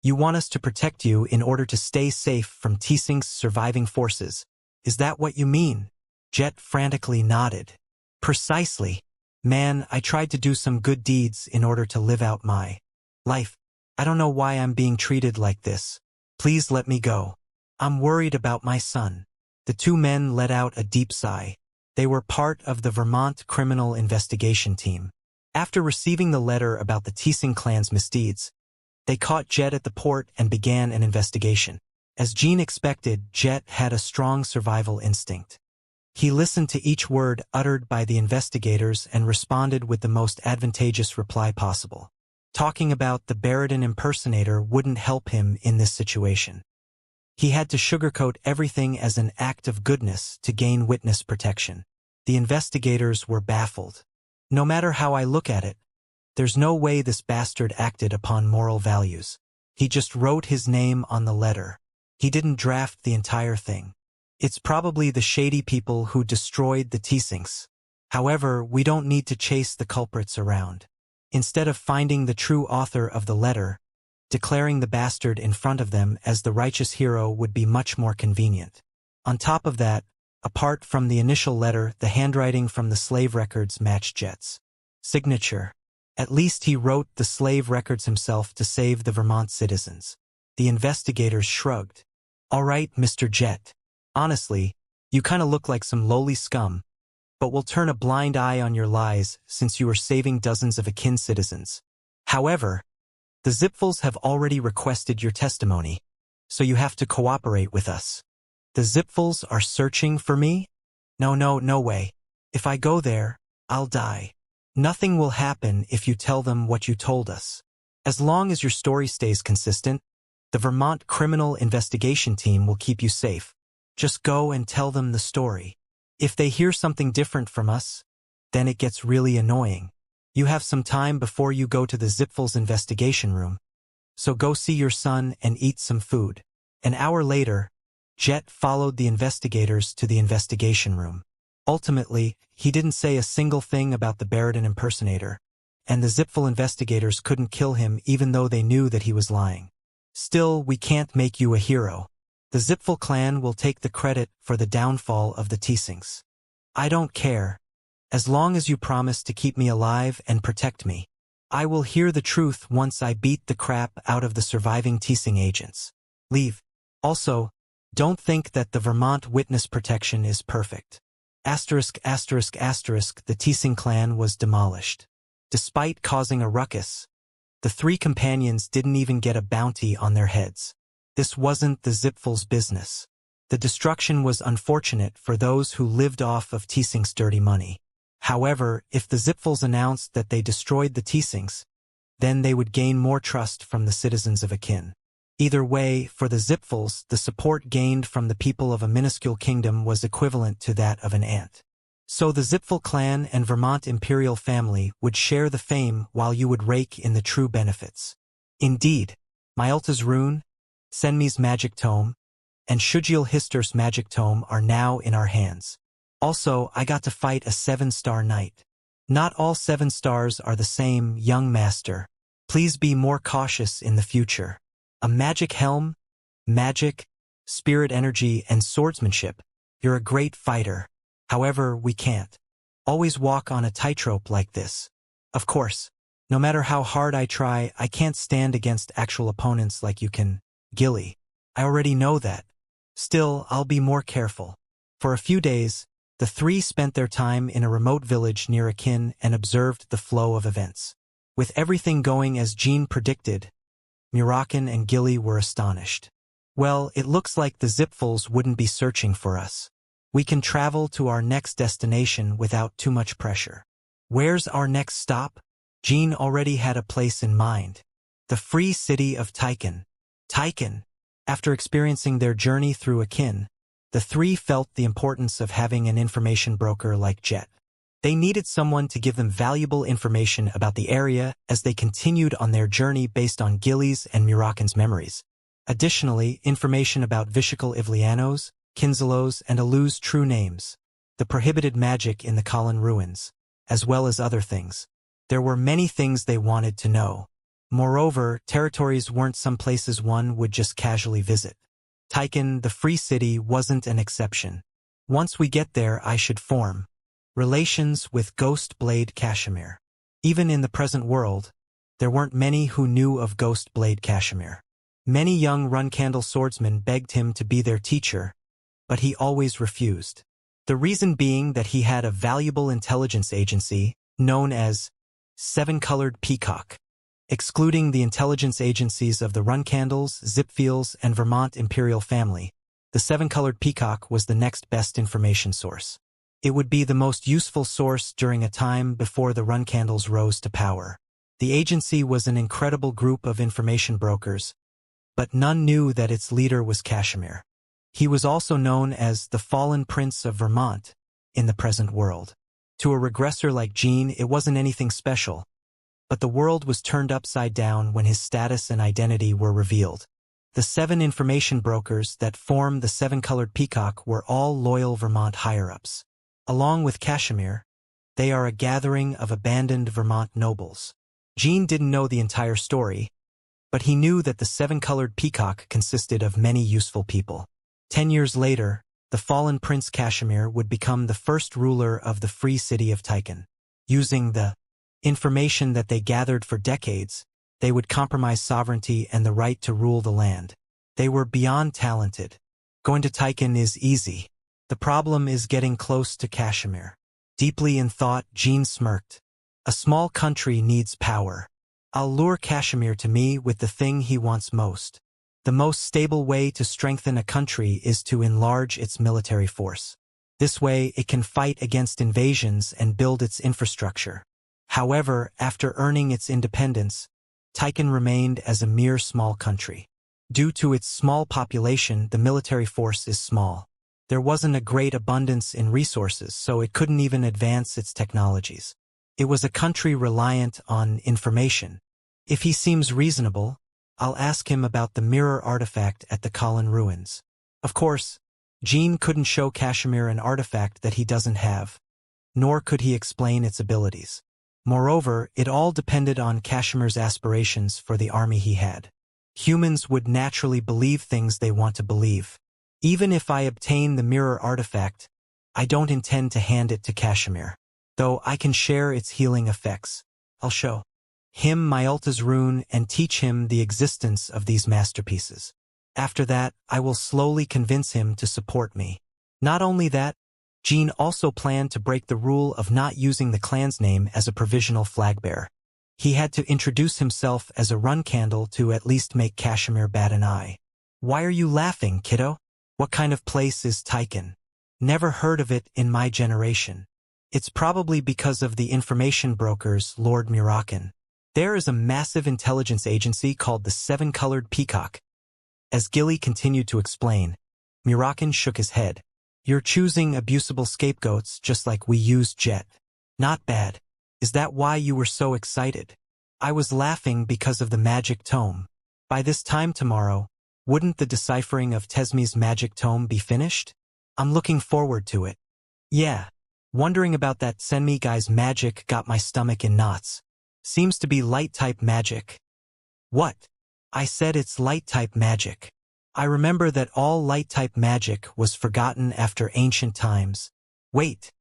you want us to protect you in order to stay safe from Teesing's surviving forces. Is that what you mean? Jet frantically nodded. Precisely. Man, I tried to do some good deeds in order to live out my life. I don't know why I'm being treated like this. Please let me go. I'm worried about my son. The 2 men let out a deep sigh. They were part of the Vermont Criminal Investigation Team. After receiving the letter about the Teesing clan's misdeeds, they caught Jet at the port and began an investigation. As Jean expected, Jet had a strong survival instinct. He listened to each word uttered by the investigators and responded with the most advantageous reply possible. Talking about the Beridan impersonator wouldn't help him in this situation. He had to sugarcoat everything as an act of goodness to gain witness protection. The investigators were baffled. No matter how I look at it, there's no way this bastard acted upon moral values. He just wrote his name on the letter. He didn't draft the entire thing. It's probably the shady people who destroyed the Teesings. However, we don't need to chase the culprits around. Instead of finding the true author of the letter, declaring the bastard in front of them as the righteous hero would be much more convenient. On top of that, apart from the initial letter, the handwriting from the slave records matched Jet's signature. At least he wrote the slave records himself to save the Vermont citizens. The investigators shrugged. All right, Mr. Jet. Honestly, you kinda look like some lowly scum, but we'll turn a blind eye on your lies since you are saving dozens of Akin citizens. However, The Zipfels have already requested your testimony, so you have to cooperate with us. The Zipfels are searching for me? No way. If I go there, I'll die. Nothing will happen if you tell them what you told us. As long as your story stays consistent, the Vermont Criminal Investigation Team will keep you safe. Just go and tell them the story. If they hear something different from us, then it gets really annoying. You have some time before you go to the Zipfels investigation room, so go see your son and eat some food. An hour later, Jet followed the investigators to the investigation room. Ultimately, he didn't say a single thing about the Barradin impersonator, and the Zipfel investigators couldn't kill him even though they knew that he was lying. Still, we can't make you a hero. The Zipfel clan will take the credit for the downfall of the Teesings. I don't care. As long as you promise to keep me alive and protect me. I will hear the truth once I beat the crap out of the surviving Teesing agents. Leave. Also, don't think that the Vermont witness protection is perfect. ******, the Teesing clan was demolished. Despite causing a ruckus, the three companions didn't even get a bounty on their heads. This wasn't the Zipfels' business. The destruction was unfortunate for those who lived off of Teesing's dirty money. However, if the Zipfels announced that they destroyed the Teesings, then they would gain more trust from the citizens of Akin. Either way, for the Zipfels, the support gained from the people of a minuscule kingdom was equivalent to that of an ant. So the Zipfel clan and Vermont imperial family would share the fame while you would rake in the true benefits. Indeed, Myalta's rune, Senmi's magic tome, and Shujiel Histor's magic tome are now in our hands. Also, I got to fight a 7-star knight. Not all 7 stars are the same, young master. Please be more cautious in the future. A magic helm, magic, spirit energy, and swordsmanship. You're a great fighter. However, we can't always walk on a tightrope like this. Of course, no matter how hard I try, I can't stand against actual opponents like you can, Gilly. I already know that. Still, I'll be more careful. For a few days, the three spent their time in a remote village near Akin and observed the flow of events. With everything going as Jean predicted, Murakan and Gilly were astonished. Well, it looks like the Zipfels wouldn't be searching for us. We can travel to our next destination without too much pressure. Where's our next stop? Jean already had a place in mind. The free city of Tychon. Tychon. After experiencing their journey through Akin, the three felt the importance of having an information broker like Jet. They needed someone to give them valuable information about the area as they continued on their journey based on Gilly's and Murakan's memories. Additionally, information about Vishikal Ivlianos, Kinzelos, and Alu's true names, the prohibited magic in the Kalin ruins, as well as other things. There were many things they wanted to know. Moreover, territories weren't some places one would just casually visit. Tychon, the free city, wasn't an exception. Once we get there, I should form relations with Ghost Blade Kashmir. Even in the present world, there weren't many who knew of Ghost Blade Kashmir. Many young Runcandle swordsmen begged him to be their teacher, but he always refused. The reason being that he had a valuable intelligence agency known as Seven-Colored Peacock. Excluding the intelligence agencies of the Runcandles, Zipfels, and Vermont Imperial family, the Seven-Colored Peacock was the next best information source. It would be the most useful source during a time before the Runcandles rose to power. The agency was an incredible group of information brokers, but none knew that its leader was Kashmir. He was also known as the Fallen Prince of Vermont in the present world. To a regressor like Jean, it wasn't anything special, but the world was turned upside down when his status and identity were revealed. The 7 information brokers that form the Seven-Colored Peacock were all loyal Vermont higher-ups. Along with Kashmir, they are a gathering of abandoned Vermont nobles. Jean didn't know the entire story, but he knew that the Seven-Colored Peacock consisted of many useful people. 10 years later, the fallen Prince Kashmir would become the first ruler of the free city of Tychon. Using the information that they gathered for decades, they would compromise sovereignty and the right to rule the land. They were beyond talented. Going to Tychon is easy. The problem is getting close to Kashmir. Deeply in thought, Jean smirked. A small country needs power. I'll lure Kashmir to me with the thing he wants most. The most stable way to strengthen a country is to enlarge its military force. This way it can fight against invasions and build its infrastructure. However, after earning its independence, Taiken remained as a mere small country. Due to its small population, the military force is small. There wasn't a great abundance in resources, so it couldn't even advance its technologies. It was a country reliant on information. If he seems reasonable, I'll ask him about the mirror artifact at the Kalin ruins. Of course, Jean couldn't show Kashmir an artifact that he doesn't have, nor could he explain its abilities. Moreover, it all depended on Kashmir's aspirations for the army he had. Humans would naturally believe things they want to believe. Even if I obtain the mirror artifact, I don't intend to hand it to Kashmir. Though I can share its healing effects. I'll show him Myulta's rune and teach him the existence of these masterpieces. After that, I will slowly convince him to support me. Not only that, Jean also planned to break the rule of not using the clan's name as a provisional flagbearer. He had to introduce himself as a run candle to at least make Kashmir bat an eye. Why are you laughing, kiddo? What kind of place is Taiken? Never heard of it in my generation. It's probably because of the information brokers, Lord Murakan. There is a massive intelligence agency called the Seven-Colored Peacock. As Gilly continued to explain, Murakan shook his head. You're choosing abusable scapegoats just like we used Jet. Not bad. Is that why you were so excited? I was laughing because of the magic tome. By this time tomorrow, wouldn't the deciphering of Tesmi's magic tome be finished? I'm looking forward to it. Yeah. Wondering about that Senmi guy's magic got my stomach in knots. Seems to be light-type magic. What? I said it's light-type magic. I remember that all light-type magic was forgotten after ancient times. Wait.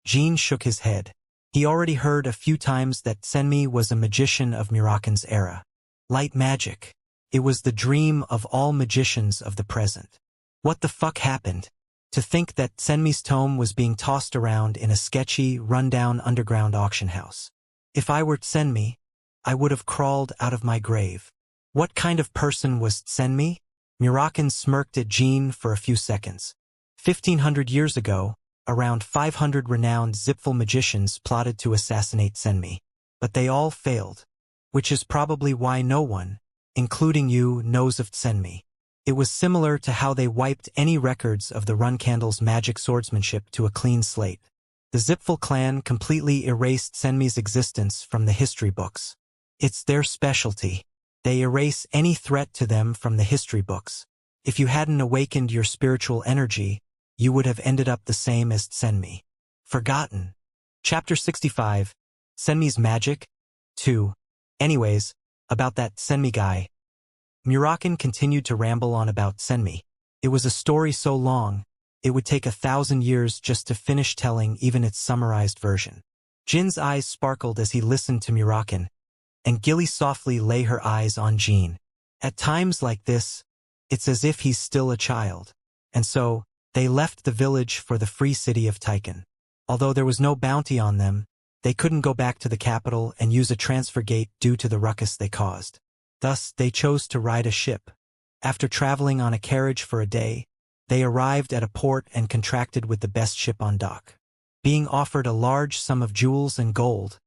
Jean shook his head. He already heard a few times that Senmi was a magician of Murakan's era. Light magic. It was the dream of all magicians of the present. What the fuck happened? To think that Senmi's tome was being tossed around in a sketchy, run-down underground auction house. If I were Senmi, I would have crawled out of my grave. What kind of person was Senmi? Murakan smirked at Jean for a few seconds. 1,500 years ago, around 500 renowned Zipful magicians plotted to assassinate Senmi. But they all failed. Which is probably why no one, including you, knows of Senmi. It was similar to how they wiped any records of the Run Candle's magic swordsmanship to a clean slate. The Zipful clan completely erased Senmi's existence from the history books. It's their specialty. They erase any threat to them from the history books. If you hadn't awakened your spiritual energy, you would have ended up the same as Senmi. Forgotten. Chapter 65. Senmi's Magic. 2. Anyways, about that Senmi guy. Murakan continued to ramble on about Senmi. It was a story so long, it would take 1,000 years just to finish telling even its summarized version. Jin's eyes sparkled as he listened to Murakan, and Gilly softly lay her eyes on Jean. At times like this, it's as if he's still a child. And so, they left the village for the free city of Taiken. Although there was no bounty on them, they couldn't go back to the capital and use a transfer gate due to the ruckus they caused. Thus, they chose to ride a ship. After traveling on a carriage for a day, they arrived at a port and contracted with the best ship on dock. Being offered a large sum of jewels and gold,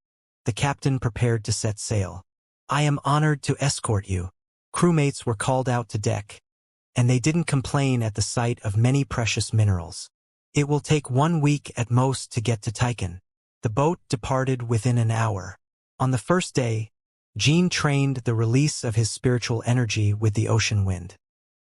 the captain prepared to set sail. I am honored to escort you. Crewmates were called out to deck, and they didn't complain at the sight of many precious minerals. It will take 1 week at most to get to Taiken. The boat departed within an hour. On the first day, Jean trained the release of his spiritual energy with the ocean wind,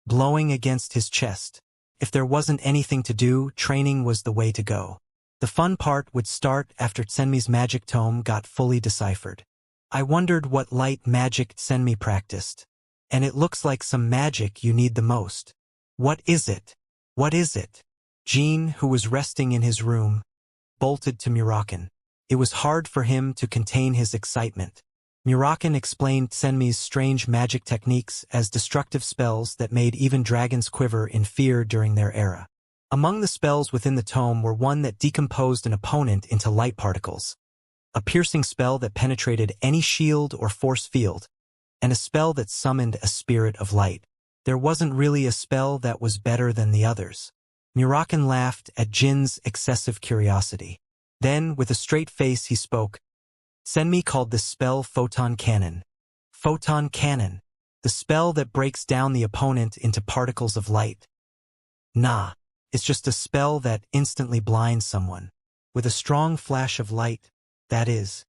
blowing against his chest. If there wasn't anything to do, training was the way to go. The fun part would start after Senmi's magic tome got fully deciphered. I wondered what light magic Senmi practiced. And it looks like some magic you need the most. What is it? What is it? Jean, who was resting in his room, bolted to Murakan. It was hard for him to contain his excitement. Murakan explained Senmi's strange magic techniques as destructive spells that made even dragons quiver in fear during their era. Among the spells within the tome were one that decomposed an opponent into light particles. a piercing spell that penetrated any shield or force field, and a spell that summoned a spirit of light. There wasn't really a spell that was better than the others. Murakan laughed at Jin's excessive curiosity. Then, with a straight face, he spoke. Senmi called this spell Photon Cannon. Photon Cannon. The spell that breaks down the opponent into particles of light. Nah, it's just a spell that instantly blinds someone. With a strong flash of light, that is.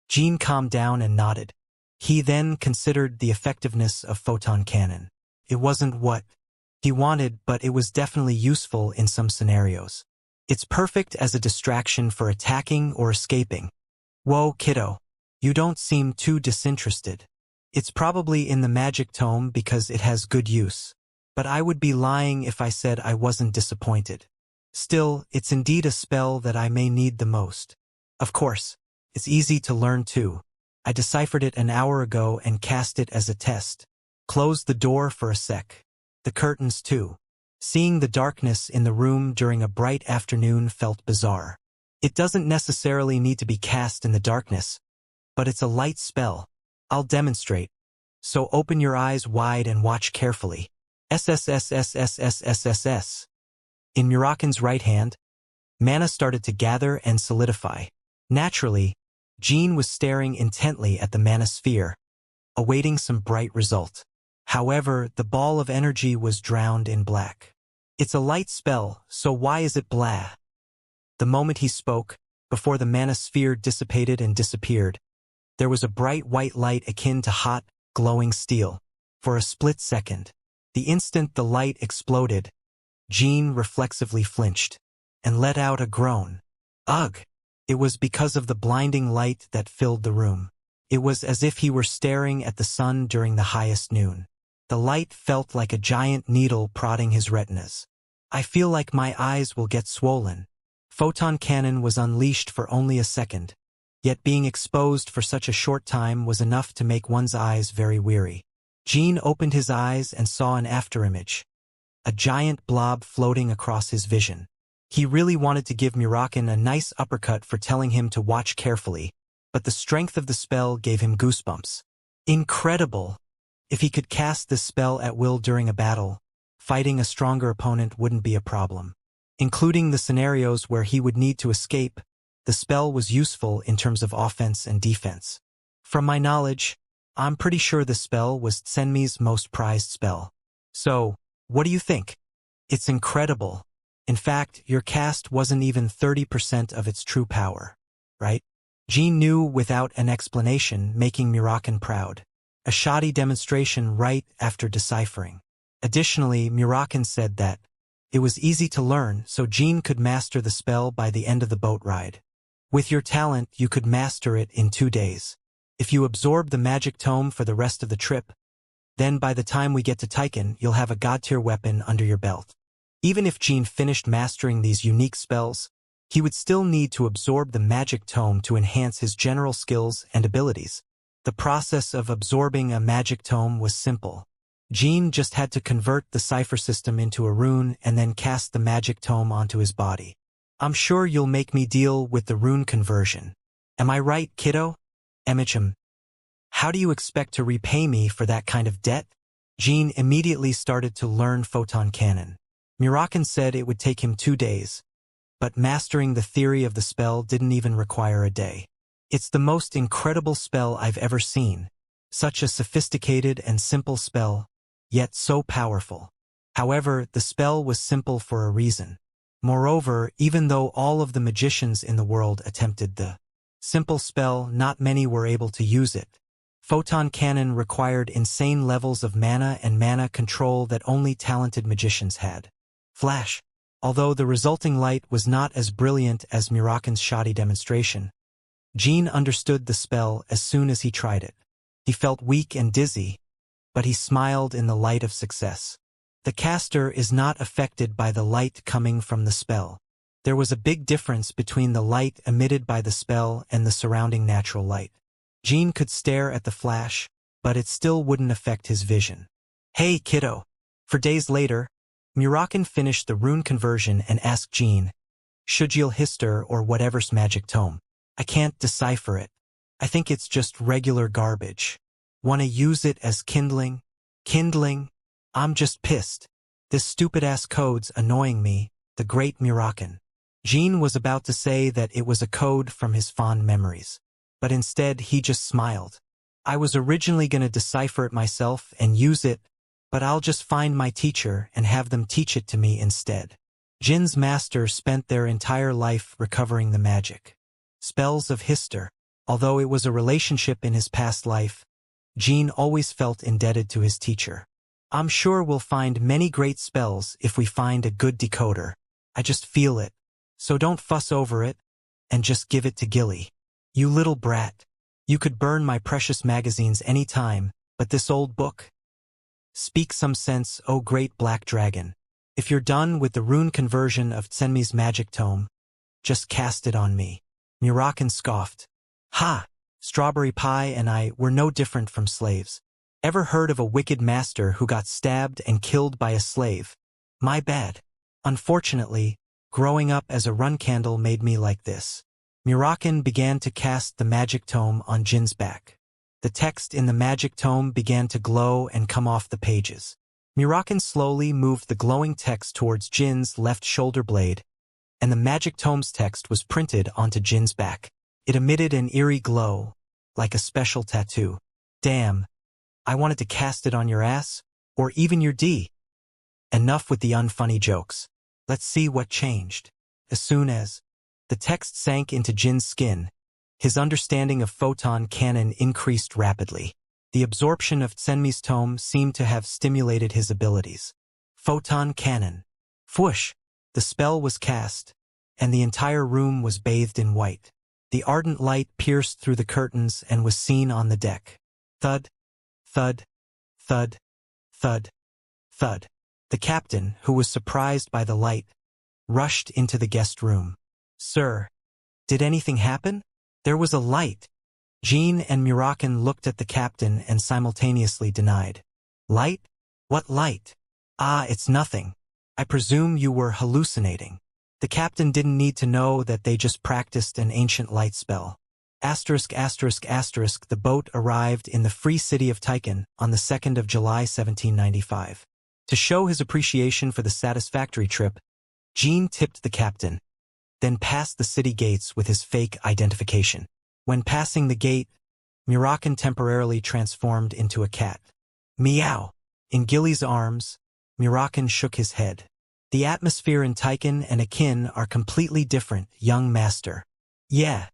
Jin calmed down and nodded. He then considered the effectiveness of Photon Cannon. It wasn't what he wanted, but it was definitely useful in some scenarios. It's perfect as a distraction for attacking or escaping. Whoa, kiddo. You don't seem too disinterested. It's probably in the magic tome because it has good use. But I would be lying if I said I wasn't disappointed. Still, it's indeed a spell that I may need the most. Of course, it's easy to learn too. I deciphered it an hour ago and cast it as a test. Closed the door for a sec. The curtains too. Seeing the darkness in the room during a bright afternoon felt bizarre. It doesn't necessarily need to be cast in the darkness, but it's a light spell. I'll demonstrate. So open your eyes wide and watch carefully. SSSSSSSSS. In Murakan's right hand, mana started to gather and solidify. Naturally, Jin was staring intently at the mana sphere, awaiting some bright result. However, the ball of energy was drowned in black. It's a light spell, so why is it blah? The moment he spoke, before the mana sphere dissipated and disappeared, there was a bright white light akin to hot, glowing steel. For a split second, the instant the light exploded, Jin reflexively flinched and let out a groan. Ugh! It was because of the blinding light that filled the room. It was as if he were staring at the sun during the highest noon. The light felt like a giant needle prodding his retinas. I feel like my eyes will get swollen. Photon Cannon was unleashed for only a second, yet being exposed for such a short time was enough to make one's eyes very weary. Jin opened his eyes and saw an afterimage. A giant blob floating across his vision. He really wanted to give Murakan a nice uppercut for telling him to watch carefully, but the strength of the spell gave him goosebumps. Incredible! If he could cast this spell at will during a battle, fighting a stronger opponent wouldn't be a problem. Including the scenarios where he would need to escape, the spell was useful in terms of offense and defense. From my knowledge, I'm pretty sure the spell was Senmi's most prized spell. So, what do you think? It's incredible. In fact, your cast wasn't even 30% of its true power, right? Jin knew without an explanation, making Murakan proud. A shoddy demonstration right after deciphering. Additionally, Murakan said that it was easy to learn, so Jin could master the spell by the end of the boat ride. With your talent, you could master it in 2 days. If you absorb the magic tome for the rest of the trip, then by the time we get to Taiken, you'll have a god-tier weapon under your belt. Even if Jin finished mastering these unique spells, he would still need to absorb the magic tome to enhance his general skills and abilities. The process of absorbing a magic tome was simple. Jin just had to convert the cipher system into a rune and then cast the magic tome onto his body. I'm sure you'll make me deal with the rune conversion. Am I right, kiddo? Emicham. How do you expect to repay me for that kind of debt? Jin immediately started to learn Photon Cannon. Murakan said it would take him 2 days, but mastering the theory of the spell didn't even require a day. It's the most incredible spell I've ever seen. Such a sophisticated and simple spell, yet so powerful. However, the spell was simple for a reason. Moreover, even though all of the magicians in the world attempted the simple spell, not many were able to use it. Photon Cannon required insane levels of mana and mana control that only talented magicians had. Flash. Although the resulting light was not as brilliant as Murakan's shoddy demonstration, Jin understood the spell as soon as he tried it. He felt weak and dizzy, but he smiled in the light of success. The caster is not affected by the light coming from the spell. There was a big difference between the light emitted by the spell and the surrounding natural light. Jin could stare at the flash, but it still wouldn't affect his vision. Hey, kiddo. For days later, Murakan finished the rune conversion and asked Jin, Shujil Hister or whatever's magic tome. I can't decipher it. I think it's just regular garbage. Wanna use it as kindling? Kindling? I'm just pissed. This stupid-ass code's annoying me, the great Murakan. Jean was about to say that it was a code from his fond memories. But instead, he just smiled. I was originally gonna decipher it myself and use it, but I'll just find my teacher and have them teach it to me instead. Jin's master spent their entire life recovering the magic. Spells of Hister. Although it was a relationship in his past life, Jean always felt indebted to his teacher. I'm sure we'll find many great spells if we find a good decoder. I just feel it. So don't fuss over it, and just give it to Gilly. You little brat. You could burn my precious magazines any time, but this old book? Speak some sense, O great black dragon. If you're done with the rune conversion of Tsenmi's magic tome, just cast it on me. Murakan scoffed. Ha! Strawberry Pie and I were no different from slaves. Ever heard of a wicked master who got stabbed and killed by a slave? My bad. Unfortunately, growing up as a run candle made me like this. Murakan began to cast the magic tome on Jin's back. The text in the magic tome began to glow and come off the pages. Murakan slowly moved the glowing text towards Jin's left shoulder blade, and the magic tome's text was printed onto Jin's back. It emitted an eerie glow, like a special tattoo. Damn, I wanted to cast it on your ass, or even your D. Enough with the unfunny jokes. Let's see what changed. As soon as the text sank into Jin's skin, his understanding of photon cannon increased rapidly. The absorption of Tsenmi's tome seemed to have stimulated his abilities. Photon cannon. Whoosh! The spell was cast, and the entire room was bathed in white. The ardent light pierced through the curtains and was seen on the deck. Thud, thud, thud, thud, thud. The captain, who was surprised by the light, rushed into the guest room. Sir, did anything happen? There was a light. Jean and Murakan looked at the captain and simultaneously denied. Light? What light? Ah, it's nothing. I presume you were hallucinating. The captain didn't need to know that they just practiced an ancient light spell. Asterisk, asterisk, asterisk. The boat arrived in the free city of Tychon on the 2nd of July 1795. To show his appreciation for the satisfactory trip, Jean tipped the captain, then passed the city gates with his fake identification. When passing the gate, Murakan temporarily transformed into a cat. Meow! In Gilly's arms, Murakan shook his head. The atmosphere in Tychon and Akin are completely different, young master. Yeah.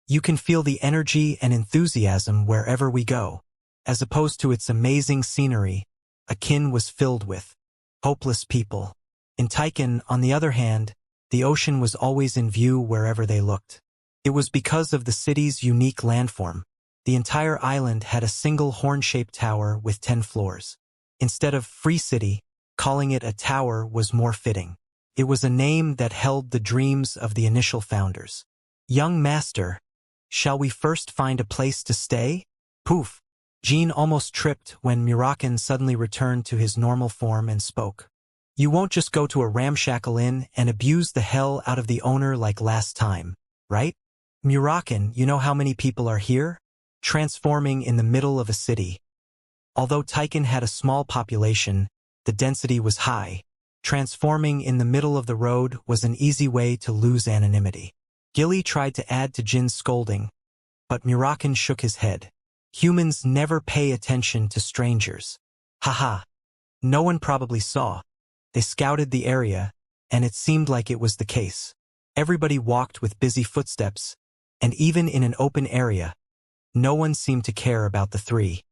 You can feel the energy and enthusiasm wherever we go. As opposed to its amazing scenery, Akin was filled with hopeless people. In Tychon, on the other hand, the ocean was always in view wherever they looked. It was because of the city's unique landform. The entire island had a single horn-shaped tower with 10 floors. Instead of Free City, calling it a tower was more fitting. It was a name that held the dreams of the initial founders. Young master, shall we first find a place to stay? Poof! Jean almost tripped when Murakan suddenly returned to his normal form and spoke. You won't just go to a ramshackle inn and abuse the hell out of the owner like last time, right? Murakan, you know how many people are here? Transforming in the middle of a city. Although Tychon had a small population, the density was high. Transforming in the middle of the road was an easy way to lose anonymity. Gilly tried to add to Jin's scolding, but Murakan shook his head. Humans never pay attention to strangers. Haha. No one probably saw. They scouted the area, and it seemed like it was the case. Everybody walked with busy footsteps, and even in an open area, no one seemed to care about the three.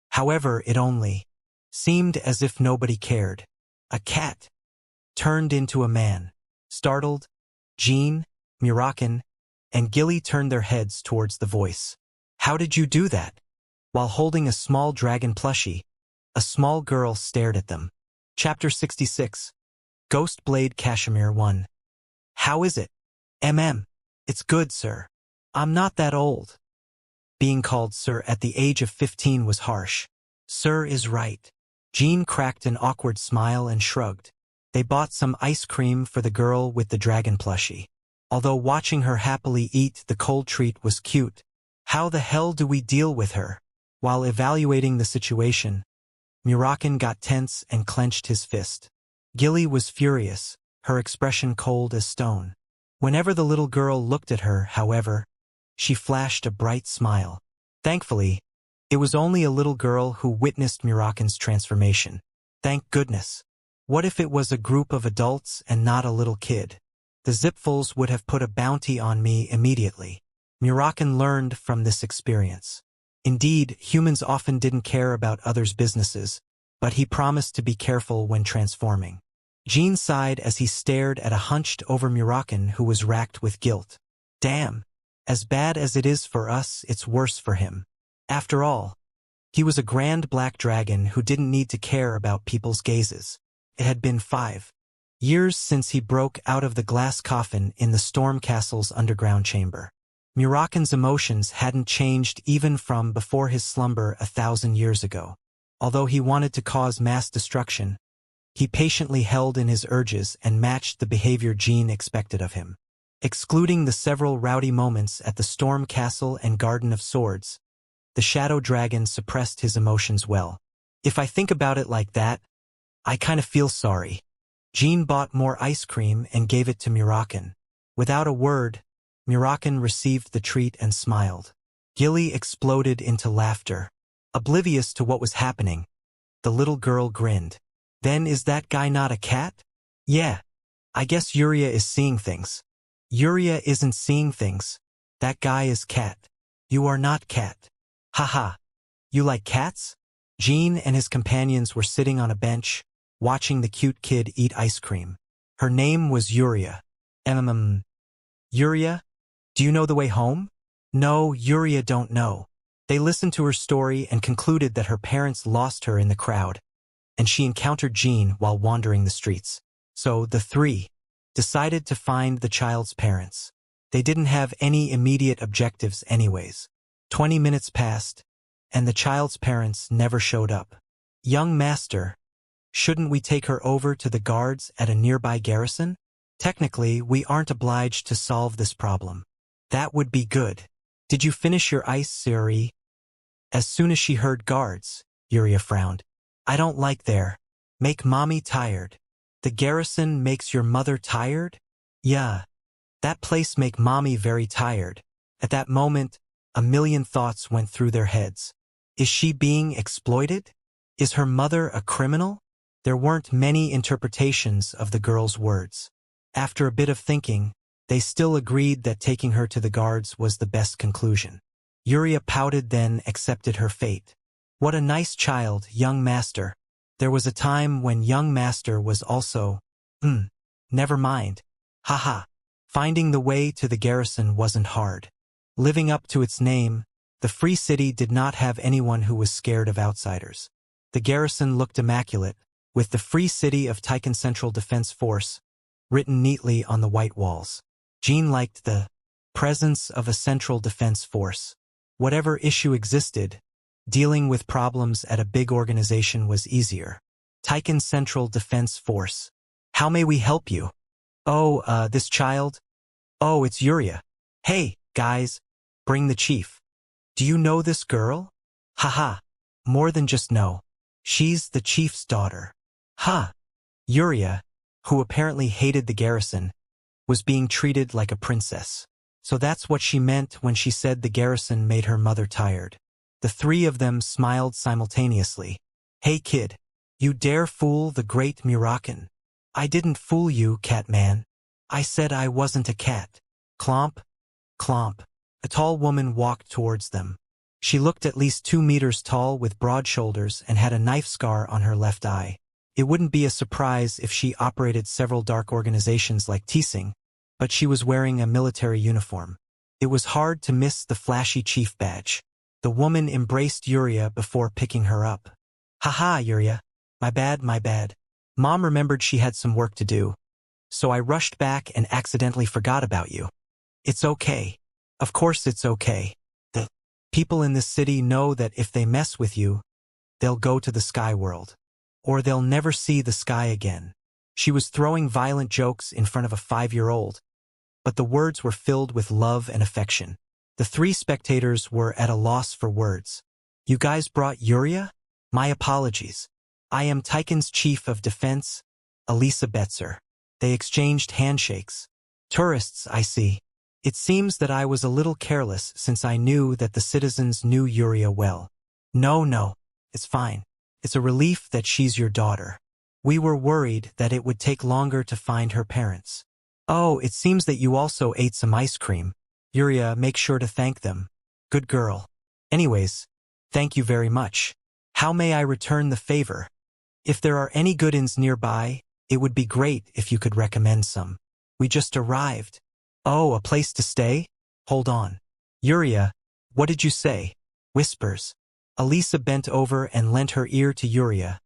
However, it only seemed as if nobody cared. A cat turned into a man. Startled, Jean, Murakan, and Gilly turned their heads towards the voice. How did you do that? While holding a small dragon plushie, a small girl stared at them. Chapter 66. Ghost Blade Cashmere 1. How is it? It's good, sir. I'm not that old. Being called sir at the age of 15 was harsh. Sir is right. Jean cracked an awkward smile and shrugged. They bought some ice cream for the girl with the dragon plushie. Although watching her happily eat the cold treat was cute, how the hell do we deal with her? While evaluating the situation, Murakan got tense and clenched his fist. Gilly was furious, her expression cold as stone. Whenever the little girl looked at her, however, she flashed a bright smile. Thankfully, it was only a little girl who witnessed Murakan's transformation. Thank goodness. What if it was a group of adults and not a little kid? The Zipfuls would have put a bounty on me immediately. Murakan learned from this experience. Indeed, humans often didn't care about others' businesses, but he promised to be careful when transforming. Jean sighed as he stared at a hunched-over Murakan who was racked with guilt. Damn. As bad as it is for us, it's worse for him. After all, he was a grand black dragon who didn't need to care about people's gazes. It had been 5 years since he broke out of the glass coffin in the Storm Castle's underground chamber. Murakan's emotions hadn't changed even from before his slumber 1,000 years ago. Although he wanted to cause mass destruction, he patiently held in his urges and matched the behavior Jean expected of him. Excluding the several rowdy moments at the Storm Castle and Garden of Swords, the Shadow Dragon suppressed his emotions well. If I think about it like that, I kind of feel sorry. Jean bought more ice cream and gave it to Murakan. Without a word, Murakan received the treat and smiled. Gilly exploded into laughter. Oblivious to what was happening, the little girl grinned. Then is that guy not a cat? Yeah. I guess Yuria is seeing things. Yuria isn't seeing things. That guy is cat. You are not cat. Haha. You like cats? Jean and his companions were sitting on a bench, watching the cute kid eat ice cream. Her name was Yuria. Yuria? Do you know the way home? No, Yuria don't know. They listened to her story and concluded that her parents lost her in the crowd, and she encountered Jean while wandering the streets. So the 3 decided to find the child's parents. They didn't have any immediate objectives anyways. 20 minutes passed, and the child's parents never showed up. Young master, shouldn't we take her over to the guards at a nearby garrison? Technically, we aren't obliged to solve this problem. That would be good. Did you finish your ice, Yuri? As soon as she heard guards, Yuria frowned. I don't like their. Make mommy tired. The garrison makes your mother tired? Yeah. That place make mommy very tired. At that moment, a million thoughts went through their heads. Is she being exploited? Is her mother a criminal? There weren't many interpretations of the girl's words. After a bit of thinking, they still agreed that taking her to the guards was the best conclusion. Yuria pouted, then accepted her fate. What a nice child, young master. There was a time when young master was also… never mind. Haha. Finding the way to the garrison wasn't hard. Living up to its name, the Free City did not have anyone who was scared of outsiders. The garrison looked immaculate, with the Free City of Tychon Central Defense Force written neatly on the white walls. Jean liked the presence of a central defense force. Whatever issue existed, dealing with problems at a big organization was easier. Tychon Central Defense Force. How may we help you? Oh, this child? Oh, it's Yuria. Hey, guys, bring the chief. Do you know this girl? Haha. More than just know. She's the chief's daughter. Ha! Yuria, who apparently hated the garrison, was being treated like a princess. So that's what she meant when she said the garrison made her mother tired. The 3 of them smiled simultaneously. Hey kid, you dare fool the great Murakan? I didn't fool you, Catman. I said I wasn't a cat. Clomp, clomp. A tall woman walked towards them. She looked at least 2 meters tall with broad shoulders and had a knife scar on her left eye. It wouldn't be a surprise if she operated several dark organizations like Teesing, but she was wearing a military uniform. It was hard to miss the flashy chief badge. The woman embraced Yuria before picking her up. Haha, Yuria. My bad, my bad. Mom remembered she had some work to do, so I rushed back and accidentally forgot about you. It's okay. Of course it's okay. The people in this city know that if they mess with you, they'll go to the sky world. Or they'll never see the sky again. She was throwing violent jokes in front of a 5-year-old, but the words were filled with love and affection. The three spectators were at a loss for words. "You guys brought Yuria? My apologies. I am Tychon's chief of defense, Elisa Betzer." They exchanged handshakes. "Tourists, I see. It seems that I was a little careless since I knew that the citizens knew Yuria well." No, it's fine. It's a relief that she's your daughter. We were worried that it would take longer to find her parents." "Oh, it seems that you also ate some ice cream. Yuria, make sure to thank them. Good girl. Anyways, thank you very much. How may I return the favor? If there are any good inns nearby, it would be great if you could recommend some. We just arrived." "Oh, a place to stay? Hold on. Yuria, what did you say?" Whispers. Elisa bent over and lent her ear to Yuria,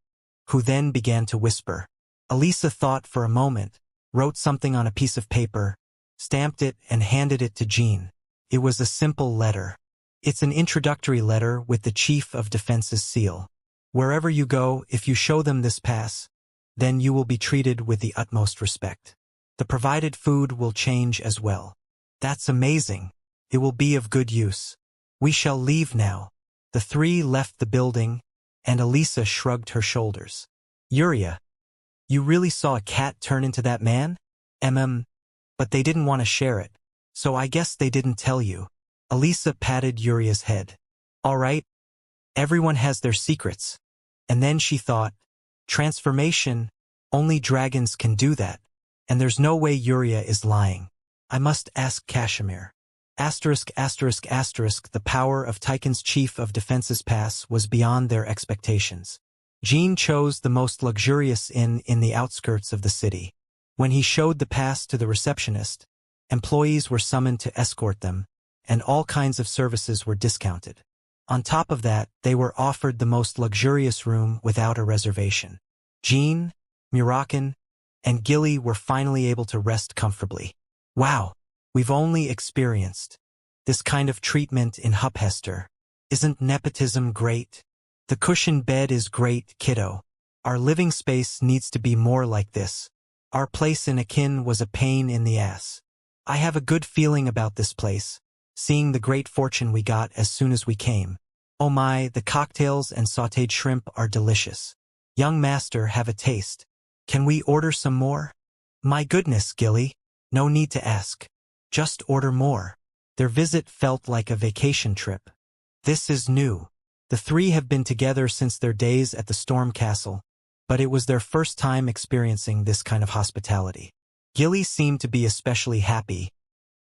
who then began to whisper. Elisa thought for a moment, wrote something on a piece of paper, stamped it and handed it to Jean. It was a simple letter. It's an introductory letter with the Chief of Defense's seal. "Wherever you go, if you show them this pass, then you will be treated with the utmost respect. The provided food will change as well." "That's amazing. It will be of good use. We shall leave now." The three left the building, and Elisa shrugged her shoulders. "Yuria, you really saw a cat turn into that man?" But they didn't want to share it, so I guess they didn't tell you." Elisa patted Yuria's head. "All right, everyone has their secrets." And then she thought, transformation, only dragons can do that, and there's no way Yuria is lying. I must ask Kashmir. The power of Tychon's chief of defense's pass was beyond their expectations. Jean chose the most luxurious inn in the outskirts of the city. When he showed the pass to the receptionist, employees were summoned to escort them, and all kinds of services were discounted. On top of that, they were offered the most luxurious room without a reservation. Jean, Murakan, and Gilly were finally able to rest comfortably. "Wow, we've only experienced this kind of treatment in Huphester. Isn't nepotism great? The cushion bed is great, kiddo. Our living space needs to be more like this. Our place in Akin was a pain in the ass. I have a good feeling about this place, seeing the great fortune we got as soon as we came. Oh my, the cocktails and sautéed shrimp are delicious. Young master, have a taste. Can we order some more?" "My goodness, Gilly. No need to ask. Just order more." Their visit felt like a vacation trip. This is new. The three have been together since their days at the Storm Castle, but it was their first time experiencing this kind of hospitality. Gilly seemed to be especially happy,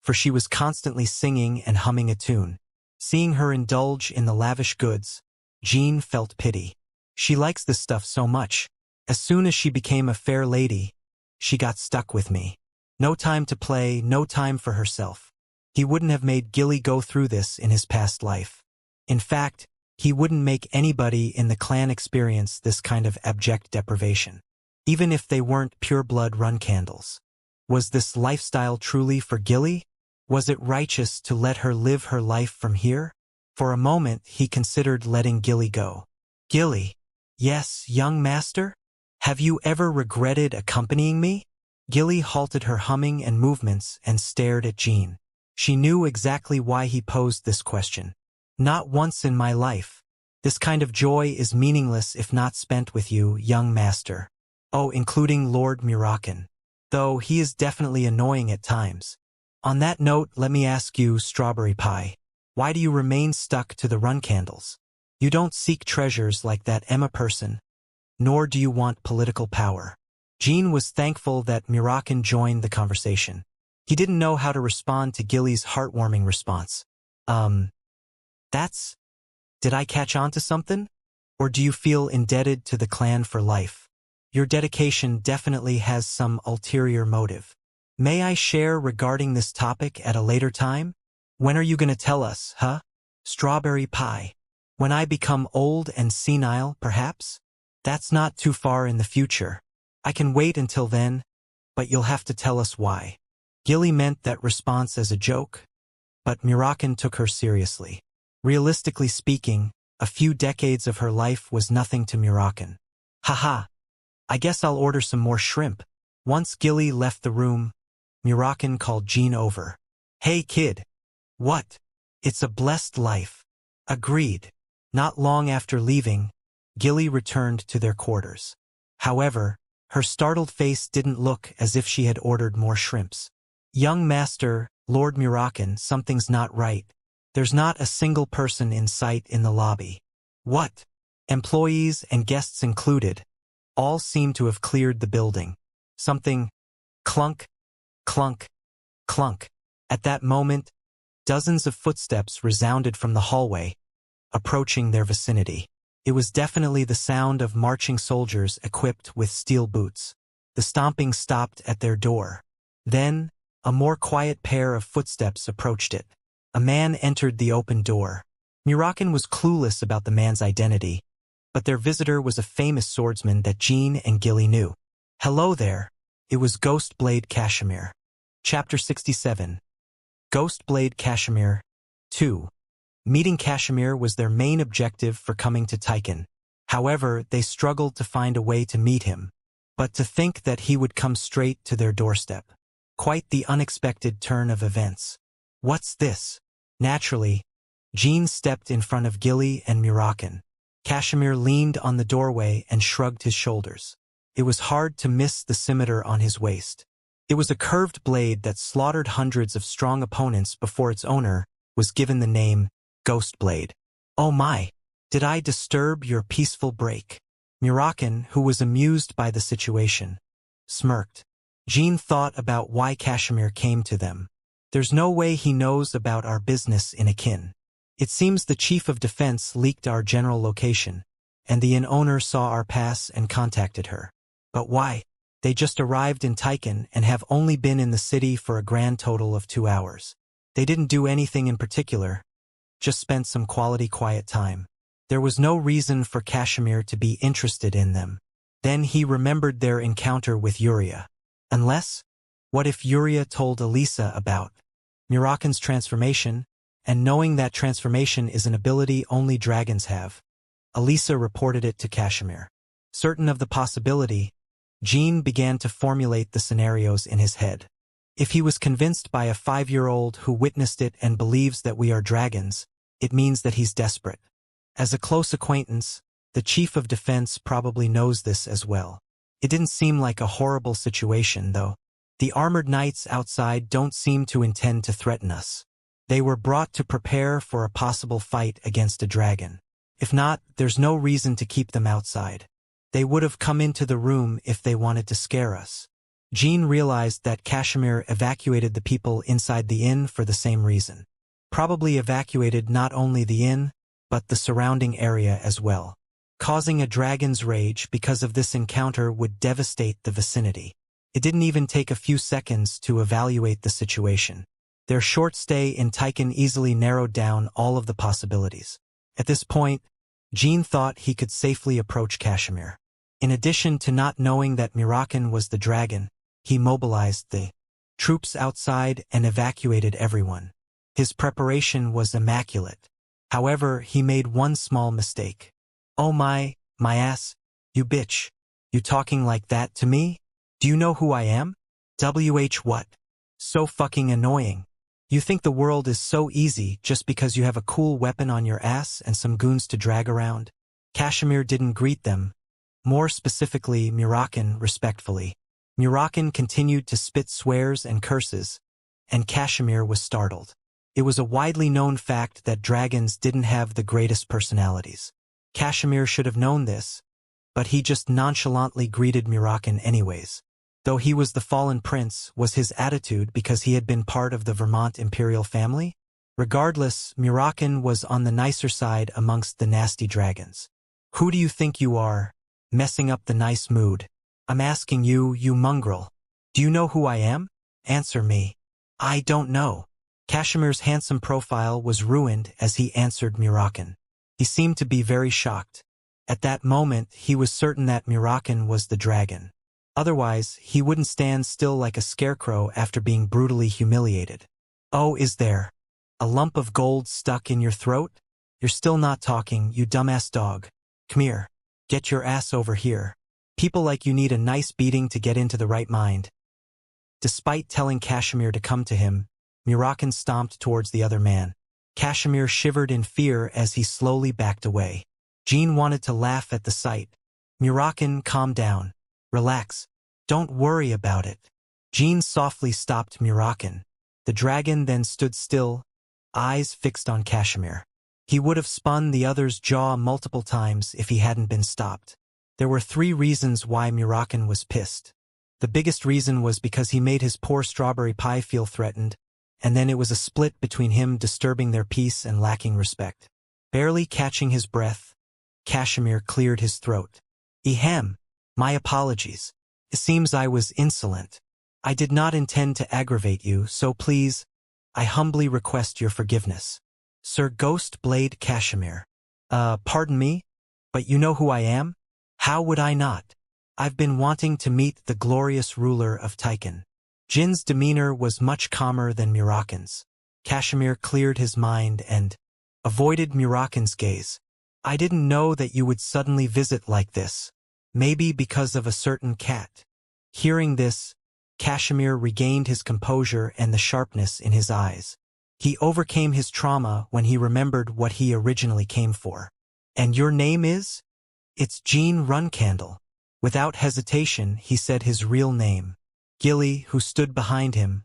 for she was constantly singing and humming a tune. Seeing her indulge in the lavish goods, Jean felt pity. She likes this stuff so much. As soon as she became a fair lady, she got stuck with me. No time to play, no time for herself. He wouldn't have made Gilly go through this in his past life. In fact, he wouldn't make anybody in the clan experience this kind of abject deprivation, even if they weren't pure-blood run candles. Was this lifestyle truly for Gilly? Was it righteous to let her live her life from here? For a moment, he considered letting Gilly go. "Gilly." "Yes, young master? Have you ever regretted accompanying me?" Gilly halted her humming and movements and stared at Jean. She knew exactly why he posed this question. "Not once in my life. This kind of joy is meaningless if not spent with you, young master. Oh, including Lord Murakan. Though he is definitely annoying at times. On that note, let me ask you, Strawberry Pie, why do you remain stuck to the run candles? You don't seek treasures like that Emma person, nor do you want political power." Jean was thankful that Murakan joined the conversation. He didn't know how to respond to Gilly's heartwarming response. Did I catch on to something? Or do you feel indebted to the clan for life? Your dedication definitely has some ulterior motive. May I share regarding this topic at a later time? When are you going to tell us, huh? Strawberry Pie. When I become old and senile, perhaps? That's not too far in the future. I can wait until then, but you'll have to tell us why. Gilly meant that response as a joke, but Murakan took her seriously. Realistically speaking, a few decades of her life was nothing to Murakan. Haha, I guess I'll order some more shrimp. Once Gilly left the room, Murakan called Jean over. "Hey kid. What? It's a blessed life." Agreed. Not long after leaving, Gilly returned to their quarters. However, her startled face didn't look as if she had ordered more shrimps. "Young master, Lord Murakan, something's not right. There's not a single person in sight in the lobby." "What?" Employees and guests included, all seemed to have cleared the building. Something clunk, clunk, clunk. At that moment, dozens of footsteps resounded from the hallway, approaching their vicinity. It was definitely the sound of marching soldiers equipped with steel boots. The stomping stopped at their door. Then, a more quiet pair of footsteps approached it. A man entered the open door. Murakan was clueless about the man's identity, but their visitor was a famous swordsman that Jean and Gilly knew. "Hello there." It was Ghostblade Kashmir. Chapter 67. Ghostblade Kashmir 2. Meeting Kashmir was their main objective for coming to Tychon. However, they struggled to find a way to meet him. But to think that he would come straight to their doorstep. Quite the unexpected turn of events. "What's this?" Naturally, Jean stepped in front of Gilly and Murakan. Kashmir leaned on the doorway and shrugged his shoulders. It was hard to miss the scimitar on his waist. It was a curved blade that slaughtered hundreds of strong opponents before its owner was given the name Ghostblade. "Oh my, did I disturb your peaceful break?" Murakan, who was amused by the situation, smirked. Jean thought about why Kashmir came to them. "There's no way he knows about our business in Akin. It seems the chief of defense leaked our general location, and the inn owner saw our pass and contacted her. But why? They just arrived in Tychon and have only been in the city for a grand total of 2 hours. They didn't do anything in particular, just spent some quality quiet time. There was no reason for Kashmir to be interested in them." Then he remembered their encounter with Yuria. Unless, what if Yuria told Elisa about Murakan's transformation, and knowing that transformation is an ability only dragons have? Elisa reported it to Kashmir. Certain of the possibility, Jean began to formulate the scenarios in his head. If he was convinced by a 5-year-old who witnessed it and believes that we are dragons, it means that he's desperate. As a close acquaintance, the chief of defense probably knows this as well. It didn't seem like a horrible situation, though. The armored knights outside don't seem to intend to threaten us. They were brought to prepare for a possible fight against a dragon. If not, there's no reason to keep them outside. They would have come into the room if they wanted to scare us. Jean realized that Kashmir evacuated the people inside the inn for the same reason. Probably evacuated not only the inn, but the surrounding area as well. Causing a dragon's rage because of this encounter would devastate the vicinity. It didn't even take a few seconds to evaluate the situation. Their short stay in Tychon easily narrowed down all of the possibilities. At this point, Jean thought he could safely approach Kashmir. In addition to not knowing that Murakan was the dragon, he mobilized the troops outside and evacuated everyone. His preparation was immaculate. However, he made one small mistake. "Oh my ass, you bitch. You talking like that to me? Do you know who I am? What? So fucking annoying. You think the world is so easy just because you have a cool weapon on your ass and some goons to drag around?" Kashmir didn't greet them. More specifically, Murakan respectfully. Murakan continued to spit swears and curses, and Kashmir was startled. It was a widely known fact that dragons didn't have the greatest personalities. Kashmir should have known this, but he just nonchalantly greeted Murakan anyways. Though he was the fallen prince, was his attitude because he had been part of the Vermont imperial family? Regardless, Murakan was on the nicer side amongst the nasty dragons. "Who do you think you are, messing up the nice mood? I'm asking you, you mongrel. Do you know who I am? Answer me." "I don't know." Kashmir's handsome profile was ruined as he answered Murakan. He seemed to be very shocked. At that moment, he was certain that Murakan was the dragon. Otherwise, he wouldn't stand still like a scarecrow after being brutally humiliated. "Oh, is there a lump of gold stuck in your throat? You're still not talking, you dumbass dog. Come here. Get your ass over here. People like you need a nice beating to get into the right mind." Despite telling Kashmir to come to him, Murakan stomped towards the other man. Kashmir shivered in fear as he slowly backed away. Jean wanted to laugh at the sight. Murakan, calm down. Relax. Don't worry about it. Jean softly stopped Murakan. The dragon then stood still, eyes fixed on Kashmir. He would have spun the other's jaw multiple times if he hadn't been stopped. There were 3 reasons why Murakan was pissed. The biggest reason was because he made his poor strawberry pie feel threatened, and then it was a split between him disturbing their peace and lacking respect. Barely catching his breath, Kashmir cleared his throat. Ahem. My apologies. It seems I was insolent. I did not intend to aggravate you, so please, I humbly request your forgiveness. Sir Ghost Blade Kashmir. Pardon me? But you know who I am? How would I not? I've been wanting to meet the glorious ruler of Tychon. Jin's demeanor was much calmer than Murakan's. Kashmir cleared his mind and avoided Murakan's gaze. I didn't know that you would suddenly visit like this. Maybe because of a certain cat. Hearing this, Kashmir regained his composure and the sharpness in his eyes. He overcame his trauma when he remembered what he originally came for. And your name is? It's Jean Runcandle. Without hesitation, he said his real name. Gilly, who stood behind him,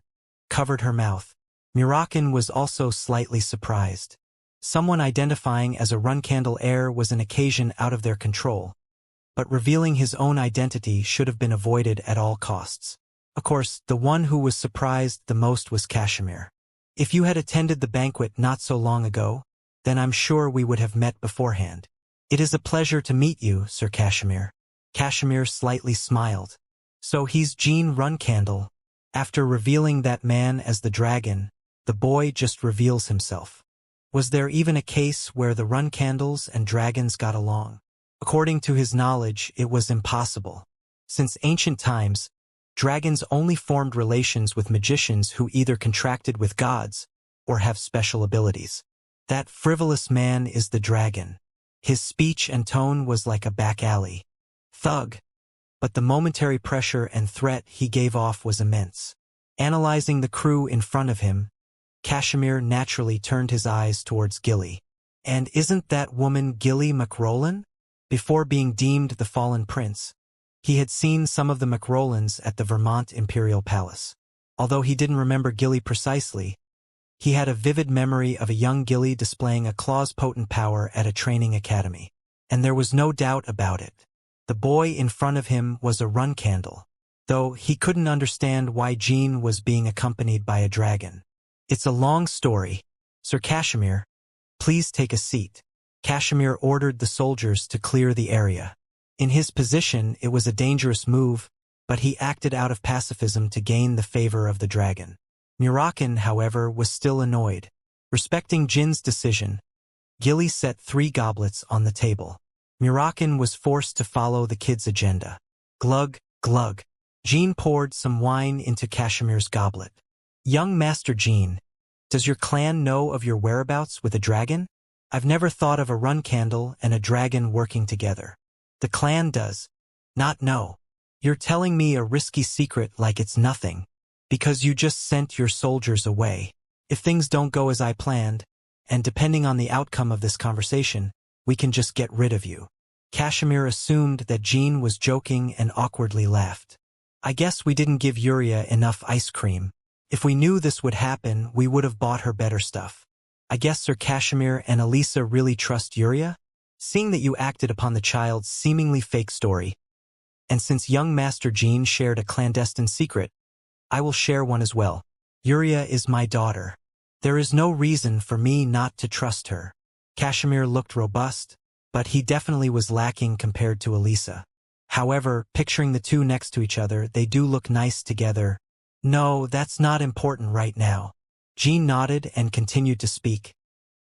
covered her mouth. Murakan was also slightly surprised. Someone identifying as a Runcandle heir was an occasion out of their control, but revealing his own identity should have been avoided at all costs. Of course, the one who was surprised the most was Kashmir. If you had attended the banquet not so long ago, then I'm sure we would have met beforehand. It is a pleasure to meet you, Sir Kashmir. Kashmir slightly smiled. So he's Jean Runcandle. After revealing that man as the dragon, the boy just reveals himself. Was there even a case where the Runcandles and dragons got along? According to his knowledge, it was impossible. Since ancient times, dragons only formed relations with magicians who either contracted with gods or have special abilities. That frivolous man is the dragon. His speech and tone was like a back alley thug, but the momentary pressure and threat he gave off was immense. Analyzing the crew in front of him, Kashmir naturally turned his eyes towards Gilly. And isn't that woman Gilly McRollan? Before being deemed the fallen prince, he had seen some of the McRollans at the Vermont Imperial Palace. Although he didn't remember Gilly precisely, he had a vivid memory of a young Gilly displaying a claws-potent power at a training academy. And there was no doubt about it. The boy in front of him was a Runcandle, though he couldn't understand why Jean was being accompanied by a dragon. It's a long story. Sir Kashmir, please take a seat. Kashmir ordered the soldiers to clear the area. In his position, it was a dangerous move, but he acted out of pacifism to gain the favor of the dragon. Murakan, however, was still annoyed. Respecting Jin's decision, Gilly set 3 goblets on the table. Murakan was forced to follow the kid's agenda. Glug, glug. Jean poured some wine into Kashmir's goblet. Young Master Jean, does your clan know of your whereabouts with a dragon? I've never thought of a Runcandle and a dragon working together. The clan does not know. You're telling me a risky secret like it's nothing, because you just sent your soldiers away. If things don't go as I planned, and depending on the outcome of this conversation, we can just get rid of you. Kashmir assumed that Jean was joking and awkwardly laughed. I guess we didn't give Yuria enough ice cream. If we knew this would happen, we would have bought her better stuff. I guess Sir Kashmir and Elisa really trust Yuria? Seeing that you acted upon the child's seemingly fake story, and since young Master Jean shared a clandestine secret, I will share one as well. Yuria is my daughter. There is no reason for me not to trust her. Kashmir looked robust, but he definitely was lacking compared to Elisa. However, picturing the two next to each other, they do look nice together. No, that's not important right now. Jean nodded and continued to speak.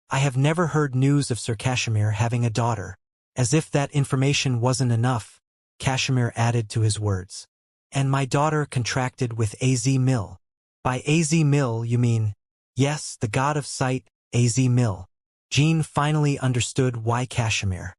I have never heard news of Sir Kashmir having a daughter. As if that information wasn't enough, Kashmir added to his words. And my daughter contracted with AZ Mill. By AZ Mill you mean, yes, the god of sight, AZ Mill. Jean finally understood why Kashmir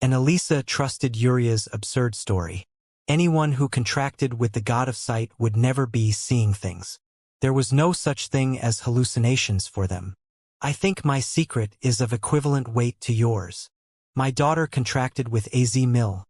and Elisa trusted Yuria's absurd story. Anyone who contracted with the god of sight would never be seeing things. There was no such thing as hallucinations for them. I think my secret is of equivalent weight to yours. My daughter contracted with AZ Mill.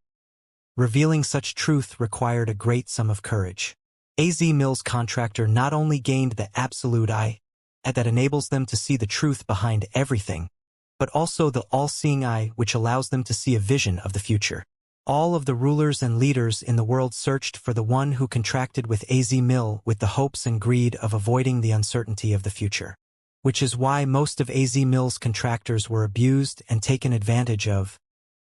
Revealing such truth required a great sum of courage. AZ Mill's contractor not only gained the absolute eye that enables them to see the truth behind everything, but also the all-seeing eye which allows them to see a vision of the future. All of the rulers and leaders in the world searched for the one who contracted with AZ Mill with the hopes and greed of avoiding the uncertainty of the future. Which is why most of AZ Mill's contractors were abused and taken advantage of,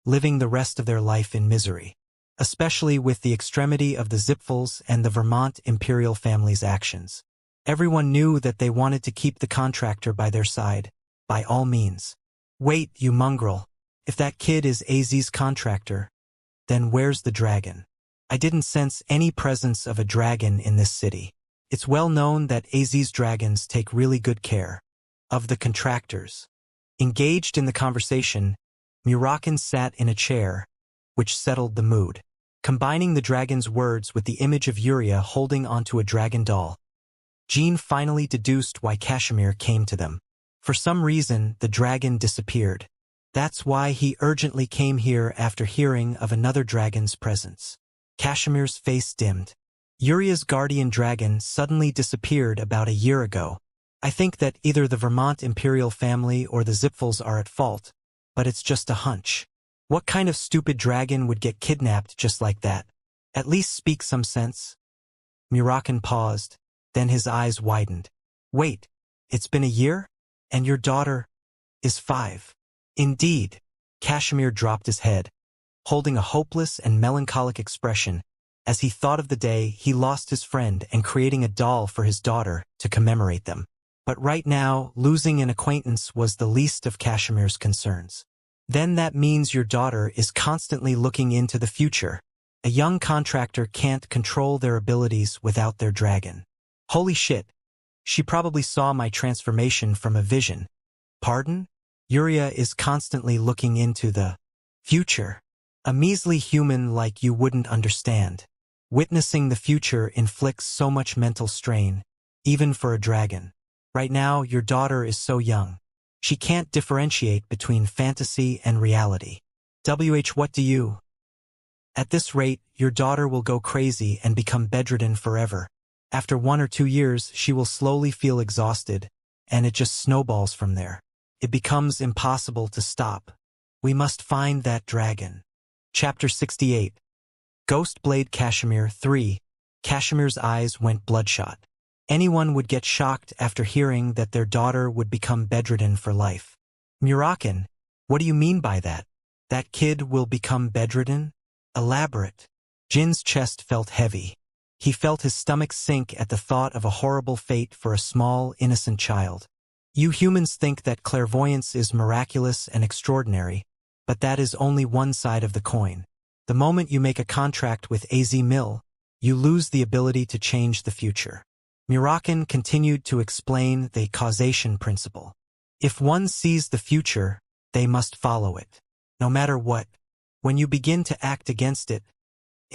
living the rest of their life in misery. Especially with the extremity of the Zipfels and the Vermont imperial family's actions. Everyone knew that they wanted to keep the contractor by their side, by all means. Wait, you mongrel. If that kid is AZ's contractor, then where's the dragon? I didn't sense any presence of a dragon in this city. It's well known that AZ's dragons take really good care of the contractors. Engaged in the conversation, Murakin sat in a chair, which settled the mood. Combining the dragon's words with the image of Yuria holding onto a dragon doll, Jean finally deduced why Kashmir came to them. For some reason, the dragon disappeared. That's why he urgently came here after hearing of another dragon's presence. Kashmir's face dimmed. Yuria's guardian dragon suddenly disappeared about a year ago. I think that either the Vermont imperial family or the Zipfels are at fault, but it's just a hunch. What kind of stupid dragon would get kidnapped just like that? At least speak some sense. Murakin paused, then his eyes widened. Wait, it's been a year? And your daughter is 5. Indeed. Kashmir dropped his head, holding a hopeless and melancholic expression, as he thought of the day he lost his friend and creating a doll for his daughter to commemorate them. But right now, losing an acquaintance was the least of Kashmir's concerns. Then that means your daughter is constantly looking into the future. A young contractor can't control their abilities without their dragon. Holy shit. She probably saw my transformation from a vision. Pardon? Yuria is constantly looking into the future. A measly human like you wouldn't understand. Witnessing the future inflicts so much mental strain, even for a dragon. Right now, your daughter is so young. She can't differentiate between fantasy and reality. What do you? At this rate, your daughter will go crazy and become bedridden forever. After 1 or 2 years, she will slowly feel exhausted, and it just snowballs from there. It becomes impossible to stop. We must find that dragon. Chapter 68. Ghostblade Kashmir 3. Kashmir's eyes went bloodshot. Anyone would get shocked after hearing that their daughter would become bedridden for life. Murakin, what do you mean by that? That kid will become bedridden? Elaborate. Jin's chest felt heavy. He felt his stomach sink at the thought of a horrible fate for a small, innocent child. You humans think that clairvoyance is miraculous and extraordinary, but that is only one side of the coin. The moment you make a contract with AZ Mill, you lose the ability to change the future. Murakin continued to explain the causation principle. If one sees the future, they must follow it. No matter what. When you begin to act against it,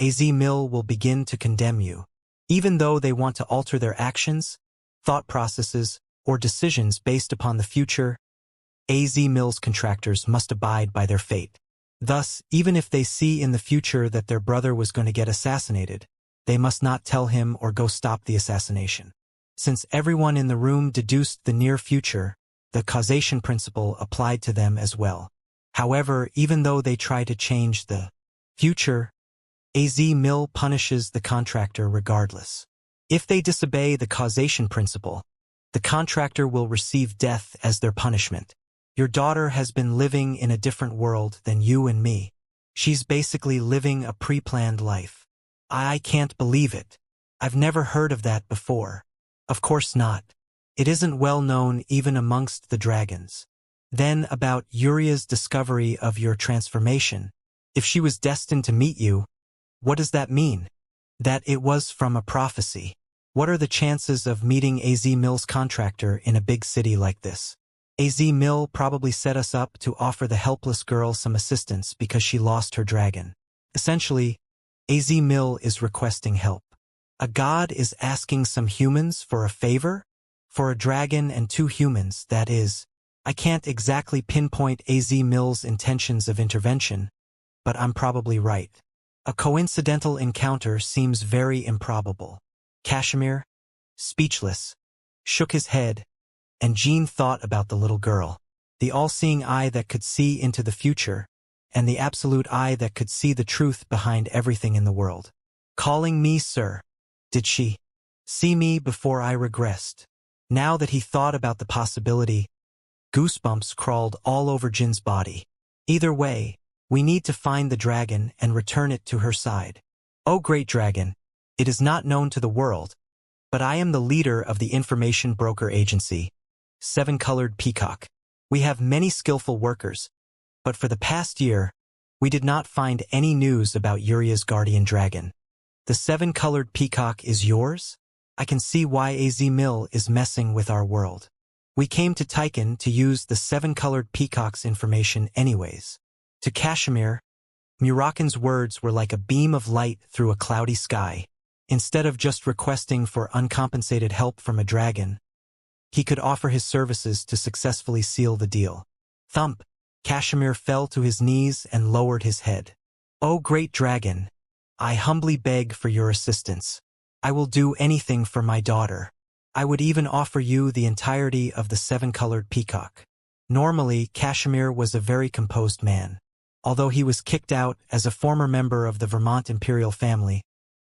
AZ Mill will begin to condemn you. Even though they want to alter their actions, thought processes, or decisions based upon the future, AZ Mill's contractors must abide by their fate. Thus, even if they see in the future that their brother was going to get assassinated, they must not tell him or go stop the assassination. Since everyone in the room deduced the near future, the causation principle applied to them as well. However, even though they try to change the future, AZ Mill punishes the contractor regardless. If they disobey the causation principle, the contractor will receive death as their punishment. Your daughter has been living in a different world than you and me. She's basically living a pre-planned life. I can't believe it. I've never heard of that before. Of course not. It isn't well known even amongst the dragons. Then about Yuria's discovery of your transformation. If she was destined to meet you, what does that mean? That it was from a prophecy. What are the chances of meeting AZ Mill's contractor in a big city like this? AZ Mill probably set us up to offer the helpless girl some assistance because she lost her dragon. Essentially, AZ Mill is requesting help. A god is asking some humans for a favor? For a dragon and 2 humans, that is. I can't exactly pinpoint AZ Mill's intentions of intervention, but I'm probably right. A coincidental encounter seems very improbable. Kashmir, speechless, shook his head, and Jean thought about the little girl. The all-seeing eye that could see into the future, and the absolute eye that could see the truth behind everything in the world. Calling me sir. Did she see me before I regressed? Now that he thought about the possibility, goosebumps crawled all over Jin's body. Either way, we need to find the dragon and return it to her side. O great dragon, it is not known to the world, but I am the leader of the information broker agency, 7-Colored Peacock. We have many skillful workers, but for the past year, we did not find any news about Uria's guardian dragon. The 7-Colored Peacock is yours? I can see why AZ Mill is messing with our world. We came to Tychon to use the 7-Colored Peacock's information anyways. To Kashmir, Murakan's words were like a beam of light through a cloudy sky. Instead of just requesting for uncompensated help from a dragon, he could offer his services to successfully seal the deal. Thump! Kashmir fell to his knees and lowered his head. O great dragon, I humbly beg for your assistance. I will do anything for my daughter. I would even offer you the entirety of the 7-Colored Peacock. Normally, Kashmir was a very composed man. Although he was kicked out as a former member of the Vermont imperial family,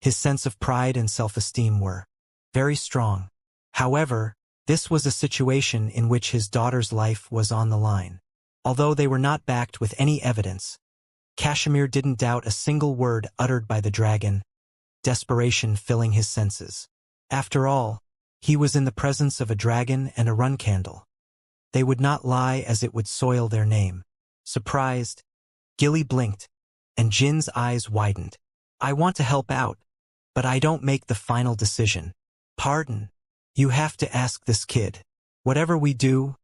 his sense of pride and self-esteem were very strong. However, this was a situation in which his daughter's life was on the line. Although they were not backed with any evidence, Kashmir didn't doubt a single word uttered by the dragon, desperation filling his senses. After all, he was in the presence of a dragon and a run candle. They would not lie as it would soil their name. Surprised, Gilly blinked, and Jin's eyes widened. I want to help out, but I don't make the final decision. Pardon? You have to ask this kid. Whatever we do,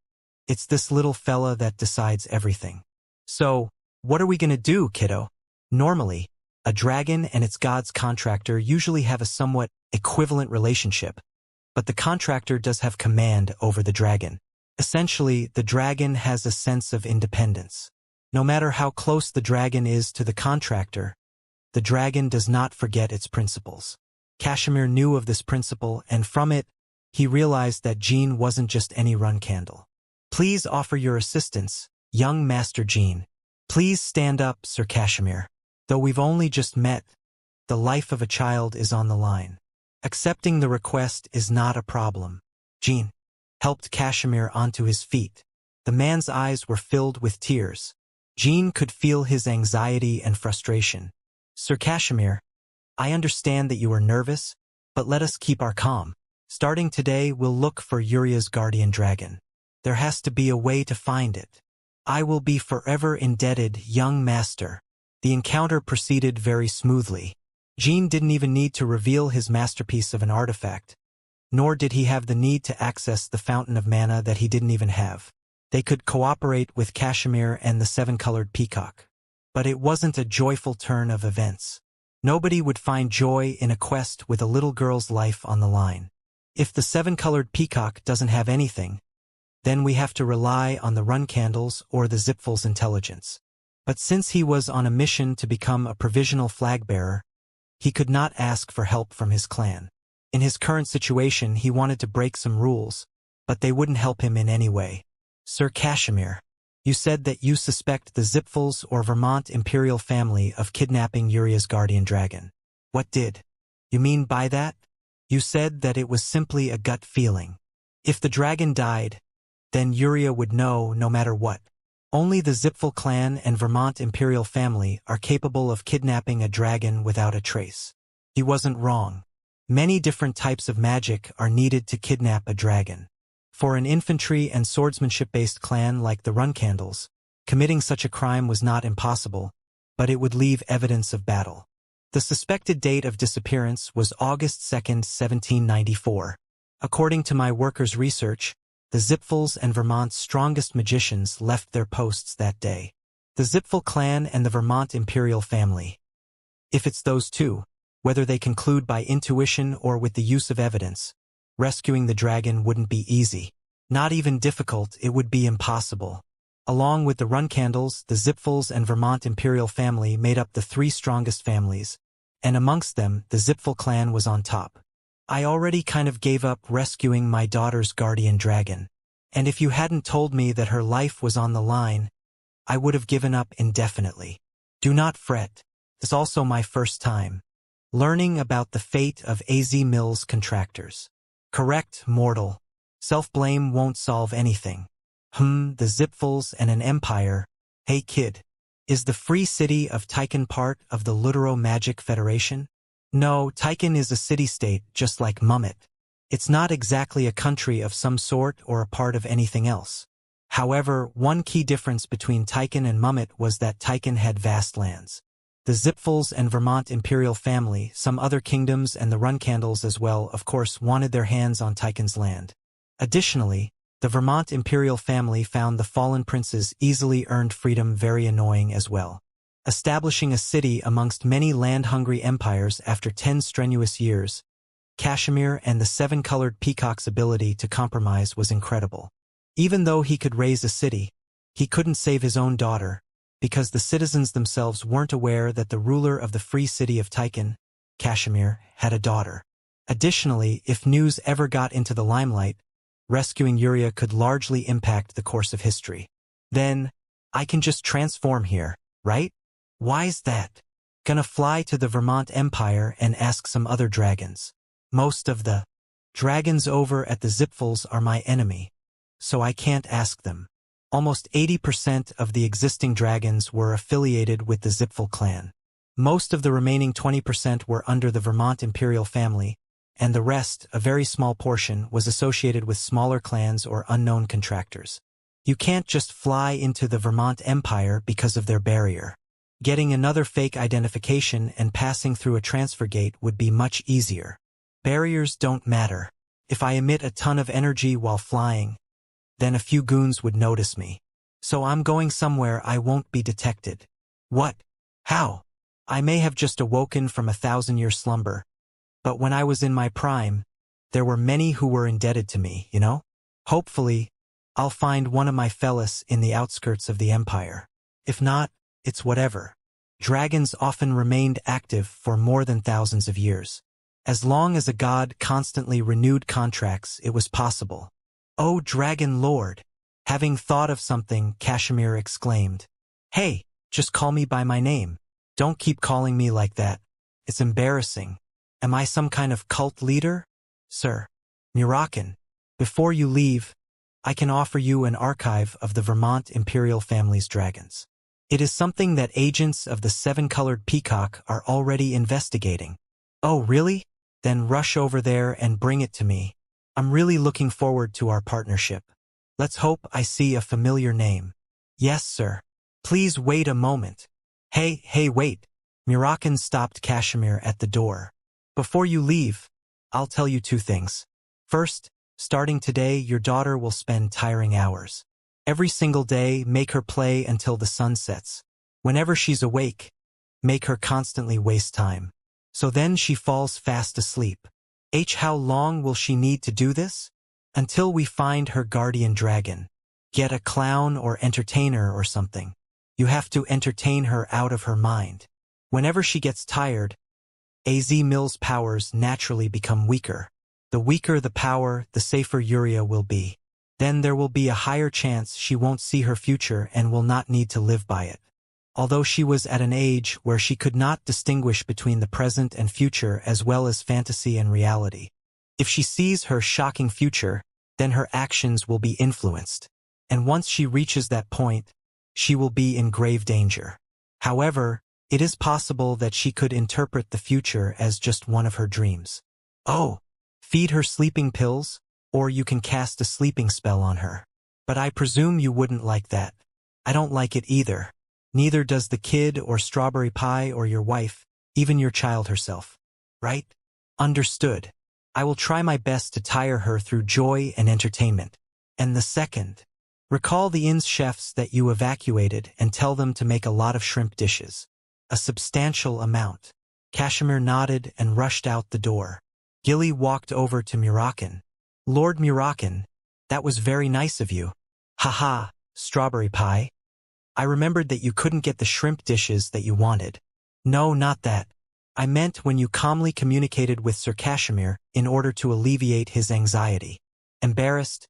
it's this little fella that decides everything. So, what are we gonna do, kiddo? Normally, a dragon and its god's contractor usually have a somewhat equivalent relationship, but the contractor does have command over the dragon. Essentially, the dragon has a sense of independence. No matter how close the dragon is to the contractor, the dragon does not forget its principles. Kashmir knew of this principle, and from it, he realized that Jean wasn't just any run candle. Please offer your assistance, young Master Jean. Please stand up, Sir Kashmir. Though we've only just met, the life of a child is on the line. Accepting the request is not a problem. Jean helped Kashmir onto his feet. The man's eyes were filled with tears. Jean could feel his anxiety and frustration. Sir Kashmir, I understand that you are nervous, but let us keep our calm. Starting today, we'll look for Uria's guardian dragon. There has to be a way to find it. I will be forever indebted, young master. The encounter proceeded very smoothly. Jean didn't even need to reveal his masterpiece of an artifact, nor did he have the need to access the fountain of mana that he didn't even have. They could cooperate with Kashmir and the 7-Colored Peacock. But it wasn't a joyful turn of events. Nobody would find joy in a quest with a little girl's life on the line. If the 7-Colored Peacock doesn't have anything, then we have to rely on the run candles or the Zipful's intelligence. But since he was on a mission to become a provisional flag bearer, he could not ask for help from his clan. In his current situation, he wanted to break some rules, but they wouldn't help him in any way. Sir Kashmir, you said that you suspect the Zipful's or Vermont imperial family of kidnapping Uria's guardian dragon. What did you mean by that? You said that it was simply a gut feeling. If the dragon died, then Uriah would know no matter what. Only the Zipful clan and Vermont imperial family are capable of kidnapping a dragon without a trace. He wasn't wrong. Many different types of magic are needed to kidnap a dragon. For an infantry and swordsmanship-based clan like the Run Candles, committing such a crime was not impossible, but it would leave evidence of battle. The suspected date of disappearance was August 2, 1794. According to my workers' research, the Zipfuls and Vermont's strongest magicians left their posts that day. The Zipful clan and the Vermont imperial family. If it's those two, whether they conclude by intuition or with the use of evidence, rescuing the dragon wouldn't be easy. Not even difficult, it would be impossible. Along with the Run Candles, the Zipfels and Vermont Imperial family made up the three strongest families, and amongst them, the Zipfel clan was on top. I already kind of gave up rescuing my daughter's guardian dragon, and if you hadn't told me that her life was on the line, I would have given up indefinitely. Do not fret. It's also my first time learning about the fate of AZ Mills contractors. Correct, mortal. Self-blame won't solve anything. The Zipfels and an empire. Hey kid, is the Free City of Tychon part of the Lutero Magic Federation? No, Tychon is a city-state just like Mummet. It's not exactly a country of some sort or a part of anything else. However, one key difference between Tychon and Mummet was that Tychon had vast lands. The Zipfels and Vermont Imperial family, some other kingdoms and the Run Candles as well, of course, wanted their hands on Tychon's land. Additionally, the Vermont Imperial family found the fallen prince's easily earned freedom very annoying as well. Establishing a city amongst many land-hungry empires after 10 strenuous years, Kashmir and the seven-colored peacock's ability to compromise was incredible. Even though he could raise a city, he couldn't save his own daughter, because the citizens themselves weren't aware that the ruler of the Free City of Tychon, Kashmir, had a daughter. Additionally, if news ever got into the limelight, rescuing Yuria could largely impact the course of history. Then, I can just transform here, right? Why's that? Gonna fly to the Vermont Empire and ask some other dragons. Most of the dragons over at the Zipfels are my enemy, so I can't ask them. Almost 80% of the existing dragons were affiliated with the Zipfel clan. Most of the remaining 20% were under the Vermont Imperial family, and the rest, a very small portion, was associated with smaller clans or unknown contractors. You can't just fly into the Vermont Empire because of their barrier. Getting another fake identification and passing through a transfer gate would be much easier. Barriers don't matter. If I emit a ton of energy while flying, then a few goons would notice me. So I'm going somewhere I won't be detected. What? How? I may have just awoken from a 1,000-year slumber, but when I was in my prime, there were many who were indebted to me, you know? Hopefully, I'll find one of my fellas in the outskirts of the empire. If not, it's whatever. Dragons often remained active for more than thousands of years. As long as a god constantly renewed contracts, it was possible. Oh, Dragon Lord! Having thought of something, Kashmir exclaimed. Hey, just call me by my name. Don't keep calling me like that. It's embarrassing. Am I some kind of cult leader? Sir. Murakan. Before you leave, I can offer you an archive of the Vermont Imperial family's dragons. It is something that agents of the seven-colored peacock are already investigating. Oh, really? Then rush over there and bring it to me. I'm really looking forward to our partnership. Let's hope I see a familiar name. Yes, sir. Please wait a moment. Hey, wait. Murakan stopped Kashmir at the door. Before you leave, I'll tell you two things. First, starting today, your daughter will spend tiring hours. Every single day, make her play until the sun sets. Whenever she's awake, make her constantly waste time. So then she falls fast asleep. How long will she need to do this? Until we find her guardian dragon. Get a clown or entertainer or something. You have to entertain her out of her mind. Whenever she gets tired, AZ Mills' powers naturally become weaker. The weaker the power, the safer Yuria will be. Then there will be a higher chance she won't see her future and will not need to live by it. Although she was at an age where she could not distinguish between the present and future as well as fantasy and reality. If she sees her shocking future, then her actions will be influenced. And once she reaches that point, she will be in grave danger. However, it is possible that she could interpret the future as just one of her dreams. Oh, feed her sleeping pills, or you can cast a sleeping spell on her. But I presume you wouldn't like that. I don't like it either. Neither does the kid or strawberry pie or your wife, even your child herself. Right? Understood. I will try my best to tire her through joy and entertainment. And the second, recall the inn's chefs that you evacuated and tell them to make a lot of shrimp dishes. A substantial amount. Kashmir nodded and rushed out the door. Gilly walked over to Murakan. Lord Murakan, that was very nice of you. Haha, strawberry pie. I remembered that you couldn't get the shrimp dishes that you wanted. No, not that. I meant when you calmly communicated with Sir Kashmir in order to alleviate his anxiety. Embarrassed,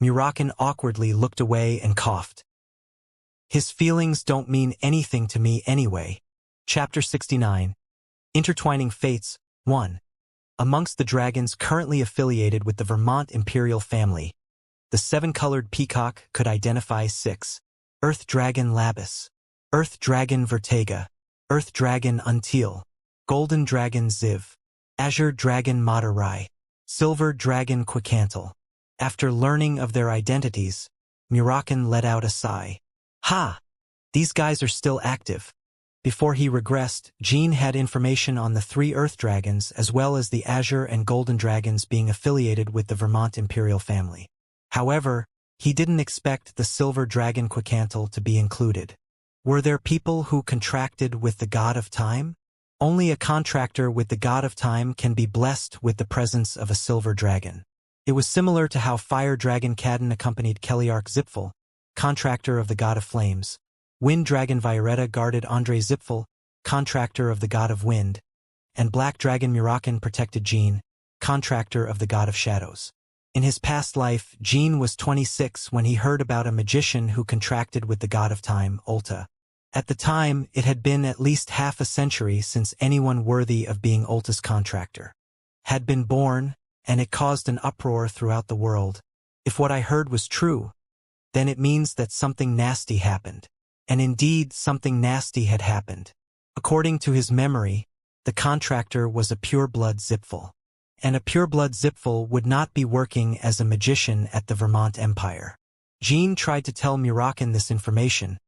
Murakan awkwardly looked away and coughed. His feelings don't mean anything to me anyway. Chapter 69. Intertwining Fates, 1. Amongst the dragons currently affiliated with the Vermont imperial family, the seven-colored peacock could identify 6. Earth Dragon Labis, Earth Dragon Vertega, Earth Dragon Until, Golden Dragon Ziv, Azure Dragon Madurai, Silver Dragon Quicantle. After learning of their identities, Murakan let out a sigh. Ha! These guys are still active. Before he regressed, Jean had information on the 3 Earth Dragons as well as the Azure and Golden Dragons being affiliated with the Vermont imperial family. However, he didn't expect the Silver Dragon Quicantle to be included. Were there people who contracted with the god of time? Only a contractor with the god of time can be blessed with the presence of a silver dragon. It was similar to how Fire Dragon Cadden accompanied Keliark Zipfel, contractor of the god of flames. Wind Dragon Violetta guarded Andre Zipfel, contractor of the god of wind, and Black Dragon Murakan protected Jean, contractor of the god of shadows. In his past life, Jean was 26 when he heard about a magician who contracted with the god of time, Ulta. At the time, it had been at least half a century since anyone worthy of being Ulta's contractor had been born, and it caused an uproar throughout the world. If what I heard was true, then it means that something nasty happened. And indeed, something nasty had happened. According to his memory, the contractor was a pureblood Zipfel. And a pureblood Zipfel would not be working as a magician at the Vermont Empire. Jean tried to tell Murakan this information,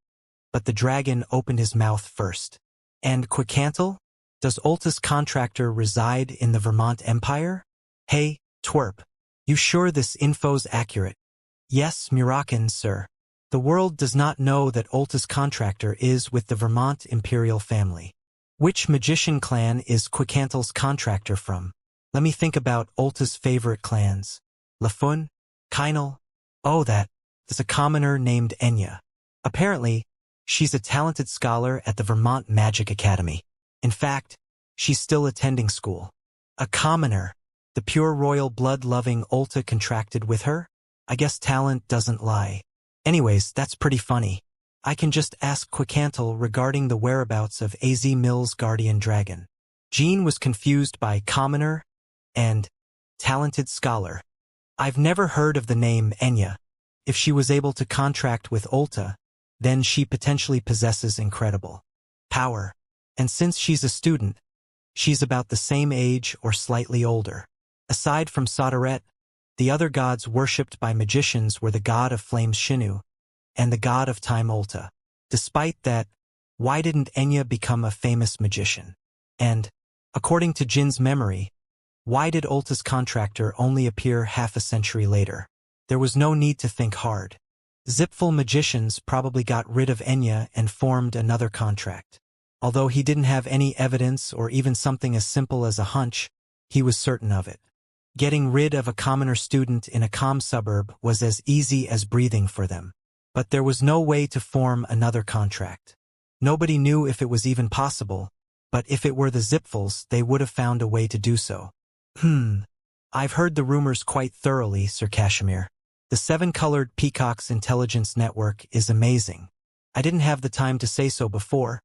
but the dragon opened his mouth first. And Quicantle? Does Ulta's contractor reside in the Vermont Empire? Hey, twerp. You sure this info's accurate? Yes, Murakan, sir. The world does not know that Ulta's contractor is with the Vermont imperial family. Which magician clan is Quicantle's contractor from? Let me think about Ulta's favorite clans. Lafun? Kynal? Oh, there's a commoner named Enya. Apparently, she's a talented scholar at the Vermont Magic Academy. In fact, she's still attending school. A commoner. The pure royal blood-loving Ulta contracted with her? I guess talent doesn't lie. Anyways, that's pretty funny. I can just ask Quicantle regarding the whereabouts of AZ Mill's guardian dragon. Jean was confused by commoner and talented scholar. I've never heard of the name Enya. If she was able to contract with Ulta, then she potentially possesses incredible power. And since she's a student, she's about the same age or slightly older. Aside from Sodaret, the other gods worshipped by magicians were the god of flames Shinu and the god of time Ulta. Despite that, why didn't Enya become a famous magician? And, according to Jin's memory, why did Ulta's contractor only appear half a century later? There was no need to think hard. Zipfel magicians probably got rid of Enya and formed another contract. Although he didn't have any evidence or even something as simple as a hunch, he was certain of it. Getting rid of a commoner student in a calm suburb was as easy as breathing for them. But there was no way to form another contract. Nobody knew if it was even possible, but if it were the Zipfels, they would have found a way to do so. I've heard the rumors quite thoroughly, Sir Kashmir. The seven-colored Peacock's intelligence network is amazing. I didn't have the time to say so before,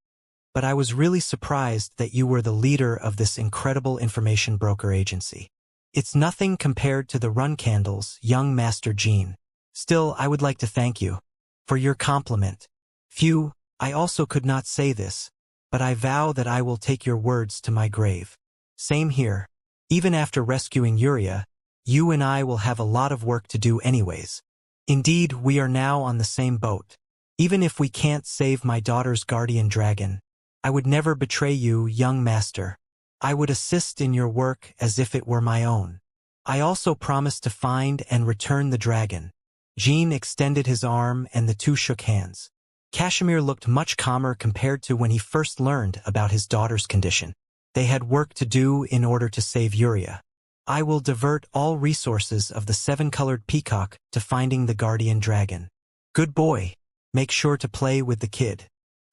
but I was really surprised that you were the leader of this incredible information broker agency. It's nothing compared to the Run Candles, young Master Jean. Still, I would like to thank you for your compliment. Phew, I also could not say this, but I vow that I will take your words to my grave. Same here. Even after rescuing Yuria, you and I will have a lot of work to do anyways. Indeed, we are now on the same boat. Even if we can't save my daughter's guardian dragon, I would never betray you, young master. I would assist in your work as if it were my own. I also promise to find and return the dragon. Jean extended his arm and the two shook hands. Kashmir looked much calmer compared to when he first learned about his daughter's condition. They had work to do in order to save Uria. I will divert all resources of the seven-colored peacock to finding the guardian dragon. Good boy. Make sure to play with the kid.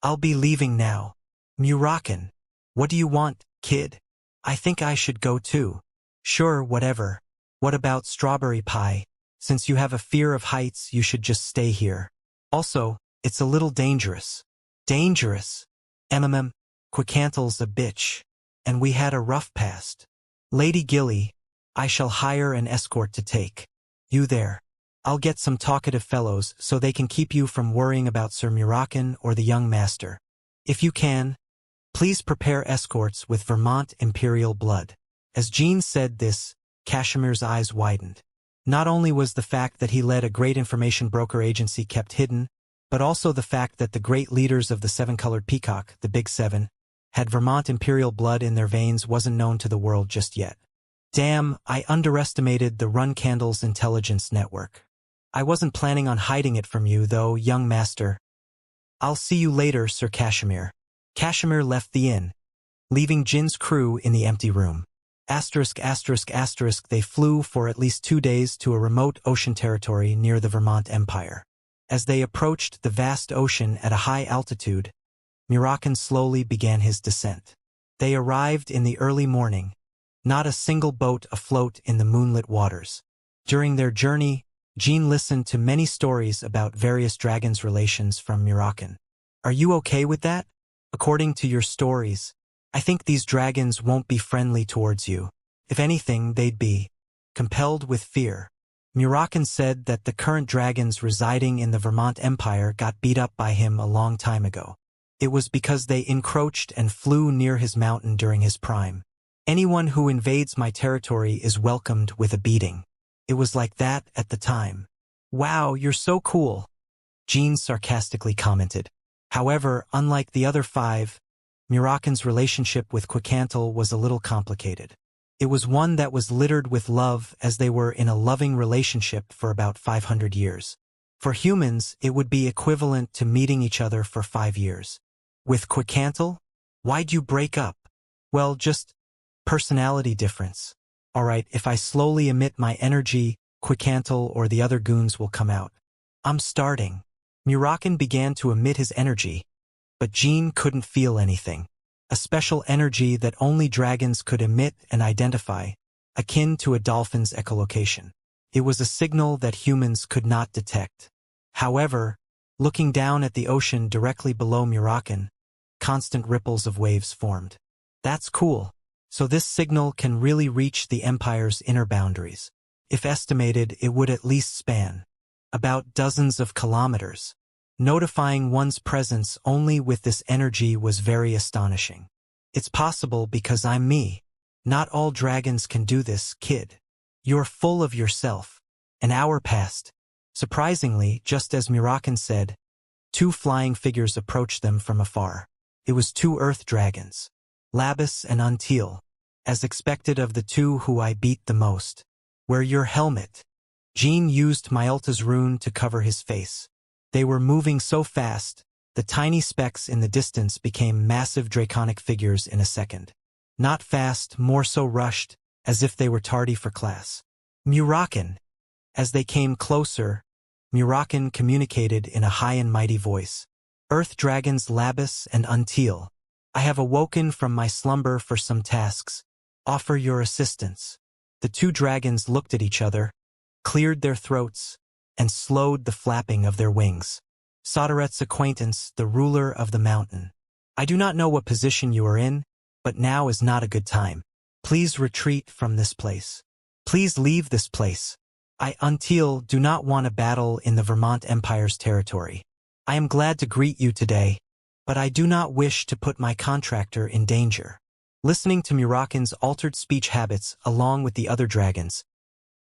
I'll be leaving now. Murakan. What do you want, kid? I think I should go too. Sure, whatever. What about strawberry pie? Since you have a fear of heights, you should just stay here. Also, it's a little dangerous. Dangerous? Quickantle's a bitch. And we had a rough past. Lady Gilly, I shall hire an escort to take you there. I'll get some talkative fellows so they can keep you from worrying about Sir Murakan or the young master. If you can, please prepare escorts with Vermont Imperial blood. As Jean said this, Cashimir's eyes widened. Not only was the fact that he led a great information broker agency kept hidden, but also the fact that the great leaders of the seven-colored peacock, the Big Seven, had Vermont Imperial blood in their veins wasn't known to the world just yet. Damn, I underestimated the Run Candle's intelligence network. I wasn't planning on hiding it from you, though, young master. I'll see you later, Sir Cashmere. Cashmere left the inn, leaving Jin's crew in the empty room. They flew for at least 2 days to a remote ocean territory near the Vermont Empire. As they approached the vast ocean at a high altitude, Murakan slowly began his descent. They arrived in the early morning, not a single boat afloat in the moonlit waters. During their journey, Jean listened to many stories about various dragons' relations from Murakan. Are you okay with that? According to your stories, I think these dragons won't be friendly towards you. If anything, they'd be compelled with fear. Murakan said that the current dragons residing in the Vermont Empire got beat up by him a long time ago. It was because they encroached and flew near his mountain during his prime. Anyone who invades my territory is welcomed with a beating. It was like that at the time. Wow, you're so cool, Jean sarcastically commented. However, unlike the other 5, Murakan's relationship with Quickcantle was a little complicated. It was one that was littered with love, as they were in a loving relationship for about 500 years. For humans, it would be equivalent to meeting each other for 5 years. With Quickcantle? Why'd you break up? Well, just personality difference. Alright, if I slowly emit my energy, Quickcantle or the other goons will come out. I'm starting. Murakan began to emit his energy, but Jean couldn't feel anything. A special energy that only dragons could emit and identify, akin to a dolphin's echolocation. It was a signal that humans could not detect. However, looking down at the ocean directly below Murakan, constant ripples of waves formed. That's cool. So this signal can really reach the Empire's inner boundaries. If estimated, it would at least span about dozens of kilometers. Notifying one's presence only with this energy was very astonishing. It's possible because I'm me. Not all dragons can do this, kid. You're full of yourself. An hour passed. Surprisingly, just as Murakan said, 2 flying figures approached them from afar. It was 2 earth dragons, Labus and Until, as expected of the 2 who I beat the most. Wear your helmet. Jean used Myulta's rune to cover his face. They were moving so fast, the tiny specks in the distance became massive draconic figures in a second. Not fast, more so rushed, as if they were tardy for class. Murakan. As they came closer, Murakan communicated in a high and mighty voice. Earth dragons Labus and Until, I have awoken from my slumber for some tasks. Offer your assistance. The 2 dragons looked at each other, cleared their throats, and slowed the flapping of their wings. Soderet's acquaintance, the ruler of the mountain. I do not know what position you are in, but now is not a good time. Please retreat from this place. Please leave this place. I, Until, do not want a battle in the Vermont Empire's territory. I am glad to greet you today, but I do not wish to put my contractor in danger. Listening to Murakan's altered speech habits along with the other dragons,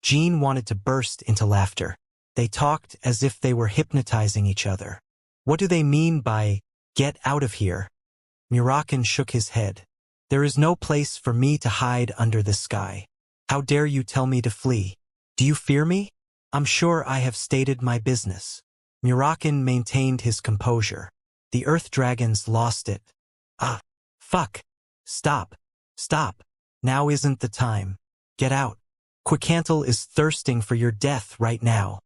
Jean wanted to burst into laughter. They talked as if they were hypnotizing each other. What do they mean by, get out of here? Murakan shook his head. There is no place for me to hide under the sky. How dare you tell me to flee? Do you fear me? I'm sure I have stated my business. Murakan maintained his composure. The earth dragons lost it. Ah, fuck. Stop. Stop. Now isn't the time. Get out. Quicantle is thirsting for your death right now.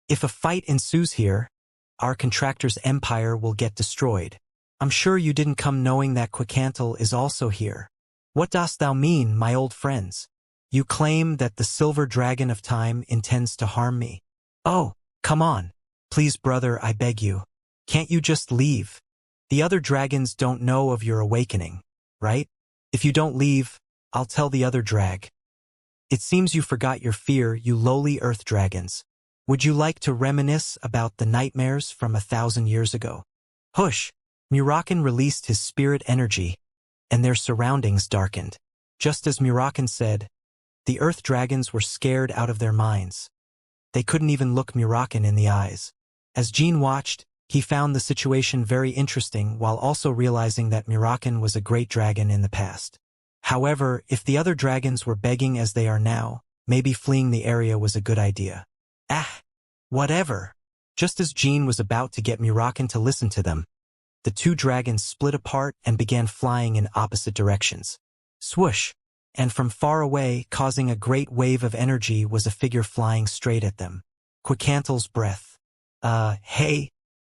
If a fight ensues here, our contractor's empire will get destroyed. I'm sure you didn't come knowing that Quicantle is also here. What dost thou mean, my old friends? You claim that the silver dragon of time intends to harm me. Oh, come on. Please, brother, I beg you. Can't you just leave? The other dragons don't know of your awakening, right? If you don't leave, I'll tell the other drag. It seems you forgot your fear, you lowly earth dragons. Would you like to reminisce about the nightmares from 1,000 years ago? Hush! Murakan released his spirit energy, and their surroundings darkened. Just as Murakan said, the earth dragons were scared out of their minds. They couldn't even look Murakan in the eyes. As Jean watched, he found the situation very interesting while also realizing that Murakan was a great dragon in the past. However, if the other dragons were begging as they are now, maybe fleeing the area was a good idea. Whatever. Just as Jean was about to get Murakan to listen to them, the two dragons split apart and began flying in opposite directions. Swoosh! And from far away, causing a great wave of energy, was a figure flying straight at them. Quicantle's breath. Hey.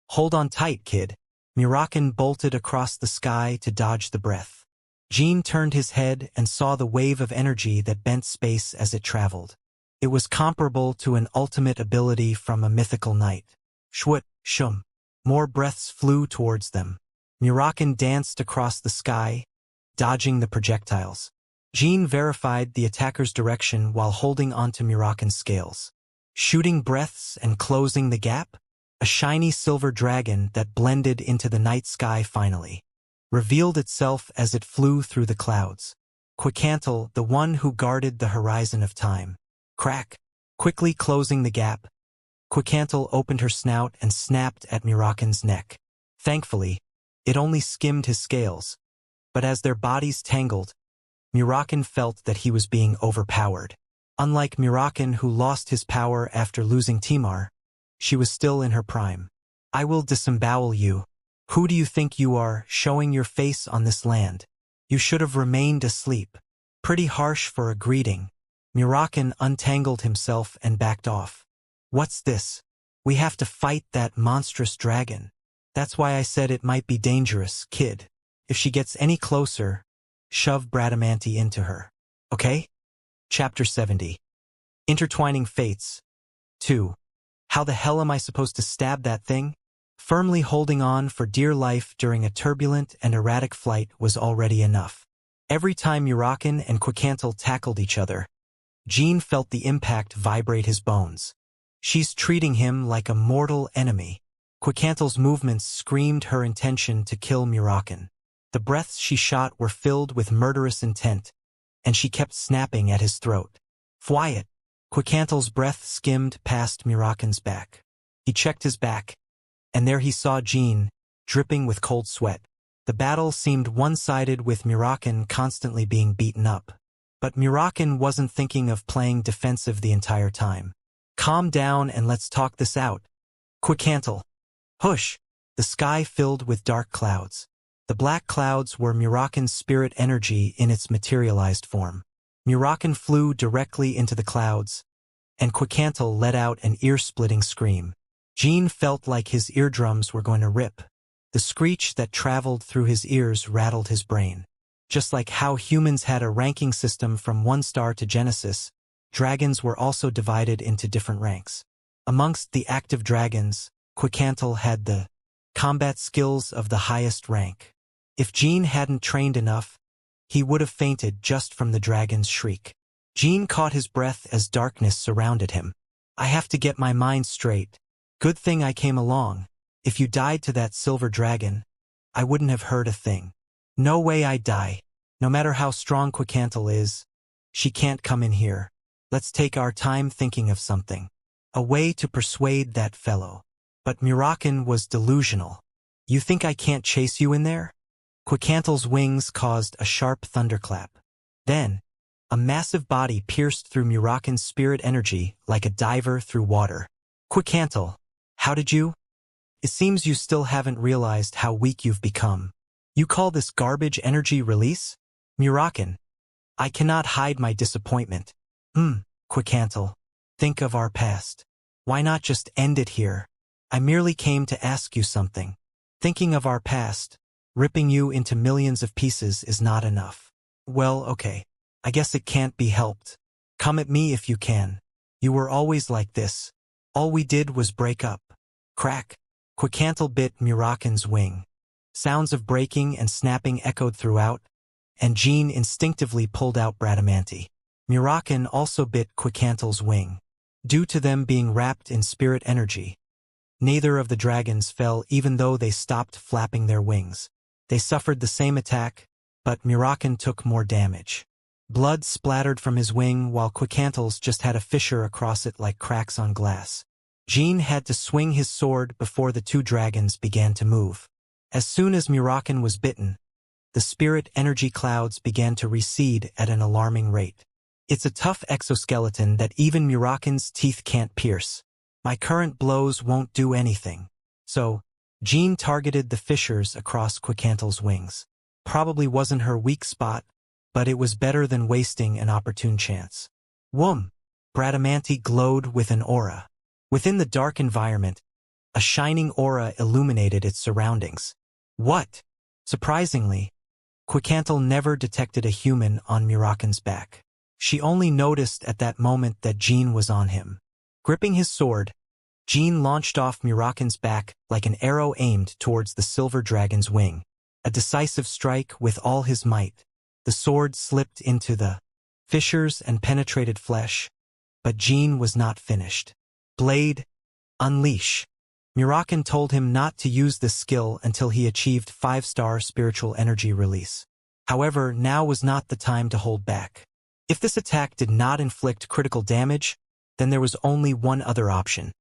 Hold on tight, kid. Murakan bolted across the sky to dodge the breath. Jean turned his head and saw the wave of energy that bent space as it traveled. It was comparable to an ultimate ability from a mythical knight. Shwut, shum. More breaths flew towards them. Murakan danced across the sky, dodging the projectiles. Jean verified the attacker's direction while holding onto Murakan's scales. Shooting breaths and closing the gap? A shiny silver dragon that blended into the night sky finally revealed itself as it flew through the clouds. Quicantle, the one who guarded the horizon of time. Crack! Quickly closing the gap, Quicantle opened her snout and snapped at Murakan's neck. Thankfully, it only skimmed his scales, but as their bodies tangled, Murakan felt that he was being overpowered. Unlike Murakan, who lost his power after losing Timar, she was still in her prime. I will disembowel you. Who do you think you are, showing your face on this land? You should have remained asleep. Pretty harsh for a greeting. Murakan untangled himself and backed off. What's this? We have to fight that monstrous dragon. That's why I said it might be dangerous, kid. If she gets any closer, shove Bradamanti into her. Okay? Chapter 70. Intertwining Fates. 2. How the hell am I supposed to stab that thing? Firmly holding on for dear life during a turbulent and erratic flight was already enough. Every time Murakan and Quicantle tackled each other, Jean felt the impact vibrate his bones. She's treating him like a mortal enemy. Quicantle's movements screamed her intention to kill Murakan. The breaths she shot were filled with murderous intent, and she kept snapping at his throat. Fwiat! Quicantle's breath skimmed past Murakan's back. He checked his back, and there he saw Jean, dripping with cold sweat. The battle seemed one-sided, with Murakan constantly being beaten up. But Murakan wasn't thinking of playing defensive the entire time. Calm down and let's talk this out. Quicantle. Hush! The sky filled with dark clouds. The black clouds were Murakan's spirit energy in its materialized form. Murakan flew directly into the clouds, and Quicantle let out an ear-splitting scream. Jean felt like his eardrums were going to rip. The screech that traveled through his ears rattled his brain. Just like how humans had a ranking system from 1 star to Genesis, dragons were also divided into different ranks. Amongst the active dragons, Quicantle had the combat skills of the highest rank. If Jean hadn't trained enough, he would have fainted just from the dragon's shriek. Jean caught his breath as darkness surrounded him. I have to get my mind straight. Good thing I came along. If you died to that silver dragon, I wouldn't have heard a thing. No way I'd die. No matter how strong Quicantle is, she can't come in here. Let's take our time thinking of something. A way to persuade that fellow. But Murakan was delusional. You think I can't chase you in there? Quicantle's wings caused a sharp thunderclap. Then, a massive body pierced through Murakan's spirit energy like a diver through water. Quicantle, how did you? It seems you still haven't realized how weak you've become. You call this garbage energy release? Murakan, I cannot hide my disappointment. Quickhantle. Think of our past. Why not just end it here? I merely came to ask you something. Thinking of our past, ripping you into millions of pieces is not enough. Well, okay. I guess it can't be helped. Come at me if you can. You were always like this. All we did was break up. Crack. Quickhantle bit Muraken's wing. Sounds of breaking and snapping echoed throughout, and Jean instinctively pulled out Bradamanti. Muraken also bit Quickhantle's wing. Due to them being wrapped in spirit energy, neither of the dragons fell even though they stopped flapping their wings. They suffered the same attack, but Muraken took more damage. Blood splattered from his wing while Quickhantle's just had a fissure across it like cracks on glass. Jean had to swing his sword before the two dragons began to move. As soon as Muraken was bitten, the spirit energy clouds began to recede at an alarming rate. It's a tough exoskeleton that even Muraken's teeth can't pierce. My current blows won't do anything. So, Jean targeted the fissures across Quickhantle's wings. Probably wasn't her weak spot, but it was better than wasting an opportune chance. Whoom! Bradamanti glowed with an aura. Within the dark environment, a shining aura illuminated its surroundings. What? Surprisingly, Quickhantle never detected a human on Muraken's back. She only noticed at that moment that Jean was on him. Gripping his sword, Jean launched off Muraken's back like an arrow aimed towards the silver dragon's wing. A decisive strike with all his might. The sword slipped into the fissures and penetrated flesh, but Jean was not finished. Blade, unleash. Muraken told him not to use this skill until he achieved 5-star spiritual energy release. However, now was not the time to hold back. If this attack did not inflict critical damage, then there was only one other option.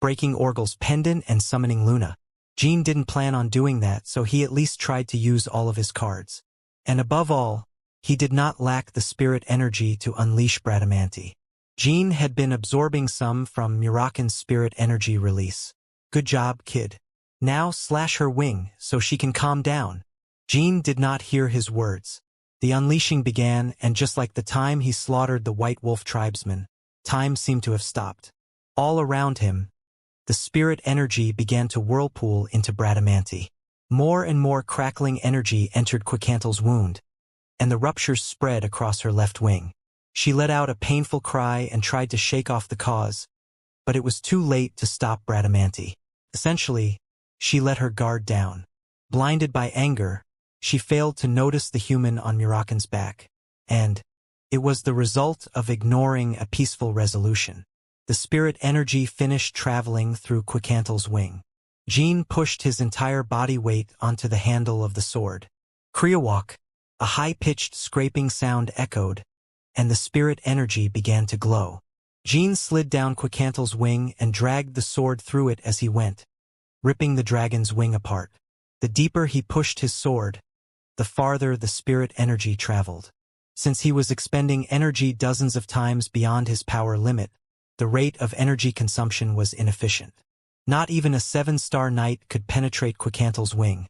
Breaking Orgel's pendant and summoning Luna. Jean didn't plan on doing that, so he at least tried to use all of his cards. And above all, he did not lack the spirit energy to unleash Bradamanti. Jean had been absorbing some from Muraken's spirit energy release. Good job, kid. Now slash her wing so she can calm down. Jean did not hear his words. The unleashing began, and just like the time he slaughtered the White Wolf tribesmen, time seemed to have stopped. All around him, the spirit energy began to whirlpool into Bradamanti. More and more crackling energy entered Quickhantle's wound, and the ruptures spread across her left wing. She let out a painful cry and tried to shake off the cause, but it was too late to stop Bradamanti. Essentially, she let her guard down. Blinded by anger, she failed to notice the human on Muraken's back, and it was the result of ignoring a peaceful resolution. The spirit energy finished traveling through Quickhantle's wing. Jean pushed his entire body weight onto the handle of the sword. Kriawak, a high-pitched scraping sound echoed, and the spirit energy began to glow. Jean slid down Quickhantle's wing and dragged the sword through it as he went, ripping the dragon's wing apart. The deeper he pushed his sword, the farther the spirit energy traveled. Since he was expending energy dozens of times beyond his power limit, the rate of energy consumption was inefficient. Not even a 7-star knight could penetrate Quickhantle's wing,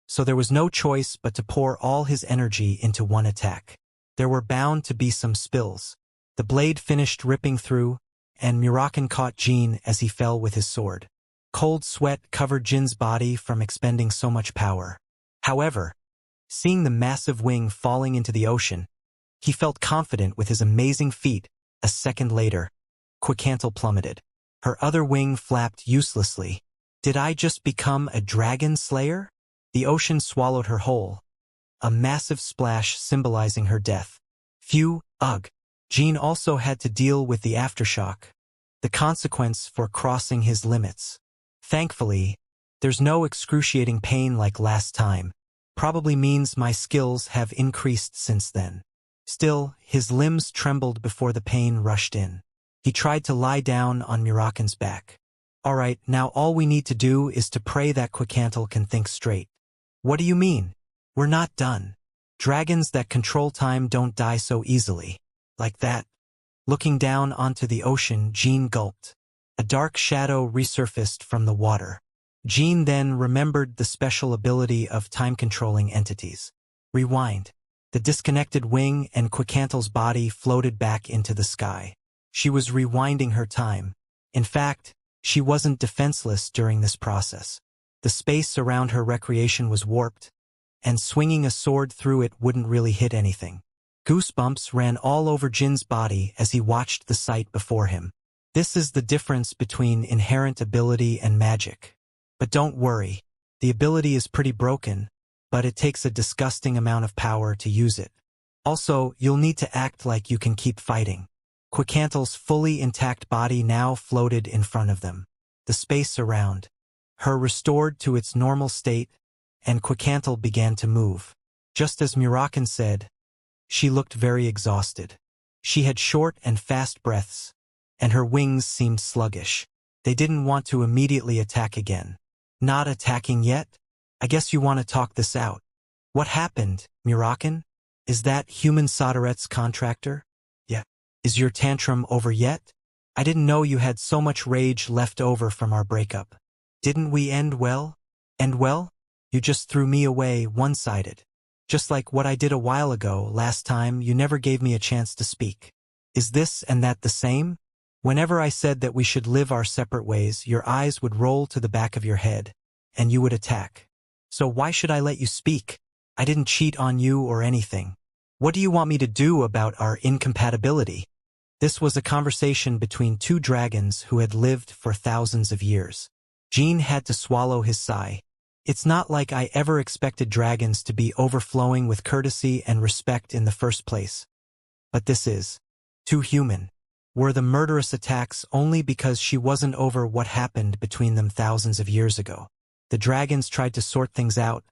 so there was no choice but to pour all his energy into one attack. There were bound to be some spills. The blade finished ripping through, and Muraken caught Jean as he fell with his sword. Cold sweat covered Jin's body from expending so much power. However, seeing the massive wing falling into the ocean, he felt confident with his amazing feat. A second later, Quickhantle plummeted. Her other wing flapped uselessly. Did I just become a dragon slayer? The ocean swallowed her whole, a massive splash symbolizing her death. Phew, ugh. Jean also had to deal with the aftershock, the consequence for crossing his limits. Thankfully, there's no excruciating pain like last time. Probably means my skills have increased since then. Still, his limbs trembled before the pain rushed in. He tried to lie down on Muraken's back. Alright, now all we need to do is to pray that Quickhantle can think straight. What do you mean? We're not done. Dragons that control time don't die so easily. Like that. Looking down onto the ocean, Jean gulped. A dark shadow resurfaced from the water. Jean then remembered the special ability of time-controlling entities. Rewind. The disconnected wing and Quickantle's body floated back into the sky. She was rewinding her time. In fact, she wasn't defenseless during this process. The space around her recreation was warped, and swinging a sword through it wouldn't really hit anything. Goosebumps ran all over Jin's body as he watched the sight before him. This is the difference between inherent ability and magic. But don't worry, the ability is pretty broken, but it takes a disgusting amount of power to use it. Also, you'll need to act like you can keep fighting. Quickantle's fully intact body now floated in front of them. The space around her restored to its normal state, and Quickantle began to move. Just as Murakan said, she looked very exhausted. She had short and fast breaths, and her wings seemed sluggish. They didn't want to immediately attack again. Not attacking yet? I guess you want to talk this out. What happened, Murakan? Is that human Soderet's contractor? Yeah. Is your tantrum over yet? I didn't know you had so much rage left over from our breakup. Didn't we end well? End well? You just threw me away one-sided. Just like what I did a while ago, last time you never gave me a chance to speak. Is this and that the same? Whenever I said that we should live our separate ways, your eyes would roll to the back of your head, and you would attack. So why should I let you speak? I didn't cheat on you or anything. What do you want me to do about our incompatibility? This was a conversation between two dragons who had lived for thousands of years. Jin had to swallow his sigh. It's not like I ever expected dragons to be overflowing with courtesy and respect in the first place. But this is too human. Were the murderous attacks only because she wasn't over what happened between them thousands of years ago? The dragons tried to sort things out,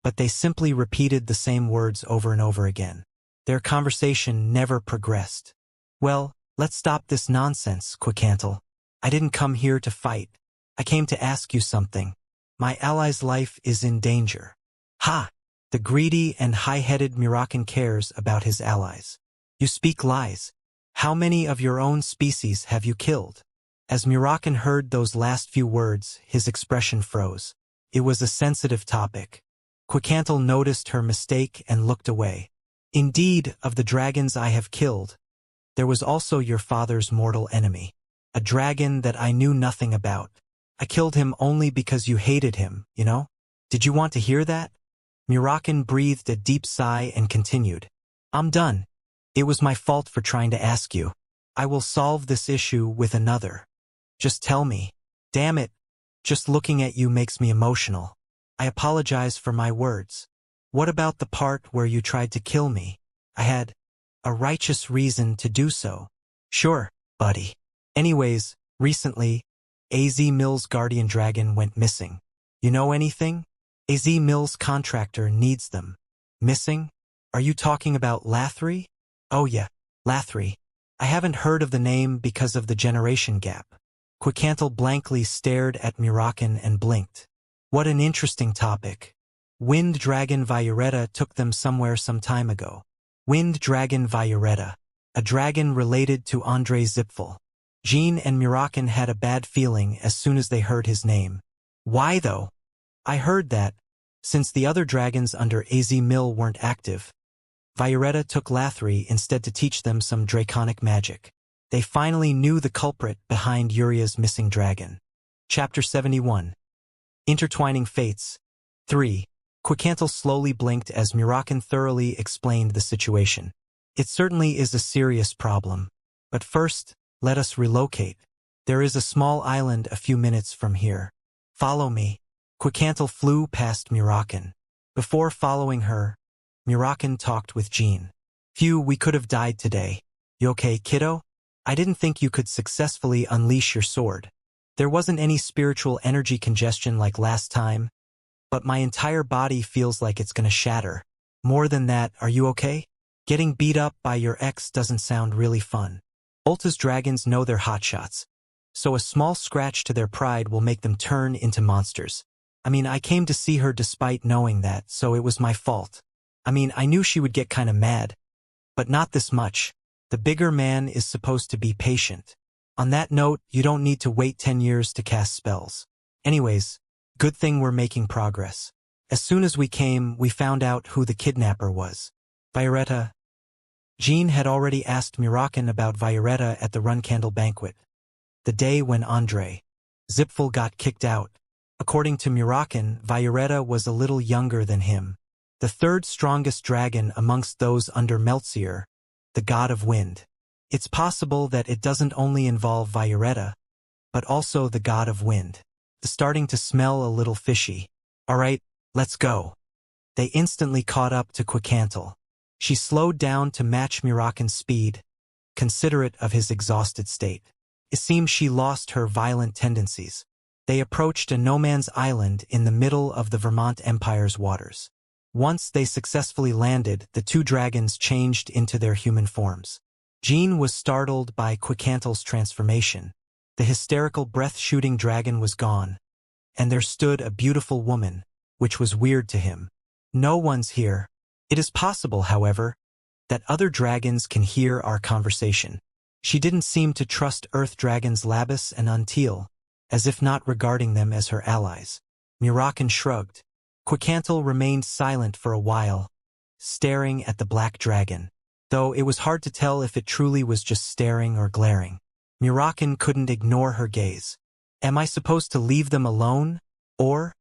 but they simply repeated the same words over and over again. Their conversation never progressed. Well, let's stop this nonsense, Quickantle. I didn't come here to fight. I came to ask you something. My ally's life is in danger. Ha! The greedy and high-headed Murakan cares about his allies. You speak lies. How many of your own species have you killed? As Murakan heard those last few words, his expression froze. It was a sensitive topic. Quickantle noticed her mistake and looked away. Indeed, of the dragons I have killed, there was also your father's mortal enemy. A dragon that I knew nothing about. I killed him only because you hated him, you know? Did you want to hear that? Murakan breathed a deep sigh and continued. I'm done. It was my fault for trying to ask you. I will solve this issue with another. Just tell me. Damn it. Just looking at you makes me emotional. I apologize for my words. What about the part where you tried to kill me? I had a righteous reason to do so. Sure, buddy. Anyways, recently, AZ Mill's guardian dragon went missing. You know anything? AZ Mill's contractor needs them. Missing? Are you talking about Lathri? Oh yeah, Lathri. I haven't heard of the name because of the generation gap. Quickantle blankly stared at Murakan and blinked. What an interesting topic. Wind Dragon Violetta took them somewhere some time ago. Wind Dragon Violetta. A dragon related to Andre Zipfel. Jin and Murakan had a bad feeling as soon as they heard his name. Why though? I heard that, since the other dragons under AZ Mill weren't active, Violetta took Lathri instead to teach them some draconic magic. They finally knew the culprit behind Uria's missing dragon. Chapter 71. Intertwining Fates. 3. Quickantle slowly blinked as Murakan thoroughly explained the situation. It certainly is a serious problem. But first, let us relocate. There is a small island a few minutes from here. Follow me. Quickantle flew past Murakan. Before following her, Murakan talked with Jin. Phew, we could have died today. You okay, kiddo? I didn't think you could successfully unleash your sword. There wasn't any spiritual energy congestion like last time, but my entire body feels like it's gonna shatter. More than that, are you okay? Getting beat up by your ex doesn't sound really fun. Ulta's dragons know their hotshots, so a small scratch to their pride will make them turn into monsters. I mean, I came to see her despite knowing that, so it was my fault. I mean, I knew she would get kinda mad, but not this much. The bigger man is supposed to be patient. On that note, you don't need to wait 10 years to cast spells. Anyways, good thing we're making progress. As soon as we came, we found out who the kidnapper was. Violetta. Jean had already asked Murakin about Violetta at the Runcandle banquet, the day when Andre Zipfel got kicked out. According to Murakin, Violetta was a little younger than him, the third strongest dragon amongst those under Meltzier, the god of wind. It's possible that it doesn't only involve Violetta, but also the god of wind. It's starting to smell a little fishy. All right, let's go. They instantly caught up to Quicantle. She slowed down to match Murakin's speed, considerate of his exhausted state. It seemed she lost her violent tendencies. They approached a no-man's island in the middle of the Vermont Empire's waters. Once they successfully landed, the two dragons changed into their human forms. Jean was startled by Quicantle's transformation. The hysterical breath-shooting dragon was gone, and there stood a beautiful woman, which was weird to him. No one's here. It is possible, however, that other dragons can hear our conversation. She didn't seem to trust Earth dragons Labus and Unteal, as if not regarding them as her allies. Murakin shrugged. Quicantle remained silent for a while, staring at the black dragon, though it was hard to tell if it truly was just staring or glaring. Murakin couldn't ignore her gaze. Am I supposed to leave them alone? Or?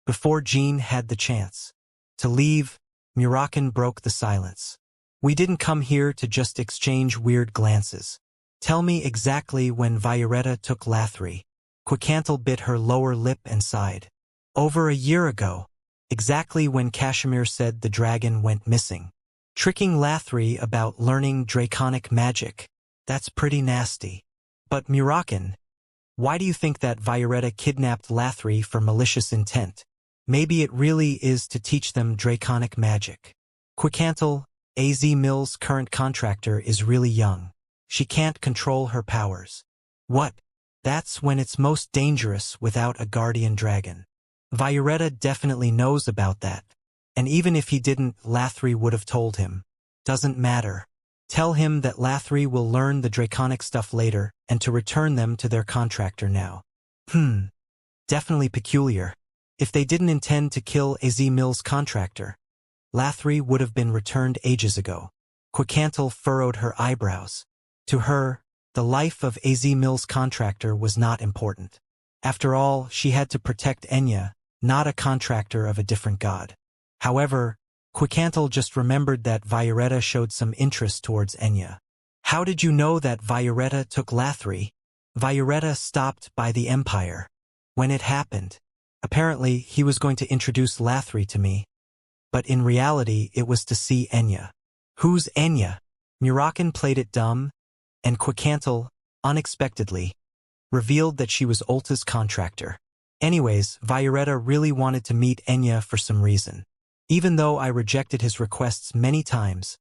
Before Jean had the chance to leave, Murakin broke the silence. We didn't come here to just exchange weird glances. Tell me exactly when Violetta took Lathri. Quicantle bit her lower lip and sighed. Over a year ago, exactly when Kashmir said the dragon went missing. Tricking Lathri about learning draconic magic. That's pretty nasty. But Murakin, why do you think that Violetta kidnapped Lathri for malicious intent? Maybe it really is to teach them draconic magic. Quicantle, AZ Mill's current contractor, is really young. She can't control her powers. What? That's when it's most dangerous without a guardian dragon. Violetta definitely knows about that. And even if he didn't, Lathri would have told him. Doesn't matter. Tell him that Lathri will learn the draconic stuff later and to return them to their contractor now. Definitely peculiar. If they didn't intend to kill AZ Mill's contractor, Lathri would have been returned ages ago. Quicantle furrowed her eyebrows. To her, the life of AZ Mill's contractor was not important. After all, she had to protect Enya, not a contractor of a different god. However, Quicantle just remembered that Violetta showed some interest towards Enya. How did you know that Violetta took Lathri? Violetta stopped by the Empire. When it happened, apparently he was going to introduce Lathri to me. But in reality, it was to see Enya. Who's Enya? Murakin played it dumb, and Quicantle, unexpectedly, revealed that she was Olta's contractor. Anyways, Violetta really wanted to meet Enya for some reason. Even though I rejected his requests many times,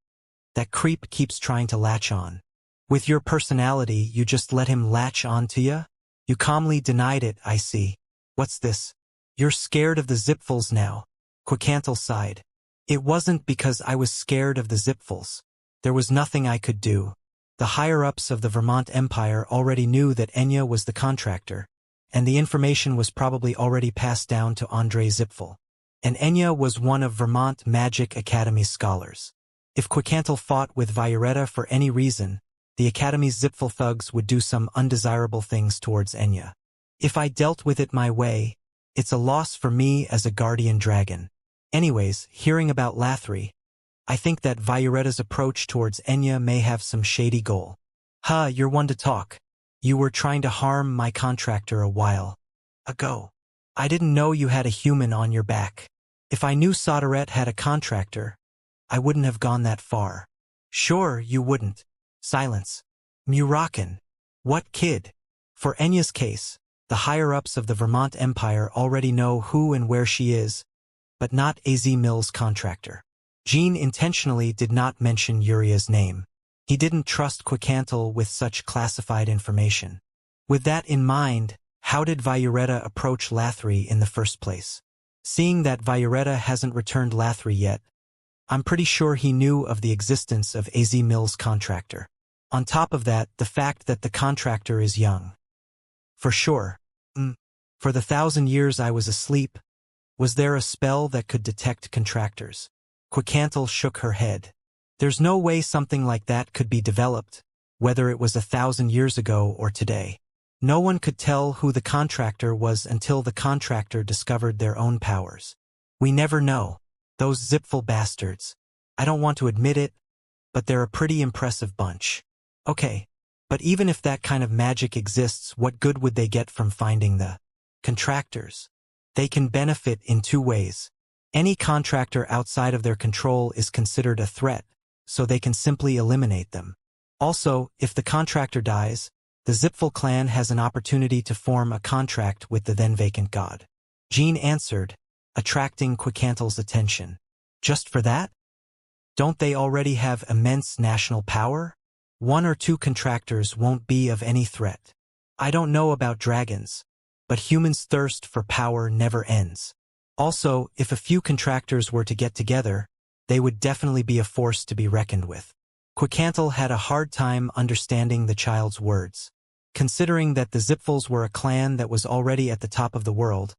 that creep keeps trying to latch on. With your personality, you just let him latch on to ya? You calmly denied it, I see. What's this? You're scared of the Zipfels now. Quicantle sighed. It wasn't because I was scared of the Zipfels. There was nothing I could do. The higher-ups of the Vermont Empire already knew that Enya was the contractor, and the information was probably already passed down to Andre Zipfel. And Enya was one of Vermont Magic Academy's scholars. If Quicantle fought with Violetta for any reason, the Academy's Zipfel thugs would do some undesirable things towards Enya. If I dealt with it my way, it's a loss for me as a guardian dragon. Anyways, hearing about Lathri, I think that Violetta's approach towards Enya may have some shady goal. You're one to talk. You were trying to harm my contractor a while ago. I didn't know you had a human on your back. If I knew Soderette had a contractor, I wouldn't have gone that far. Sure, you wouldn't. Silence. Murakin. What kid? For Enya's case, the higher-ups of the Vermont Empire already know who and where she is, but not AZ Mill's contractor. Jean intentionally did not mention Uria's name. He didn't trust Quicantle with such classified information. With that in mind, how did Violetta approach Lathri in the first place? Seeing that Violetta hasn't returned Lathri yet, I'm pretty sure he knew of the existence of AZ Mill's contractor. On top of that, the fact that the contractor is young. For sure. For the 1,000 years I was asleep, was there a spell that could detect contractors? Quicantle shook her head. There's no way something like that could be developed, whether it was 1,000 years ago or today. No one could tell who the contractor was until the contractor discovered their own powers. We never know. Those zipful bastards. I don't want to admit it, but they're a pretty impressive bunch. Okay, but even if that kind of magic exists, what good would they get from finding the contractors? They can benefit in two ways. Any contractor outside of their control is considered a threat, so they can simply eliminate them. Also, if the contractor dies, the Zipful clan has an opportunity to form a contract with the then vacant god. Jean answered, attracting Quicantel's attention. Just for that? Don't they already have immense national power? One or two contractors won't be of any threat. I don't know about dragons, but humans' thirst for power never ends. Also, if a few contractors were to get together, they would definitely be a force to be reckoned with. Quicantel had a hard time understanding the child's words. Considering that the Zipfuls were a clan that was already at the top of the world,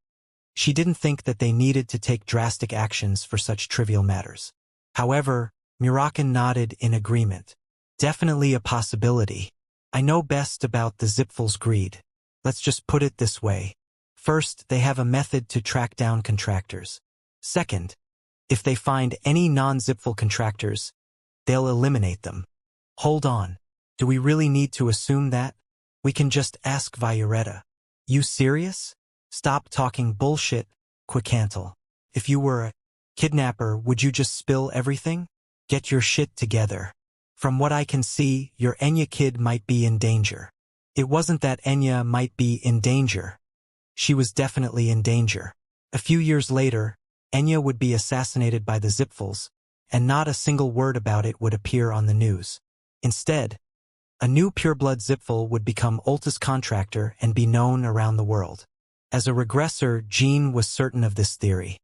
she didn't think that they needed to take drastic actions for such trivial matters. However, Murakan nodded in agreement. Definitely a possibility. I know best about the Zipfuls' greed. Let's just put it this way. First, they have a method to track down contractors. Second, if they find any non-Zipful contractors, they'll eliminate them. Hold on. Do we really need to assume that? We can just ask Violetta. You serious? Stop talking bullshit, Quicantel. If you were a kidnapper, would you just spill everything? Get your shit together. From what I can see, your Enya kid might be in danger. It wasn't that Enya might be in danger. She was definitely in danger. A few years later, Enya would be assassinated by the Zipfuls, and not a single word about it would appear on the news. Instead, a new pureblood Zipful would become Ulta's contractor and be known around the world. As a regressor, Jean was certain of this theory.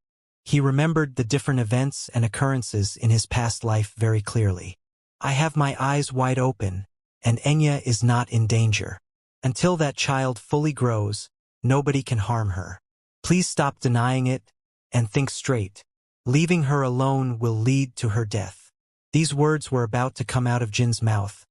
He remembered the different events and occurrences in his past life very clearly. I have my eyes wide open, and Enya is not in danger. Until that child fully grows, nobody can harm her. Please stop denying it, and think straight. Leaving her alone will lead to her death. These words were about to come out of Jin's mouth,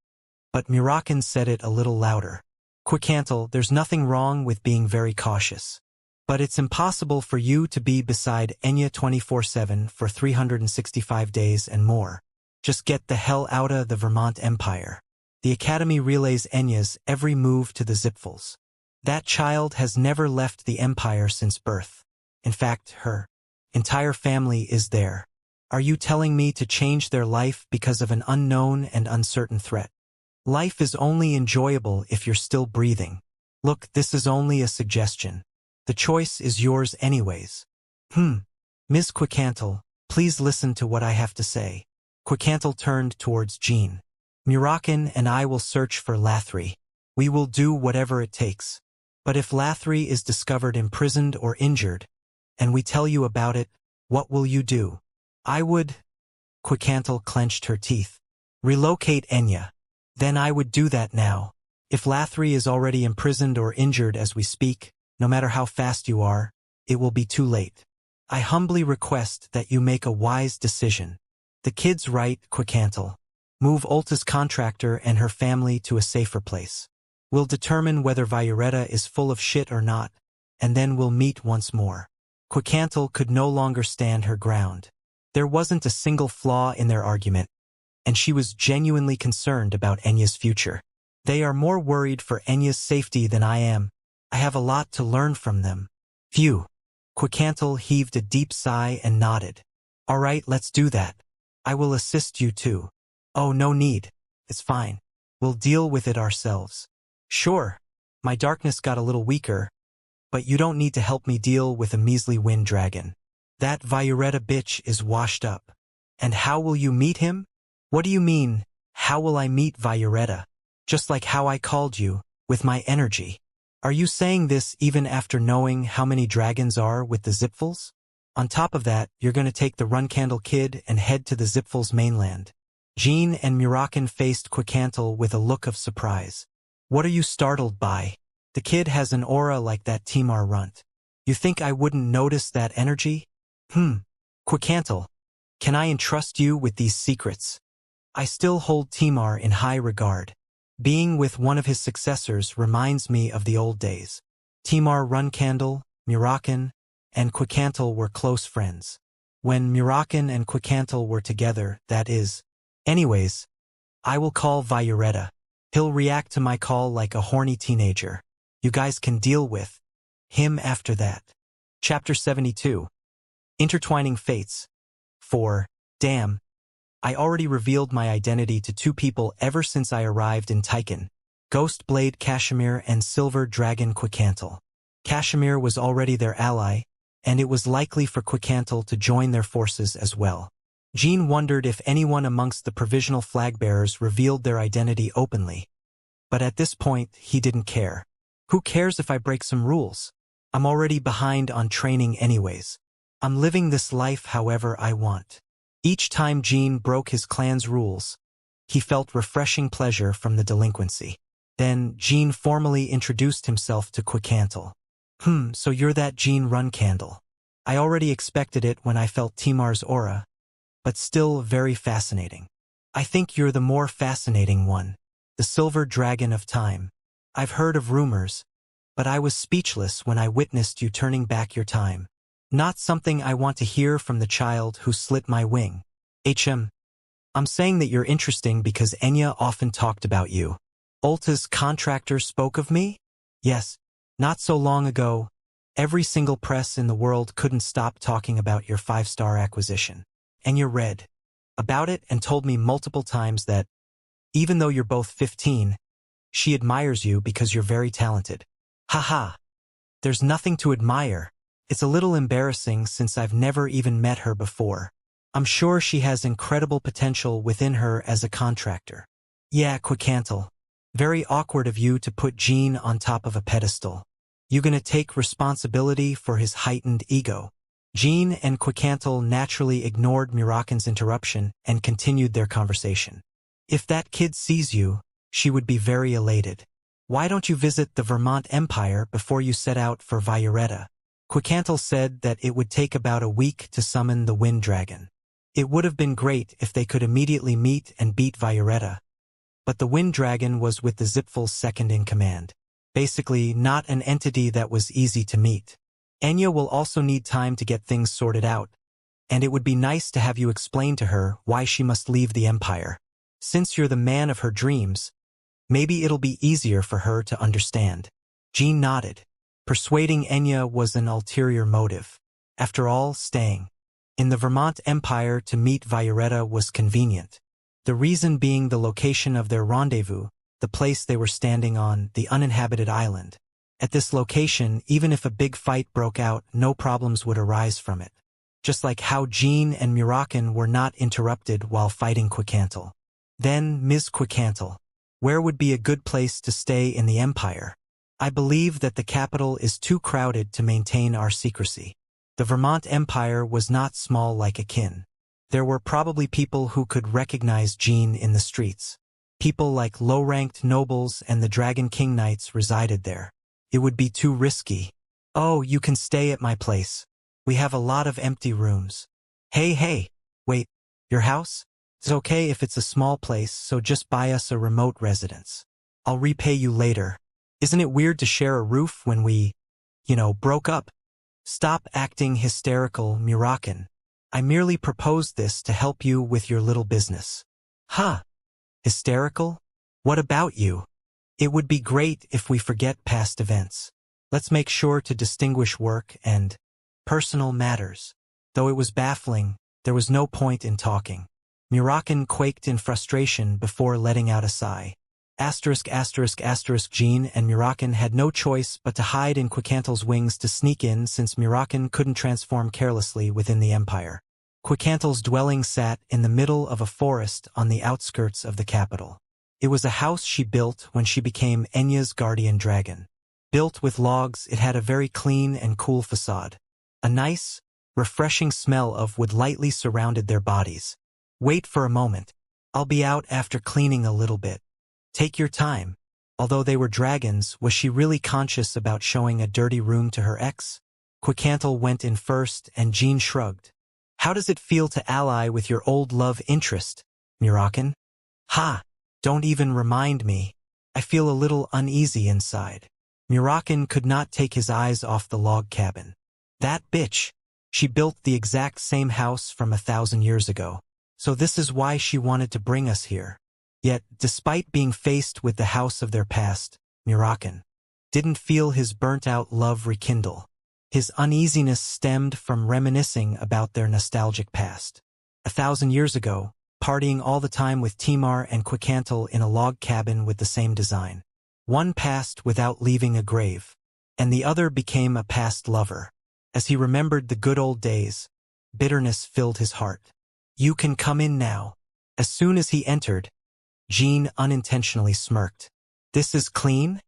but Murakan said it a little louder. Quicantel, there's nothing wrong with being very cautious. But it's impossible for you to be beside Enya 24/7 for 365 days and more. Just get the hell out of the Vermont Empire. The Academy relays Enya's every move to the Zipfuls. That child has never left the Empire since birth. In fact, her entire family is there. Are you telling me to change their life because of an unknown and uncertain threat? Life is only enjoyable if you're still breathing. Look, this is only a suggestion. The choice is yours anyways. Ms. Quicantel, please listen to what I have to say. Quicantel turned towards Jean. Murakan and I will search for Lathri. We will do whatever it takes. But if Lathri is discovered imprisoned or injured, and we tell you about it, what will you do? I would... Quicantel clenched her teeth. Relocate Enya. Then I would do that now. If Lathri is already imprisoned or injured as we speak, no matter how fast you are, it will be too late. I humbly request that you make a wise decision. The kid's right, Quicantel. Move Ulta's contractor and her family to a safer place. We'll determine whether Violetta is full of shit or not, and then we'll meet once more. Quicantel could no longer stand her ground. There wasn't a single flaw in their argument, and she was genuinely concerned about Enya's future. They are more worried for Enya's safety than I am. I have a lot to learn from them. Phew. Quicantel heaved a deep sigh and nodded. All right, let's do that. I will assist you too. Oh, no need. It's fine. We'll deal with it ourselves. Sure. My darkness got a little weaker, but you don't need to help me deal with a measly wind dragon. That Violetta bitch is washed up. And how will you meet him? What do you mean, how will I meet Violetta? Just like how I called you, with my energy. Are you saying this even after knowing how many dragons are with the Zipfuls? On top of that, you're going to take the Runcandle kid and head to the Zipfuls mainland. Jean and Murakan faced Quicantel with a look of surprise. What are you startled by? The kid has an aura like that Timar runt. You think I wouldn't notice that energy? Quicantel, can I entrust you with these secrets? I still hold Timar in high regard. Being with one of his successors reminds me of the old days. Timar Runcandle, Murakan, and Quicantle were close friends. When Murakan and Quicantle were together, that is. Anyways, I will call Violetta. He'll react to my call like a horny teenager. You guys can deal with him after that. Chapter 72. Intertwining Fates. 4. Damn. I already revealed my identity to two people ever since I arrived in Tychon. Ghost Blade Kashmir and Silver Dragon Quicantle. Kashmir was already their ally, and it was likely for Quicantle to join their forces as well. Jean wondered if anyone amongst the provisional flag-bearers revealed their identity openly. But at this point, he didn't care. Who cares if I break some rules? I'm already behind on training anyways. I'm living this life however I want. Each time Jean broke his clan's rules, he felt refreshing pleasure from the delinquency. Then Jean formally introduced himself to Quicantle. So you're that Jean Runcandle. I already expected it when I felt Timar's aura, but still very fascinating. I think you're the more fascinating one, the Silver Dragon of Time. I've heard of rumors, but I was speechless when I witnessed you turning back your time. Not something I want to hear from the child who slit my wing. I'm saying that you're interesting because Enya often talked about you. Ulta's contractor spoke of me? Yes. Not so long ago, every single press in the world couldn't stop talking about your 5-star acquisition. Enya read about it and told me multiple times that, even though you're both 15, she admires you because you're very talented. Haha. There's nothing to admire. It's a little embarrassing since I've never even met her before. I'm sure she has incredible potential within her as a contractor. Yeah, Quicantle. Very awkward of you to put Jean on top of a pedestal. You gonna take responsibility for his heightened ego? Jean and Quicantle naturally ignored Murakan's interruption and continued their conversation. If that kid sees you, she would be very elated. Why don't you visit the Vermont Empire before you set out for Violetta? Quicantle said that it would take about a week to summon the Wind Dragon. It would have been great if they could immediately meet and beat Violetta. But the Wind Dragon was with the Zipful's second in command. Basically, not an entity that was easy to meet. Enya will also need time to get things sorted out, and it would be nice to have you explain to her why she must leave the Empire. Since you're the man of her dreams, maybe it'll be easier for her to understand. Jean nodded. Persuading Enya was an ulterior motive. After all, staying in the Vermont Empire to meet Violetta was convenient. The reason being the location of their rendezvous, the place they were standing on, the uninhabited island. At this location, even if a big fight broke out, no problems would arise from it. Just like how Jean and Murakan were not interrupted while fighting Quicantle. Then, Ms. Quicantle, where would be a good place to stay in the Empire? I believe that the capital is too crowded to maintain our secrecy. The Vermont Empire was not small like Akin. There were probably people who could recognize Jean in the streets. People like low-ranked nobles and the Dragon King Knights resided there. It would be too risky. Oh, you can stay at my place. We have a lot of empty rooms. Hey, wait, your house? It's okay if it's a small place, so just buy us a remote residence. I'll repay you later. Isn't it weird to share a roof when we, broke up? Stop acting hysterical, Murakan. I merely proposed this to help you with your little business. Huh? Hysterical? What about you? It would be great if we forget past events. Let's make sure to distinguish work and personal matters. Though it was baffling, there was no point in talking. Murakan quaked in frustration before letting out a sigh. Asterisk. Jean and Murakan had no choice but to hide in Quicantle's wings to sneak in since Murakan couldn't transform carelessly within the Empire. Quicantle's dwelling sat in the middle of a forest on the outskirts of the capital. It was a house she built when she became Enya's guardian dragon. Built with logs, it had a very clean and cool facade. A nice, refreshing smell of wood lightly surrounded their bodies. Wait for a moment. I'll be out after cleaning a little bit. Take your time. Although they were dragons, was she really conscious about showing a dirty room to her ex? Quicantle went in first and Jean shrugged. How does it feel to ally with your old love interest, Murakan? Ha! Don't even remind me. I feel a little uneasy inside. Murakin could not take his eyes off the log cabin. That bitch! She built the exact same house from 1,000 years ago. So this is why she wanted to bring us here. Yet, despite being faced with the house of their past, Murakin didn't feel his burnt-out love rekindle. His uneasiness stemmed from reminiscing about their nostalgic past. 1,000 years ago, partying all the time with Timar and Quicantal in a log cabin with the same design. One passed without leaving a grave, and the other became a past lover. As he remembered the good old days, bitterness filled his heart. You can come in now. As soon as he entered, Jean unintentionally smirked. This is clean?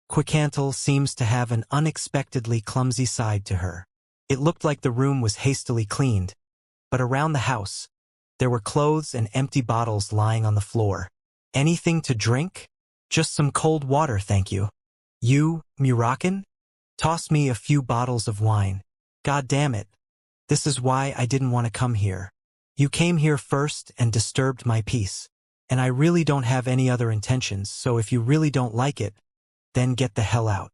Quicantal seems to have an unexpectedly clumsy side to her. It looked like the room was hastily cleaned, but around the house, there were clothes and empty bottles lying on the floor. Anything to drink? Just some cold water, thank you. You, Murakin? Toss me a few bottles of wine. God damn it. This is why I didn't want to come here. You came here first and disturbed my peace. And I really don't have any other intentions, so if you really don't like it, then get the hell out.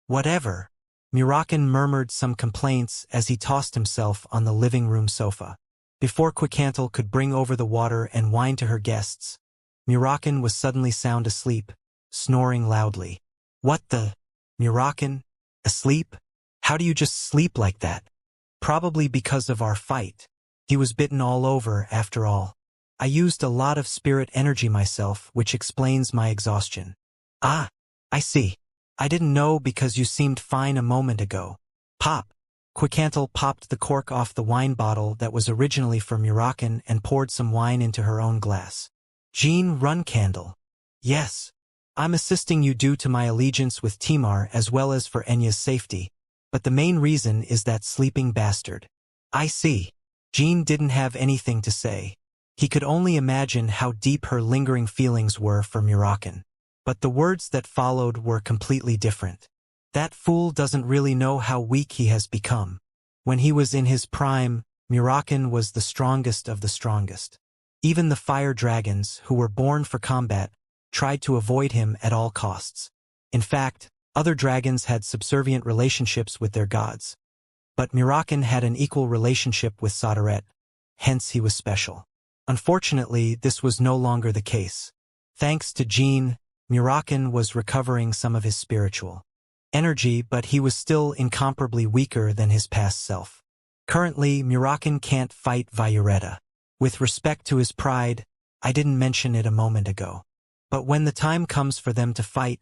Whatever. Murakin murmured some complaints as he tossed himself on the living room sofa. Before Quicantal could bring over the water and wine to her guests, Murakin was suddenly sound asleep, snoring loudly. What the? Murakin? Asleep? How do you just sleep like that? Probably because of our fight. He was bitten all over, after all. I used a lot of spirit energy myself, which explains my exhaustion. Ah, I see. I didn't know because you seemed fine a moment ago. Pop. Quicantal popped the cork off the wine bottle that was originally for Murakin and poured some wine into her own glass. Jean Runcandle. Yes. I'm assisting you due to my allegiance with Timar as well as for Enya's safety, but the main reason is that sleeping bastard. I see. Jean didn't have anything to say. He could only imagine how deep her lingering feelings were for Murakin. But the words that followed were completely different. That fool doesn't really know how weak he has become. When he was in his prime, Murakin was the strongest of the strongest. Even the fire dragons, who were born for combat, tried to avoid him at all costs. In fact, other dragons had subservient relationships with their gods. But Murakin had an equal relationship with Sodaret, hence he was special. Unfortunately, this was no longer the case. Thanks to Jean, Murakin was recovering some of his spiritual energy, but he was still incomparably weaker than his past self. Currently, Murakin can't fight Violetta. With respect to his pride, I didn't mention it a moment ago. But when the time comes for them to fight,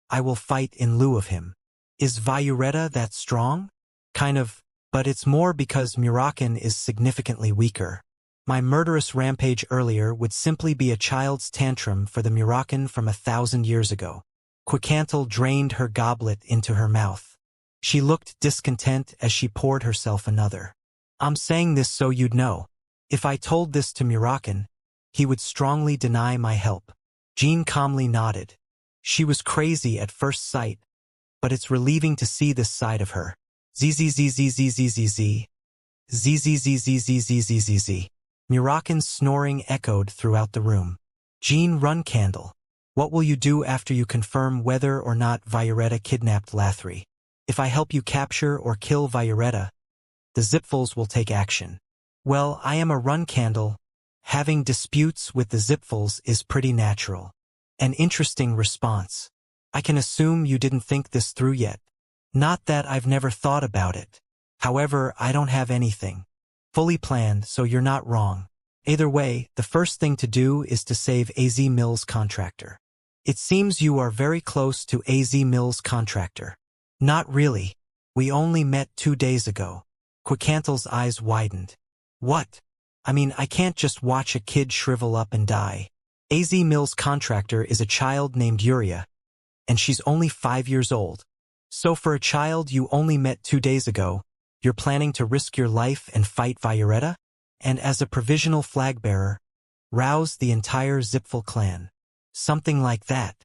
I will fight in lieu of him. Is Violetta that strong? Kind of, but it's more because Murakin is significantly weaker. My murderous rampage earlier would simply be a child's tantrum for the Murakin from 1,000 years ago. Quicantal drained her goblet into her mouth. She looked discontent as she poured herself another. I'm saying this so you'd know. If I told this to Murakin, he would strongly deny my help. Jean calmly nodded. She was crazy at first sight, but it's relieving to see this side of her. Zzzzzzzzzzzzz. Zzzzzzzzzzzzz. Murakin's snoring echoed throughout the room. Jean Runcandle. What will you do after you confirm whether or not Violetta kidnapped Lathri? If I help you capture or kill Violetta, the Zipfuls will take action. Well, I am a Runcandle. Having disputes with the Zipfuls is pretty natural. An interesting response. I can assume you didn't think this through yet. Not that I've never thought about it. However, I don't have anything fully planned, so you're not wrong. Either way, the first thing to do is to save AZ Mills contractor. It seems you are very close to AZ Mills contractor. Not really. We only met 2 days ago. Quicantal's eyes widened. What? I mean, I can't just watch a kid shrivel up and die. AZ Mills contractor is a child named Yuria, and she's only 5 years old. So for a child you only met 2 days ago, you're planning to risk your life and fight Violetta? And as a provisional flag-bearer, rouse the entire Zipful clan. Something like that.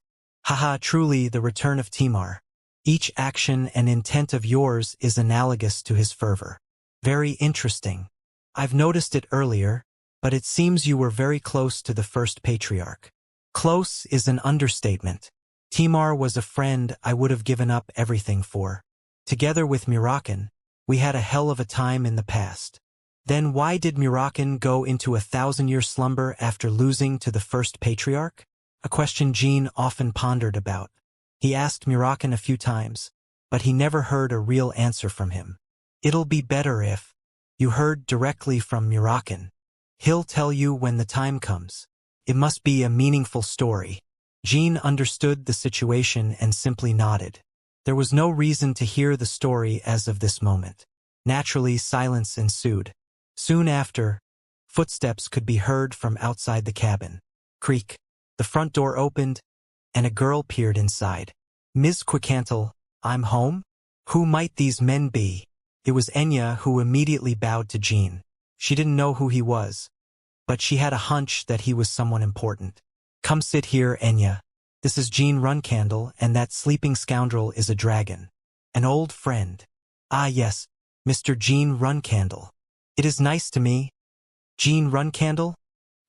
Haha, truly the return of Timar. Each action and intent of yours is analogous to his fervor. Very interesting. I've noticed it earlier, but it seems you were very close to the first patriarch. Close is an understatement. Timar was a friend I would have given up everything for. Together with Murakan, we had a hell of a time in the past. Then why did Murakan go into a 1,000-year slumber after losing to the first patriarch? A question Jean often pondered about. He asked Murakan a few times, but he never heard a real answer from him. It'll be better if you heard directly from Murakan. He'll tell you when the time comes. It must be a meaningful story. Jean understood the situation and simply nodded. There was no reason to hear the story as of this moment. Naturally, silence ensued. Soon after, footsteps could be heard from outside the cabin. Creak. The front door opened, and a girl peered inside. Ms. Quicantle, I'm home? Who might these men be? It was Enya who immediately bowed to Jean. She didn't know who he was, but she had a hunch that he was someone important. Come sit here, Enya. This is Jean Runcandle, and that sleeping scoundrel is a dragon. An old friend. Ah yes, Mr. Jean Runcandle. It is nice to me. Jean Runcandle?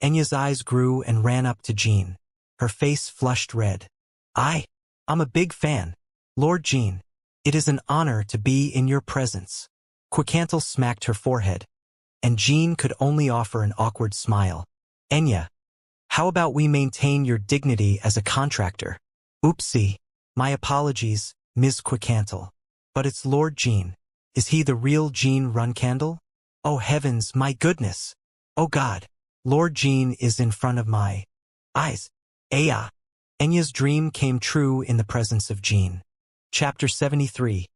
Enya's eyes grew and ran up to Jean. Her face flushed red. I'm a big fan. Lord Jean, it is an honor to be in your presence. Quicantle smacked her forehead, and Jean could only offer an awkward smile. Enya, how about we maintain your dignity as a contractor? Oopsie. My apologies, Ms. Quicantle. But it's Lord Jean. Is he the real Jean Runcandle? Oh heavens, my goodness. Oh God. Lord Jean is in front of my eyes. Aya. Enya's dream came true in the presence of Jean. Chapter 73.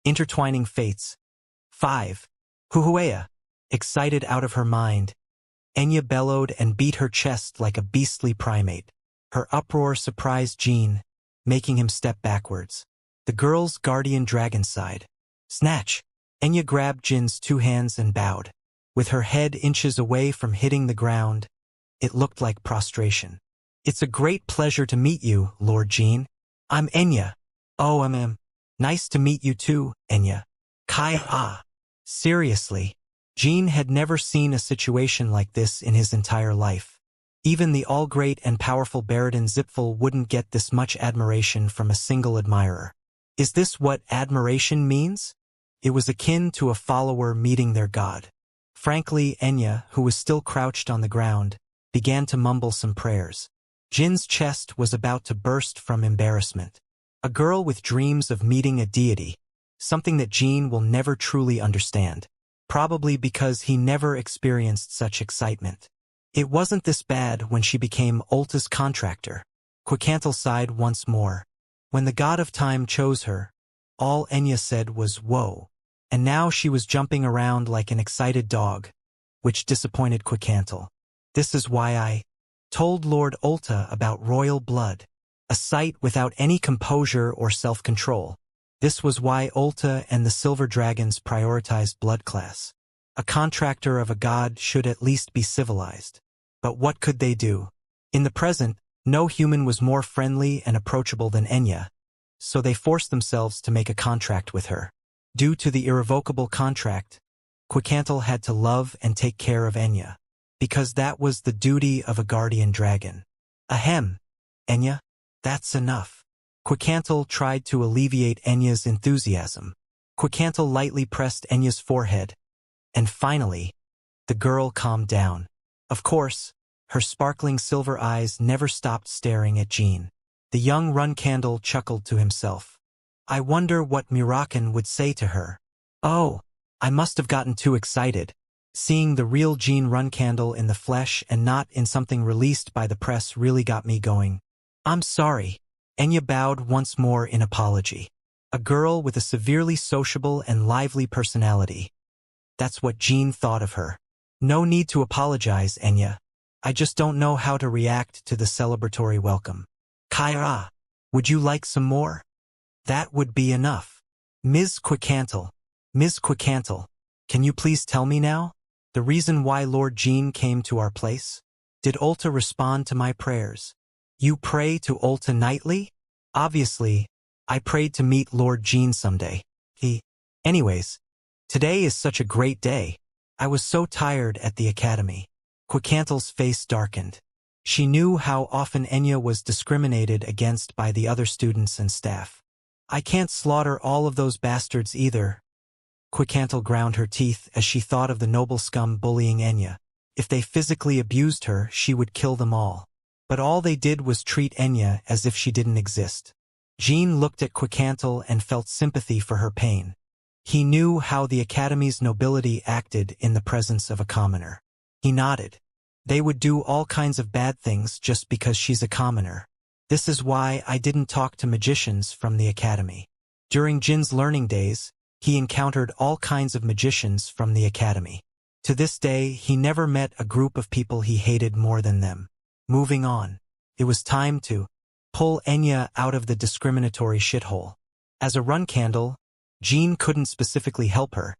Intertwining Fates. 5. Huhuea. Excited out of her mind, Enya bellowed and beat her chest like a beastly primate. Her uproar surprised Jean, making him step backwards. The girl's guardian dragon sighed. Snatch! Enya grabbed Jin's 2 hands and bowed. With her head inches away from hitting the ground, it looked like prostration. It's a great pleasure to meet you, Lord Jean. I'm Enya. Oh, nice to meet you too, Enya. Kai-ah. Seriously. Jean had never seen a situation like this in his entire life. Even the all-great and powerful Baradin Zipfel wouldn't get this much admiration from a single admirer. Is this what admiration means? It was akin to a follower meeting their god. Frankly, Enya, who was still crouched on the ground, began to mumble some prayers. Jin's chest was about to burst from embarrassment. A girl with dreams of meeting a deity, something that Jean will never truly understand. Probably because he never experienced such excitement. It wasn't this bad when she became Ulta's contractor. Quicantle sighed once more. When the god of time chose her, all Enya said was whoa. And now she was jumping around like an excited dog, which disappointed Quicantle. This is why I told Lord Ulta about royal blood, a sight without any composure or self-control. This was why Ulta and the Silver Dragons prioritized blood class. A contractor of a god should at least be civilized. But what could they do? In the present, no human was more friendly and approachable than Enya, so they forced themselves to make a contract with her. Due to the irrevocable contract, Quicantle had to love and take care of Enya, because that was the duty of a guardian dragon. Ahem, Enya, that's enough. Quicantle tried to alleviate Enya's enthusiasm. Quicantle lightly pressed Enya's forehead, and finally, the girl calmed down. Of course, her sparkling silver eyes never stopped staring at Jean. The young Runcandle chuckled to himself. I wonder what Murakan would say to her. Oh, I must have gotten too excited. Seeing the real Jean Runcandle in the flesh and not in something released by the press really got me going. I'm sorry. Enya bowed once more in apology. A girl with a severely sociable and lively personality. That's what Jean thought of her. No need to apologize, Enya. I just don't know how to react to the celebratory welcome. Kaira, would you like some more? That would be enough. Ms. Quicantle, can you please tell me now? The reason why Lord Jean came to our place? Did Ulta respond to my prayers? You pray to Ulta nightly? Obviously, I prayed to meet Lord Jean someday. Anyways, today is such a great day. I was so tired at the academy. Quickantle's face darkened. She knew how often Enya was discriminated against by the other students and staff. I can't slaughter all of those bastards either. Quickhantle ground her teeth as she thought of the noble scum bullying Enya. If they physically abused her, she would kill them all. But all they did was treat Enya as if she didn't exist. Jean looked at Quickhantle and felt sympathy for her pain. He knew how the Academy's nobility acted in the presence of a commoner. He nodded. They would do all kinds of bad things just because she's a commoner. This is why I didn't talk to magicians from the Academy. During Jin's learning days, he encountered all kinds of magicians from the Academy. To this day, he never met a group of people he hated more than them. Moving on. It was time to pull Enya out of the discriminatory shithole. As a run candle, Jean couldn't specifically help her,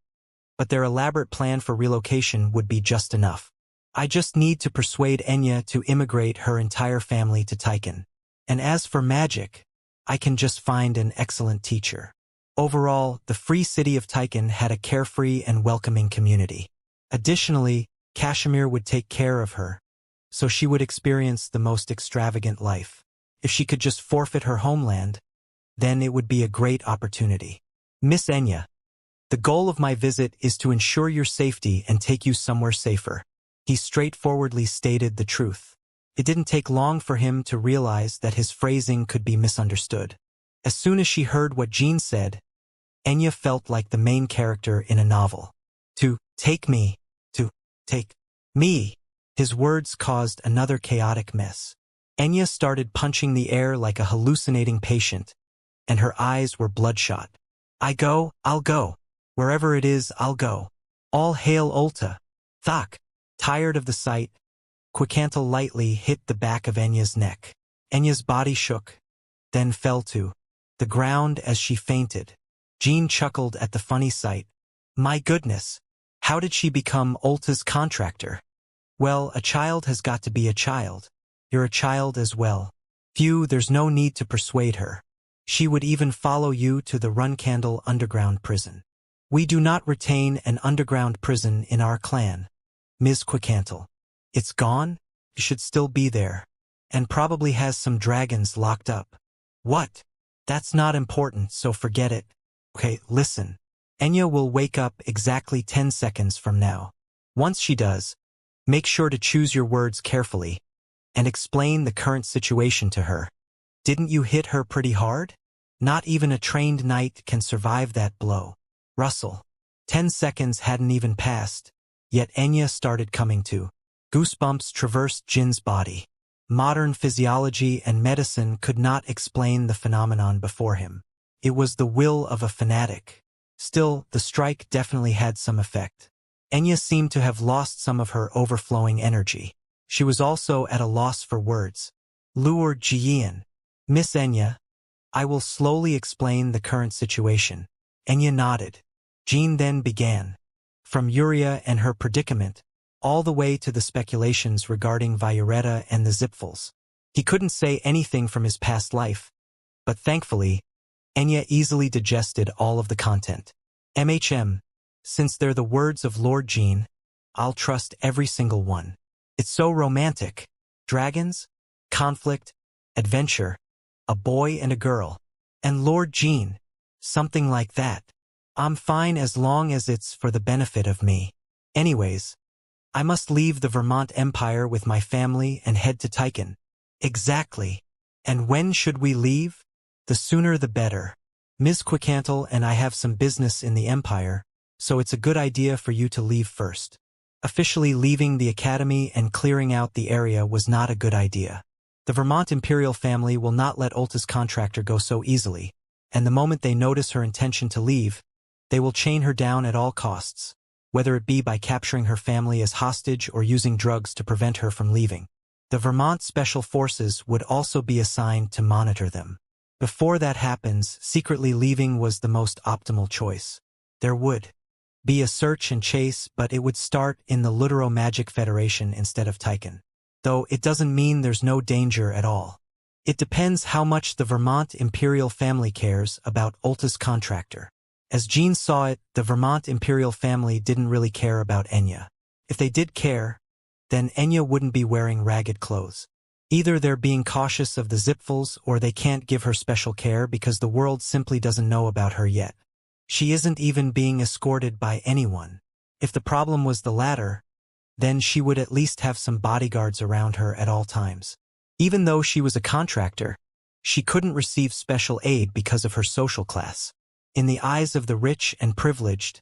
but their elaborate plan for relocation would be just enough. I just need to persuade Enya to immigrate her entire family to Tychon. And as for magic, I can just find an excellent teacher. Overall, the free city of Tychon had a carefree and welcoming community. Additionally, Kashmir would take care of her, so she would experience the most extravagant life. If she could just forfeit her homeland, then it would be a great opportunity. Miss Enya, the goal of my visit is to ensure your safety and take you somewhere safer. He straightforwardly stated the truth. It didn't take long for him to realize that his phrasing could be misunderstood. As soon as she heard what Jean said, Enya felt like the main character in a novel. To take me. His words caused another chaotic mess. Enya started punching the air like a hallucinating patient, and her eyes were bloodshot. I'll go. Wherever it is, I'll go. All hail Ulta. Thok. Tired of the sight, Quickhantle lightly hit the back of Enya's neck. Enya's body shook, then fell to the ground as she fainted. Jean chuckled at the funny sight. My goodness, how did she become Ulta's contractor? Well, a child has got to be a child. You're a child as well. Phew, there's no need to persuade her. She would even follow you to the Runcandle underground prison. We do not retain an underground prison in our clan. Ms. Quickhantle. It's gone? It should still be there. And probably has some dragons locked up. What? That's not important, so forget it. Okay, listen. Enya will wake up exactly 10 seconds from now. Once she does, make sure to choose your words carefully and explain the current situation to her. Didn't you hit her pretty hard? Not even a trained knight can survive that blow. Russell. 10 seconds hadn't even passed, yet Enya started coming to. Goosebumps traversed Jin's body. Modern physiology and medicine could not explain the phenomenon before him. It was the will of a fanatic. Still, the strike definitely had some effect. Enya seemed to have lost some of her overflowing energy. She was also at a loss for words. Lured Jian. Miss Enya, I will slowly explain the current situation. Enya nodded. Jean then began. From Yuria and her predicament, all the way to the speculations regarding Violetta and the Zipfels. He couldn't say anything from his past life, but thankfully, Enya easily digested all of the content. Since they're the words of Lord Jean, I'll trust every single one. It's so romantic. Dragons, conflict, adventure, a boy and a girl, and Lord Jean, something like that. I'm fine as long as it's for the benefit of me. Anyways, I must leave the Vermont Empire with my family and head to Tychon. Exactly. And when should we leave? The sooner the better. Ms. Quickhantle and I have some business in the Empire, so it's a good idea for you to leave first. Officially leaving the Academy and clearing out the area was not a good idea. The Vermont Imperial family will not let Ulta's contractor go so easily, and the moment they notice her intention to leave, they will chain her down at all costs, whether it be by capturing her family as hostage or using drugs to prevent her from leaving. The Vermont Special Forces would also be assigned to monitor them. Before that happens, secretly leaving was the most optimal choice. There would be a search and chase, but it would start in the Lutero Magic Federation instead of Tychon. Though it doesn't mean there's no danger at all. It depends how much the Vermont Imperial family cares about Ulta's contractor. As Jean saw it, the Vermont Imperial family didn't really care about Enya. If they did care, then Enya wouldn't be wearing ragged clothes. Either they're being cautious of the Zipfels or they can't give her special care because the world simply doesn't know about her yet. She isn't even being escorted by anyone. If the problem was the latter, then she would at least have some bodyguards around her at all times. Even though she was a contractor, she couldn't receive special aid because of her social class. In the eyes of the rich and privileged,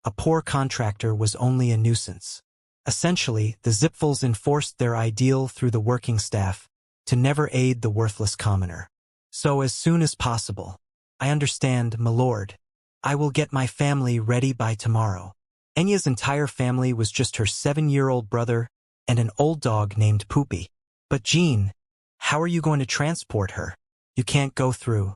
a poor contractor was only a nuisance. Essentially, the Zipfels enforced their ideal through the working staff to never aid the worthless commoner. So as soon as possible. I understand, my lord. I will get my family ready by tomorrow. Enya's entire family was just her 7-year-old brother and an old dog named Poopy. But Jean, how are you going to transport her? You can't go through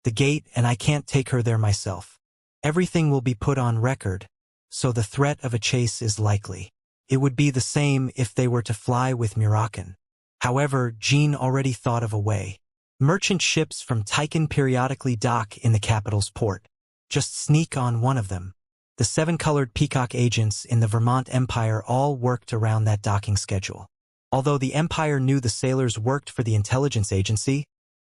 the gate and I can't take her there myself. Everything will be put on record, so the threat of a chase is likely. It would be the same if they were to fly with Murakan. However, Jean already thought of a way. Merchant ships from Tychan periodically dock in the capital's port. Just sneak on one of them. The 7-colored peacock agents in the Vermont Empire all worked around that docking schedule. Although the Empire knew the sailors worked for the intelligence agency,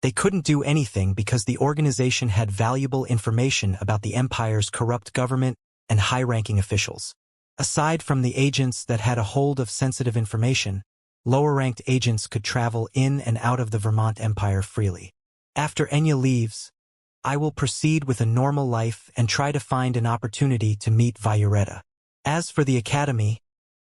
they couldn't do anything because the organization had valuable information about the Empire's corrupt government and high-ranking officials. Aside from the agents that had a hold of sensitive information, lower-ranked agents could travel in and out of the Vermont Empire freely. After Enya leaves, I will proceed with a normal life and try to find an opportunity to meet Violetta. As for the academy,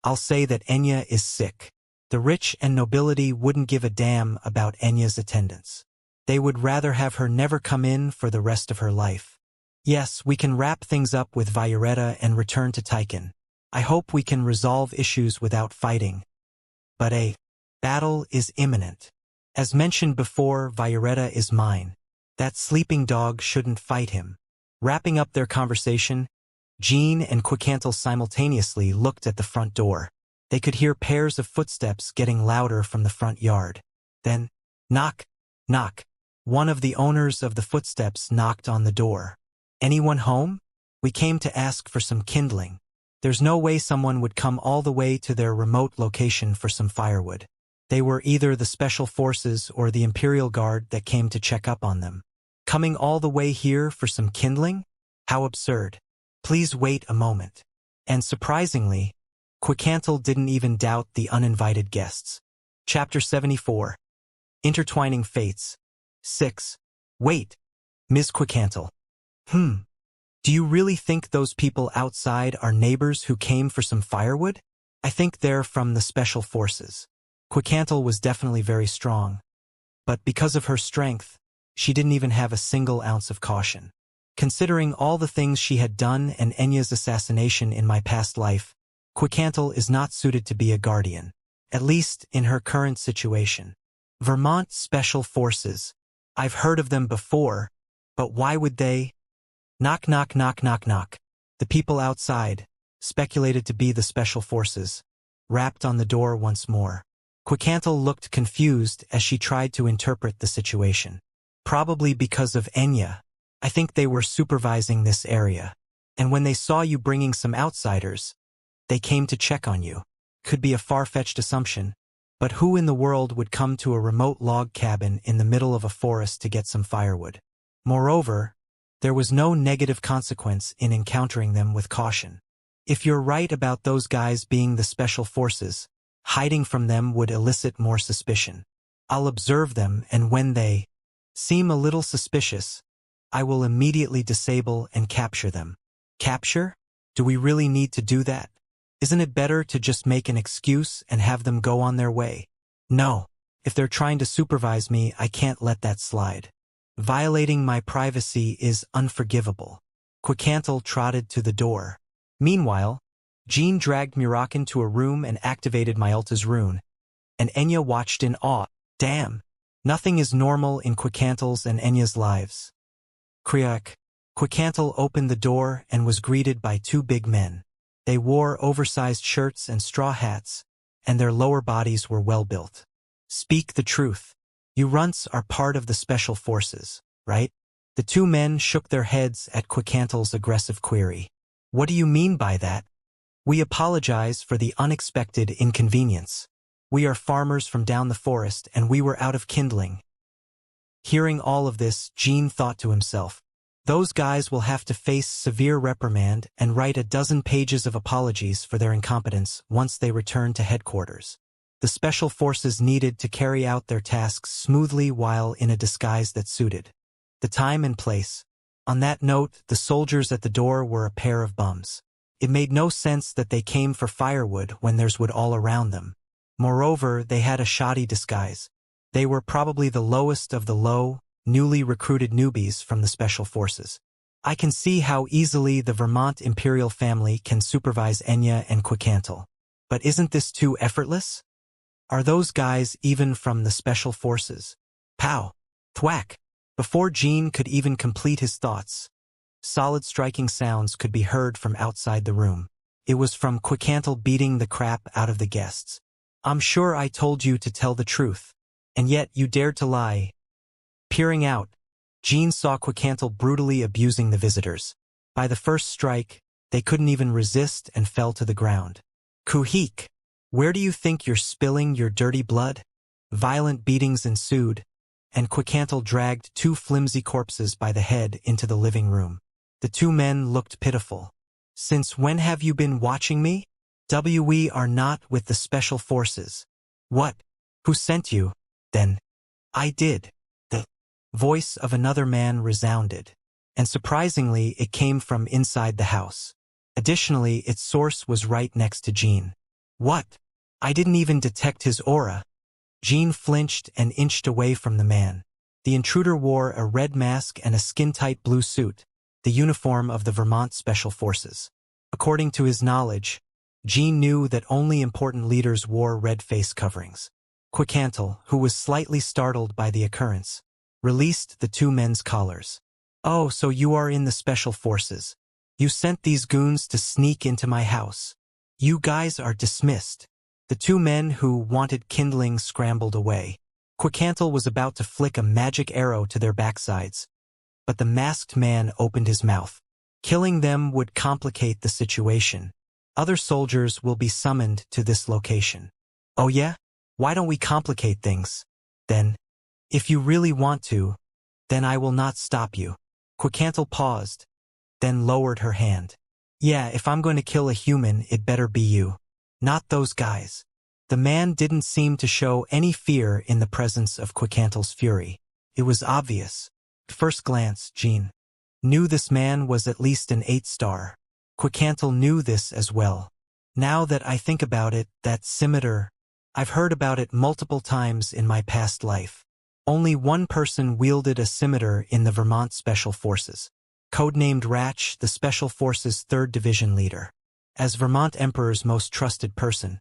I'll say that Enya is sick. The rich and nobility wouldn't give a damn about Enya's attendance. They would rather have her never come in for the rest of her life. Yes, we can wrap things up with Violetta and return to Tychan. I hope we can resolve issues without fighting. But a battle is imminent. As mentioned before, Violetta is mine. That sleeping dog shouldn't fight him. Wrapping up their conversation, Jean and Quicantle simultaneously looked at the front door. They could hear pairs of footsteps getting louder from the front yard. Then, knock, knock. One of the owners of the footsteps knocked on the door. Anyone home? We came to ask for some kindling. There's no way someone would come all the way to their remote location for some firewood. They were either the Special Forces or the Imperial Guard that came to check up on them. Coming all the way here for some kindling? How absurd. Please wait a moment. And surprisingly, Quicantle didn't even doubt the uninvited guests. Chapter 74. Intertwining Fates. 6. Wait, Ms. Quicantle. Do you really think those people outside are neighbors who came for some firewood? I think they're from the Special Forces. Quicantle was definitely very strong. But because of her strength, she didn't even have a single ounce of caution. Considering all the things she had done and Enya's assassination in my past life, Quicantle is not suited to be a guardian, at least in her current situation. Vermont Special Forces. I've heard of them before, but why would they? Knock, knock, knock, knock, knock. The people outside, speculated to be the Special Forces, rapped on the door once more. Quicantle looked confused as she tried to interpret the situation. Probably because of Enya. I think they were supervising this area. And when they saw you bringing some outsiders, they came to check on you. Could be a far-fetched assumption, but who in the world would come to a remote log cabin in the middle of a forest to get some firewood? Moreover, there was no negative consequence in encountering them with caution. If you're right about those guys being the Special Forces, hiding from them would elicit more suspicion. I'll observe them, and when they seem a little suspicious, I will immediately disable and capture them. Capture? Do we really need to do that? Isn't it better to just make an excuse and have them go on their way? No. If they're trying to supervise me, I can't let that slide. Violating my privacy is unforgivable. Quicantle trotted to the door. Meanwhile, Jean dragged Murakan to a room and activated Myalta's rune, and Enya watched in awe. Damn. Nothing is normal in Quicantle's and Enya's lives. Kriak. Quicantle opened the door and was greeted by two big men. They wore oversized shirts and straw hats, and their lower bodies were well built. Speak the truth. You runts are part of the Special Forces, right? The two men shook their heads at Quicantle's aggressive query. What do you mean by that? We apologize for the unexpected inconvenience. We are farmers from down the forest and we were out of kindling. Hearing all of this, Jean thought to himself, those guys will have to face severe reprimand and write a dozen pages of apologies for their incompetence once they return to headquarters. The special forces needed to carry out their tasks smoothly while in a disguise that suited the time and place. On that note, the soldiers at the door were a pair of bums. It made no sense that they came for firewood when there's wood all around them. Moreover, they had a shoddy disguise. They were probably the lowest of the low, newly recruited newbies from the special forces. I can see how easily the Vermont imperial family can supervise Enya and Quicantle. But isn't this too effortless? Are those guys even from the special forces? Pow! Thwack! Before Jean could even complete his thoughts, solid striking sounds could be heard from outside the room. It was from Quicantle beating the crap out of the guests. I'm sure I told you to tell the truth, and yet you dared to lie. Peering out, Jean saw Quicantle brutally abusing the visitors. By the first strike, they couldn't even resist and fell to the ground. Kuhik! Where do you think you're spilling your dirty blood? Violent beatings ensued, and Quicantle dragged two flimsy corpses by the head into the living room. The two men looked pitiful. Since when have you been watching me? We are not with the special forces. What? Who sent you? Then. I did. The voice of another man resounded, and surprisingly it came from inside the house. Additionally, its source was right next to Jean. What? I didn't even detect his aura. Jean flinched and inched away from the man. The intruder wore a red mask and a skin-tight blue suit, the uniform of the Vermont Special Forces. According to his knowledge, Jean knew that only important leaders wore red face coverings. Quicantle, who was slightly startled by the occurrence, released the two men's collars. Oh, so you are in the Special Forces. You sent these goons to sneak into my house. You guys are dismissed. The two men who wanted kindling scrambled away. Quicantle was about to flick a magic arrow to their backsides, but the masked man opened his mouth. Killing them would complicate the situation. Other soldiers will be summoned to this location. Oh yeah? Why don't we complicate things? Then, if you really want to, then I will not stop you. Quicantle paused, then lowered her hand. Yeah, if I'm going to kill a human, it better be you. Not those guys. The man didn't seem to show any fear in the presence of Quicantle's fury. It was obvious. At first glance, Jean knew this man was at least an 8-star. Quicantle knew this as well. Now that I think about it, that scimitar, I've heard about it multiple times in my past life. Only one person wielded a scimitar in the Vermont Special Forces. Codenamed Ratch, the Special Forces 3rd Division leader. As Vermont Emperor's most trusted person,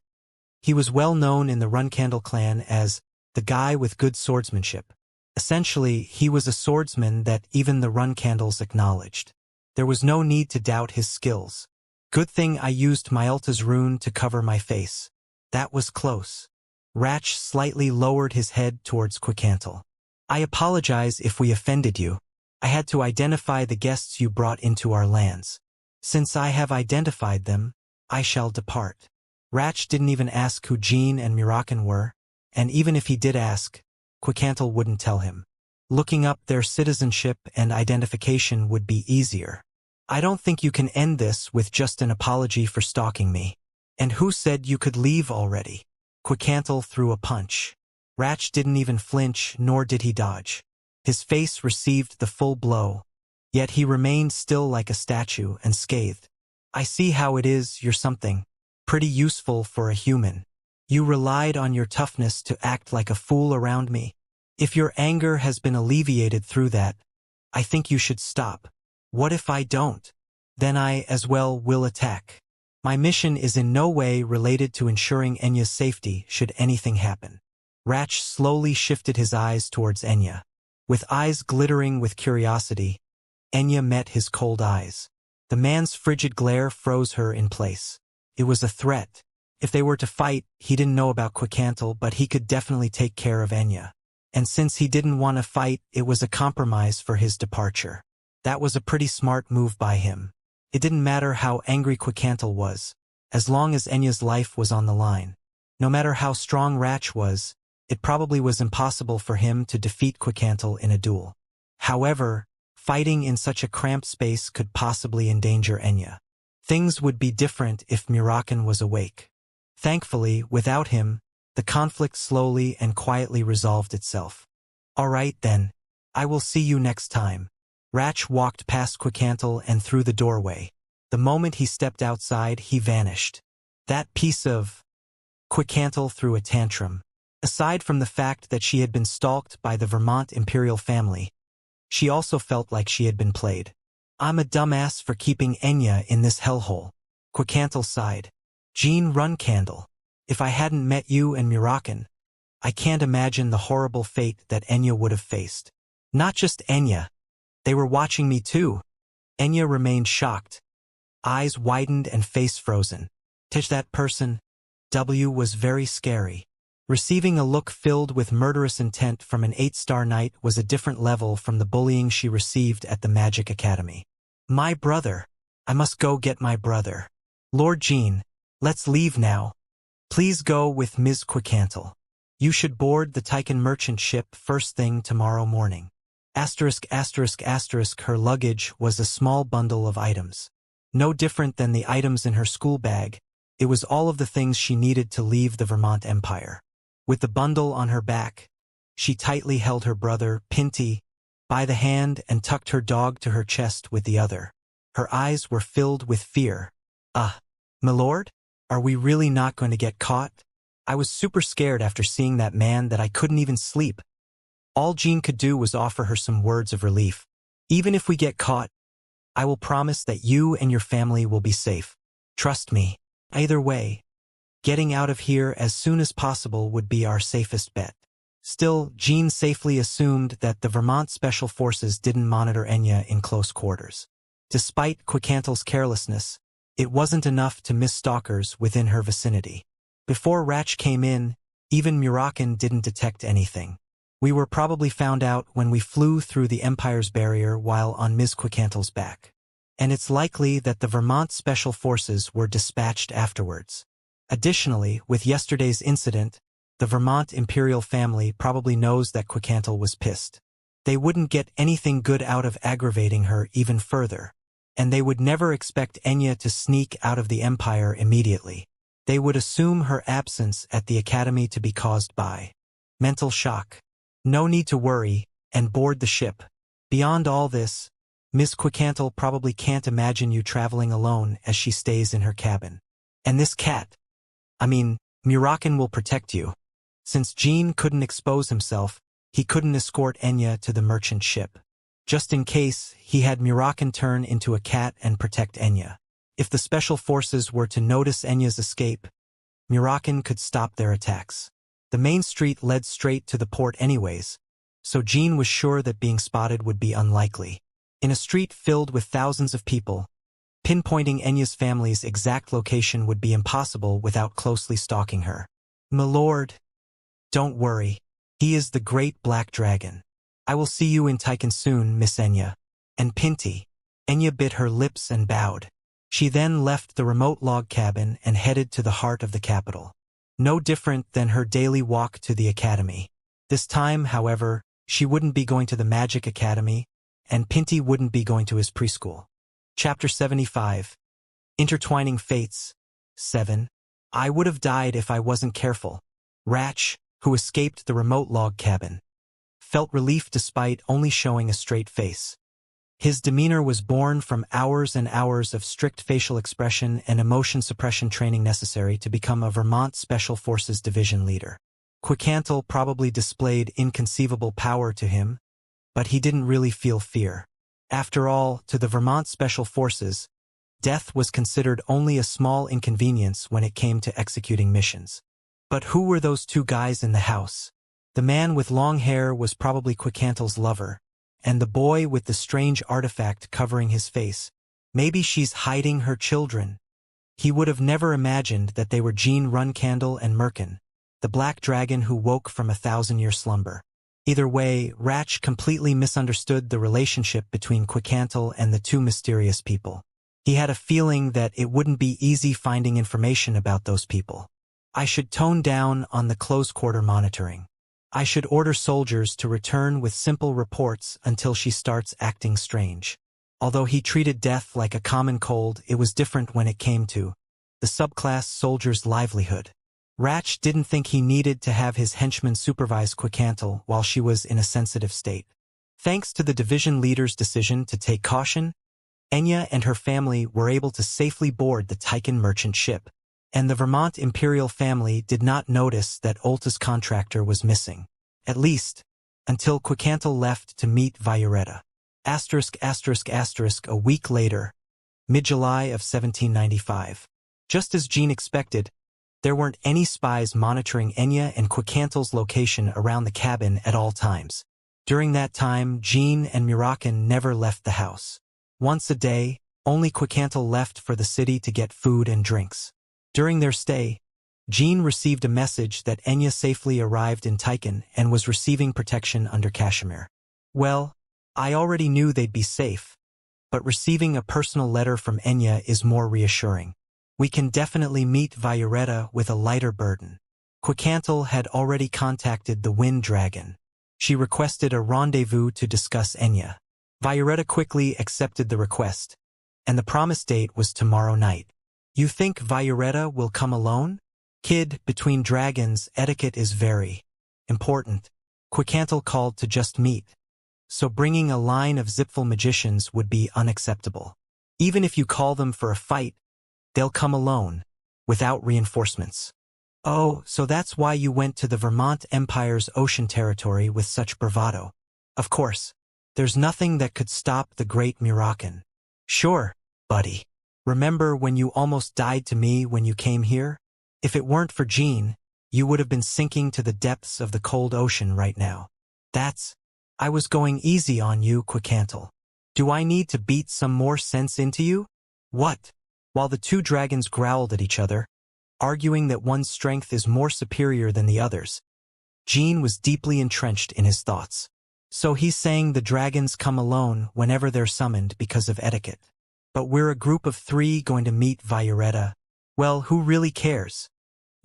he was well known in the Runcandle clan as the guy with good swordsmanship. Essentially, he was a swordsman that even the Runcandles acknowledged. There was no need to doubt his skills. Good thing I used Myalta's rune to cover my face. That was close. Ratch slightly lowered his head towards Quicantle. I apologize if we offended you. I had to identify the guests you brought into our lands. Since I have identified them, I shall depart. Ratch didn't even ask who Jean and Murakan were, and even if he did ask, Quicantle wouldn't tell him. Looking up their citizenship and identification would be easier. I don't think you can end this with just an apology for stalking me. And who said you could leave already? Quicantle threw a punch. Ratch didn't even flinch, nor did he dodge. His face received the full blow, yet he remained still like a statue and scathed. I see how it is, you're something pretty useful for a human. You relied on your toughness to act like a fool around me. If your anger has been alleviated through that, I think you should stop. What if I don't? Then I, as well, will attack. My mission is in no way related to ensuring Enya's safety should anything happen. Ratch slowly shifted his eyes towards Enya. With eyes glittering with curiosity, Enya met his cold eyes. The man's frigid glare froze her in place. It was a threat. If they were to fight, he didn't know about Quicantle, but he could definitely take care of Enya. And since he didn't want to fight, it was a compromise for his departure. That was a pretty smart move by him. It didn't matter how angry Quicantle was. as long as Enya's life was on the line. No matter how strong Ratch was, it probably was impossible for him to defeat Quicantle in a duel. However, fighting in such a cramped space could possibly endanger Enya. Things would be different if Murakan was awake. Thankfully, without him, the conflict slowly and quietly resolved itself. All right then, I will see you next time. Ratch walked past Quicantle and through the doorway. The moment he stepped outside, he vanished. That piece of... Quicantle threw a tantrum. Aside from the fact that she had been stalked by the Vermont imperial family, she also felt like she had been played. I'm a dumbass for keeping Enya in this hellhole. Quicantle sighed. Jean Runcandle, if I hadn't met you and Murakan, I can't imagine the horrible fate that Enya would have faced. Not just Enya. They were watching me too. Enya remained shocked. Eyes widened and face frozen. Tish, that person, W, was very scary. Receiving a look filled with murderous intent from an 8-star knight was a different level from the bullying she received at the Magic Academy. My brother. I must go get my brother. Lord Jean, let's leave now. Please go with Ms. Quicantle. You should board the Tychon merchant ship first thing tomorrow morning. Her luggage was a small bundle of items. No different than the items in her school bag, it was all of the things she needed to leave the Vermont Empire. With the bundle on her back, she tightly held her brother, Pinty, by the hand and tucked her dog to her chest with the other. Her eyes were filled with fear. Milord? Are we really not going to get caught? I was super scared after seeing that man that I couldn't even sleep. All Jean could do was offer her some words of relief. Even if we get caught, I will promise that you and your family will be safe. Trust me. Either way, getting out of here as soon as possible would be our safest bet. Still, Jean safely assumed that the Vermont Special Forces didn't monitor Enya in close quarters. Despite Quicantle's carelessness, it wasn't enough to miss stalkers within her vicinity. Before Ratch came in, even Murakan didn't detect anything. We were probably found out when we flew through the Empire's barrier while on Ms. Quicantle's back. And it's likely that the Vermont Special Forces were dispatched afterwards. Additionally, with yesterday's incident, the Vermont Imperial family probably knows that Quicantle was pissed. They wouldn't get anything good out of aggravating her even further. And they would never expect Enya to sneak out of the Empire immediately. They would assume her absence at the Academy to be caused by mental shock. No need to worry, and board the ship. Beyond all this, Miss Quicantle probably can't imagine you traveling alone as she stays in her cabin. And this cat. Murakan will protect you. Since Jean couldn't expose himself, he couldn't escort Enya to the merchant ship. Just in case, he had Murakan turn into a cat and protect Enya. If the Special Forces were to notice Enya's escape, Murakan could stop their attacks. The main street led straight to the port anyways, so Jean was sure that being spotted would be unlikely. In a street filled with thousands of people, pinpointing Enya's family's exact location would be impossible without closely stalking her. Milord, don't worry. He is the great black dragon. I will see you in Tychon soon, Miss Enya. And Pinty. Enya bit her lips and bowed. She then left the remote log cabin and headed to the heart of the capital. No different than her daily walk to the academy. This time, however, she wouldn't be going to the Magic Academy, and Pinty wouldn't be going to his preschool. Chapter 75. Intertwining Fates. 7. I would have died if I wasn't careful. Ratch, who escaped the remote log cabin, felt relief despite only showing a straight face. His demeanor was born from hours and hours of strict facial expression and emotion suppression training necessary to become a Vermont Special Forces Division leader. Quicantle probably displayed inconceivable power to him, but he didn't really feel fear. After all, to the Vermont Special Forces, death was considered only a small inconvenience when it came to executing missions. But who were those two guys in the house? The man with long hair was probably Quicantle's lover, and the boy with the strange artifact covering his face. Maybe she's hiding her children. He would have never imagined that they were Jean Runcandle and Merkin, the black dragon who woke from a 1,000-year slumber. Either way, Ratch completely misunderstood the relationship between Quicantle and the two mysterious people. He had a feeling that it wouldn't be easy finding information about those people. I should tone down on the close-quarter monitoring. I should order soldiers to return with simple reports until she starts acting strange. Although he treated death like a common cold, it was different when it came to the subclass soldier's livelihood. Ratch didn't think he needed to have his henchman supervise Quicantle while she was in a sensitive state. Thanks to the division leader's decision to take caution, Enya and her family were able to safely board the Tychan merchant ship, and the Vermont Imperial family did not notice that Olta's contractor was missing, at least, until Quicantle left to meet Violetta. ****** A week later, mid-July of 1795. Just as Jean expected, there weren't any spies monitoring Enya and Quicantle's location around the cabin at all times. During that time, Jean and Murakin never left the house. Once a day, only Quicantle left for the city to get food and drinks. During their stay, Jean received a message that Enya safely arrived in Tychan and was receiving protection under Kashmir. Well, I already knew they'd be safe, but receiving a personal letter from Enya is more reassuring. We can definitely meet Violetta with a lighter burden. Quicantle had already contacted the Wind Dragon. She requested a rendezvous to discuss Enya. Violetta quickly accepted the request, and the promised date was tomorrow night. You think Violetta will come alone? Kid, between dragons, etiquette is very important. Quicantle called to just meet, so bringing a line of Zipful magicians would be unacceptable. Even if you call them for a fight, they'll come alone, without reinforcements. Oh, so that's why you went to the Vermont Empire's ocean territory with such bravado. Of course, there's nothing that could stop the great Murakin. Sure, buddy. Remember when you almost died to me when you came here? If it weren't for Jean, you would have been sinking to the depths of the cold ocean right now. I was going easy on you, Quicantle. Do I need to beat some more sense into you? What? While the two dragons growled at each other, arguing that one's strength is more superior than the other's, Jean was deeply entrenched in his thoughts. So he's saying the dragons come alone whenever they're summoned because of etiquette. But we're a group of 3 going to meet Violetta. Well, who really cares?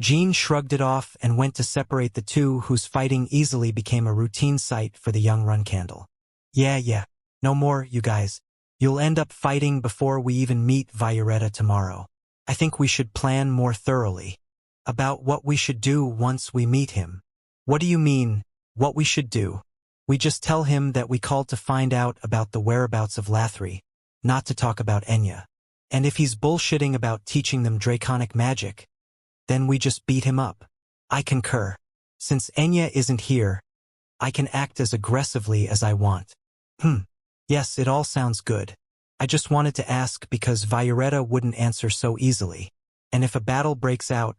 Jean shrugged it off and went to separate the two whose fighting easily became a routine sight for the young Runcandle. Yeah. No more, you guys. You'll end up fighting before we even meet Violetta tomorrow. I think we should plan more thoroughly about what we should do once we meet him. What do you mean, what we should do? We just tell him that we called to find out about the whereabouts of Lathri, not to talk about Enya. And if he's bullshitting about teaching them draconic magic, then we just beat him up. I concur. Since Enya isn't here, I can act as aggressively as I want. Yes, it all sounds good. I just wanted to ask because Violetta wouldn't answer so easily. And if a battle breaks out,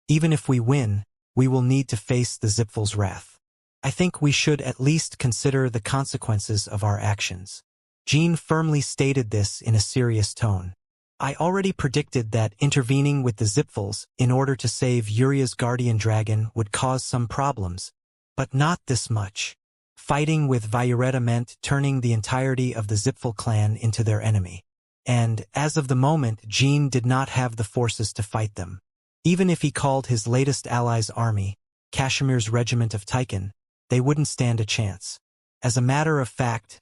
even if we win, we will need to face the Zipful's wrath. I think we should at least consider the consequences of our actions. Jean firmly stated this in a serious tone. I already predicted that intervening with the Zipfuls in order to save Uria's guardian dragon would cause some problems, but not this much. Fighting with Violetta meant turning the entirety of the Zipful clan into their enemy. And, as of the moment, Jean did not have the forces to fight them. Even if he called his latest ally's army, Kashimir's regiment of Tychan, they wouldn't stand a chance. As a matter of fact,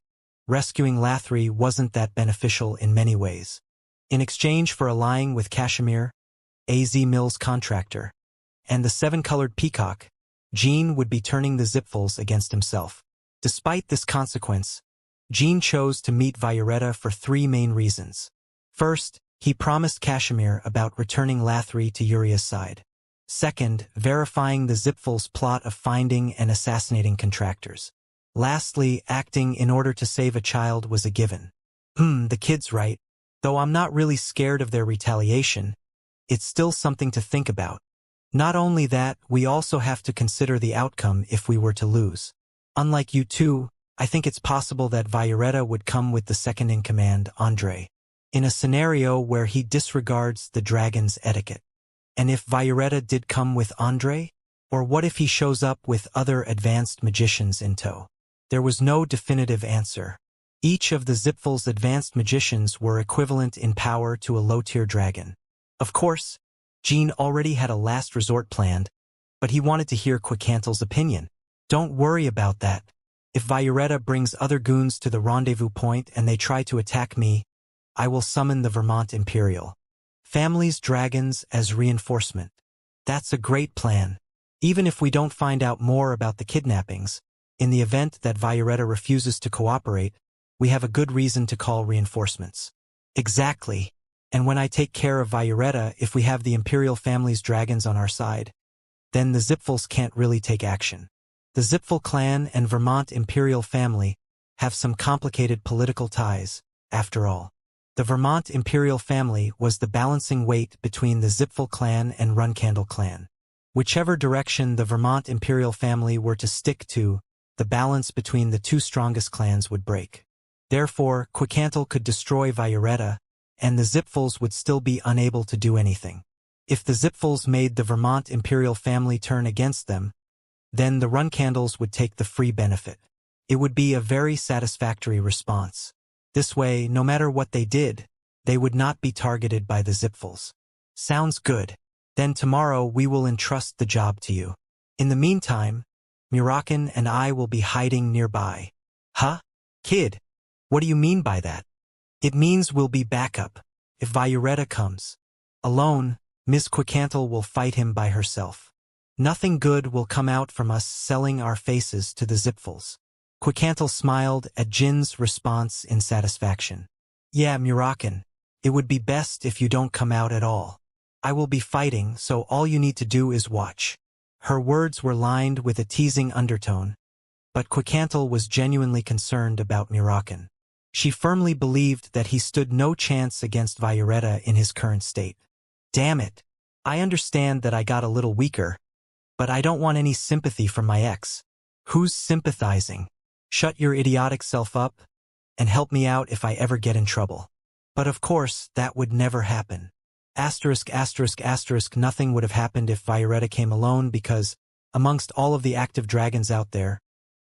rescuing Lathri wasn't that beneficial in many ways. In exchange for allying with Kashimir, A.Z. Mills' contractor, and the 7-colored peacock, Jean would be turning the Zipfuls against himself. Despite this consequence, Jean chose to meet Violetta for 3 main reasons. First, he promised Kashimir about returning Lathri to Uria's side. Second, verifying the Zipful's plot of finding and assassinating contractors. Lastly, acting in order to save a child was a given. The kid's right. Though I'm not really scared of their retaliation, it's still something to think about. Not only that, we also have to consider the outcome if we were to lose. Unlike you two, I think it's possible that Violetta would come with the second-in-command, Andre, in a scenario where he disregards the dragon's etiquette. And if Violetta did come with Andre? Or what if he shows up with other advanced magicians in tow? There was no definitive answer. Each of the Zipful's advanced magicians were equivalent in power to a low-tier dragon. Of course, Jean already had a last resort planned, but he wanted to hear Quicantel's opinion. Don't worry about that. If Violetta brings other goons to the rendezvous point and they try to attack me, I will summon the Vermont Imperial Family's dragons as reinforcement. That's a great plan. Even if we don't find out more about the kidnappings, in the event that Violetta refuses to cooperate, we have a good reason to call reinforcements. Exactly. And when I take care of Violetta, if we have the Imperial family's dragons on our side, then the Zipfuls can't really take action. The Zipful clan and Vermont Imperial family have some complicated political ties, after all. The Vermont Imperial family was the balancing weight between the Zipful clan and Runcandle clan. Whichever direction the Vermont Imperial family were to stick to, the balance between the two strongest clans would break. Therefore, Quicantel could destroy Violetta, and the Zipfuls would still be unable to do anything. If the Zipfuls made the Vermont Imperial family turn against them, then the Runcandles would take the free benefit. It would be a very satisfactory response. This way, no matter what they did, they would not be targeted by the Zipfuls. Sounds good. Then tomorrow we will entrust the job to you. In the meantime, Murakan and I will be hiding nearby. Huh? Kid? What do you mean by that? It means we'll be backup. If Violetta comes alone, Miss Quicantel will fight him by herself. Nothing good will come out from us selling our faces to the Zipfuls. Quicantel smiled at Jin's response in satisfaction. Yeah, Murakan, it would be best if you don't come out at all. I will be fighting, so all you need to do is watch. Her words were lined with a teasing undertone, but Quicantel was genuinely concerned about Murakan. She firmly believed that he stood no chance against Violetta in his current state. Damn it. I understand that I got a little weaker, but I don't want any sympathy from my ex. Who's sympathizing? Shut your idiotic self up and help me out if I ever get in trouble. But of course, that would never happen. Asterisk, asterisk, asterisk, nothing would have happened if Violetta came alone because, amongst all of the active dragons out there,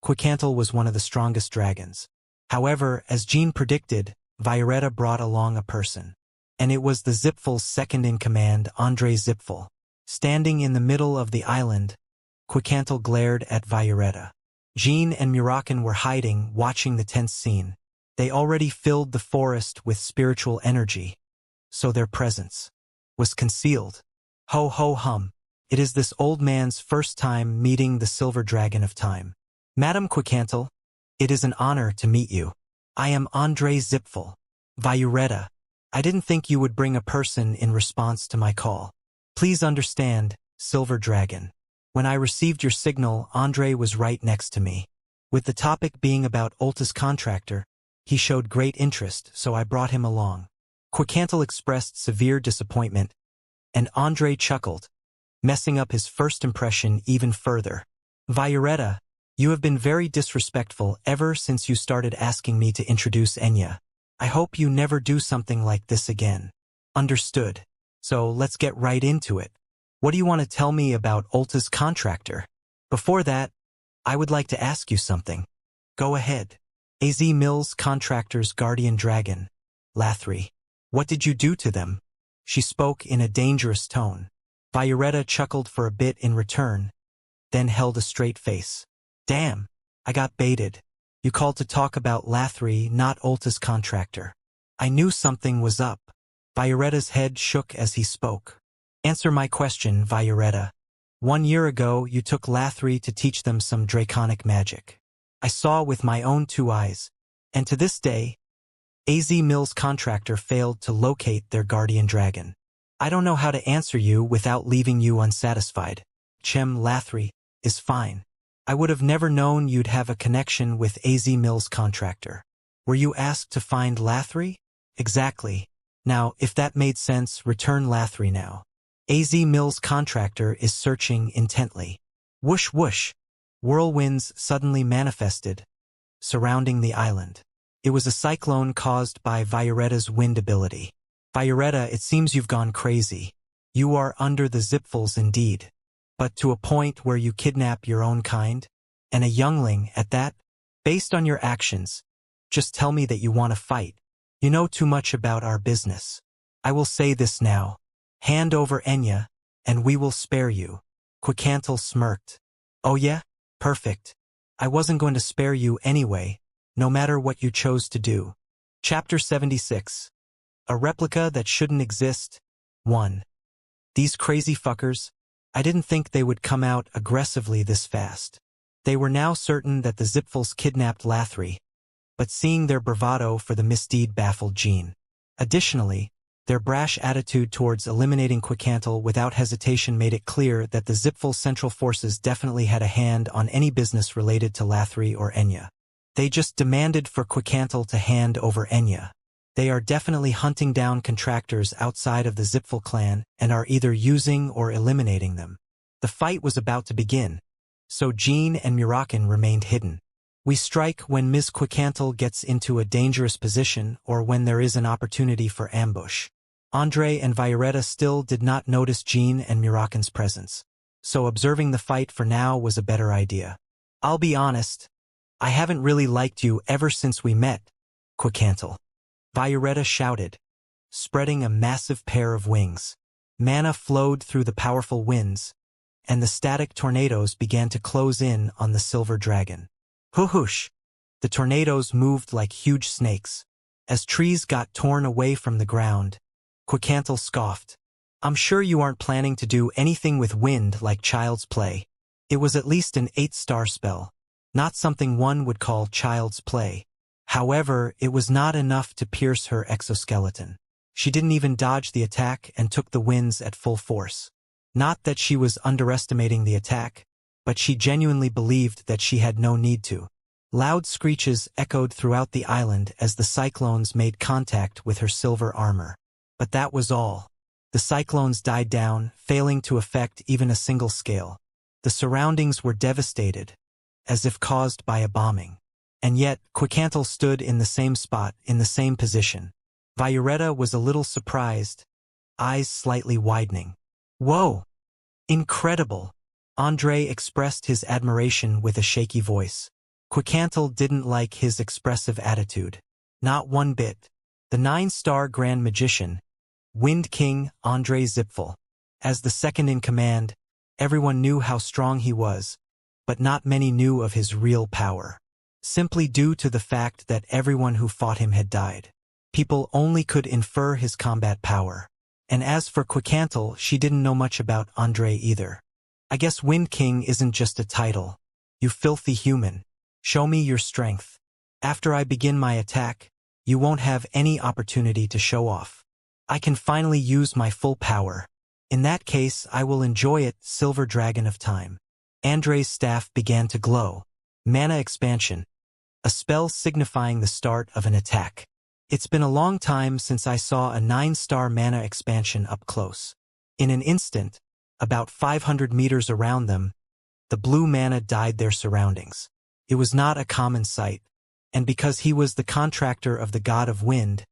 Quicantel was one of the strongest dragons. However, as Jean predicted, Violetta brought along a person. And it was the Zipful's second-in-command, Andre Zipful. Standing in the middle of the island, Quicantel glared at Violetta. Jean and Murakan were hiding, watching the tense scene. They already filled the forest with spiritual energy, so their presence was concealed. Ho ho hum. It is this old man's first time meeting the Silver Dragon of Time. Madam Quicantel, it is an honor to meet you. I am Andre Zipful. Violetta, I didn't think you would bring a person in response to my call. Please understand, Silver Dragon. When I received your signal, Andre was right next to me. With the topic being about Ulta's contractor, he showed great interest, so I brought him along. Quicantel expressed severe disappointment, and Andre chuckled, messing up his first impression even further. Violetta, you have been very disrespectful ever since you started asking me to introduce Enya. I hope you never do something like this again. Understood. So let's get right into it. What do you want to tell me about Ulta's contractor? Before that, I would like to ask you something. Go ahead. AZ Mills Contractor's guardian dragon, Lathri. What did you do to them? She spoke in a dangerous tone. Violetta chuckled for a bit in return, then held a straight face. Damn, I got baited. You called to talk about Lathri, not Ulta's contractor. I knew something was up. Violetta's head shook as he spoke. Answer my question, Violetta. 1 year ago, you took Lathri to teach them some draconic magic. I saw with my own 2 eyes, and to this day, AZ Mills Contractor failed to locate their guardian dragon. I don't know how to answer you without leaving you unsatisfied. Chem Lathri is fine. I would have never known you'd have a connection with AZ Mills Contractor. Were you asked to find Lathri? Exactly. Now, if that made sense, return Lathri now. AZ Mills Contractor is searching intently. Whoosh whoosh. Whirlwinds suddenly manifested, surrounding the island. It was a cyclone caused by Violetta's wind ability. Violetta, it seems you've gone crazy. You are under the Zipfuls indeed. But to a point where you kidnap your own kind? And a youngling at that? Based on your actions, Just tell me that you want to fight. You know too much about our business. I will say this now. Hand over Enya, and we will spare you. Quicantle smirked. Oh yeah? Perfect. I wasn't going to spare you anyway, no matter what you chose to do. Chapter 76. A replica that shouldn't exist. 1. These crazy fuckers. I didn't think they would come out aggressively this fast. They were now certain that the Zipfels kidnapped Lathri, but seeing their bravado for the misdeed baffled Jean. Additionally, their brash attitude towards eliminating Quicantle without hesitation made it clear that the Zipfel Central Forces definitely had a hand on any business related to Lathri or Enya. They just demanded for Quicantle to hand over Enya. They are definitely hunting down contractors outside of the Zipfel clan and are either using or eliminating them. The fight was about to begin, so Jean and Murakin remained hidden. We strike when Ms. Quicantle gets into a dangerous position or when there is an opportunity for ambush. Andre and Violetta still did not notice Jean and Murakin's presence, so observing the fight for now was a better idea. I'll be honest, I haven't really liked you ever since we met, Quicantle. Violetta shouted, spreading a massive pair of wings. Mana flowed through the powerful winds, and the static tornadoes began to close in on the silver dragon. Whoosh! The tornadoes moved like huge snakes. As trees got torn away from the ground, Quicantle scoffed. I'm sure you aren't planning to do anything with wind like child's play. It was at least an 8-star spell, not something one would call child's play. However, it was not enough to pierce her exoskeleton. She didn't even dodge the attack and took the winds at full force. Not that she was underestimating the attack, but she genuinely believed that she had no need to. Loud screeches echoed throughout the island as the cyclones made contact with her silver armor. But that was all. The cyclones died down, failing to affect even a single scale. The surroundings were devastated, as if caused by a bombing. And yet, Quicantle stood in the same spot, in the same position. Violetta was a little surprised, eyes slightly widening. Whoa! Incredible! Andre expressed his admiration with a shaky voice. Quicantle didn't like his expressive attitude. Not one bit. The 9-star Grand Magician, Wind King Andre Zipfel. As the second in command, everyone knew how strong he was, but not many knew of his real power. Simply due to the fact that everyone who fought him had died. People only could infer his combat power. And as for Quicantle, she didn't know much about Andre either. I guess Wind King isn't just a title. You filthy human. Show me your strength. After I begin my attack, you won't have any opportunity to show off. I can finally use my full power. In that case, I will enjoy it, Silver Dragon of Time. Andre's staff began to glow. Mana Expansion. A spell signifying the start of an attack. It's been a long time since I saw a 9-star mana expansion up close. In an instant, about 500 meters around them, the blue mana dyed their surroundings. It was not a common sight, and because he was the contractor of the god of wind,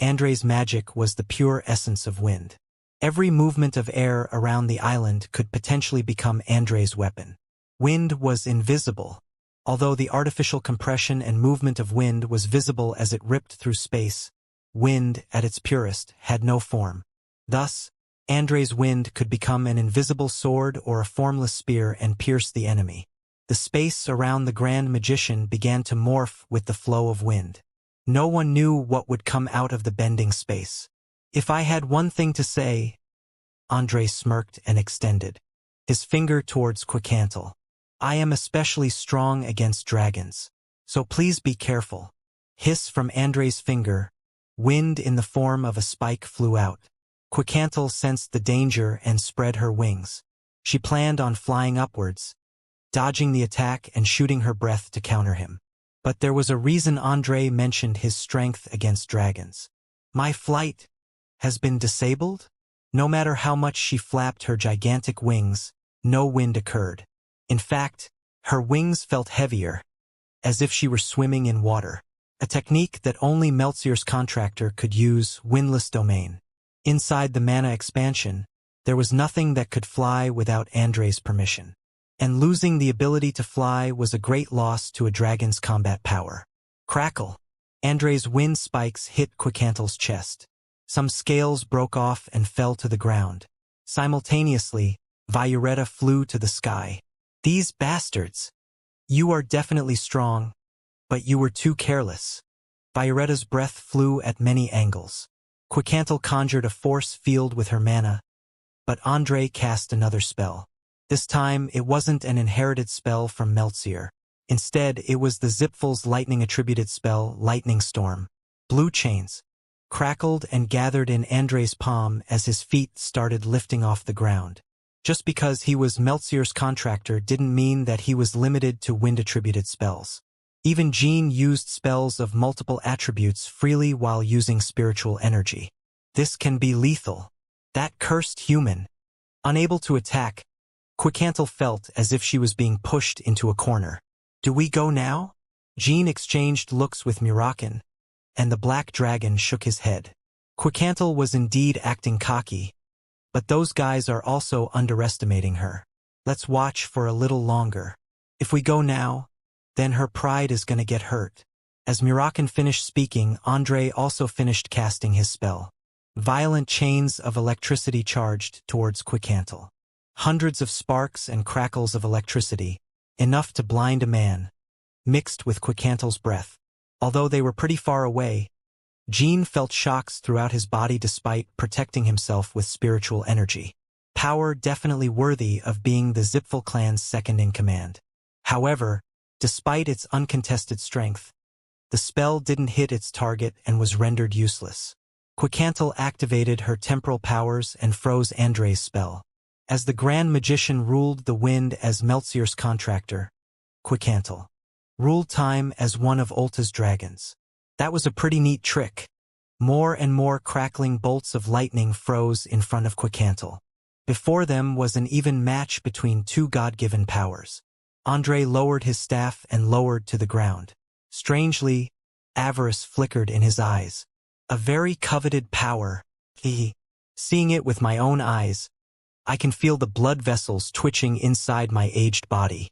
Andre's magic was the pure essence of wind. Every movement of air around the island could potentially become Andre's weapon. Wind was invisible, although the artificial compression and movement of wind was visible as it ripped through space. Wind, at its purest, had no form. Thus, Andre's wind could become an invisible sword or a formless spear and pierce the enemy. The space around the Grand Magician began to morph with the flow of wind. No one knew what would come out of the bending space. If I had one thing to say, Andre smirked and extended his finger towards Quicantle. I am especially strong against dragons, so please be careful. Hiss from Andre's finger. Wind in the form of a spike flew out. Quicantle sensed the danger and spread her wings. She planned on flying upwards, dodging the attack and shooting her breath to counter him. But there was a reason Andre mentioned his strength against dragons. My flight has been disabled? No matter how much she flapped her gigantic wings, no wind occurred. In fact, her wings felt heavier, as if she were swimming in water. A technique that only Meltzier's contractor could use, windless domain. Inside the mana expansion, there was nothing that could fly without Andre's permission. And losing the ability to fly was a great loss to a dragon's combat power. Crackle! Andre's wind spikes hit Quickantle's chest. Some scales broke off and fell to the ground. Simultaneously, Violetta flew to the sky. These bastards! You are definitely strong, but you were too careless. Violetta's breath flew at many angles. Quickanttle conjured a force field with her mana, but Andre cast another spell. This time, it wasn't an inherited spell from Meltsier. Instead, it was the Zipful's lightning-attributed spell, Lightning Storm. Blue chains crackled and gathered in Andre's palm as his feet started lifting off the ground. Just because he was Meltsier's contractor didn't mean that he was limited to wind-attributed spells. Even Jean used spells of multiple attributes freely while using spiritual energy. This can be lethal. That cursed human. Unable to attack, Quickanttle felt as if she was being pushed into a corner. Do we go now? Jean exchanged looks with Murakin, and the black dragon shook his head. Quickanttle was indeed acting cocky, but those guys are also underestimating her. Let's watch for a little longer. If we go now, then her pride is gonna get hurt. As Murakin finished speaking, Andre also finished casting his spell. Violent chains of electricity charged towards Quickanttle. Hundreds of sparks and crackles of electricity, enough to blind a man, mixed with Quickantle's breath. Although they were pretty far away, Jean felt shocks throughout his body despite protecting himself with spiritual energy. Power definitely worthy of being the Zipful clan's second-in-command. However, despite its uncontested strength, the spell didn't hit its target and was rendered useless. Quickanttle activated her temporal powers and froze Andre's spell. As the Grand Magician ruled the wind as Meltsier's contractor, Quickanttle ruled time as one of Ulta's dragons. That was a pretty neat trick. More and more crackling bolts of lightning froze in front of Quickanttle. Before them was an even match between two God-given powers. Andre lowered his staff and lowered to the ground. Strangely, avarice flickered in his eyes. A very coveted power. Seeing it with my own eyes, I can feel the blood vessels twitching inside my aged body.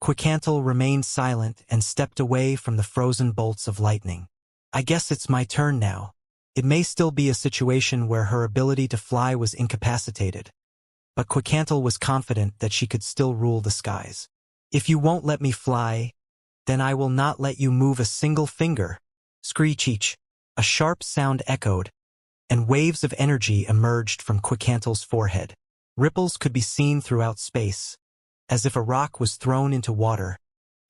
Quickanttle remained silent and stepped away from the frozen bolts of lightning. I guess it's my turn now. It may still be a situation where her ability to fly was incapacitated, but Quickanttle was confident that she could still rule the skies. If you won't let me fly, then I will not let you move a single finger. Screech-each. A sharp sound echoed, and waves of energy emerged from Quickantle's forehead. Ripples could be seen throughout space, as if a rock was thrown into water,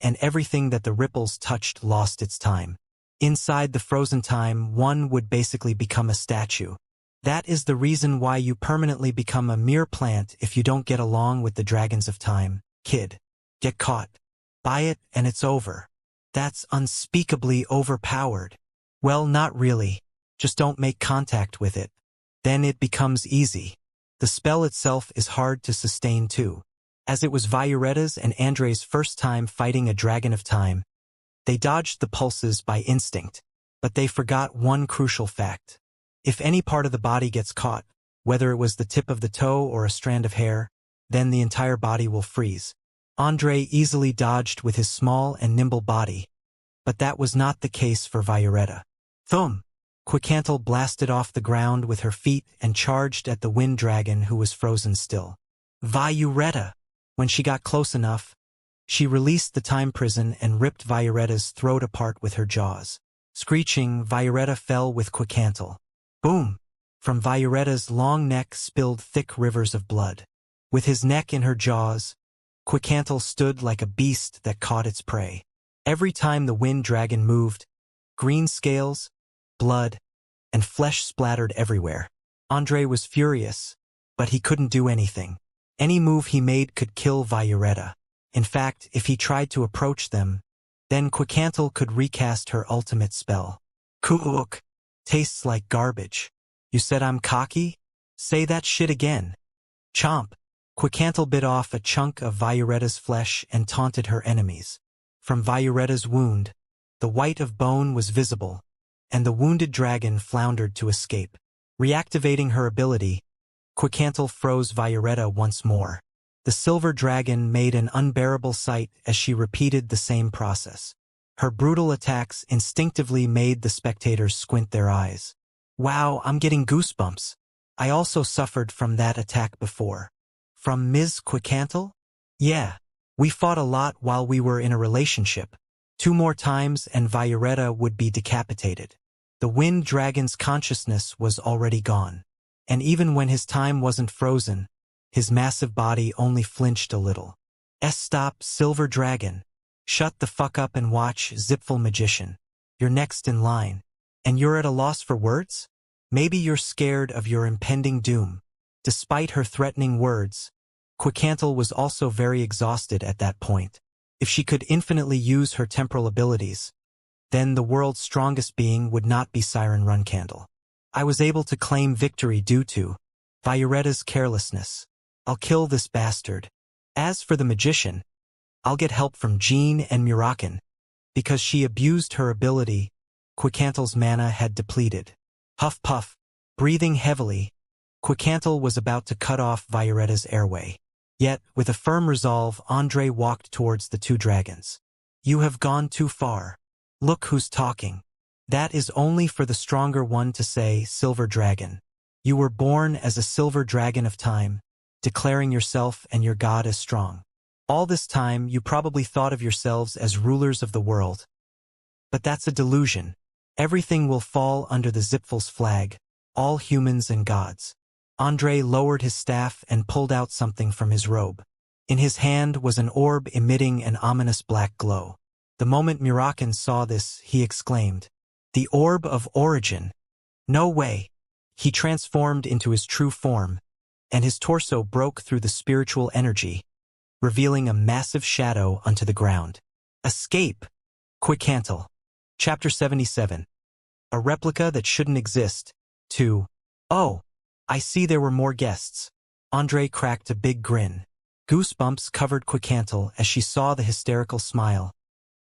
and everything that the ripples touched lost its time. Inside the frozen time, one would basically become a statue. That is the reason why you permanently become a mere plant if you don't get along with the dragons of time, kid. Get caught by it and it's over. That's unspeakably overpowered. Well, not really. Just don't make contact with it. Then it becomes easy. The spell itself is hard to sustain too. As it was Violetta's and Andre's first time fighting a dragon of time, they dodged the pulses by instinct, but they forgot one crucial fact. If any part of the body gets caught, whether it was the tip of the toe or a strand of hair, then the entire body will freeze. Andre easily dodged with his small and nimble body, but that was not the case for Violetta. Thump! Quickanttle blasted off the ground with her feet and charged at the wind dragon who was frozen still. Violetta! When she got close enough, she released the time prison and ripped Violetta's throat apart with her jaws. Screeching, Violetta fell with Quickanttle. Boom! From Violetta's long neck spilled thick rivers of blood. With his neck in her jaws, Quickanttle stood like a beast that caught its prey. Every time the wind dragon moved, green scales, blood, and flesh splattered everywhere. Andre was furious, but he couldn't do anything. Any move he made could kill Violetta. In fact, if he tried to approach them, then Quickanttle could recast her ultimate spell. Cook! Tastes like garbage. You said I'm cocky? Say that shit again. Chomp! Quickanttle bit off a chunk of Violetta's flesh and taunted her enemies. From Violetta's wound, the white of bone was visible, and the wounded dragon floundered to escape. Reactivating her ability, Quickanttle froze Violetta once more. The silver dragon made an unbearable sight as she repeated the same process. Her brutal attacks instinctively made the spectators squint their eyes. Wow, I'm getting goosebumps. I also suffered from that attack before. From Ms. Quicantle? Yeah. We fought a lot while we were in a relationship. 2 more times and Violetta would be decapitated. The wind dragon's consciousness was already gone. And even when his time wasn't frozen, his massive body only flinched a little. Stop, Silver Dragon. Shut the fuck up and watch, Zipful Magician. You're next in line. And you're at a loss for words? Maybe you're scared of your impending doom. Despite her threatening words, Quicantle was also very exhausted at that point. If she could infinitely use her temporal abilities, then the world's strongest being would not be Siren Runcandle. I was able to claim victory due to Violetta's carelessness. I'll kill this bastard. As for the magician, I'll get help from Jean and Murakin. Because she abused her ability, Quicantle's mana had depleted. Huff puff, breathing heavily, Quicantle was about to cut off Violetta's airway. Yet, with a firm resolve, Andre walked towards the 2 dragons. You have gone too far. Look who's talking. That is only for the stronger one to say, Silver Dragon. You were born as a Silver Dragon of time, declaring yourself and your god as strong. All this time, you probably thought of yourselves as rulers of the world. But that's a delusion. Everything will fall under the Zipful's flag, all humans and gods. Andre lowered his staff and pulled out something from his robe. In his hand was an orb emitting an ominous black glow. The moment Murakin saw this, he exclaimed, "The Orb of Origin! No way!" He transformed into his true form, and his torso broke through the spiritual energy, revealing a massive shadow onto the ground. Escape! Quicantle. Chapter 77. A replica that shouldn't exist. 2. Oh, I see there were more guests. Andre cracked a big grin. Goosebumps covered Quicantle as she saw the hysterical smile,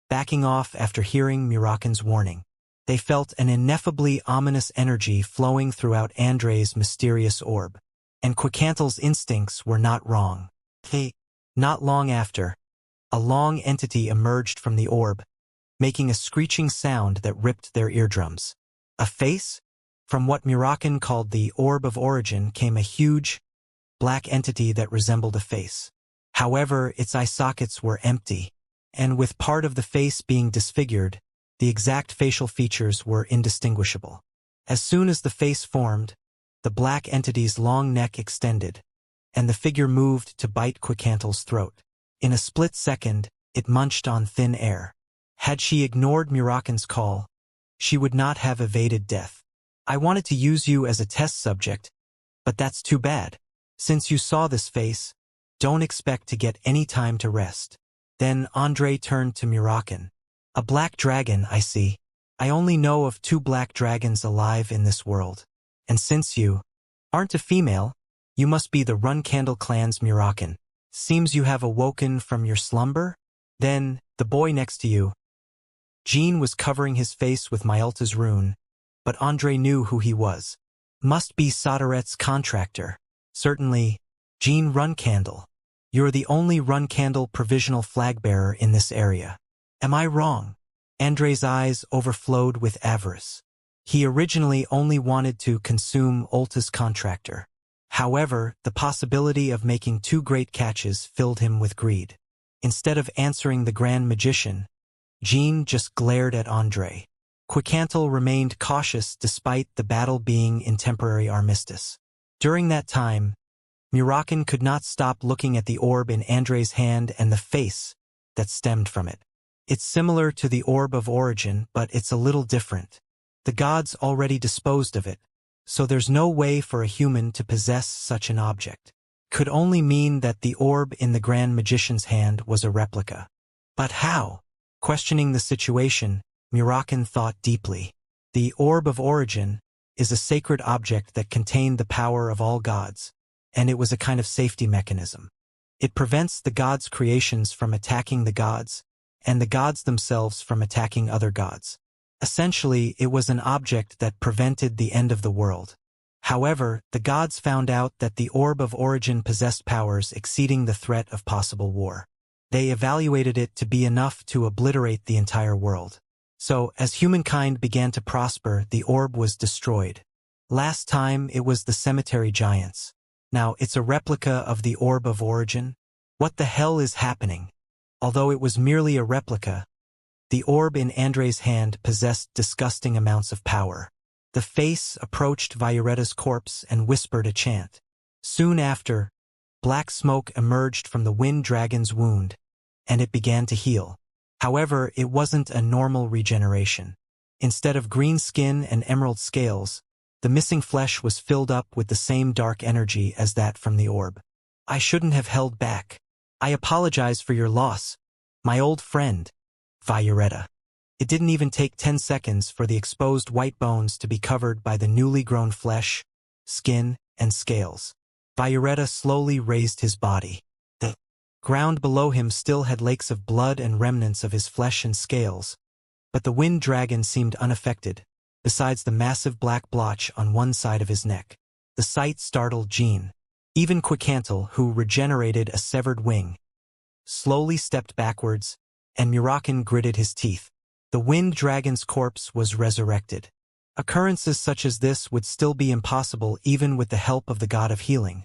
backing off after hearing Murakin's warning. They felt an ineffably ominous energy flowing throughout Andre's mysterious orb. And Quicantle's instincts were not wrong. Not long after, a long entity emerged from the orb, making a screeching sound that ripped their eardrums. A face? From what Murakin called the Orb of Origin came a huge, black entity that resembled a face. However, its eye sockets were empty, and with part of the face being disfigured, the exact facial features were indistinguishable. As soon as the face formed, the black entity's long neck extended, and the figure moved to bite Quicantle's throat. In a split second, it munched on thin air. Had she ignored Murakin's call, she would not have evaded death. I wanted to use you as a test subject, but that's too bad. Since you saw this face, don't expect to get any time to rest. Then Andre turned to Murakin. A black dragon, I see. I only know of 2 black dragons alive in this world. And since you aren't a female, you must be the Runcandle clan's Murakin. Seems you have awoken from your slumber? Then, the boy next to you. Jean was covering his face with Myalta's rune, but Andre knew who he was. Must be Soderet's contractor. Certainly, Jean Runcandle. You're the only Runcandle provisional flag-bearer in this area. Am I wrong? Andre's eyes overflowed with avarice. He originally only wanted to consume Ulta's contractor. However, the possibility of making 2 great catches filled him with greed. Instead of answering the Grand Magician, Jean just glared at Andre. Quicantle remained cautious despite the battle being in temporary armistice. During that time, Murakin could not stop looking at the orb in Andre's hand and the face that stemmed from it. It's similar to the Orb of Origin, but it's a little different. The gods already disposed of it, so there's no way for a human to possess such an object. Could only mean that the orb in the Grand Magician's hand was a replica. But how? Questioning the situation, Murakin thought deeply. The Orb of Origin is a sacred object that contained the power of all gods, and it was a kind of safety mechanism. It prevents the gods' creations from attacking the gods, and the gods themselves from attacking other gods. Essentially, it was an object that prevented the end of the world. However, the gods found out that the Orb of Origin possessed powers exceeding the threat of possible war. They evaluated it to be enough to obliterate the entire world. So, as humankind began to prosper, the orb was destroyed. Last time, it was the cemetery giants. Now, it's a replica of the orb of origin. What the hell is happening? Although it was merely a replica, the orb in Andre's hand possessed disgusting amounts of power. The face approached Vioretta's corpse and whispered a chant. Soon after, black smoke emerged from the wind dragon's wound, and it began to heal. However, it wasn't a normal regeneration. Instead of green skin and emerald scales, the missing flesh was filled up with the same dark energy as that from the orb. I shouldn't have held back. I apologize for your loss, my old friend, Violetta. It didn't even take 10 seconds for the exposed white bones to be covered by the newly grown flesh, skin, and scales. Violetta slowly raised his body. The ground below him still had lakes of blood and remnants of his flesh and scales, but the wind dragon seemed unaffected, besides the massive black blotch on one side of his neck. The sight startled Jean. Even Quicantle, who regenerated a severed wing, slowly stepped backwards, and Murakin gritted his teeth. The wind dragon's corpse was resurrected. Occurrences such as this would still be impossible even with the help of the god of healing.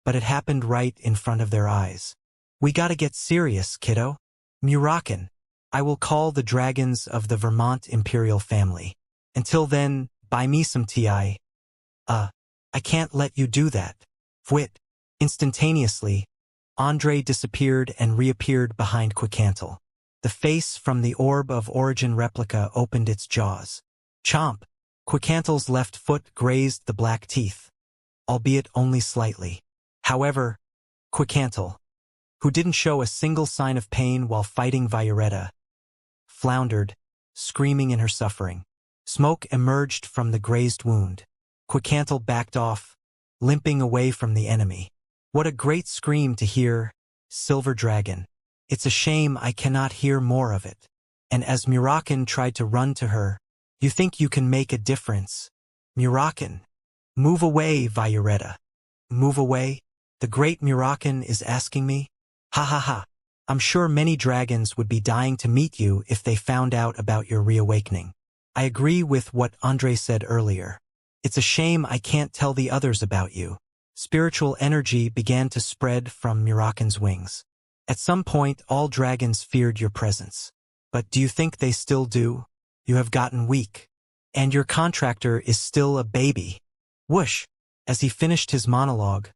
But it happened right in front of their eyes. We gotta get serious, kiddo. Murakin, I will call the dragons of the Vermont Imperial family. Until then, buy me some tea. I can't let you do that. Fwit. Instantaneously, Andre disappeared and reappeared behind Quicantle. The face from the orb of origin replica opened its jaws. Chomp! Quicantle's left foot grazed the black teeth, albeit only slightly. However, Quicantle, who didn't show a single sign of pain while fighting Violetta, floundered, screaming in her suffering. Smoke emerged from the grazed wound. Quicantle backed off, limping away from the enemy. What a great scream to hear, Silver Dragon. It's a shame I cannot hear more of it. And as Murakin tried to run to her, you think you can make a difference? Murakin. Move away, Violetta. Move away? The great Murakin is asking me? Ha ha ha. I'm sure many dragons would be dying to meet you if they found out about your reawakening. I agree with what Andre said earlier. It's a shame I can't tell the others about you. Spiritual energy began to spread from Murakin's wings. At some point, all dragons feared your presence. But do you think they still do? You have gotten weak. And your contractor is still a baby. Whoosh! As he finished his monologue,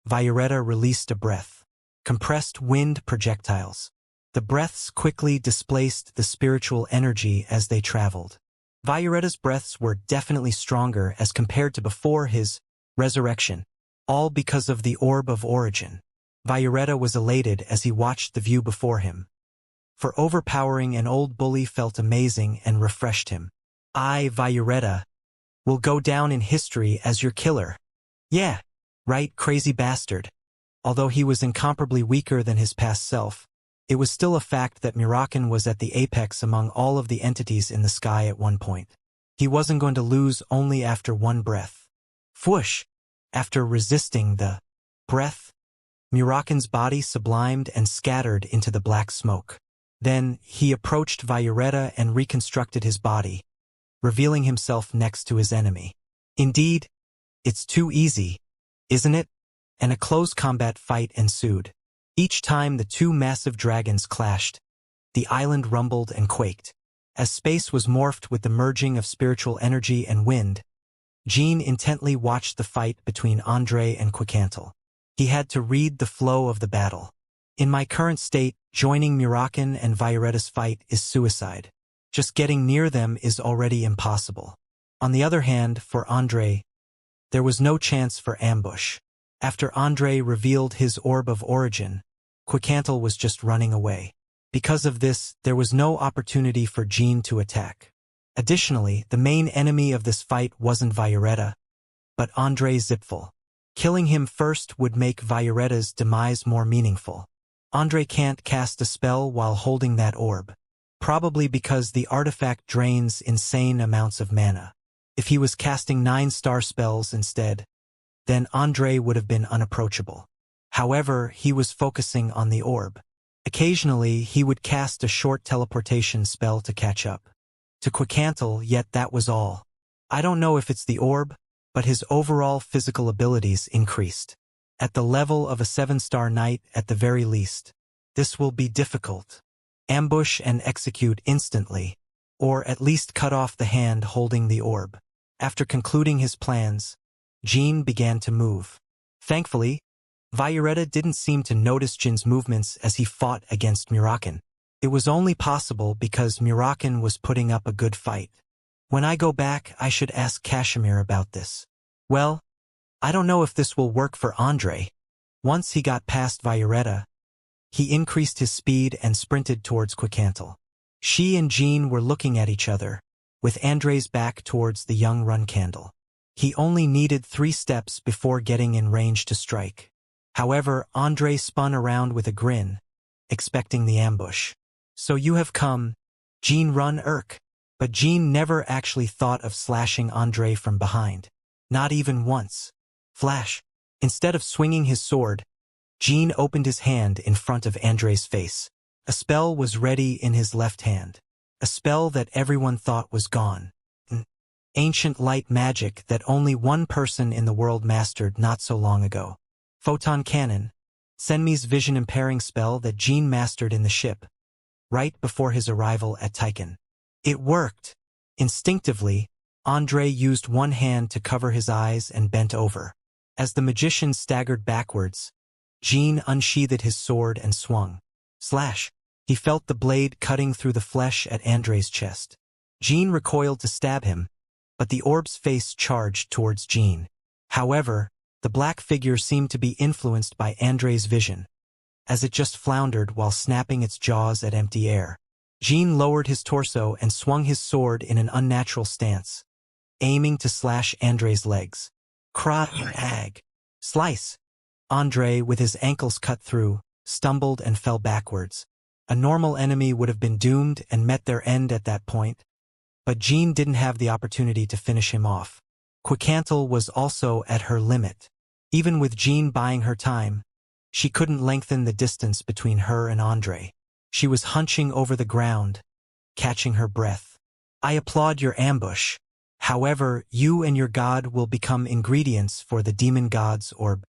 Violetta released a breath. Compressed wind projectiles. The breaths quickly displaced the spiritual energy as they traveled. Violetta's breaths were definitely stronger as compared to before his resurrection, all because of the orb of origin. Violetta was elated as he watched the view before him. For overpowering an old bully felt amazing and refreshed him. I, Violetta, will go down in history as your killer. Yeah, right, crazy bastard. Although he was incomparably weaker than his past self, it was still a fact that Murakin was at the apex among all of the entities in the sky at one point. He wasn't going to lose only after one breath. Fwoosh! After resisting the breath, Murakin's body sublimed and scattered into the black smoke. Then, he approached Violetta and reconstructed his body, revealing himself next to his enemy. Indeed, it's too easy, isn't it? And a close combat fight ensued. Each time the two massive dragons clashed, the island rumbled and quaked. As space was morphed with the merging of spiritual energy and wind, Jean intently watched the fight between Andre and Quicantle. He had to read the flow of the battle. In my current state, joining Murakin and Violetta's fight is suicide. Just getting near them is already impossible. On the other hand, for Andre, there was no chance for ambush. After Andre revealed his orb of origin, Quicantle was just running away. Because of this, there was no opportunity for Jean to attack. Additionally, the main enemy of this fight wasn't Violetta, but Andre Zipfel. Killing him first would make Violetta's demise more meaningful. Andre can't cast a spell while holding that orb, probably because the artifact drains insane amounts of mana. If he was casting 9-star spells instead, then Andre would have been unapproachable. However, he was focusing on the orb. Occasionally, he would cast a short teleportation spell to catch up to Quicantle, yet that was all. I don't know if it's the orb, but his overall physical abilities increased. At the level of a 7-star knight at the very least. This will be difficult. Ambush and execute instantly, or at least cut off the hand holding the orb. After concluding his plans, Jean began to move. Thankfully, Violetta didn't seem to notice Jin's movements as he fought against Muraken. It was only possible because Muraken was putting up a good fight. When I go back, I should ask Kashmir about this. Well, I don't know if this will work for Andre. Once he got past Violetta, he increased his speed and sprinted towards Quicantle. She and Jean were looking at each other, with Andre's back towards the young Runcandle. He only needed 3 steps before getting in range to strike. However, Andre spun around with a grin, expecting the ambush. So you have come, Jean run Irk. But Jean never actually thought of slashing Andre from behind. Not even once. Flash. Instead of swinging his sword, Jean opened his hand in front of Andre's face. A spell was ready in his left hand. A spell that everyone thought was gone. An ancient light magic that only one person in the world mastered not so long ago. Photon Cannon. Senmi's vision-impairing spell that Jean mastered in the ship, right before his arrival at Tychon. It worked. Instinctively, Andre used one hand to cover his eyes and bent over. As the magician staggered backwards, Jean unsheathed his sword and swung. Slash! He felt the blade cutting through the flesh at Andre's chest. Jean recoiled to stab him, but the orb's face charged towards Jean. However, the black figure seemed to be influenced by Andre's vision, as it just floundered while snapping its jaws at empty air. Jean lowered his torso and swung his sword in an unnatural stance, aiming to slash Andre's legs. Ag. Slice! Andre, with his ankles cut through, stumbled and fell backwards. A normal enemy would have been doomed and met their end at that point, but Jean didn't have the opportunity to finish him off. Quicantle was also at her limit. Even with Jean buying her time, she couldn't lengthen the distance between her and Andre. She was hunching over the ground, catching her breath. I applaud your ambush. However, you and your god will become ingredients for the demon god's orb.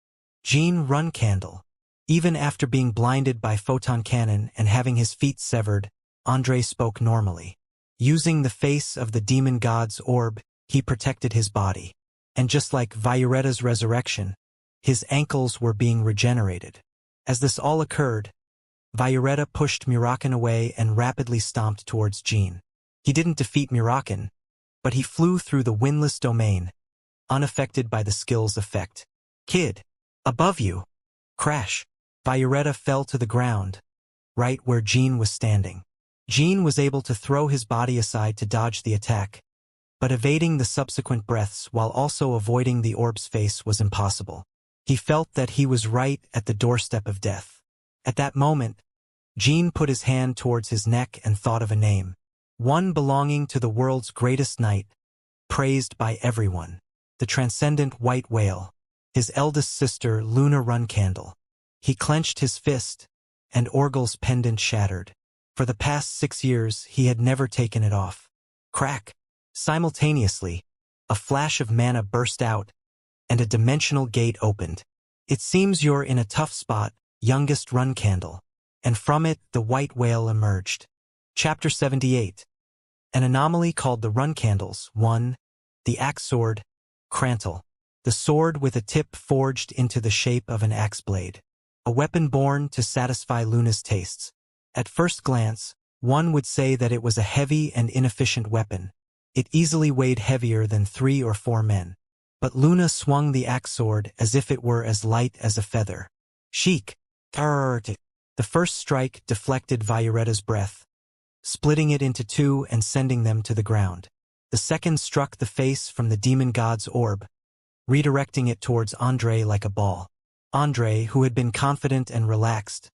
Jean Runcandle. Even after being blinded by Photon Cannon and having his feet severed, Andre spoke normally. Using the face of the demon god's orb, he protected his body. And just like Violetta's resurrection, his ankles were being regenerated. As this all occurred, Violetta pushed Muraken away and rapidly stomped towards Jean. He didn't defeat Muraken, but he flew through the windless domain, unaffected by the skill's effect. Kid! Above you! Crash! Violetta fell to the ground, right where Jean was standing. Jean was able to throw his body aside to dodge the attack, but evading the subsequent breaths while also avoiding the orb's face was impossible. He felt that he was right at the doorstep of death. At that moment, Jean put his hand towards his neck and thought of a name. One belonging to the world's greatest knight, praised by everyone. The transcendent white whale, his eldest sister Luna Runcandle. He clenched his fist, and Orgel's pendant shattered. For the past 6 years, he had never taken it off. Crack! Simultaneously, a flash of mana burst out, and a dimensional gate opened. It seems you're in a tough spot, youngest Runcandle. And from it, the white whale emerged. Chapter 78. An anomaly called the Runcandles. 1. The axe sword, Crantle. The sword with a tip forged into the shape of an axe blade. A weapon born to satisfy Luna's tastes. At first glance, one would say that it was a heavy and inefficient weapon. It easily weighed heavier than 3 or 4 men. But Luna swung the axe sword as if it were as light as a feather. Chic! The first strike deflected Violetta's breath, splitting it into 2 and sending them to the ground. The second struck the face from the demon god's orb, redirecting it towards Andre like a ball. Andre, who had been confident and relaxed,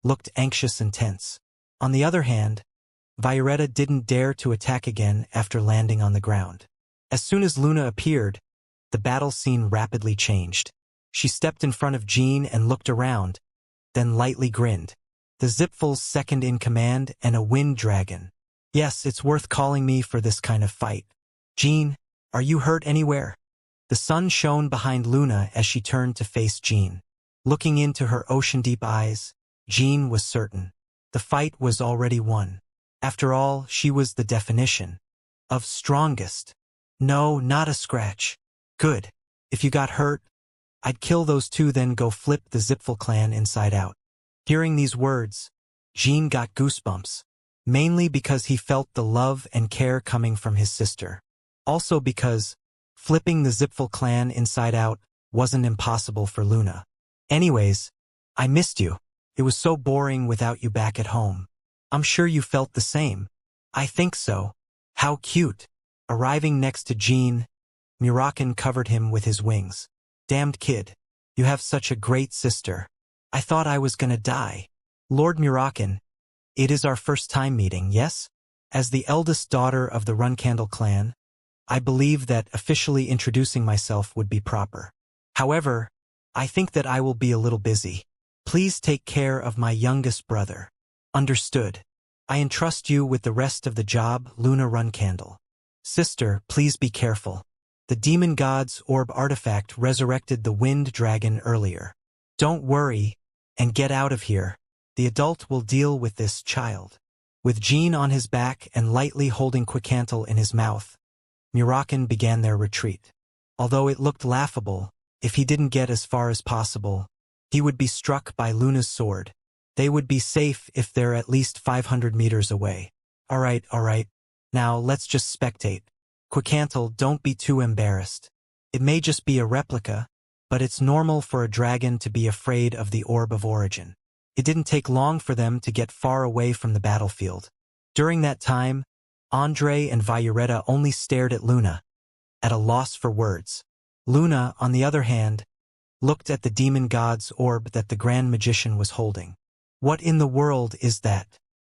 looked anxious and tense. On the other hand, Violetta didn't dare to attack again after landing on the ground. As soon as Luna appeared, the battle scene rapidly changed. She stepped in front of Jean and looked around, then lightly grinned. The Zipful's second-in-command and a wind dragon. Yes, it's worth calling me for this kind of fight. Jean, are you hurt anywhere? The sun shone behind Luna as she turned to face Jean. Looking into her ocean-deep eyes, Jean was certain. The fight was already won. After all, she was the definition of strongest. No, not a scratch. Good. If you got hurt, I'd kill those two, then go flip the Zipful clan inside out. Hearing these words, Jean got goosebumps, mainly because he felt the love and care coming from his sister. Also because flipping the Zipful clan inside out wasn't impossible for Luna. Anyways, I missed you. It was so boring without you back at home. I'm sure you felt the same. I think so. How cute. Arriving next to Jean, Murakan covered him with his wings. Damned kid. You have such a great sister. I thought I was gonna die. Lord Murakan, it is our first time meeting, yes? As the eldest daughter of the Runcandle clan, I believe that officially introducing myself would be proper. However, I think that I will be a little busy. Please take care of my youngest brother. Understood. I entrust you with the rest of the job, Luna Runcandle. Sister, please be careful. The demon god's orb artifact resurrected the wind dragon earlier. Don't worry, and get out of here. The adult will deal with this child. With Jean on his back and lightly holding Quicantle in his mouth, Murakan began their retreat. Although it looked laughable, if he didn't get as far as possible, he would be struck by Luna's sword. They would be safe if they're at least 500 meters away. Alright. Now let's just spectate. Quicantle, don't be too embarrassed. It may just be a replica, but it's normal for a dragon to be afraid of the orb of origin. It didn't take long for them to get far away from the battlefield. During that time, Andre and Violetta only stared at Luna, at a loss for words. Luna, on the other hand, looked at the demon god's orb that the Grand Magician was holding. What in the world is that?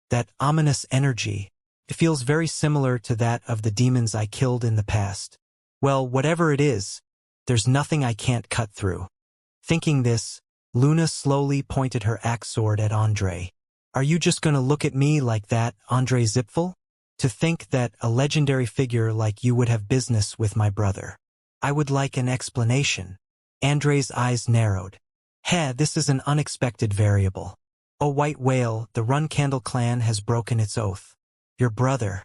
That ominous energy. It feels very similar to that of the demons I killed in the past. Well, whatever it is, there's nothing I can't cut through. Thinking this, Luna slowly pointed her axe sword at Andre. Are you just gonna look at me like that, Andre Zipful? To think that a legendary figure like you would have business with my brother. I would like an explanation. Andre's eyes narrowed. This is an unexpected variable. Oh, White Whale, the Runcandle clan has broken its oath. Your brother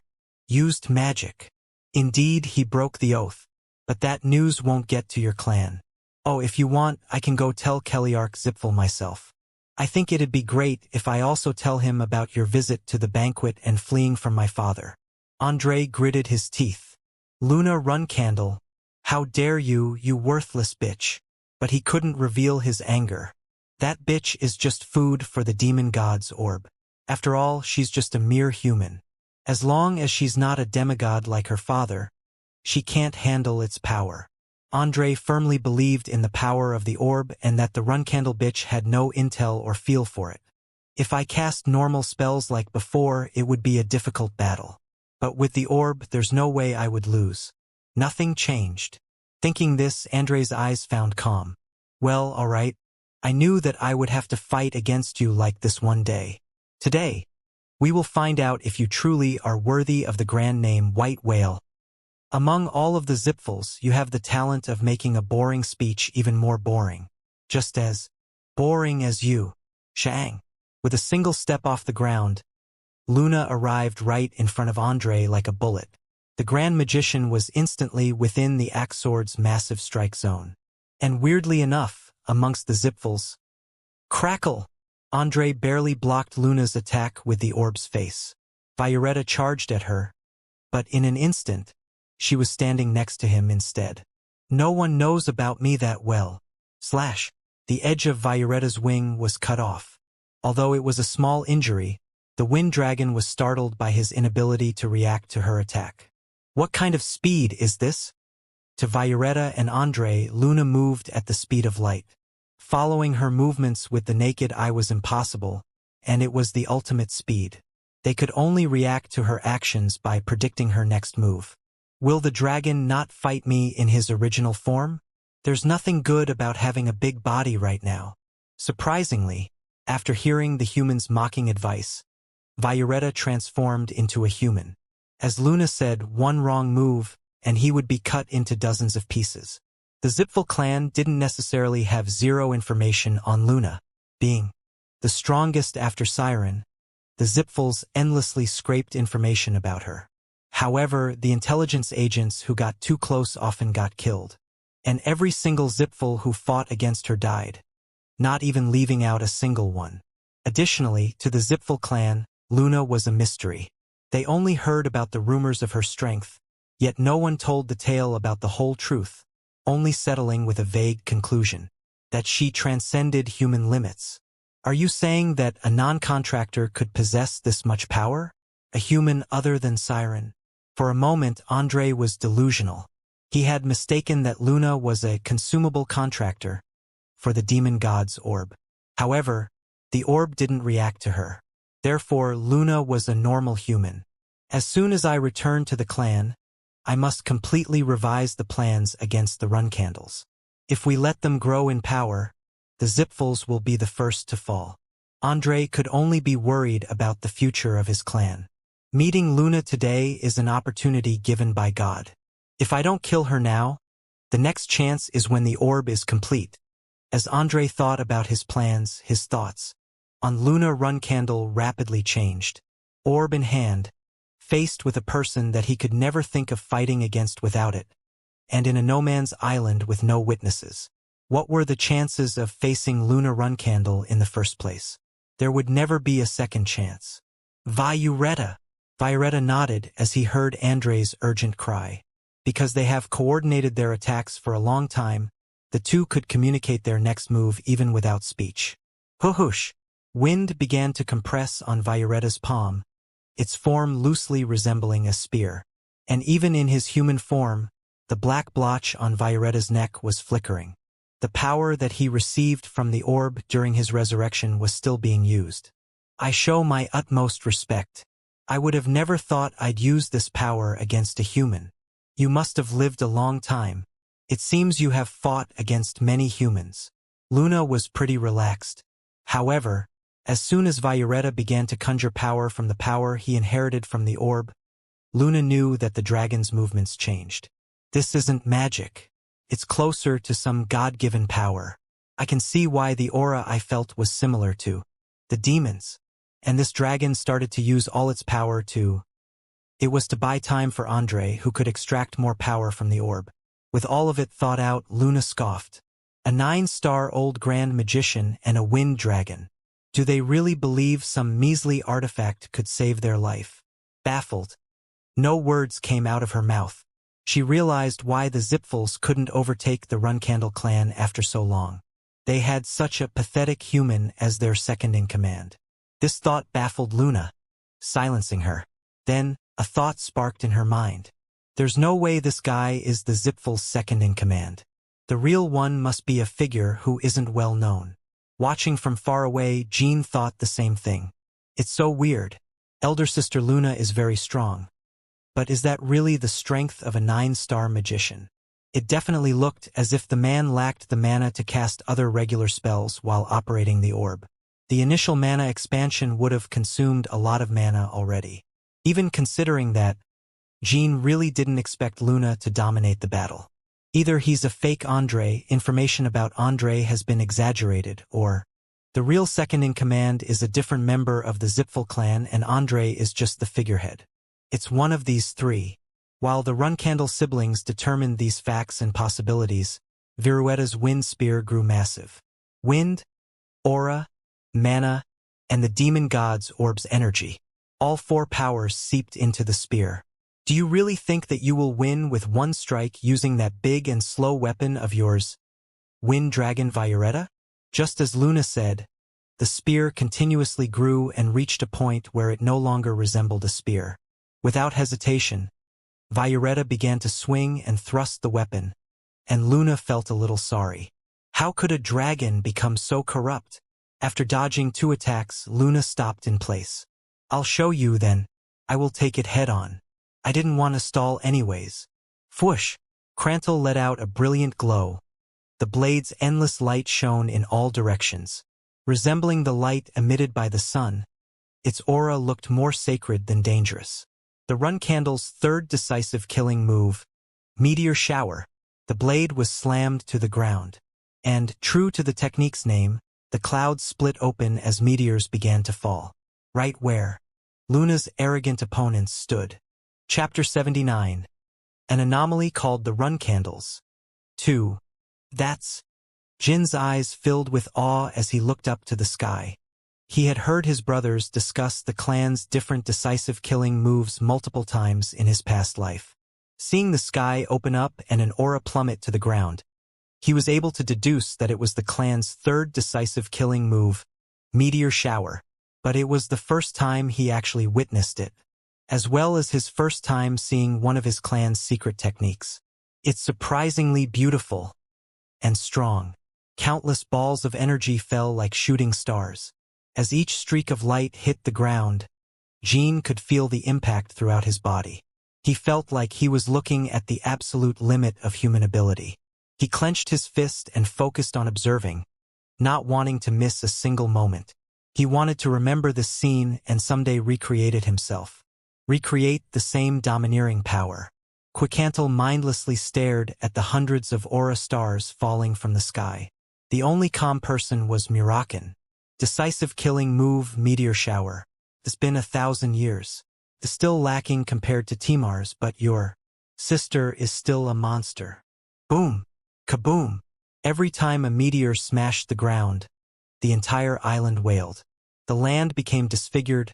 used magic. Indeed, he broke the oath. But that news won't get to your clan. Oh, if you want, I can go tell Keliark Zipful myself. I think it'd be great if I also tell him about your visit to the banquet and fleeing from my father. Andre gritted his teeth. Luna Runcandle, how dare you, you worthless bitch. But he couldn't reveal his anger. That bitch is just food for the demon god's orb. After all, she's just a mere human. As long as she's not a demigod like her father, she can't handle its power. Andre firmly believed in the power of the orb and that the Runcandle bitch had no intel or feel for it. If I cast normal spells like before, it would be a difficult battle. But with the orb, there's no way I would lose. Nothing changed. Thinking this, Andre's eyes found calm. Well, alright. I knew that I would have to fight against you like this one day. Today, we will find out if you truly are worthy of the grand name White Whale. Among all of the Zipfuls, you have the talent of making a boring speech even more boring. Just as boring as you. Shang. With a single step off the ground, Luna arrived right in front of Andre like a bullet. The Grand Magician was instantly within the axe sword's massive strike zone. And weirdly enough, amongst the Zipfuls, crackle! Andre barely blocked Luna's attack with the orb's face. Violetta charged at her, but in an instant, she was standing next to him instead. No one knows about me that well. The edge of Violetta's wing was cut off. Although it was a small injury, the wind dragon was startled by his inability to react to her attack. What kind of speed is this? To Violetta and Andre, Luna moved at the speed of light. Following her movements with the naked eye was impossible, and it was the ultimate speed. They could only react to her actions by predicting her next move. Will the dragon not fight me in his original form? There's nothing good about having a big body right now. Surprisingly, After hearing the human's mocking advice, Violetta transformed into a human. As Luna said, one wrong move, and he would be cut into dozens of pieces. The Zipfel clan didn't necessarily have zero information on Luna. Being the strongest after Siren, the Zipfels endlessly scraped information about her. However, the intelligence agents who got too close often got killed. And every single Zipfel who fought against her died, not even leaving out a single one. Additionally, to the Zipfel clan, Luna was a mystery. They only heard about the rumors of her strength, yet no one told the tale about the whole truth, only settling with a vague conclusion, that she transcended human limits. Are you saying that a non-contractor could possess this much power? A human other than Siren? For a moment, Andre was delusional. He had mistaken that Luna was a consumable contractor for the demon god's orb. However, the orb didn't react to her. Therefore, Luna was a normal human. As soon as I return to the clan, I must completely revise the plans against the run candles. If we let them grow in power, the Zipfels will be the first to fall. Andre could only be worried about the future of his clan. Meeting Luna today is an opportunity given by God. If I don't kill her now, the next chance is when the orb is complete. As Andre thought about his plans, his thoughts on Luna Run Candle rapidly changed. Orb in hand, faced with a person that he could never think of fighting against without it, and in a no-man's island with no witnesses. What were the chances of facing Luna Run Candle in the first place? There would never be a second chance. Violetta! Violetta nodded as he heard Andre's urgent cry. Because they have coordinated their attacks for a long time, the two could communicate their next move even without speech. Whoosh! Wind began to compress on Violetta's palm, its form loosely resembling a spear. And even in his human form, the black blotch on Violetta's neck was flickering. The power that he received from the orb during his resurrection was still being used. I show my utmost respect. I would have never thought I'd use this power against a human. You must have lived a long time. It seems you have fought against many humans. Luna was pretty relaxed. However, as soon as Violetta began to conjure power from the power he inherited from the orb, Luna knew that the dragon's movements changed. This isn't magic. It's closer to some God-given power. I can see why the aura I felt was similar to the demons. And this dragon started to use all its power to... It was to buy time for Andre, who could extract more power from the orb. With all of it thought out, Luna scoffed. A 9-star old grand magician and a wind dragon. Do they really believe some measly artifact could save their life? Baffled, no words came out of her mouth. She realized why the Zipfels couldn't overtake the Runcandle clan after so long. They had such a pathetic human as their second-in-command. This thought baffled Luna, silencing her. Then, a thought sparked in her mind. There's no way this guy is the Zipfel's second-in-command. The real one must be a figure who isn't well known. Watching from far away, Jean thought the same thing. It's so weird. Elder sister Luna is very strong. But is that really the strength of a 9-star magician? It definitely looked as if the man lacked the mana to cast other regular spells while operating the orb. The initial mana expansion would have consumed a lot of mana already. Even considering that, Jean really didn't expect Luna to dominate the battle. Either he's a fake Andre, information about Andre has been exaggerated, or the real second-in-command is a different member of the Zipfel clan and Andre is just the figurehead. It's one of these three. While the Runcandle siblings determined these facts and possibilities, Viruetta's wind spear grew massive. Wind, aura, mana, and the demon god's orb's energy. All 4 powers seeped into the spear. Do you really think that you will win with one strike using that big and slow weapon of yours, Wind Dragon Violetta? Just as Luna said, the spear continuously grew and reached a point where it no longer resembled a spear. Without hesitation, Violetta began to swing and thrust the weapon, and Luna felt a little sorry. How could a dragon become so corrupt? After dodging 2 attacks, Luna stopped in place. I'll show you then. I will take it head-on. I didn't want to stall anyways. Whoosh! Crantle let out a brilliant glow. The blade's endless light shone in all directions. Resembling the light emitted by the sun, its aura looked more sacred than dangerous. The Run Candle's third decisive killing move, Meteor Shower, the blade was slammed to the ground. And, true to the technique's name, the clouds split open as meteors began to fall. Right where Luna's arrogant opponents stood. Chapter 79. An anomaly called the Run Candles. 2. That's. Jin's eyes filled with awe as he looked up to the sky. He had heard his brothers discuss the clan's different decisive killing moves multiple times in his past life. Seeing the sky open up and an aura plummet to the ground, he was able to deduce that it was the clan's third decisive killing move, Meteor Shower, but it was the first time he actually witnessed it, as well as his first time seeing one of his clan's secret techniques. It's surprisingly beautiful and strong. Countless balls of energy fell like shooting stars. As each streak of light hit the ground, Jin could feel the impact throughout his body. He felt like he was looking at the absolute limit of human ability. He clenched his fist and focused on observing, not wanting to miss a single moment. He wanted to remember this scene and someday recreate it himself. Recreate the same domineering power. Quicantle mindlessly stared at the hundreds of aura stars falling from the sky. The only calm person was Murakan. Decisive killing move Meteor Shower. It's been 1,000 years. It's still lacking compared to Timar's, but your sister is still a monster. Boom! Kaboom! Every time a meteor smashed the ground, the entire island wailed. The land became disfigured,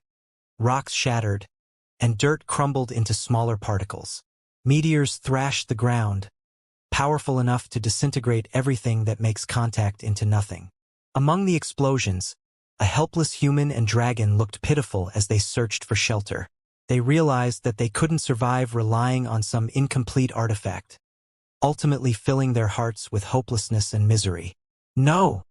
rocks shattered, and dirt crumbled into smaller particles. Meteors thrashed the ground, powerful enough to disintegrate everything that makes contact into nothing. Among the explosions, a helpless human and dragon looked pitiful as they searched for shelter. They realized that they couldn't survive relying on some incomplete artifact, ultimately filling their hearts with hopelessness and misery. No!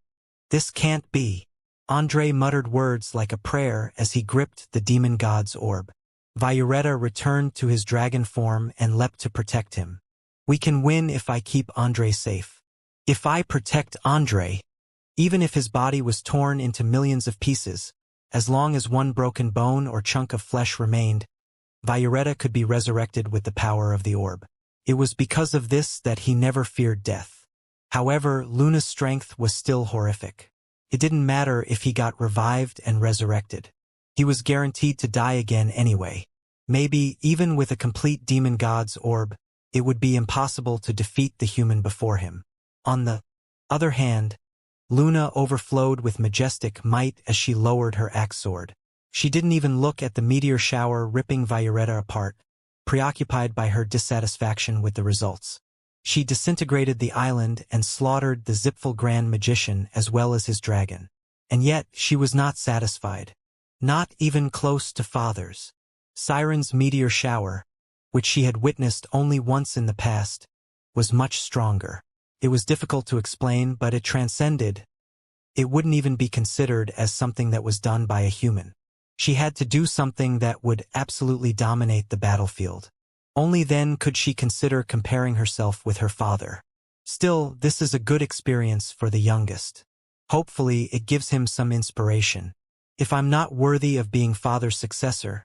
This can't be. Andre muttered words like a prayer as he gripped the demon god's orb. Violetta returned to his dragon form and leapt to protect him. We can win if I keep Andre safe. If I protect Andre, even if his body was torn into millions of pieces, as long as one broken bone or chunk of flesh remained, Violetta could be resurrected with the power of the orb. It was because of this that he never feared death. However, Luna's strength was still horrific. It didn't matter if he got revived and resurrected. He was guaranteed to die again anyway. Maybe, even with a complete demon god's orb, it would be impossible to defeat the human before him. On the other hand, Luna overflowed with majestic might as she lowered her axe sword. She didn't even look at the meteor shower ripping Violetta apart, preoccupied by her dissatisfaction with the results. She disintegrated the island and slaughtered the Zipful Grand Magician as well as his dragon. And yet, she was not satisfied. Not even close to Father's. Siren's meteor shower, which she had witnessed only once in the past, was much stronger. It was difficult to explain, but it transcended. It wouldn't even be considered as something that was done by a human. She had to do something that would absolutely dominate the battlefield. Only then could she consider comparing herself with her father. Still, this is a good experience for the youngest. Hopefully, it gives him some inspiration. If I'm not worthy of being Father's successor,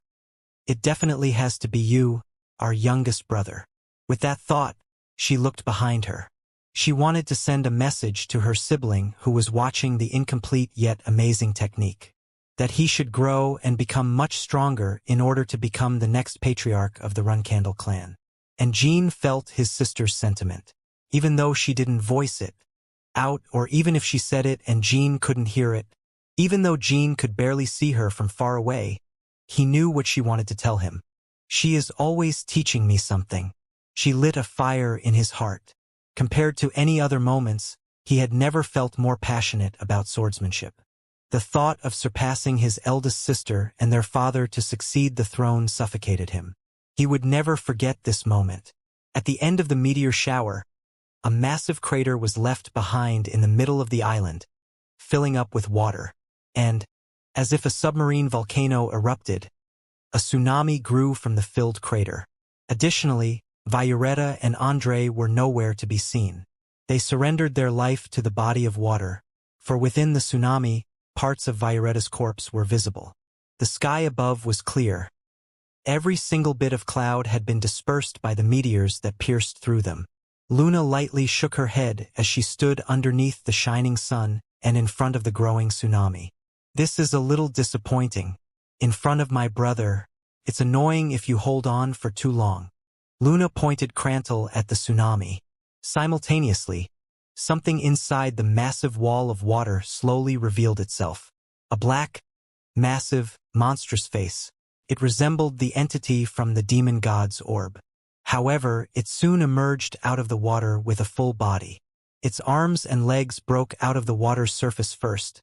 it definitely has to be you, our youngest brother. With that thought, she looked behind her. She wanted to send a message to her sibling who was watching the incomplete yet amazing technique. That he should grow and become much stronger in order to become the next patriarch of the Runcandle clan. And Jean felt his sister's sentiment. Even though she didn't voice it out, or even if she said it and Jean couldn't hear it, even though Jean could barely see her from far away, he knew what she wanted to tell him. She is always teaching me something. She lit a fire in his heart. Compared to any other moments, he had never felt more passionate about swordsmanship. The thought of surpassing his eldest sister and their father to succeed the throne suffocated him. He would never forget this moment. At the end of the meteor shower, a massive crater was left behind in the middle of the island, filling up with water. And, as if a submarine volcano erupted, a tsunami grew from the filled crater. Additionally, Violetta and Andre were nowhere to be seen. They surrendered their life to the body of water, for within the tsunami, parts of Vioretta's corpse were visible. The sky above was clear. Every single bit of cloud had been dispersed by the meteors that pierced through them. Luna lightly shook her head as she stood underneath the shining sun and in front of the growing tsunami. This is a little disappointing. In front of my brother, it's annoying if you hold on for too long. Luna pointed Crantle at the tsunami. Simultaneously, something inside the massive wall of water slowly revealed itself. A black, massive, monstrous face. It resembled the entity from the demon god's orb. However, it soon emerged out of the water with a full body. Its arms and legs broke out of the water's surface first.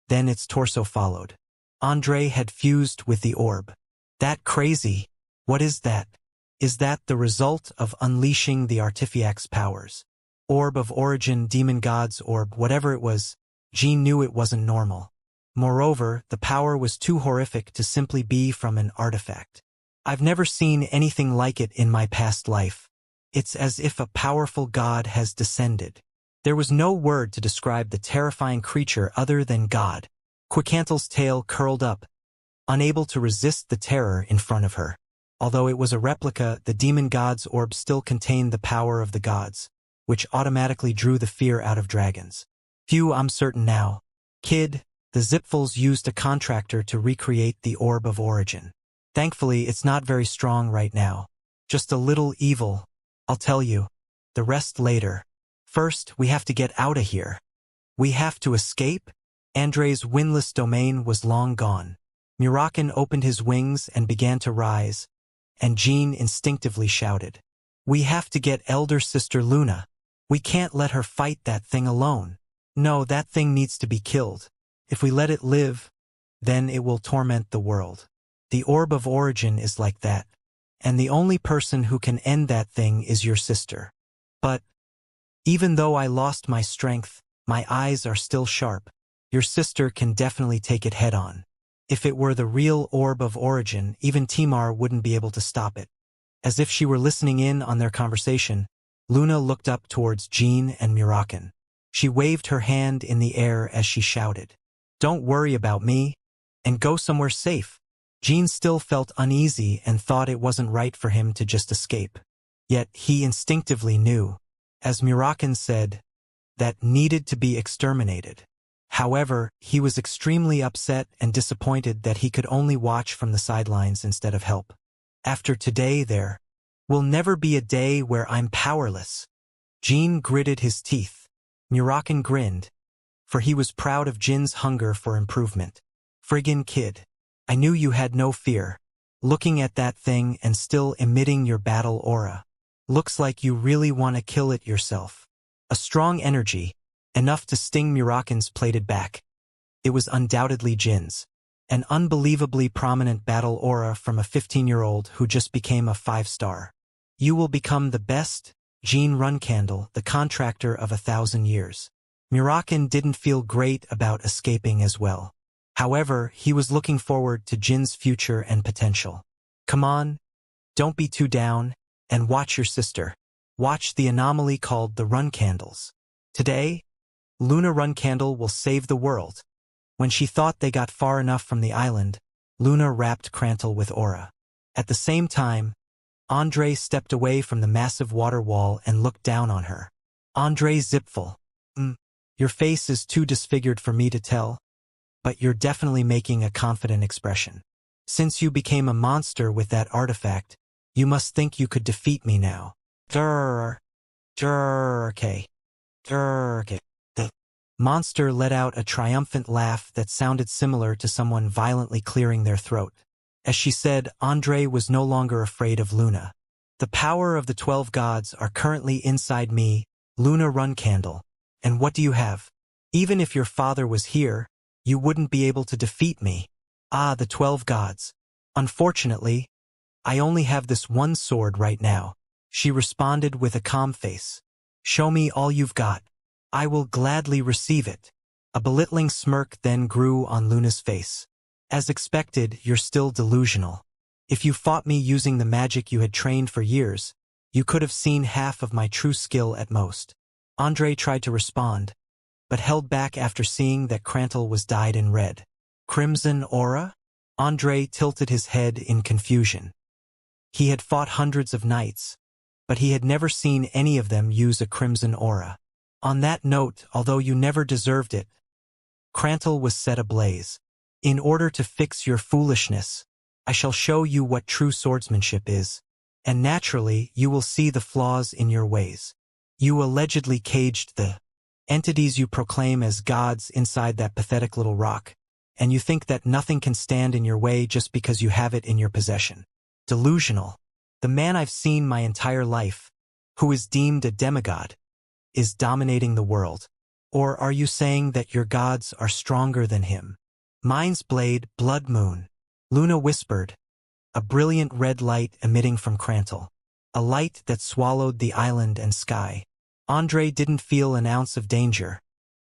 Then its torso followed. Andre had fused with the orb. That crazy. What is that? Is that the result of unleashing the artifact's powers? Orb of origin, demon god's orb, whatever it was, Jean knew it wasn't normal. Moreover, the power was too horrific to simply be from an artifact. I've never seen anything like it in my past life. It's as if a powerful god has descended. There was no word to describe the terrifying creature other than God. Quicantle's tail curled up, unable to resist the terror in front of her. Although it was a replica, the demon god's orb still contained the power of the gods, which automatically drew the fear out of dragons. Phew, I'm certain now. Kid, the Zipfels used a contractor to recreate the orb of origin. Thankfully, it's not very strong right now. Just a little evil. I'll tell you. The rest later. First, we have to get out of here. We have to escape? Andre's windless domain was long gone. Murakin opened his wings and began to rise, and Jean instinctively shouted, "We have to get elder sister Luna. We can't let her fight that thing alone. No, that thing needs to be killed. If we let it live, then it will torment the world. The orb of origin is like that, and the only person who can end that thing is your sister. But even though I lost my strength, my eyes are still sharp. Your sister can definitely take it head on. If it were the real orb of origin, even Timar wouldn't be able to stop it." As if she were listening in on their conversation, Luna looked up towards Jean and Murakin. She waved her hand in the air as she shouted, "Don't worry about me, and go somewhere safe." Jean still felt uneasy and thought it wasn't right for him to just escape. Yet he instinctively knew, as Murakin said, that needed to be exterminated. However, he was extremely upset and disappointed that he could only watch from the sidelines instead of help. After today, there will never be a day where I'm powerless. Jean gritted his teeth. Murakin grinned, for he was proud of Jin's hunger for improvement. "Friggin' kid. I knew you had no fear. Looking at that thing and still emitting your battle aura. Looks like you really want to kill it yourself." A strong energy, enough to sting Murakin's plated back. It was undoubtedly Jin's. An unbelievably prominent battle aura from a 15-year-old who just became a 5-star. "You will become the best, Jean Runcandle, the contractor of 1,000 years. Murakin didn't feel great about escaping as well. However, he was looking forward to Jin's future and potential. "Come on, don't be too down, and watch your sister. Watch the anomaly called the Runcandles. Today, Luna Runcandle will save the world." When she thought they got far enough from the island, Luna wrapped Crantle with aura. At the same time, Andre stepped away from the massive water wall and looked down on her. "Andre Zipfel. Your face is too disfigured for me to tell, but you're definitely making a confident expression. Since you became a monster with that artifact, you must think you could defeat me now." Okay. The monster let out a triumphant laugh that sounded similar to someone violently clearing their throat. As she said, Andre was no longer afraid of Luna. "The power of the 12 gods are currently inside me, Luna Runcandle. And what do you have? Even if your father was here, you wouldn't be able to defeat me." "Ah, the 12 gods. Unfortunately, I only have this one sword right now," she responded with a calm face. "Show me all you've got. I will gladly receive it." A belittling smirk then grew on Luna's face. "As expected, you're still delusional. If you fought me using the magic you had trained for years, you could have seen half of my true skill at most." Andre tried to respond, but held back after seeing that Crantle was dyed in red. Crimson aura? Andre tilted his head in confusion. He had fought hundreds of knights, but he had never seen any of them use a crimson aura. On that note, although you never deserved it, Crantle was set ablaze. In order to fix your foolishness, I shall show you what true swordsmanship is, and naturally you will see the flaws in your ways. You allegedly caged the entities you proclaim as gods inside that pathetic little rock, and you think that nothing can stand in your way just because you have it in your possession. Delusional. The man I've seen my entire life, who is deemed a demigod, is dominating the world. Or are you saying that your gods are stronger than him? Mind's blade, blood moon. Luna whispered, a brilliant red light emitting from Crantle. A light that swallowed the island and sky. Andre didn't feel an ounce of danger,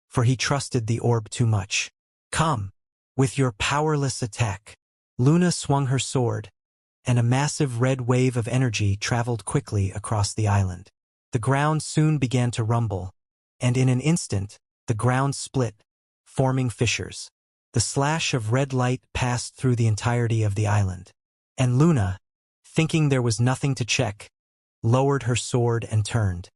for he trusted the orb too much. Come, with your powerless attack. Luna swung her sword, and a massive red wave of energy traveled quickly across the island. The ground soon began to rumble, and in an instant, the ground split, forming fissures. The slash of red light passed through the entirety of the island. And Luna, thinking there was nothing to check, lowered her sword and turned.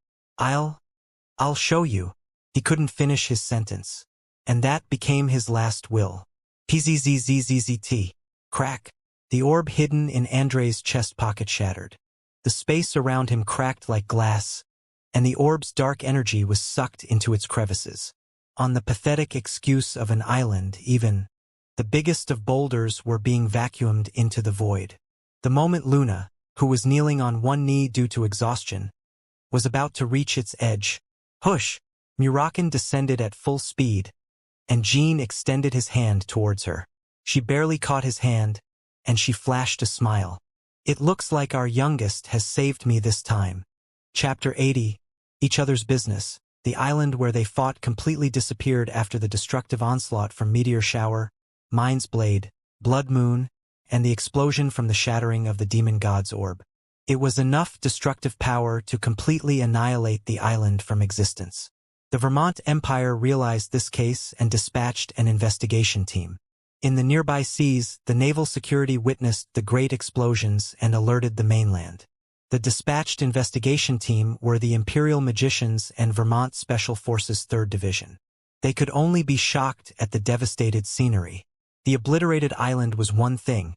I'll show you. He couldn't finish his sentence. And that became his last will. PZZZZZT. Crack. The orb hidden in Andre's chest pocket shattered. The space around him cracked like glass, and the orb's dark energy was sucked into its crevices. On the pathetic excuse of an island, even the biggest of boulders were being vacuumed into the void. The moment Luna, who was kneeling on one knee due to exhaustion, was about to reach its edge, hush! Murakan descended at full speed, and Jean extended his hand towards her. She barely caught his hand, and she flashed a smile. It looks like our youngest has saved me this time. Chapter 80. Each other's business. The island where they fought completely disappeared after the destructive onslaught from Meteor Shower, Mind's Blade, Blood Moon, and the explosion from the shattering of the demon god's orb. It was enough destructive power to completely annihilate the island from existence. The Vermont Empire realized this case and dispatched an investigation team. In the nearby seas, the naval security witnessed the great explosions and alerted the mainland. The dispatched investigation team were the Imperial Magicians and Vermont Special Forces 3rd Division. They could only be shocked at the devastated scenery. The obliterated island was one thing,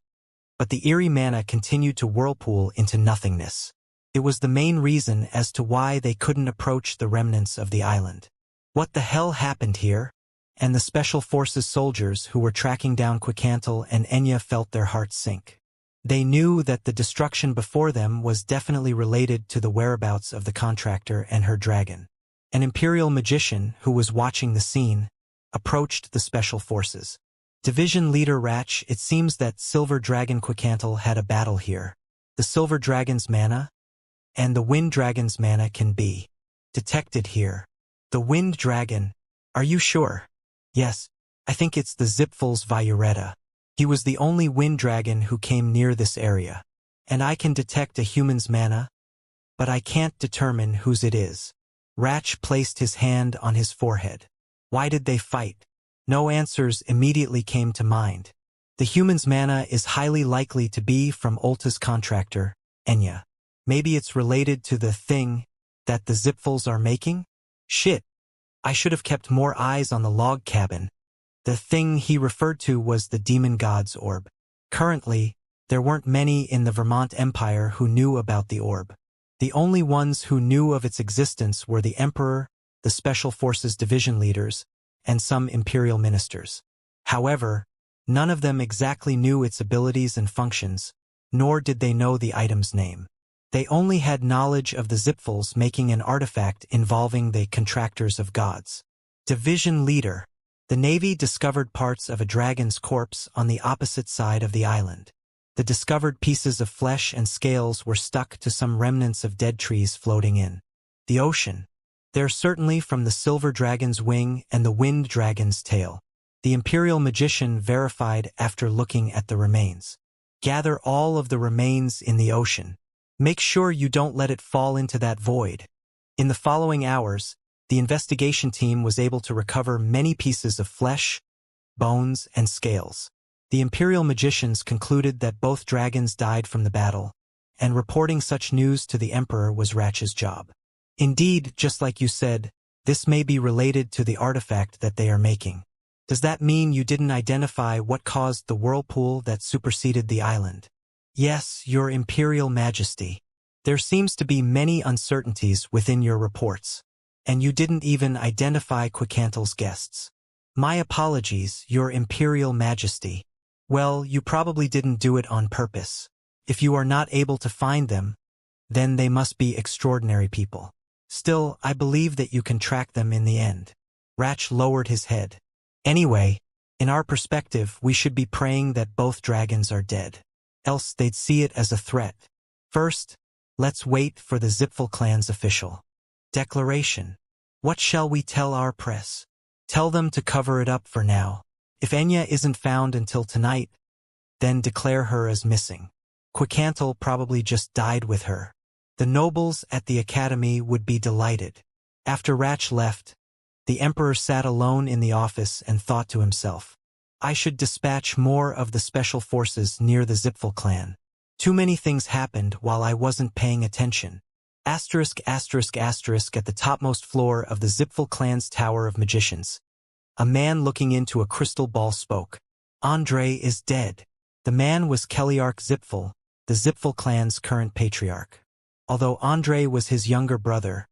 but the eerie mana continued to whirlpool into nothingness. It was the main reason as to why they couldn't approach the remnants of the island. What the hell happened here? And the Special Forces soldiers who were tracking down Quicantle and Enya felt their hearts sink. They knew that the destruction before them was definitely related to the whereabouts of the contractor and her dragon. An Imperial magician, who was watching the scene, approached the Special Forces. Division Leader Ratch, it seems that Silver Dragon Quicantle had a battle here. The Silver Dragon's mana and the Wind Dragon's mana can be detected here. The Wind Dragon, are you sure? Yes, I think it's the Zipful's Viuretta. He was the only wind dragon who came near this area. And I can detect a human's mana, but I can't determine whose it is. Ratch placed his hand on his forehead. Why did they fight? No answers immediately came to mind. The human's mana is highly likely to be from Ulta's contractor, Enya. Maybe it's related to the thing that the Zipfuls are making? Shit. I should have kept more eyes on the log cabin. The thing he referred to was the demon god's orb. Currently, there weren't many in the Vermont Empire who knew about the orb. The only ones who knew of its existence were the Emperor, the Special Forces division leaders, and some Imperial ministers. However, none of them exactly knew its abilities and functions, nor did they know the item's name. They only had knowledge of the Zipfuls making an artifact involving the contractors of gods. Division Leader. The Navy discovered parts of a dragon's corpse on the opposite side of the island. The discovered pieces of flesh and scales were stuck to some remnants of dead trees floating in the ocean. They're certainly from the Silver Dragon's wing and the Wind Dragon's tail. The Imperial Magician verified after looking at the remains. Gather all of the remains in the ocean. Make sure you don't let it fall into that void. In the following hours, the investigation team was able to recover many pieces of flesh, bones, and scales. The Imperial magicians concluded that both dragons died from the battle, and reporting such news to the Emperor was Ratch's job. Indeed, just like you said, this may be related to the artifact that they are making. Does that mean you didn't identify what caused the whirlpool that superseded the island? Yes, Your Imperial Majesty. There seems to be many uncertainties within your reports, and you didn't even identify Quicantel's guests. My apologies, Your Imperial Majesty. Well, you probably didn't do it on purpose. If you are not able to find them, then they must be extraordinary people. Still, I believe that you can track them in the end. Ratch lowered his head. Anyway, in our perspective, we should be praying that both dragons are dead. Else they'd see it as a threat. First, let's wait for the Zipfel clan's official declaration. What shall we tell our press? Tell them to cover it up for now. If Enya isn't found until tonight, then declare her as missing. Quicantel probably just died with her. The nobles at the academy would be delighted. After Ratch left, the Emperor sat alone in the office and thought to himself, I should dispatch more of the special forces near the Zipfel clan. Too many things happened while I wasn't paying attention. ****** At the topmost floor of the Zipfel clan's Tower of Magicians, a man looking into a crystal ball spoke. Andre is dead. The man was Keliark Zipfel, the Zipfel clan's current patriarch. Although Andre was his younger brother,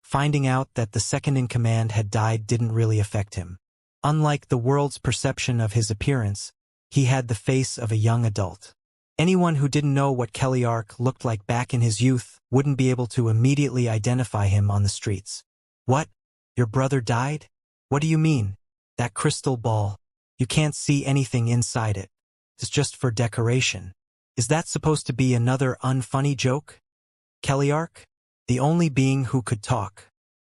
finding out that the second-in-command had died didn't really affect him. Unlike the world's perception of his appearance, he had the face of a young adult. Anyone who didn't know what Keliark looked like back in his youth wouldn't be able to immediately identify him on the streets. What? Your brother died? What do you mean? That crystal ball. You can't see anything inside it. It's just for decoration. Is that supposed to be another unfunny joke? Keliark? The only being who could talk.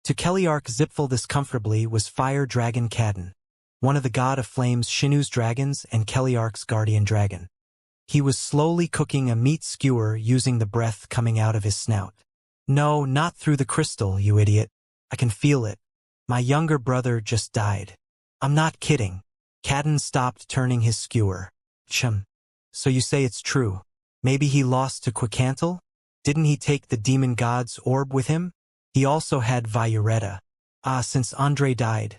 To Keliark Zipfel this comfortably was Fire Dragon Kadin, one of the God of Flame's Shinu's dragons and Keliark's guardian dragon. He was slowly cooking a meat skewer using the breath coming out of his snout. No, not through the crystal, you idiot. I can feel it. My younger brother just died. I'm not kidding. Kadin stopped turning his skewer. Chum. So you say it's true. Maybe he lost to Quicantel? Didn't he take the demon god's orb with him? He also had Violetta. Since Andre died.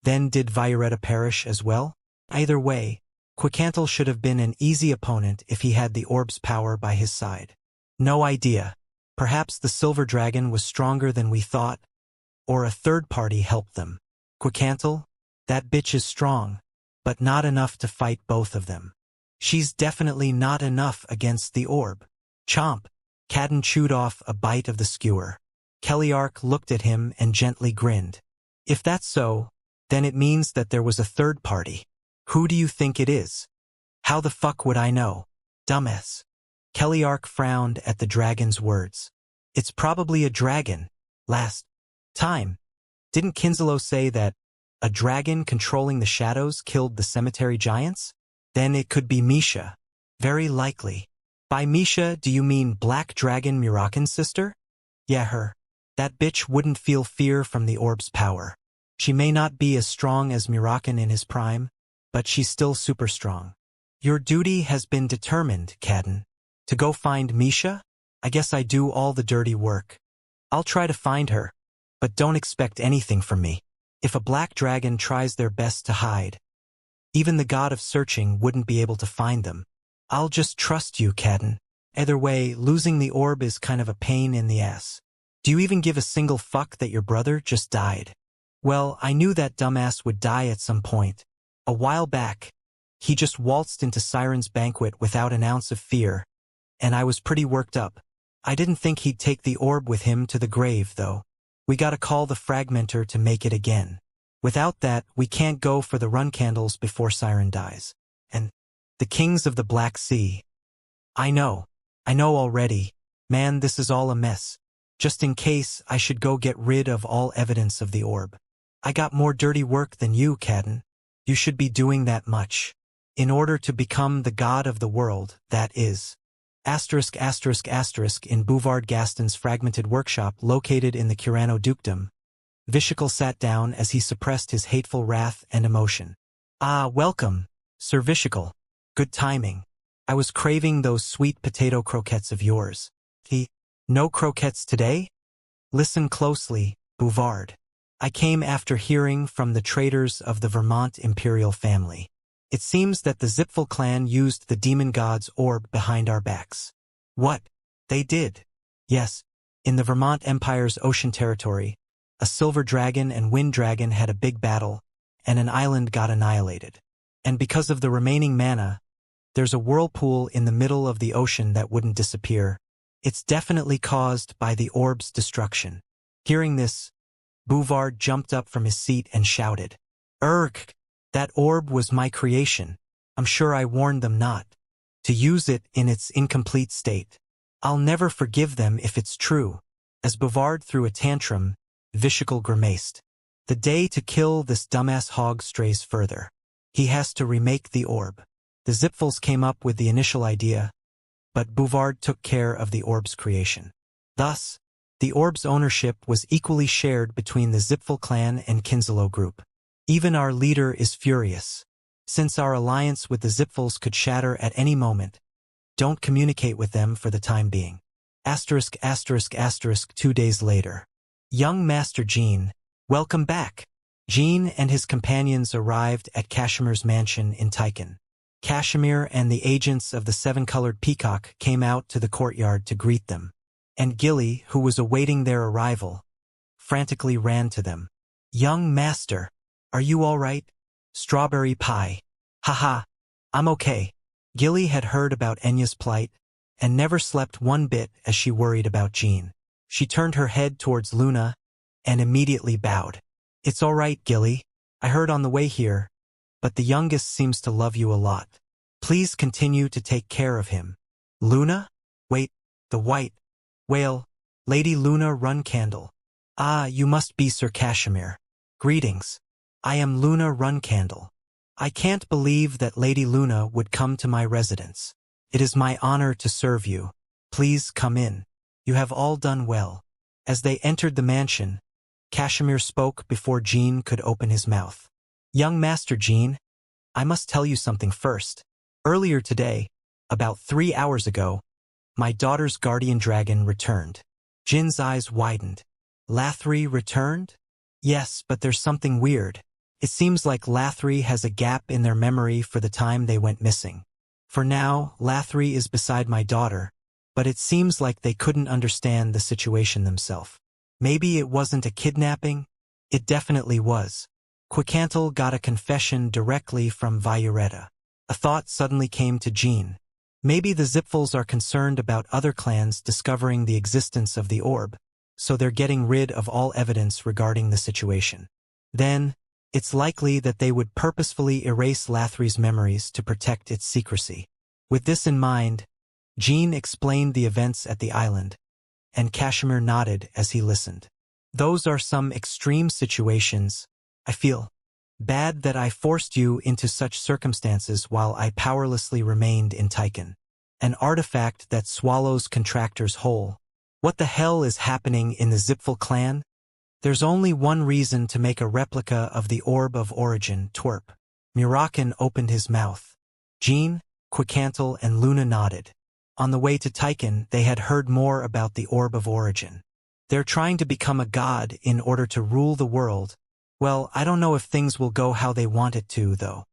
Then did Violetta perish as well? Either way, Quicantel should have been an easy opponent if he had the orb's power by his side. No idea. Perhaps the silver dragon was stronger than we thought, or a third party helped them. Quicantel? That bitch is strong, but not enough to fight both of them. She's definitely not enough against the orb. Chomp! Kadin chewed off a bite of the skewer. Keliark looked at him and gently grinned. If that's so, then it means that there was a third party. Who do you think it is? How the fuck would I know? Dumbass. Keliark frowned at the dragon's words. It's probably a dragon. Last time. Didn't Kinselo say that a dragon controlling the shadows killed the cemetery giants? Then it could be Misha. Very likely. By Misha, do you mean Black Dragon Muraken's sister? Yeah, her. That bitch wouldn't feel fear from the orb's power. She may not be as strong as Muraken in his prime, but she's still super strong. Your duty has been determined, Kadin. To go find Misha? I guess I do all the dirty work. I'll try to find her, but don't expect anything from me. If a black dragon tries their best to hide, even the god of searching wouldn't be able to find them. I'll just trust you, Kadin. Either way, losing the orb is kind of a pain in the ass. Do you even give a single fuck that your brother just died? Well, I knew that dumbass would die at some point. A while back, he just waltzed into Siren's banquet without an ounce of fear, and I was pretty worked up. I didn't think he'd take the orb with him to the grave, though. We gotta call the fragmenter to make it again. Without that, we can't go for the run candles before Siren dies. And the kings of the Black Sea. I know already. Man, this is all a mess. Just in case, I should go get rid of all evidence of the orb. I got more dirty work than you, Kadin. You should be doing that much. In order to become the god of the world, that is. ****** in Bouvard Gaston's fragmented workshop located in the Curano dukedom, Vishical sat down as he suppressed his hateful wrath and emotion. Ah, welcome, Sir Vishical. Good timing. I was craving those sweet potato croquettes of yours. No croquettes today? Listen closely, Bouvard. I came after hearing from the traitors of the Vermont imperial family. It seems that the Zipfel clan used the demon god's orb behind our backs. What? They did? Yes. In the Vermont Empire's ocean territory, a silver dragon and wind dragon had a big battle, and an island got annihilated. And because of the remaining mana, there's a whirlpool in the middle of the ocean that wouldn't disappear. It's definitely caused by the orb's destruction. Hearing this, Bouvard jumped up from his seat and shouted, "Urgh! That orb was my creation. I'm sure I warned them not to use it in its incomplete state. I'll never forgive them if it's true." As Bouvard threw a tantrum, Vishical grimaced. The day to kill this dumbass hog strays further. He has to remake the orb. The Zipfels came up with the initial idea, but Bouvard took care of the orb's creation. Thus, the orb's ownership was equally shared between the Zipfel clan and Kinselo group. Even our leader is furious. Since our alliance with the Zipfels could shatter at any moment, don't communicate with them for the time being. ******. 2 days later. Young Master Jean, welcome back. Jean and his companions arrived at Cashimir's mansion in Tychon. Kashimir and the agents of the Seven-Colored Peacock came out to the courtyard to greet them, and Gilly, who was awaiting their arrival, frantically ran to them. "Young Master, are you all right? Strawberry pie. Haha, I'm okay." Gilly had heard about Enya's plight, and never slept one bit as she worried about Jean. She turned her head towards Luna, and immediately bowed. "It's all right, Gilly. I heard on the way here, but the youngest seems to love you a lot. Please continue to take care of him." "Luna? Wait, the white whale, Lady Luna Runcandle. Ah, you must be Sir Kashimir. Greetings. I am Luna Runcandle. I can't believe that Lady Luna would come to my residence. It is my honor to serve you. Please come in. You have all done well." As they entered the mansion, Kashimir spoke before Jean could open his mouth. "Young Master Jean, I must tell you something first. Earlier today, about 3 hours ago, my daughter's guardian dragon returned." Jin's eyes widened. "Lathri returned?" "Yes, but there's something weird. It seems like Lathri has a gap in their memory for the time they went missing. For now, Lathri is beside my daughter, but it seems like they couldn't understand the situation themselves. Maybe it wasn't a kidnapping? It definitely was. Quicantle got a confession directly from Violetta." A thought suddenly came to Jean. Maybe the Zipfels are concerned about other clans discovering the existence of the orb, so they're getting rid of all evidence regarding the situation. Then, it's likely that they would purposefully erase Lathri's memories to protect its secrecy. With this in mind, Jean explained the events at the island, and Kashimir nodded as he listened. "Those are some extreme situations. I feel bad that I forced you into such circumstances while I powerlessly remained in Tychon. An artifact that swallows contractors whole. What the hell is happening in the Zipfel clan? There's only one reason to make a replica of the Orb of Origin, twerp." Murakin opened his mouth. Jean, Quicantle, and Luna nodded. On the way to Tychon, they had heard more about the Orb of Origin. They're trying to become a god in order to rule the world. Well, I don't know if things will go how they want it to, though.